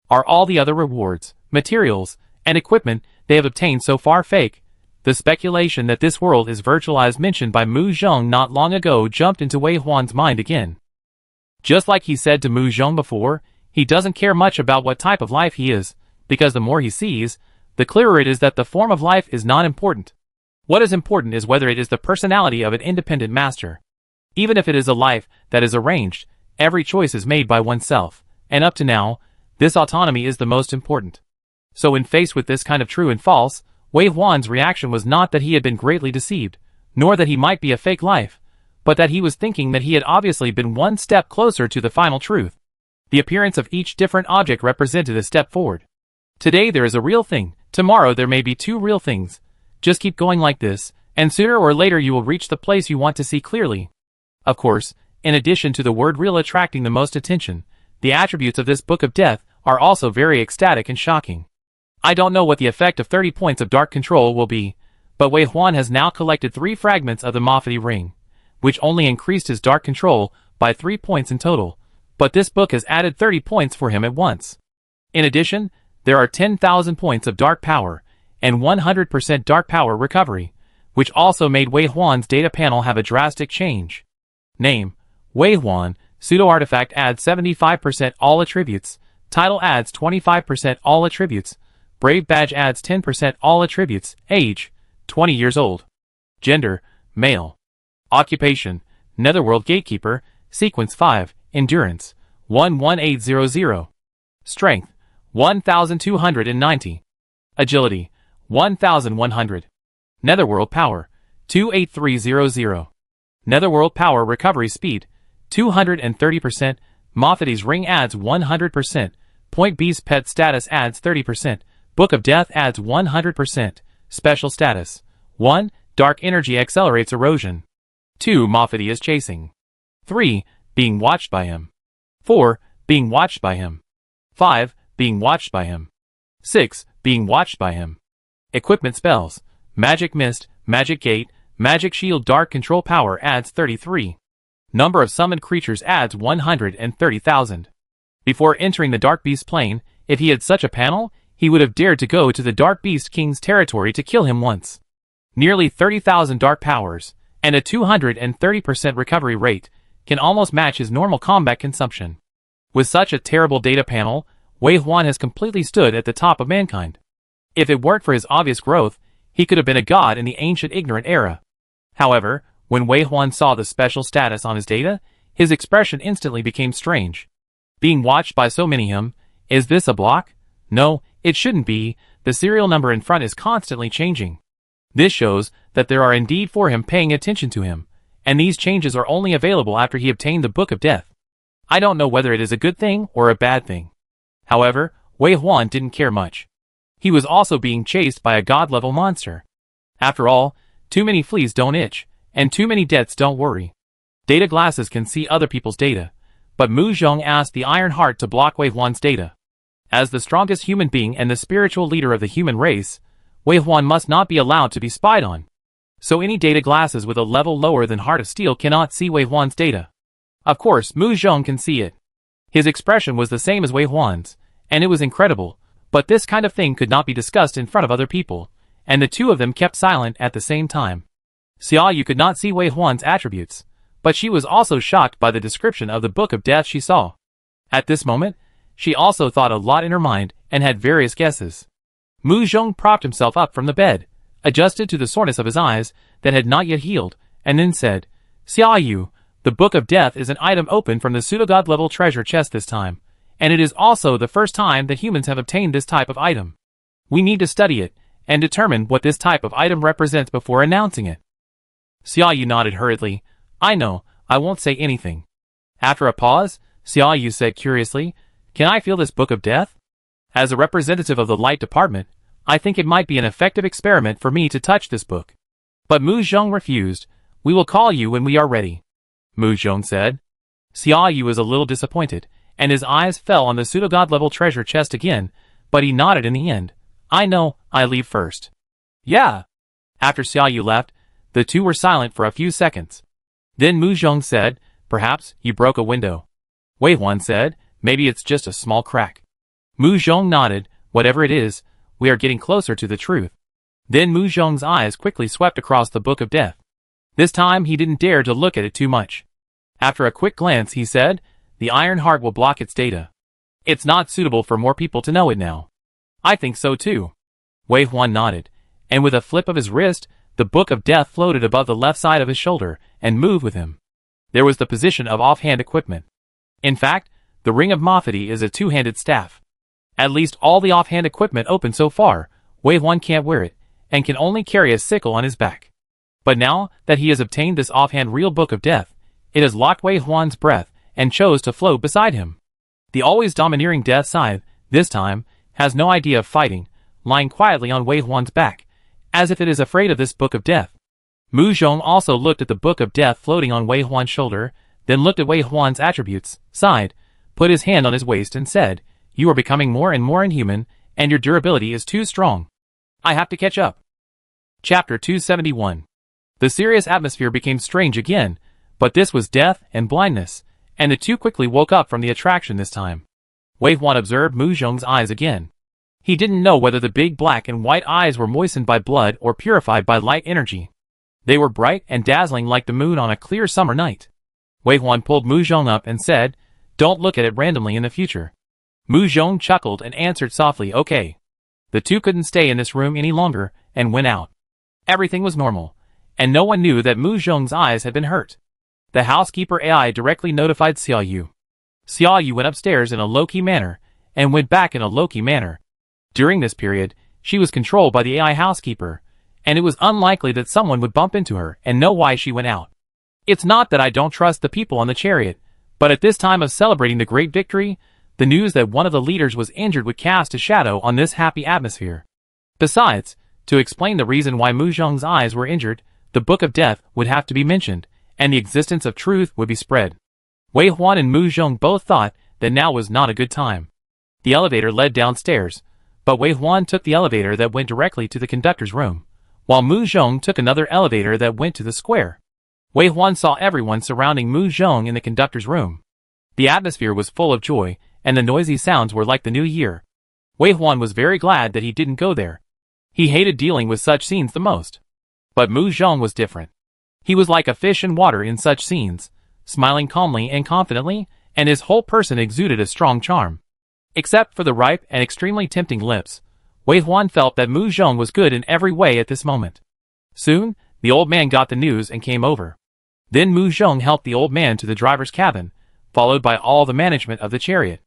Are all the other rewards, materials, and equipment they have obtained so far fake? The speculation that this world is virtualized mentioned by Mu Zhong not long ago jumped into Wei Huan's mind again. Just like he said to Mu Zhong before, he doesn't care much about what type of life he is, because the more he sees, the clearer it is that the form of life is not important. What is important is whether it is the personality of an independent master. Even if it is a life that is arranged, every choice is made by oneself, and up to now, this autonomy is the most important. So when faced with this kind of true and false, Wei Huan's reaction was not that he had been greatly deceived, nor that he might be a fake life, but that he was thinking that he had obviously been one step closer to the final truth. The appearance of each different object represented a step forward. Today there is a real thing, tomorrow there may be 2 real things. Just keep going like this, and sooner or later you will reach the place you want to see clearly. Of course, in addition to the word real attracting the most attention, the attributes of this Book of Death are also very ecstatic and shocking. I don't know what the effect of 30 points of dark control will be, but Wei Huan has now collected 3 fragments of the Mafati ring, which only increased his dark control by 3 points in total, but this book has added 30 points for him at once. In addition, there are 10,000 points of dark power, and 100% dark power recovery, which also made Wei Huan's data panel have a drastic change. Name: Wei Huan, Pseudo-Artifact adds 75% all attributes, Title adds 25% all attributes, Brave Badge adds 10% all attributes, Age: 20 years old. Gender: male. Occupation: Netherworld Gatekeeper, Sequence 5, Endurance: 11800. Strength: 1290. Agility: 1100. Netherworld Power: 28300. Netherworld Power Recovery Speed: 230%. Mafati's Ring adds 100%. Point B's Pet Status adds 30%. Book of Death adds 100%. Special Status: 1. Dark Energy accelerates erosion. 2. Mafati is chasing. 3. Being watched by him. 4. Being watched by him. 5. Being watched by him. 6. Being watched by him. Equipment spells. Magic Mist, Magic Gate, Magic Shield. Dark Control Power adds 33. Number of summoned creatures adds 130,000. Before entering the Dark Beast plane, if he had such a panel, he would have dared to go to the Dark Beast King's territory to kill him once. Nearly 30,000 dark powers, and a 230% recovery rate, can almost match his normal combat consumption. With such a terrible data panel, Wei Huan has completely stood at the top of mankind. If it weren't for his obvious growth, he could have been a god in the ancient ignorant era. However, when Wei Huan saw the special status on his data, his expression instantly became strange. Being watched by so many him, is this a block? No, it shouldn't be. The serial number in front is constantly changing. This shows that there are indeed for him paying attention to him, and these changes are only available after he obtained the Book of Death. I don't know whether it is a good thing or a bad thing. However, Wei Huan didn't care much. He was also being chased by a god-level monster. After all, too many fleas don't itch, and too many deaths don't worry. Data glasses can see other people's data, but Mu Zhong asked the Iron Heart to block Wei Huan's data. As the strongest human being and the spiritual leader of the human race, Wei Huan must not be allowed to be spied on. So any data glasses with a level lower than Heart of Steel cannot see Wei Huan's data. Of course, Mu Zhong can see it. His expression was the same as Wei Huan's, and it was incredible, but this kind of thing could not be discussed in front of other people, and the two of them kept silent at the same time. Xia Yu could not see Wei Huan's attributes, but she was also shocked by the description of the Book of Death she saw. At this moment, she also thought a lot in her mind and had various guesses. Mu Zhong propped himself up from the bed, adjusted to the soreness of his eyes that had not yet healed, and then said, Xia Yu, the Book of Death is an item open from the pseudogod level treasure chest this time, and it is also the first time that humans have obtained this type of item. We need to study it, and determine what this type of item represents before announcing it. Xia Yu nodded hurriedly. I know, I won't say anything. After a pause, Xia Yu said curiously, Can I feel this Book of Death? As a representative of the Light Department, I think it might be an effective experiment for me to touch this book. But Mu Zhong refused. We will call you when we are ready, Mu Zhong said. Xia Yu was a little disappointed, and his eyes fell on the pseudogod level treasure chest again, but he nodded in the end. I know, I leave first. Yeah. After Xia Yu left, the two were silent for a few seconds. Then Mu Zhong said, Perhaps you broke a window. Wei Huan said, Maybe it's just a small crack. Mu Zhong nodded. Whatever it is, we are getting closer to the truth. Then Mu Zhong's eyes quickly swept across the Book of Death. This time he didn't dare to look at it too much. After a quick glance he said, The Iron Heart will block its data. It's not suitable for more people to know it now. I think so too. Wei Huan nodded, and with a flip of his wrist, the Book of Death floated above the left side of his shoulder and moved with him. There was the position of offhand equipment. In fact, the Ring of Mafati is a two-handed staff. At least all the offhand equipment open so far, Wei Huan can't wear it, and can only carry a sickle on his back. But now that he has obtained this offhand real Book of Death, it has locked Wei Huan's breath and chose to float beside him. The always domineering Death Scythe, this time, has no idea of fighting, lying quietly on Wei Huan's back, as if it is afraid of this Book of Death. Mu Zhong also looked at the Book of Death floating on Wei Huan's shoulder, then looked at Wei Huan's attributes, sighed, put his hand on his waist and said, You are becoming more and more inhuman, and your durability is too strong. I have to catch up. Chapter 271. The serious atmosphere became strange again, but this was death and blindness, and the two quickly woke up from the attraction this time. Wei Huan observed Mu Zhong's eyes again. He didn't know whether the big black and white eyes were moistened by blood or purified by light energy. They were bright and dazzling like the moon on a clear summer night. Wei Huan pulled Mu Zhong up and said, Don't look at it randomly in the future. Mu Zhong chuckled and answered softly, Okay. The two couldn't stay in this room any longer, and went out. Everything was normal, and no one knew that Mu Zhong's eyes had been hurt. The housekeeper AI directly notified Xia Yu. Xia Yu went upstairs in a low-key manner, and went back in a low-key manner. During this period, she was controlled by the AI housekeeper, and it was unlikely that someone would bump into her and know why she went out. It's not that I don't trust the people on the chariot, but at this time of celebrating the great victory, the news that one of the leaders was injured would cast a shadow on this happy atmosphere. Besides, to explain the reason why Mu Zhong's eyes were injured, the Book of Death would have to be mentioned, and the existence of truth would be spread. Wei Huan and Mu Zhong both thought that now was not a good time. The elevator led downstairs, but Wei Huan took the elevator that went directly to the conductor's room, while Mu Zhong took another elevator that went to the square. Wei Huan saw everyone surrounding Mu Zhong in the conductor's room. The atmosphere was full of joy, and the noisy sounds were like the new year. Wei Huan was very glad that he didn't go there. He hated dealing with such scenes the most. But Mu Zhong was different. He was like a fish in water in such scenes, smiling calmly and confidently, and his whole person exuded a strong charm. Except for the ripe and extremely tempting lips, Wei Huan felt that Mu Zhong was good in every way at this moment. Soon, the old man got the news and came over. Then Mu Zhong helped the old man to the driver's cabin, followed by all the management of the chariot.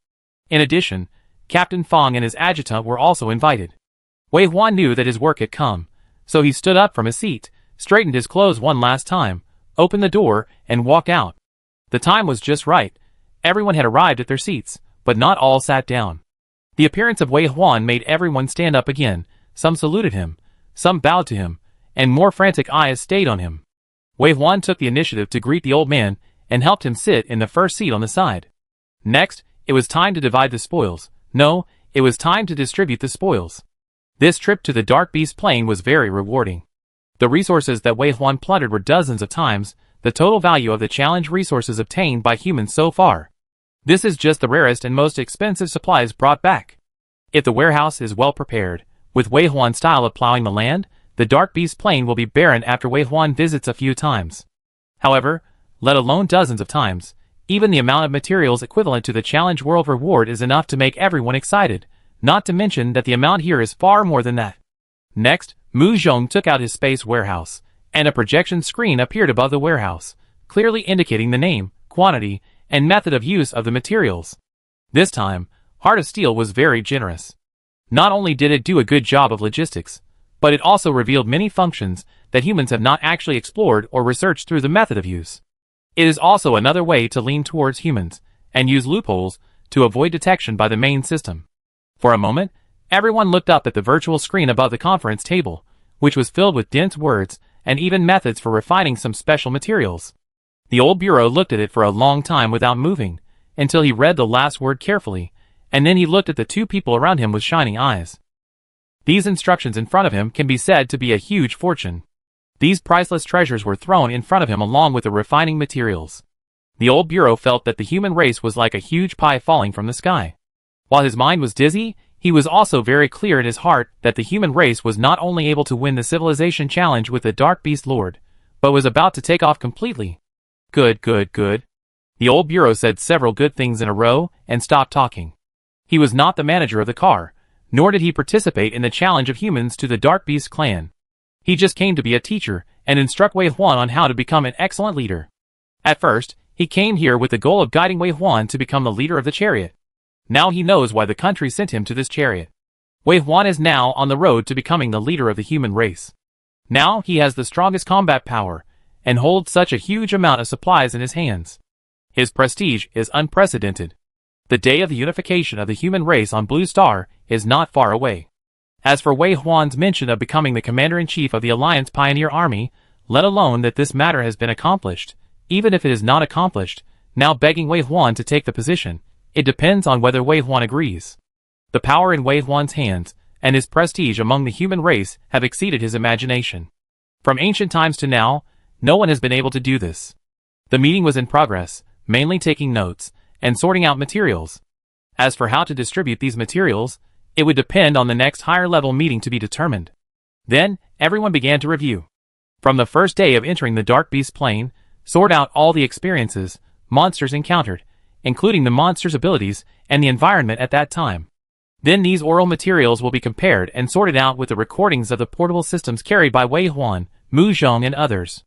In addition, Captain Fong and his adjutant were also invited. Wei Huan knew that his work had come, so he stood up from his seat, straightened his clothes one last time, opened the door, and walked out. The time was just right. Everyone had arrived at their seats, but not all sat down. The appearance of Wei Huan made everyone stand up again. Some saluted him, some bowed to him, and more frantic eyes stayed on him. Wei Huan took the initiative to greet the old man and helped him sit in the first seat on the side. Next, it was time to divide the spoils. No, it was time to distribute the spoils. This trip to the Dark Beast Plain was very rewarding. The resources that Wei Huan plundered were dozens of times the total value of the challenge resources obtained by humans so far. This is just the rarest and most expensive supplies brought back. If the warehouse is well prepared, with Wei Huan's style of plowing the land, the Dark Beast Plain will be barren after Wei Huan visits a few times. However, let alone dozens of times, even the amount of materials equivalent to the Challenge World reward is enough to make everyone excited, not to mention that the amount here is far more than that. Next, Mu Zhong took out his space warehouse, and a projection screen appeared above the warehouse, clearly indicating the name, quantity, and method of use of the materials. This time, Heart of Steel was very generous. Not only did it do a good job of logistics, but it also revealed many functions that humans have not actually explored or researched through the method of use. It is also another way to lean towards humans, and use loopholes to avoid detection by the main system. For a moment, everyone looked up at the virtual screen above the conference table, which was filled with dense words and even methods for refining some special materials. The old bureau looked at it for a long time without moving, until he read the last word carefully, and then he looked at the two people around him with shining eyes. These instructions in front of him can be said to be a huge fortune. These priceless treasures were thrown in front of him along with the refining materials. The old bureau felt that the human race was like a huge pie falling from the sky. While his mind was dizzy, he was also very clear in his heart that the human race was not only able to win the civilization challenge with the Dark Beast Lord, but was about to take off completely. Good, good, good. The old bureau said several good things in a row and stopped talking. He was not the manager of the car, nor did he participate in the challenge of humans to the Dark Beast clan. He just came to be a teacher and instruct Wei Huan on how to become an excellent leader. At first, he came here with the goal of guiding Wei Huan to become the leader of the chariot. Now he knows why the country sent him to this chariot. Wei Huan is now on the road to becoming the leader of the human race. Now he has the strongest combat power, and holds such a huge amount of supplies in his hands. His prestige is unprecedented. The day of the unification of the human race on Blue Star is not far away. As for Wei Huan's mention of becoming the commander-in-chief of the Alliance Pioneer Army, let alone that this matter has been accomplished, even if it is not accomplished, now begging Wei Huan to take the position, it depends on whether Wei Huan agrees. The power in Wei Huan's hands, and his prestige among the human race have exceeded his imagination. From ancient times to now, no one has been able to do this. The meeting was in progress, mainly taking notes, and sorting out materials. As for how to distribute these materials, it would depend on the next higher-level meeting to be determined. Then, everyone began to review. From the first day of entering the Dark Beast Plain, sort out all the experiences, monsters encountered, including the monster's abilities and the environment at that time. Then these oral materials will be compared and sorted out with the recordings of the portable systems carried by Wei Huan, Mu Zhong and others.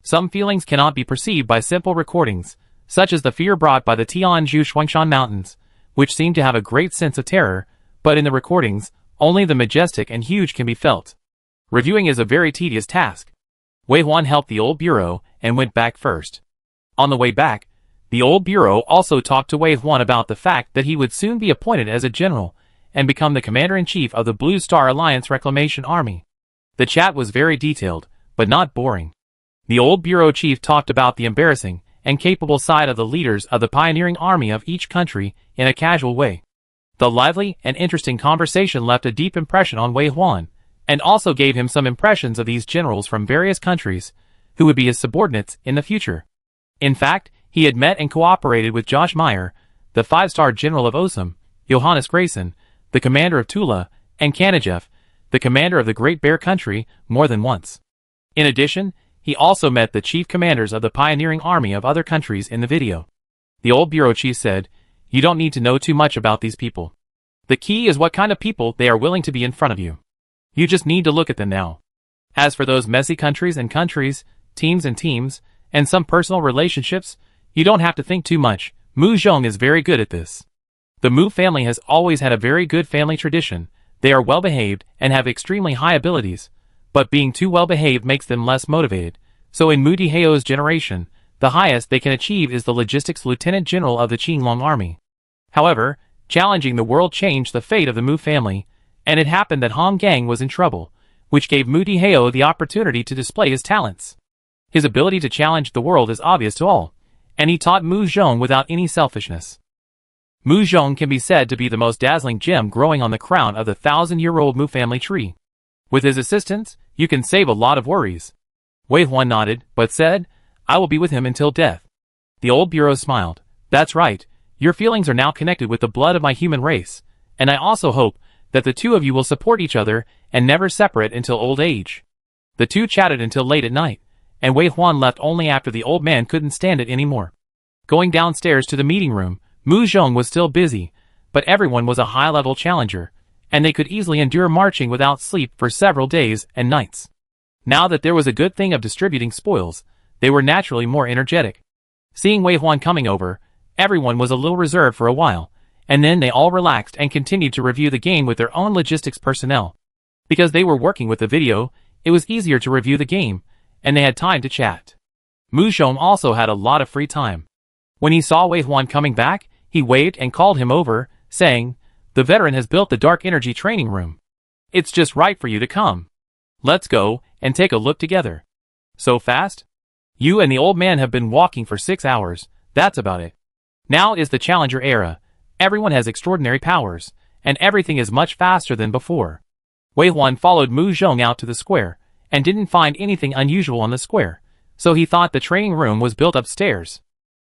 Some feelings cannot be perceived by simple recordings, such as the fear brought by the Tianzhu Shuangshan Mountains, which seem to have a great sense of terror, but in the recordings, only the majestic and huge can be felt. Reviewing is a very tedious task. Wei Huan helped the old bureau and went back first. On the way back, the old bureau also talked to Wei Huan about the fact that he would soon be appointed as a general and become the commander-in-chief of the Blue Star Alliance Reclamation Army. The chat was very detailed, but not boring. The old bureau chief talked about the embarrassing and capable side of the leaders of the pioneering army of each country in a casual way. The lively and interesting conversation left a deep impression on Wei Huan, and also gave him some impressions of these generals from various countries, who would be his subordinates in the future. In fact, he had met and cooperated with Josh Meyer, the 5-star general of Osum, Johannes Grayson, the commander of Tula, and Kanajev, the commander of the Great Bear Country, more than once. In addition, he also met the chief commanders of the pioneering army of other countries in the video. The old bureau chief said, "You don't need to know too much about these people. The key is what kind of people they are willing to be in front of you. You just need to look at them now. As for those messy countries and countries, teams and teams, and some personal relationships, you don't have to think too much. Mu Zhong is very good at this." The Mu family has always had a very good family tradition. They are well behaved and have extremely high abilities, but being too well behaved makes them less motivated. So in Mu Diheo's generation, the highest they can achieve is the logistics lieutenant general of the Qinglong army. However, challenging the world changed the fate of the Mu family, and it happened that Hong Gang was in trouble, which gave Mu Diheo the opportunity to display his talents. His ability to challenge the world is obvious to all, and he taught Mu Zhong without any selfishness. Mu Zhong can be said to be the most dazzling gem growing on the crown of the 1,000-year-old Mu family tree. With his assistance, you can save a lot of worries. Wei Huan nodded, but said, "I will be with him until death." The old bureau smiled. "That's right, your feelings are now connected with the blood of my human race, and I also hope that the two of you will support each other and never separate until old age." The two chatted until late at night, and Wei Huan left only after the old man couldn't stand it anymore. Going downstairs to the meeting room, Mu Zhong was still busy, but everyone was a high-level challenger, and they could easily endure marching without sleep for several days and nights. Now that there was a good thing of distributing spoils, they were naturally more energetic. Seeing Wei Huan coming over, everyone was a little reserved for a while, and then they all relaxed and continued to review the game with their own logistics personnel. Because they were working with the video, it was easier to review the game, and they had time to chat. Mu Zhong also had a lot of free time. When he saw Wei Huan coming back, he waved and called him over, saying, "The veteran has built the dark energy training room. It's just right for you to come. Let's go and take a look together." "So fast? You and the old man have been walking for 6 hours, that's about it. Now is the challenger era. Everyone has extraordinary powers, and everything is much faster than before." Wei Huan followed Mu Zhong out to the square, and didn't find anything unusual on the square, so he thought the training room was built upstairs.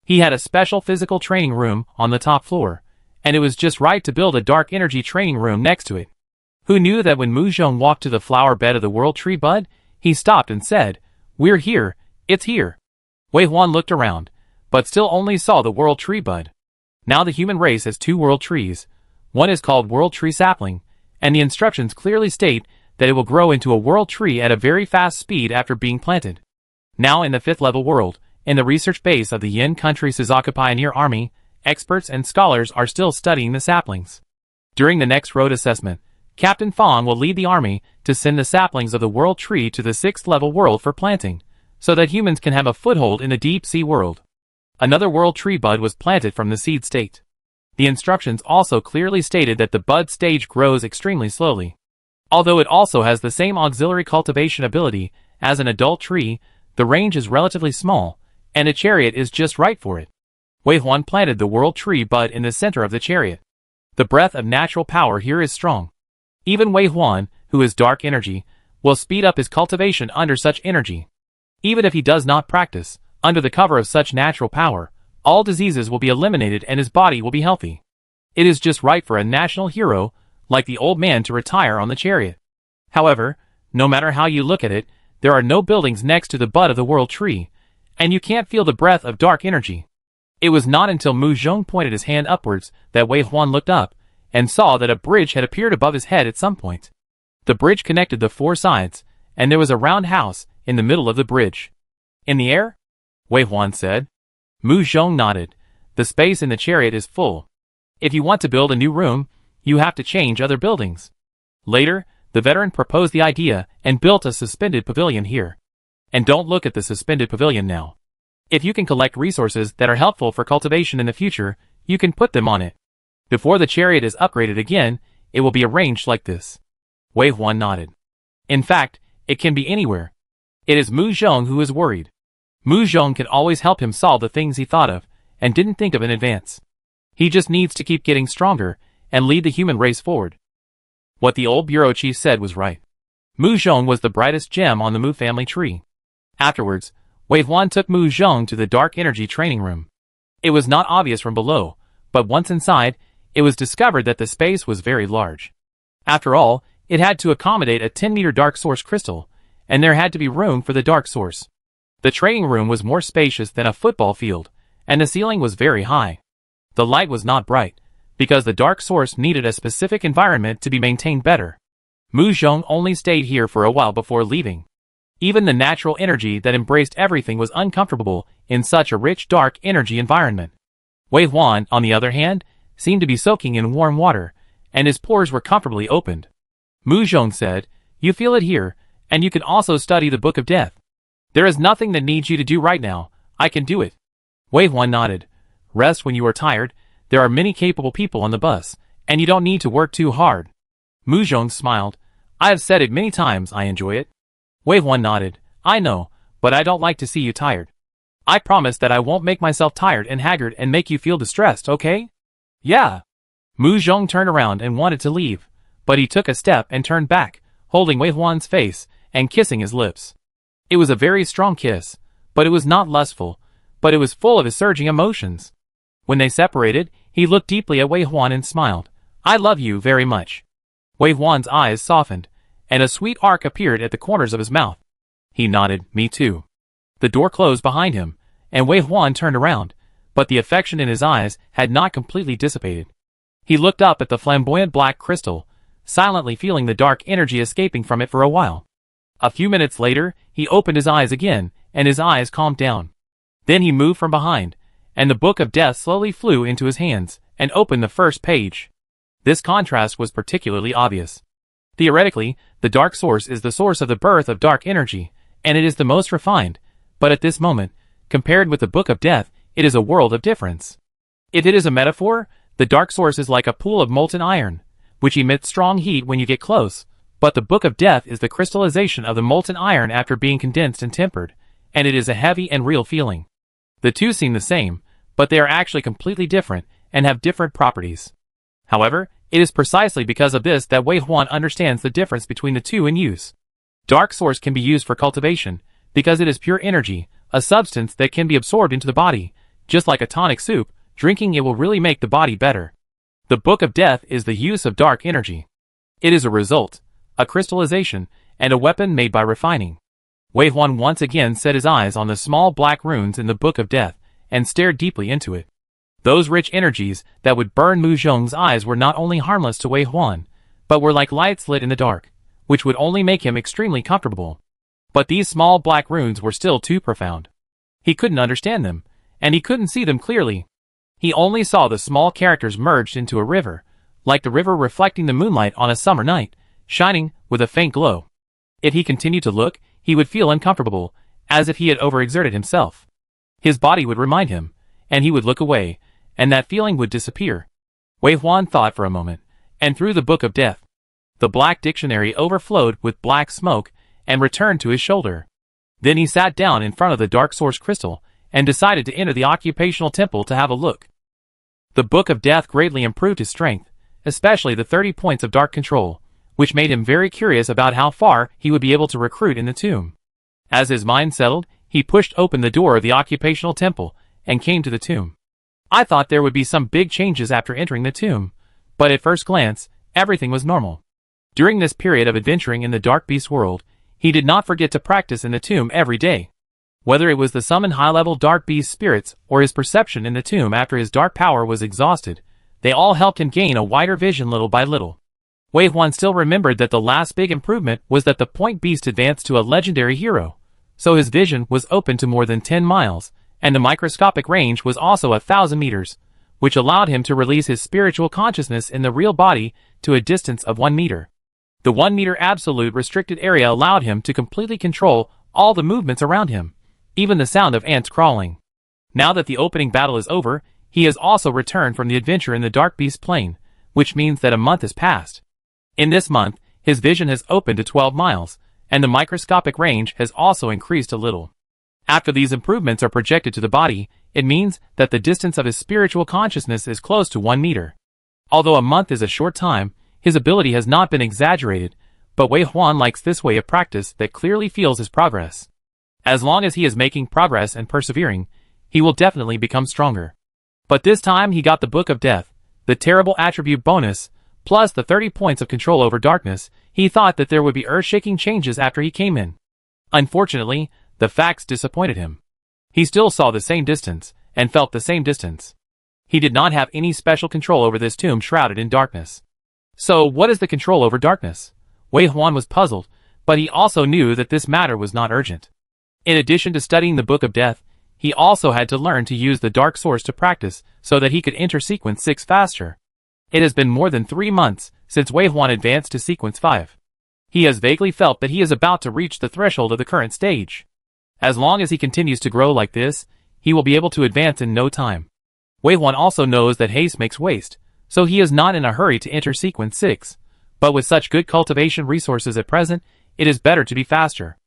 He had a special physical training room on the top floor, and it was just right to build a dark energy training room next to it. Who knew that when Mu Zhong walked to the flower bed of the world tree bud, he stopped and said, "We're here, it's here." Wei Huan looked around, but still only saw the world tree bud. Now the human race has 2 world trees. One is called world tree sapling, and the instructions clearly state that it will grow into a world tree at a very fast speed after being planted. Now in the 5th level world, in the research base of the Yin Country Suzaku Pioneer Army, experts and scholars are still studying the saplings. During the next road assessment, Captain Fong will lead the army to send the saplings of the world tree to the 6th level world for planting, so that humans can have a foothold in the deep sea world. Another world tree bud was planted from the seed state. The instructions also clearly stated that the bud stage grows extremely slowly. Although it also has the same auxiliary cultivation ability as an adult tree, the range is relatively small, and a chariot is just right for it. Wei Huan planted the world tree bud in the center of the chariot. The breath of natural power here is strong. Even Wei Huan, who is dark energy, will speed up his cultivation under such energy. Even if he does not practice, under the cover of such natural power, all diseases will be eliminated and his body will be healthy. It is just right for a national hero, like the old man, to retire on the chariot. However, no matter how you look at it, there are no buildings next to the bud of the world tree, and you can't feel the breath of dark energy. It was not until Mu Zhong pointed his hand upwards that Wei Huan looked up, and saw that a bridge had appeared above his head at some point. The bridge connected the 4 sides, and there was a round house in the middle of the bridge. "In the air?" Wei Huan said. Mu Zhong nodded. "The space in the chariot is full. If you want to build a new room, you have to change other buildings." Later, the veteran proposed the idea and built a suspended pavilion here. And don't look at the suspended pavilion now. If you can collect resources that are helpful for cultivation in the future, you can put them on it. Before the chariot is upgraded again, it will be arranged like this. Wei Huan nodded. In fact, it can be anywhere. It is Mu Zhong who is worried. Mu Zhong can always help him solve the things he thought of, and didn't think of in advance. He just needs to keep getting stronger, and lead the human race forward. What the old bureau chief said was right. Mu Zhong was the brightest gem on the Mu family tree. Afterwards, Wei Huan took Mu Zhong to the dark energy training room. It was not obvious from below, but once inside, it was discovered that the space was very large. After all, it had to accommodate a 10-meter dark source crystal, and there had to be room for the dark source. The training room was more spacious than a football field, and the ceiling was very high. The light was not bright, because the dark source needed a specific environment to be maintained better. Mu Zhong only stayed here for a while before leaving. Even the natural energy that embraced everything was uncomfortable in such a rich dark energy environment. Wei Huan, on the other hand, seemed to be soaking in warm water, and his pores were comfortably opened. Mu Zhong said, "You feel it here, and you can also study the Book of Death. There is nothing that needs you to do right now. I can do it." Wei Huan nodded. "Rest when you are tired. There are many capable people on the bus, and you don't need to work too hard." Mu Zhong smiled. "I have said it many times, I enjoy it." Wei Huan nodded. "I know, but I don't like to see you tired. I promise that I won't make myself tired and haggard and make you feel distressed, okay?" "Yeah." Mu Zhong turned around and wanted to leave, but he took a step and turned back, holding Wei Huan's face and kissing his lips. It was a very strong kiss, but it was not lustful, but it was full of his surging emotions. When they separated, he looked deeply at Wei Huan and smiled. "I love you very much." Wei Huan's eyes softened, and a sweet arc appeared at the corners of his mouth. He nodded, "Me too." The door closed behind him, and Wei Huan turned around, but the affection in his eyes had not completely dissipated. He looked up at the flamboyant black crystal, silently feeling the dark energy escaping from it for a while. A few minutes later, he opened his eyes again, and his eyes calmed down. Then he moved from behind, and the Book of Death slowly flew into his hands, and opened the first page. This contrast was particularly obvious. Theoretically, the dark source is the source of the birth of dark energy, and it is the most refined, but at this moment, compared with the Book of Death, it is a world of difference. If it is a metaphor, the dark source is like a pool of molten iron, which emits strong heat when you get close, but the Book of Death is the crystallization of the molten iron after being condensed and tempered, and it is a heavy and real feeling. The two seem the same, but they are actually completely different, and have different properties. However, it is precisely because of this that Wei Huan understands the difference between the two in use. Dark source can be used for cultivation, because it is pure energy, a substance that can be absorbed into the body, just like a tonic soup. Drinking it will really make the body better. The Book of Death is the use of dark energy. It is a result, a crystallization, and a weapon made by refining. Wei Huan once again set his eyes on the small black runes in the Book of Death, and stared deeply into it. Those rich energies that would burn Mu Zhong's eyes were not only harmless to Wei Huan, but were like lights lit in the dark, which would only make him extremely comfortable. But these small black runes were still too profound. He couldn't understand them, and he couldn't see them clearly. He only saw the small characters merged into a river, like the river reflecting the moonlight on a summer night, shining with a faint glow. If he continued to look, he would feel uncomfortable, as if he had overexerted himself. His body would remind him, and he would look away, and that feeling would disappear. Wei Huan thought for a moment, and threw the Book of Death. The black dictionary overflowed with black smoke, and returned to his shoulder. Then he sat down in front of the dark source crystal, and decided to enter the occupational temple to have a look. The Book of Death greatly improved his strength, especially the 30 points of dark control, which made him very curious about how far he would be able to recruit in the tomb. As his mind settled, he pushed open the door of the occupational temple, and came to the tomb. I thought there would be some big changes after entering the tomb, but at first glance, everything was normal. During this period of adventuring in the dark beast world, he did not forget to practice in the tomb every day. Whether it was the summoned high-level dark beast spirits or his perception in the tomb after his dark power was exhausted, they all helped him gain a wider vision little by little. Wei Huan still remembered that the last big improvement was that the point beast advanced to a legendary hero, so his vision was open to more than 10 miles, and the microscopic range was also 1,000 meters, which allowed him to release his spiritual consciousness in the real body to a distance of 1 meter. The 1 meter absolute restricted area allowed him to completely control all the movements around him, even the sound of ants crawling. Now that the opening battle is over, he has also returned from the adventure in the Dark Beast Plain, which means that a month has passed. In this month, his vision has opened to 12 miles, and the microscopic range has also increased a little. After these improvements are projected to the body, it means that the distance of his spiritual consciousness is close to 1 meter. Although a month is a short time, his ability has not been exaggerated, but Wei Huan likes this way of practice that clearly feels his progress. As long as he is making progress and persevering, he will definitely become stronger. But this time he got the Book of Death, the terrible attribute bonus, plus the 30 points of control over darkness. He thought that there would be earth-shaking changes after he came in. Unfortunately, the facts disappointed him. He still saw the same distance, and felt the same distance. He did not have any special control over this tomb shrouded in darkness. So what is the control over darkness? Wei Huan was puzzled, but he also knew that this matter was not urgent. In addition to studying the Book of Death, he also had to learn to use the Dark Source to practice so that he could enter Sequence 6 faster. It has been more than 3 months since Wei Huan advanced to Sequence 5. He has vaguely felt that he is about to reach the threshold of the current stage. As long as he continues to grow like this, he will be able to advance in no time. Wei Huan also knows that haste makes waste, so he is not in a hurry to enter Sequence 6, but with such good cultivation resources at present, it is better to be faster.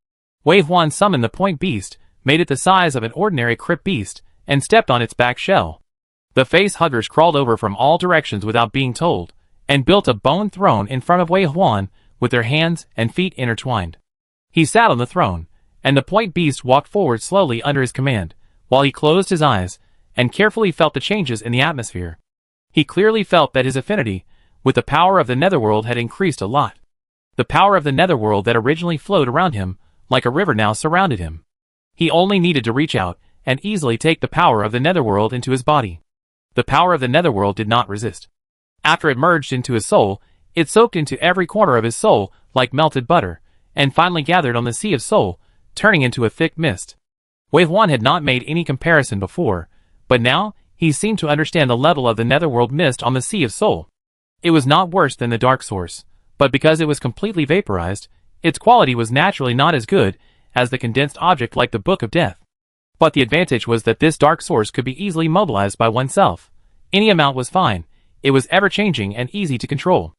Wei Huan summoned the point beast, made it the size of an ordinary crypt beast, and stepped on its back shell. The face huggers crawled over from all directions without being told, and built a bone throne in front of Wei Huan, with their hands and feet intertwined. He sat on the throne, and the point beast walked forward slowly under his command, while he closed his eyes, and carefully felt the changes in the atmosphere. He clearly felt that his affinity with the power of the netherworld had increased a lot. The power of the netherworld that originally flowed around him, like a river, now surrounded him. He only needed to reach out, and easily take the power of the netherworld into his body. The power of the netherworld did not resist. After it merged into his soul, it soaked into every corner of his soul like melted butter, and finally gathered on the sea of soul, turning into a thick mist. Wei Huan had not made any comparison before, but now he seemed to understand the level of the netherworld mist on the sea of soul. It was not worse than the Dark Source, but because it was completely vaporized, its quality was naturally not as good as the condensed object like the Book of Death. But the advantage was that this Dark Source could be easily mobilized by oneself. Any amount was fine. It was ever-changing and easy to control.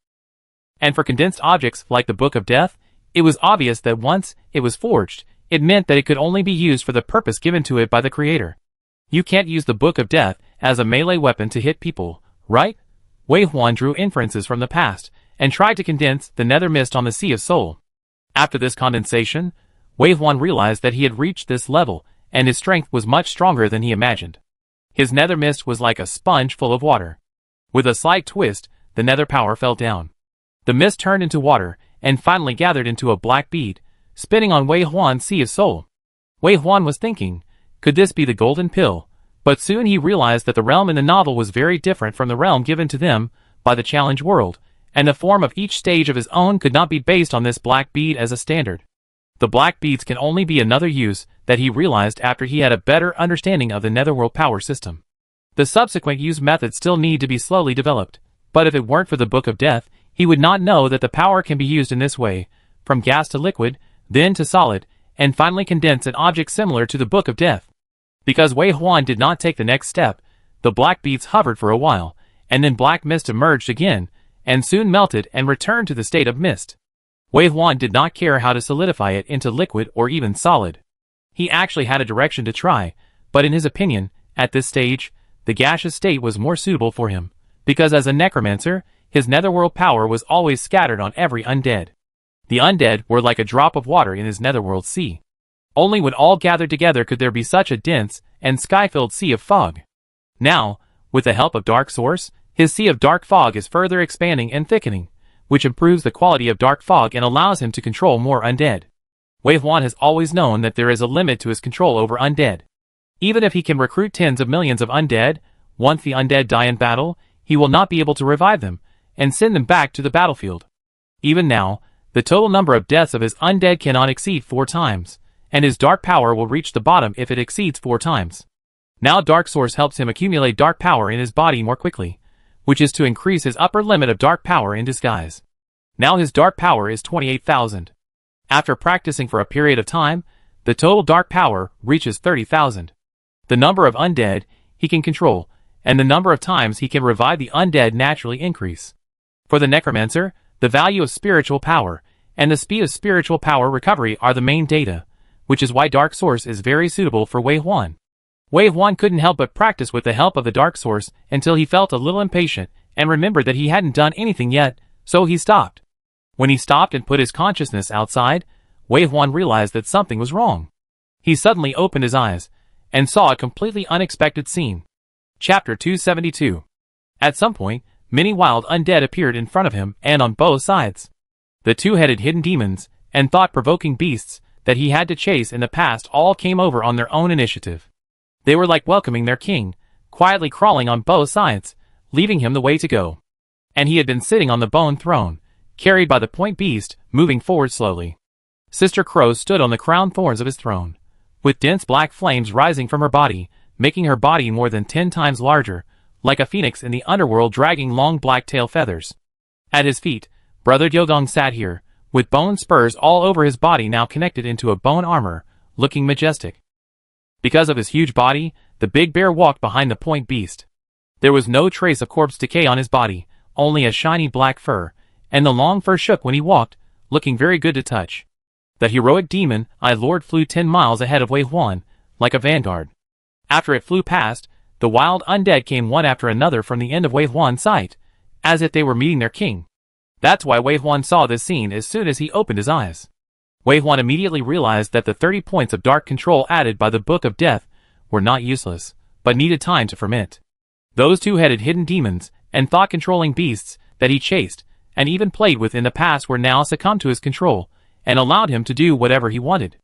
And for condensed objects like the Book of Death, it was obvious that once it was forged, it meant that it could only be used for the purpose given to it by the Creator. You can't use the Book of Death as a melee weapon to hit people, right? Wei Huan drew inferences from the past, and tried to condense the nether mist on the Sea of Soul. After this condensation, Wei Huan realized that he had reached this level, and his strength was much stronger than he imagined. His nether mist was like a sponge full of water. With a slight twist, the nether power fell down. The mist turned into water, and finally gathered into a black bead, spinning on Wei Huan's Sea of Soul. Wei Huan was thinking, could this be the golden pill? But soon he realized that the realm in the novel was very different from the realm given to them by the challenge world, and the form of each stage of his own could not be based on this black bead as a standard. The black beads can only be another use that he realized after he had a better understanding of the netherworld power system. The subsequent use methods still need to be slowly developed, but if it weren't for the Book of Death, he would not know that the power can be used in this way, from gas to liquid, then to solid, and finally condense an object similar to the Book of Death. Because Wei Huan did not take the next step, the black beads hovered for a while, and then black mist emerged again, and soon melted and returned to the state of mist. Wei Huan did not care how to solidify it into liquid or even solid. He actually had a direction to try, but in his opinion, at this stage, the gaseous state was more suitable for him, because as a necromancer, his netherworld power was always scattered on every undead. The undead were like a drop of water in his netherworld sea. Only when all gathered together could there be such a dense and sky-filled sea of fog. Now, with the help of Dark Source, his sea of dark fog is further expanding and thickening, which improves the quality of dark fog and allows him to control more undead. Wei Huan has always known that there is a limit to his control over undead. Even if he can recruit tens of millions of undead, once the undead die in battle, he will not be able to revive them and send them back to the battlefield. Even now, the total number of deaths of his undead cannot exceed 4 times, and his dark power will reach the bottom if it exceeds 4 times. Now Dark Source helps him accumulate dark power in his body more quickly, which is to increase his upper limit of dark power in disguise. Now his dark power is 28,000. After practicing for a period of time, the total dark power reaches 30,000. The number of undead he can control, and the number of times he can revive the undead naturally increase. For the necromancer, the value of spiritual power and the speed of spiritual power recovery are the main data, which is why Dark Source is very suitable for Wei Huan. Wei Huan couldn't help but practice with the help of the Dark Source until he felt a little impatient and remembered that he hadn't done anything yet, so he stopped. When he stopped and put his consciousness outside, Wei Huan realized that something was wrong. He suddenly opened his eyes, and saw a completely unexpected scene. Chapter 272. At some point, many wild undead appeared in front of him and on both sides. The two-headed hidden demons and thought-provoking beasts that he had to chase in the past all came over on their own initiative. They were like welcoming their king, quietly crawling on both sides, leaving him the way to go. And he had been sitting on the bone throne, carried by the point beast, moving forward slowly. Sister Crow stood on the crown thorns of his throne, with dense black flames rising from her body, making her body more than 10 times larger, like a phoenix in the underworld dragging long black tail feathers. At his feet, Brother Yodong sat here, with bone spurs all over his body now connected into a bone armor, looking majestic. Because of his huge body, the big bear walked behind the point beast. There was no trace of corpse decay on his body, only a shiny black fur, and the long fur shook when he walked, looking very good to touch. The heroic demon, Lord flew 10 miles ahead of Wei Huan, like a vanguard. After it flew past, the wild undead came one after another from the end of Wei Huan's sight, as if they were meeting their king. That's why Wei Huan saw this scene as soon as he opened his eyes. Wei Huan immediately realized that the 30 points of dark control added by the Book of Death were not useless, but needed time to ferment. Those two-headed hidden demons and thought-controlling beasts that he chased and even played with in the past were now succumbed to his control and allowed him to do whatever he wanted.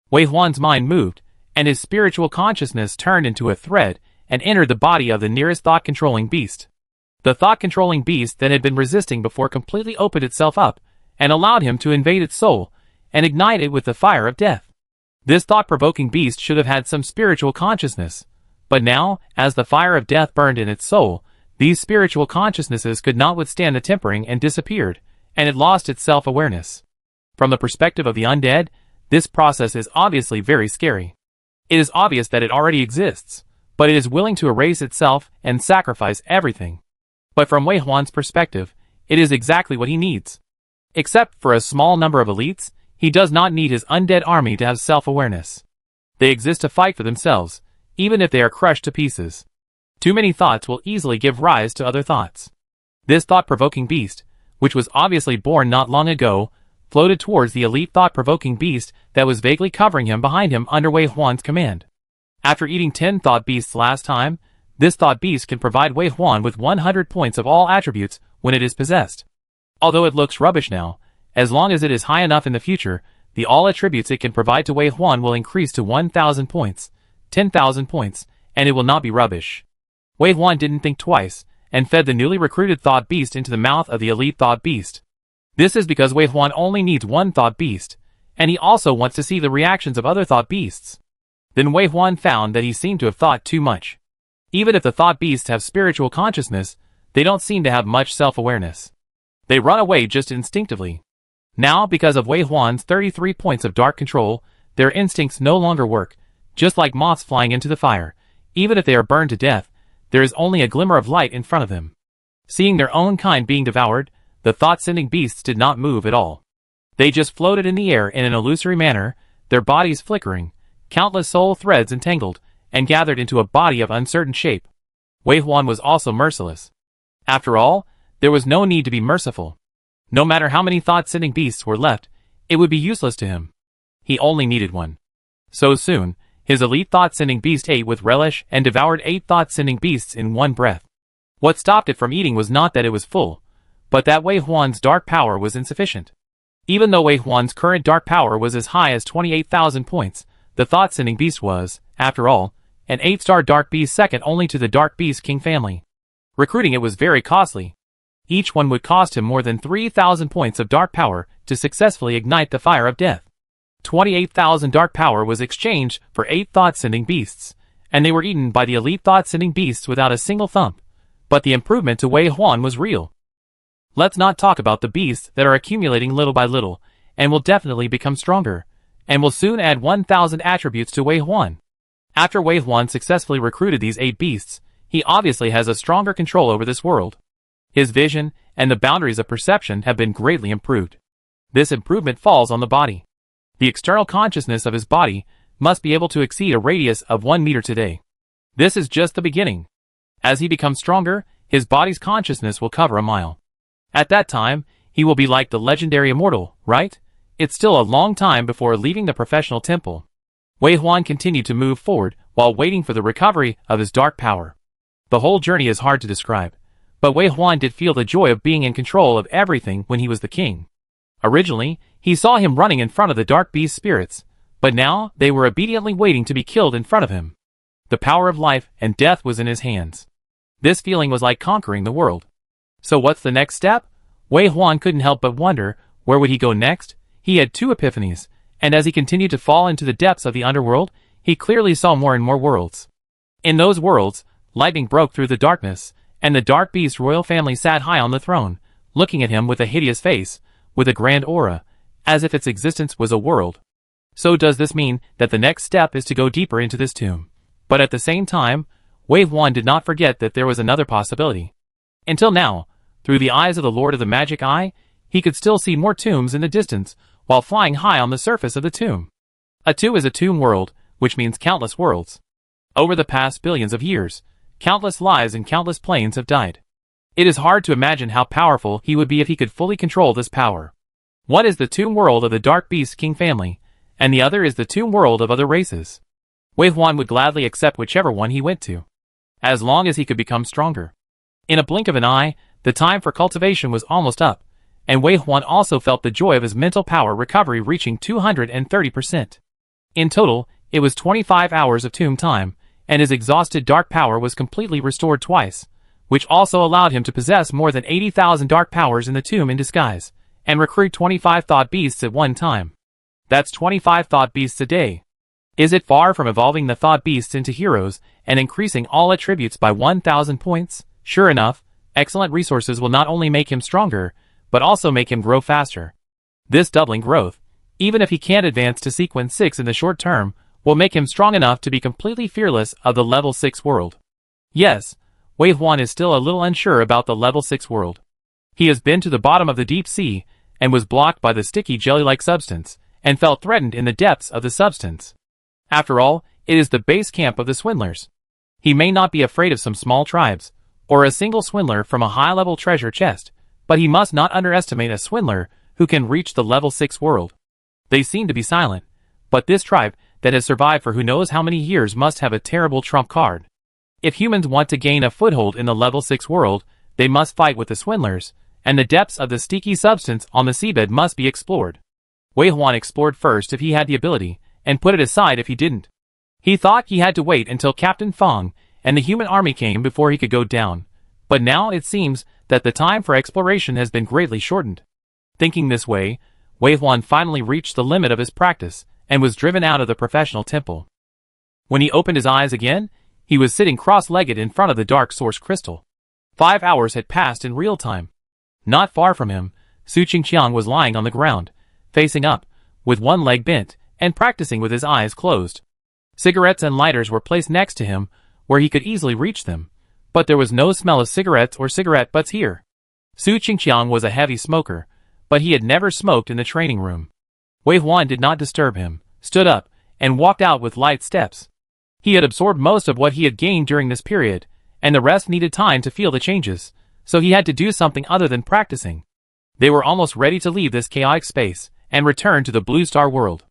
Wei Huan's mind moved, and his spiritual consciousness turned into a thread and entered the body of the nearest thought-controlling beast. The thought-controlling beast that had been resisting before completely opened itself up and allowed him to invade its soul and ignite it with the fire of death. This thought-provoking beast should have had some spiritual consciousness, but now, as the fire of death burned in its soul, these spiritual consciousnesses could not withstand the tempering and disappeared, and it lost its self-awareness. From the perspective of the undead, this process is obviously very scary. It is obvious that it already exists, but it is willing to erase itself and sacrifice everything. But from Wei Huan's perspective, it is exactly what he needs. Except for a small number of elites, he does not need his undead army to have self-awareness. They exist to fight for themselves, even if they are crushed to pieces. Too many thoughts will easily give rise to other thoughts. This thought-provoking beast, which was obviously born not long ago, floated towards the elite thought-provoking beast that was vaguely covering him behind him under Wei Huan's command. After eating 10 thought beasts last time, this thought beast can provide Wei Huan with 100 points of all attributes when it is possessed. Although it looks rubbish now, as long as it is high enough in the future, the all attributes it can provide to Wei Huan will increase to 1,000 points, 10,000 points, and it will not be rubbish. Wei Huan didn't think twice, and fed the newly recruited thought beast into the mouth of the elite thought beast. This is because Wei Huan only needs one thought beast, and he also wants to see the reactions of other thought beasts. Then Wei Huan found that he seemed to have thought too much. Even if the thought beasts have spiritual consciousness, they don't seem to have much self-awareness. They run away just instinctively. Now, because of Wei Huan's 33 points of dark control, their instincts no longer work, just like moths flying into the fire. Even if they are burned to death, there is only a glimmer of light in front of them. Seeing their own kind being devoured, the thought-sending beasts did not move at all. They just floated in the air in an illusory manner, their bodies flickering, countless soul threads entangled, and gathered into a body of uncertain shape. Wei Huan was also merciless. After all, there was no need to be merciful. No matter how many thought-sending beasts were left, it would be useless to him. He only needed one. So soon, his elite thought-sending beast ate with relish and devoured 8 thought-sending beasts in one breath. What stopped it from eating was not that it was full, but that Wei Huan's dark power was insufficient. Even though Wei Huan's current dark power was as high as 28,000 points, the thought-sending beast was, after all, an 8-star dark beast second only to the dark beast king family. Recruiting it was very costly. Each one would cost him more than 3,000 points of dark power to successfully ignite the fire of death. 28,000 dark power was exchanged for 8 thought-sending beasts, and they were eaten by the elite thought-sending beasts without a single thump. But the improvement to Wei Huan was real. Let's not talk about the beasts that are accumulating little by little, and will definitely become stronger, and will soon add 1,000 attributes to Wei Huan. After Wei Huan successfully recruited these 8 beasts, he obviously has a stronger control over this world. His vision and the boundaries of perception have been greatly improved. This improvement falls on the body. The external consciousness of his body must be able to exceed a radius of 1 meter today. This is just the beginning. As he becomes stronger, His body's consciousness will cover a mile. At that time, he will be like the legendary immortal, right? It's still a long time before leaving the professional temple. Wei Huan continued to move forward while waiting for the recovery of his dark power. The whole journey is hard to describe, but Wei Huan did feel the joy of being in control of everything when he was the king. Originally, he saw him running in front of the dark beast spirits, but now they were obediently waiting to be killed in front of him. The power of life and death was in his hands. This feeling was like conquering the world. So what's the next step? Wei Huan couldn't help but wonder, where would he go next? He had two epiphanies, and as he continued to fall into the depths of the underworld, he clearly saw more and more worlds. In those worlds, lightning broke through the darkness, and the dark beast royal family sat high on the throne, looking at him with a hideous face, with a grand aura, as if its existence was a world. So does this mean that the next step is to go deeper into this tomb? But at the same time, Wei Huan did not forget that there was another possibility. Until now, through the eyes of the Lord of the Magic Eye, he could still see more tombs in the distance while flying high on the surface of the tomb. A tomb is a tomb world, which means countless worlds. Over the past billions of years, countless lives and countless planes have died. It is hard to imagine how powerful he would be if he could fully control this power. One is the tomb world of the Dark Beast King family, and the other is the tomb world of other races. Wei Huan would gladly accept whichever one he went to, as long as he could become stronger. In a blink of an eye, the time for cultivation was almost up, and Wei Huan also felt the joy of his mental power recovery reaching 230%. In total, it was 25 hours of tomb time, and his exhausted dark power was completely restored twice, which also allowed him to possess more than 80,000 dark powers in the tomb in disguise, and recruit 25 thought beasts at one time. That's 25 thought beasts a day. Is it far from evolving the thought beasts into heroes and increasing all attributes by 1,000 points? Sure enough, excellent resources will not only make him stronger, but also make him grow faster. This doubling growth, even if he can't advance to sequence 6 in the short term, will make him strong enough to be completely fearless of the level 6 world. Yes, Wei Huan is still a little unsure about the level 6 world. He has been to the bottom of the deep sea, and was blocked by the sticky jelly-like substance, and felt threatened in the depths of the substance. After all, it is the base camp of the swindlers. He may not be afraid of some small tribes, or a single swindler from a high-level treasure chest, but he must not underestimate a swindler who can reach the level 6 world. They seem to be silent, but this tribe that has survived for who knows how many years must have a terrible trump card. If humans want to gain a foothold in the level 6 world, they must fight with the swindlers, and the depths of the sticky substance on the seabed must be explored. Wei Huan explored first if he had the ability, and put it aside if he didn't. He thought he had to wait until Captain Fong and the human army came before he could go down, but now it seems that the time for exploration has been greatly shortened. Thinking this way, Wei Huan finally reached the limit of his practice, and was driven out of the professional temple. When he opened his eyes again, he was sitting cross-legged in front of the dark source crystal. 5 hours had passed in real time. Not far from him, Su Qingqiang was lying on the ground, facing up, with one leg bent, and practicing with his eyes closed. Cigarettes and lighters were placed next to him, where he could easily reach them, but there was no smell of cigarettes or cigarette butts here. Su Qingqiang was a heavy smoker, but he had never smoked in the training room. Wei Huan did not disturb him, stood up, and walked out with light steps. He had absorbed most of what he had gained during this period, and the rest needed time to feel the changes, so he had to do something other than practicing. They were almost ready to leave this chaotic space, and return to the Blue Star world.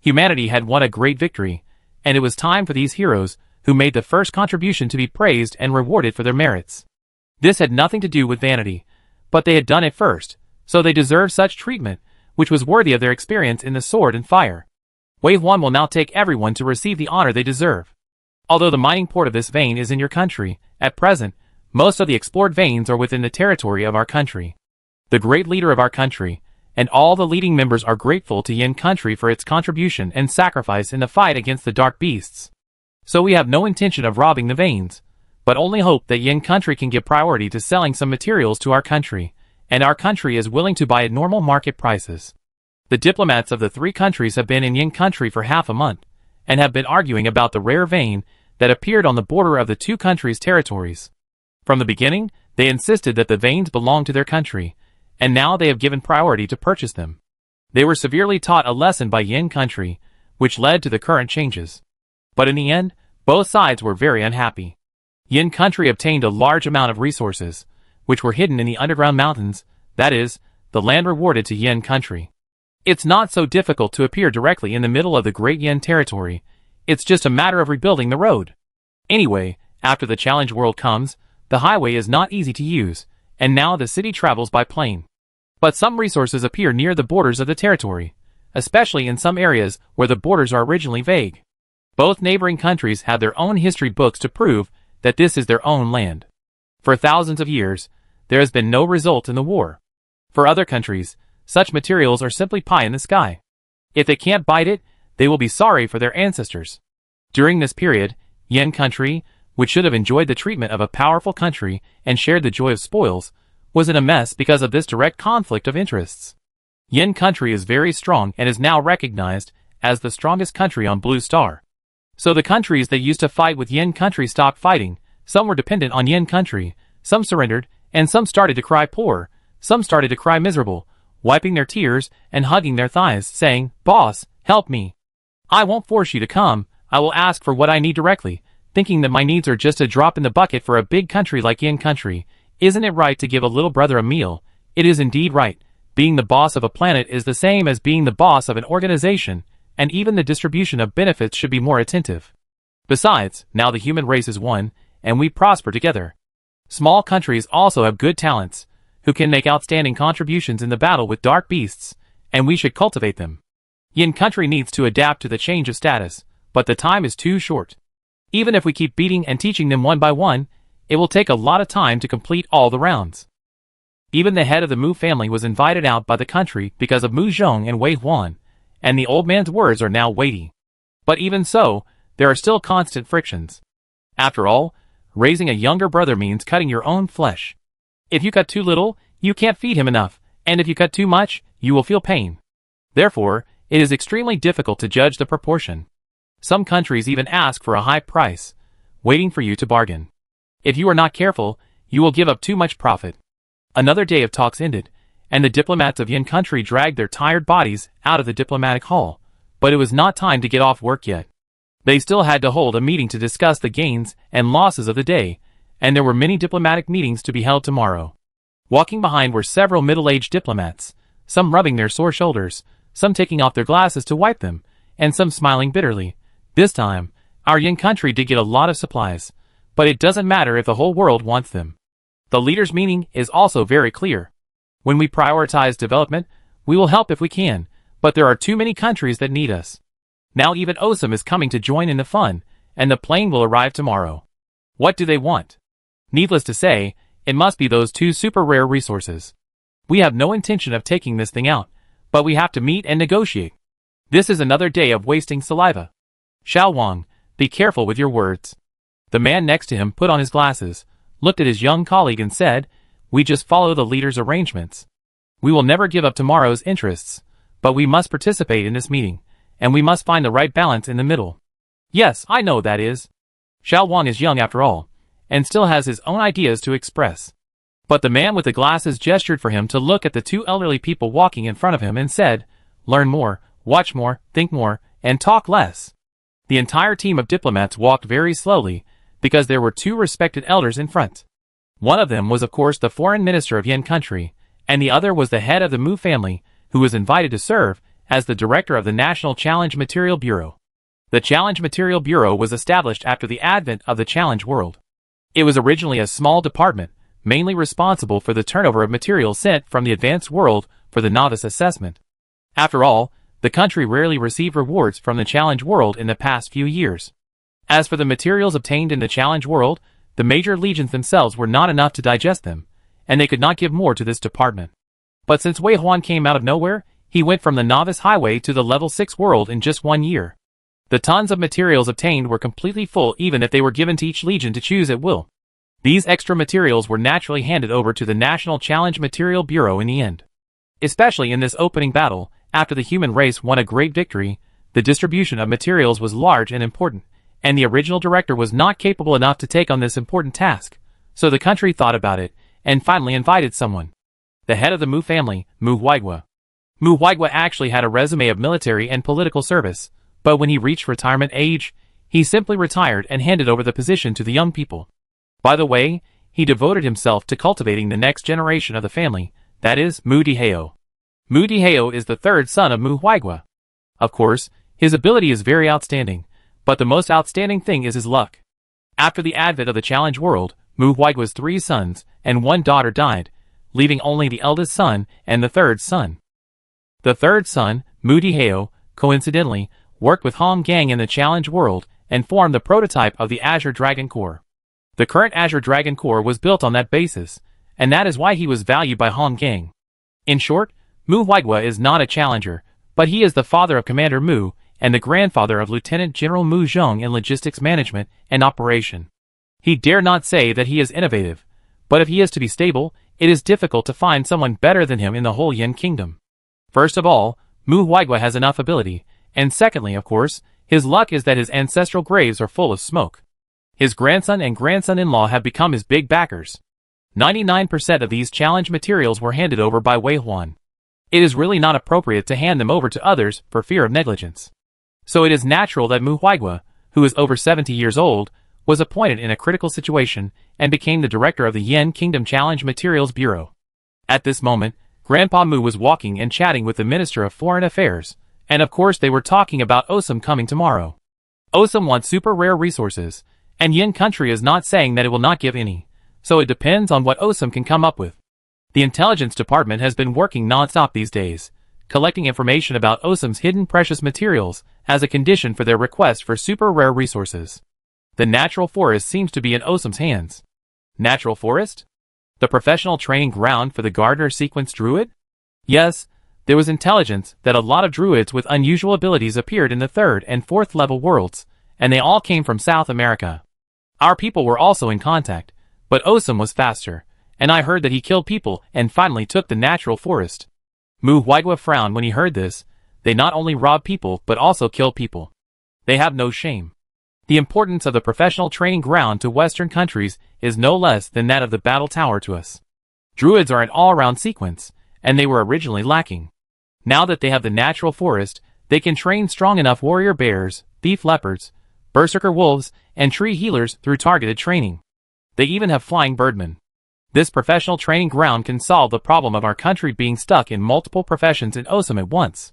Humanity had won a great victory, and it was time for these heroes, who made the first contribution, to be praised and rewarded for their merits. This had nothing to do with vanity, but they had done it first, so they deserved such treatment, which was worthy of their experience in the sword and fire. Wei Huan will now take everyone to receive the honor they deserve. Although the mining port of this vein is in your country, at present, most of the explored veins are within the territory of our country. The great leader of our country, and all the leading members are grateful to Yin country for its contribution and sacrifice in the fight against the dark beasts. So we have no intention of robbing the veins, but only hope that Yin country can give priority to selling some materials to our country, and our country is willing to buy at normal market prices. The diplomats of the 3 countries have been in Yin country for half a month, and have been arguing about the rare vein that appeared on the border of the 2 countries' territories. From the beginning, they insisted that the veins belonged to their country, and now they have given priority to purchase them. They were severely taught a lesson by Yin country, which led to the current changes. But in the end, both sides were very unhappy. Yin country obtained a large amount of resources, which were hidden in the underground mountains, that is, the land rewarded to Yin country. It's not so difficult to appear directly in the middle of the Great Yin territory, it's just a matter of rebuilding the road. Anyway, after the challenge world comes, the highway is not easy to use, and now the city travels by plane. But some resources appear near the borders of the territory, especially in some areas where the borders are originally vague. Both neighboring countries have their own history books to prove that this is their own land. For thousands of years, there has been no result in the war. For other countries, such materials are simply pie in the sky. If they can't bite it, they will be sorry for their ancestors. During this period, Yin country, which should have enjoyed the treatment of a powerful country and shared the joy of spoils, was in a mess because of this direct conflict of interests. Yin country is very strong and is now recognized as the strongest country on Blue Star. So the countries that used to fight with Yin country stopped fighting, some were dependent on Yin country, some surrendered, and some started to cry poor, some started to cry miserable, wiping their tears and hugging their thighs, saying, "Boss, help me. I won't force you to come, I will ask for what I need directly," thinking that my needs are just a drop in the bucket for a big country like Yin country. Isn't it right to give a little brother a meal? It is indeed right. Being the boss of a planet is the same as being the boss of an organization, and even the distribution of benefits should be more attentive. Besides, now the human race is one, and we prosper together. Small countries also have good talents, who can make outstanding contributions in the battle with dark beasts, and we should cultivate them. Yin country needs to adapt to the change of status, but the time is too short. Even if we keep beating and teaching them one by one, it will take a lot of time to complete all the rounds. Even the head of the Mu family was invited out by the country because of Mu Zhong and Wei Huan, and the old man's words are now weighty. But even so, there are still constant frictions. After all, raising a younger brother means cutting your own flesh. If you cut too little, you can't feed him enough, and if you cut too much, you will feel pain. Therefore, it is extremely difficult to judge the proportion. Some countries even ask for a high price, waiting for you to bargain. If you are not careful, you will give up too much profit. Another day of talks ended, and the diplomats of Yin country dragged their tired bodies out of the diplomatic hall, but it was not time to get off work yet. They still had to hold a meeting to discuss the gains and losses of the day, and there were many diplomatic meetings to be held tomorrow. Walking behind were several middle-aged diplomats, some rubbing their sore shoulders, some taking off their glasses to wipe them, and some smiling bitterly. This time, our Yin country did get a lot of supplies, but it doesn't matter if the whole world wants them. The leader's meaning is also very clear. When we prioritize development, we will help if we can, but there are too many countries that need us. Now even Osam is coming to join in the fun, and the plane will arrive tomorrow. What do they want? Needless to say, it must be those two super rare resources. We have no intention of taking this thing out, but we have to meet and negotiate. This is another day of wasting saliva. Xiao Wang, be careful with your words. The man next to him put on his glasses, looked at his young colleague and said, "We just follow the leader's arrangements. We will never give up tomorrow's interests, but we must participate in this meeting, and we must find the right balance in the middle." Yes, I know that is. Xiao Wang is young after all, and still has his own ideas to express. But the man with the glasses gestured for him to look at the two elderly people walking in front of him and said, "Learn more, watch more, think more, and talk less." The entire team of diplomats walked very slowly, because there were two respected elders in front. One of them was of course the foreign minister of Yin country, and the other was the head of the Mu family, who was invited to serve as the director of the National Challenge Material Bureau. The Challenge Material Bureau was established after the advent of the Challenge World. It was originally a small department, mainly responsible for the turnover of materials sent from the advanced world for the novice assessment. After all, the country rarely received rewards from the Challenge World in the past few years. As for the materials obtained in the Challenge World, the major legions themselves were not enough to digest them, and they could not give more to this department. But since Wei Huan came out of nowhere, he went from the novice highway to the level 6 world in just 1 year. The tons of materials obtained were completely full even if they were given to each legion to choose at will. These extra materials were naturally handed over to the National Challenge Material Bureau in the end. Especially in this opening battle, after the human race won a great victory, the distribution of materials was large and important, and the original director was not capable enough to take on this important task, so the country thought about it, and finally invited someone. The head of the Mu family, Mu Huaigua. Mu Huaigua actually had a resume of military and political service, but when he reached retirement age, he simply retired and handed over the position to the young people. By the way, he devoted himself to cultivating the next generation of the family, that is, Mudiheo. Mudiheo is the third son of Muhuaigua. Of course, his ability is very outstanding, but the most outstanding thing is his luck. After the advent of the challenge world, Muhuaigua's 3 sons and 1 daughter died, leaving only the eldest son and the third son. The third son, Mudiheo, coincidentally, worked with Hong Gang in the challenge world and formed the prototype of the Azure Dragon Core. The current Azure Dragon Core was built on that basis, and that is why he was valued by Hong Gang. In short, Muhuaigua is not a challenger, but he is the father of Commander Mu and the grandfather of Lieutenant General Mu Zhong in logistics management and operation. He dare not say that he is innovative, but if he is to be stable, it is difficult to find someone better than him in the whole Yin Kingdom. First of all, Muhuaigua has enough ability, and secondly, of course, his luck is that his ancestral graves are full of smoke. His grandson and grandson-in-law have become his big backers. 99% of these challenge materials were handed over by Wei Huan. It is really not appropriate to hand them over to others for fear of negligence. So it is natural that Muhuaigua, who is over 70 years old, was appointed in a critical situation and became the director of the Yin Kingdom Challenge Materials Bureau. At this moment, Grandpa Mu was walking and chatting with the Minister of Foreign Affairs, and of course they were talking about Osum coming tomorrow. Osum wants super rare resources, and Yin country is not saying that it will not give any, so it depends on what Osum can come up with. The intelligence department has been working non-stop these days, collecting information about Osum's hidden precious materials as a condition for their request for super rare resources. The natural forest seems to be in Osum's hands. Natural forest? The professional training ground for the Gardener sequence druid? Yes, there was intelligence that a lot of druids with unusual abilities appeared in the 3rd and 4th level worlds, and they all came from South America. Our people were also in contact, but Osum was faster, and I heard that he killed people and finally took the natural forest. Muhuaigua frowned when he heard this. They not only rob people but also kill people. They have no shame. The importance of the professional training ground to Western countries is no less than that of the battle tower to us. Druids are an all-around sequence, and they were originally lacking. Now that they have the natural forest, they can train strong enough warrior bears, thief leopards, berserker wolves, and tree healers through targeted training. They even have flying birdmen. This professional training ground can solve the problem of our country being stuck in multiple professions in Osum at once.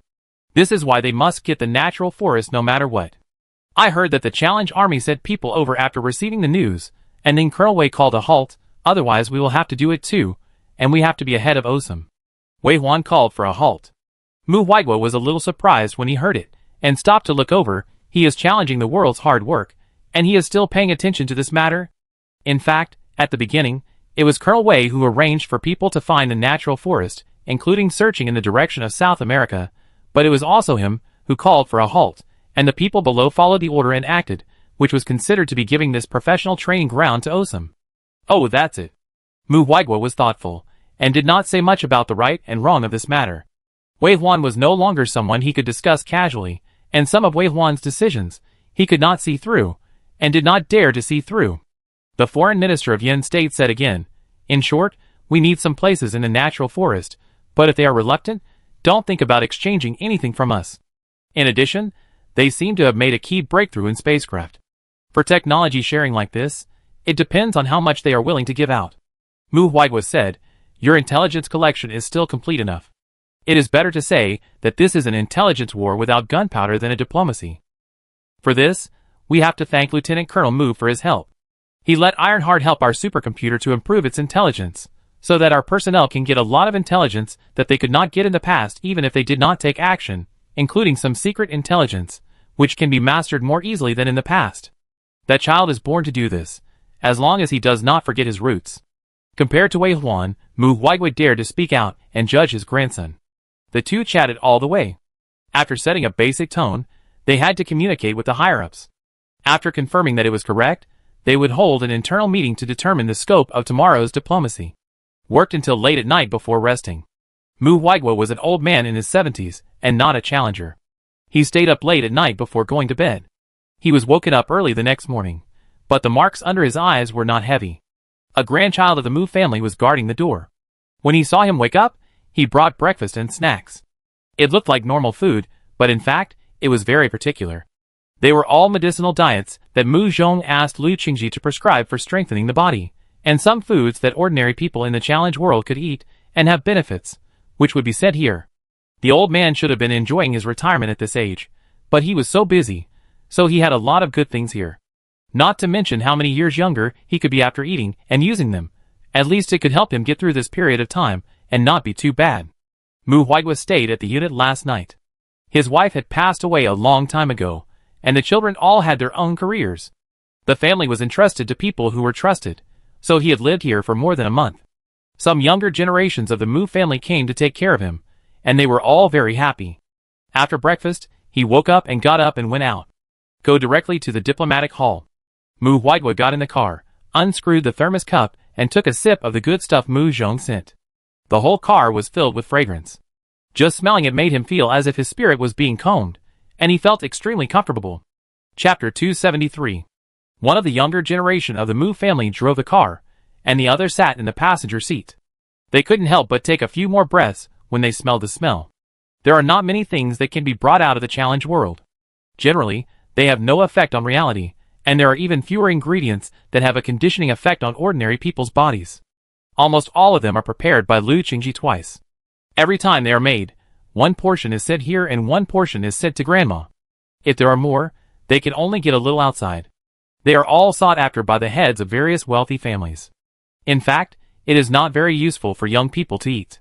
This is why they must get the natural forest no matter what. I heard that the challenge army sent people over after receiving the news, and then Colonel Wei called a halt, otherwise we will have to do it too, and we have to be ahead of Osum. Wei Huan called for a halt. Muhuaigua was a little surprised when he heard it, and stopped to look over. He is challenging the world's hard work, and he is still paying attention to this matter. In fact, at the beginning, it was Colonel Wei who arranged for people to find the natural forest, including searching in the direction of South America, but it was also him who called for a halt, and the people below followed the order and acted, which was considered to be giving this professional training ground to Osum. Oh, that's it. Muhuaigua was thoughtful, and did not say much about the right and wrong of this matter. Wei Huan was no longer someone he could discuss casually, and some of Wei Huan's decisions he could not see through, and did not dare to see through. The foreign minister of Yin State said again, in short, we need some places in the natural forest, but if they are reluctant, don't think about exchanging anything from us. In addition, they seem to have made a key breakthrough in spacecraft. For technology sharing like this, it depends on how much they are willing to give out. Muhuaigua said, your intelligence collection is still complete enough. It is better to say that this is an intelligence war without gunpowder than a diplomacy. For this, we have to thank Lieutenant Colonel Mu for his help. He let Ironheart help our supercomputer to improve its intelligence, so that our personnel can get a lot of intelligence that they could not get in the past even if they did not take action, including some secret intelligence, which can be mastered more easily than in the past. That child is born to do this, as long as he does not forget his roots. Compared to Wei Huan, Muhuaigua dared to speak out and judge his grandson. The two chatted all the way. After setting a basic tone, they had to communicate with the higher-ups. After confirming that it was correct, they would hold an internal meeting to determine the scope of tomorrow's diplomacy. Worked until late at night before resting. Muhuaigua was an old man in his 70s, and not a challenger. He stayed up late at night before going to bed. He was woken up early the next morning, but the marks under his eyes were not heavy. A grandchild of the Mu family was guarding the door. When he saw him wake up, he brought breakfast and snacks. It looked like normal food, but in fact, it was very particular. They were all medicinal diets that Mu Zhong asked Lu Qingji to prescribe for strengthening the body, and some foods that ordinary people in the challenge world could eat and have benefits, which would be said here. The old man should have been enjoying his retirement at this age, but he was so busy, so he had a lot of good things here. Not to mention how many years younger he could be after eating and using them. At least it could help him get through this period of time and not be too bad. Mu Huaihua stayed at the unit last night. His wife had passed away a long time ago, and the children all had their own careers. The family was entrusted to people who were trusted, so he had lived here for more than a month. Some younger generations of the Mu family came to take care of him, and they were all very happy. After breakfast, he woke up and got up and went out. Go directly to the diplomatic hall. Mu Huaihua got in the car, unscrewed the thermos cup, and took a sip of the good stuff Mu Zhong sent. The whole car was filled with fragrance. Just smelling it made him feel as if his spirit was being combed, and he felt extremely comfortable. Chapter 273. One of the younger generation of the Mu family drove the car, and the other sat in the passenger seat. They couldn't help but take a few more breaths when they smelled the smell. There are not many things that can be brought out of the challenge world. Generally, they have no effect on reality, and there are even fewer ingredients that have a conditioning effect on ordinary people's bodies. Almost all of them are prepared by Lu Qingji twice. Every time they are made, one portion is sent here and one portion is sent to grandma. If there are more, they can only get a little outside. They are all sought after by the heads of various wealthy families. In fact, it is not very useful for young people to eat.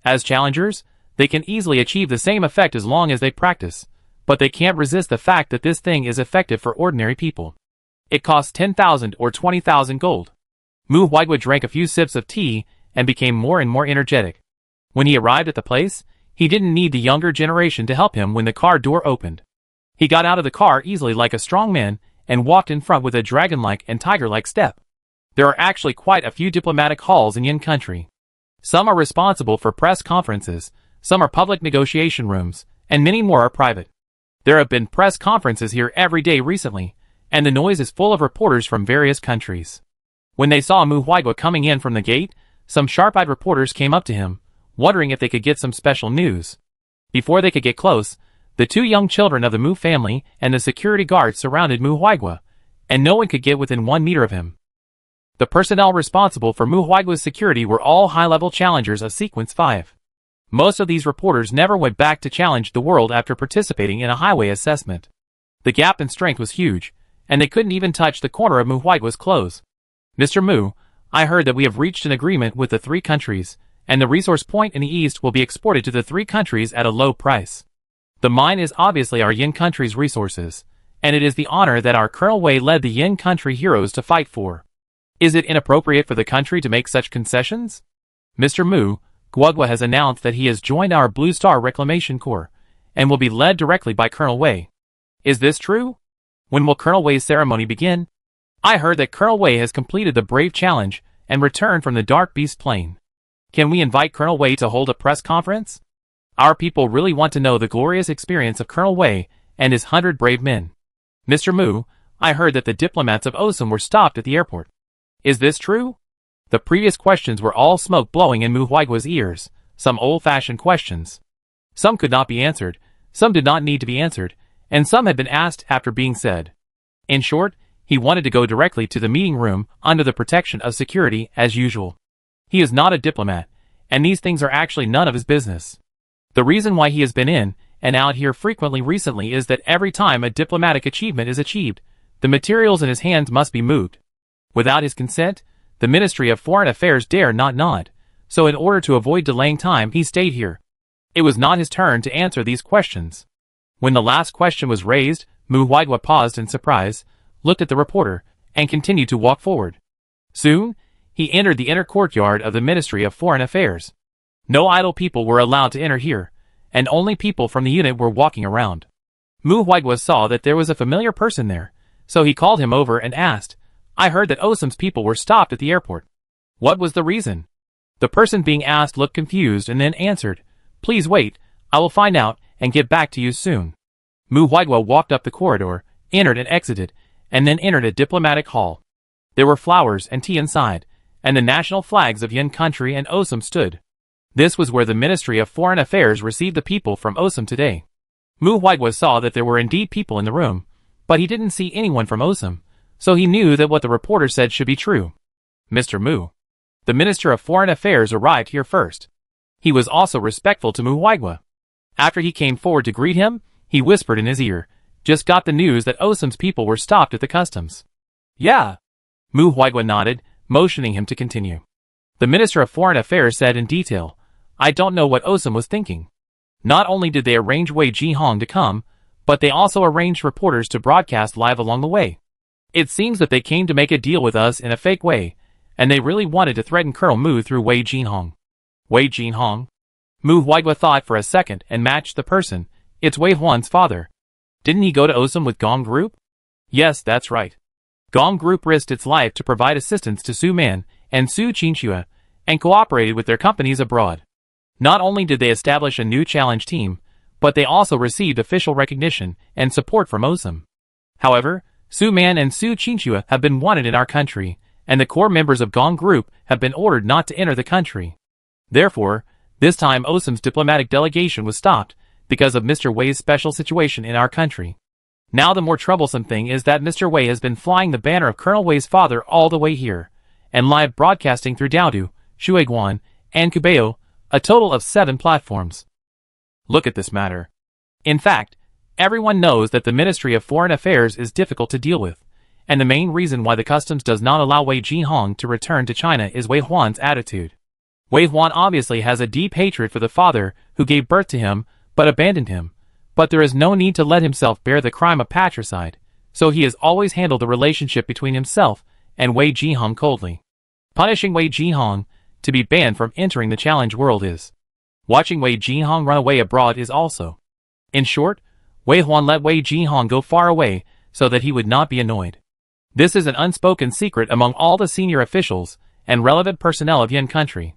As challengers, they can easily achieve the same effect as long as they practice, but they can't resist the fact that this thing is effective for ordinary people. It costs 10,000 or 20,000 gold. Mu Huaihua drank a few sips of tea and became more and more energetic. When he arrived at the place, he didn't need the younger generation to help him when the car door opened. He got out of the car easily like a strong man and walked in front with a dragon-like and tiger-like step. There are actually quite a few diplomatic halls in Yin country. Some are responsible for press conferences, some are public negotiation rooms, and many more are private. There have been press conferences here every day recently, and the noise is full of reporters from various countries. When they saw Mu Huaihua coming in from the gate, some sharp-eyed reporters came up to him, wondering if they could get some special news. Before they could get close, the two young children of the Mu family and the security guards surrounded Mu Huaihua, and no one could get within 1 meter of him. The personnel responsible for Mu Huaihua's security were all high-level challengers of Sequence 5. Most of these reporters never went back to challenge the world after participating in a highway assessment. The gap in strength was huge, and they couldn't even touch the corner of Mu Huaihua's clothes. Mr. Mu, I heard that we have reached an agreement with the 3 countries, and the resource point in the east will be exported to the 3 countries at a low price. The mine is obviously our Yin country's resources, and it is the honor that our Colonel Wei led the Yin country heroes to fight for. Is it inappropriate for the country to make such concessions? Mr. Mu, Guoghua has announced that he has joined our Blue Star Reclamation Corps, and will be led directly by Colonel Wei. Is this true? When will Colonel Wei's ceremony begin? I heard that Colonel Wei has completed the brave challenge and returned from the Dark Beast Plain. Can we invite Colonel Wei to hold a press conference? Our people really want to know the glorious experience of Colonel Wei and his 100 brave men. Mr. Mu, I heard that the diplomats of Osum were stopped at the airport. Is this true? The previous questions were all smoke blowing in Mu Huaihua's ears, some old-fashioned questions. Some could not be answered, some did not need to be answered, and some had been asked after being said. In short, he wanted to go directly to the meeting room under the protection of security as usual. He is not a diplomat, and these things are actually none of his business. The reason why he has been in and out here frequently recently is that every time a diplomatic achievement is achieved, the materials in his hands must be moved. Without his consent, the Ministry of Foreign Affairs dare not nod, so in order to avoid delaying time he stayed here. It was not his turn to answer these questions. When the last question was raised, Mu Huaihua paused in surprise, looked at the reporter, and continued to walk forward. Soon, he entered the inner courtyard of the Ministry of Foreign Affairs. No idle people were allowed to enter here, and only people from the unit were walking around. Mu Huaihua saw that there was a familiar person there, so he called him over and asked, I heard that Osum's people were stopped at the airport. What was the reason? The person being asked looked confused and then answered, Please wait, I will find out and get back to you soon. Mu Huaihua walked up the corridor, entered and exited, and then entered a diplomatic hall. There were flowers and tea inside, and the national flags of Yin country and Osum stood. This was where the Ministry of Foreign Affairs received the people from Osum today. Mu Huaihua saw that there were indeed people in the room, But he didn't see anyone from Osum, so he knew that what the reporter said should be true. Mr. Mu, the Minister of Foreign Affairs, arrived here first. He was also respectful to Mu Huigua. After he came forward to greet him, he whispered in his ear, "Just got the news that Osum's people were stopped at the customs." "Yeah." Mu Huigua nodded, motioning him to continue. The Minister of Foreign Affairs said in detail, "I don't know what Osum was thinking. Not only did they arrange Wei Jihong to come, but they also arranged reporters to broadcast live along the way. It seems that they came to make a deal with us in a fake way, and they really wanted to threaten Colonel Mu through Wei Jihong." Wei Jihong? Mu Huigua thought for a second and matched the person. It's Wei Huan's father. Didn't he go to Osum with Gong Group? Yes, that's right. Gong Group risked its life to provide assistance to Su Man and Su Qinxue, and cooperated with their companies abroad. Not only did they establish a new challenge team, but they also received official recognition and support from Osum. However, Su Man and Su Qinxue have been wanted in our country, and the core members of Gong Group have been ordered not to enter the country. Therefore, this time Osum's diplomatic delegation was stopped because of Mr. Wei's special situation in our country. Now the more troublesome thing is that Mr. Wei has been flying the banner of Colonel Wei's father all the way here, and live broadcasting through Daodu, Shuiguan, and Kubeo, a total of 7 platforms. Look at this matter. In fact, everyone knows that the Ministry of Foreign Affairs is difficult to deal with, and the main reason why the customs does not allow Wei Jihong to return to China is Wei Huan's attitude. Wei Huan obviously has a deep hatred for the father who gave birth to him but abandoned him, but there is no need to let himself bear the crime of patricide, so he has always handled the relationship between himself and Wei Jihong coldly. Punishing Wei Jihong to be banned from entering the challenge world is. Watching Wei Jihong run away abroad is also. In short, Wei Huan let Wei Jihong go far away so that he would not be annoyed. This is an unspoken secret among all the senior officials and relevant personnel of Yin country.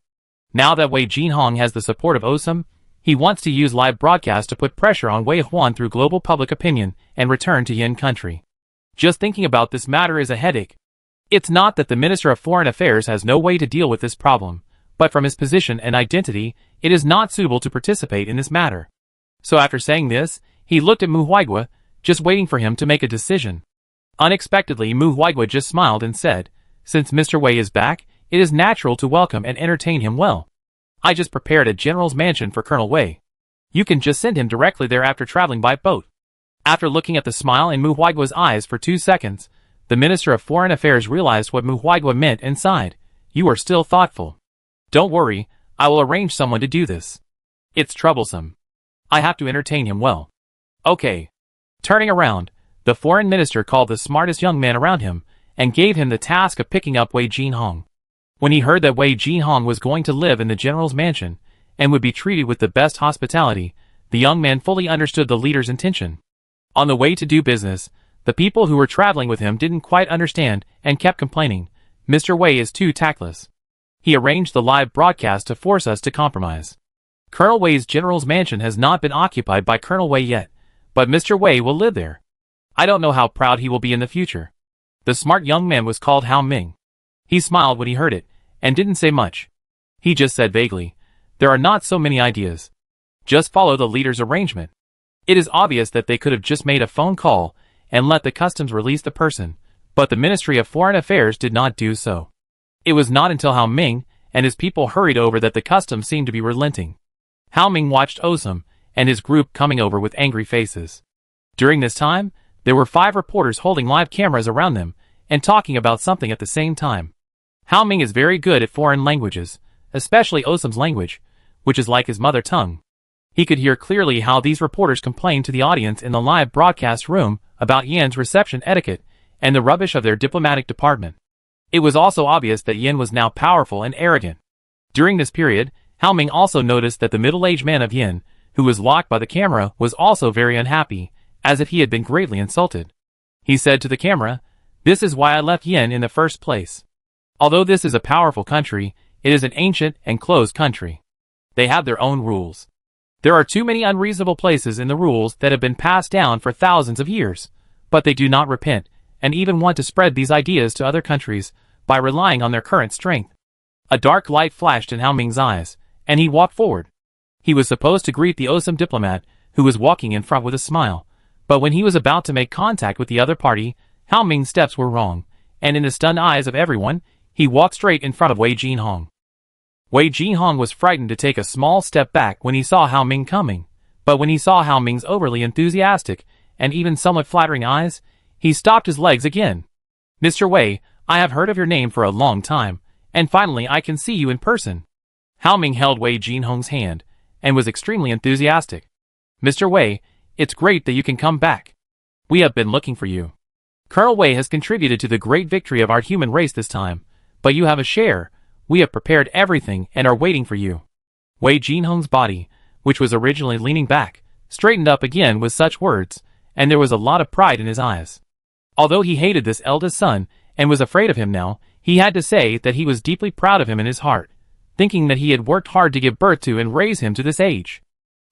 Now that Wei Jihong has the support of Osum, he wants to use live broadcast to put pressure on Wei Huan through global public opinion and return to Yin country. Just thinking about this matter is a headache. It's not that the Minister of Foreign Affairs has no way to deal with this problem, but from his position and identity, it is not suitable to participate in this matter. So after saying this, he looked at Mu Huigua, just waiting for him to make a decision. Unexpectedly, Mu Huigua just smiled and said, "Since Mr. Wei is back, it is natural to welcome and entertain him well. I just prepared a general's mansion for Colonel Wei. You can just send him directly there after traveling by boat." After looking at the smile in Mu Huigua's eyes for 2 seconds, the Minister of Foreign Affairs realized what Mu Huigua meant and sighed. "You are still thoughtful. Don't worry, I will arrange someone to do this. It's troublesome. I have to entertain him well." Okay. Turning around, the foreign minister called the smartest young man around him and gave him the task of picking up Wei Jihong. When he heard that Wei Jihong was going to live in the general's mansion and would be treated with the best hospitality, the young man fully understood the leader's intention. On the way to do business, the people who were traveling with him didn't quite understand and kept complaining, "Mr. Wei is too tactless. He arranged the live broadcast to force us to compromise. Colonel Wei's general's mansion has not been occupied by Colonel Wei yet, but Mr. Wei will live there. I don't know how proud he will be in the future." The smart young man was called Hao Ming. He smiled when he heard it, and didn't say much. He just said vaguely, "There are not so many ideas. Just follow the leader's arrangement." It is obvious that they could have just made a phone call and let the customs release the person, but the Ministry of Foreign Affairs did not do so. It was not until Hao Ming and his people hurried over that the customs seemed to be relenting. Hao Ming watched Osum and his group coming over with angry faces. During this time, there were 5 reporters holding live cameras around them and talking about something at the same time. Hao Ming is very good at foreign languages, especially Osum's language, which is like his mother tongue. He could hear clearly how these reporters complained to the audience in the live broadcast room about Yan's reception etiquette and the rubbish of their diplomatic department. It was also obvious that Yan was now powerful and arrogant. During this period, Hao Ming also noticed that the middle-aged man of Yan, who was locked by the camera, was also very unhappy, as if he had been greatly insulted. He said to the camera, "This is why I left Yan in the first place. Although this is a powerful country, it is an ancient and closed country. They have their own rules. There are too many unreasonable places in the rules that have been passed down for thousands of years, but they do not repent, and even want to spread these ideas to other countries by relying on their current strength." A dark light flashed in Hao Ming's eyes, and he walked forward. He was supposed to greet the Osum diplomat, who was walking in front with a smile, But when he was about to make contact with the other party, Hao Ming's steps were wrong, and in the stunned eyes of everyone, he walked straight in front of Wei Jinhong. Wei Jinhong was frightened to take a small step back when he saw Hao Ming coming, but when he saw Hao Ming's overly enthusiastic and even somewhat flattering eyes, he stopped his legs again. "Mr. Wei, I have heard of your name for a long time, and finally I can see you in person." Hao Ming held Wei Jinhong's hand, and was extremely enthusiastic. "Mr. Wei, it's great that you can come back. We have been looking for you. Colonel Wei has contributed to the great victory of our human race this time, but you have a share. We have prepared everything and are waiting for you." Wei Jinhong's body, which was originally leaning back, straightened up again with such words, and there was a lot of pride in his eyes. Although he hated this eldest son, and was afraid of him now, he had to say that he was deeply proud of him in his heart, thinking that he had worked hard to give birth to and raise him to this age.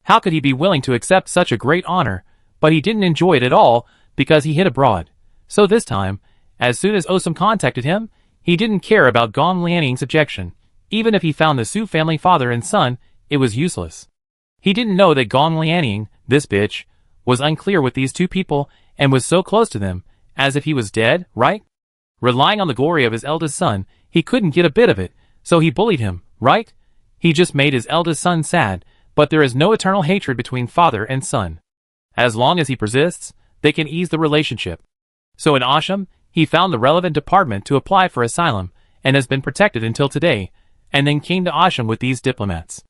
How could he be willing to accept such a great honor? But he didn't enjoy it at all, because he hid abroad. So this time, as soon as Osum contacted him, he didn't care about Gong Lianying's objection. Even if he found the Su family father and son, it was useless. He didn't know that Gong Lianying, this bitch, was unclear with these two people, and was so close to them, as if he was dead, right? Relying on the glory of his eldest son, he couldn't get a bit of it, so he bullied him, right? He just made his eldest son sad, but there is no eternal hatred between father and son. As long as he persists, they can ease the relationship. So in Asham, he found the relevant department to apply for asylum, and has been protected until today, and then came to Asham with these diplomats.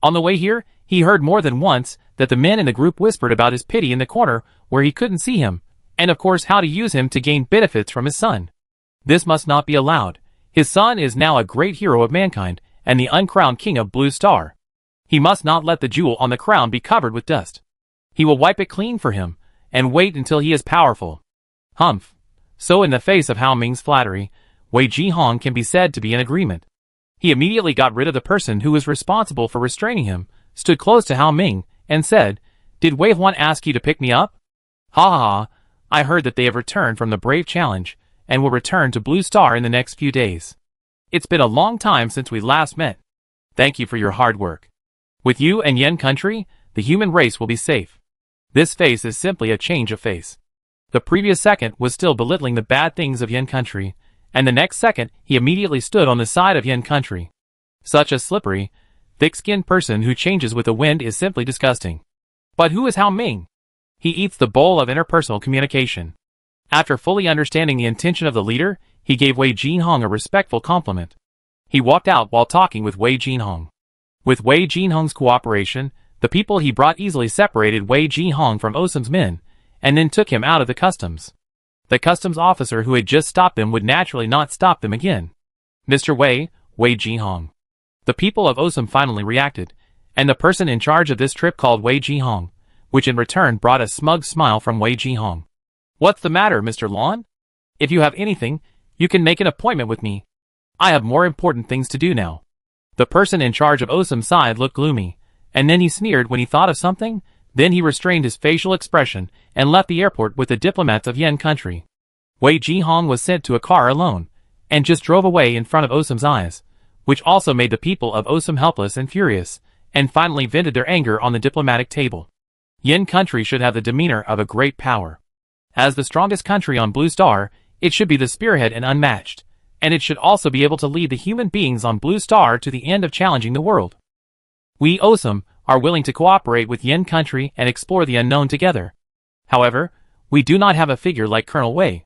On the way here, he heard more than once that the men in the group whispered about his pity in the corner where he couldn't see him, and of course how to use him to gain benefits from his son. This must not be allowed. His son is now a great hero of mankind, and the uncrowned king of Blue Star. He must not let the jewel on the crown be covered with dust. He will wipe it clean for him, and wait until he is powerful. Humph. So in the face of Hao Ming's flattery, Wei Jinhong can be said to be in agreement. He immediately got rid of the person who was responsible for restraining him, stood close to Hao Ming, and said, "Did Wei Huan ask you to pick me up?" "Ha ha ha, I heard that they have returned from the Brave Challenge, and will return to Blue Star in the next few days. It's been a long time since we last met. Thank you for your hard work. With you and Yen country, the human race will be safe." This face is simply a change of face. The previous second was still belittling the bad things of Yen country, and the next second he immediately stood on the side of Yen country. Such a slippery, thick-skinned person who changes with the wind is simply disgusting. But who is Hao Ming? He eats the bowl of interpersonal communication. After fully understanding the intention of the leader, he gave Wei Jinhong a respectful compliment. He walked out while talking with Wei Jinhong. With Wei Jinhong's cooperation, the people he brought easily separated Wei Jinhong from Osum's men, and then took him out of the customs. The customs officer who had just stopped them would naturally not stop them again. "Mr. Wei, Wei Jinhong." The people of Osum finally reacted, and the person in charge of this trip called Wei Jinhong, which in return brought a smug smile from Wei Jinhong. "What's the matter, Mr. Lon? If you have anything, you can make an appointment with me. I have more important things to do now." The person in charge of Osum's side looked gloomy, and then he sneered when he thought of something. Then he restrained his facial expression and left the airport with the diplomats of Yen country. Wei Jinhong was sent to a car alone, and just drove away in front of Osum's eyes, which also made the people of Osum helpless and furious, and finally vented their anger on the diplomatic table. Yen country should have the demeanor of a great power. As the strongest country on Blue Star, it should be the spearhead and unmatched, and it should also be able to lead the human beings on Blue Star to the end of challenging the world. We Osum are willing to cooperate with Yen country and explore the unknown together. However, we do not have a figure like Colonel Wei.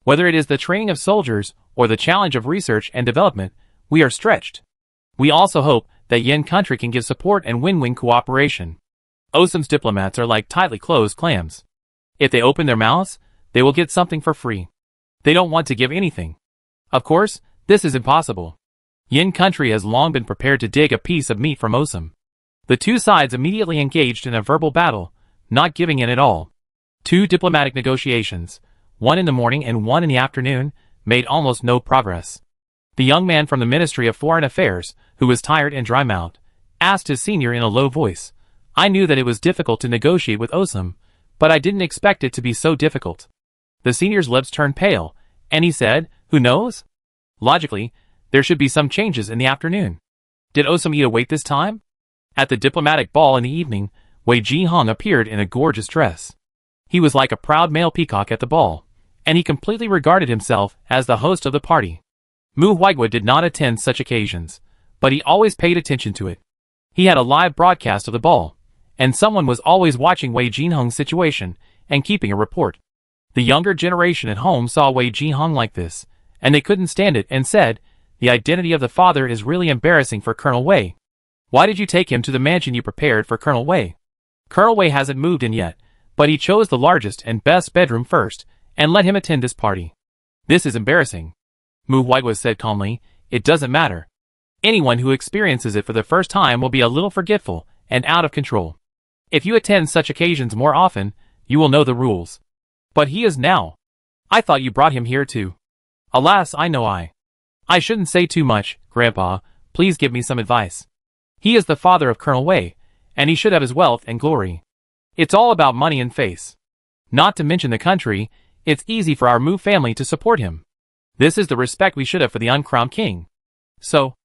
Whether it is the training of soldiers or the challenge of research and development, we are stretched. We also hope that Yen country can give support and win-win cooperation. Osum's diplomats are like tightly closed clams. If they open their mouths, they will get something for free. They don't want to give anything. Of course, this is impossible. Yen country has long been prepared to dig a piece of meat from Osum. The two sides immediately engaged in a verbal battle, not giving in at all. 2 diplomatic negotiations, one in the morning and one in the afternoon, made almost no progress. The young man from the Ministry of Foreign Affairs, who was tired and dry-mouthed, asked his senior in a low voice, "I knew that it was difficult to negotiate with Osum, but I didn't expect it to be so difficult." The senior's lips turned pale, and he said, "Who knows? Logically, there should be some changes in the afternoon. Did Osum eat a wait this time?" At the diplomatic ball in the evening, Wei Jinhong appeared in a gorgeous dress. He was like a proud male peacock at the ball, and he completely regarded himself as the host of the party. Mu Huigua did not attend such occasions, but he always paid attention to it. He had a live broadcast of the ball, and someone was always watching Wei Jinhong's situation and keeping a report. The younger generation at home saw Wei Jinhong like this, and they couldn't stand it and said, "The identity of the father is really embarrassing for Colonel Wei. Why did you take him to the mansion you prepared for Colonel Wei? Colonel Wei hasn't moved in yet, but he chose the largest and best bedroom first, and let him attend this party. This is embarrassing." Mu Huigua said calmly, "It doesn't matter. Anyone who experiences it for the first time will be a little forgetful and out of control. If you attend such occasions more often, you will know the rules. But he is now. I thought you brought him here too. Alas, I shouldn't say too much, Grandpa. Please give me some advice. He is the father of Colonel Wei, and he should have his wealth and glory. It's all about money and face. Not to mention the country, it's easy for our Mu family to support him. This is the respect we should have for the uncrowned king." So,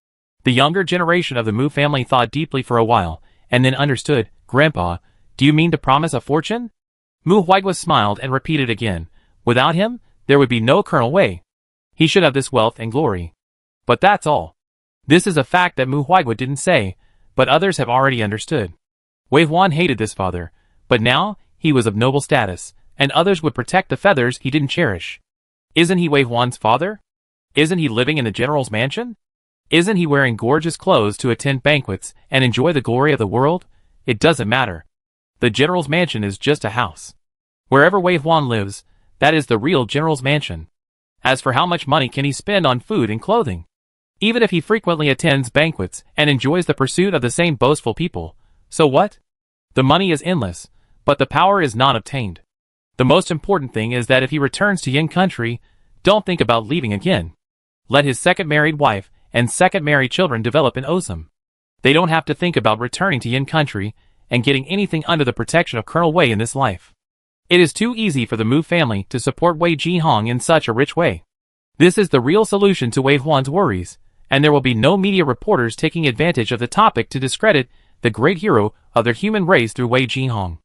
the younger generation of the Mu family thought deeply for a while, and then understood. "Grandpa, do you mean to promise a fortune?" Mu Huigua smiled and repeated again, "Without him, there would be no Colonel Wei. He should have this wealth and glory. But that's all." This is a fact that Mu Huigua didn't say, but others have already understood. Wei Huan hated this father, but now he was of noble status, and others would protect the feathers he didn't cherish. Isn't he Wei Huan's father? Isn't he living in the general's mansion? Isn't he wearing gorgeous clothes to attend banquets and enjoy the glory of the world? It doesn't matter. The general's mansion is just a house. Wherever Wei Huan lives, that is the real general's mansion. As for how much money can he spend on food and clothing? Even if he frequently attends banquets and enjoys the pursuit of the same boastful people, so what? The money is endless, but the power is not obtained. The most important thing is that if he returns to Yin country, don't think about leaving again. Let his second married wife and second married children develop in Osum. They don't have to think about returning to Yin country and getting anything under the protection of Colonel Wei in this life. It is too easy for the Mu family to support Wei Jinhong in such a rich way. This is the real solution to Wei Huan's worries, and there will be no media reporters taking advantage of the topic to discredit the great hero of their human race through Wei Jinhong.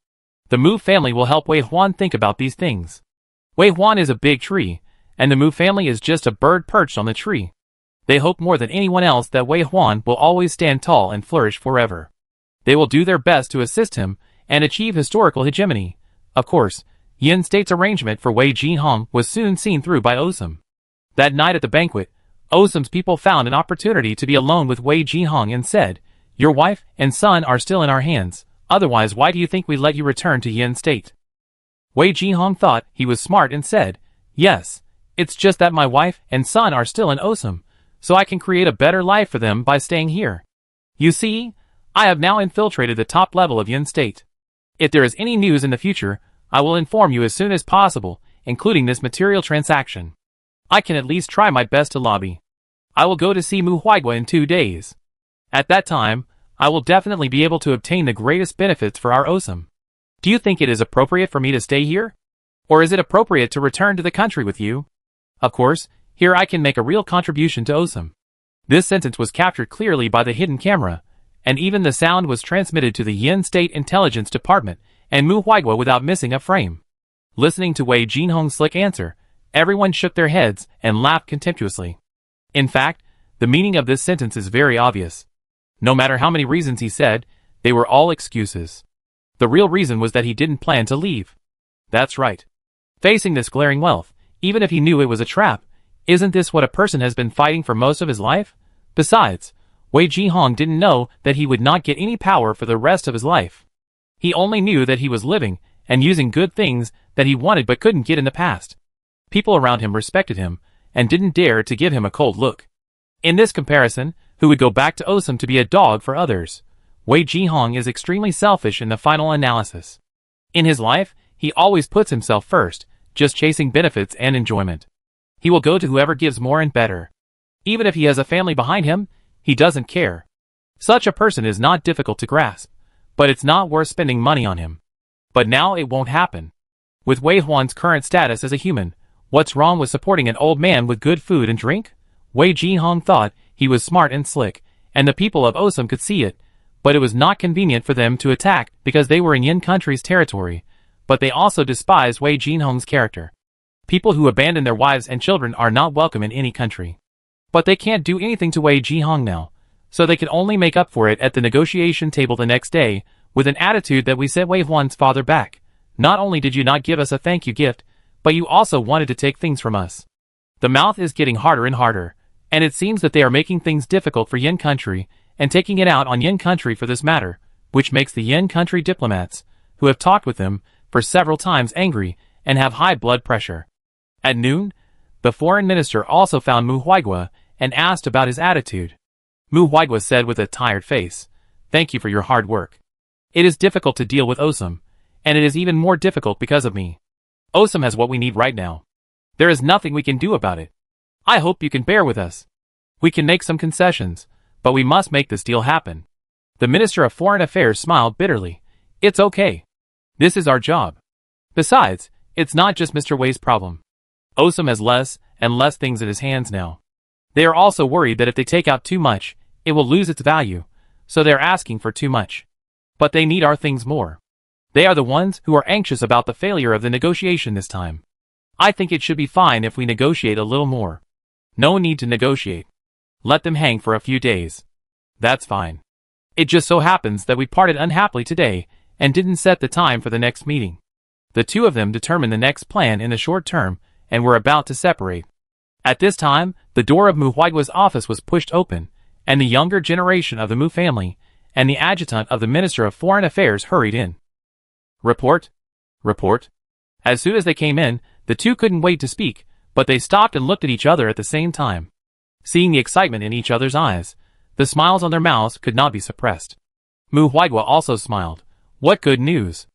The Mu family will help Wei Huan think about these things. Wei Huan is a big tree, and the Mu family is just a bird perched on the tree. They hope more than anyone else that Wei Huan will always stand tall and flourish forever. They will do their best to assist him and achieve historical hegemony. Of course, Yin State's arrangement for Wei Jinhong was soon seen through by Osum. That night at the banquet, Osum's people found an opportunity to be alone with Wei Jinhong and said, "Your wife and son are still in our hands, otherwise why do you think we let you return to Yin State?" Wei Jinhong thought he was smart and said, "Yes, it's just that my wife and son are still in Osum, so I can create a better life for them by staying here. You see, I have now infiltrated the top level of Yin State. If there is any news in the future, I will inform you as soon as possible, including this material transaction. I can at least try my best to lobby. I will go to see Mu Huigua in 2 days. At that time, I will definitely be able to obtain the greatest benefits for our Osum. Do you think it is appropriate for me to stay here? Or is it appropriate to return to the country with you? Of course, here I can make a real contribution to Osum." This sentence was captured clearly by the hidden camera, and even the sound was transmitted to the Yin State Intelligence Department and Mu Huigua without missing a frame. Listening to Wei Jinhong's slick answer, everyone shook their heads and laughed contemptuously. In fact, the meaning of this sentence is very obvious. No matter how many reasons he said, they were all excuses. The real reason was that he didn't plan to leave. That's right. Facing this glaring wealth, even if he knew it was a trap, isn't this what a person has been fighting for most of his life? Besides, Wei Jinhong didn't know that he would not get any power for the rest of his life. He only knew that he was living and using good things that he wanted but couldn't get in the past. People around him respected him and didn't dare to give him a cold look. In this comparison, who would go back to Osum to be a dog for others? Wei Jinhong is extremely selfish in the final analysis. In his life, he always puts himself first, just chasing benefits and enjoyment. He will go to whoever gives more and better. Even if he has a family behind him, he doesn't care. Such a person is not difficult to grasp, but it's not worth spending money on him. But now it won't happen. With Wei Huan's current status as a human, what's wrong with supporting an old man with good food and drink? Wei Jinhong thought he was smart and slick, and the people of Osum could see it, but it was not convenient for them to attack because they were in Yin country's territory. but they also despise Wei Jinhong's character. People who abandon their wives and children are not welcome in any country. But they can't do anything to Wei Jinhong now, so they can only make up for it at the negotiation table the next day, with an attitude that we sent Wei Huan's father back. Not only did you not give us a thank you gift, but you also wanted to take things from us. The mouth is getting harder and harder, and it seems that they are making things difficult for Yin country, and taking it out on Yin country for this matter, which makes the Yin country diplomats, who have talked with them for several times, angry and have high blood pressure. At noon, the foreign minister also found Mu Huaigua and asked about his attitude. Mu Huaigua said with a tired face, "Thank you for your hard work. It is difficult to deal with Osum, and it is even more difficult because of me. Osum has what we need right now. There is nothing we can do about it. I hope you can bear with us. We can make some concessions, but we must make this deal happen." The Minister of Foreign Affairs smiled bitterly. "It's okay. This is our job. Besides, it's not just Mr. Wei's problem. Osum has less and less things in his hands now. They are also worried that if they take out too much, it will lose its value, so they are asking for too much. But they need our things more. They are the ones who are anxious about the failure of the negotiation this time. I think it should be fine if we negotiate a little more. No need to negotiate. Let them hang for a few days. That's fine. It just so happens that we parted unhappily today and didn't set the time for the next meeting." The two of them determined the next plan in the short term and were about to separate. At this time, the door of Mu Huaigua's office was pushed open, and the younger generation of the Mu family and the adjutant of the Minister of Foreign Affairs hurried in. "Report? Report?" As soon as they came in, the two couldn't wait to speak, but they stopped and looked at each other at the same time. Seeing the excitement in each other's eyes, the smiles on their mouths could not be suppressed. Mu Huaigua also smiled. "What good news?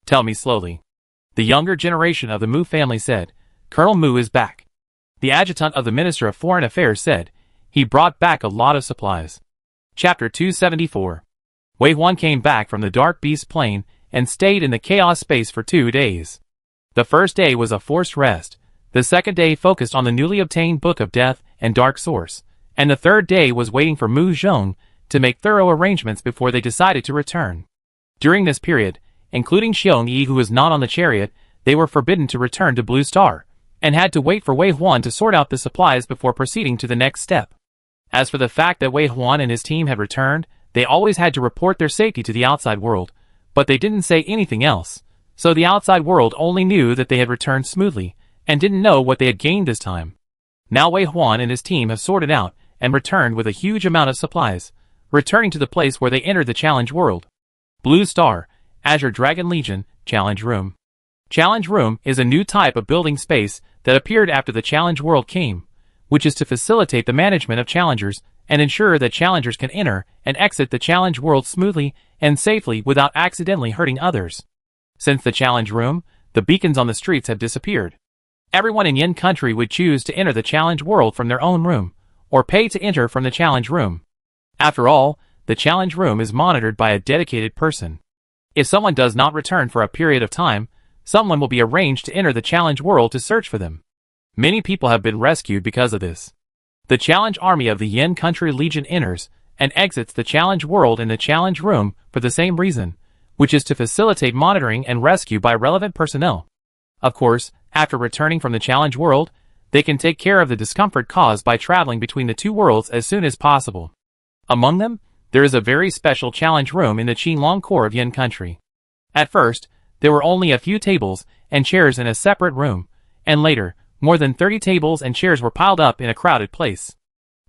Tell me slowly." The younger generation of the Mu family said, "Colonel Mu is back." The adjutant of the Minister of Foreign Affairs said, "He brought back a lot of supplies." Chapter 274. Wei Huan came back from the Dark Beast Plain and stayed in the Chaos Space for 2 days. The first day was a forced rest, the second day focused on the newly obtained Book of Death and Dark Source, and the third day was waiting for Mu Zhong to make thorough arrangements before they decided to return. During this period, including Xiong Yi, who was not on the chariot, they were forbidden to return to Blue Star, and had to wait for Wei Huan to sort out the supplies before proceeding to the next step. As for the fact that Wei Huan and his team had returned, they always had to report their safety to the outside world, but they didn't say anything else, so the outside world only knew that they had returned smoothly, and didn't know what they had gained this time. Now Wei Huan and his team have sorted out and returned with a huge amount of supplies, returning to the place where they entered the Challenge World. Blue Star, Azure Dragon Legion, Challenge Room. Challenge Room is a new type of building space that appeared after the Challenge World came, which is to facilitate the management of challengers and ensure that challengers can enter and exit the Challenge World smoothly and safely without accidentally hurting others. Since the Challenge Room, the beacons on the streets have disappeared. Everyone in Yin country would choose to enter the Challenge World from their own room, or pay to enter from the Challenge Room. After all, the Challenge Room is monitored by a dedicated person. If someone does not return for a period of time, someone will be arranged to enter the Challenge World to search for them. Many people have been rescued because of this. The Challenge Army of the Yin Country Legion enters and exits the Challenge World in the Challenge Room for the same reason, which is to facilitate monitoring and rescue by relevant personnel. Of course, after returning from the Challenge World, they can take care of the discomfort caused by traveling between the two worlds as soon as possible. Among them, there is a very special Challenge Room in the Qinglong core of Yin country. At first, there were only a few tables and chairs in a separate room, and later, more than 30 tables and chairs were piled up in a crowded place.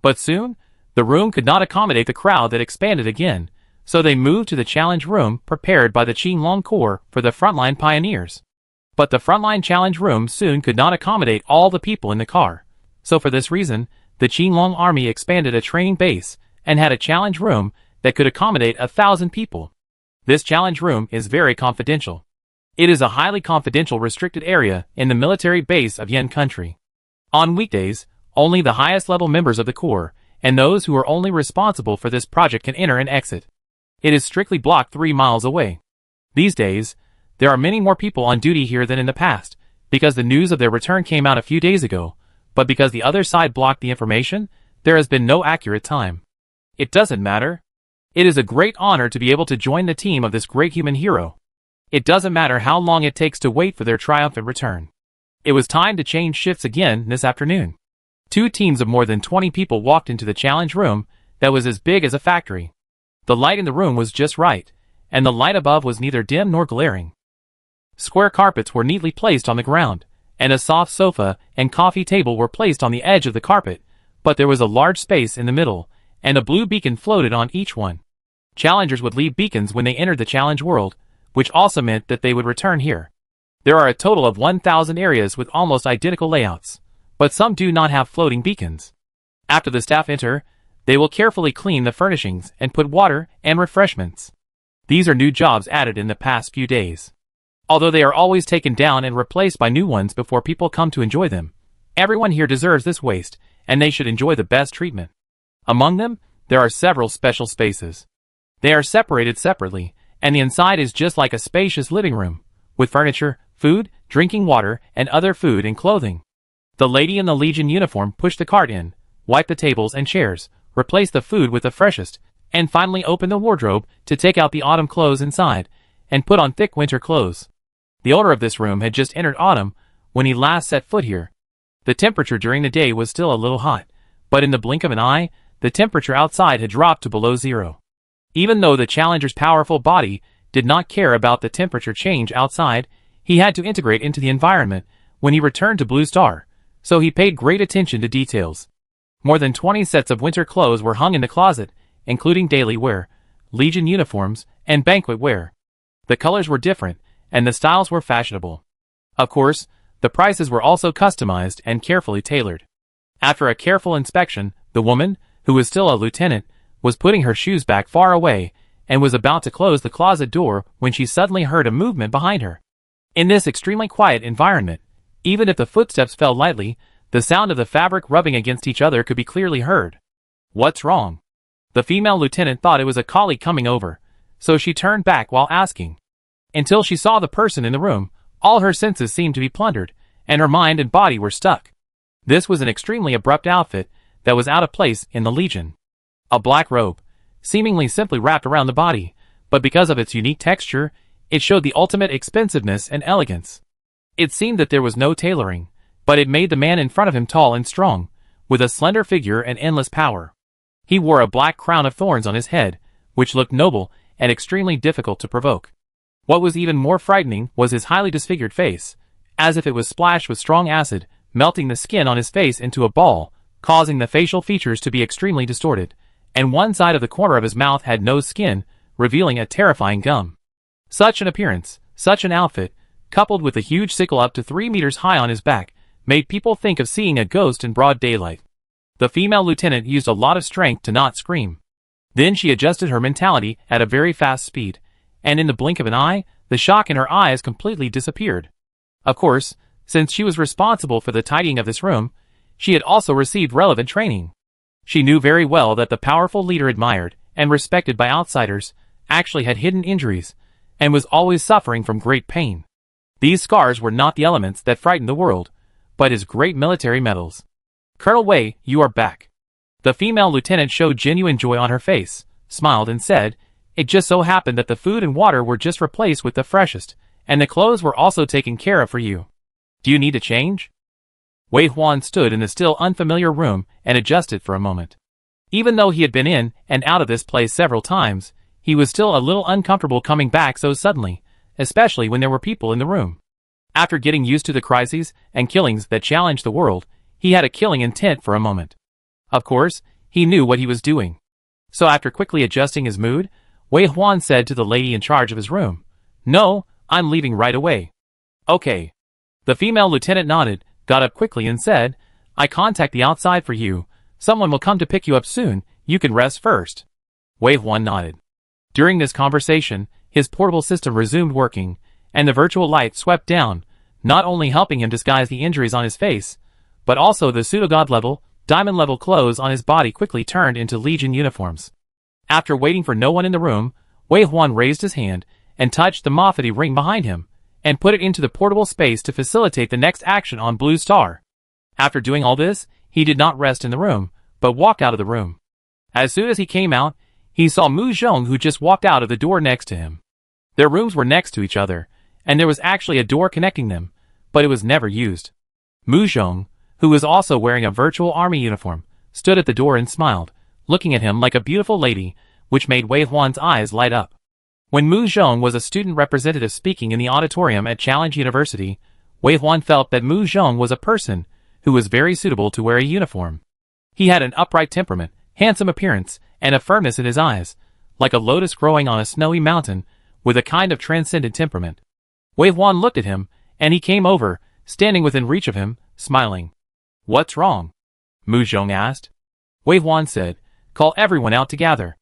But soon, the room could not accommodate the crowd that expanded again, so they moved to the Challenge Room prepared by the Qinglong Corps for the frontline pioneers. But the frontline Challenge Room soon could not accommodate all the people in the car, so for this reason, the Qinglong Army expanded a training base and had a Challenge Room that could accommodate 1,000 people. This Challenge Room is very confidential. It is a highly confidential restricted area in the military base of Yin country. On weekdays, only the highest level members of the Corps and those who are only responsible for this project can enter and exit. It is strictly blocked 3 miles away. These days, there are many more people on duty here than in the past, because the news of their return came out a few days ago, but because the other side blocked the information, there has been no accurate time. It doesn't matter. It is a great honor to be able to join the team of this great human hero. It doesn't matter how long it takes to wait for their triumphant return. It was time to change shifts again this afternoon. Two teams of more than 20 people walked into the challenge room that was as big as a factory. The light in the room was just right, and the light above was neither dim nor glaring. Square carpets were neatly placed on the ground, and a soft sofa and coffee table were placed on the edge of the carpet, but there was a large space in the middle, and a blue beacon floated on each one. Challengers would leave beacons when they entered the challenge world, which also meant that they would return here. There are a total of 1,000 areas with almost identical layouts, but some do not have floating beacons. After the staff enter, they will carefully clean the furnishings and put water and refreshments. These are new jobs added in the past few days. Although they are always taken down and replaced by new ones before people come to enjoy them, everyone here deserves this waste, and they should enjoy the best treatment. Among them, there are several special spaces. They are separated separately, and the inside is just like a spacious living room, with furniture, food, drinking water, and other food and clothing. The lady in the Legion uniform pushed the cart in, wiped the tables and chairs, replaced the food with the freshest, and finally opened the wardrobe to take out the autumn clothes inside, and put on thick winter clothes. The owner of this room had just entered autumn when he last set foot here. The temperature during the day was still a little hot, but in the blink of an eye, the temperature outside had dropped to below zero. Even though the challenger's powerful body did not care about the temperature change outside, he had to integrate into the environment when he returned to Blue Star, so he paid great attention to details. More than 20 sets of winter clothes were hung in the closet, including daily wear, Legion uniforms, and banquet wear. The colors were different, and the styles were fashionable. Of course, the prices were also customized and carefully tailored. After a careful inspection, the woman, who was still a lieutenant, was putting her shoes back far away and was about to close the closet door when she suddenly heard a movement behind her. In this extremely quiet environment, even if the footsteps fell lightly, the sound of the fabric rubbing against each other could be clearly heard. What's wrong? The female lieutenant thought it was a colleague coming over, so she turned back while asking. Until she saw the person in the room, all her senses seemed to be plundered, and her mind and body were stuck. This was an extremely abrupt outfit that was out of place in the Legion. A black robe, seemingly simply wrapped around the body, but because of its unique texture, it showed the ultimate expensiveness and elegance. It seemed that there was no tailoring, but it made the man in front of him tall and strong, with a slender figure and endless power. He wore a black crown of thorns on his head, which looked noble and extremely difficult to provoke. What was even more frightening was his highly disfigured face, as if it was splashed with strong acid, melting the skin on his face into a ball, causing the facial features to be extremely distorted, and one side of the corner of his mouth had no skin, revealing a terrifying gum. Such an appearance, such an outfit, coupled with a huge sickle up to 3 meters high on his back, made people think of seeing a ghost in broad daylight. The female lieutenant used a lot of strength to not scream. Then she adjusted her mentality at a very fast speed, and in the blink of an eye, the shock in her eyes completely disappeared. Of course, since she was responsible for the tidying of this room, she had also received relevant training. She knew very well that the powerful leader admired and respected by outsiders actually had hidden injuries, and was always suffering from great pain. These scars were not the elements that frightened the world, but his great military medals. "Colonel Wei, you are back." The female lieutenant showed genuine joy on her face, smiled and said, "It just so happened that the food and water were just replaced with the freshest, and the clothes were also taken care of for you. Do you need a change?" Wei Huan stood in the still unfamiliar room and adjusted for a moment. Even though he had been in and out of this place several times, he was still a little uncomfortable coming back so suddenly, especially when there were people in the room. After getting used to the crises and killings that challenged the world, he had a killing intent for a moment. Of course, he knew what he was doing. So after quickly adjusting his mood, Wei Huan said to the lady in charge of his room, "No, I'm leaving right away." "Okay." The female lieutenant nodded, got up quickly and said, "I contact the outside for you. Someone will come to pick you up soon. You can rest first." Wei Huan nodded. During this conversation, his portable system resumed working, and the virtual light swept down, not only helping him disguise the injuries on his face, but also the pseudo-god level, diamond level clothes on his body quickly turned into Legion uniforms. After waiting for no one in the room, Wei Huan raised his hand and touched the Mothity ring behind him, and put it into the portable space to facilitate the next action on Blue Star. After doing all this, he did not rest in the room, but walked out of the room. As soon as he came out, he saw Mu Zhong, who just walked out of the door next to him. Their rooms were next to each other, and there was actually a door connecting them, but it was never used. Mu Zhong, who was also wearing a virtual army uniform, stood at the door and smiled, looking at him like a beautiful lady, which made Wei Huan's eyes light up. When Mu Zhong was a student representative speaking in the auditorium at Challenge University, Wei Huan felt that Mu Zhong was a person who was very suitable to wear a uniform. He had an upright temperament, handsome appearance, and a firmness in his eyes, like a lotus growing on a snowy mountain, with a kind of transcendent temperament. Wei Huan looked at him, and he came over, standing within reach of him, smiling. "What's wrong?" Mu Zhong asked. Wei Huan said, "Call everyone out to gather."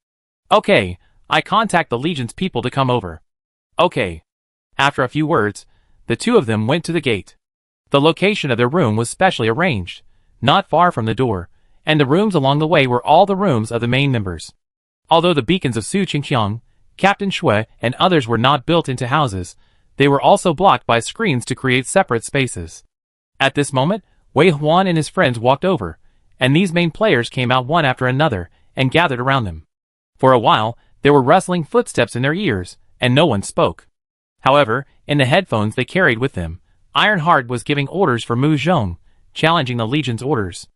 "Okay, I contact the Legion's people to come over." "Okay." After a few words, the two of them went to the gate. The location of their room was specially arranged, not far from the door, and the rooms along the way were all the rooms of the main members. Although the beacons of Su Qingqiang, Captain Shui, and others were not built into houses, they were also blocked by screens to create separate spaces. At this moment, Wei Huan and his friends walked over, and these main players came out one after another and gathered around them. For a while, there were rustling footsteps in their ears, and no one spoke. However, in the headphones they carried with them, Ironheart was giving orders for Mu Zhong, challenging the Legion's orders.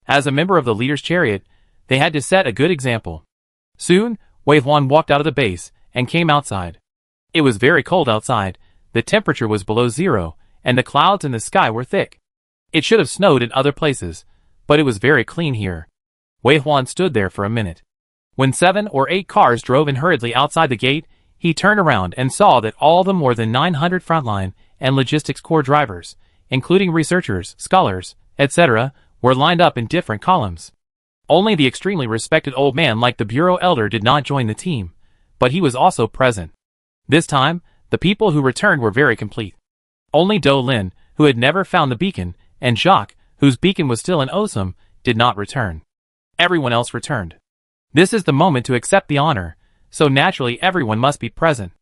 As a member of the leader's chariot, they had to set a good example. Soon, Wei Huan walked out of the base and came outside. It was very cold outside, the temperature was below zero, and the clouds in the sky were thick. It should have snowed in other places, but it was very clean here. Wei Huan stood there for a minute. When 7 or 8 cars drove in hurriedly outside the gate, he turned around and saw that all the more than 900 frontline and logistics corps drivers, including researchers, scholars, etc., were lined up in different columns. Only the extremely respected old man like the bureau elder did not join the team, but he was also present. This time, the people who returned were very complete. Only Do Lin, who had never found the beacon, and Jacques, whose beacon was still in Osum, did not return. Everyone else returned. This is the moment to accept the honor, so naturally everyone must be present.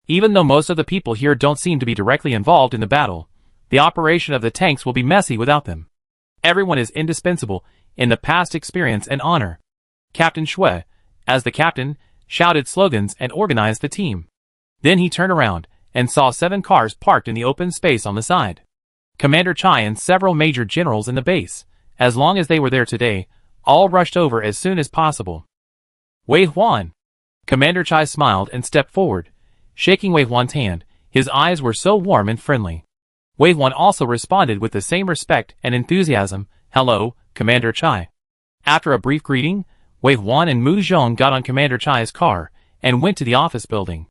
Even though most of the people here don't seem to be directly involved in the battle, the operation of the tanks will be messy without them. Everyone is indispensable in the past experience and honor. Captain Shui, as the captain, shouted slogans and organized the team. Then he turned around and saw 7 cars parked in the open space on the side. Commander Chai and several major generals in the base, as long as they were there today, all rushed over as soon as possible. Wei Huan. Commander Chai smiled and stepped forward, shaking Wei Huan's hand. His eyes were so warm and friendly. Wei Huan also responded with the same respect and enthusiasm. "Hello, Commander Chai." After a brief greeting, Wei Huan and Mu Zhong got on Commander Chai's car and went to the office building.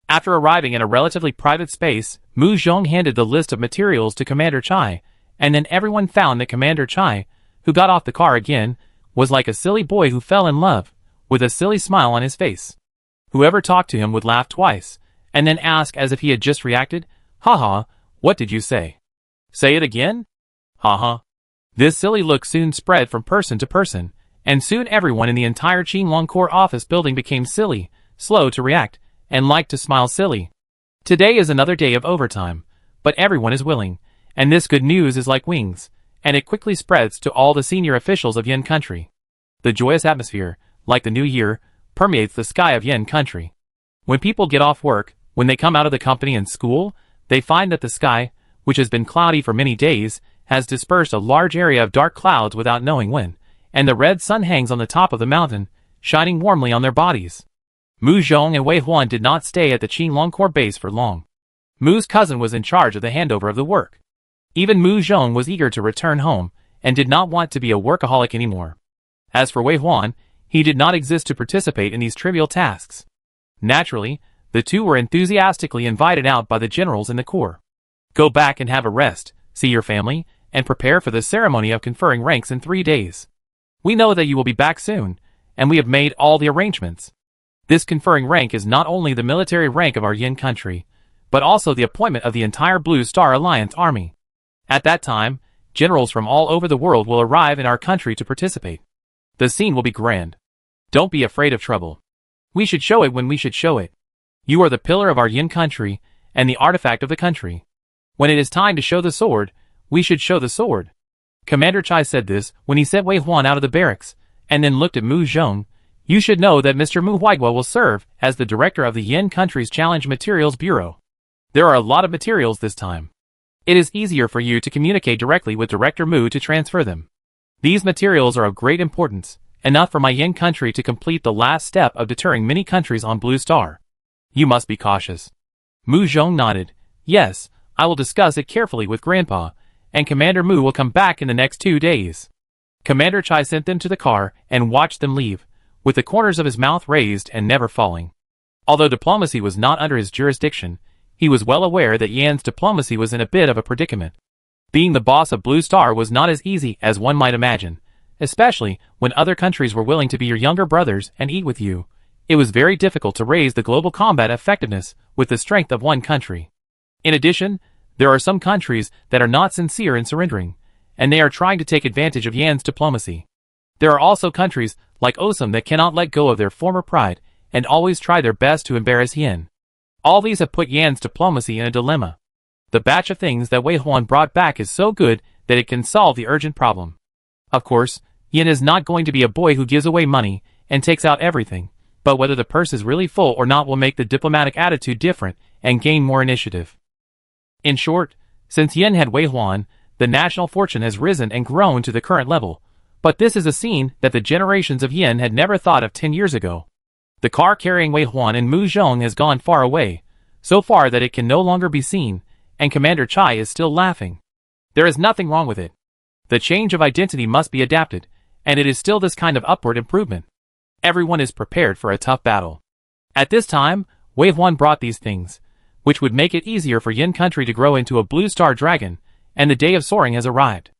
After arriving in a relatively private space, Mu Zhong handed the list of materials to Commander Chai, and then everyone found that Commander Chai, who got off the car again, was like a silly boy who fell in love, with a silly smile on his face. Whoever talked to him would laugh twice, and then ask as if he had just reacted, "Haha, what did you say? Say it again? Haha." This silly look soon spread from person to person, and soon everyone in the entire Qinglong Corps office building became silly, slow to react, and liked to smile silly. Today is another day of overtime, but everyone is willing, and this good news is like wings, and it quickly spreads to all the senior officials of Yin country. The joyous atmosphere, like the new year, permeates the sky of Yin country. When people get off work, when they come out of the company and school, they find that the sky, which has been cloudy for many days, has dispersed a large area of dark clouds without knowing when, and the red sun hangs on the top of the mountain, shining warmly on their bodies. Mu Zhong and Wei Huan did not stay at the Qinglong Corps base for long. Mu's cousin was in charge of the handover of the work. Even Mu Zhong was eager to return home, and did not want to be a workaholic anymore. As for Wei Huan, he did not exist to participate in these trivial tasks. Naturally, the two were enthusiastically invited out by the generals in the Corps. Go back and have a rest, see your family, and prepare for the ceremony of conferring ranks in 3 days. We know that you will be back soon, and we have made all the arrangements. This conferring rank is not only the military rank of our Yin country, but also the appointment of the entire Blue Star Alliance army. At that time, generals from all over the world will arrive in our country to participate. The scene will be grand. Don't be afraid of trouble. We should show it when we should show it. You are the pillar of our Yin country, and the artifact of the country. When it is time to show the sword, we should show the sword. Commander Chai said this when he sent Wei Huan out of the barracks, and then looked at Mu Zhong. You should know that Mr. Mu Huaigua will serve as the director of the Yin country's Challenge Materials Bureau. There are a lot of materials this time. It is easier for you to communicate directly with Director Mu to transfer them. These materials are of great importance, enough for my Yin country to complete the last step of deterring many countries on Blue Star. You must be cautious. Mu Zhong nodded. Yes, I will discuss it carefully with Grandpa, and Commander Mu will come back in the next 2 days. Commander Chai sent them to the car and watched them leave, with the corners of his mouth raised and never falling. Although diplomacy was not under his jurisdiction, he was well aware that Yan's diplomacy was in a bit of a predicament. Being the boss of Blue Star was not as easy as one might imagine, especially when other countries were willing to be your younger brothers and eat with you. It was very difficult to raise the global combat effectiveness with the strength of one country. In addition, there are some countries that are not sincere in surrendering, and they are trying to take advantage of Yan's diplomacy. There are also countries like Osum that cannot let go of their former pride and always try their best to embarrass Yan. All these have put Yan's diplomacy in a dilemma. The batch of things that Wei Huan brought back is so good that it can solve the urgent problem. Of course, Yan is not going to be a boy who gives away money and takes out everything, but whether the purse is really full or not will make the diplomatic attitude different and gain more initiative. In short, since Yan had Wei Huan, the national fortune has risen and grown to the current level, but this is a scene that the generations of Yan had never thought of 10 years ago. The car carrying Wei Huan and Mu Zhong has gone far away, so far that it can no longer be seen, and Commander Chai is still laughing. There is nothing wrong with it. The change of identity must be adapted, and it is still this kind of upward improvement. Everyone is prepared for a tough battle. At this time, Wei Huan brought these things, which would make it easier for Yin country to grow into a Blue Star Dragon, and the day of soaring has arrived.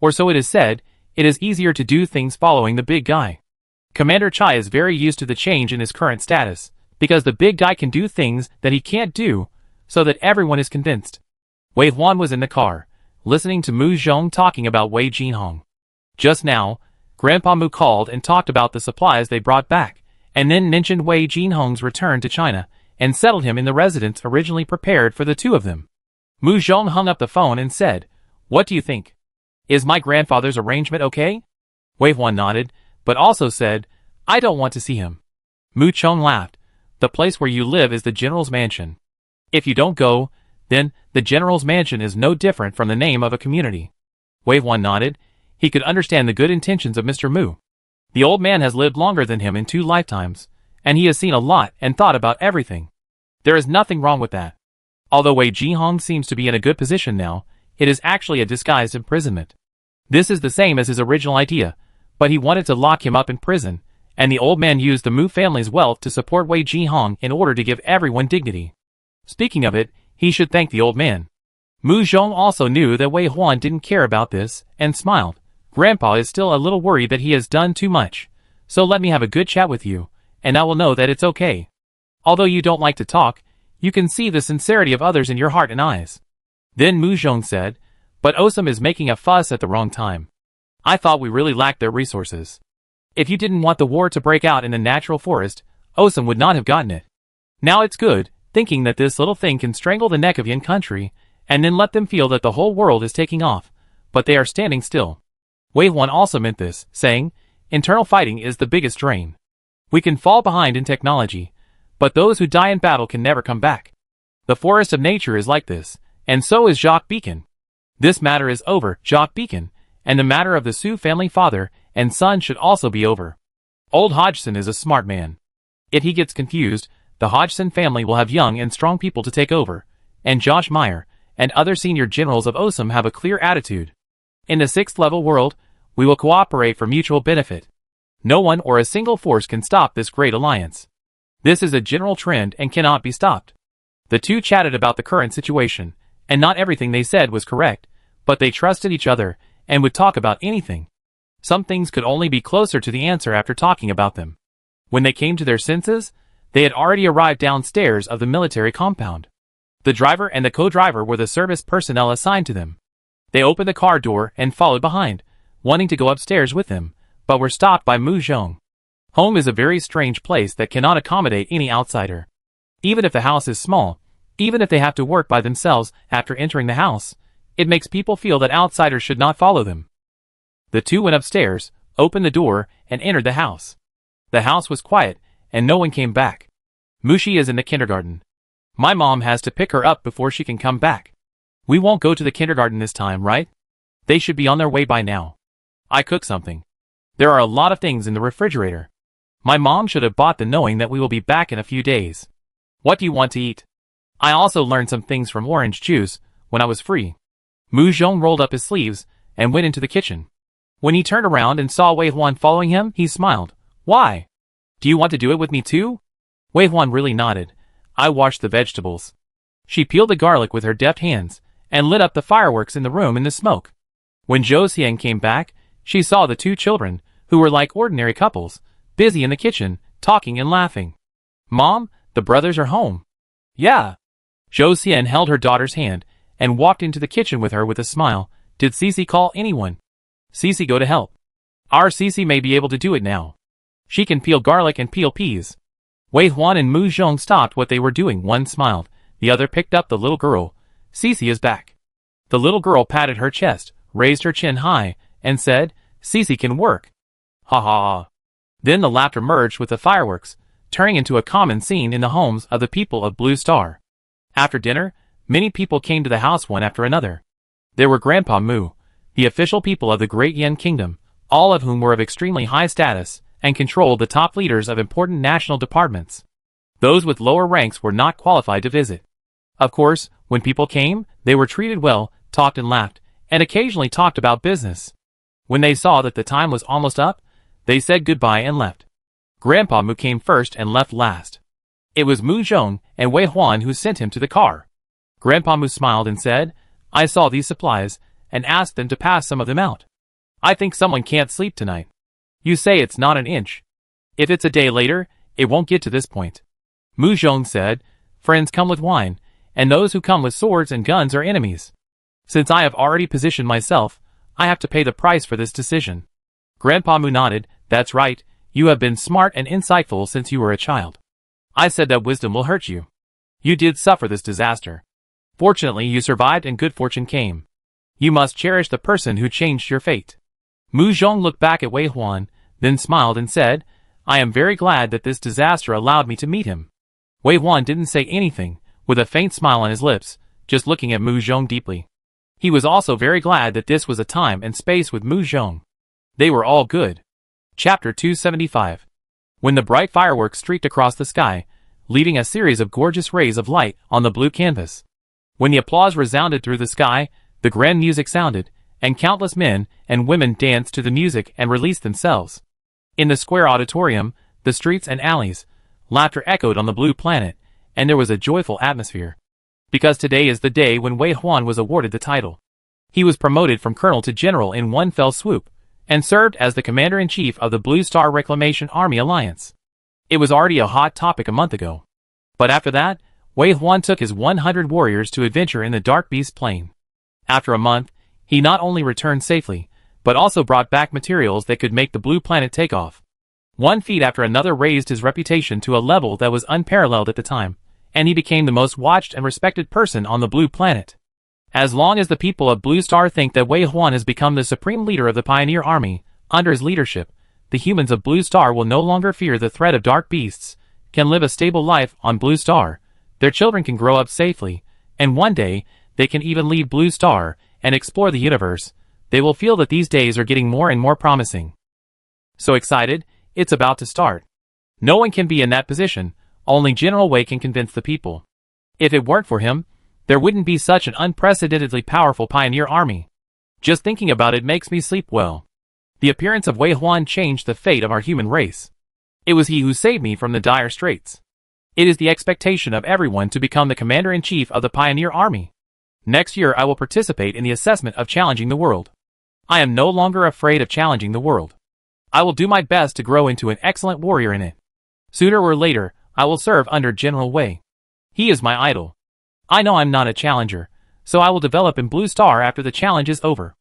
Or so it is said, it is easier to do things following the big guy. Commander Chai is very used to the change in his current status, because the big guy can do things that he can't do, so that everyone is convinced. Wei Huan was in the car, listening to Mu Zhong talking about Wei Jinhong. Just now, Grandpa Mu called and talked about the supplies they brought back, and then mentioned Wei Jinhong's return to China, and settled him in the residence originally prepared for the two of them. Mu Zhong hung up the phone and said, "What do you think? Is my grandfather's arrangement okay?" Wei Huan nodded, but also said, "I don't want to see him." Mu Chong laughed. "The place where you live is the general's mansion. If you don't go, then the general's mansion is no different from the name of a community." Wei Huan nodded. He could understand the good intentions of Mr. Mu. The old man has lived longer than him in 2 lifetimes, and he has seen a lot and thought about everything. There is nothing wrong with that. Although Wei Jinhong seems to be in a good position now, it is actually a disguised imprisonment. This is the same as his original idea, but he wanted to lock him up in prison, and the old man used the Mu family's wealth to support Wei Jinhong in order to give everyone dignity. Speaking of it, he should thank the old man. Mu Zhong also knew that Wei Huan didn't care about this, and smiled. "Grandpa is still a little worried that he has done too much, so let me have a good chat with you, and I will know that it's okay. Although you don't like to talk, you can see the sincerity of others in your heart and eyes." Then Mu Zhong said, "But Osum is making a fuss at the wrong time. I thought we really lacked their resources. If you didn't want the war to break out in the natural forest, Osum would not have gotten it. Now it's good, thinking that this little thing can strangle the neck of Yin country, and then let them feel that the whole world is taking off, but they are standing still." Wei Huan also meant this, saying, "Internal fighting is the biggest drain. We can fall behind in technology, but those who die in battle can never come back. The forest of nature is like this, and so is Jacques Beacon. This matter is over, Jacques Beacon, and the matter of the Su family father and son should also be over. Old Hodgson is a smart man. If he gets confused, the Hodgson family will have young and strong people to take over, and Josh Meyer and other senior generals of Osum have a clear attitude. In the 6th level world, we will cooperate for mutual benefit. No one or a single force can stop this great alliance. This is a general trend and cannot be stopped." The two chatted about the current situation, and not everything they said was correct, but they trusted each other and would talk about anything. Some things could only be closer to the answer after talking about them. When they came to their senses, they had already arrived downstairs of the military compound. The driver and the co-driver were the service personnel assigned to them. They opened the car door and followed behind, wanting to go upstairs with them, but were stopped by Mu Zhong. Home is a very strange place that cannot accommodate any outsider. Even if the house is small, even if they have to work by themselves after entering the house, it makes people feel that outsiders should not follow them. The two went upstairs, opened the door, and entered the house. The house was quiet, and no one came back. Mushi is in the kindergarten. My mom has to pick her up before she can come back. We won't go to the kindergarten this time, right? They should be on their way by now. I cook something. There are a lot of things in the refrigerator. My mom should have bought them knowing that we will be back in a few days. What do you want to eat? I also learned some things from orange juice when I was free. Mu Zhong rolled up his sleeves and went into the kitchen. When he turned around and saw Wei Huan following him, he smiled. Why? Do you want to do it with me too? Wei Huan really nodded. I washed the vegetables. She peeled the garlic with her deft hands and lit up the fireworks in the room in the smoke. When Zhou Xian came back, she saw the two children, who were like ordinary couples, busy in the kitchen, talking and laughing. Mom, the brothers are home. Yeah. Zhou Xian held her daughter's hand and walked into the kitchen with her with a smile. Did Cici call anyone? Cici go to help. Our Cici may be able to do it now. She can peel garlic and peel peas. Wei Huan and Mu Zhong stopped what they were doing. One smiled, the other picked up the little girl. Cici is back. The little girl patted her chest, raised her chin high, and said, Cici can work. Ha ha ha. Then the laughter merged with the fireworks, turning into a common scene in the homes of the people of Blue Star. After dinner, many people came to the house one after another. There were Grandpa Mu, the official people of the Great Yan Kingdom, all of whom were of extremely high status and controlled the top leaders of important national departments. Those with lower ranks were not qualified to visit. Of course, when people came, they were treated well, talked and laughed, and occasionally talked about business. When they saw that the time was almost up, they said goodbye and left. Grandpa Mu came first and left last. It was Mu Zhong and Wei Huan who sent him to the car. Grandpa Mu smiled and said, I saw these supplies, and asked them to pass some of them out. I think someone can't sleep tonight. You say it's not an inch. If it's a day later, it won't get to this point. Mu Zhong said, friends come with wine, and those who come with swords and guns are enemies. Since I have already positioned myself, I have to pay the price for this decision. Grandpa Mu nodded, that's right, you have been smart and insightful since you were a child. I said that wisdom will hurt you. You did suffer this disaster. Fortunately, you survived and good fortune came. You must cherish the person who changed your fate. Mu Zhong looked back at Wei Huan, then smiled and said, I am very glad that this disaster allowed me to meet him. Wei Huan didn't say anything, with a faint smile on his lips, just looking at Mu Zhong deeply. He was also very glad that this was a time and space with Mu Zhong. They were all good. Chapter 275. When the bright fireworks streaked across the sky, leaving a series of gorgeous rays of light on the blue canvas. When the applause resounded through the sky, the grand music sounded, and countless men and women danced to the music and released themselves. In the square auditorium, the streets and alleys, laughter echoed on the blue planet, and there was a joyful atmosphere. Because today is the day when Wei Huan was awarded the title. He was promoted from colonel to general in one fell swoop, and served as the commander-in-chief of the Blue Star Reclamation Army Alliance. It was already a hot topic a month ago. But after that, Wei Huan took his 100 warriors to adventure in the Dark Beast Plain. After a month, he not only returned safely, but also brought back materials that could make the blue planet take off. One feat after another raised his reputation to a level that was unparalleled at the time, and he became the most watched and respected person on the blue planet. As long as the people of Blue Star think that Wei Huan has become the supreme leader of the Pioneer Army, under his leadership, the humans of Blue Star will no longer fear the threat of dark beasts, can live a stable life on Blue Star, their children can grow up safely, and one day, they can even leave Blue Star and explore the universe. They will feel that these days are getting more and more promising. So excited, it's about to start. No one can be in that position, only General Wei can convince the people. If it weren't for him, there wouldn't be such an unprecedentedly powerful pioneer army. Just thinking about it makes me sleep well. The appearance of Wei Huan changed the fate of our human race. It was he who saved me from the dire straits. It is the expectation of everyone to become the commander-in-chief of the pioneer army. Next year I will participate in the assessment of challenging the world. I am no longer afraid of challenging the world. I will do my best to grow into an excellent warrior in it. Sooner or later, I will serve under General Wei. He is my idol. I know I'm not a challenger, so I will develop in Blue Star after the challenge is over.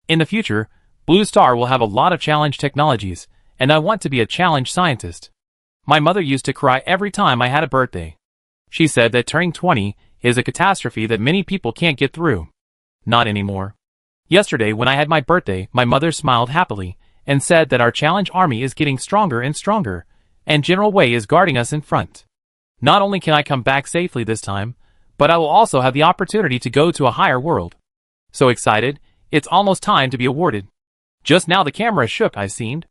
In the future, Blue Star will have a lot of challenge technologies, and I want to be a challenge scientist. My mother used to cry every time I had a birthday. She said that turning 20 is a catastrophe that many people can't get through. Not anymore. Yesterday when I had my birthday, my mother smiled happily, and said that our challenge army is getting stronger and stronger, and General Wei is guarding us in front. Not only can I come back safely this time, but I will also have the opportunity to go to a higher world. So excited, it's almost time to be awarded. Just now the camera shook, I seemed.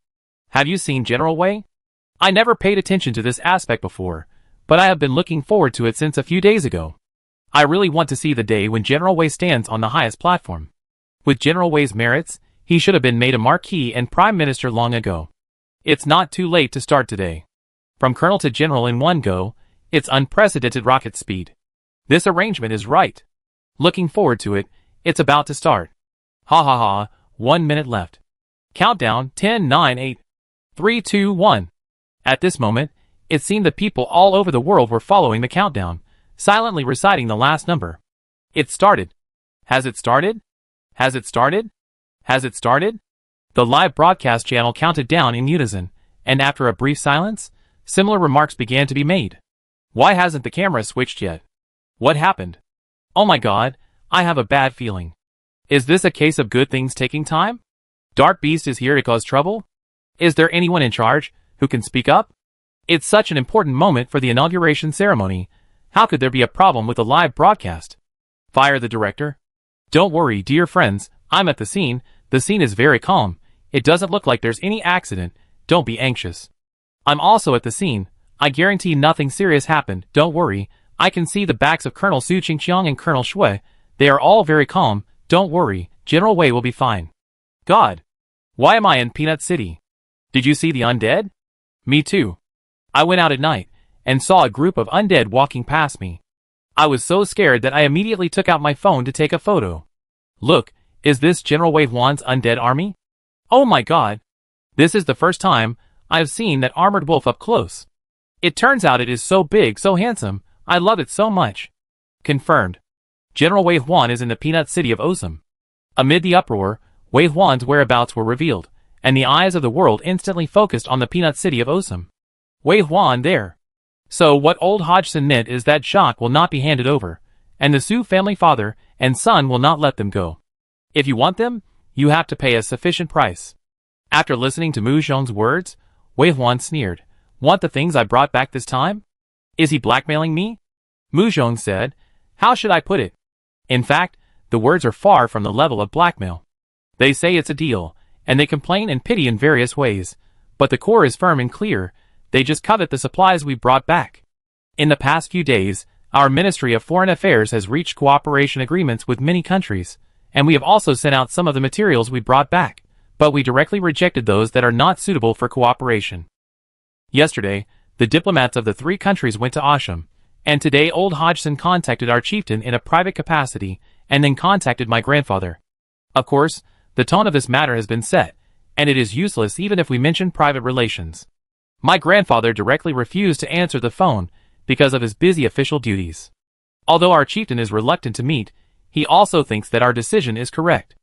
Have you seen General Wei? I never paid attention to this aspect before, but I have been looking forward to it since a few days ago. I really want to see the day when General Wei stands on the highest platform. With General Wei's merits, he should have been made a marquis and prime minister long ago. It's not too late to start today. From colonel to general in one go, it's unprecedented rocket speed. This arrangement is right. Looking forward to it, it's about to start. Ha ha ha, 1 minute left. Countdown, 10, 9, 8, 3, 2, 1. At this moment, it seemed that people all over the world were following the countdown, silently reciting the last number. It started. Has it started? Has it started? Has it started? The live broadcast channel counted down in unison, and after a brief silence, similar remarks began to be made. Why hasn't the camera switched yet? What happened? Oh my god, I have a bad feeling. Is this a case of good things taking time? Dark Beast is here to cause trouble? Is there anyone in charge who can speak up? It's such an important moment for the inauguration ceremony. How could there be a problem with the live broadcast? Fire the director. Don't worry, dear friends, I'm at the scene. The scene is very calm. It doesn't look like there's any accident. Don't be anxious. I'm also at the scene. I guarantee nothing serious happened. Don't worry. I can see the backs of Colonel Su Qingqiang and Colonel Shui. They are all very calm. Don't worry. General Wei will be fine. God. Why am I in Peanut City? Did you see the undead? Me too. I went out at night and saw a group of undead walking past me. I was so scared that I immediately took out my phone to take a photo. Look, is this General Wei Huan's undead army? Oh my god. This is the first time I have seen that armored wolf up close. It turns out it is so big, so handsome. I love it so much. Confirmed. General Wei Huan is in the peanut city of Osum. Amid the uproar, Wei Huan's whereabouts were revealed, and the eyes of the world instantly focused on the peanut city of Osum. Wei Huan there. So what old Hodgson meant is that Jacques will not be handed over, and the Su family father and son will not let them go. If you want them, you have to pay a sufficient price. After listening to Mu Zhong's words, Wei Huan sneered. Want the things I brought back this time? Is he blackmailing me? Mu Zhong said. How should I put it? In fact, the words are far from the level of blackmail. They say it's a deal, and they complain and pity in various ways, but the core is firm and clear. They just covet the supplies we brought back. In the past few days, our Ministry of Foreign Affairs has reached cooperation agreements with many countries, and we have also sent out some of the materials we brought back, but we directly rejected those that are not suitable for cooperation. Yesterday, the diplomats of the 3 countries went to Asham, and today old Hodgson contacted our chieftain in a private capacity, and then contacted my grandfather. Of course, the tone of this matter has been set, and it is useless even if we mention private relations. My grandfather directly refused to answer the phone because of his busy official duties. Although our chieftain is reluctant to meet, he also thinks that our decision is correct.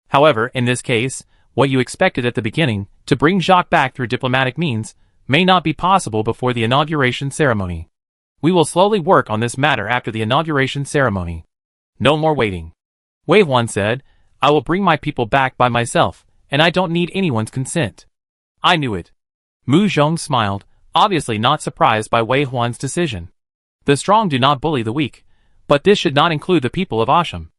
However, in this case, what you expected at the beginning, to bring Jacques back through diplomatic means, may not be possible before the inauguration ceremony. We will slowly work on this matter after the inauguration ceremony. No more waiting. Wei Huan said, I will bring my people back by myself, and I don't need anyone's consent. I knew it. Mu Zhong smiled, obviously not surprised by Wei Huan's decision. The strong do not bully the weak, but this should not include the people of Asham.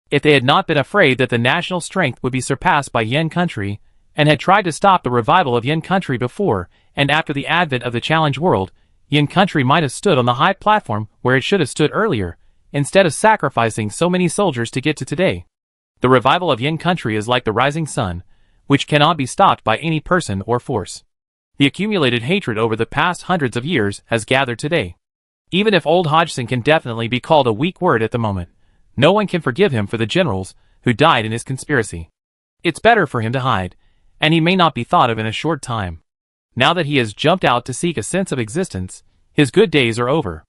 If they had not been afraid that the national strength would be surpassed by Yen country, and had tried to stop the revival of Yen country before and after the advent of the challenge world, Yen country might have stood on the high platform where it should have stood earlier, instead of sacrificing so many soldiers to get to today. The revival of Yen country is like the rising sun, which cannot be stopped by any person or force. The accumulated hatred over the past hundreds of years has gathered today. Even if old Hodgson can definitely be called a weak word at the moment, no one can forgive him for the generals who died in his conspiracy. It's better for him to hide, and he may not be thought of in a short time. Now that he has jumped out to seek a sense of existence, his good days are over.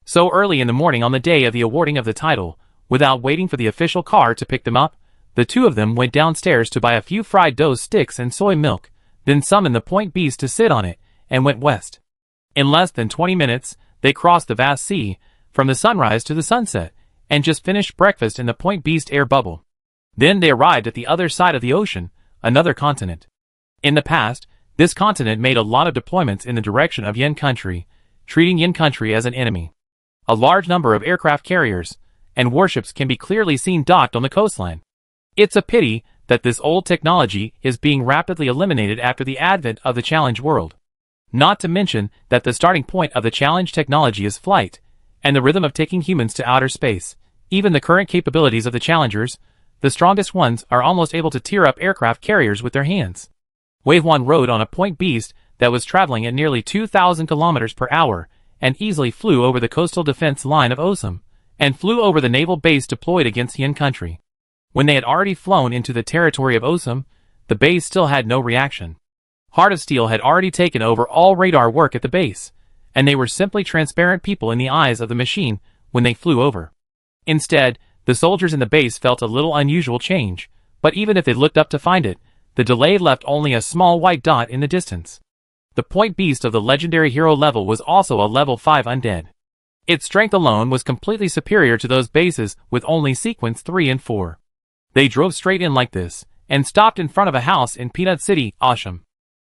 So early in the morning on the day of the awarding of the title, without waiting for the official car to pick them up, the two of them went downstairs to buy a few fried dough sticks and soy milk, then summoned the point beast to sit on it, and went west. In less than 20 minutes, they crossed the vast sea, from the sunrise to the sunset, and just finished breakfast in the point beast air bubble. Then they arrived at the other side of the ocean, another continent. In the past, This continent made a lot of deployments in the direction of Yin country, treating Yin country as an enemy. A large number of aircraft carriers and warships can be clearly seen docked on the coastline. It's a pity that this old technology is being rapidly eliminated after the advent of the Challenge world. Not to mention that the starting point of the Challenge technology is flight, and the rhythm of taking humans to outer space. Even the current capabilities of the Challengers, the strongest ones, are almost able to tear up aircraft carriers with their hands. Wave 1 rode on a point beast that was traveling at nearly 2,000 kilometers per hour and easily flew over the coastal defense line of Osum, and flew over the naval base deployed against Yin country. When they had already flown into the territory of Osum, the base still had no reaction. Heart of Steel had already taken over all radar work at the base, and they were simply transparent people in the eyes of the machine when they flew over. Instead, the soldiers in the base felt a little unusual change, but even if they looked up to find it, the delay left only a small white dot in the distance. The point beast of the legendary hero level was also a level 5 undead. Its strength alone was completely superior to those bases with only sequence 3 and 4. They drove straight in like this, and stopped in front of a house in Peanut City, Osham.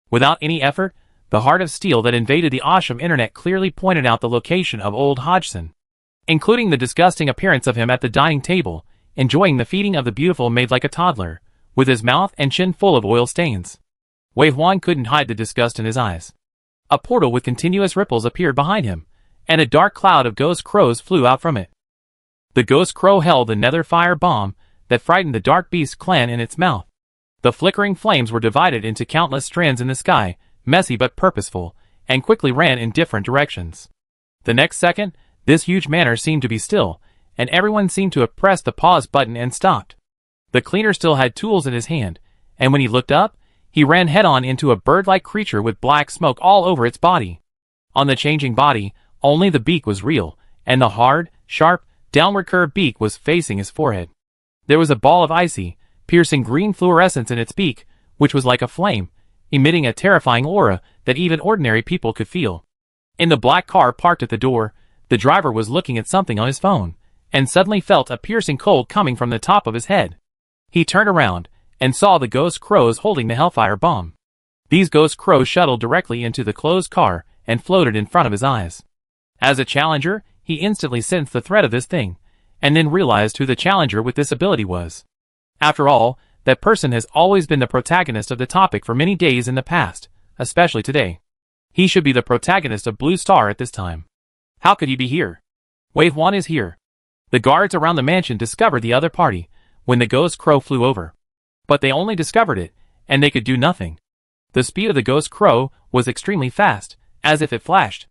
Without any effort, the Heart of Steel that invaded the Osham internet clearly pointed out the location of old Hodgson, including the disgusting appearance of him at the dining table, enjoying the feeding of the beautiful maid like a toddler, with his mouth and chin full of oil stains. Wei Huan couldn't hide the disgust in his eyes. A portal with continuous ripples appeared behind him, and a dark cloud of ghost crows flew out from it. The ghost crow held the nether fire bomb that frightened the Dark Beast clan in its mouth. The flickering flames were divided into countless strands in the sky, messy but purposeful, and quickly ran in different directions. The next second, this huge manor seemed to be still, and everyone seemed to have pressed the pause button and stopped. The cleaner still had tools in his hand, and when he looked up, he ran head-on into a bird-like creature with black smoke all over its body. On the changing body, only the beak was real, and the hard, sharp, downward curved beak was facing his forehead. There was a ball of icy, piercing green fluorescence in its beak, which was like a flame, emitting a terrifying aura that even ordinary people could feel. In the black car parked at the door, the driver was looking at something on his phone, and suddenly felt a piercing cold coming from the top of his head. He turned around, and saw the ghost crows holding the Hellfire bomb. These ghost crows shuttled directly into the closed car and floated in front of his eyes. As a challenger, he instantly sensed the threat of this thing, and then realized who the challenger with this ability was. After all, that person has always been the protagonist of the topic for many days in the past, especially today. He should be the protagonist of Blue Star at this time. How could he be here? Wave 1 is here. The guards around the mansion discovered the other party when the ghost crow flew over. But they only discovered it, and they could do nothing. The speed of the ghost crow was extremely fast, as if it flashed.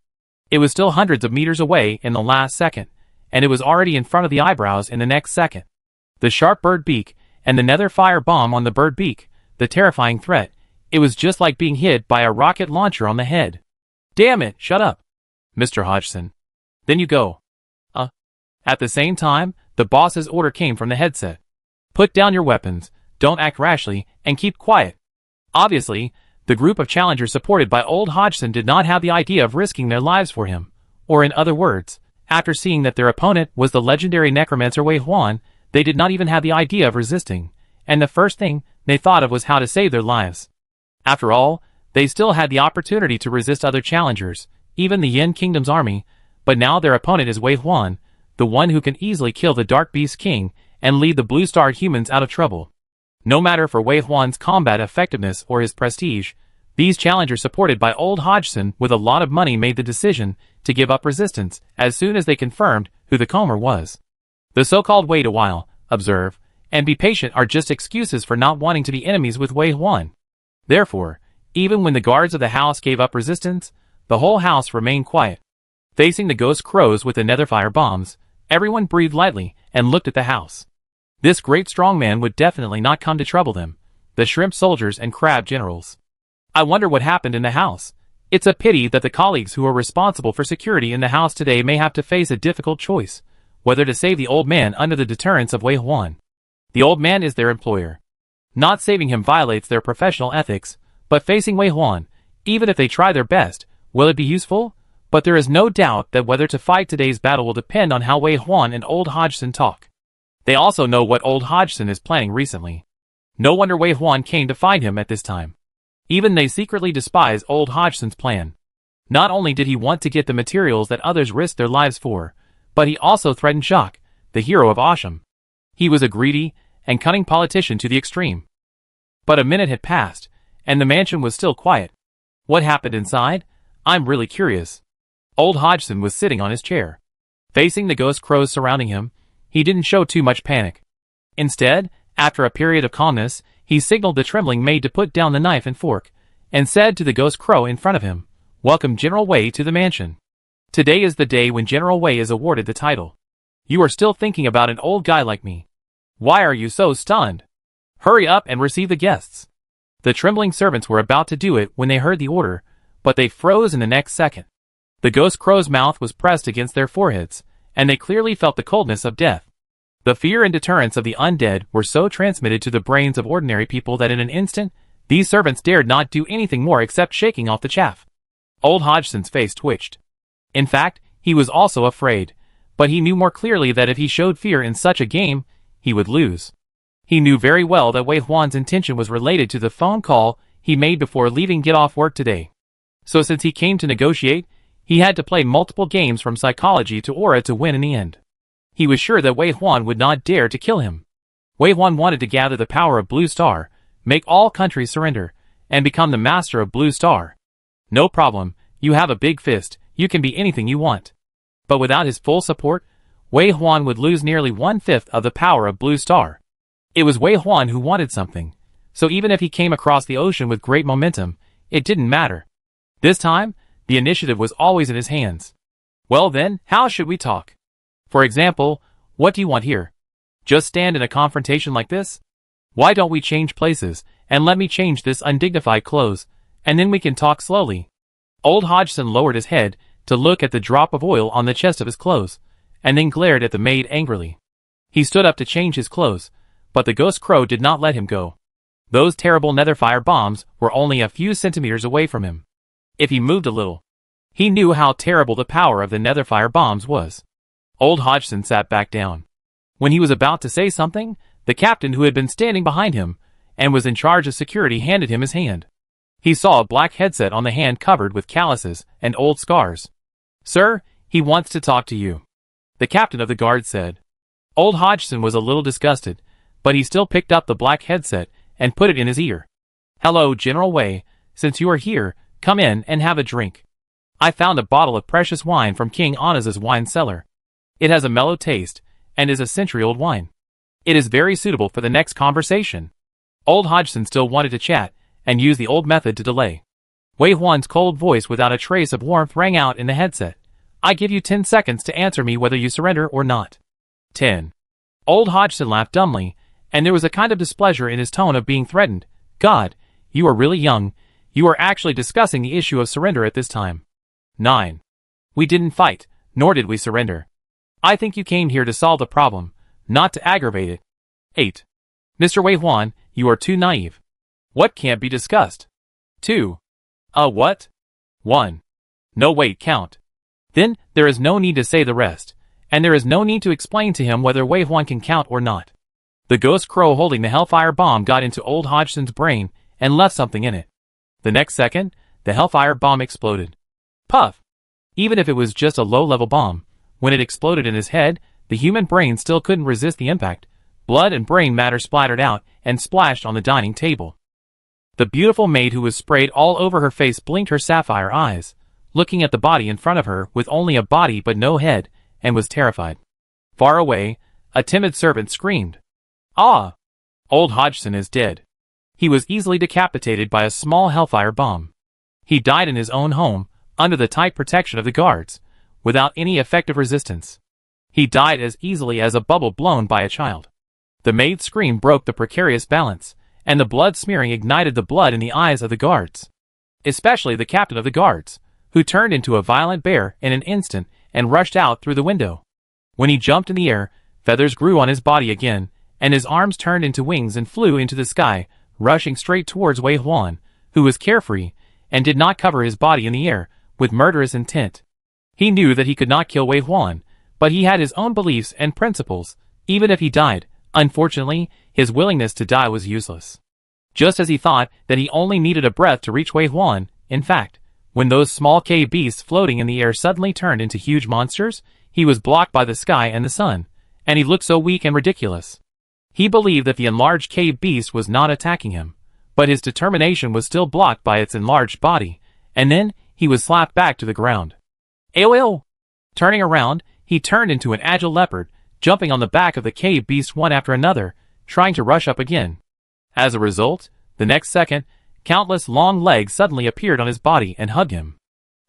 It was still hundreds of meters away in the last second, and it was already in front of the eyebrows in the next second. The sharp bird beak, and the nether fire bomb on the bird beak, the terrifying threat, it was just like being hit by a rocket launcher on the head. Damn it, shut up, Mr. Hodgson. Then you go. At the same time, the boss's order came from the headset. Put down your weapons. Don't act rashly, and keep quiet. Obviously, the group of challengers supported by old Hodgson did not have the idea of risking their lives for him, or in other words, after seeing that their opponent was the legendary necromancer Wei Huan, they did not even have the idea of resisting, and the first thing they thought of was how to save their lives. After all, they still had the opportunity to resist other challengers, even the Yin Kingdom's army, but now their opponent is Wei Huan, the one who can easily kill the Dark Beast King and lead the Blue Star humans out of trouble. No matter for Wei Huan's combat effectiveness or his prestige, these challengers supported by old Hodgson with a lot of money made the decision to give up resistance as soon as they confirmed who the comer was. The so-called wait a while, observe, and be patient are just excuses for not wanting to be enemies with Wei Huan. Therefore, even when the guards of the house gave up resistance, the whole house remained quiet. Facing the ghost crows with the netherfire bombs, everyone breathed lightly and looked at the house. This great strong man would definitely not come to trouble them, the shrimp soldiers and crab generals. I wonder what happened in the house. It's a pity that the colleagues who are responsible for security in the house today may have to face a difficult choice, whether to save the old man under the deterrence of Wei Huan. The old man is their employer. Not saving him violates their professional ethics, but facing Wei Huan, even if they try their best, will it be useful? But there is no doubt that whether to fight today's battle will depend on how Wei Huan and old Hodgson talk. They also know what old Hodgson is planning recently. No wonder Wei Huan came to find him at this time. Even they secretly despise old Hodgson's plan. Not only did he want to get the materials that others risked their lives for, but he also threatened Jacques, the hero of Osham. He was a greedy and cunning politician to the extreme. But a minute had passed, and the mansion was still quiet. What happened inside? I'm really curious. Old Hodgson was sitting on his chair. Facing the ghost crows surrounding him, he didn't show too much panic. Instead, after a period of calmness, he signaled the trembling maid to put down the knife and fork, and said to the ghost crow in front of him, "Welcome General Wei to the mansion. Today is the day when General Wei is awarded the title. You are still thinking about an old guy like me. Why are you so stunned? Hurry up and receive the guests." The trembling servants were about to do it when they heard the order, but they froze in the next second. The ghost crow's mouth was pressed against their foreheads, and they clearly felt the coldness of death. The fear and deterrence of the undead were so transmitted to the brains of ordinary people that in an instant, these servants dared not do anything more except shaking off the chaff. Old Hodgson's face twitched. In fact, he was also afraid, but he knew more clearly that if he showed fear in such a game, he would lose. He knew very well that Wei Huan's intention was related to the phone call he made before leaving get off work today. So since he came to negotiate, he had to play multiple games from psychology to aura to win in the end. He was sure that Wei Huan would not dare to kill him. Wei Huan wanted to gather the power of Blue Star, make all countries surrender, and become the master of Blue Star. No problem, you have a big fist, you can be anything you want. But without his full support, Wei Huan would lose nearly 1/5 of the power of Blue Star. It was Wei Huan who wanted something, so even if he came across the ocean with great momentum, it didn't matter. This time, the initiative was always in his hands. Well then, how should we talk? For example, what do you want here? Just stand in a confrontation like this? Why don't we change places, and let me change this undignified clothes, and then we can talk slowly. Old Hodgson lowered his head to look at the drop of oil on the chest of his clothes, and then glared at the maid angrily. He stood up to change his clothes, but the ghost crow did not let him go. Those terrible netherfire bombs were only a few centimeters away from him. If he moved a little, he knew how terrible the power of the netherfire bombs was. Old Hodgson sat back down. When he was about to say something, the captain who had been standing behind him and was in charge of security handed him his hand. He saw a black headset on the hand covered with calluses and old scars. "Sir, he wants to talk to you," the captain of the guard said. Old Hodgson was a little disgusted, but he still picked up the black headset and put it in his ear. "Hello, General Wei, since you are here, come in and have a drink. I found a bottle of precious wine from King Anna's wine cellar. It has a mellow taste, and is a century-old wine. It is very suitable for the next conversation." Old Hodgson still wanted to chat, and used the old method to delay. Wei Huan's cold voice without a trace of warmth rang out in the headset. "I give you 10 seconds to answer me whether you surrender or not." 10. Old Hodgson laughed dumbly, and there was a kind of displeasure in his tone of being threatened. "God, you are really young. You are actually discussing the issue of surrender at this time." 9. "We didn't fight, nor did we surrender. I think you came here to solve the problem, not to aggravate it." 8. "Mr. Wei Huan, you are too naive. What can't be discussed?" 2. What?" 1. "No, wait, count. Then, there is no need to say the rest, and there is no need to explain to him whether Wei Huan can count or not." The ghost crow holding the hellfire bomb got into old Hodgson's brain and left something in it. The next second, the hellfire bomb exploded. Puff! Even if it was just a low-level bomb, when it exploded in his head, the human brain still couldn't resist the impact. Blood and brain matter splattered out and splashed on the dining table. The beautiful maid who was sprayed all over her face blinked her sapphire eyes, looking at the body in front of her with only a body but no head, and was terrified. Far away, a timid servant screamed, "Ah! Old Hodgson is dead. He was easily decapitated by a small hellfire bomb. He died in his own home, under the tight protection of the guards, without any effective resistance. He died as easily as a bubble blown by a child." The maid's scream broke the precarious balance, and the blood smearing ignited the blood in the eyes of the guards. Especially the captain of the guards, who turned into a violent bear in an instant and rushed out through the window. When he jumped in the air, feathers grew on his body again, and his arms turned into wings and flew into the sky, rushing straight towards Wei Huan, who was carefree, and did not cover his body in the air, with murderous intent. He knew that he could not kill Wei Huan, but he had his own beliefs and principles. Even if he died, unfortunately, his willingness to die was useless. Just as he thought that he only needed a breath to reach Wei Huan, in fact, when those small cave beasts floating in the air suddenly turned into huge monsters, he was blocked by the sky and the sun, and he looked so weak and ridiculous. He believed that the enlarged cave beast was not attacking him, but his determination was still blocked by its enlarged body, and then he was slapped back to the ground. Ayo! Turning around, he turned into an agile leopard, jumping on the back of the cave beast one after another, trying to rush up again. As a result, the next second, countless long legs suddenly appeared on his body and hugged him.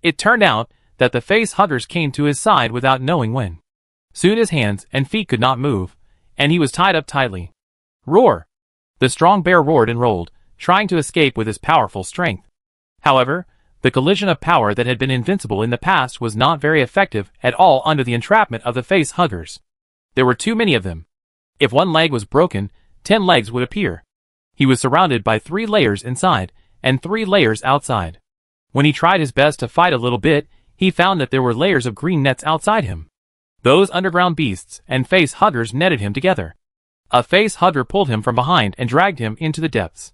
It turned out that the face huggers came to his side without knowing when. Soon his hands and feet could not move, and he was tied up tightly. Roar! The strong bear roared and rolled, trying to escape with his powerful strength. However, the collision of power that had been invincible in the past was not very effective at all under the entrapment of the face huggers. There were too many of them. If one leg was broken, 10 legs would appear. He was surrounded by 3 layers inside, and 3 layers outside. When he tried his best to fight a little bit, he found that there were layers of green nets outside him. Those underground beasts and face huggers netted him together. A face hugger pulled him from behind and dragged him into the depths.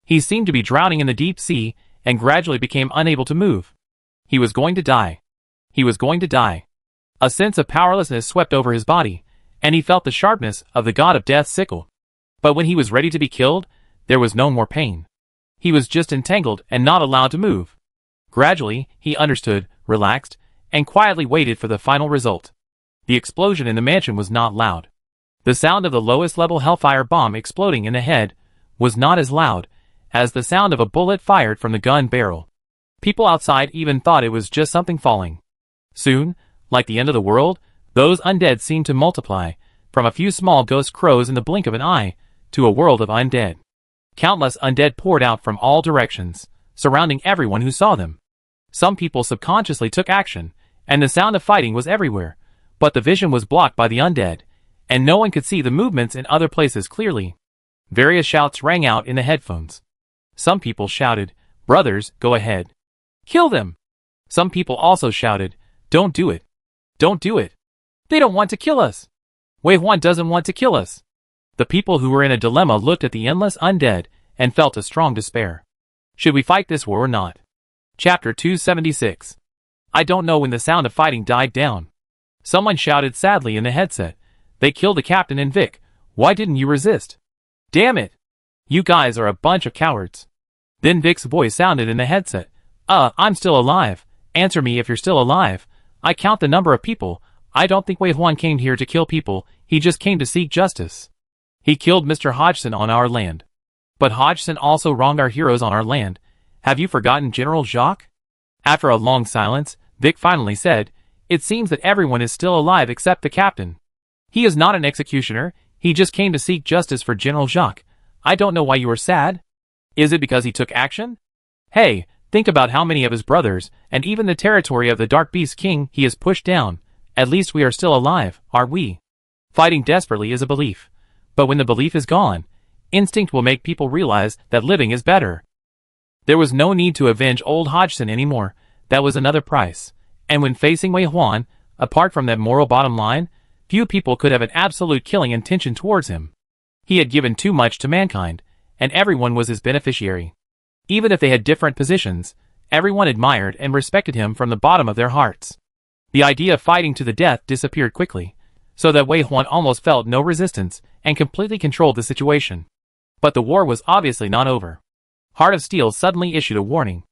He seemed to be drowning in the deep sea, and gradually became unable to move. He was going to die. He was going to die. A sense of powerlessness swept over his body, and he felt the sharpness of the god of death's sickle. But when he was ready to be killed, there was no more pain. He was just entangled and not allowed to move. Gradually, he understood, relaxed, and quietly waited for the final result. The explosion in the mansion was not loud. The sound of the lowest level hellfire bomb exploding in the head was not as loud as the sound of a bullet fired from the gun barrel. People outside even thought it was just something falling. Soon, like the end of the world, those undead seemed to multiply, from a few small ghost crows in the blink of an eye, to a world of undead. Countless undead poured out from all directions, surrounding everyone who saw them. Some people subconsciously took action, and the sound of fighting was everywhere, but the vision was blocked by the undead, and no one could see the movements in other places clearly. Various shouts rang out in the headphones. Some people shouted, "Brothers, go ahead. Kill them!" Some people also shouted, "Don't do it. Don't do it. They don't want to kill us. Wei Huan doesn't want to kill us." The people who were in a dilemma looked at the endless undead and felt a strong despair. Should we fight this war or not? Chapter 276. I don't know when the sound of fighting died down. Someone shouted sadly in the headset, "They killed the captain and Vic. Why didn't you resist? Damn it! You guys are a bunch of cowards." Then Vic's voice sounded in the headset. I'm still alive. Answer me if you're still alive. I count the number of people. I don't think Wei Huan came here to kill people, he just came to seek justice. He killed Mr. Hodgson on our land. But Hodgson also wronged our heroes on our land. Have you forgotten General Jacques? After a long silence, Vic finally said, "It seems that everyone is still alive except the captain. He is not an executioner, he just came to seek justice for General Jacques. I don't know why you are sad. Is it because he took action? Hey, think about how many of his brothers, and even the territory of the Dark Beast King he has pushed down. At least we are still alive, aren't we? Fighting desperately is a belief. But when the belief is gone, instinct will make people realize that living is better." There was no need to avenge old Hodgson anymore. That was another price. And when facing Wei Huan, apart from that moral bottom line, few people could have an absolute killing intention towards him. He had given too much to mankind, and everyone was his beneficiary. Even if they had different positions, everyone admired and respected him from the bottom of their hearts. The idea of fighting to the death disappeared quickly, so that Wei Huan almost felt no resistance and completely controlled the situation. But the war was obviously not over. Heart of Steel suddenly issued a warning.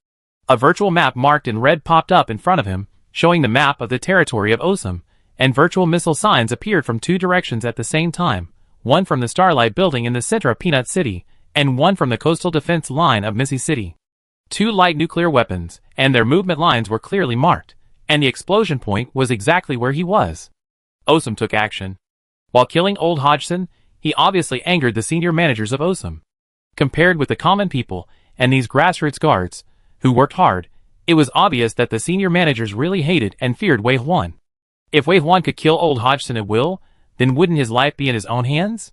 A virtual map marked in red popped up in front of him, showing the map of the territory of Osum, and virtual missile signs appeared from 2 directions at the same time, one from the Starlight Building in the center of Peanut City, and one from the coastal defense line of Missy City. 2 light nuclear weapons, and their movement lines were clearly marked, and the explosion point was exactly where he was. Osum took action. While killing old Hodgson, he obviously angered the senior managers of Osum. Compared with the common people and these grassroots guards, who worked hard, it was obvious that the senior managers really hated and feared Wei Huan. If Wei Huan could kill old Hodgson at will, then wouldn't his life be in his own hands?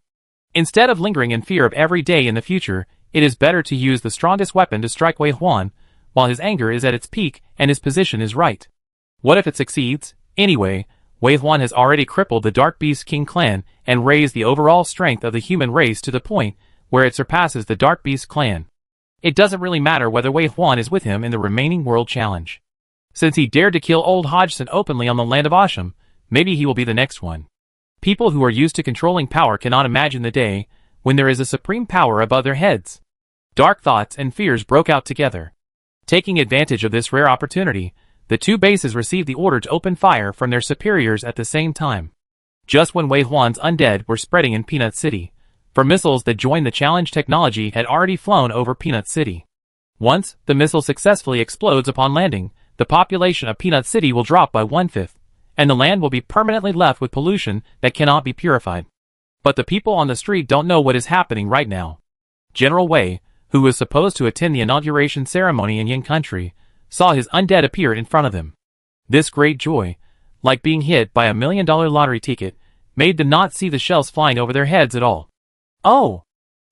Instead of lingering in fear of every day in the future, it is better to use the strongest weapon to strike Wei Huan, while his anger is at its peak and his position is right. What if it succeeds? Anyway, Wei Huan has already crippled the Dark Beast King clan and raised the overall strength of the human race to the point where it surpasses the Dark Beast clan. It doesn't really matter whether Wei Huan is with him in the remaining world challenge. Since he dared to kill old Hodgson openly on the land of Asham, maybe he will be the next one. People who are used to controlling power cannot imagine the day when there is a supreme power above their heads. Dark thoughts and fears broke out together. Taking advantage of this rare opportunity, the two bases received the order to open fire from their superiors at the same time. Just when Wei Huan's undead were spreading in Peanut City, for missiles that joined the challenge technology had already flown over Peanut City. Once the missile successfully explodes upon landing, the population of Peanut City will drop by 1/5, and the land will be permanently left with pollution that cannot be purified. But the people on the street don't know what is happening right now. General Wei, who was supposed to attend the inauguration ceremony in Yin Country, saw his undead appear in front of him. This great joy, like being hit by $1 million lottery ticket, made them not see the shells flying over their heads at all. Oh!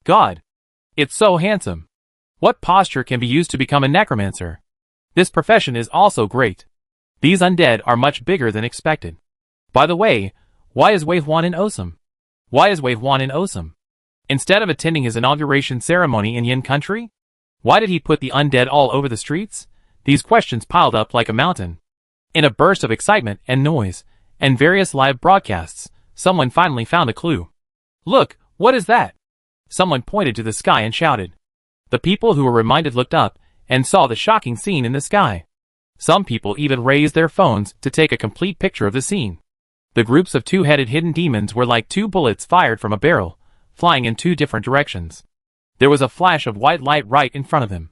God! It's so handsome! What posture can be used to become a necromancer? This profession is also great. These undead are much bigger than expected. By the way, why is Wei Huan in Osum? Why is Wei Huan in Osum? Instead of attending his inauguration ceremony in Yin Country? Why did he put the undead all over the streets? These questions piled up like a mountain. In a burst of excitement and noise, and various live broadcasts, someone finally found a clue. Look, what is that? Someone pointed to the sky and shouted. The people who were reminded looked up, and saw the shocking scene in the sky. Some people even raised their phones to take a complete picture of the scene. The groups of two-headed hidden demons were like two bullets fired from a barrel, flying in two different directions. There was a flash of white light right in front of them.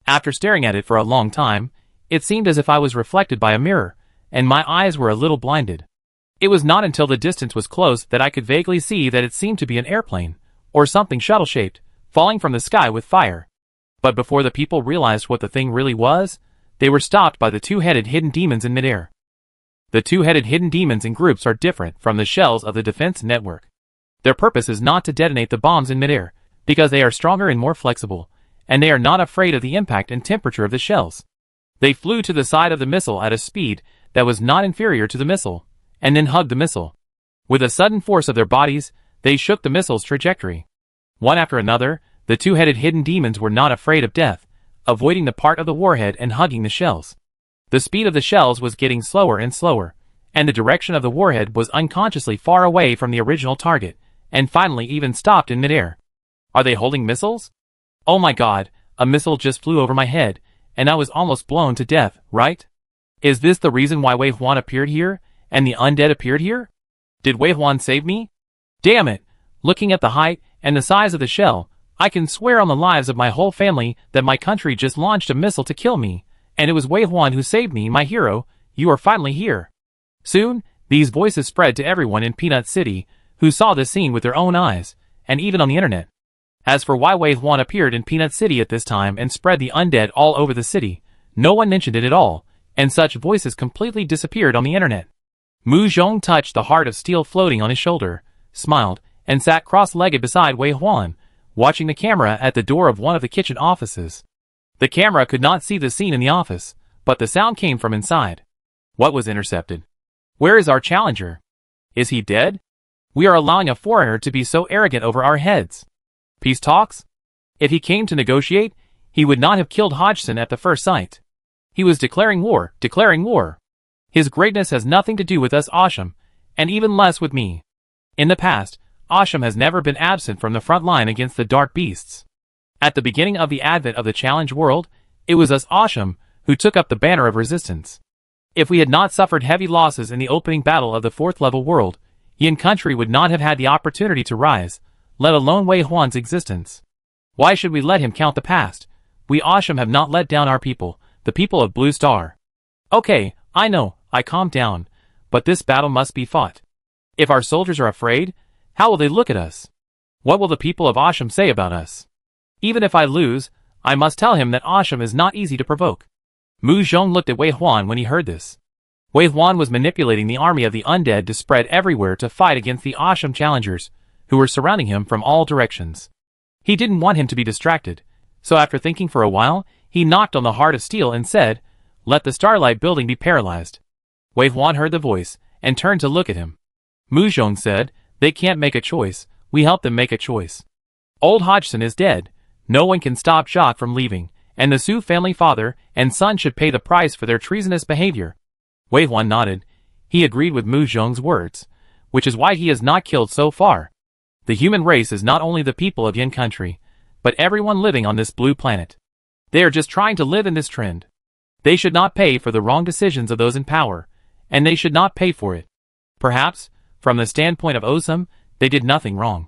After staring at it for a long time, it seemed as if I was reflected by a mirror, and my eyes were a little blinded. It was not until the distance was close that I could vaguely see that it seemed to be an airplane, or something shuttle-shaped, falling from the sky with fire. But before the people realized what the thing really was, they were stopped by the two-headed hidden demons in midair. The two-headed hidden demons in groups are different from the shells of the defense network. Their purpose is not to detonate the bombs in midair, because they are stronger and more flexible, and they are not afraid of the impact and temperature of the shells. They flew to the side of the missile at a speed that was not inferior to the missile, and then hugged the missile. With a sudden force of their bodies, they shook the missile's trajectory. One after another, the two-headed hidden demons were not afraid of death, avoiding the part of the warhead and hugging the shells. The speed of the shells was getting slower and slower, and the direction of the warhead was unconsciously far away from the original target, and finally even stopped in midair. Are they holding missiles? Oh my god, a missile just flew over my head, and I was almost blown to death, right? Is this the reason why Wei Huan appeared here, and the undead appeared here? Did Wei Huan save me? Damn it! Looking at the height and the size of the shell, I can swear on the lives of my whole family that my country just launched a missile to kill me, and it was Wei Huan who saved me, my hero. You are finally here. Soon, these voices spread to everyone in Peanut City, who saw this scene with their own eyes, and even on the internet. As for why Wei Huan appeared in Peanut City at this time and spread the undead all over the city, no one mentioned it at all, and such voices completely disappeared on the internet. Mu Zhong touched the heart of steel floating on his shoulder, smiled, and sat cross-legged beside Wei Huan, watching the camera at the door of one of the kitchen offices. The camera could not see the scene in the office, but the sound came from inside. What was intercepted? Where is our challenger? Is he dead? We are allowing a foreigner to be so arrogant over our heads. Peace talks? If he came to negotiate, he would not have killed Hodgson at the first sight. He was declaring war, declaring war. His greatness has nothing to do with us Asham, and even less with me. In the past, Asham has never been absent from the front line against the dark beasts. At the beginning of the advent of the challenge world, it was us Asham who took up the banner of resistance. If we had not suffered heavy losses in the opening battle of the 4th level world, Yin Country would not have had the opportunity to rise, let alone Wei Huan's existence. Why should we let him count the past? We Asham have not let down our people, the people of Blue Star. Okay, I know, I calmed down, but this battle must be fought. If our soldiers are afraid, how will they look at us? What will the people of Asham say about us? Even if I lose, I must tell him that Asham is not easy to provoke. Mu Zhong looked at Wei Huan when he heard this. Wei Huan was manipulating the army of the undead to spread everywhere to fight against the Asham challengers, who were surrounding him from all directions. He didn't want him to be distracted, so after thinking for a while, he knocked on the heart of steel and said, "Let the Starlight Building be paralyzed." Wei Huan heard the voice, and turned to look at him. Mu Zhong said, "They can't make a choice, we help them make a choice." Old Hodgson is dead. No one can stop Jacques from leaving, and the Sioux family father and son should pay the price for their treasonous behavior. Wei Huan nodded. He agreed with Mu Zhong's words, which is why he has not killed so far. The human race is not only the people of Yin country, but everyone living on this blue planet. They are just trying to live in this trend. They should not pay for the wrong decisions of those in power, and they should not pay for it. Perhaps, from the standpoint of Osum, they did nothing wrong.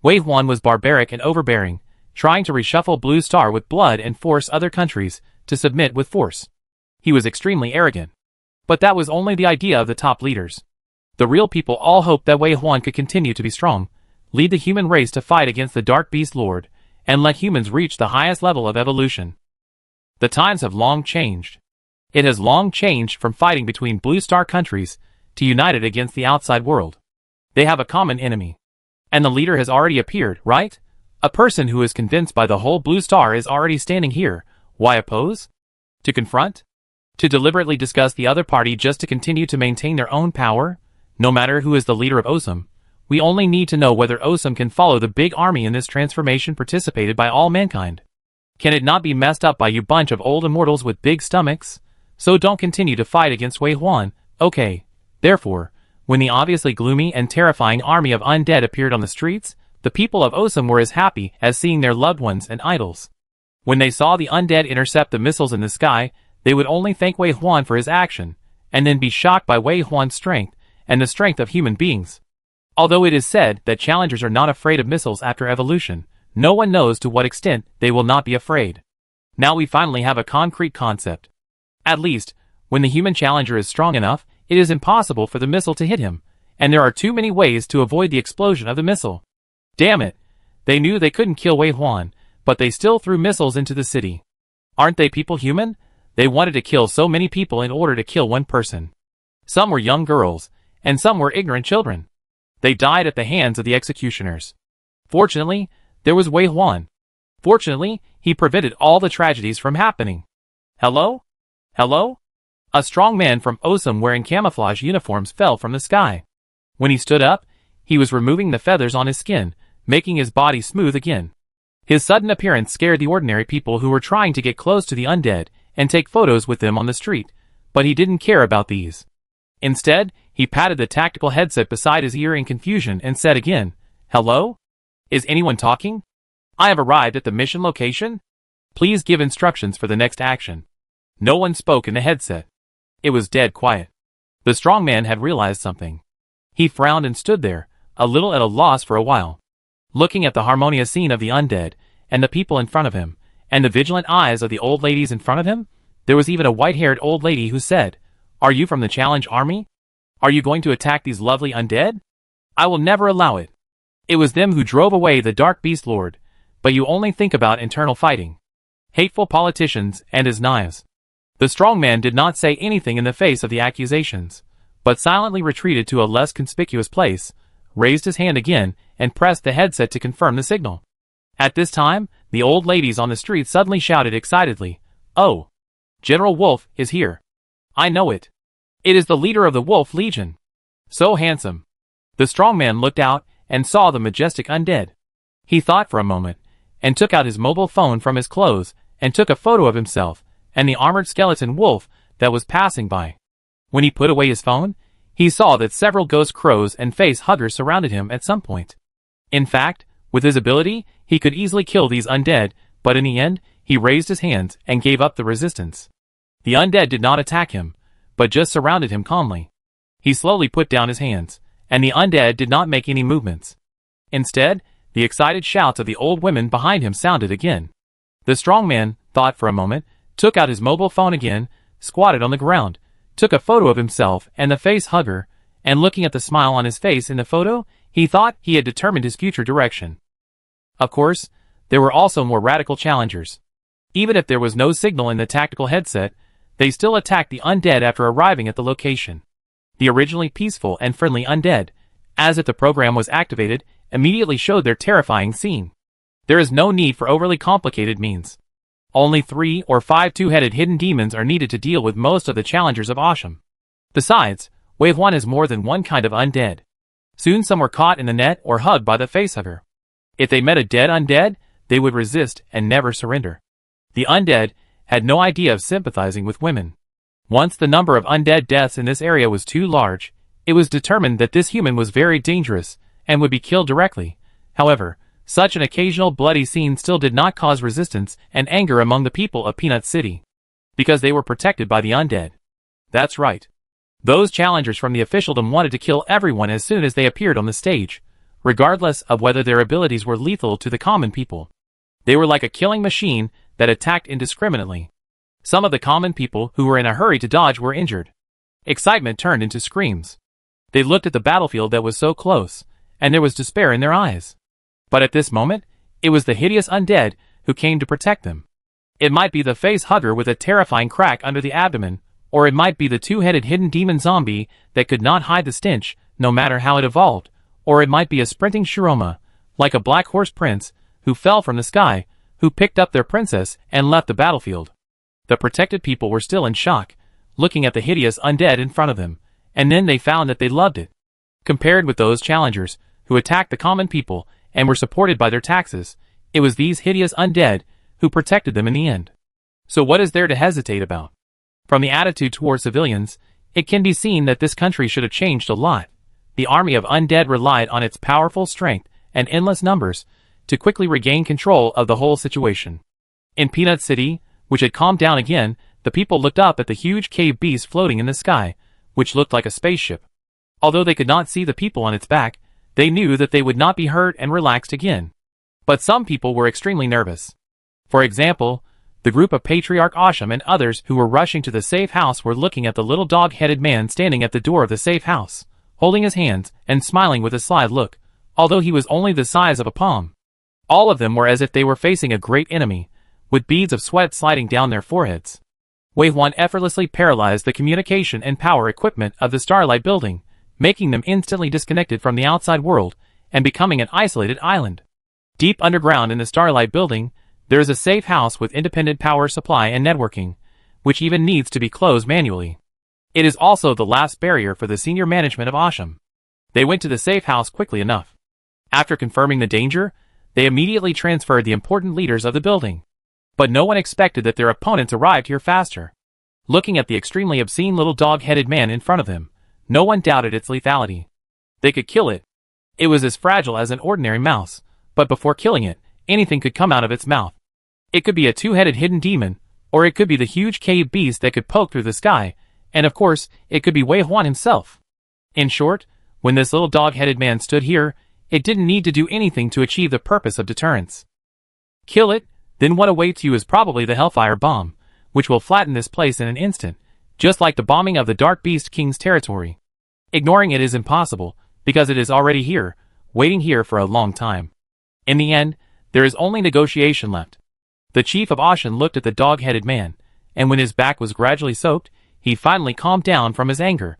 Wei Huan was barbaric and overbearing, trying to reshuffle Blue Star with blood and force other countries to submit with force. He was extremely arrogant. But that was only the idea of the top leaders. The real people all hoped that Wei Huan could continue to be strong, lead the human race to fight against the Dark Beast Lord, and let humans reach the highest level of evolution. The times have long changed. It has long changed from fighting between Blue Star countries to united against the outside world. They have a common enemy. And the leader has already appeared, right? A person who is convinced by the whole Blue Star is already standing here. Why oppose? To confront? To deliberately discuss the other party just to continue to maintain their own power? No matter who is the leader of Osum, we only need to know whether Osum can follow the big army in this transformation participated by all mankind. Can it not be messed up by you bunch of old immortals with big stomachs? So don't continue to fight against Wei Huan, okay? Therefore, when the obviously gloomy and terrifying army of undead appeared on the streets, the people of Osum were as happy as seeing their loved ones and idols. When they saw the undead intercept the missiles in the sky, they would only thank Wei Huan for his action, and then be shocked by Wei Huan's strength and the strength of human beings. Although it is said that challengers are not afraid of missiles after evolution, no one knows to what extent they will not be afraid. Now we finally have a concrete concept. At least, when the human challenger is strong enough, it is impossible for the missile to hit him, and there are too many ways to avoid the explosion of the missile. Damn it! They knew they couldn't kill Wei Huan, but they still threw missiles into the city. Aren't they people human? They wanted to kill so many people in order to kill one person. Some were young girls, and some were ignorant children. They died at the hands of the executioners. Fortunately, there was Wei Huan. Fortunately, he prevented all the tragedies from happening. Hello? Hello? A strong man from Osum wearing camouflage uniforms fell from the sky. When he stood up, he was removing the feathers on his skin, making his body smooth again. His sudden appearance scared the ordinary people who were trying to get close to the undead and take photos with them on the street, but he didn't care about these. Instead, he patted the tactical headset beside his ear in confusion and said again, "Hello? Is anyone talking? I have arrived at the mission location. Please give instructions for the next action." No one spoke in the headset. It was dead quiet. The strong man had realized something. He frowned and stood there, a little at a loss for a while, looking at the harmonious scene of the undead, and the people in front of him, and the vigilant eyes of the old ladies in front of him. There was even a white-haired old lady who said, "Are you from the Challenge Army? Are you going to attack these lovely undead? I will never allow it. It was them who drove away the Dark Beast Lord, but you only think about internal fighting. Hateful politicians and his knives." The strong man did not say anything in the face of the accusations, but silently retreated to a less conspicuous place, raised his hand again, and pressed the headset to confirm the signal. At this time, the old ladies on the street suddenly shouted excitedly, "Oh! General Wolf is here. I know it. It is the leader of the Wolf Legion. So handsome." The strong man looked out and saw the majestic undead. He thought for a moment, and took out his mobile phone from his clothes, and took a photo of himself and the armored skeleton wolf that was passing by. When he put away his phone, he saw that several ghost crows and face huggers surrounded him at some point. In fact, with his ability, he could easily kill these undead, but in the end, he raised his hands and gave up the resistance. The undead did not attack him, but just surrounded him calmly. He slowly put down his hands, and the undead did not make any movements. Instead, the excited shouts of the old women behind him sounded again. The strong man thought for a moment, took out his mobile phone again, squatted on the ground, took a photo of himself and the face hugger, and looking at the smile on his face in the photo, he thought he had determined his future direction. Of course, there were also more radical challengers. Even if there was no signal in the tactical headset, they still attacked the undead after arriving at the location. The originally peaceful and friendly undead, as if the program was activated, immediately showed their terrifying scene. There is no need for overly complicated means. Only 3 or 5 two-headed hidden demons are needed to deal with most of the challengers of Asham. Besides, Wave 1 is more than one kind of undead. Soon some were caught in the net or hugged by the facehugger. If they met a dead undead, they would resist and never surrender. The undead had no idea of sympathizing with women. Once the number of undead deaths in this area was too large, it was determined that this human was very dangerous and would be killed directly. However, such an occasional bloody scene still did not cause resistance and anger among the people of Peanut City, because they were protected by the undead. That's right. Those challengers from the officialdom wanted to kill everyone as soon as they appeared on the stage, regardless of whether their abilities were lethal to the common people. They were like a killing machine that attacked indiscriminately. Some of the common people who were in a hurry to dodge were injured. Excitement turned into screams. They looked at the battlefield that was so close, and there was despair in their eyes. But at this moment, it was the hideous undead who came to protect them. It might be the face hugger with a terrifying crack under the abdomen, or it might be the two-headed hidden demon zombie that could not hide the stench, no matter how it evolved, or it might be a sprinting Shiroma, like a black horse prince, who fell from the sky, who picked up their princess and left the battlefield. The protected people were still in shock, looking at the hideous undead in front of them, and then they found that they loved it. Compared with those challengers, who attacked the common people and were supported by their taxes, it was these hideous undead who protected them in the end. So what is there to hesitate about? From the attitude toward civilians, it can be seen that this country should have changed a lot. The army of undead relied on its powerful strength and endless numbers to quickly regain control of the whole situation. In Peanut City, which had calmed down again, the people looked up at the huge cave beast floating in the sky, which looked like a spaceship. Although they could not see the people on its back, they knew that they would not be hurt and relaxed again. But some people were extremely nervous. For example, the group of Patriarch Asham and others who were rushing to the safe house were looking at the little dog-headed man standing at the door of the safe house, holding his hands and smiling with a sly look, although he was only the size of a palm. All of them were as if they were facing a great enemy, with beads of sweat sliding down their foreheads. Wave 1 effortlessly paralyzed the communication and power equipment of the Starlight Building, making them instantly disconnected from the outside world and becoming an isolated island. Deep underground in the Starlight Building, there is a safe house with independent power supply and networking, which even needs to be closed manually. It is also the last barrier for the senior management of Asham. They went to the safe house quickly enough. After confirming the danger, they immediately transferred the important leaders of the building. But no one expected that their opponents arrived here faster. Looking at the extremely obscene little dog-headed man in front of them, no one doubted its lethality. They could kill it. It was as fragile as an ordinary mouse, but before killing it, anything could come out of its mouth. It could be a two-headed hidden demon, or it could be the huge cave beast that could poke through the sky, and of course, it could be Wei Huan himself. In short, when this little dog-headed man stood here, it didn't need to do anything to achieve the purpose of deterrence. Kill it, then what awaits you is probably the Hellfire Bomb, which will flatten this place in an instant, just like the bombing of the Dark Beast King's territory. Ignoring it is impossible, because it is already here, waiting here for a long time. In the end, there is only negotiation left. The chief of Ashan looked at the dog-headed man, and when his back was gradually soaked, he finally calmed down from his anger.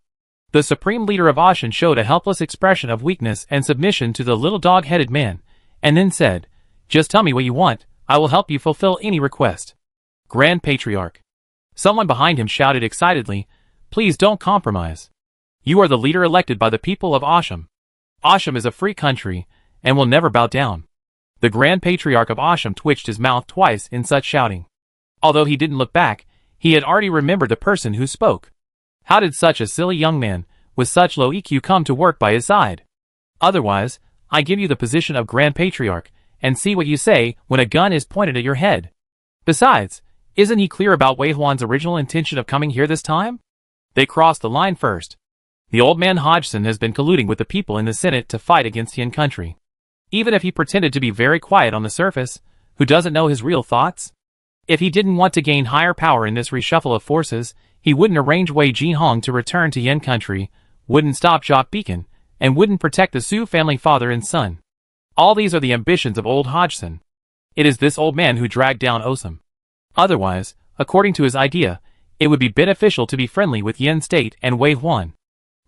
The supreme leader of Ashan showed a helpless expression of weakness and submission to the little dog-headed man, and then said, "Just tell me what you want, I will help you fulfill any request." Grand Patriarch. Someone behind him shouted excitedly, "Please don't compromise. You are the leader elected by the people of Asham. Asham is a free country, and will never bow down." The Grand Patriarch of Asham twitched his mouth twice in such shouting. Although he didn't look back, he had already remembered the person who spoke. How did such a silly young man, with such low EQ come to work by his side? Otherwise, I give you the position of Grand Patriarch, and see what you say when a gun is pointed at your head. Besides, isn't he clear about Wei Huan's original intention of coming here this time? They crossed the line first. The old man Hodgson has been colluding with the people in the Senate to fight against Yin Country. Even if he pretended to be very quiet on the surface, who doesn't know his real thoughts? If he didn't want to gain higher power in this reshuffle of forces, he wouldn't arrange Wei Jinhong to return to Yin Country, wouldn't stop Jock Beacon, and wouldn't protect the Su family father and son. All these are the ambitions of old Hodgson. It is this old man who dragged down Osam. Otherwise, according to his idea, it would be beneficial to be friendly with Yin State and Wei Huan.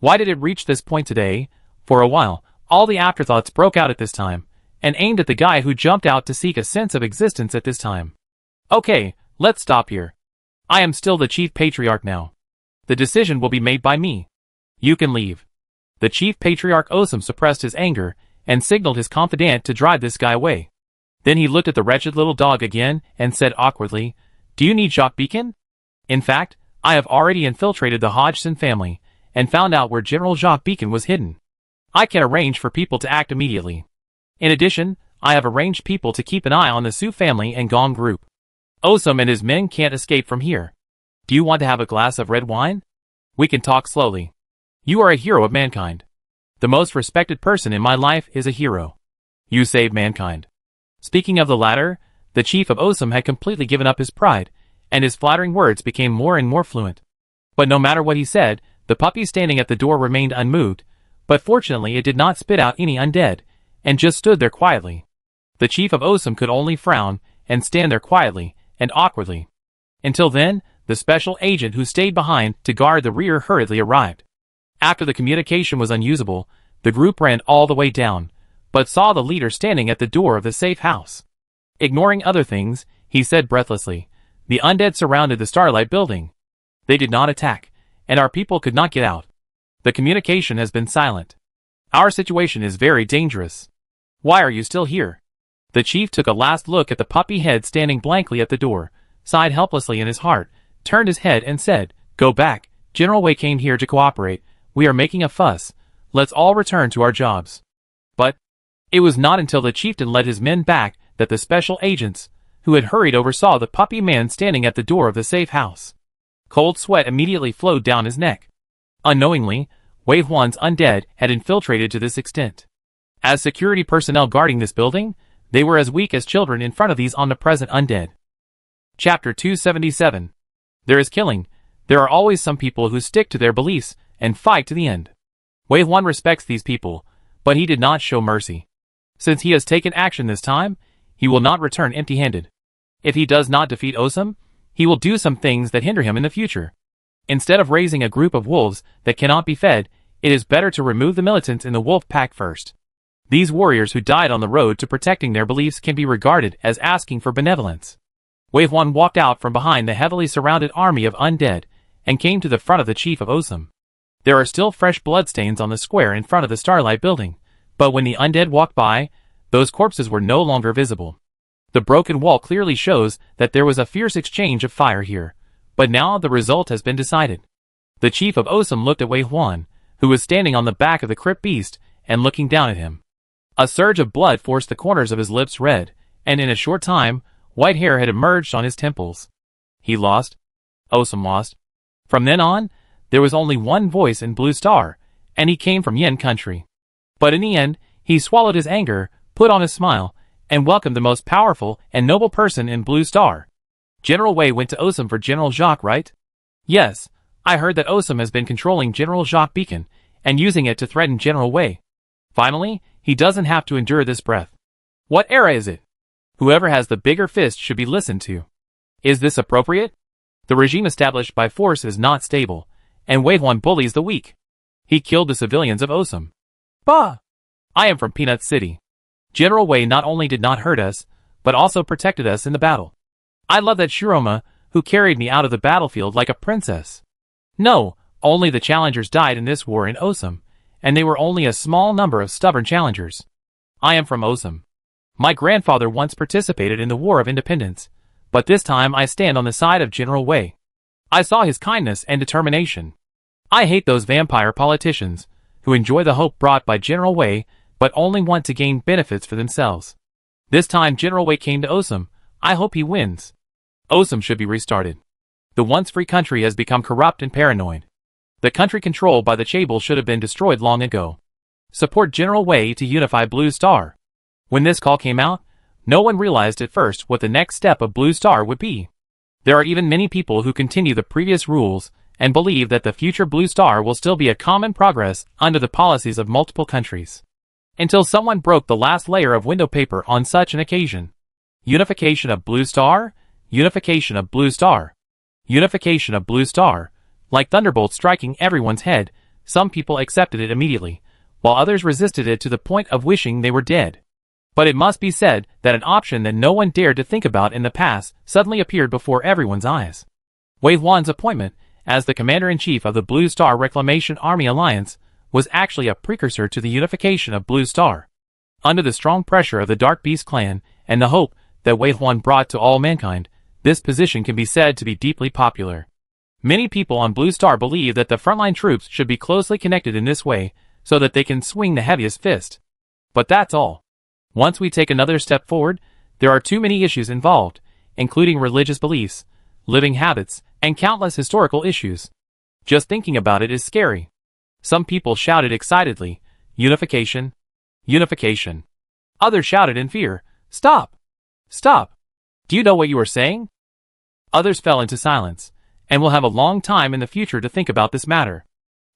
Why did it reach this point today? For a while, all the afterthoughts broke out at this time, and aimed at the guy who jumped out to seek a sense of existence at this time. Okay, let's stop here. I am still the Chief Patriarch now. The decision will be made by me. You can leave. The Chief Patriarch Osam suppressed his anger, and signaled his confidant to drive this guy away. Then he looked at the wretched little dog again and said awkwardly, "Do you need Jacques Beacon? In fact, I have already infiltrated the Hodgson family and found out where General Jacques Beacon was hidden. I can arrange for people to act immediately. In addition, I have arranged people to keep an eye on the Sioux family and Gong group. Osum and his men can't escape from here. Do you want to have a glass of red wine? We can talk slowly. You are a hero of mankind. The most respected person in my life is a hero. You saved mankind." Speaking of the latter, the chief of Osum had completely given up his pride, and his flattering words became more and more fluent. But no matter what he said, the puppy standing at the door remained unmoved, but fortunately it did not spit out any undead, and just stood there quietly. The chief of Osum could only frown and stand there quietly and awkwardly. Until then, the special agent who stayed behind to guard the rear hurriedly arrived. After the communication was unusable, the group ran all the way down, but saw the leader standing at the door of the safe house. Ignoring other things, he said breathlessly, "The undead surrounded the Starlight building. They did not attack, and our people could not get out. The communication has been silent. Our situation is very dangerous. Why are you still here?" The chief took a last look at the puppy head standing blankly at the door, sighed helplessly in his heart, turned his head and said, "Go back. General Wei came here to cooperate. We are making a fuss. Let's all return to our jobs." But it was not until the chieftain led his men back that the special agents, who had hurried over, saw the puppy man standing at the door of the safe house. Cold sweat immediately flowed down his neck. Unknowingly, Wei Huan's undead had infiltrated to this extent. As security personnel guarding this building, they were as weak as children in front of these omnipresent undead. Chapter 277. There is killing. There are always some people who stick to their beliefs and fight to the end. Wei Huan respects these people, but he did not show mercy. Since he has taken action this time, he will not return empty-handed. If he does not defeat Osum, he will do some things that hinder him in the future. Instead of raising a group of wolves that cannot be fed, it is better to remove the militants in the wolf pack first. These warriors who died on the road to protecting their beliefs can be regarded as asking for benevolence. Wei Huan walked out from behind the heavily surrounded army of undead and came to the front of the chief of Osum. There are still fresh bloodstains on the square in front of the Starlight building, but when the undead walked by, those corpses were no longer visible. The broken wall clearly shows that there was a fierce exchange of fire here, but now the result has been decided. The chief of Osum looked at Wei Huan, who was standing on the back of the crypt beast and looking down at him. A surge of blood forced the corners of his lips red, and in a short time, white hair had emerged on his temples. He lost. Osum lost. From then on, there was only one voice in Blue Star, and he came from Yin country. But in the end, he swallowed his anger, put on a smile, and welcomed the most powerful and noble person in Blue Star. General Wei went to Osum for General Jacques, right? Yes, I heard that Osum has been controlling General Jacques Beacon, and using it to threaten General Wei. Finally, he doesn't have to endure this breath. What era is it? Whoever has the bigger fist should be listened to. Is this appropriate? The regime established by force is not stable, and Wei Huan bullies the weak. He killed the civilians of Osum. Bah! I am from Peanut City. General Wei not only did not hurt us, but also protected us in the battle. I love that Shiroma, who carried me out of the battlefield like a princess. No, only the challengers died in this war in Osum, and they were only a small number of stubborn challengers. I am from Osum. My grandfather once participated in the War of Independence, but this time I stand on the side of General Wei. I saw his kindness and determination. I hate those vampire politicians, who enjoy the hope brought by General Wei, but only want to gain benefits for themselves. This time General Wei came to Osum. I hope he wins. Osum should be restarted. The once free country has become corrupt and paranoid. The country controlled by the Chable should have been destroyed long ago. Support General Wei to unify Blue Star. When this call came out, no one realized at first what the next step of Blue Star would be. There are even many people who continue the previous rules and believe that the future Blue Star will still be a common progress under the policies of multiple countries. Until someone broke the last layer of window paper on such an occasion. Unification of Blue Star? Unification of Blue Star. Unification of Blue Star. Like thunderbolts striking everyone's head, some people accepted it immediately, while others resisted it to the point of wishing they were dead. But it must be said that an option that no one dared to think about in the past suddenly appeared before everyone's eyes. Wei Huan's appointment as the Commander-in-Chief of the Blue Star Reclamation Army Alliance was actually a precursor to the unification of Blue Star. Under the strong pressure of the Dark Beast clan, and the hope that Wei Huan brought to all mankind, this position can be said to be deeply popular. Many people on Blue Star believe that the frontline troops should be closely connected in this way, so that they can swing the heaviest fist. But that's all. Once we take another step forward, there are too many issues involved, including religious beliefs, living habits, and countless historical issues. Just thinking about it is scary. Some people shouted excitedly, "Unification! Unification!" Others shouted in fear, "Stop! Stop! Do you know what you are saying?" Others fell into silence, and will have a long time in the future to think about this matter.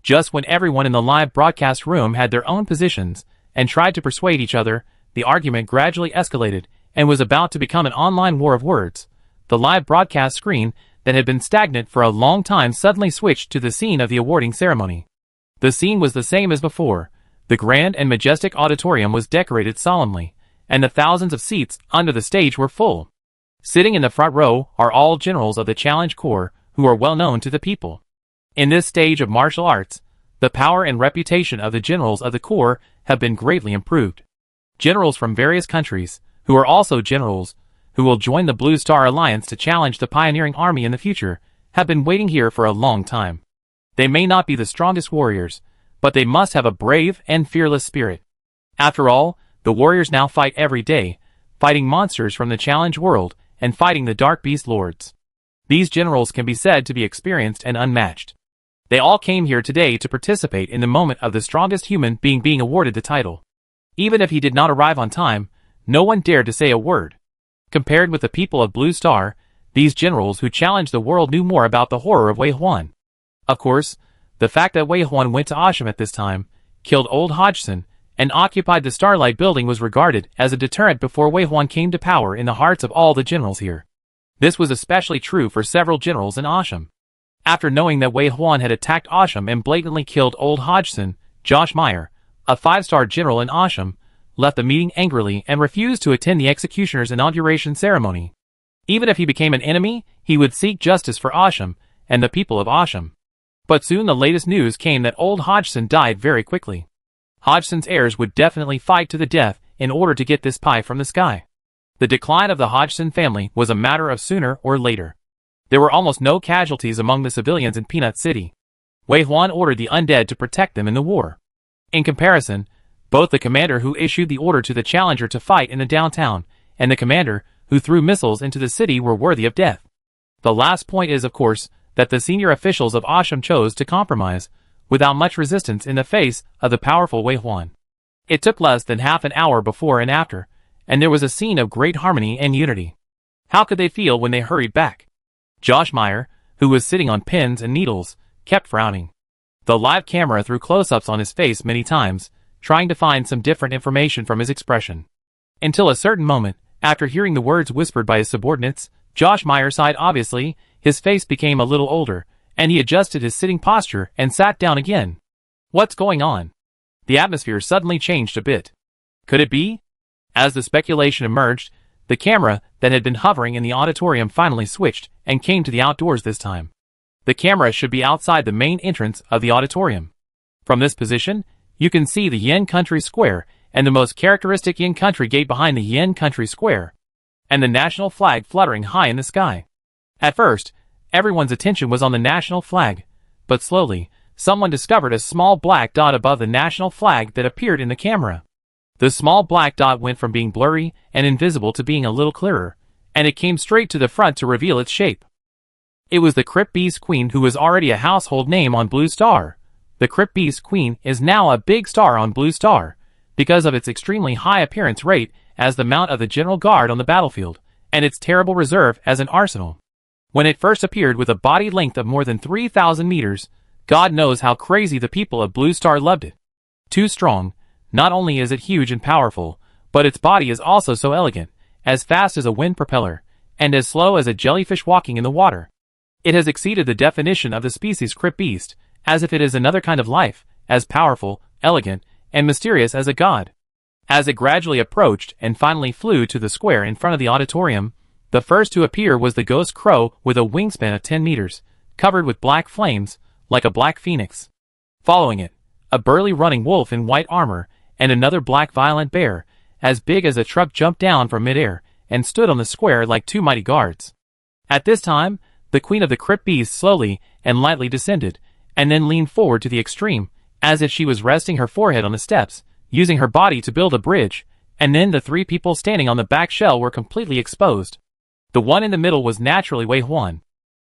Just when everyone in the live broadcast room had their own positions, and tried to persuade each other, the argument gradually escalated, and was about to become an online war of words. The live broadcast screen, that had been stagnant for a long time, suddenly switched to the scene of the awarding ceremony. The scene was the same as before. The grand and majestic auditorium was decorated solemnly, and the thousands of seats under the stage were full. Sitting in the front row are all generals of the Challenge Corps, who are well known to the people. In this stage of martial arts, the power and reputation of the generals of the Corps have been greatly improved. Generals from various countries, who are also generals, who will join the Blue Star Alliance to challenge the pioneering army in the future, have been waiting here for a long time. They may not be the strongest warriors, but they must have a brave and fearless spirit. After all, the warriors now fight every day, fighting monsters from the Challenge world, and fighting the Dark Beast Lords. These generals can be said to be experienced and unmatched. They all came here today to participate in the moment of the strongest human being awarded the title. Even if he did not arrive on time, no one dared to say a word. Compared with the people of Blue Star, these generals who challenged the world knew more about the horror of Wei Huan. Of course, the fact that Wei Huan went to Asham at this time, killed old Hodgson, and occupied the Starlight Building was regarded as a deterrent before Wei Huan came to power in the hearts of all the generals here. This was especially true for several generals in Asham. After knowing that Wei Huan had attacked Asham and blatantly killed old Hodgson, Josh Meyer, a 5-star general in Asham, left the meeting angrily and refused to attend the executioner's inauguration ceremony. Even if he became an enemy, he would seek justice for Asham and the people of Asham. But soon the latest news came that old Hodgson died very quickly. Hodgson's heirs would definitely fight to the death in order to get this pie from the sky. The decline of the Hodgson family was a matter of sooner or later. There were almost no casualties among the civilians in Peanut City. Wei Huan ordered the undead to protect them in the war. In comparison, both the commander who issued the order to the challenger to fight in the downtown, and the commander who threw missiles into the city were worthy of death. The last point is, of course, that the senior officials of Asham chose to compromise, without much resistance in the face of the powerful Wei Huan. It took less than half an hour before and after, and there was a scene of great harmony and unity. How could they feel when they hurried back? Josh Meyer, who was sitting on pins and needles, kept frowning. The live camera threw close-ups on his face many times, trying to find some different information from his expression. Until a certain moment, after hearing the words whispered by his subordinates, Josh Meyer sighed obviously, his face became a little older, and he adjusted his sitting posture and sat down again. What's going on? The atmosphere suddenly changed a bit. Could it be? As the speculation emerged, the camera that had been hovering in the auditorium finally switched and came to the outdoors this time. The camera should be outside the main entrance of the auditorium. From this position, you can see the Yin Country Square and the most characteristic Yin Country gate behind the Yin Country Square, and the national flag fluttering high in the sky. At first, everyone's attention was on the national flag, but slowly, someone discovered a small black dot above the national flag that appeared in the camera. The small black dot went from being blurry and invisible to being a little clearer, and it came straight to the front to reveal its shape. It was the Crypt Beast Queen, who was already a household name on Blue Star. The Crypt Beast Queen is now a big star on Blue Star, because of its extremely high appearance rate as the mount of the General Guard on the battlefield, and its terrible reserve as an arsenal. When it first appeared with a body length of more than 3,000 meters, God knows how crazy the people of Blue Star loved it. Too strong, not only is it huge and powerful, but its body is also so elegant, as fast as a wind propeller, and as slow as a jellyfish walking in the water. It has exceeded the definition of the species Crypt Beast, as if it is another kind of life, as powerful, elegant, and mysterious as a god. As it gradually approached and finally flew to the square in front of the auditorium, the first to appear was the ghost crow with a wingspan of 10 meters, covered with black flames, like a black phoenix. Following it, a burly running wolf in white armor, and another black violent bear, as big as a truck, jumped down from midair and stood on the square like two mighty guards. At this time, the queen of the crypt beasts slowly and lightly descended, and then leaned forward to the extreme, as if she was resting her forehead on the steps, using her body to build a bridge, and then the three people standing on the back shell were completely exposed. The one in the middle was naturally Wei Huan.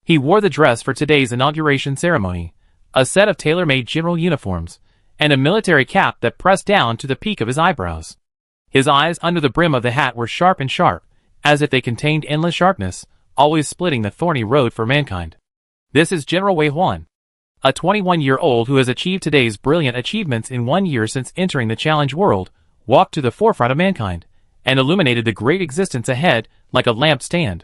He wore the dress for today's inauguration ceremony, a set of tailor-made general uniforms, and a military cap that pressed down to the peak of his eyebrows. His eyes under the brim of the hat were sharp and sharp, as if they contained endless sharpness, always splitting the thorny road for mankind. This is General Wei Huan, a 21-year-old who has achieved today's brilliant achievements in 1 year since entering the challenge world, walked to the forefront of mankind, and illuminated the great existence ahead like a lampstand.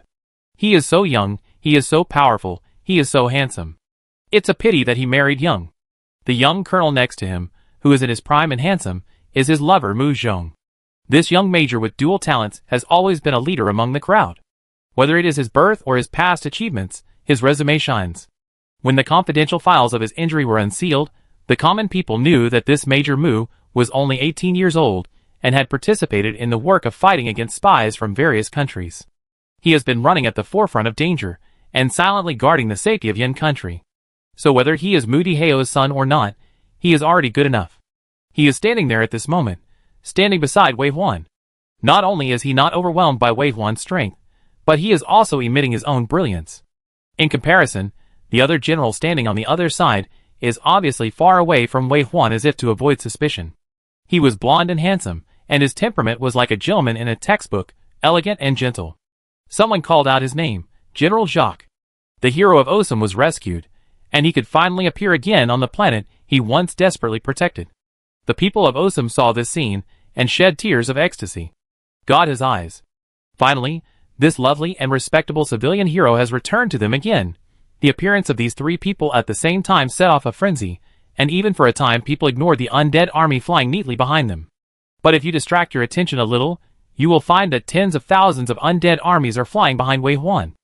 He is so young, he is so powerful, he is so handsome. It's a pity that he married young. The young colonel next to him, who is in his prime and handsome, is his lover Mu Zhong. This young major with dual talents has always been a leader among the crowd. Whether it is his birth or his past achievements, his resume shines. When the confidential files of his injury were unsealed, the common people knew that this Major Mu was only 18 years old and had participated in the work of fighting against spies from various countries. He has been running at the forefront of danger and silently guarding the safety of Yin country. So whether he is Mu Diheo's son or not, he is already good enough. He is standing there at this moment, standing beside Wei Huan. Not only is he not overwhelmed by Wei Huan's strength, but he is also emitting his own brilliance. In comparison, the other general standing on the other side is obviously far away from Wei Huan as if to avoid suspicion. He was blond and handsome, and his temperament was like a gentleman in a textbook, elegant and gentle. Someone called out his name, General Jacques. The hero of Osum was rescued, and he could finally appear again on the planet he once desperately protected. The people of Osum saw this scene and shed tears of ecstasy. God his eyes. Finally, this lovely and respectable civilian hero has returned to them again. The appearance of these three people at the same time set off a frenzy, and even for a time people ignored the undead army flying neatly behind them. But if you distract your attention a little, you will find that tens of thousands of undead armies are flying behind Wei Huan.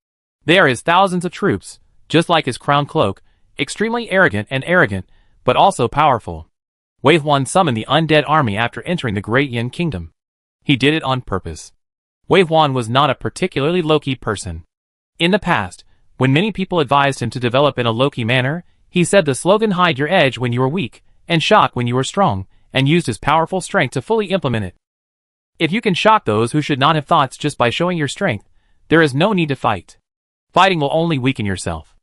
They are his thousands of troops, just like his crown cloak, extremely arrogant, but also powerful. Wei Huan summoned the undead army after entering the Great Yin Kingdom. He did it on purpose. Wei Huan was not a particularly low-key person. In the past, when many people advised him to develop in a low-key manner, he said the slogan "hide your edge when you are weak, and shock when you are strong," and used his powerful strength to fully implement it. If you can shock those who should not have thoughts just by showing your strength, there is no need to fight. Fighting will only weaken yourself.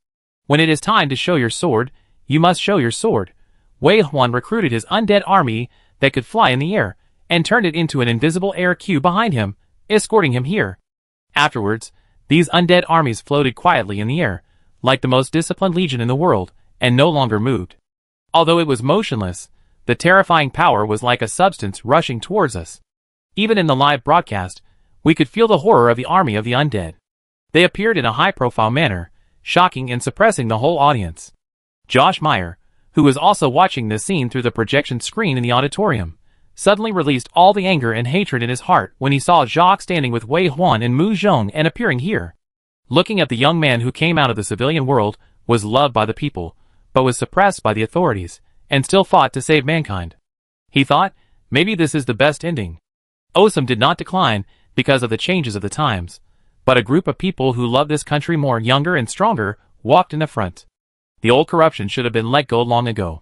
When it is time to show your sword, you must show your sword. Wei Huan recruited his undead army that could fly in the air, and turned it into an invisible air queue behind him, escorting him here. Afterwards, these undead armies floated quietly in the air, like the most disciplined legion in the world, and no longer moved. Although it was motionless, the terrifying power was like a substance rushing towards us. Even in the live broadcast, we could feel the horror of the army of the undead. They appeared in a high-profile manner, shocking and suppressing the whole audience. Josh Meyer, who was also watching this scene through the projection screen in the auditorium, suddenly released all the anger and hatred in his heart when he saw Jacques standing with Wei Huan and Mu Zhong and appearing here. Looking at the young man who came out of the civilian world, was loved by the people, but was suppressed by the authorities, and still fought to save mankind. He thought, maybe this is the best ending. Osum did not decline because of the changes of the times, but a group of people who loved this country more, younger and stronger, walked in the front. The old corruption should have been let go long ago.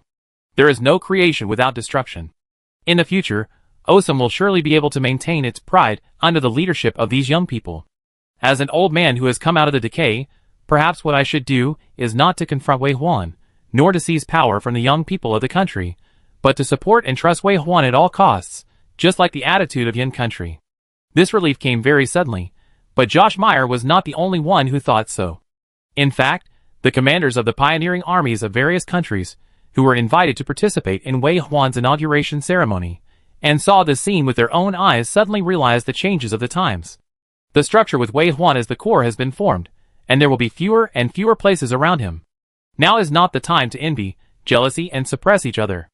There is no creation without destruction. In the future, Osum will surely be able to maintain its pride under the leadership of these young people. As an old man who has come out of the decay, perhaps what I should do is not to confront Wei Huan, nor to seize power from the young people of the country, but to support and trust Wei Huan at all costs, just like the attitude of Yin country. This relief came very suddenly, but Josh Meyer was not the only one who thought so. In fact, the commanders of the pioneering armies of various countries, who were invited to participate in Wei Huan's inauguration ceremony, and saw the scene with their own eyes, suddenly realized the changes of the times. The structure with Wei Huan as the core has been formed, and there will be fewer and fewer places around him. Now is not the time to envy, jealousy, and suppress each other.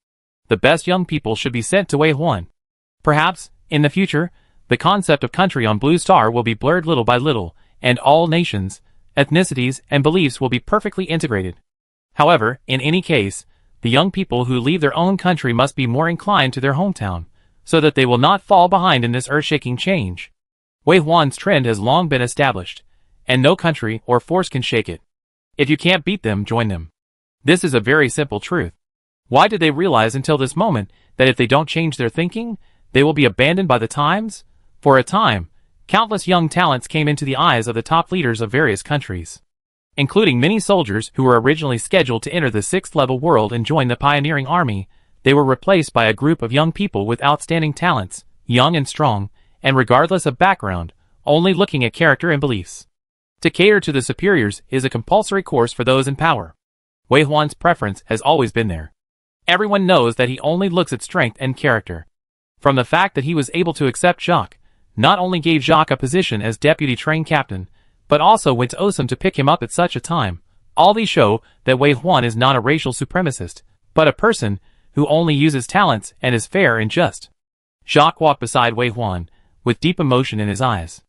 The best young people should be sent to Wei Huan. Perhaps, in the future, the concept of country on Blue Star will be blurred little by little, and all nations, ethnicities, and beliefs will be perfectly integrated. However, in any case, the young people who leave their own country must be more inclined to their hometown, so that they will not fall behind in this earth-shaking change. Wei Huan's trend has long been established, and no country or force can shake it. If you can't beat them, join them. This is a very simple truth. Why did they realize until this moment that if they don't change their thinking, they will be abandoned by the times? For a time, countless young talents came into the eyes of the top leaders of various countries, including many soldiers who were originally scheduled to enter the 6th level world and join the pioneering army. They were replaced by a group of young people with outstanding talents, young and strong, and regardless of background, only looking at character and beliefs. To cater to the superiors is a compulsory course for those in power. Wei Huan's preference has always been there. Everyone knows that he only looks at strength and character. From the fact that he was able to accept Jacques, not only gave Jacques a position as deputy train captain, but also went to Osum to pick him up at such a time. All these show that Wei Huan is not a racial supremacist, but a person who only uses talents and is fair and just. Jacques walked beside Wei Huan, with deep emotion in his eyes.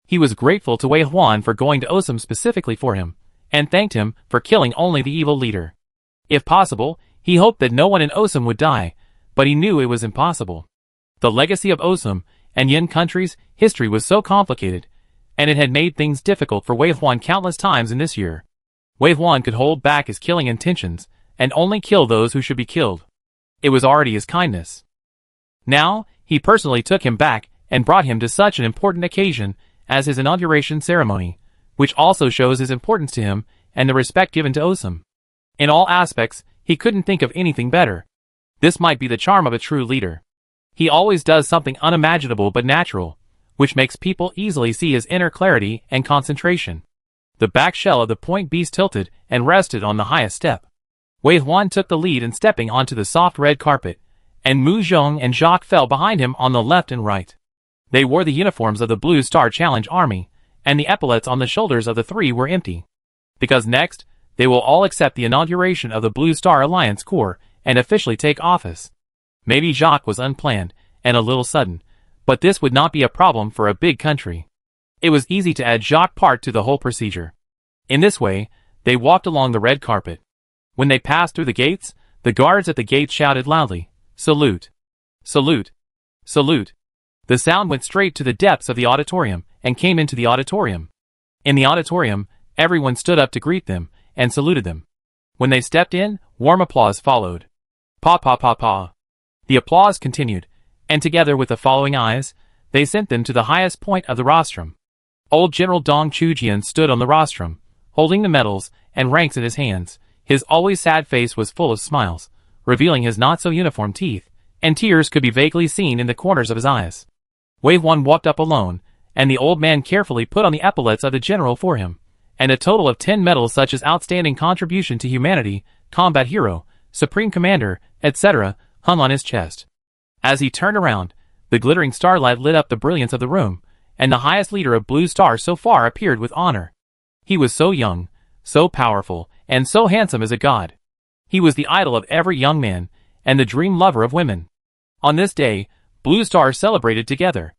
He was grateful to Wei Huan for going to Osum specifically for him, and thanked him for killing only the evil leader. If possible, he hoped that no one in Osum would die, but he knew it was impossible. The legacy of Osum and Yin country's history was so complicated, and it had made things difficult for Wei Huan countless times in this year. Wei Huan could hold back his killing intentions, and only kill those who should be killed. It was already his kindness. Now, he personally took him back and brought him to such an important occasion as his inauguration ceremony, which also shows his importance to him and the respect given to Osum. In all aspects, he couldn't think of anything better. This might be the charm of a true leader. He always does something unimaginable but natural, which makes people easily see his inner clarity and concentration. The back shell of the point beast tilted and rested on the highest step. Wei Huan took the lead in stepping onto the soft red carpet, and Mu Zhong and Jacques fell behind him on the left and right. They wore the uniforms of the Blue Star Challenge Army, and the epaulets on the shoulders of the three were empty. Because next, they will all accept the inauguration of the Blue Star Alliance Corps and officially take office. Maybe Jacques was unplanned and a little sudden, but this would not be a problem for a big country. It was easy to add Jacques part to the whole procedure. In this way, they walked along the red carpet. When they passed through the gates, the guards at the gates shouted loudly, "Salute! Salute! Salute!" The sound went straight to the depths of the auditorium and came into the auditorium. In the auditorium, everyone stood up to greet them and saluted them. When they stepped in, warm applause followed. Pa pa pa pa. The applause continued, and together with the following eyes, they sent them to the highest point of the rostrum. Old General Dong Chujian stood on the rostrum, holding the medals and ranks in his hands. His always sad face was full of smiles, revealing his not-so-uniform teeth, and tears could be vaguely seen in the corners of his eyes. Wei Huan walked up alone, and the old man carefully put on the epaulets of the general for him, and a total of 10 medals such as Outstanding Contribution to Humanity, Combat Hero, Supreme Commander, etc., hung on his chest. As he turned around, the glittering starlight lit up the brilliance of the room, and the highest leader of Blue Star so far appeared with honor. He was so young, so powerful, and so handsome as a god. He was the idol of every young man, and the dream lover of women. On this day, Blue Star celebrated together.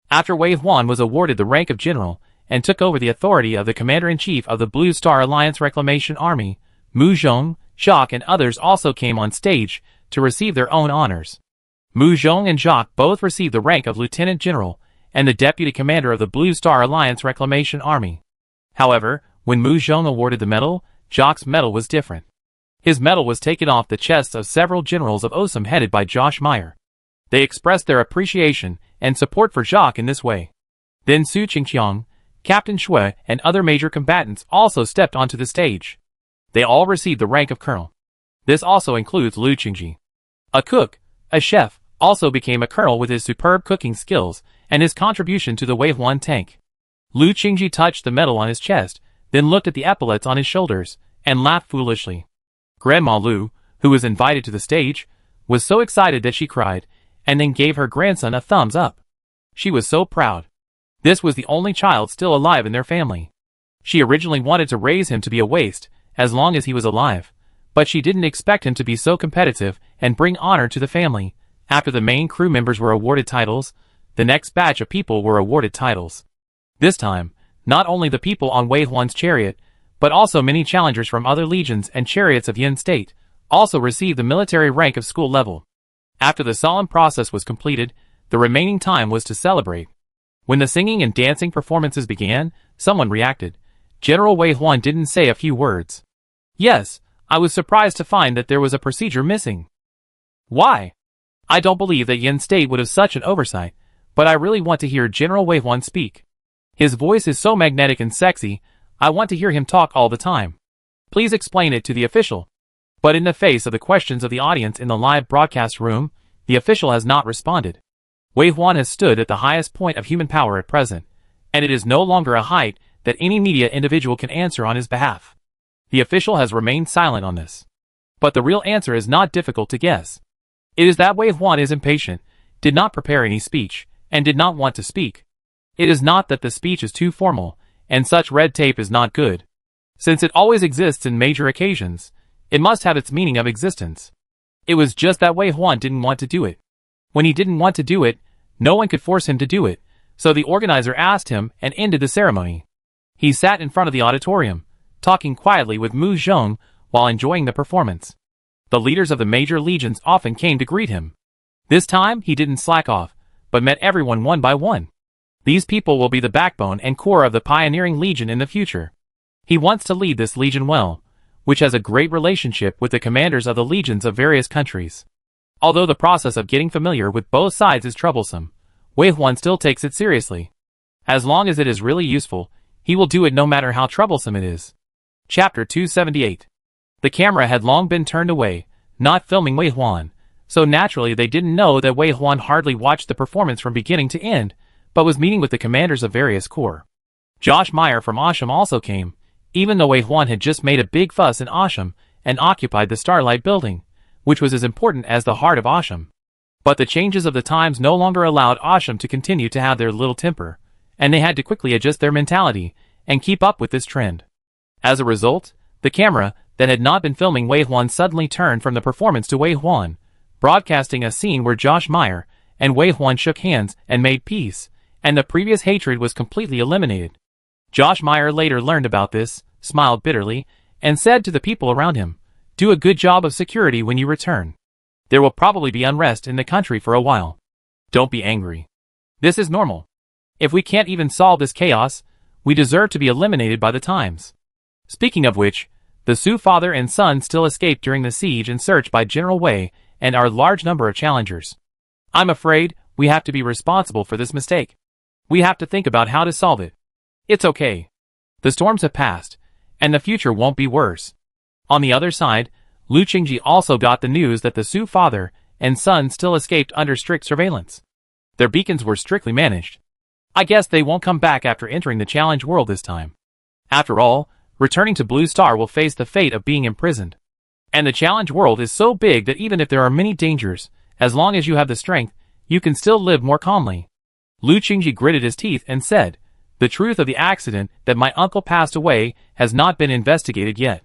After Wei Huan was awarded the rank of general, and took over the authority of the Commander-in-Chief of the Blue Star Alliance Reclamation Army, Mu Zhong, Jacques and others also came on stage to receive their own honors. Mu Zhong and Jacques both received the rank of Lieutenant General, and the Deputy Commander of the Blue Star Alliance Reclamation Army. However, when Mu Zhong awarded the medal, Jacques' medal was different. His medal was taken off the chests of several generals of Osum headed by Josh Meyer. They expressed their appreciation and support for Jacques in this way. Then Su Qingqiang, Captain Shui, and other major combatants also stepped onto the stage. They all received the rank of colonel. This also includes Lu Qingji. A cook, a chef, also became a colonel with his superb cooking skills and his contribution to the Wei Huan tank. Lu Qingji touched the medal on his chest, then looked at the epaulets on his shoulders, and laughed foolishly. Grandma Lu, who was invited to the stage, was so excited that she cried, and then gave her grandson a thumbs up. She was so proud. This was the only child still alive in their family. She originally wanted to raise him to be a waste, as long as he was alive, but she didn't expect him to be so competitive and bring honor to the family. After the main crew members were awarded titles, the next batch of people were awarded titles. This time, not only the people on Wei Huan's chariot, but also many challengers from other legions and chariots of Yin State, also received the military rank of school level. After the solemn process was completed, The remaining time was to celebrate. When the singing and dancing performances began, someone reacted. General Wei Huan didn't say a few words. Yes, I was surprised to find that there was a procedure missing. Why? I don't believe that Yin State would have such an oversight, but I really want to hear General Wei Huan speak. His voice is so magnetic and sexy, I want to hear him talk all the time. Please explain it to the official. But in the face of the questions of the audience in the live broadcast room, the official has not responded. Wei Huan has stood at the highest point of human power at present, and it is no longer a height that any media individual can answer on his behalf. The official has remained silent on this. But the real answer is not difficult to guess. It is that Wei Huan is impatient, did not prepare any speech, and did not want to speak. It is not that the speech is too formal, and such red tape is not good. Since it always exists in major occasions, it must have its meaning of existence. It was just that Wei Huan didn't want to do it. When he didn't want to do it, no one could force him to do it, so the organizer asked him and ended the ceremony. He sat in front of the auditorium, talking quietly with Mu Zhong while enjoying the performance. The leaders of the major legions often came to greet him. This time he didn't slack off, but met everyone one by one. These people will be the backbone and core of the pioneering legion in the future. He wants to lead this legion well, which has a great relationship with the commanders of the legions of various countries. Although the process of getting familiar with both sides is troublesome, Wei Huan still takes it seriously. As long as it is really useful, he will do it no matter how troublesome it is. Chapter 278. The camera had long been turned away, not filming Wei Huan, so naturally they didn't know that Wei Huan hardly watched the performance from beginning to end, but was meeting with the commanders of various corps. Josh Meyer from Asham also came, even though Wei Huan had just made a big fuss in Asham and occupied the Starlight Building, which was as important as the heart of Asham. But the changes of the times no longer allowed Asham to continue to have their little temper, and they had to quickly adjust their mentality and keep up with this trend. As a result, the camera that had not been filming Wei Huan suddenly turned from the performance to Wei Huan, broadcasting a scene where Josh Meyer and Wei Huan shook hands and made peace, and the previous hatred was completely eliminated. Josh Meyer later learned about this, smiled bitterly, and said to the people around him, "Do a good job of security when you return. There will probably be unrest in the country for a while. Don't be angry. This is normal. If we can't even solve this chaos, we deserve to be eliminated by the times." Speaking of which, the Su father and son still escaped during the siege and search by General Wei and our large number of challengers. I'm afraid we have to be responsible for this mistake. We have to think about how to solve it. It's okay. The storms have passed, and the future won't be worse. On the other side, Lu Qingji also got the news that the Su father and son still escaped under strict surveillance. Their beacons were strictly managed. I guess they won't come back after entering the challenge world this time. After all, returning to Blue Star will face the fate of being imprisoned. And the challenge world is so big that even if there are many dangers, as long as you have the strength, you can still live more calmly. Lu Qingji gritted his teeth and said, "The truth of the accident that my uncle passed away has not been investigated yet.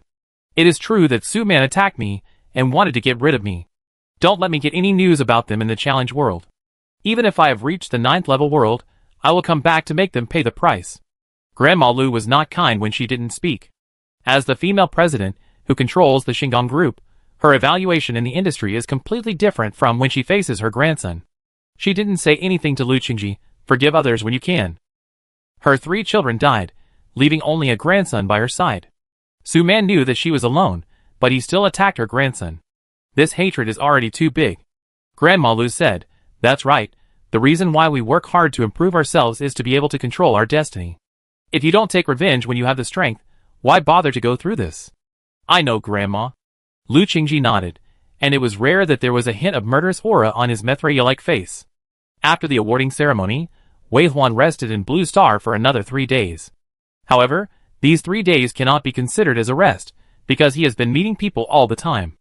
It is true that Su Man attacked me and wanted to get rid of me. Don't let me get any news about them in the challenge world. Even if I have reached the 9th level world, I will come back to make them pay the price." Grandma Lu was not kind when she didn't speak. As the female president, who controls the Shingon group, her evaluation in the industry is completely different from when she faces her grandson. She didn't say anything to Lu Qingji, "Forgive others when you can." Her 3 children died, leaving only a grandson by her side. Su Man knew that she was alone, but he still attacked her grandson. This hatred is already too big. Grandma Lu said, "That's right, the reason why we work hard to improve ourselves is to be able to control our destiny. If you don't take revenge when you have the strength, why bother to go through this?" "I know, Grandma." Lu Qingji nodded, and it was rare that there was a hint of murderous aura on his Mithraea-like face. After the awarding ceremony, Wei Huan rested in Blue Star for another 3 days. However, these 3 days cannot be considered as a rest, because he has been meeting people all the time.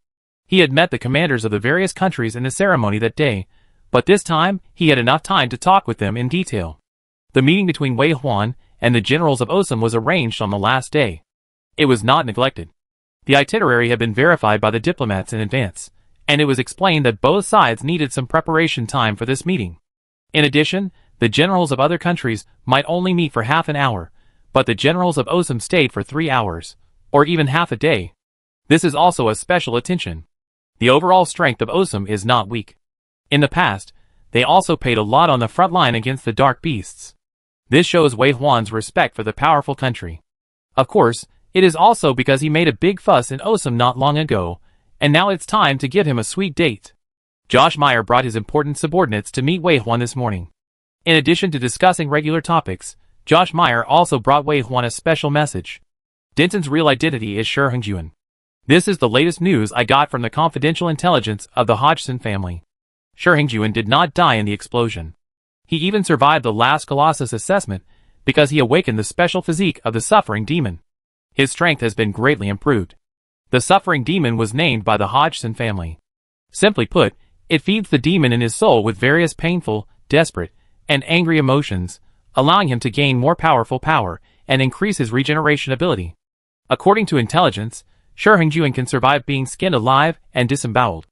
He had met the commanders of the various countries in the ceremony that day, but this time he had enough time to talk with them in detail. The meeting between Wei Huan and the generals of Osum was arranged on the last day. It was not neglected. The itinerary had been verified by the diplomats in advance, and it was explained that both sides needed some preparation time for this meeting. In addition, the generals of other countries might only meet for half an hour, but the generals of Osum stayed for 3 hours, or even half a day. This is also a special attention. The overall strength of Osum is not weak. In the past, They also paid a lot on the front line against the dark beasts. This shows Wei Huan's respect for the powerful country. Of course, it is also because he made a big fuss in Osum not long ago, and now it's time to give him a sweet date. Josh Meyer brought his important subordinates to meet Wei Huan this morning. In addition to discussing regular topics, Josh Meyer also brought Wei Huan a special message. Denton's real identity is Shi Hongjuan. This is the latest news I got from the confidential intelligence of the Hodgson family. Shi Hongjuan did not die in the explosion. He even survived the last Colossus assessment because he awakened the special physique of the Suffering Demon. His strength has been greatly improved. The Suffering Demon was named by the Hodgson family. Simply put, it feeds the demon in his soul with various painful, desperate, and angry emotions, allowing him to gain more powerful power and increase his regeneration ability. According to intelligence, Shi Hongjuan can survive being skinned alive and disemboweled.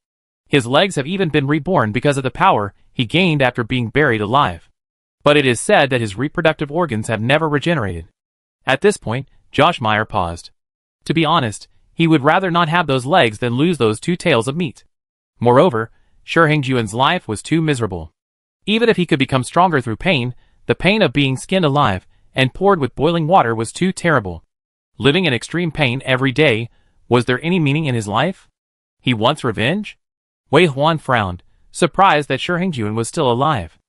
His legs have even been reborn because of the power he gained after being buried alive. But it is said that his reproductive organs have never regenerated. At this point, Josh Meyer paused. To be honest, he would rather not have those legs than lose those 2 tails of meat. Moreover, Shi Hongjuan's life was too miserable. Even if he could become stronger through pain, the pain of being skinned alive and poured with boiling water was too terrible. Living in extreme pain every day, was there any meaning in his life? He wants revenge? Wei Huan frowned, surprised that Shi Hongjuan was still alive.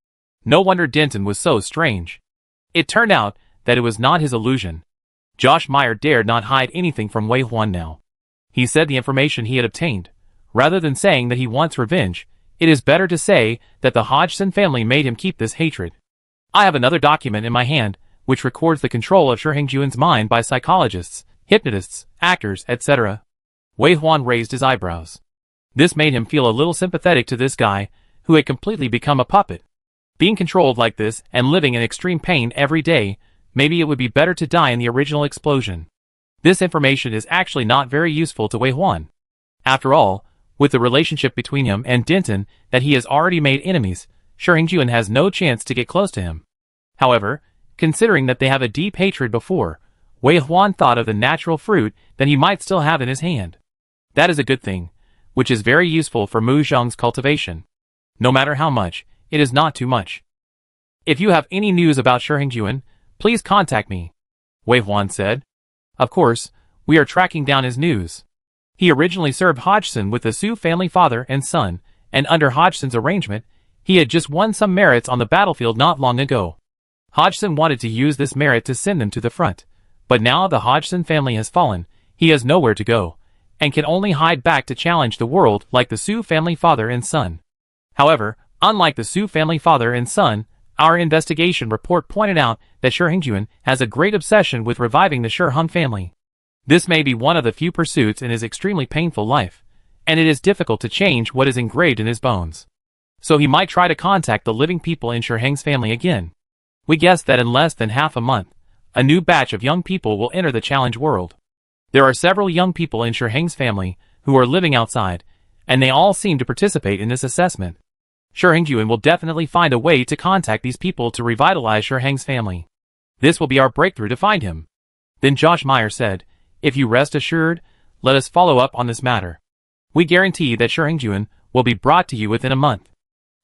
No wonder Denton was so strange. It turned out that it was not his illusion. Josh Meyer dared not hide anything from Wei Huan now. He said the information he had obtained. Rather than saying that he wants revenge, it is better to say that the Hodgson family made him keep this hatred. I have another document in my hand, which records the control of Shi Hongjuan's mind by psychologists, hypnotists, actors, etc. Wei Huan raised his eyebrows. This made him feel a little sympathetic to this guy, who had completely become a puppet. Being controlled like this and living in extreme pain every day, maybe it would be better to die in the original explosion. This information is actually not very useful to Wei Huan. After all, with the relationship between him and Denton that he has already made enemies, Shi Hongjuan has no chance to get close to him. However, considering that they have a deep hatred before, Wei Huan thought of the natural fruit that he might still have in his hand. That is a good thing, which is very useful for Mu Zhong's cultivation. No matter how much, it is not too much. If you have any news about Shi Hongjuan, please contact me, Wei Huan said. Of course, we are tracking down his news. He originally served Hodgson with the Su family father and son, and under Hodgson's arrangement, he had just won some merits on the battlefield not long ago. Hodgson wanted to use this merit to send them to the front, but now the Hodgson family has fallen, he has nowhere to go, and can only hide back to challenge the world like the Su family father and son. However, unlike the Su family father and son, our investigation report pointed out that Shi Hongjuan has a great obsession with reviving the Shi Hung family. This may be one of the few pursuits in his extremely painful life, and it is difficult to change what is engraved in his bones. So he might try to contact the living people in Shi Heng's family again. We guess that in less than half a month, a new batch of young people will enter the challenge world. There are several young people in Shi Heng's family who are living outside, and they all seem to participate in this assessment. Shi Hongjuan will definitely find a way to contact these people to revitalize Shi Heng's family. This will be our breakthrough to find him. Then Josh Meyer said, if you rest assured, let us follow up on this matter. We guarantee that Shi Hongjuan will be brought to you within a month.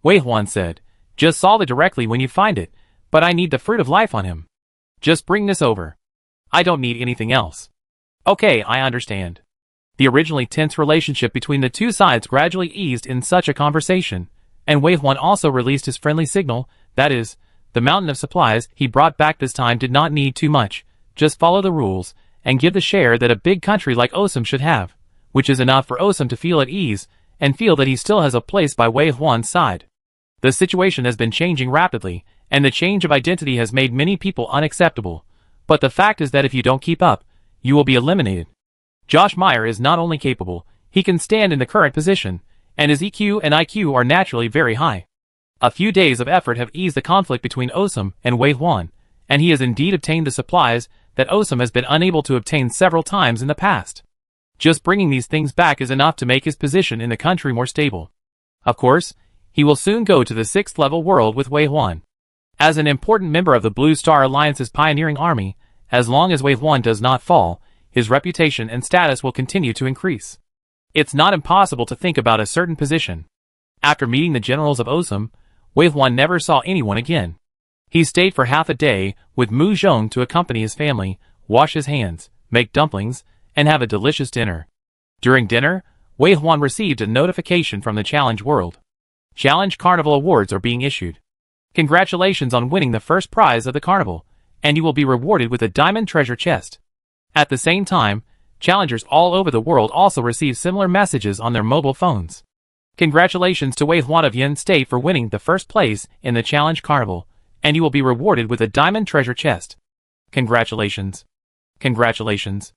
Wei Huan said, just solve it directly when you find it, but I need the fruit of life on him. Just bring this over. I don't need anything else. Okay, I understand. The originally tense relationship between the two sides gradually eased in such a conversation, and Wei Huan also released his friendly signal, that is, the mountain of supplies he brought back this time did not need too much, just follow the rules, and give the share that a big country like Osum should have, which is enough for Osum to feel at ease, and feel that he still has a place by Wei Huan's side. The situation has been changing rapidly, and the change of identity has made many people unacceptable, but the fact is that if you don't keep up, you will be eliminated. Josh Meyer is not only capable, he can stand in the current position, and his EQ and IQ are naturally very high. A few days of effort have eased the conflict between Osum and Wei Huan, and he has indeed obtained the supplies that Osum has been unable to obtain several times in the past. Just bringing these things back is enough to make his position in the country more stable. Of course, he will soon go to the 6th level world with Wei Huan. As an important member of the Blue Star Alliance's pioneering army, as long as Wei Huan does not fall, his reputation and status will continue to increase. It's not impossible to think about a certain position. After meeting the generals of Osum, Wei Huan never saw anyone again. He stayed for half a day with Mu Zhong to accompany his family, wash his hands, make dumplings, and have a delicious dinner. During dinner, Wei Huan received a notification from the Challenge World. Challenge Carnival Awards are being issued. Congratulations on winning the first prize of the carnival, and you will be rewarded with a diamond treasure chest. At the same time, challengers all over the world also receive similar messages on their mobile phones. Congratulations to Wei Huan of Yin State for winning the first place in the Challenge Carnival, and you will be rewarded with a diamond treasure chest. Congratulations. Congratulations.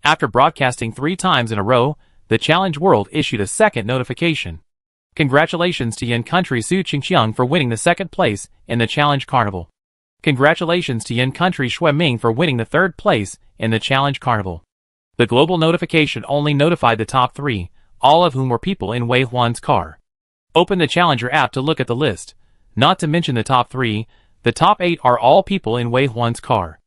After broadcasting 3 times in a row, the Challenge World issued a second notification. Congratulations to Yin Country Su Qingxiang for winning the second place in the Challenge Carnival. Congratulations to Yin Country Xue Ming for winning the third place in the Challenge Carnival. The global notification only notified the top 3, all of whom were people in Wei Huan's car. Open the Challenger app to look at the list. Not to mention the top 3, the top 8 are all people in Wei Huan's car.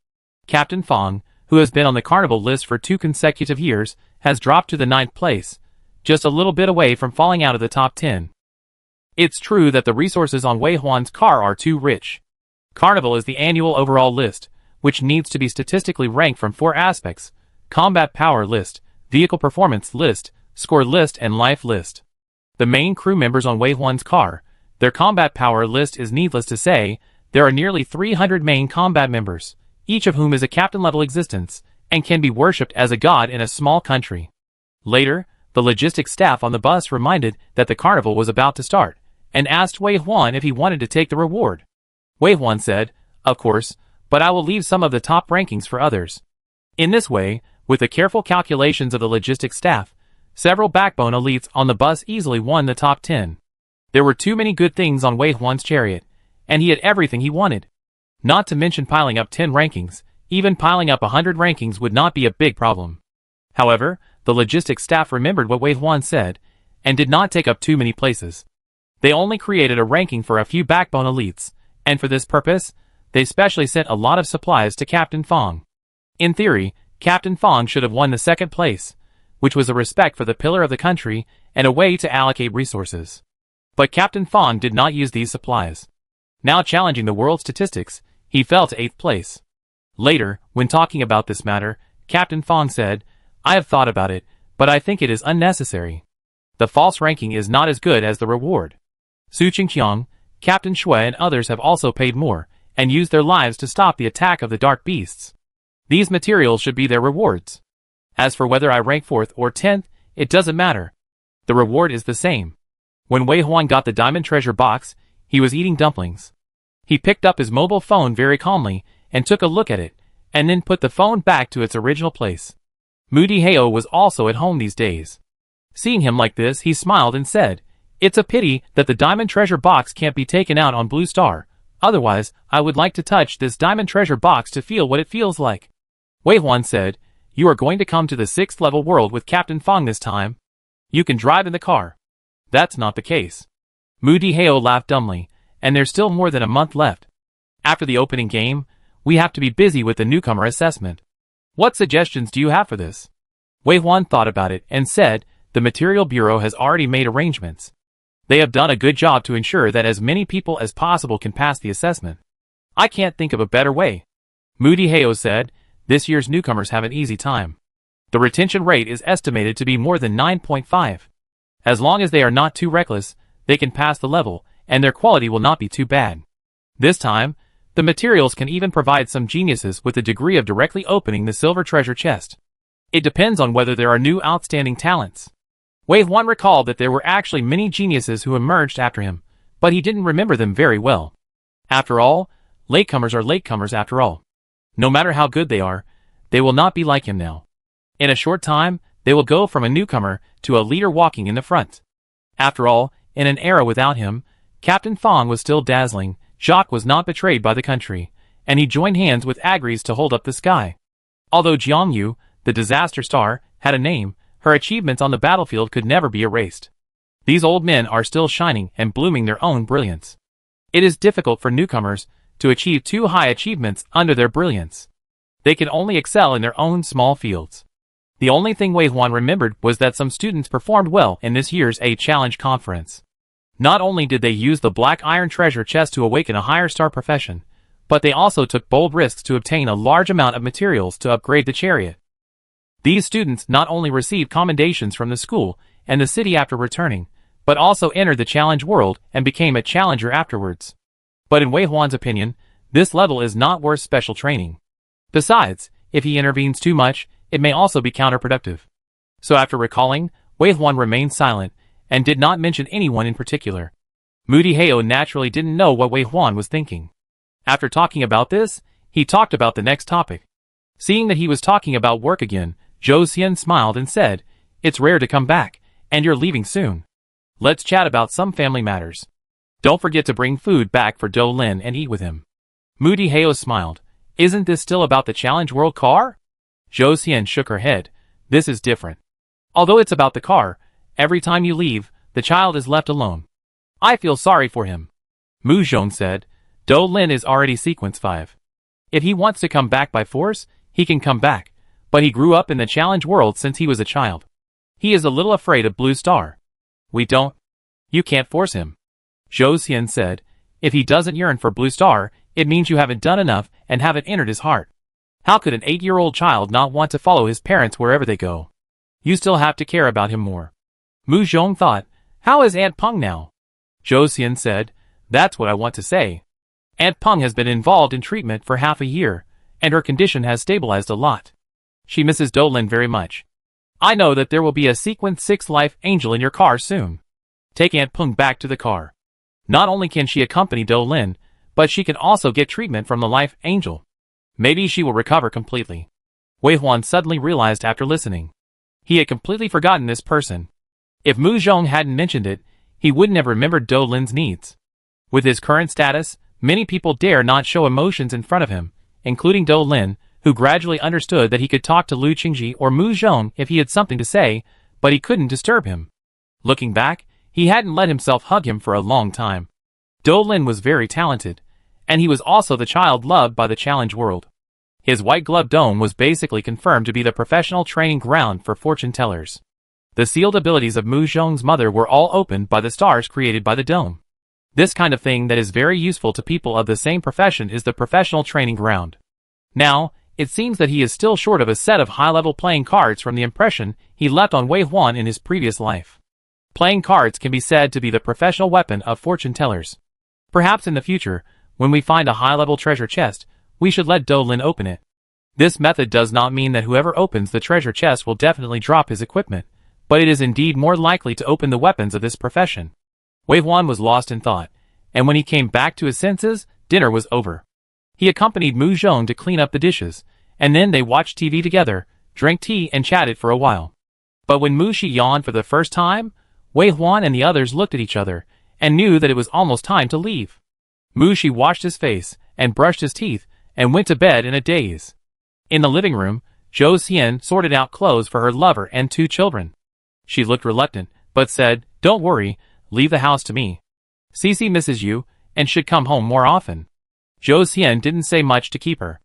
Captain Fong, who has been on the carnival list for 2 consecutive years, has dropped to the 9th place, just a little bit away from falling out of the top 10. It's true that the resources on Wei Huan's car are too rich. Carnival is the annual overall list, which needs to be statistically ranked from 4 aspects: combat power list, vehicle performance list, score list, and life list. The main crew members on Wei Huan's car, their combat power list is needless to say. There are nearly 300 main combat members, each of whom is a captain-level existence, and can be worshipped as a god in a small country. Later, the logistics staff on the bus reminded that the carnival was about to start, and asked Wei Huan if he wanted to take the reward. Wei Huan said, "Of course, but I will leave some of the top rankings for others." In this way, with the careful calculations of the logistics staff, several backbone elites on the bus easily won the top 10. There were too many good things on Wei Huan's chariot, and he had everything he wanted. Not to mention piling up 10 rankings, even piling up 100 rankings would not be a big problem. However, the logistics staff remembered what Wei Huan said, and did not take up too many places. They only created a ranking for a few backbone elites, and for this purpose, they specially sent a lot of supplies to Captain Fong. In theory, Captain Fong should have won the 2nd place, which was a respect for the pillar of the country and a way to allocate resources. But Captain Fong did not use these supplies. Now challenging the world statistics, he fell to 8th place. Later, when talking about this matter, Captain Fong said, "I have thought about it, but I think it is unnecessary. The false ranking is not as good as the reward." Su Qingqiang, Captain Xue and others have also paid more, and used their lives to stop the attack of the dark beasts. These materials should be their rewards. As for whether I rank 4th or 10th, it doesn't matter. The reward is the same. When Wei Huan got the diamond treasure box, he was eating dumplings. He picked up his mobile phone very calmly, and took a look at it, and then put the phone back to its original place. Mu Dihao was also at home these days. Seeing him like this, he smiled and said, "It's a pity that the diamond treasure box can't be taken out on Blue Star, otherwise I would like to touch this diamond treasure box to feel what it feels like." Wei Huan said, "You are going to come to the 6th level world with Captain Fong this time. You can drive in the car." "That's not the case." Mu Dihao laughed dumbly, "and there's still more than a month left. After the opening game, we have to be busy with the newcomer assessment. What suggestions do you have for this?" Wei Huan thought about it and said, "The Material Bureau has already made arrangements. They have done a good job to ensure that as many people as possible can pass the assessment. I can't think of a better way." Mu Dihao said, "This year's newcomers have an easy time. The retention rate is estimated to be more than 9.5. As long as they are not too reckless, they can pass the level, and their quality will not be too bad. This time, the materials can even provide some geniuses with the degree of directly opening the silver treasure chest. It depends on whether there are new outstanding talents." Wei Huan recalled that there were actually many geniuses who emerged after him, but he didn't remember them very well. After all, latecomers are latecomers after all. No matter how good they are, they will not be like him now. In a short time, they will go from a newcomer to a leader walking in the front. After all, in an era without him, Captain Fong was still dazzling. Jacques was not betrayed by the country, and he joined hands with Agres to hold up the sky. Although Jiangyu, the disaster star, had a name, her achievements on the battlefield could never be erased. These old men are still shining and blooming their own brilliance. It is difficult for newcomers to achieve too high achievements under their brilliance. They can only excel in their own small fields. The only thing Wei Huan remembered was that some students performed well in this year's A Challenge conference. Not only did they use the black iron treasure chest to awaken a higher star profession, but they also took bold risks to obtain a large amount of materials to upgrade the chariot. These students not only received commendations from the school and the city after returning, but also entered the challenge world and became a challenger afterwards. But in Wei Huan's opinion, this level is not worth special training. Besides, if he intervenes too much, it may also be counterproductive. So after recalling, Wei Huan remained silent and did not mention anyone in particular. Moody Heo naturally didn't know what Wei Huan was thinking. After talking about this, he talked about the next topic. Seeing that he was talking about work again, Zhou Xian smiled and said, "It's rare to come back, and you're leaving soon. Let's chat about some family matters. Don't forget to bring food back for Dou Lin and eat with him." Moody Heo smiled. "Isn't this still about the Challenge World car?" Zhou Xian shook her head. "This is different. Although it's about the car, every time you leave, the child is left alone. I feel sorry for him." Mu Zhong said, "Dou Lin is already sequence 5. If he wants to come back by force, he can come back, but he grew up in the challenge world since he was a child. He is a little afraid of Blue Star. You can't force him." Zhou Xian said, "If he doesn't yearn for Blue Star, it means you haven't done enough and haven't entered his heart. How could an 8-year-old child not want to follow his parents wherever they go? You still have to care about him more." Mu Zhong thought, "How is Aunt Peng now?" Zhou Xian said, "That's what I want to say. Aunt Peng has been involved in treatment for half a year, and her condition has stabilized a lot. She misses Dou Lin very much. I know that there will be a Sequence 6 Life Angel in your car soon. Take Aunt Peng back to the car. Not only can she accompany Dou Lin, but she can also get treatment from the Life Angel. Maybe she will recover completely." Wei Huan suddenly realized after listening. He had completely forgotten this person. If Mu Zhong hadn't mentioned it, he wouldn't have remembered Dou Lin's needs. With his current status, many people dare not show emotions in front of him, including Dou Lin, who gradually understood that he could talk to Lu Qingji or Mu Zhong if he had something to say, but he couldn't disturb him. Looking back, he hadn't let himself hug him for a long time. Dou Lin was very talented, and he was also the child loved by the challenge world. His white glove dome was basically confirmed to be the professional training ground for fortune tellers. The sealed abilities of Mu Zhong's mother were all opened by the stars created by the dome. This kind of thing that is very useful to people of the same profession is the professional training ground. Now, it seems that he is still short of a set of high-level playing cards from the impression he left on Wei Huan in his previous life. Playing cards can be said to be the professional weapon of fortune tellers. Perhaps in the future, when we find a high-level treasure chest, we should let Dou Lin open it. This method does not mean that whoever opens the treasure chest will definitely drop his equipment, but it is indeed more likely to open the weapons of this profession. Wei Huan was lost in thought, and when he came back to his senses, dinner was over. He accompanied Mu Zhong to clean up the dishes, and then they watched TV together, drank tea and chatted for a while. But when Mu Shi yawned for the first time, Wei Huan and the others looked at each other, and knew that it was almost time to leave. Mu Shi washed his face, and brushed his teeth, and went to bed in a daze. In the living room, Zhou Xian sorted out clothes for her lover and 2 children. She looked reluctant, but said, "Don't worry, leave the house to me. Cece misses you, and should come home more often." Zhou Xian didn't say much to keep her.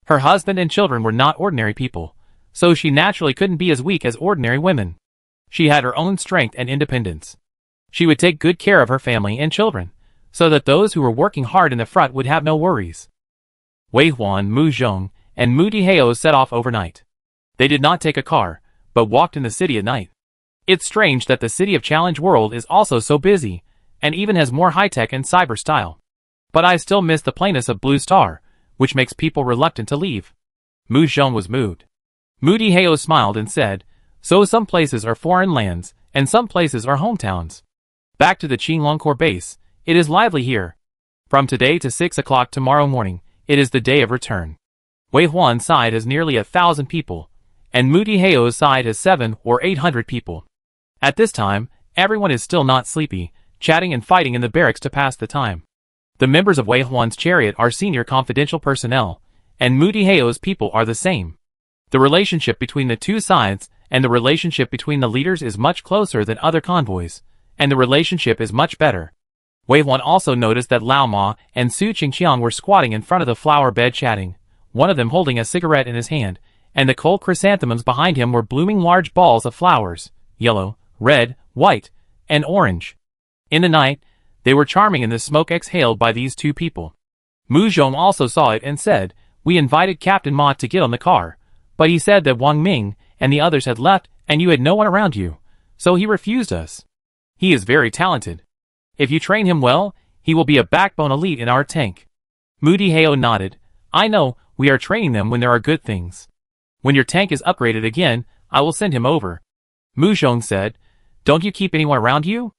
Her husband and children were not ordinary people, so she naturally couldn't be as weak as ordinary women. She had her own strength and independence. She would take good care of her family and children, so that those who were working hard in the front would have no worries. Wei Huan, Mu Zhong, and Moody Heo set off overnight. They did not take a car, but walked in the city at night. It's strange that the city of Challenge World is also so busy, and even has more high-tech and cyber style. But I still miss the plainness of Blue Star, which makes people reluctant to leave. Mu Zhong was moved. Moody Heo smiled and said, "So some places are foreign lands, and some places are hometowns. Back to the Qinglongcore base, it is lively here. From today to 6 o'clock tomorrow morning, it is the day of return." Wei Huan's side has nearly 1,000 people, and Moody Heo's side has 700 or 800 people. At this time, everyone is still not sleepy, chatting and fighting in the barracks to pass the time. The members of Wei Huan's chariot are senior confidential personnel, and Moody Heo's people are the same. The relationship between the two sides and the relationship between the leaders is much closer than other convoys, and the relationship is much better. Wei Huan also noticed that Lao Ma and Su Qingqiang were squatting in front of the flower bed chatting, one of them holding a cigarette in his hand, and the cold chrysanthemums behind him were blooming large balls of flowers, yellow, red, white, and orange. In the night, they were charming in the smoke exhaled by these two people. Mu Zhong also saw it and said, "We invited Captain Ma to get on the car, but he said that Wang Ming and the others had left and you had no one around you, so he refused us. He is very talented. If you train him well, he will be a backbone elite in our tank." Mu Dihao nodded. "I know, we are training them when there are good things. When your tank is upgraded again, I will send him over." Mu Zhong said, "Don't you keep anyone around you?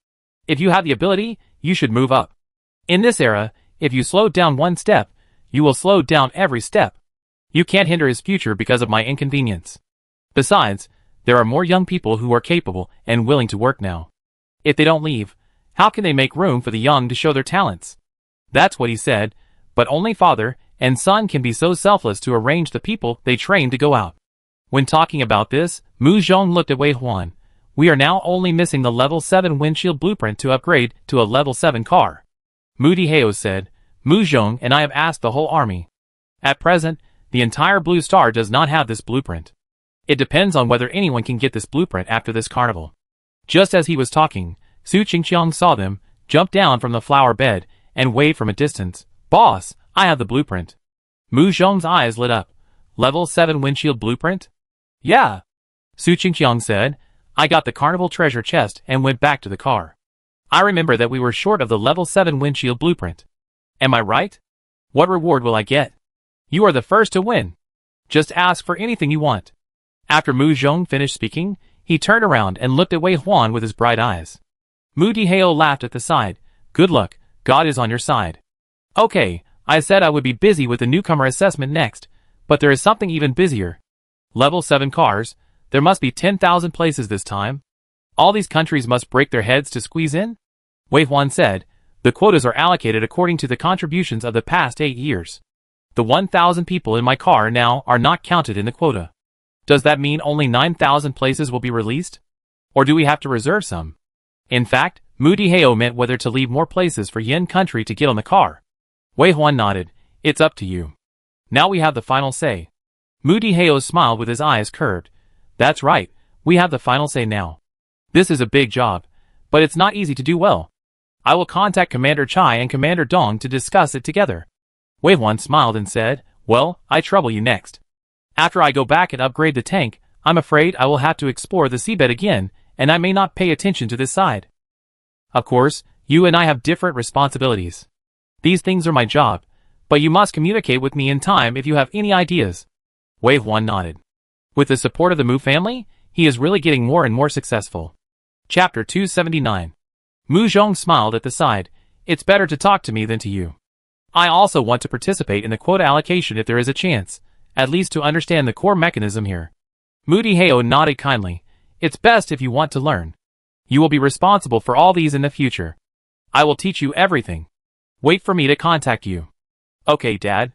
If you have the ability, you should move up. In this era, if you slow down one step, you will slow down every step. You can't hinder his future because of my inconvenience. Besides, there are more young people who are capable and willing to work now. If they don't leave, how can they make room for the young to show their talents?" That's what he said, but only father and son can be so selfless to arrange the people they train to go out. When talking about this, Mu Zhong looked at Wei Huan. "We are now only missing the level 7 windshield blueprint to upgrade to a level 7 car." Mu Dihao said, "Mu Zhong and I have asked the whole army. At present, the entire Blue Star does not have this blueprint. It depends on whether anyone can get this blueprint after this carnival." Just as he was talking, Su Qingqiang saw them, jumped down from the flower bed, and waved from a distance. "Boss, I have the blueprint." Mu Zhong's eyes lit up. "Level 7 windshield blueprint?" "Yeah," Su Qingqiang said. "I got the carnival treasure chest and went back to the car. I remember that we were short of the level 7 windshield blueprint. Am I right? What reward will I get?" "You are the first to win. Just ask for anything you want." After Mu Zhong finished speaking, he turned around and looked at Wei Huan with his bright eyes. Mu Dihao laughed at the side. "Good luck, God is on your side." "Okay, I said I would be busy with the newcomer assessment next, but there is something even busier. Level 7 cars, there must be 10,000 places this time. All these countries must break their heads to squeeze in?" Wei Huan said, "The quotas are allocated according to the contributions of the past 8 years. The 1,000 people in my car now are not counted in the quota. Does that mean only 9,000 places will be released? Or do we have to reserve some?" In fact, Mu Dihao meant whether to leave more places for Yin country to get on the car. Wei Huan nodded. "It's up to you. Now we have the final say." Mu Dihao smiled with his eyes curved. "That's right, we have the final say now. This is a big job, but it's not easy to do well. I will contact Commander Chai and Commander Dong to discuss it together." Wei Huan smiled and said, "Well, I trouble you next. After I go back and upgrade the tank, I'm afraid I will have to explore the seabed again, and I may not pay attention to this side. Of course, you and I have different responsibilities. These things are my job, but you must communicate with me in time if you have any ideas." Wei Huan nodded. With the support of the Mu family, he is really getting more and more successful. Chapter 279. Mu Zhong smiled at the side. "It's better to talk to me than to you. I also want to participate in the quota allocation if there is a chance, at least to understand the core mechanism here." Mu Dihao nodded kindly. "It's best if you want to learn. You will be responsible for all these in the future. I will teach you everything. Wait for me to contact you." "Okay, Dad."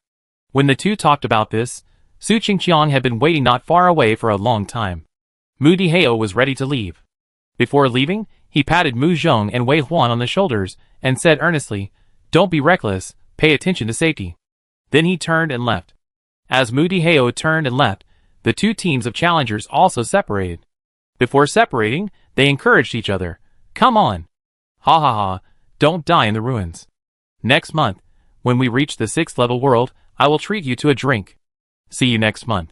When the two talked about this, Su Qingqiang had been waiting not far away for a long time. Mu Dihao was ready to leave. Before leaving, he patted Mu Zhong and Wei Huan on the shoulders and said earnestly, "Don't be reckless, pay attention to safety." Then he turned and left. As Mu Dihao turned and left, the two teams of challengers also separated. Before separating, they encouraged each other. "Come on. Ha ha ha, don't die in the ruins. Next month, when we reach the 6th level world, I will treat you to a drink. See you next month."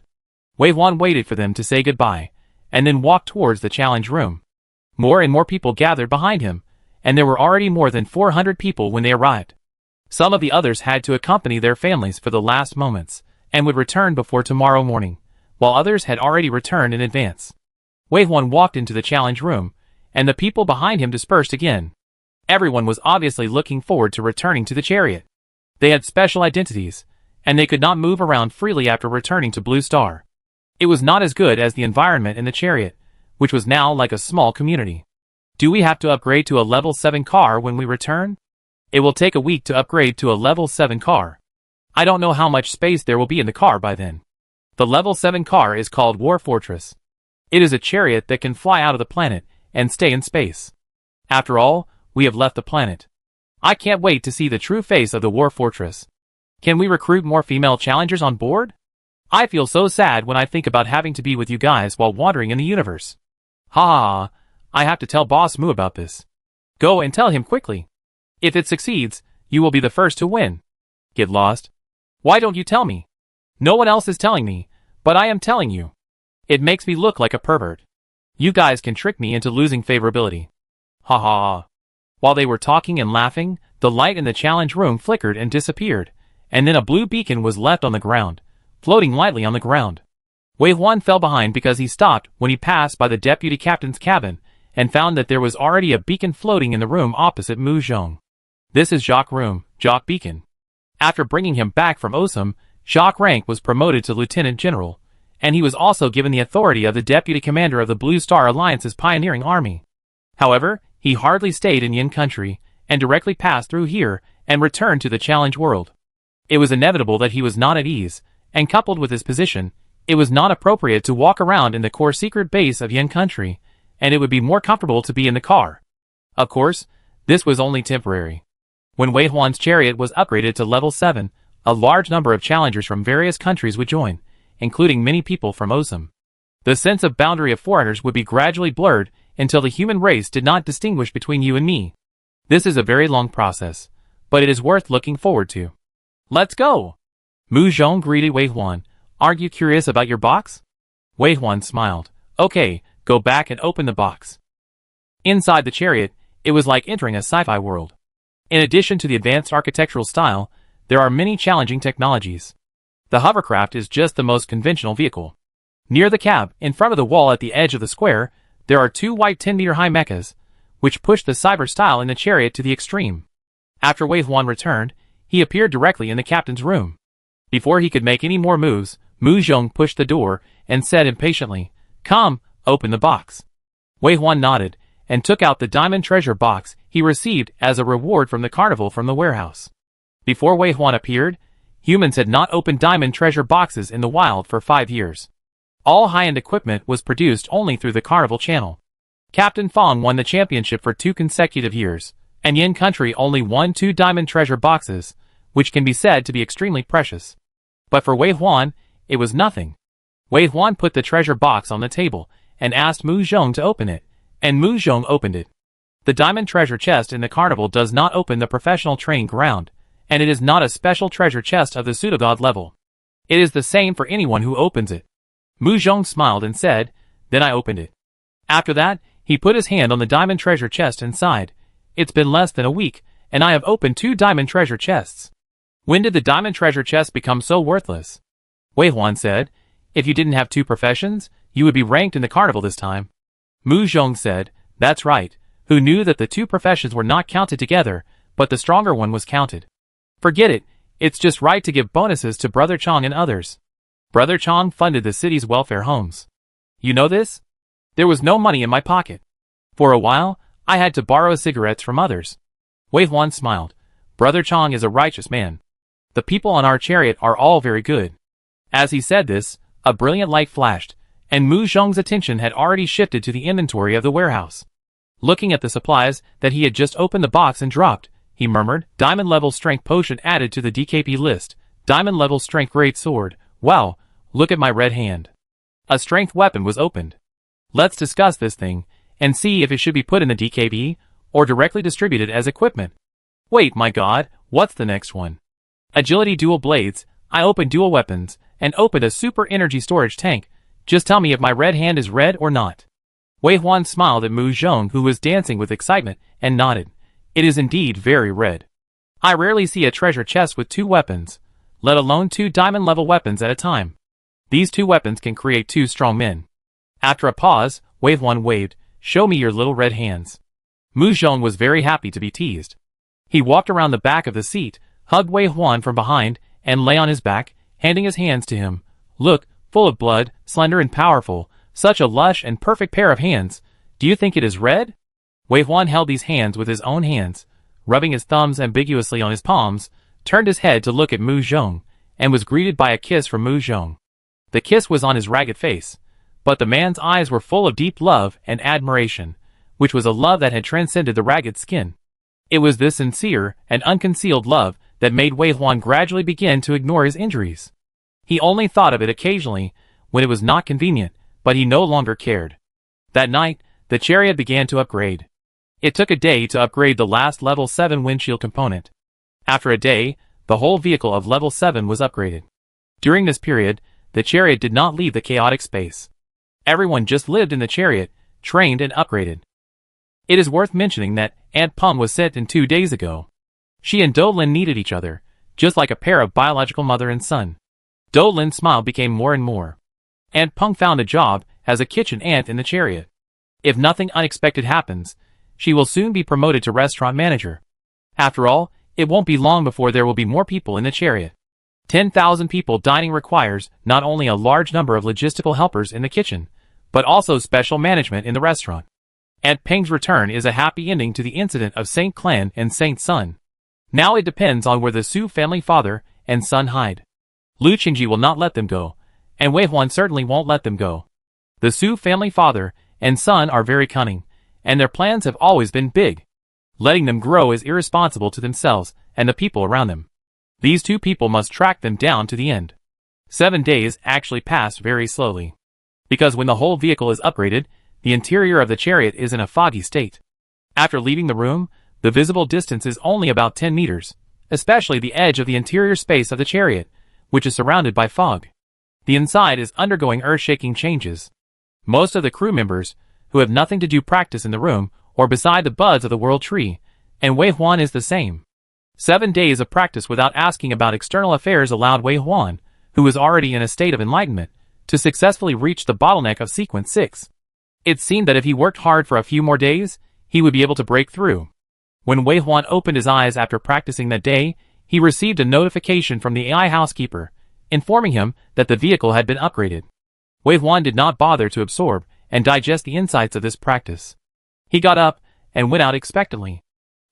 Wei Huan waited for them to say goodbye, and then walked towards the challenge room. More and more people gathered behind him, and there were already more than 400 people when they arrived. Some of the others had to accompany their families for the last moments, and would return before tomorrow morning, while others had already returned in advance. Wei Huan walked into the challenge room, and the people behind him dispersed again. Everyone was obviously looking forward to returning to the chariot. They had special identities, and they could not move around freely after returning to Blue Star. It was not as good as the environment in the chariot, which was now like a small community. "Do we have to upgrade to a level 7 car when we return?" "It will take a week to upgrade to a level 7 car. I don't know how much space there will be in the car by then." The level 7 car is called War Fortress. It is a chariot that can fly out of the planet and stay in space. After all, we have left the planet. I can't wait to see the true face of the War Fortress. Can we recruit more female challengers on board? I feel so sad when I think about having to be with you guys while wandering in the universe. Ha ha ha, I have to tell Boss Mu about this. Go and tell him quickly. If it succeeds, you will be the first to win. Get lost. Why don't you tell me? No one else is telling me, but I am telling you. It makes me look like a pervert. You guys can trick me into losing favorability. Ha ha ha. While they were talking and laughing, the light in the challenge room flickered and disappeared, and then a blue beacon was left on the ground, floating lightly on the ground. Wei Huan fell behind because he stopped when he passed by the deputy captain's cabin, and found that there was already a beacon floating in the room opposite Mu Zhong. This is Jacques' room, Jacques Beacon. After bringing him back from Osum, Jacques' rank was promoted to Lieutenant General, and he was also given the authority of the Deputy Commander of the Blue Star Alliance's pioneering army. However, he hardly stayed in Yin country, and directly passed through here, and returned to the challenge world. It was inevitable that he was not at ease, and coupled with his position, it was not appropriate to walk around in the core secret base of Yin country, and it would be more comfortable to be in the car. Of course, this was only temporary. When Wei Huan's chariot was upgraded to level 7, a large number of challengers from various countries would join, including many people from Osum. The sense of boundary of foreigners would be gradually blurred until the human race did not distinguish between you and me. This is a very long process, but it is worth looking forward to. Let's go! Mu Zhong greeted Wei Huan. Aren't you curious about your box? Wei Huan smiled. Okay, go back and open the box. Inside the chariot, it was like entering a sci-fi world. In addition to the advanced architectural style, there are many challenging technologies. The hovercraft is just the most conventional vehicle. Near the cab, in front of the wall at the edge of the square, there are two white 10-meter-high mechas, which push the cyber style in the chariot to the extreme. After Wei Huan returned, he appeared directly in the captain's room. Before he could make any more moves, Mu Zhong pushed the door and said impatiently, "Come, open the box." Wei Huan nodded, and took out the diamond treasure box he received as a reward from the carnival from the warehouse. Before Wei Huan appeared, humans had not opened diamond treasure boxes in the wild for 5 years. All high-end equipment was produced only through the carnival channel. Captain Fong won the championship for 2 consecutive years, and Yin country only won 2 diamond treasure boxes, which can be said to be extremely precious. But for Wei Huan, it was nothing. Wei Huan put the treasure box on the table, and asked Mu Zhong to open it, and Mu Zhong opened it. The diamond treasure chest in the carnival does not open the professional training ground, and it is not a special treasure chest of the pseudogod level. It is the same for anyone who opens it. Mu Zhong smiled and said, "Then I opened it." After that, he put his hand on the diamond treasure chest and sighed. "It's been less than a week, and I have opened 2 diamond treasure chests." "When did the diamond treasure chest become so worthless?" Wei Huan said, "If you didn't have 2 professions, you would be ranked in the carnival this time." Mu Zhong said, "That's right, who knew that the 2 professions were not counted together, but the stronger one was counted. Forget it, it's just right to give bonuses to Brother Chong and others. Brother Chong funded the city's welfare homes. You know this? There was no money in my pocket. For a while, I had to borrow cigarettes from others." Wei Huan smiled. "Brother Chong is a righteous man. The people on our chariot are all very good." As he said this, a brilliant light flashed, and Mu Zhong's attention had already shifted to the inventory of the warehouse. Looking at the supplies that he had just opened the box and dropped, he murmured, "Diamond level strength potion added to the DKP list. Diamond level strength great sword. Wow, look at my red hand." A strength weapon was opened. Let's discuss this thing, and see if it should be put in the DKP, or directly distributed as equipment. Wait, my god, what's the next one? Agility dual blades. I opened dual weapons, and opened a super energy storage tank. Just tell me if my red hand is red or not. Wei Huan smiled at Mu Zhong, who was dancing with excitement, and nodded. It is indeed very red. I rarely see a treasure chest with 2 weapons, let alone 2 diamond level weapons at a time. These 2 weapons can create 2 strong men. After a pause, Wei Huan waved, "Show me your little red hands." Mu Zhong was very happy to be teased. He walked around the back of the seat, hugged Wei Huan from behind, and lay on his back, handing his hands to him. "Look, full of blood, slender and powerful, such a lush and perfect pair of hands. Do you think it is red?" Wei Huan held these hands with his own hands, rubbing his thumbs ambiguously on his palms, turned his head to look at Mu Zhong, and was greeted by a kiss from Mu Zhong. The kiss was on his ragged face, but the man's eyes were full of deep love and admiration, which was a love that had transcended the ragged skin. It was this sincere and unconcealed love that made Wei Huan gradually begin to ignore his injuries. He only thought of it occasionally, when it was not convenient, but he no longer cared. That night, the chariot began to upgrade. It took a day to upgrade the last level 7 windshield component. After a day, the whole vehicle of level 7 was upgraded. During this period, the chariot did not leave the chaotic space. Everyone just lived in the chariot, trained and upgraded. It is worth mentioning that Aunt Pung was sent in 2 days ago. She and Do Lin needed each other, just like a pair of biological mother and son. Do Lin's smile became more and more. Aunt Pung found a job as a kitchen ant in the chariot. If nothing unexpected happens, she will soon be promoted to restaurant manager. After all, it won't be long before there will be more people in the chariot. 10,000 people dining requires not only a large number of logistical helpers in the kitchen, but also special management in the restaurant. Aunt Peng's return is a happy ending to the incident of Saint Clan and Saint Sun. Now it depends on where the Su family father and son hide. Lu Qingji will not let them go, and Wei Huan certainly won't let them go. The Su family father and son are very cunning, and their plans have always been big. Letting them grow is irresponsible to themselves and the people around them. These two people must track them down to the end. 7 days actually pass very slowly. Because when the whole vehicle is upgraded, the interior of the chariot is in a foggy state. After leaving the room, the visible distance is only about 10 meters, especially the edge of the interior space of the chariot, which is surrounded by fog. The inside is undergoing earth-shaking changes. Most of the crew members, who have nothing to do, practice in the room or beside the buds of the world tree, and Wei Huan is the same. 7 days of practice without asking about external affairs allowed Wei Huan, who was already in a state of enlightenment, to successfully reach the bottleneck of sequence 6. It seemed that if he worked hard for a few more days, he would be able to break through. When Wei Huan opened his eyes after practicing that day, he received a notification from the AI housekeeper, informing him that the vehicle had been upgraded. Wei Huan did not bother to absorb and digest the insights of this practice. He got up and went out expectantly.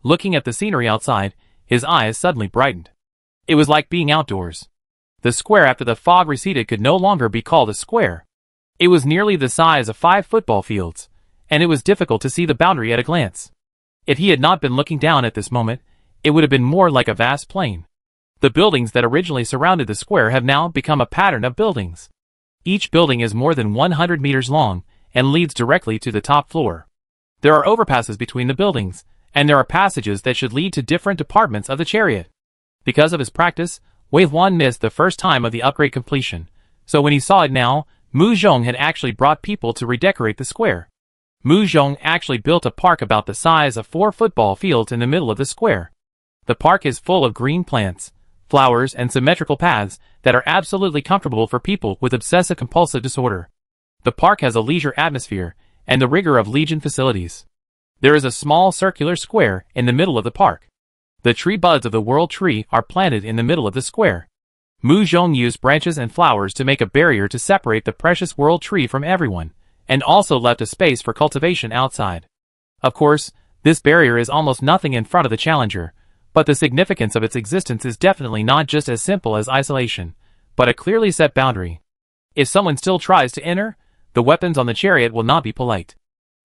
Looking at the scenery outside, his eyes suddenly brightened. It was like being outdoors. The square after the fog receded could no longer be called a square. It was nearly the size of 5 football fields, and it was difficult to see the boundary at a glance. If he had not been looking down at this moment, it would have been more like a vast plain. The buildings that originally surrounded the square have now become a pattern of buildings. Each building is more than 100 meters long and leads directly to the top floor. There are overpasses between the buildings, and there are passages that should lead to different departments of the chariot. Because of his practice, Wei Huan missed the first time of the upgrade completion, so when he saw it now, Mu Zhong had actually brought people to redecorate the square. Mu Zhong actually built a park about the size of 4 football fields in the middle of the square. The park is full of green plants, flowers, and symmetrical paths that are absolutely comfortable for people with obsessive-compulsive disorder. The park has a leisure atmosphere and the rigor of Legion facilities. There is a small circular square in the middle of the park. The tree buds of the world tree are planted in the middle of the square. Mu Zhong used branches and flowers to make a barrier to separate the precious world tree from everyone, and also left a space for cultivation outside. Of course, this barrier is almost nothing in front of the challenger, but the significance of its existence is definitely not just as simple as isolation, but a clearly set boundary. If someone still tries to enter, the weapons on the chariot will not be polite.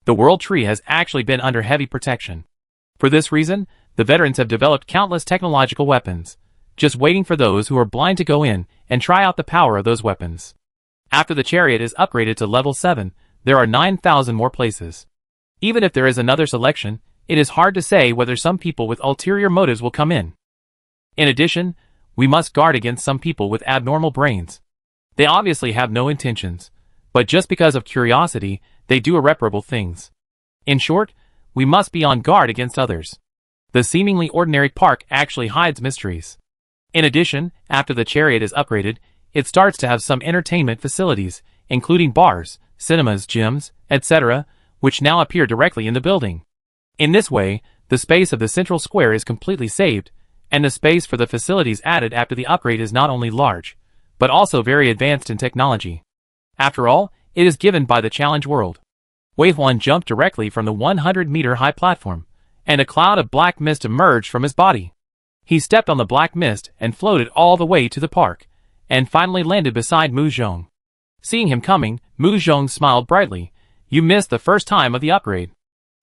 The world tree has actually been under heavy protection. For this reason, the veterans have developed countless technological weapons, just waiting for those who are blind to go in and try out the power of those weapons. After the chariot is upgraded to level 7, there are 9,000 more places. Even if there is another selection, it is hard to say whether some people with ulterior motives will come in. In addition, we must guard against some people with abnormal brains. They obviously have no intentions, but just because of curiosity, they do irreparable things. In short, we must be on guard against others. The seemingly ordinary park actually hides mysteries. In addition, after the chariot is upgraded, it starts to have some entertainment facilities, including bars, cinemas, gyms, etc., which now appear directly in the building. In this way, the space of the central square is completely saved, and the space for the facilities added after the upgrade is not only large, but also very advanced in technology. After all, it is given by the challenge world. Wei Huan jumped directly from the 100-meter high platform, and a cloud of black mist emerged from his body. He stepped on the black mist and floated all the way to the park, and finally landed beside Mu Zhong. Seeing him coming, Mu Zhong smiled brightly. "You missed the first time of the upgrade.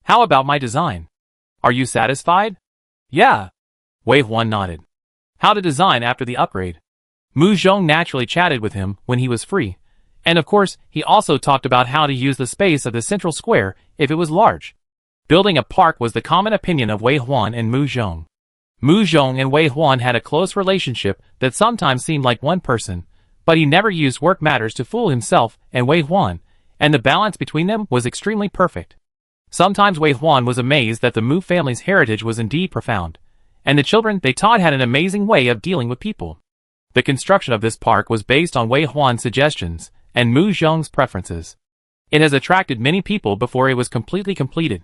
How about my design? Are you satisfied?" "Yeah." Wei Huan nodded. "How to design after the upgrade?" Mu Zhong naturally chatted with him when he was free, and of course, he also talked about how to use the space of the central square if it was large. Building a park was the common opinion of Wei Huan and Mu Zhong. Mu Zhong and Wei Huan had a close relationship that sometimes seemed like one person, but he never used work matters to fool himself and Wei Huan, and the balance between them was extremely perfect. Sometimes Wei Huan was amazed that the Mu family's heritage was indeed profound, and the children they taught had an amazing way of dealing with people. The construction of this park was based on Wei Huan's suggestions and Mu Zhong's preferences. It has attracted many people before it was completely completed.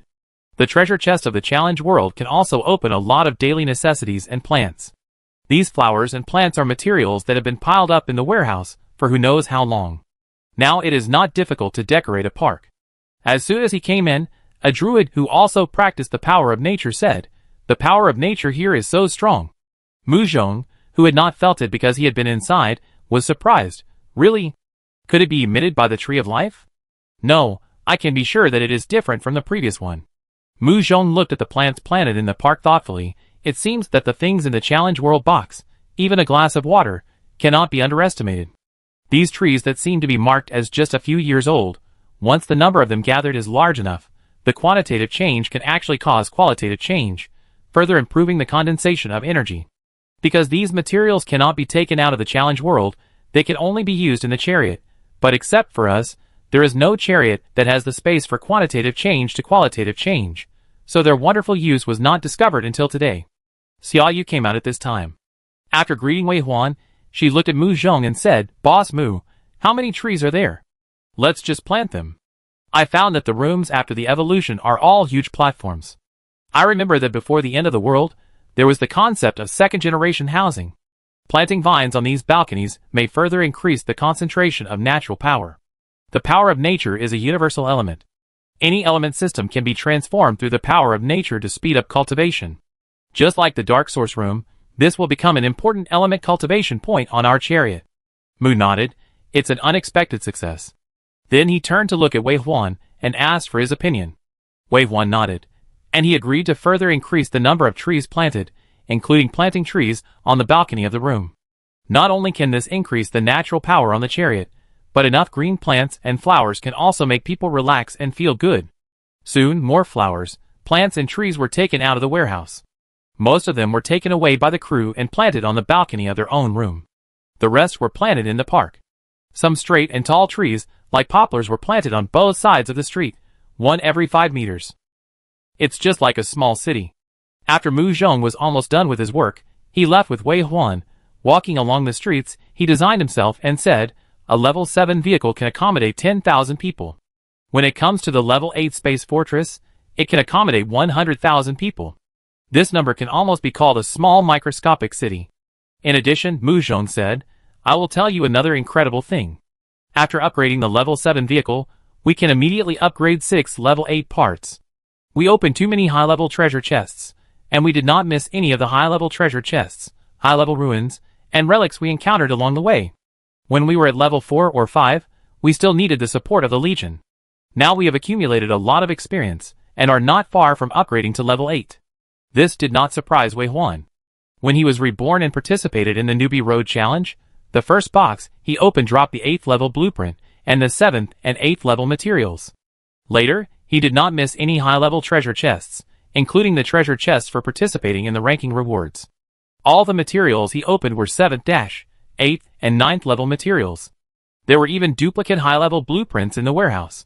The treasure chest of the challenge world can also open a lot of daily necessities and plants. These flowers and plants are materials that have been piled up in the warehouse for who knows how long. Now it is not difficult to decorate a park. As soon as he came in, a druid who also practiced the power of nature said, "The power of nature here is so strong." Mu Zhong, who had not felt it because he had been inside, was surprised. Really? Could it be emitted by the tree of life? No, I can be sure that it is different from the previous one. Mu Zhong looked at the plants planted in the park thoughtfully. It seems that the things in the Challenge World box, even a glass of water, cannot be underestimated. These trees that seem to be marked as just a few years old, once the number of them gathered is large enough, the quantitative change can actually cause qualitative change, further improving the condensation of energy. Because these materials cannot be taken out of the Challenge World, they can only be used in the chariot, but except for us, there is no chariot that has the space for quantitative change to qualitative change, so their wonderful use was not discovered until today. Xiao Yu came out at this time. After greeting Wei Huan, she looked at Mu Zhong and said, "Boss Mu, how many trees are there? Let's just plant them." I found that the rooms after the evolution are all huge platforms. I remember that before the end of the world, there was the concept of second-generation housing. Planting vines on these balconies may further increase the concentration of natural power. The power of nature is a universal element. Any element system can be transformed through the power of nature to speed up cultivation. Just like the Dark Source Room, this will become an important element cultivation point on our chariot. Mu nodded. It's an unexpected success. Then he turned to look at Wei Huan and asked for his opinion. Wei Huan nodded, and he agreed to further increase the number of trees planted, including planting trees on the balcony of the room. Not only can this increase the natural power on the chariot, but enough green plants and flowers can also make people relax and feel good. Soon, more flowers, plants and trees were taken out of the warehouse. Most of them were taken away by the crew and planted on the balcony of their own room. The rest were planted in the park. Some straight and tall trees, like poplars, were planted on both sides of the street, one every 5 meters. It's just like a small city. After Mu Zhong was almost done with his work, he left with Wei Huan. Walking along the streets, he designed himself and said, "A level 7 vehicle can accommodate 10,000 people. When it comes to the level 8 space fortress, it can accommodate 100,000 people. This number can almost be called a small microscopic city." In addition, Mu Zhong said, "I will tell you another incredible thing. After upgrading the level 7 vehicle, we can immediately upgrade 6 level 8 parts. We opened too many high-level treasure chests, and we did not miss any of the high-level treasure chests, high-level ruins, and relics we encountered along the way. When we were at level 4 or 5, we still needed the support of the Legion. Now we have accumulated a lot of experience, and are not far from upgrading to level 8. This did not surprise Wei Huan. When he was reborn and participated in the Newbie Road Challenge, the first box he opened dropped the 8th level blueprint, and the 7th and 8th level materials. Later, he did not miss any high-level treasure chests, including the treasure chests for participating in the ranking rewards. All the materials he opened were 7th, 8th, and 9th level materials. There were even duplicate high-level blueprints in the warehouse.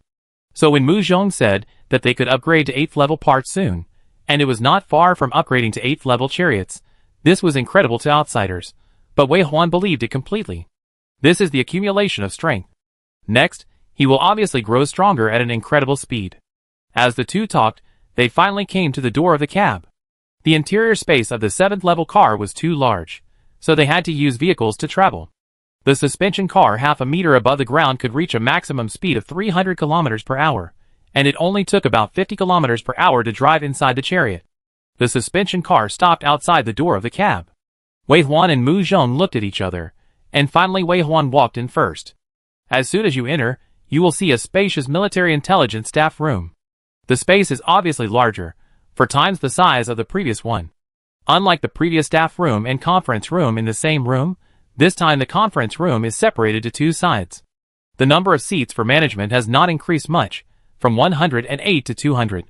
So when Mu Zhong said that they could upgrade to 8th level parts soon, and it was not far from upgrading to 8th level chariots, this was incredible to outsiders, but Wei Huan believed it completely. This is the accumulation of strength. Next, he will obviously grow stronger at an incredible speed. As the two talked, they finally came to the door of the cab. The interior space of the 7th level car was too large, so they had to use vehicles to travel. The suspension car half a meter above the ground could reach a maximum speed of 300 kilometers per hour, and it only took about 50 kilometers per hour to drive inside the chariot. The suspension car stopped outside the door of the cab. Wei Huan and Mu Zhong looked at each other, and finally Wei Huan walked in first. As soon as you enter, you will see a spacious military intelligence staff room. The space is obviously larger, 4 times the size of the previous one. Unlike the previous staff room and conference room in the same room, this time the conference room is separated to 2 sides. The number of seats for management has not increased much, from 108 to 200.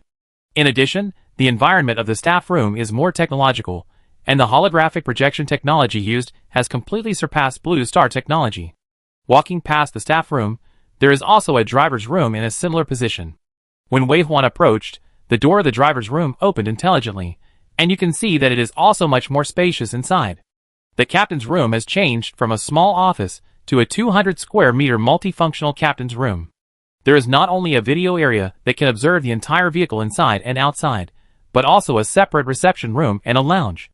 In addition, the environment of the staff room is more technological, and the holographic projection technology used has completely surpassed Blue Star technology. Walking past the staff room, there is also a driver's room in a similar position. When Wei Huan approached, the door of the driver's room opened intelligently, and you can see that it is also much more spacious inside. The captain's room has changed from a small office to a 200 square meter multifunctional captain's room. There is not only a video area that can observe the entire vehicle inside and outside, but also a separate reception room and a lounge.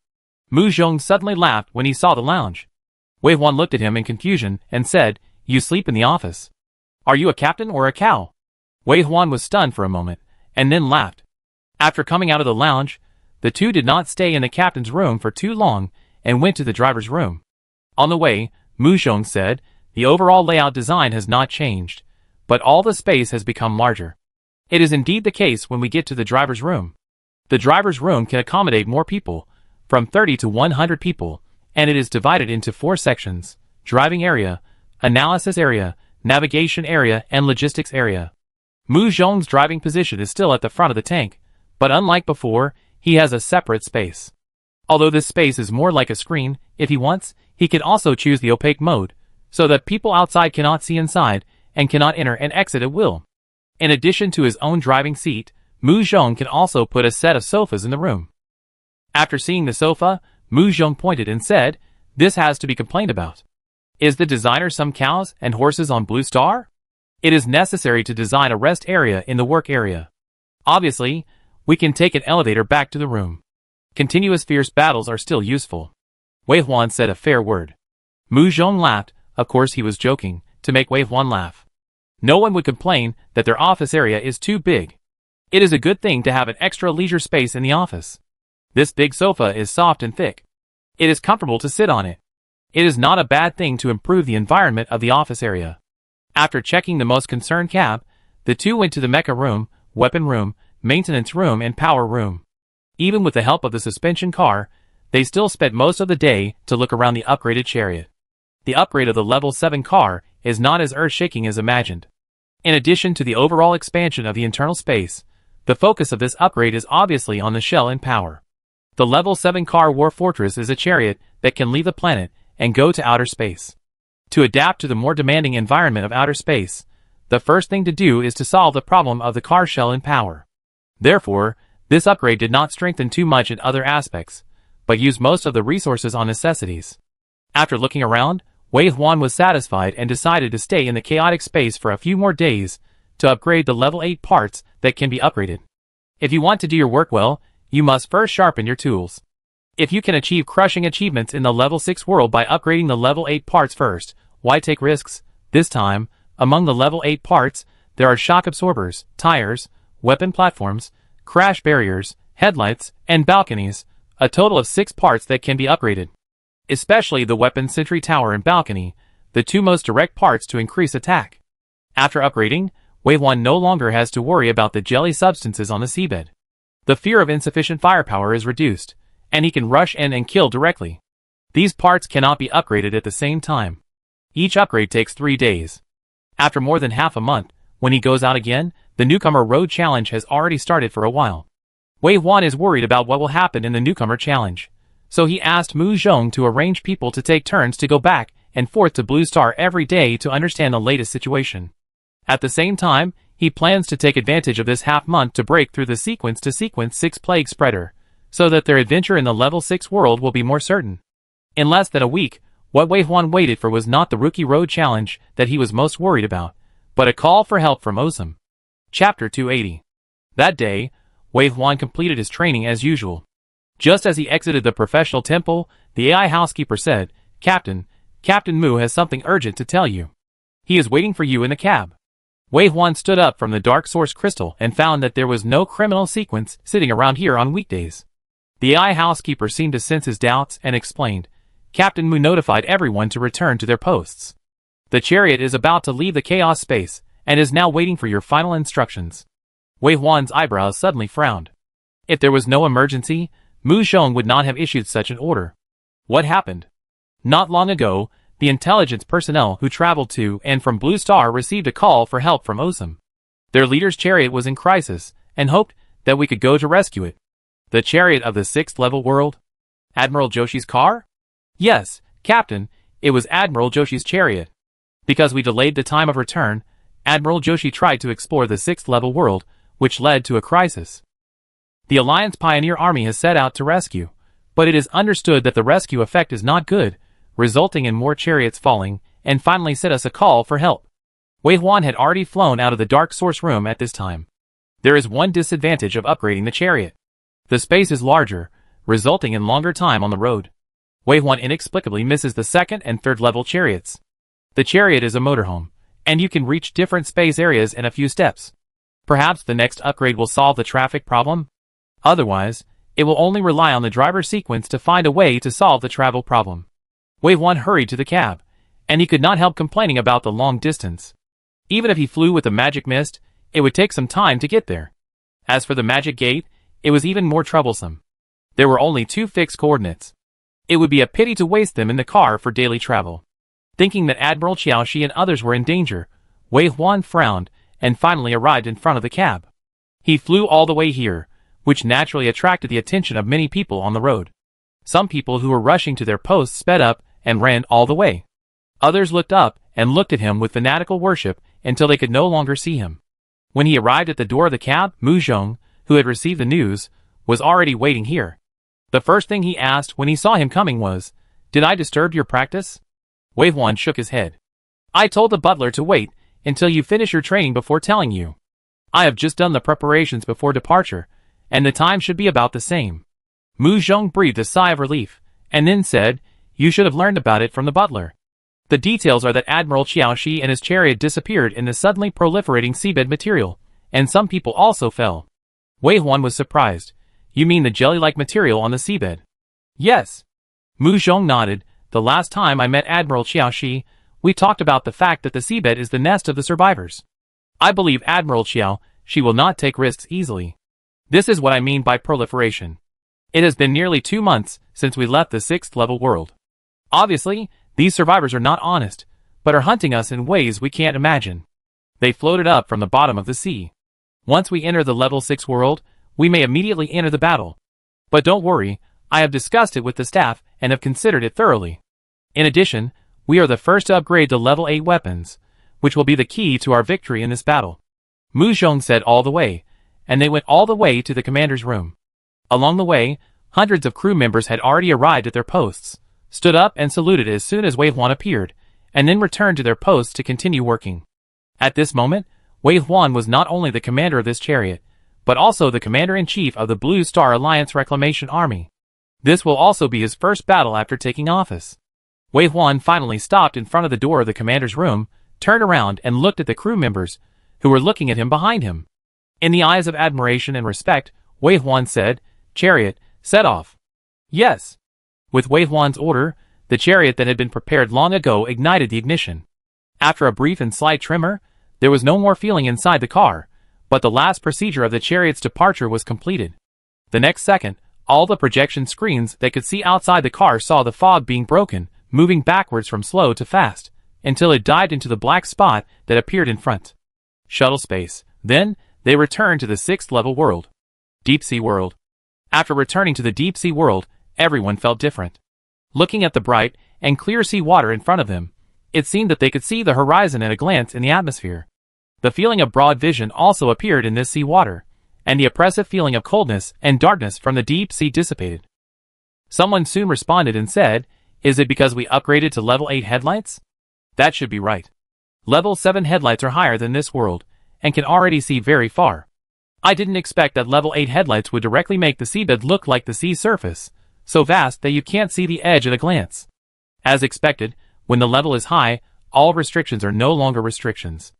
Mu Zhong suddenly laughed when he saw the lounge. Wei Huan looked at him in confusion and said, "You sleep in the office. Are you a captain or a cow?" Wei Huan was stunned for a moment, and then laughed. After coming out of the lounge, the two did not stay in the captain's room for too long and went to the driver's room. On the way, Mu Zhong said, "The overall layout design has not changed, but all the space has become larger. It is indeed the case when we get to the driver's room. The driver's room can accommodate more people, from 30 to 100 people, and it is divided into 4 sections: driving area, analysis area, navigation area, and logistics area." Mu Zhong's driving position is still at the front of the tank, but unlike before, he has a separate space. Although this space is more like a screen, if he wants, he can also choose the opaque mode, so that people outside cannot see inside and cannot enter and exit at will. In addition to his own driving seat, Mu Zhong can also put a set of sofas in the room. After seeing the sofa, Mu Zhong pointed and said, "This has to be complained about. Is the designer some cows and horses on Blue Star? It is necessary to design a rest area in the work area. Obviously, we can take an elevator back to the room. Continuous fierce battles are still useful." Wei Huan said a fair word. Mu Zhong laughed, of course he was joking, to make Wei Huan laugh. No one would complain that their office area is too big. It is a good thing to have an extra leisure space in the office. This big sofa is soft and thick. It is comfortable to sit on it. It is not a bad thing to improve the environment of the office area. After checking the most concerned cab, the two went to the mecha room, weapon room, maintenance room, and power room. Even with the help of the suspension car, they still spent most of the day to look around the upgraded chariot. The upgrade of the level 7 car is not as earth-shaking as imagined. In addition to the overall expansion of the internal space, the focus of this upgrade is obviously on the shell and power. The level 7 car War Fortress is a chariot that can leave the planet and go to outer space. To adapt to the more demanding environment of outer space, the first thing to do is to solve the problem of the car shell and power. Therefore, this upgrade did not strengthen too much in other aspects, but used most of the resources on necessities. After looking around, Wei Huan was satisfied and decided to stay in the chaotic space for a few more days to upgrade the level 8 parts that can be upgraded. If you want to do your work well, you must first sharpen your tools. If you can achieve crushing achievements in the level 6 world by upgrading the level 8 parts first, why take risks? This time, among the level 8 parts, there are shock absorbers, tires, weapon platforms, crash barriers, headlights, and balconies, a total of 6 parts that can be upgraded. Especially the weapon sentry tower and balcony, the two most direct parts to increase attack. After upgrading, Wei Huan no longer has to worry about the jelly substances on the seabed. The fear of insufficient firepower is reduced, and he can rush in and kill directly. These parts cannot be upgraded at the same time. Each upgrade takes 3 days. After more than half a month, when he goes out again, the Newcomer Road Challenge has already started for a while. Wei Huan is worried about what will happen in the Newcomer Challenge, so he asked Mu Zhong to arrange people to take turns to go back and forth to Blue Star every day to understand the latest situation. At the same time, he plans to take advantage of this half-month to break through the sequence-to-sequence 6 plague spreader, so that their adventure in the level 6 world will be more certain. In less than a week, what Wei Huan waited for was not the Rookie Road Challenge that he was most worried about, but a call for help from Osam. Chapter 280. That day, Wei Huan completed his training as usual. Just as he exited the professional temple, the AI housekeeper said, Captain Mu has something urgent to tell you. He is waiting for you in the cab." Wei Huan stood up from the Dark Source Crystal and found that there was no criminal sequence sitting around here on weekdays. The AI housekeeper seemed to sense his doubts and explained, Captain Mu notified everyone to return to their posts. The chariot is about to leave the chaos space and is now waiting for your final instructions. Wei Huan's eyebrows suddenly frowned. If there was no emergency, Mu Zhong would not have issued such an order. What happened? Not long ago, the intelligence personnel who traveled to and from Blue Star received a call for help from Osam. Their leader's chariot was in crisis and hoped that we could go to rescue it. The chariot of the 6th level world? Admiral Joshi's car? Yes, Captain, it was Admiral Joshi's chariot. Because we delayed the time of return, Admiral Joshi tried to explore the 6th level world, which led to a crisis. The Alliance Pioneer Army has set out to rescue, but it is understood that the rescue effect is not good, resulting in more chariots falling, and finally sent us a call for help. Wei Huan had already flown out of the Dark Source room at this time. There is one disadvantage of upgrading the chariot. The space is larger, resulting in longer time on the road. Wei Huan inexplicably misses the 2nd and 3rd level chariots. The chariot is a motorhome, and you can reach different space areas in a few steps. Perhaps the next upgrade will solve the traffic problem? Otherwise, it will only rely on the driver sequence to find a way to solve the travel problem. Wei Huan hurried to the cab, and he could not help complaining about the long distance. Even if he flew with the magic mist, it would take some time to get there. As for the magic gate, it was even more troublesome. There were only 2 fixed coordinates. It would be a pity to waste them in the car for daily travel. Thinking that Admiral Qiaoshi and others were in danger, Wei Huan frowned and finally arrived in front of the cab. He flew all the way here, which naturally attracted the attention of many people on the road. Some people who were rushing to their posts sped up and ran all the way. Others looked up and looked at him with fanatical worship until they could no longer see him. When he arrived at the door of the cab, Mu Zhong, who had received the news, was already waiting here. The first thing he asked when he saw him coming was, "Did I disturb your practice?" Wei Huan shook his head. "I told the butler to wait until you finish your training before telling you. I have just done the preparations before departure, and the time should be about the same." Mu Zhong breathed a sigh of relief, and then said, "You should have learned about it from the butler." The details are that Admiral Qiaoshi and his chariot disappeared in the suddenly proliferating seabed material, and some people also fell. Wei Huan was surprised. "You mean the jelly-like material on the seabed?" "Yes." Mu Zhong nodded. "The last time I met Admiral Qiaoshi, we talked about the fact that the seabed is the nest of the survivors. I believe Admiral Qiaoshi will not take risks easily. This is what I mean by proliferation. It has been nearly 2 months since we left the 6th level world. Obviously, these survivors are not honest, but are hunting us in ways we can't imagine. They floated up from the bottom of the sea. Once we enter the level 6 world, we may immediately enter the battle. But don't worry, I have discussed it with the staff and have considered it thoroughly. In addition, we are the first to upgrade to level 8 weapons, which will be the key to our victory in this battle." Mu Zhong said all the way, and they went all the way to the commander's room. Along the way, hundreds of crew members had already arrived at their posts, stood up and saluted as soon as Wei Huan appeared, and then returned to their posts to continue working. At this moment, Wei Huan was not only the commander of this chariot, but also the commander-in-chief of the Blue Star Alliance Reclamation Army. This will also be his first battle after taking office. Wei Huan finally stopped in front of the door of the commander's room, turned around and looked at the crew members, who were looking at him behind him. In the eyes of admiration and respect, Wei Huan said, "Chariot, set off." "Yes." With Wei Huan's order, the chariot that had been prepared long ago ignited the ignition. After a brief and slight tremor, there was no more feeling inside the car, but the last procedure of the chariot's departure was completed. The next second, all the projection screens that could see outside the car saw the fog being broken, moving backwards from slow to fast, until it dived into the black spot that appeared in front. Shuttle space. Then, they returned to the 6th level world. Deep Sea World. After returning to the Deep Sea World, everyone felt different. Looking at the bright and clear sea water in front of them, it seemed that they could see the horizon at a glance in the atmosphere. The feeling of broad vision also appeared in this sea water, and the oppressive feeling of coldness and darkness from the deep sea dissipated. Someone soon responded and said, "Is it because we upgraded to level 8 headlights?" That should be right. Level 7 headlights are higher than this world, and can already see very far. I didn't expect that level 8 headlights would directly make the seabed look like the sea surface, so vast that you can't see the edge at a glance. As expected, when the level is high, all restrictions are no longer restrictions.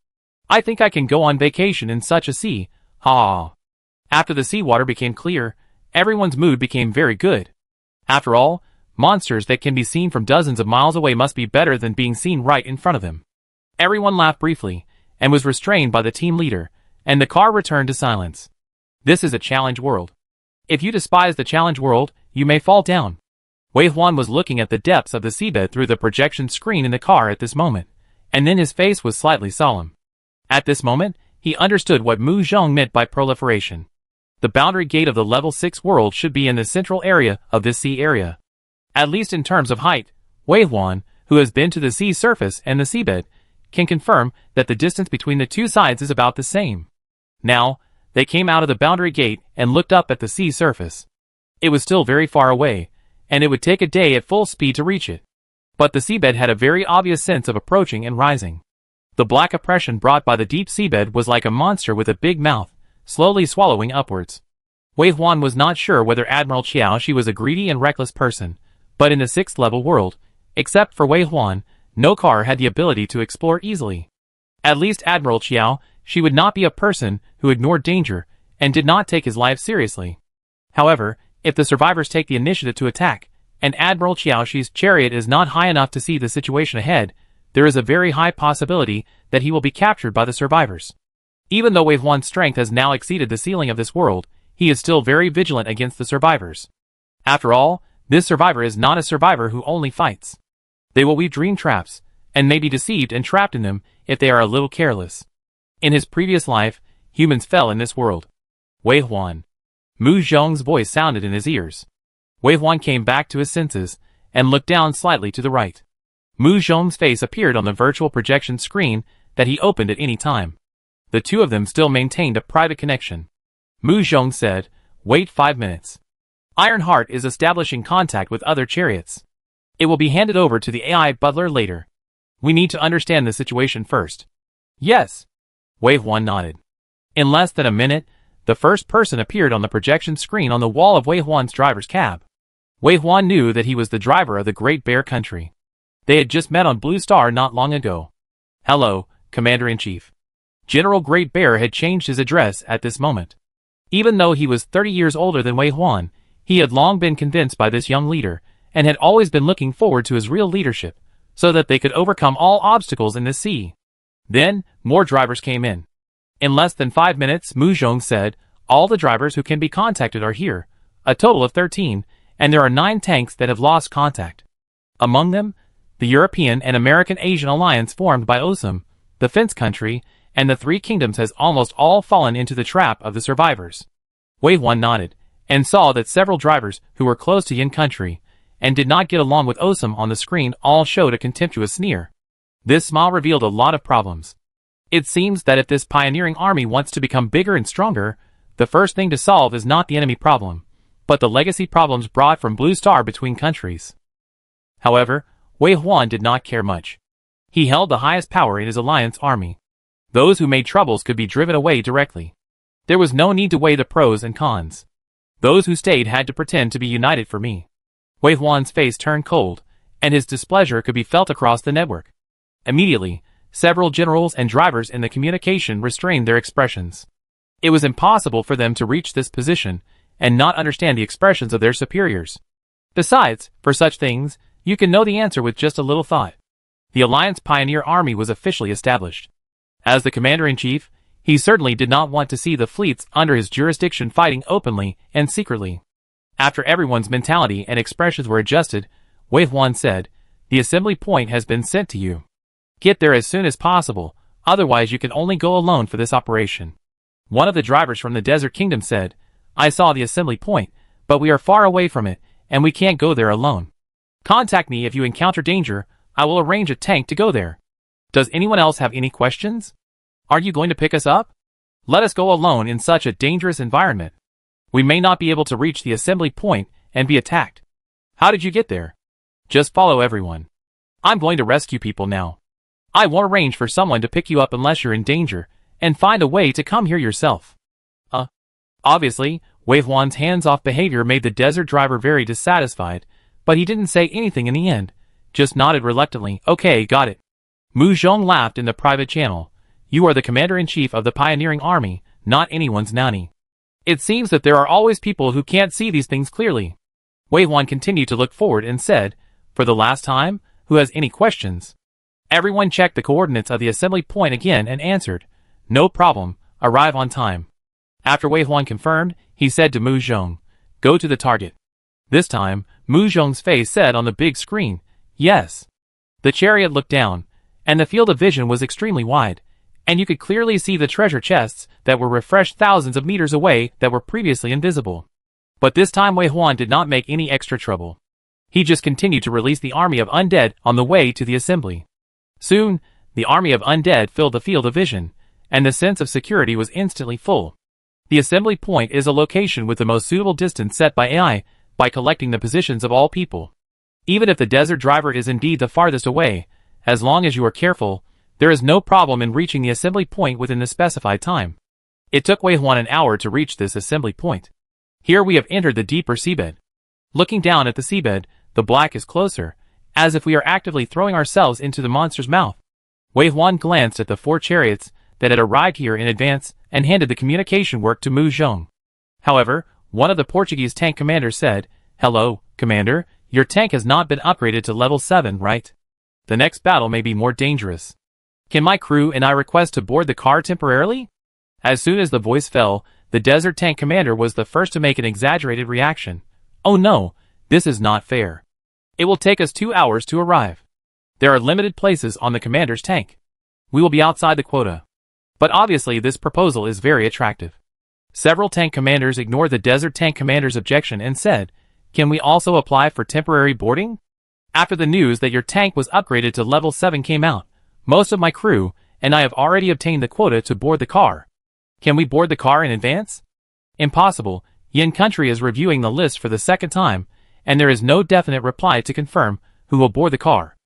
I think I can go on vacation in such a sea, ha. After the seawater became clear, everyone's mood became very good. After all, monsters that can be seen from dozens of miles away must be better than being seen right in front of them. Everyone laughed briefly, and was restrained by the team leader, and the car returned to silence. This is a challenge world. If you despise the challenge world, you may fall down. Wei Huan was looking at the depths of the seabed through the projection screen in the car at this moment, and then his face was slightly solemn. At this moment, he understood what Mu Zhong meant by proliferation. The boundary gate of the level 6 world should be in the central area of this sea area. At least in terms of height, Wei Huan, who has been to the sea surface and the seabed, can confirm that the distance between the two sides is about the same. Now, they came out of the boundary gate and looked up at the sea surface. It was still very far away, and it would take a day at full speed to reach it. But the seabed had a very obvious sense of approaching and rising. The black oppression brought by the deep seabed was like a monster with a big mouth, slowly swallowing upwards. Wei Huan was not sure whether Admiral Qiao Shi was a greedy and reckless person, but in the 6th level world, except for Wei Huan, no car had the ability to explore easily. At least Admiral Qiao Shi would not be a person who ignored danger and did not take his life seriously. However, if the survivors take the initiative to attack, and Admiral Qiao Shi's chariot is not high enough to see the situation ahead, there is a very high possibility that he will be captured by the survivors. Even though Wei Huan's strength has now exceeded the ceiling of this world, he is still very vigilant against the survivors. After all, this survivor is not a survivor who only fights. They will weave dream traps, and may be deceived and trapped in them if they are a little careless. In his previous life, humans fell in this world. Wei Huan. Mu Zhong's voice sounded in his ears. Wei Huan came back to his senses, and looked down slightly to the right. Mu Zhong's face appeared on the virtual projection screen that he opened at any time. The two of them still maintained a private connection. Mu Zhong said, "Wait 5 minutes. Ironheart is establishing contact with other chariots. It will be handed over to the AI butler later. We need to understand the situation first." "Yes." Wei Huan nodded. In less than a minute, the first person appeared on the projection screen on the wall of Wei Huan's driver's cab. Wei Huan knew that he was the driver of the Great Bear Country. They had just met on Blue Star not long ago. "Hello, Commander-in-Chief." General Great Bear had changed his address at this moment. Even though he was 30 years older than Wei Huan, he had long been convinced by this young leader, and had always been looking forward to his real leadership, so that they could overcome all obstacles in the sea. Then, more drivers came in. In less than 5 minutes, Mu Zhong said, "All the drivers who can be contacted are here, a total of 13, and there are 9 tanks that have lost contact. Among them, the European and American Asian alliance formed by Osum, the Fence Country, and the 3 Kingdoms has almost all fallen into the trap of the survivors." Wei Huan nodded, and saw that several drivers who were close to Yin Country, and did not get along with Osum on the screen all showed a contemptuous sneer. This smile revealed a lot of problems. It seems that if this pioneering army wants to become bigger and stronger, the first thing to solve is not the enemy problem, but the legacy problems brought from Blue Star between countries. However, Wei Huan did not care much. He held the highest power in his alliance army. Those who made troubles could be driven away directly. There was no need to weigh the pros and cons. Those who stayed had to pretend to be united for me. Wei Huan's face turned cold, and his displeasure could be felt across the network. Immediately, several generals and drivers in the communication restrained their expressions. It was impossible for them to reach this position and not understand the expressions of their superiors. Besides, for such things, you can know the answer with just a little thought. The Alliance Pioneer Army was officially established. As the Commander-in-Chief, he certainly did not want to see the fleets under his jurisdiction fighting openly and secretly. After everyone's mentality and expressions were adjusted, Wei Huan said, "The assembly point has been sent to you. Get there as soon as possible, otherwise you can only go alone for this operation." One of the drivers from the Desert Kingdom said, "I saw the assembly point, but we are far away from it, and we can't go there alone. Contact me if you encounter danger. I will arrange a tank to go there. Does anyone else have any questions? Are you going to pick us up? Let us go alone in such a dangerous environment. We may not be able to reach the assembly point and be attacked. How did you get there? Just follow everyone. I'm going to rescue people now. I won't arrange for someone to pick you up unless you're in danger, and find a way to come here yourself." Obviously, Wei Huan's hands-off behavior made the desert driver very dissatisfied, but he didn't say anything in the end, just nodded reluctantly. "Okay, got it." Mu Zhong laughed in the private channel. "You are the Commander-in-Chief of the Pioneering Army, not anyone's nanny. It seems that there are always people who can't see these things clearly." Wei Huan continued to look forward and said, "For the last time, who has any questions?" Everyone checked the coordinates of the assembly point again and answered, "No problem, arrive on time." After Wei Huan confirmed, he said to Mu Zhong, "Go to the target." This time, Mu Zhong's face said on the big screen, "Yes." The chariot looked down, and the field of vision was extremely wide. and you could clearly see the treasure chests that were refreshed thousands of meters away that were previously invisible. But this time Wei Huan did not make any extra trouble. He just continued to release the army of undead on the way to the assembly. Soon, the army of undead filled the field of vision, and the sense of security was instantly full. The assembly point is a location with the most suitable distance set by AI, by collecting the positions of all people. Even if the desert driver is indeed the farthest away, as long as you are careful, there is no problem in reaching the assembly point within the specified time. It took Wei Huan an hour to reach this assembly point. Here we have entered the deeper seabed. Looking down at the seabed, the black is closer, as if we are actively throwing ourselves into the monster's mouth. Wei Huan glanced at the 4 chariots that had arrived here in advance and handed the communication work to Mu Zhong. However, one of the Portuguese tank commanders said, "Hello, Commander, your tank has not been upgraded to level 7, right? The next battle may be more dangerous. Can my crew and I request to board the car temporarily?" As soon as the voice fell, the desert tank commander was the first to make an exaggerated reaction. "Oh no, this is not fair. It will take us 2 hours to arrive. There are limited places on the commander's tank. We will be outside the quota." But obviously this proposal is very attractive. Several tank commanders ignored the desert tank commander's objection and said, "Can we also apply for temporary boarding?" After the news that your tank was upgraded to level 7 came out, most of my crew and I have already obtained the quota to board the car. Can we board the car in advance? Impossible. Yin Country is reviewing the list for the second time, and there is no definite reply to confirm who will board the car.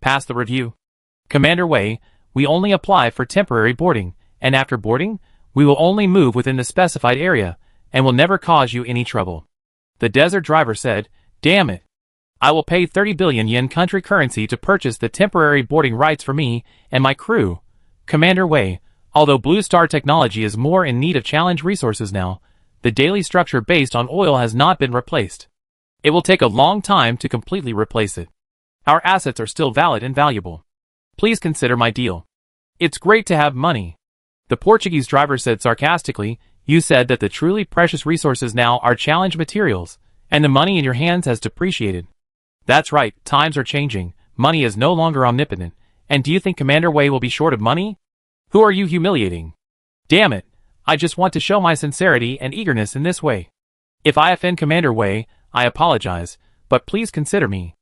Pass the review. Commander Wei, we only apply for temporary boarding, and after boarding, we will only move within the specified area, and will never cause you any trouble. The desert driver said, "Damn it. I will pay 30 billion yen country currency to purchase the temporary boarding rights for me and my crew." Commander Wei, although Blue Star technology is more in need of challenge resources now, the daily structure based on oil has not been replaced. It will take a long time to completely replace it. Our assets are still valid and valuable. Please consider my deal. It's great to have money. The Portuguese driver said sarcastically, "You said that the truly precious resources now are challenge materials, and the money in your hands has depreciated." That's right, times are changing, money is no longer omnipotent, and do you think Commander Wei will be short of money? Who are you humiliating? Damn it, I just want to show my sincerity and eagerness in this way. If I offend Commander Wei, I apologize, but please consider me.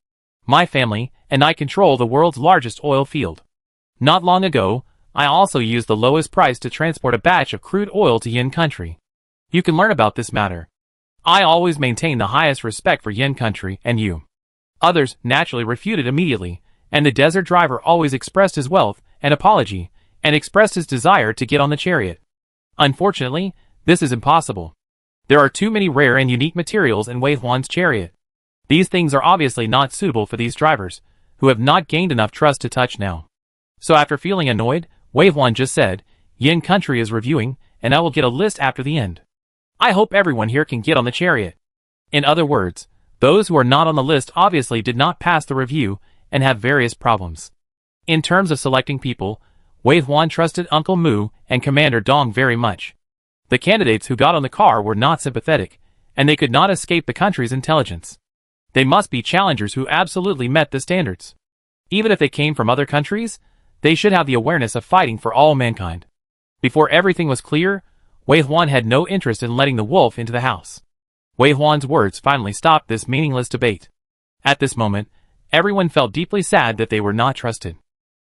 My family and I control the world's largest oil field. Not long ago, I also used the lowest price to transport a batch of crude oil to Yin Country. You can learn about this matter. I always maintain the highest respect for Yin Country and you. Others naturally refuted immediately, and the desert driver always expressed his wealth and apology, and expressed his desire to get on the chariot. Unfortunately, this is impossible. There are too many rare and unique materials in Wei Huan's chariot. These things are obviously not suitable for these drivers, who have not gained enough trust to touch now. So after feeling annoyed, Wei Huan just said, "Yin Country is reviewing, and I will get a list after the end. I hope everyone here can get on the chariot." In other words, those who are not on the list obviously did not pass the review and have various problems. In terms of selecting people, Wei Huan trusted Uncle Mu and Commander Dong very much. The candidates who got on the car were not sympathetic, and they could not escape the country's intelligence. They must be challengers who absolutely met the standards. Even if they came from other countries, they should have the awareness of fighting for all mankind. Before everything was clear, Wei Huan had no interest in letting the wolf into the house. Wei Huan's words finally stopped this meaningless debate. At this moment, everyone felt deeply sad that they were not trusted.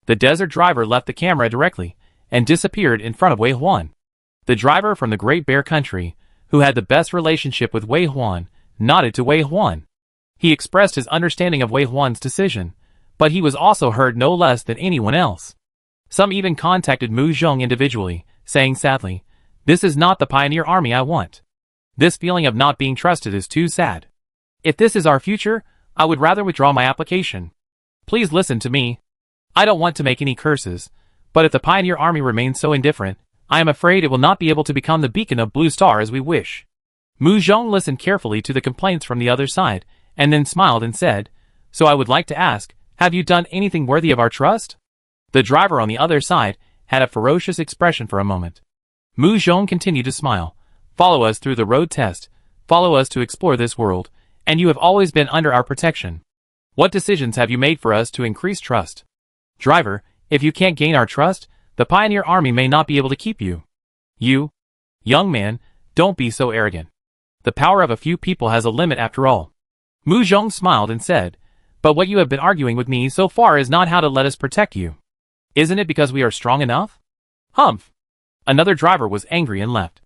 The desert driver left the camera directly and disappeared in front of Wei Huan. The driver from the Great Bear Country, who had the best relationship with Wei Huan, nodded to Wei Huan. He expressed his understanding of Wei Huan's decision, but he was also hurt no less than anyone else. Some even contacted Mu Zhong individually, saying sadly, "This is not the pioneer army I want. This feeling of not being trusted is too sad. If this is our future, I would rather withdraw my application. Please listen to me. I don't want to make any curses, but if the pioneer army remains so indifferent, I am afraid it will not be able to become the beacon of Blue Star as we wish." Mu Zhong listened carefully to the complaints from the other side, and then smiled and said, "So I would like to ask, have you done anything worthy of our trust?" The driver on the other side had a ferocious expression for a moment. Mu Zhong continued to smile. "Follow us through the road test, follow us to explore this world, and you have always been under our protection. What decisions have you made for us to increase trust? Driver, if you can't gain our trust, The Pioneer Army may not be able to keep you. You, young man, don't be so arrogant. The power of a few people has a limit after all. Mu Zhong smiled and said, but what you have been arguing with me so far is not how to let us protect you. Isn't it because we are strong enough? Humph. Another driver was angry and left.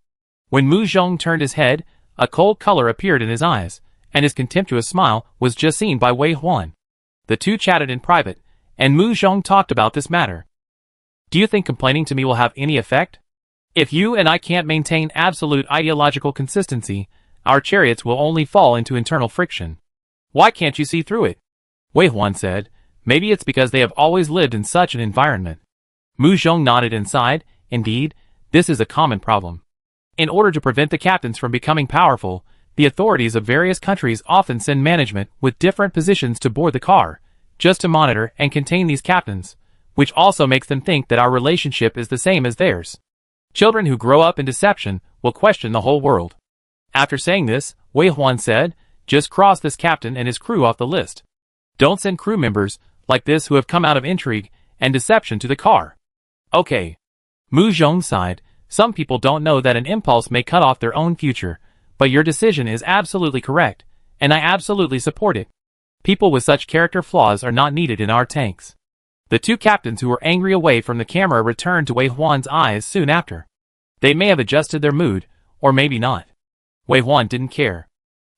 When Mu Zhong turned his head, a cold color appeared in his eyes, and his contemptuous smile was just seen by Wei Huan. The two chatted in private, and Mu Zhong talked about this matter. Do you think complaining to me will have any effect? If you and I can't maintain absolute ideological consistency, our chariots will only fall into internal friction. Why can't you see through it? Wei Huan said, maybe it's because they have always lived in such an environment. Mu Zhong nodded and sighed, indeed, this is a common problem. In order to prevent the captains from becoming powerful, the authorities of various countries often send management with different positions to board the car, just to monitor and contain these captains, which also makes them think that our relationship is the same as theirs. Children who grow up in deception will question the whole world. After saying this, Wei Huan said, just cross this captain and his crew off the list. Don't send crew members like this who have come out of intrigue and deception to the car. Okay. Mu Zhong sighed. Some people don't know that an impulse may cut off their own future, but your decision is absolutely correct, and I absolutely support it. People with such character flaws are not needed in our tanks. The two captains who were angry away from the camera returned to Wei Huan's eyes soon after. They may have adjusted their mood, or maybe not. Wei Huan didn't care.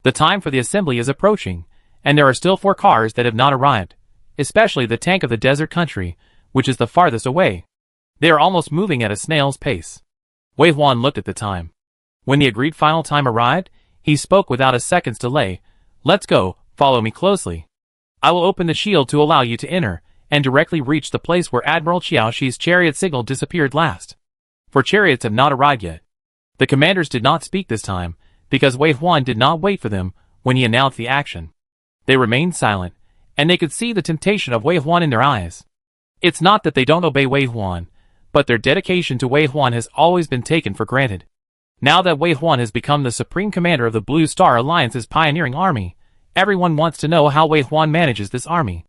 The time for the assembly is approaching, and there are still 4 cars that have not arrived, especially the tank of the desert country, which is the farthest away. They are almost moving at a snail's pace. Wei Huan looked at the time. When the agreed final time arrived, he spoke without a second's delay. Let's go, follow me closely. I will open the shield to allow you to enter, and directly reach the place where Admiral Qiaoxi's chariot signal disappeared last. For chariots have not arrived yet. The commanders did not speak this time, because Wei Huan did not wait for them when he announced the action. They remained silent, and they could see the temptation of Wei Huan in their eyes. It's not that they don't obey Wei Huan, but their dedication to Wei Huan has always been taken for granted. Now that Wei Huan has become the supreme commander of the Blue Star Alliance's pioneering army, everyone wants to know how Wei Huan manages this army.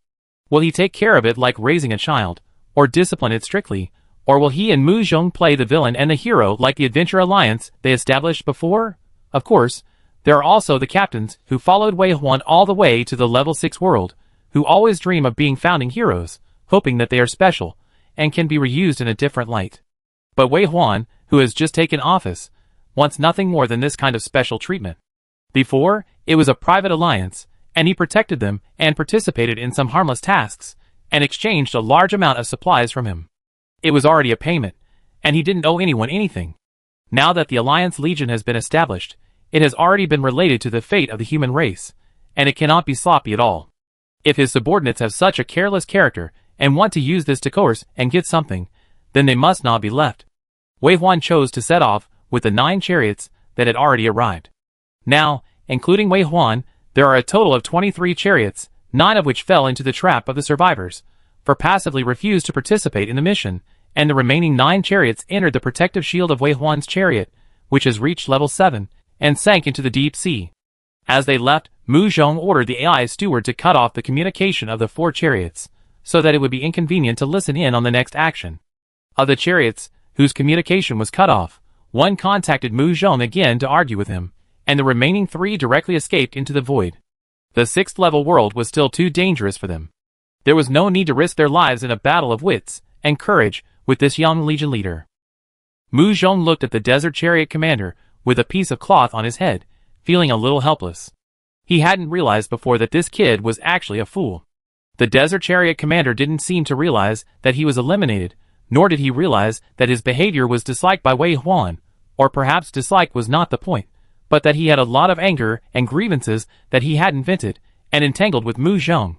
Will he take care of it like raising a child, or discipline it strictly, or will he and Mu Zhong play the villain and the hero like the Adventure Alliance they established before? Of course, there are also the captains who followed Wei Huan all the way to the level 6 world, who always dream of being founding heroes, hoping that they are special, and can be reused in a different light. But Wei Huan, who has just taken office, wants nothing more than this kind of special treatment. Before, it was a private alliance, and he protected them and participated in some harmless tasks, and exchanged a large amount of supplies from him. It was already a payment, and he didn't owe anyone anything. Now that the Alliance Legion has been established, it has already been related to the fate of the human race, and it cannot be sloppy at all. If his subordinates have such a careless character, and want to use this to coerce and get something, then they must not be left. Wei Huan chose to set off with the 9 chariots that had already arrived. Now, including Wei Huan, there are a total of 23 chariots, 9 of which fell into the trap of the survivors, for passively refused to participate in the mission, and the remaining 9 chariots entered the protective shield of Wei Huan's chariot, which has reached level 7, and sank into the deep sea. As they left, Mu Zhong ordered the AI steward to cut off the communication of the 4 chariots, so that it would be inconvenient to listen in on the next action. Of the chariots, whose communication was cut off, 1 contacted Mu Zhong again to argue with him, and the remaining 3 directly escaped into the void. The 6th level world was still too dangerous for them. There was no need to risk their lives in a battle of wits and courage with this young legion leader. Mu Zhong looked at the desert chariot commander with a piece of cloth on his head, feeling a little helpless. He hadn't realized before that this kid was actually a fool. The desert chariot commander didn't seem to realize that he was eliminated, nor did he realize that his behavior was disliked by Wei Huan, or perhaps dislike was not the point, but that he had a lot of anger and grievances that he hadn't vented and entangled with Mu Zhong.